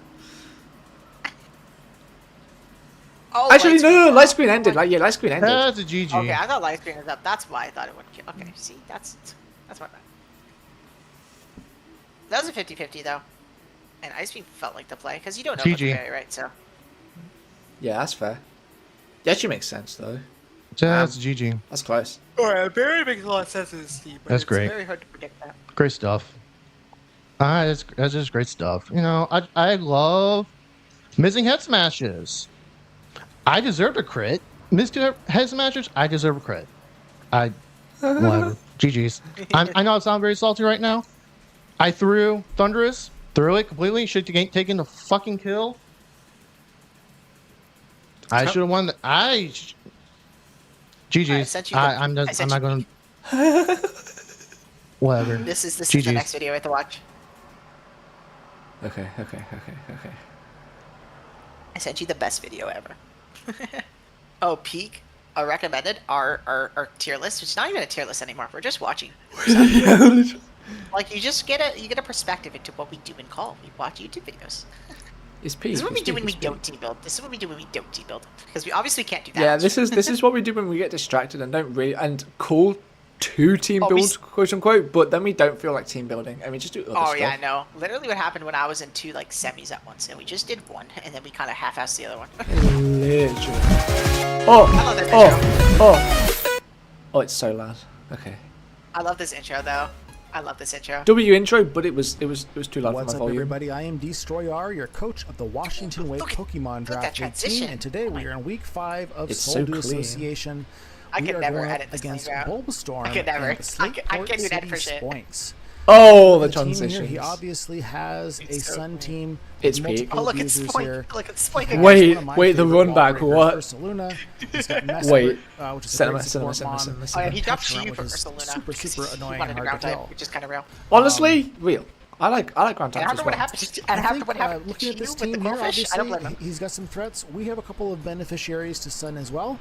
Oh,
Actually,
light
no,
screen.
light screen ended. Like yeah, light screen ended.
That's a GG.
Okay, I thought light screen was up. That's why I thought it would kill. Okay, see, that's my bad. That was a 50-50 though. And Ice Beam felt like the play, because you don't know about the
GG.
fairy, right? So
Yeah, that's fair. Yeah, actually makes sense though.
That's GG.
That's close.
Alright, very makes a lot of sense in this team, but
That's
it's
great.
very hard to predict that.
Great stuff. That's just great stuff. You know, I love missing head smashes. I deserved a crit. Missed two head smashes. I deserve a crit. Whatever. GG's. I know I sound very salty right now. I threw Thunderous, threw it completely. Should have taken the fucking kill. I should have won. GG's.
sent you the-
I'm
I
just.
sent
I'm not
you
gonna. Whatever.
This is the
GG's.
next video I have to watch.
Okay.
I sent you the best video ever. Oh, peak. Recommended our tier list, which is not even a tier list anymore. We're just watching. Like you just get a perspective into what we do in call. We watch YouTube videos.
It's peak.
This is what we
it's
do
peak,
when we
it's peak.
don't team build. This is what we do when we don't team build. Because we obviously can't do that.
Yeah, this is what we do when we get distracted and don't really and call to team
Oh, we
build,
s-
quote unquote, but then we don't feel like team building and we just do other
Oh
stuff.
yeah, I know. Literally, what happened when I was in two like semis at once, and we just did one, and then we kind of half-assed the other one.
Literally.
I
Oh,
love that intro.
oh, it's so loud. Okay.
I love this intro though. I love this intro.
W intro, but it was too loud
What's
for
up,
my volume.
everybody? I am IMDStroyR, your coach of the Washington Wave
Look at-
Pokemon
look at that
Draft 18,
transition.
and today we are in Week 5 of
It's so
Soldier
clean.
Association.
I
we
could
are
never
going up
edit this
against
thing, bro.
Bulbasaur
I could never.
and
I can't even edit for
City
shit.
Spoinks.
Oh, the
team here,
transitions.
he obviously has a
so
Sun
cool.
team.
It's
multiple
peak.
Oh, look, it's
abusers
Spike.
here.
Look, it's Spike.
Wait,
One of my
wait, the
favorite
run back,
wall
what?
breakers, Ursaluna. He's got
Wait.
Mesprit, which is a
Cinema,
great
cinema,
support
cinema,
mon.
cinema,
Oh, yeah,
cinema.
he dropped
Petra,
you
which
for
is
Ursaluna.
super, super
He
annoying
wanted
and
a
hard
ground
to
type,
kill.
which is kind of real.
Honestly, real. I like ground
And
types
after
as
what
well.
happened,
I
and after
think,
what happened
looking
to
at this
you with the
team here,
goldfish, I don't blame
obviously,
him.
he's got some threats. We have a couple of beneficiaries to Sun as well.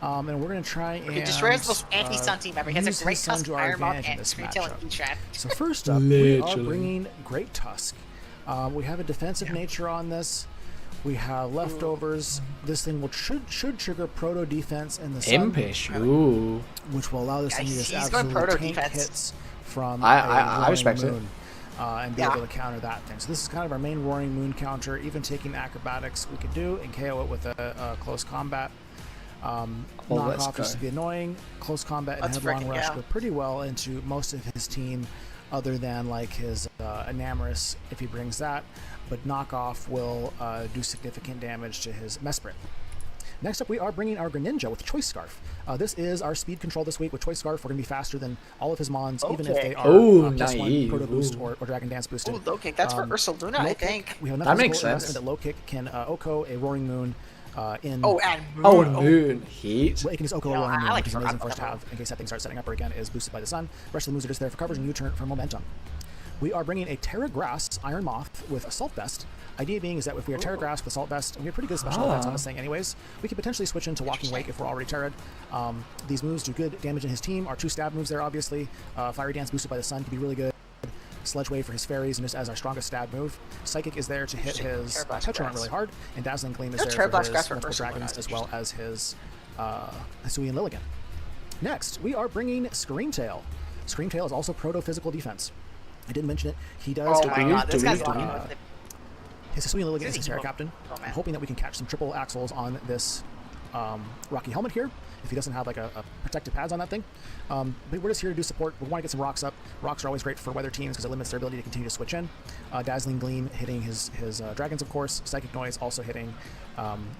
And we're going to try and
Destroyer's the most anti-Sun team ever. He has
use
a great
his Sun
Tusk,
to our
Iron Moth,
advantage in
and
this
Screen Tail and
matchup.
Heatran.
So first up, we are
Literally.
bringing Great Tusk. We have a defensive nature on this. We have leftovers. This thing should trigger proto defense in the Sun,
Impish. Ooh.
which will allow this thing to
Guys,
just
he's going
absolutely
proto
tank
defense.
hits from
I
roaring
respect it.
moon, and be
Yeah.
able to counter that thing. So this is kind of our main roaring moon counter. Even taking acrobatics, we could do and KO it with a close combat.
Well, let's
Knockoff used to
go.
be annoying. Close combat and
Let's
headlong
frickin'
rush
go.
go pretty well into most of his team, other than like his Enamorous if he brings that. But knockoff will do significant damage to his Mesprit. Next up, we are bringing our Greninja with Choice Scarf. This is our speed control this week. With Choice Scarf, we're going to be faster than all of his mons, even if they are
Oh,
+1
naive.
Proto Boost
Ooh.
or Dragon Dance boosted.
Ooh, low kick. That's for Ursaluna, I
Low kick,
think.
we have enough
That makes
physical
sense.
investment that low kick can Oko a Roaring Moon in.
Oh, and Moon.
Oh, and Moon. Heat.
Well, it can just Oko
Yeah,
a Roaring
I
Moon,
like
which is
for
amazing
up-
for us to
up-
have in case that thing starts setting up or again is boosted by the sun. Rest of the moves are just there for coverage and U-turn for momentum. We are bringing a Terra Grass Iron Moth with Assault Vest. Idea being is that if we are Terra Grass with Assault Vest, and we have pretty good special effects on this thing anyways, we could potentially switch into Walking Wake if we're already Terra'd. These moves do good damage in his team. Our 2 stab moves there, obviously. Fiery Dance boosted by the sun could be really good. Sledge Wave for his fairies and just as our strongest stab move. Psychic is there to hit his
Terra Blast
Petra
Grass.
really hard, and Dazzling Gleam is
There's
there
Terra
for
Blast
his
Grass for
multiple
Ursaluna,
dragons
that's
as well as his Hisui and Lilligant. Next, we are bringing Screamtail. Screamtail is also proto-physical defense. I didn't mention it. He does.
Oh my god, this
do
guy's
we-
lucky
do we-
with it.
His Hisui and Lilligant is
Is
his
he?
Terra Captain.
Oh, man.
I'm hoping that we can catch some triple axles on this Rocky helmet here. If he doesn't have like a protective pads on that thing. But we're just here to do support. We want to get some rocks up. Rocks are always great for weather teams because it limits their ability to continue to switch in. Dazzling Gleam hitting his dragons, of course. Psychic Noise also hitting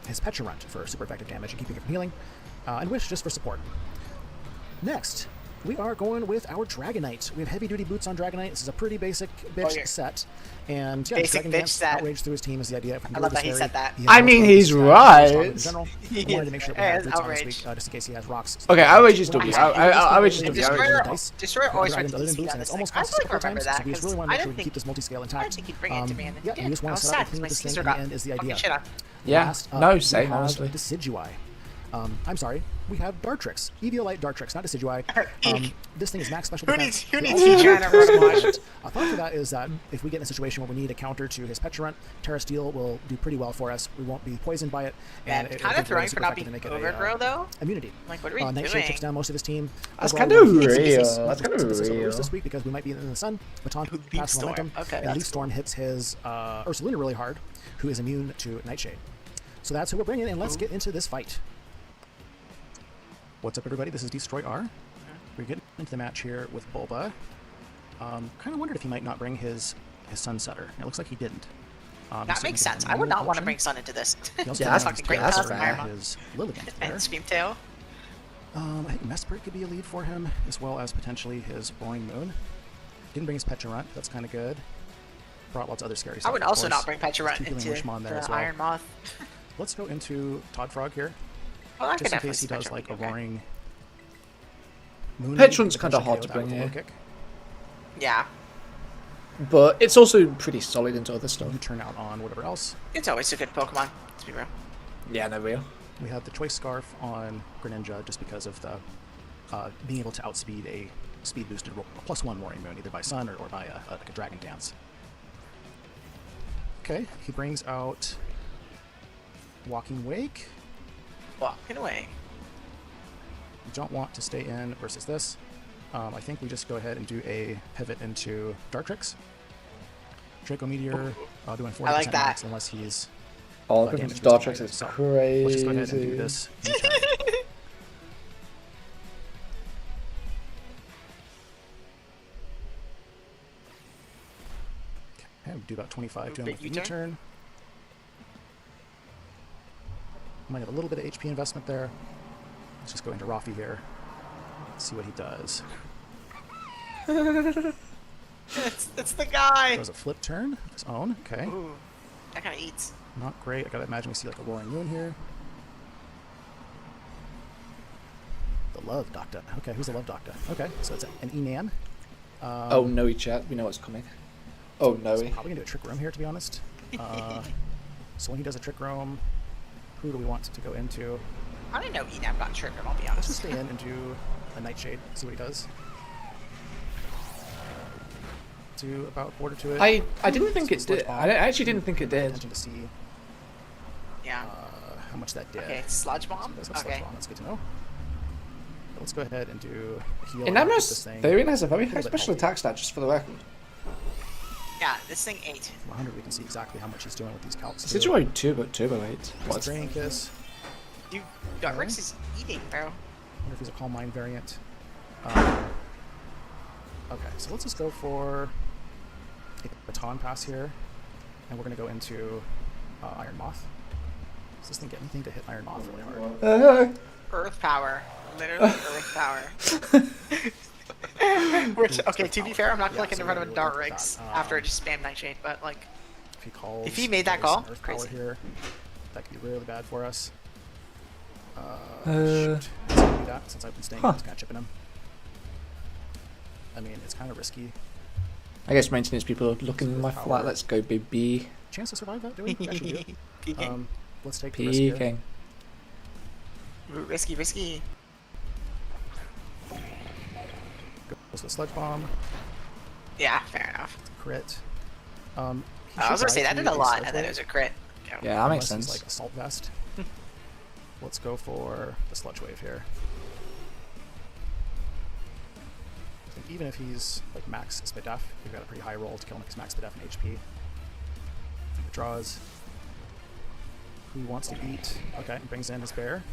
his Petra Runt for super effective damage and keeping it from healing. And Wish just for support. Next, we are going with our Dragonite. We have heavy duty boots on Dragonite. This is a pretty basic bitch
yeah.
set. And yeah,
Basic
Dragon
bitch
Dance
set.
outrage through his team is the idea. If we can
I
go
love
this
that he
very-
said that.
he has
I
multiple
mean,
boots,
he's
he's
right.
in general.
He
We wanted
is.
to make sure that we
Yeah,
had
it's
boots on this
outrage.
week, just in case he has rocks.
Okay, outrage is W.
Nice.
Outrage is W.
Destroyer always
Other
tries to
than
see
boots,
on
and it's
this
almost
thing. I
cost us a
feel like I
couple
remember
times,
that
so we just really
because
want to
I
make sure
didn't
we keep this multi-scale
I
intact.
didn't think he'd bring it to me. And
Yeah,
he
you just want
did.
to set up
I was
a clean
sad
this
'cause
thing
my
from
skis
the
are
end is the
fucking
idea.
shit on.
Yeah.
Last up,
No,
we
same,
have
honestly.
Decidueye. I'm sorry. We have Dartrix. Eviolite Dartrix, not Decidueye. This thing is max special
Who
defense.
needs
We
Heatran
also have
to run a
Terra
wash?
A thought for that is that if we get in a situation where we need a counter to his Petrarunt, Terra Steel will do pretty well for us. We won't be poisoned by it.
Man,
it
kind
will
of
be
throwing
really
for
super
not
effective
being
to make it a,
overgrow though.
immunity.
Like, what are we
Nightshade
doing?
takes down most of his team.
That's
Overall,
kind of
we have
real.
this
That's kind of
emphasis on
real.
Roost this week because we might be in the sun. Baton
Leaf
passes
Storm.
momentum.
Okay,
and
that's
Leaf Storm hits his Ursaluna really hard, who is immune to Nightshade. So that's who we're bringing, and let's get into this fight. What's up, everybody? This is IMDStroyR. We're getting into the match here with Bulba. Kind of wondered if he might not bring his Sunsetter. It looks like he didn't.
That makes sense. I would not want to bring Sun into this.
He also
Yeah,
has
that's-
his
great
that's
Tusk
fair.
and his Lilligant there.
And Screamtail.
I think Mesprit could be a lead for him, as well as potentially his Roaring Moon. Didn't bring his Petrarunt. That's kind of good. Brought lots of other scary stuff.
I would
of
also
course.
not bring Petrarunt
Keep healing
into
Wishmon there
the
as well.
Iron Moth.
Let's go into Todd Frog here,
Well, I could
just in
definitely
case he
see
does
Petrarunt
like a
being okay.
Roaring Moon.
Petrun's
He could
kinda
potentially
hard
KO
to
that
bring
with a
here.
low kick.
Yeah,
But it's also pretty solid into other stuff.
You turn out on whatever else.
it's always a good Pokemon, to be real.
Yeah, no real.
We have the Choice Scarf on Greninja just because of the being able to outspeed a speed boosted +1 Roaring Moon, either by Sun or by like a Dragon Dance. Okay, he brings out Walking Wake.
Walking away.
We don't want to stay in versus this. I think we just go ahead and do a pivot into Dartrix. Draco Meteor doing 40%
I like that.
max unless he's
Oh,
damage
Star
boosted
Trek
by
is
itself.
crazy.
Let's just go ahead and do this. U-turn. Okay, we do about 25 to him
Big
with the
U-turn?
U-turn. Might have a little bit of HP investment there. Let's just go into Rafi here. See what he does.
It's the guy.
Does a flip turn, his own. Okay.
Ooh, that kind of eats.
Not great. I gotta imagine we see like a roaring moon here. The Love Doctor. Okay, who's the Love Doctor? Okay, so it's an Enan.
Oh no, chat. We know what's coming. Oh no.
Probably gonna do a trick room here, to be honest. So when he does a trick room, who do we want to go into?
I didn't know Enam got tricked, I'll be
Let's
honest.
just stay in and do a Nightshade. See what he does. Do about quarter to it.
I didn't think it did. I actually didn't think it did.
Attention to see
Yeah.
how much that did.
Okay, sludge bomb.
There's a sludge
Okay.
bomb. That's good to know. But let's go ahead and do a heal.
Inamnos Therian has a very high
little bit
special
healthy.
attack stat, just for the record.
Yeah, this thing ate.
From 100, we can see exactly how much he's doing with these calcs.
Is it Joy Turbo 8?
What's Drain Kiss?
Dude, Dartrix is eating, bro.
I wonder if he's a Calm Mind variant. Okay, so let's just go for a baton pass here, and we're gonna go into Iron Moth. Does this thing get anything to hit Iron Moth really hard?
Earth power. Literally Earth power. Which, okay, to be fair, I'm not
Yeah,
clicking
so
in front of a
we're gonna go with
Dartrix
that.
after I just spam Nightshade, but like,
If he calls,
If he made that
there's
call,
some Earth
crazy.
power here, that could be really bad for us. Shoot. Let's do that since I've been staying in, just kind of chipping him. I mean, it's kind of risky.
I guess maintenance people are looking in my flat. Let's go, baby.
Chance to survive that, do we? We actually do.
Peeking.
Let's take the risk here.
Peeking.
Ooh, risky, risky.
Goes the Sludge Bomb.
Yeah, fair enough.
Crit. He
I
should
was gonna say
die
that
to
did a lot,
Sludge
and then
Wave,
it was a crit.
Yeah, that makes
unless he's
sense.
like Assault Vest. Let's go for the Sludge Wave here. I think even if he's like max spit def, we've got a pretty high roll to kill him if he's max spit def and HP. He draws. Who he wants to eat. Okay, and brings in his bear.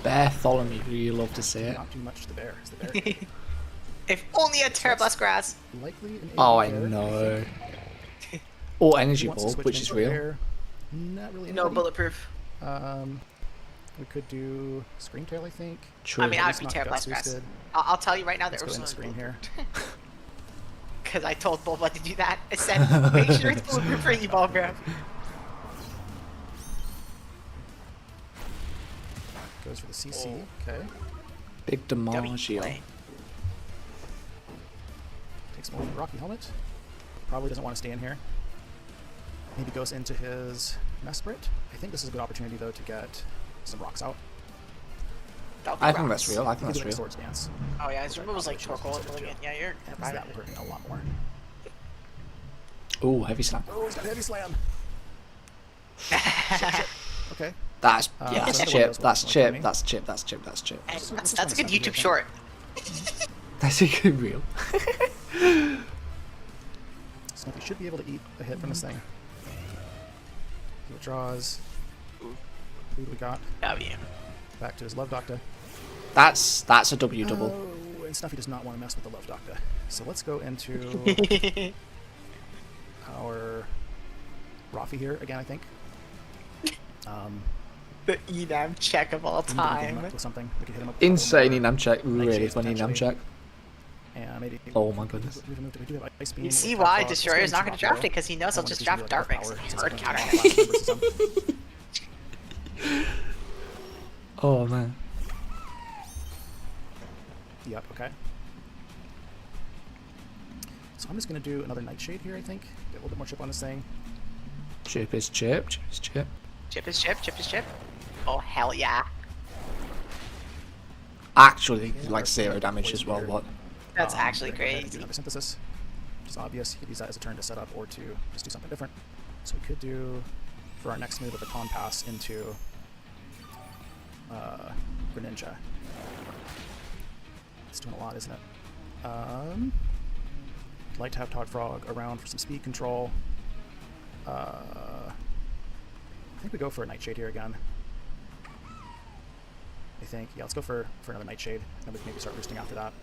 Bartholomew, you love to see it.
Not too much to the bear. Is the bear
If only a Terrablast grass.
likely an
Oh,
AD
I
bear,
know.
think.
Or
He
energy
wants to
ball,
switch
which
into
is
a
real.
bear. Not really
No
anybody.
bulletproof.
We could do Scream Tail, I think.
True.
I mean, I'd
It's
be
not
Terrablast
guts
grass.
boosted.
I'll tell you right now that
Let's go into
Ursula's
Scream here.
because I told Bulba to do that. I said, make sure it's bulletproof for E-ball grab.
Goes for the CC. Okay.
Big
W
DiMaggio.
play.
Takes more from Rocky Helmet. Probably doesn't want to stay in here. Maybe goes into his Mesprit. I think this is a good opportunity though to get some rocks out.
That'll be
I think
rocks.
that's real. I
We
think
could do
that's
like a
real.
Swords Dance.
Oh yeah, his removal was like charcoal. Yeah, you're
Because
right.
that will hurt me a lot more.
Ooh, heavy slam.
Oh, he's got a heavy slam. Okay.
That's
so
yeah, that's
another one
chip.
of those
That's
ones
chip.
coming.
That's chip. That's chip. That's chip.
Hey,
Just
that's a
trying
good
to
YouTube
sound
short.
That's a good reel.
So he should be able to eat a hit from this thing. He withdraws. Who do we got?
W.
Back to his Love Doctor.
That's a W double.
Oh, and Snuffy does not want to mess with the Love Doctor. So let's go into our Rafi here again, I think.
The Enam check of all
we can hit him
time.
up with something. We can hit him up with
Insane
a
Enam check. Really
Nightshade
funny Enam
potentially.
check.
And maybe
Oh my goodness.
We do have Ice Beam
You
with
see
Tide
why
Frost.
Destroyer is
Let's
not
go
going to
into
draft it because he knows
I
he'll
wanna
just
do
draft
like
Dartrix.
power
It's
since
hard
it's
counter.
gonna be last numbers or something.
Oh man.
Yep, okay. So I'm just going to do another Nightshade here, I think. Get a little bit more chip on this thing.
Chip is chip. Chip is chip.
Chip is chip, chip is chip. Oh, hell yeah.
Actually, like 0 damage as well. What?
That's
Um,
actually
we're gonna go ahead and do
crazy.
another synthesis, which is obvious. You could use that as a turn to set up or to just do something different. So we could do, for our next move, a baton pass into Greninja. It's doing a lot, isn't it? I'd like to have Todd Frog around for some speed control. I think we go for a Nightshade here again. I think. Yeah, let's go for another Nightshade, and we can maybe start roosting after that.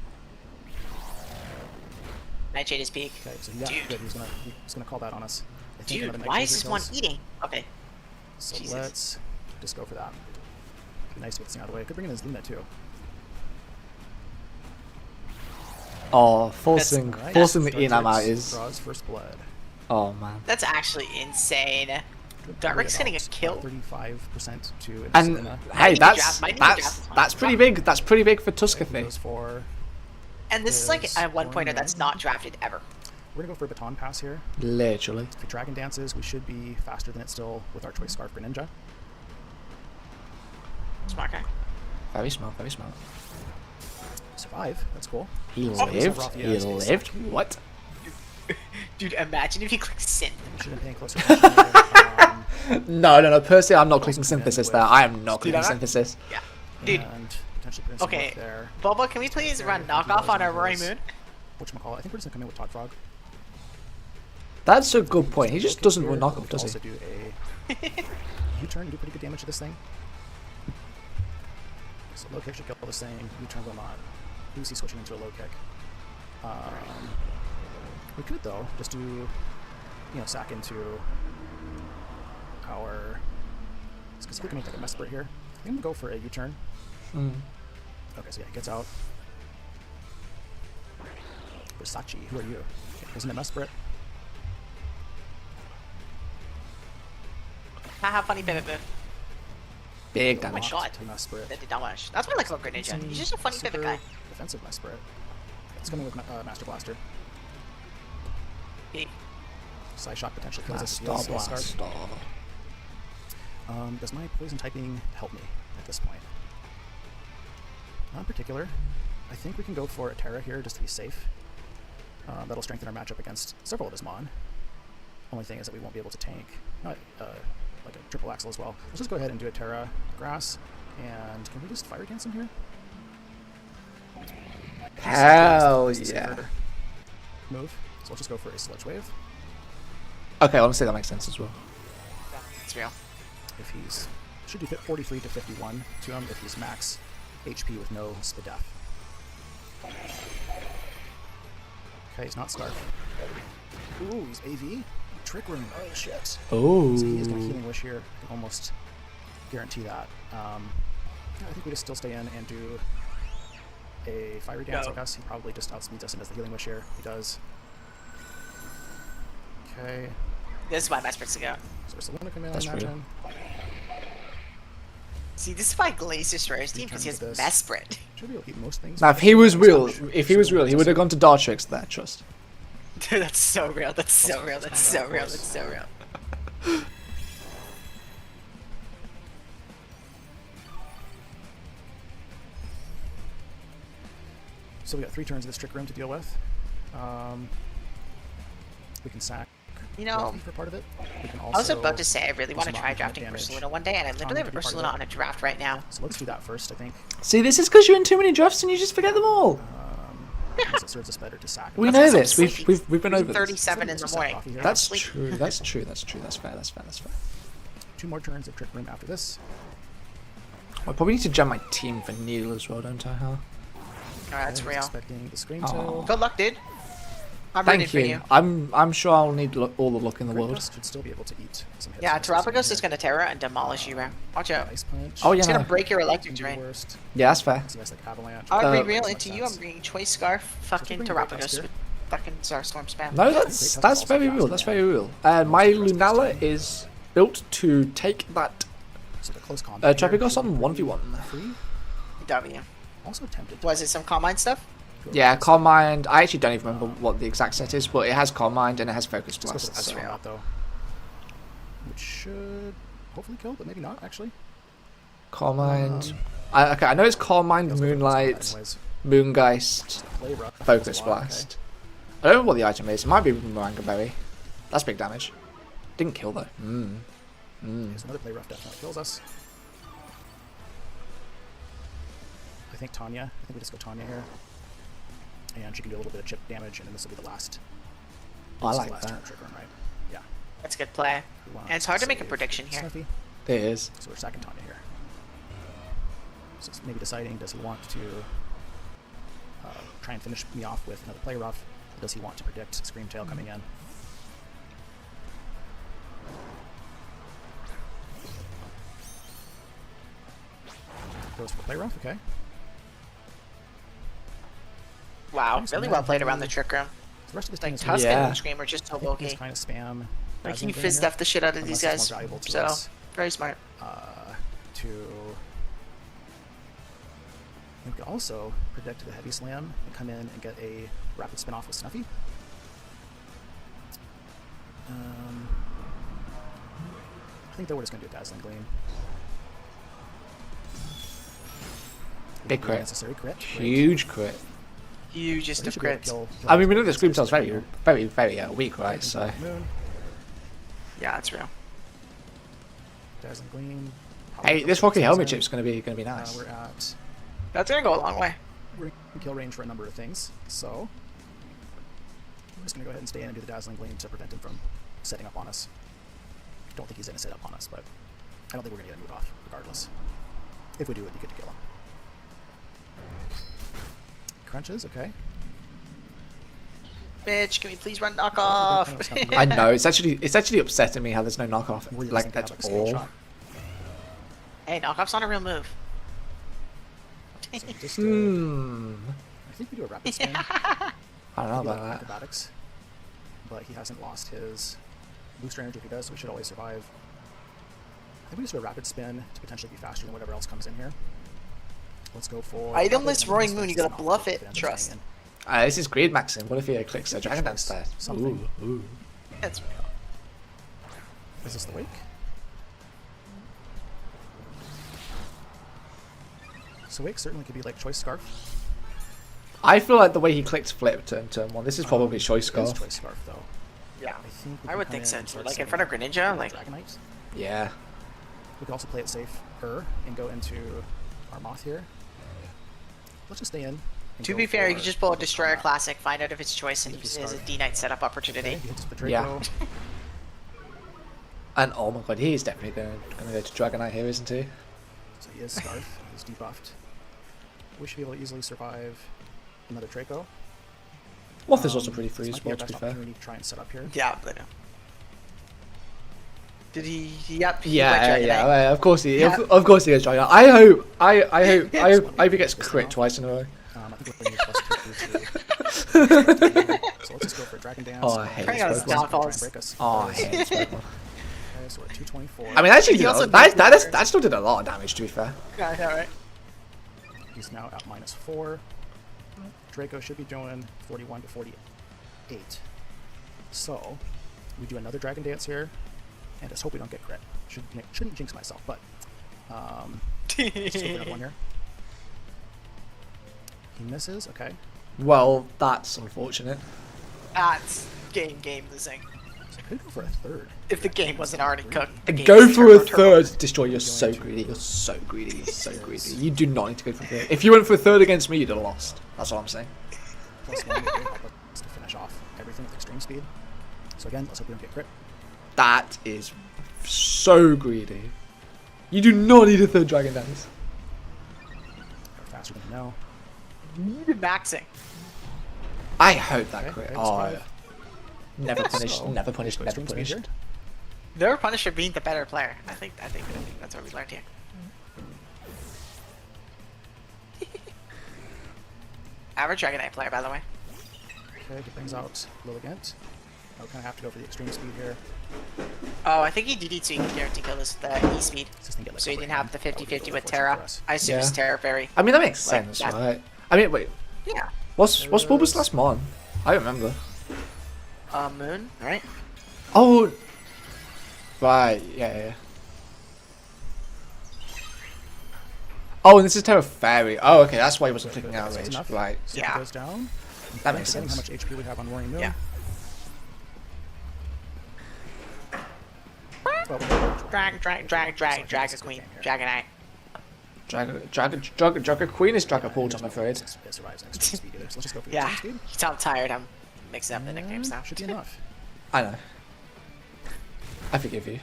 Nightshade is peak.
Okay, so yeah,
Dude.
good. He's gonna call that on us. I think another
Dude, why
Nightshade
is this one
kills.
eating? Okay.
So
Jesus.
let's just go for that. Be nice to get this thing out of the way. Could bring in his Luna too.
Oh, forcing
Alright,
forcing the
Dark
Enam out
Six
is.
draws first blood.
Oh man.
That's actually insane. Dark's getting a kill.
35% to
And
Insana.
hey,
need to draft- might need to draft
that's pretty big. That's pretty big for
He
Tuskathy.
goes for.
And this is like
Is
a one-pointer
one
that's
man.
not drafted ever.
We're gonna go for a baton pass here.
Literally.
If he dragon dances, we should be faster than it still with our choice scarf Greninja.
Smart guy.
Very smart. Very smart.
Survive. That's cool.
He
Oh,
lived.
Rafa,
He
yeah, it's
lived. What?
Dude, imagine if you click synth.
We should have paid closer attention here.
No. Personally, I'm not clicking synthesis there. I am not clicking
that?
synthesis.
Yeah. Dude,
And potentially put in some
okay.
work there.
Boba, can we please run knockoff on our Rory Moon?
Whatchamacallit? I think we're just gonna come in with Todd Frog.
That's a good point. He just
Low-kick
doesn't
here,
run
but
knockoff,
we can
does
also
he?
do a U-turn, do pretty good damage to this thing. So low kick should kill this thing. U-turn will not. Lucy switching into a low kick. We could though just do, sack into our. Because we can make like a mess split here. I'm gonna go for a U-turn.
Mm.
Okay, so yeah, he gets out. Versace, who are you? Okay, isn't it mess split?
Haha, funny pivot move.
Big
Oh my
damage.
god.
To mess split.
That did not much. That's what I like about Greninja. He's just a funny pivot guy.
Defensive mess split. It's coming with Master Blaster.
He-
Side shot potentially kills us.
Blaster, blaster.
Does my poison typing help me at this point? Not in particular. I think we can go for a Terra here just to be safe. That'll strengthen our matchup against several of his Mon. Only thing is that we won't be able to tank. Not like a triple axle as well. Let's just go ahead and do a Terra Grass. And can we just Fire Dance him here?
Hell
This is a
yeah.
safer move. So let's just go for a Sludge Wave.
Okay, honestly, that makes sense as well.
It's real.
If he's should do 43 to 51 to him if he's max HP with no Spadef. Okay, he's not Scarf. Ooh, he's AV. Trick Room. Oh shit.
Oh.
So he is going to Healing Wish here. I can almost guarantee that. Yeah, I think we just still stay in and do a Fiery Dance, I guess. He probably just outspeeds us and does the Healing Wish here. He does. Okay.
This is why Mess Sprit's to go.
So we're still going to come in, I
That's real.
imagine.
See, this is why Glaze destroys his team because he has
Return to this.
Mess Sprit.
Should be able to eat most things.
Now, if he was real, he would have gone to Dartrix there. Trust.
Dude, that's so real. That's so real. That's so real. That's so real.
So we got 3 turns of this Trick Room to deal with. We can sack
You know,
Ralphie for part of it. We can also
I was about to say I really
do
want to
some
try
opposite
drafting
damage.
Ursaluna one day, and I literally have
could be part of
Ursaluna
it.
on a draft right now.
So let's do that first, I think.
See, this is because you're in too many drafts and you just forget them all.
Because it serves us better to sack.
We
That's
know
because I'm
this.
sleepy.
We've been over this.
37 in the morning.
That's
Sleep.
true. That's true. That's true. That's true. That's fair. That's fair. That's fair.
2 more turns of Trick Room after this.
I probably need to jam my team for Needle as well, don't I, Hal?
Alright, that's
I was
real.
Expecting the Scream
Aw.
Tail.
Good luck, dude. I'm rooting
Thank
for
you.
you.
I'm sure I'll need all the luck in the
Great
world.
Ghost should still be able to eat some hits.
Yeah,
from this person
Terapagos is
here.
gonna Terra and demolish you, bro. Watch out.
Ice Punch.
Oh, yeah.
It's gonna
no.
break your electric
Do
terrain.
worst.
Yeah, that's fair.
So that's like Avalanche.
I'm
Uh,
being real
Makes
into
much
you. I'm
sense.
bringing Choice Scarf, fucking
bring Great Ghost
Terapagos
here.
with fucking Starstorm spam.
No, that's very real. That's very real. My Lunala is built to take that
So the close combat. here
Trapagos
should be
on
pretty
1v1.
Free.
W.
Also tempted. to
Was it some Combine stuff?
go
Yeah,
against-
Calm Mind. I actually don't even remember what the exact set is, but it has Calm Mind and it has Focus
Just go for
Blast.
the
That's real.
combat, though. Which should hopefully kill, but maybe not actually.
Calm Mind. Okay, I know it's Calm Mind,
Let's go for the
Moonlight,
anyways.
Moongeist,
Play rough.
Focus
That's a lot,
Blast. I don't know what the item is. It might be Moringa Berry. That's big damage. Didn't kill though.
Okay. There's another play rough definitely kills us. I think Tanya. I think we just go Tanya here. And she can do a little bit of chip damage, and then this will be the last.
I
this is
like
the last turn
that.
of Trick Room, right? Yeah.
That's a good play.
We wanna
And it's hard to make a
save
prediction here.
Snuffy.
It is.
So we're sacking Tanya here. So it's maybe deciding, does he want to try and finish me off with another play rough? Or does he want to predict Scream Tail coming in? Goes for play rough, okay.
Wow, Wow, really well played around the trick room.
The rest of this
Like
thing is
Tuscan
Yeah.
and Scream are just so
I think
bulky.
it's kind of spam.
Like
Dazzling
you
Gleam
fizz
here,
stuff the shit out of
unless
these
it's
guys.
more valuable to
So
us.
very smart.
To we could also predict the heavy slam and come in and get a rapid spin off with Snuffy. I think that we're just gonna do a Dazzling Gleam.
Big crit.
Necessary crit. Great.
Huge crit.
Hugest
So he
of
should be able to
crits.
kill
I mean, we know the
this
Scream
guy's
Tail's very,
here.
very weak, right? So.
Moon,
Yeah, it's real.
Dazzling Gleam.
Hey, this Rocky helmet chip's gonna be nice.
We're at
That's gonna go a long way.
we're in kill range for a number of things, so we're just gonna go ahead and stay in and do the Dazzling Gleam to prevent him from setting up on us. Don't think he's gonna set up on us, but I don't think we're gonna get a move off regardless. If we do, it'd be good to kill him. Crunches, okay.
Bitch, can we please run knockoff?
I know it's actually upsetting me how there's no knockoff.
We're just
Like
gonna
that's
have, like, a
all.
screenshot.
Hey, knockoff's not a real move.
So just, I think we do a rapid spin.
I don't know
We do
about that.
acrobatics, but he hasn't lost his booster energy if he does, so we should always survive. I think we just do a rapid spin to potentially be faster than whatever else comes in here. Let's go for
Itemless
rapid,
Roaring
and
Moon, you
spin
gotta
off
bluff
with
it,
the end of
trust.
staying
This is greed maxing. What if he clicks a Dragon Dance there?
Something.
Ooh.
That's real.
in. Is this the wake? So wake certainly could be like choice scarf.
I feel like the way he clicked flip turn 1. This is probably choice
It is
scarf.
choice scarf though.
Yeah.
I think we
I
can
would
come
think
in
so
and
too.
start
Like in
setting
front of
up
Greninja, like
Dragonite.
Yeah.
We could also play it safer and go into our moth here. Let's just stay in. and
to
go
be fair, you
for
could just pull a Destroyer
combat.
Classic, find out if it's choice, and
If you
use it as a
start-
D-Knight setup opportunity.
Okay, he hits the
Yeah.
Draco.
And oh my god, he's definitely gonna go to Dragonite here, isn't he?
So he is scarf. He's debuffed. We should be able to easily survive another Draco.
Moth is also pretty free
This
as
might be
well,
our
to be
best
fair.
opportunity to try and set up here.
Yeah, but did he? Yep. he went
Yeah,
Dragonite.
yeah. Of course he,
Yeah.
of course he gets Dragonite. I hope he gets crit twice in a row.
I think we're going to So let's just go for a Dragon Dance.
Oh, I hate
Bring
this
on
Pokemon.
Stomp
Try and
Balls.
break us.
Oh, I hate this Pokemon.
Okay, so we're at 224.
I mean, actually,
He also
that still did a lot of damage, to be fair.
Yeah, yeah, right.
He's now at -4. Draco should be doing 41 to 48. So we do another Dragon Dance here, and just hope we don't get crit. Shouldn't jinx myself, but let's just go for another one here. He misses. Okay.
Well, that's unfortunate.
That's game losing.
So I could go for a third.
If the game wasn't already cooked. The game
Go
is
for a
turbo.
third. Destroy. You're so greedy. You're so greedy. You're so greedy. You do not need to go for a third. If you went for a third against me, you'd have lost. That's all I'm saying.
+1 will help us to finish off everything with extreme speed. So again, let's hope we don't get crit.
That is so greedy. You do not need a third Dragon Dance.
Go faster than we know.
Needed maxing.
I hope that
Okay,
crit.
okay,
Oh,
let's try.
never punished.
So,
Never punished.
go
Never
extreme speed
punished.
here.
They're punished for being the better player. I think that's what we learned here. Average Dragonite player, by the way.
Okay, he brings out Lilligant. I'll kind of have to go for the extreme speed here.
Oh, I think he DD'd so he could guarantee kill this the E-speed.
Just think get, like,
So he
upper
didn't have
hand.
the
That would be
50-50
really
with
unfortunate
Terra.
for us.
I assume it's
Yeah.
Terra Fairy.
I mean, that makes
Like,
sense,
that-
right? I mean, wait.
Yeah.
What's Bulba's last mon? I don't remember.
Moon, right?
Oh, right. Yeah. Oh, and this is Terra Fairy. Oh, okay. That's why he wasn't clicking
That's
outrage.
enough.
Right.
So
Yeah.
it goes down.
That makes
Forgetting
sense.
how much HP we have on Roaring Moon.
Yeah.
Well, we'll go for
Drag a queen. Dragonite.
Dragon Queen is Dragapult, I'm afraid.
It survives next to speed either, so let's just go for the
Yeah.
extreme speed.
You sound tired. I'm mixing up the nicknames
And
now.
should be enough.
I know. I forgive you.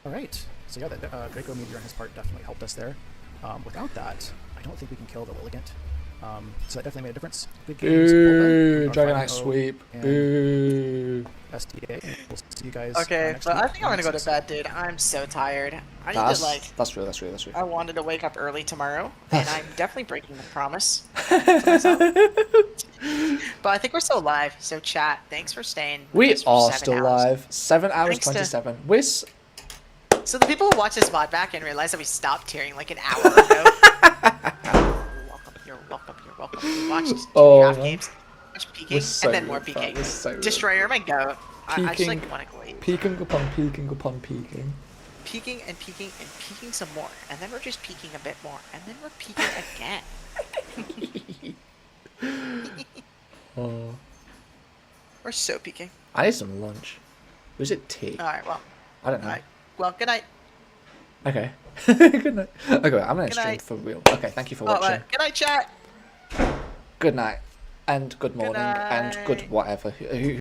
Alright. So yeah, that Draco Meteor on his part definitely helped us there. Without that, I don't think we can kill the Lilligant. So that definitely made a difference. Good games.
Boo!
well done.
Dragonite
5-0
sweep.
and
Boo!
SDA. We'll see you guys
Okay,
next
but
week.
I think I'm gonna go to bed, dude. I'm so tired. I need
That's
to like.
that's real.
I wanted to wake up early tomorrow, and I'm definitely breaking the promise. But I think we're still live, so chat, thanks for staying. with
We
us for
are
7
still
hours.
live. 7 hours
Thanks to-
27. We're
So the people who watch this VOD back and realize that we stopped tearing like an hour ago. You're welcome. We watched
Oh,
half games, watched peeking,
so
and then more
good, fam.
peeking.
We're so good.
Destroyer, my goat. I just
Peeking.
like want to go eat.
peeking upon peeking upon peeking.
Peeking and peeking and peeking some more, and then we're just peeking a bit more, and then we're peeking again.
Oh,
We're so peeking.
I need some lunch. Was it tea?
Alright, well.
I don't know.
Alright. Well, good night.
Okay. Good night. Okay, I'm gonna
Good
stream
night.
for real. Okay, thank you for
Oh,
watching.
good night, chat.
Good night, and good morning, and
night.
good whatever.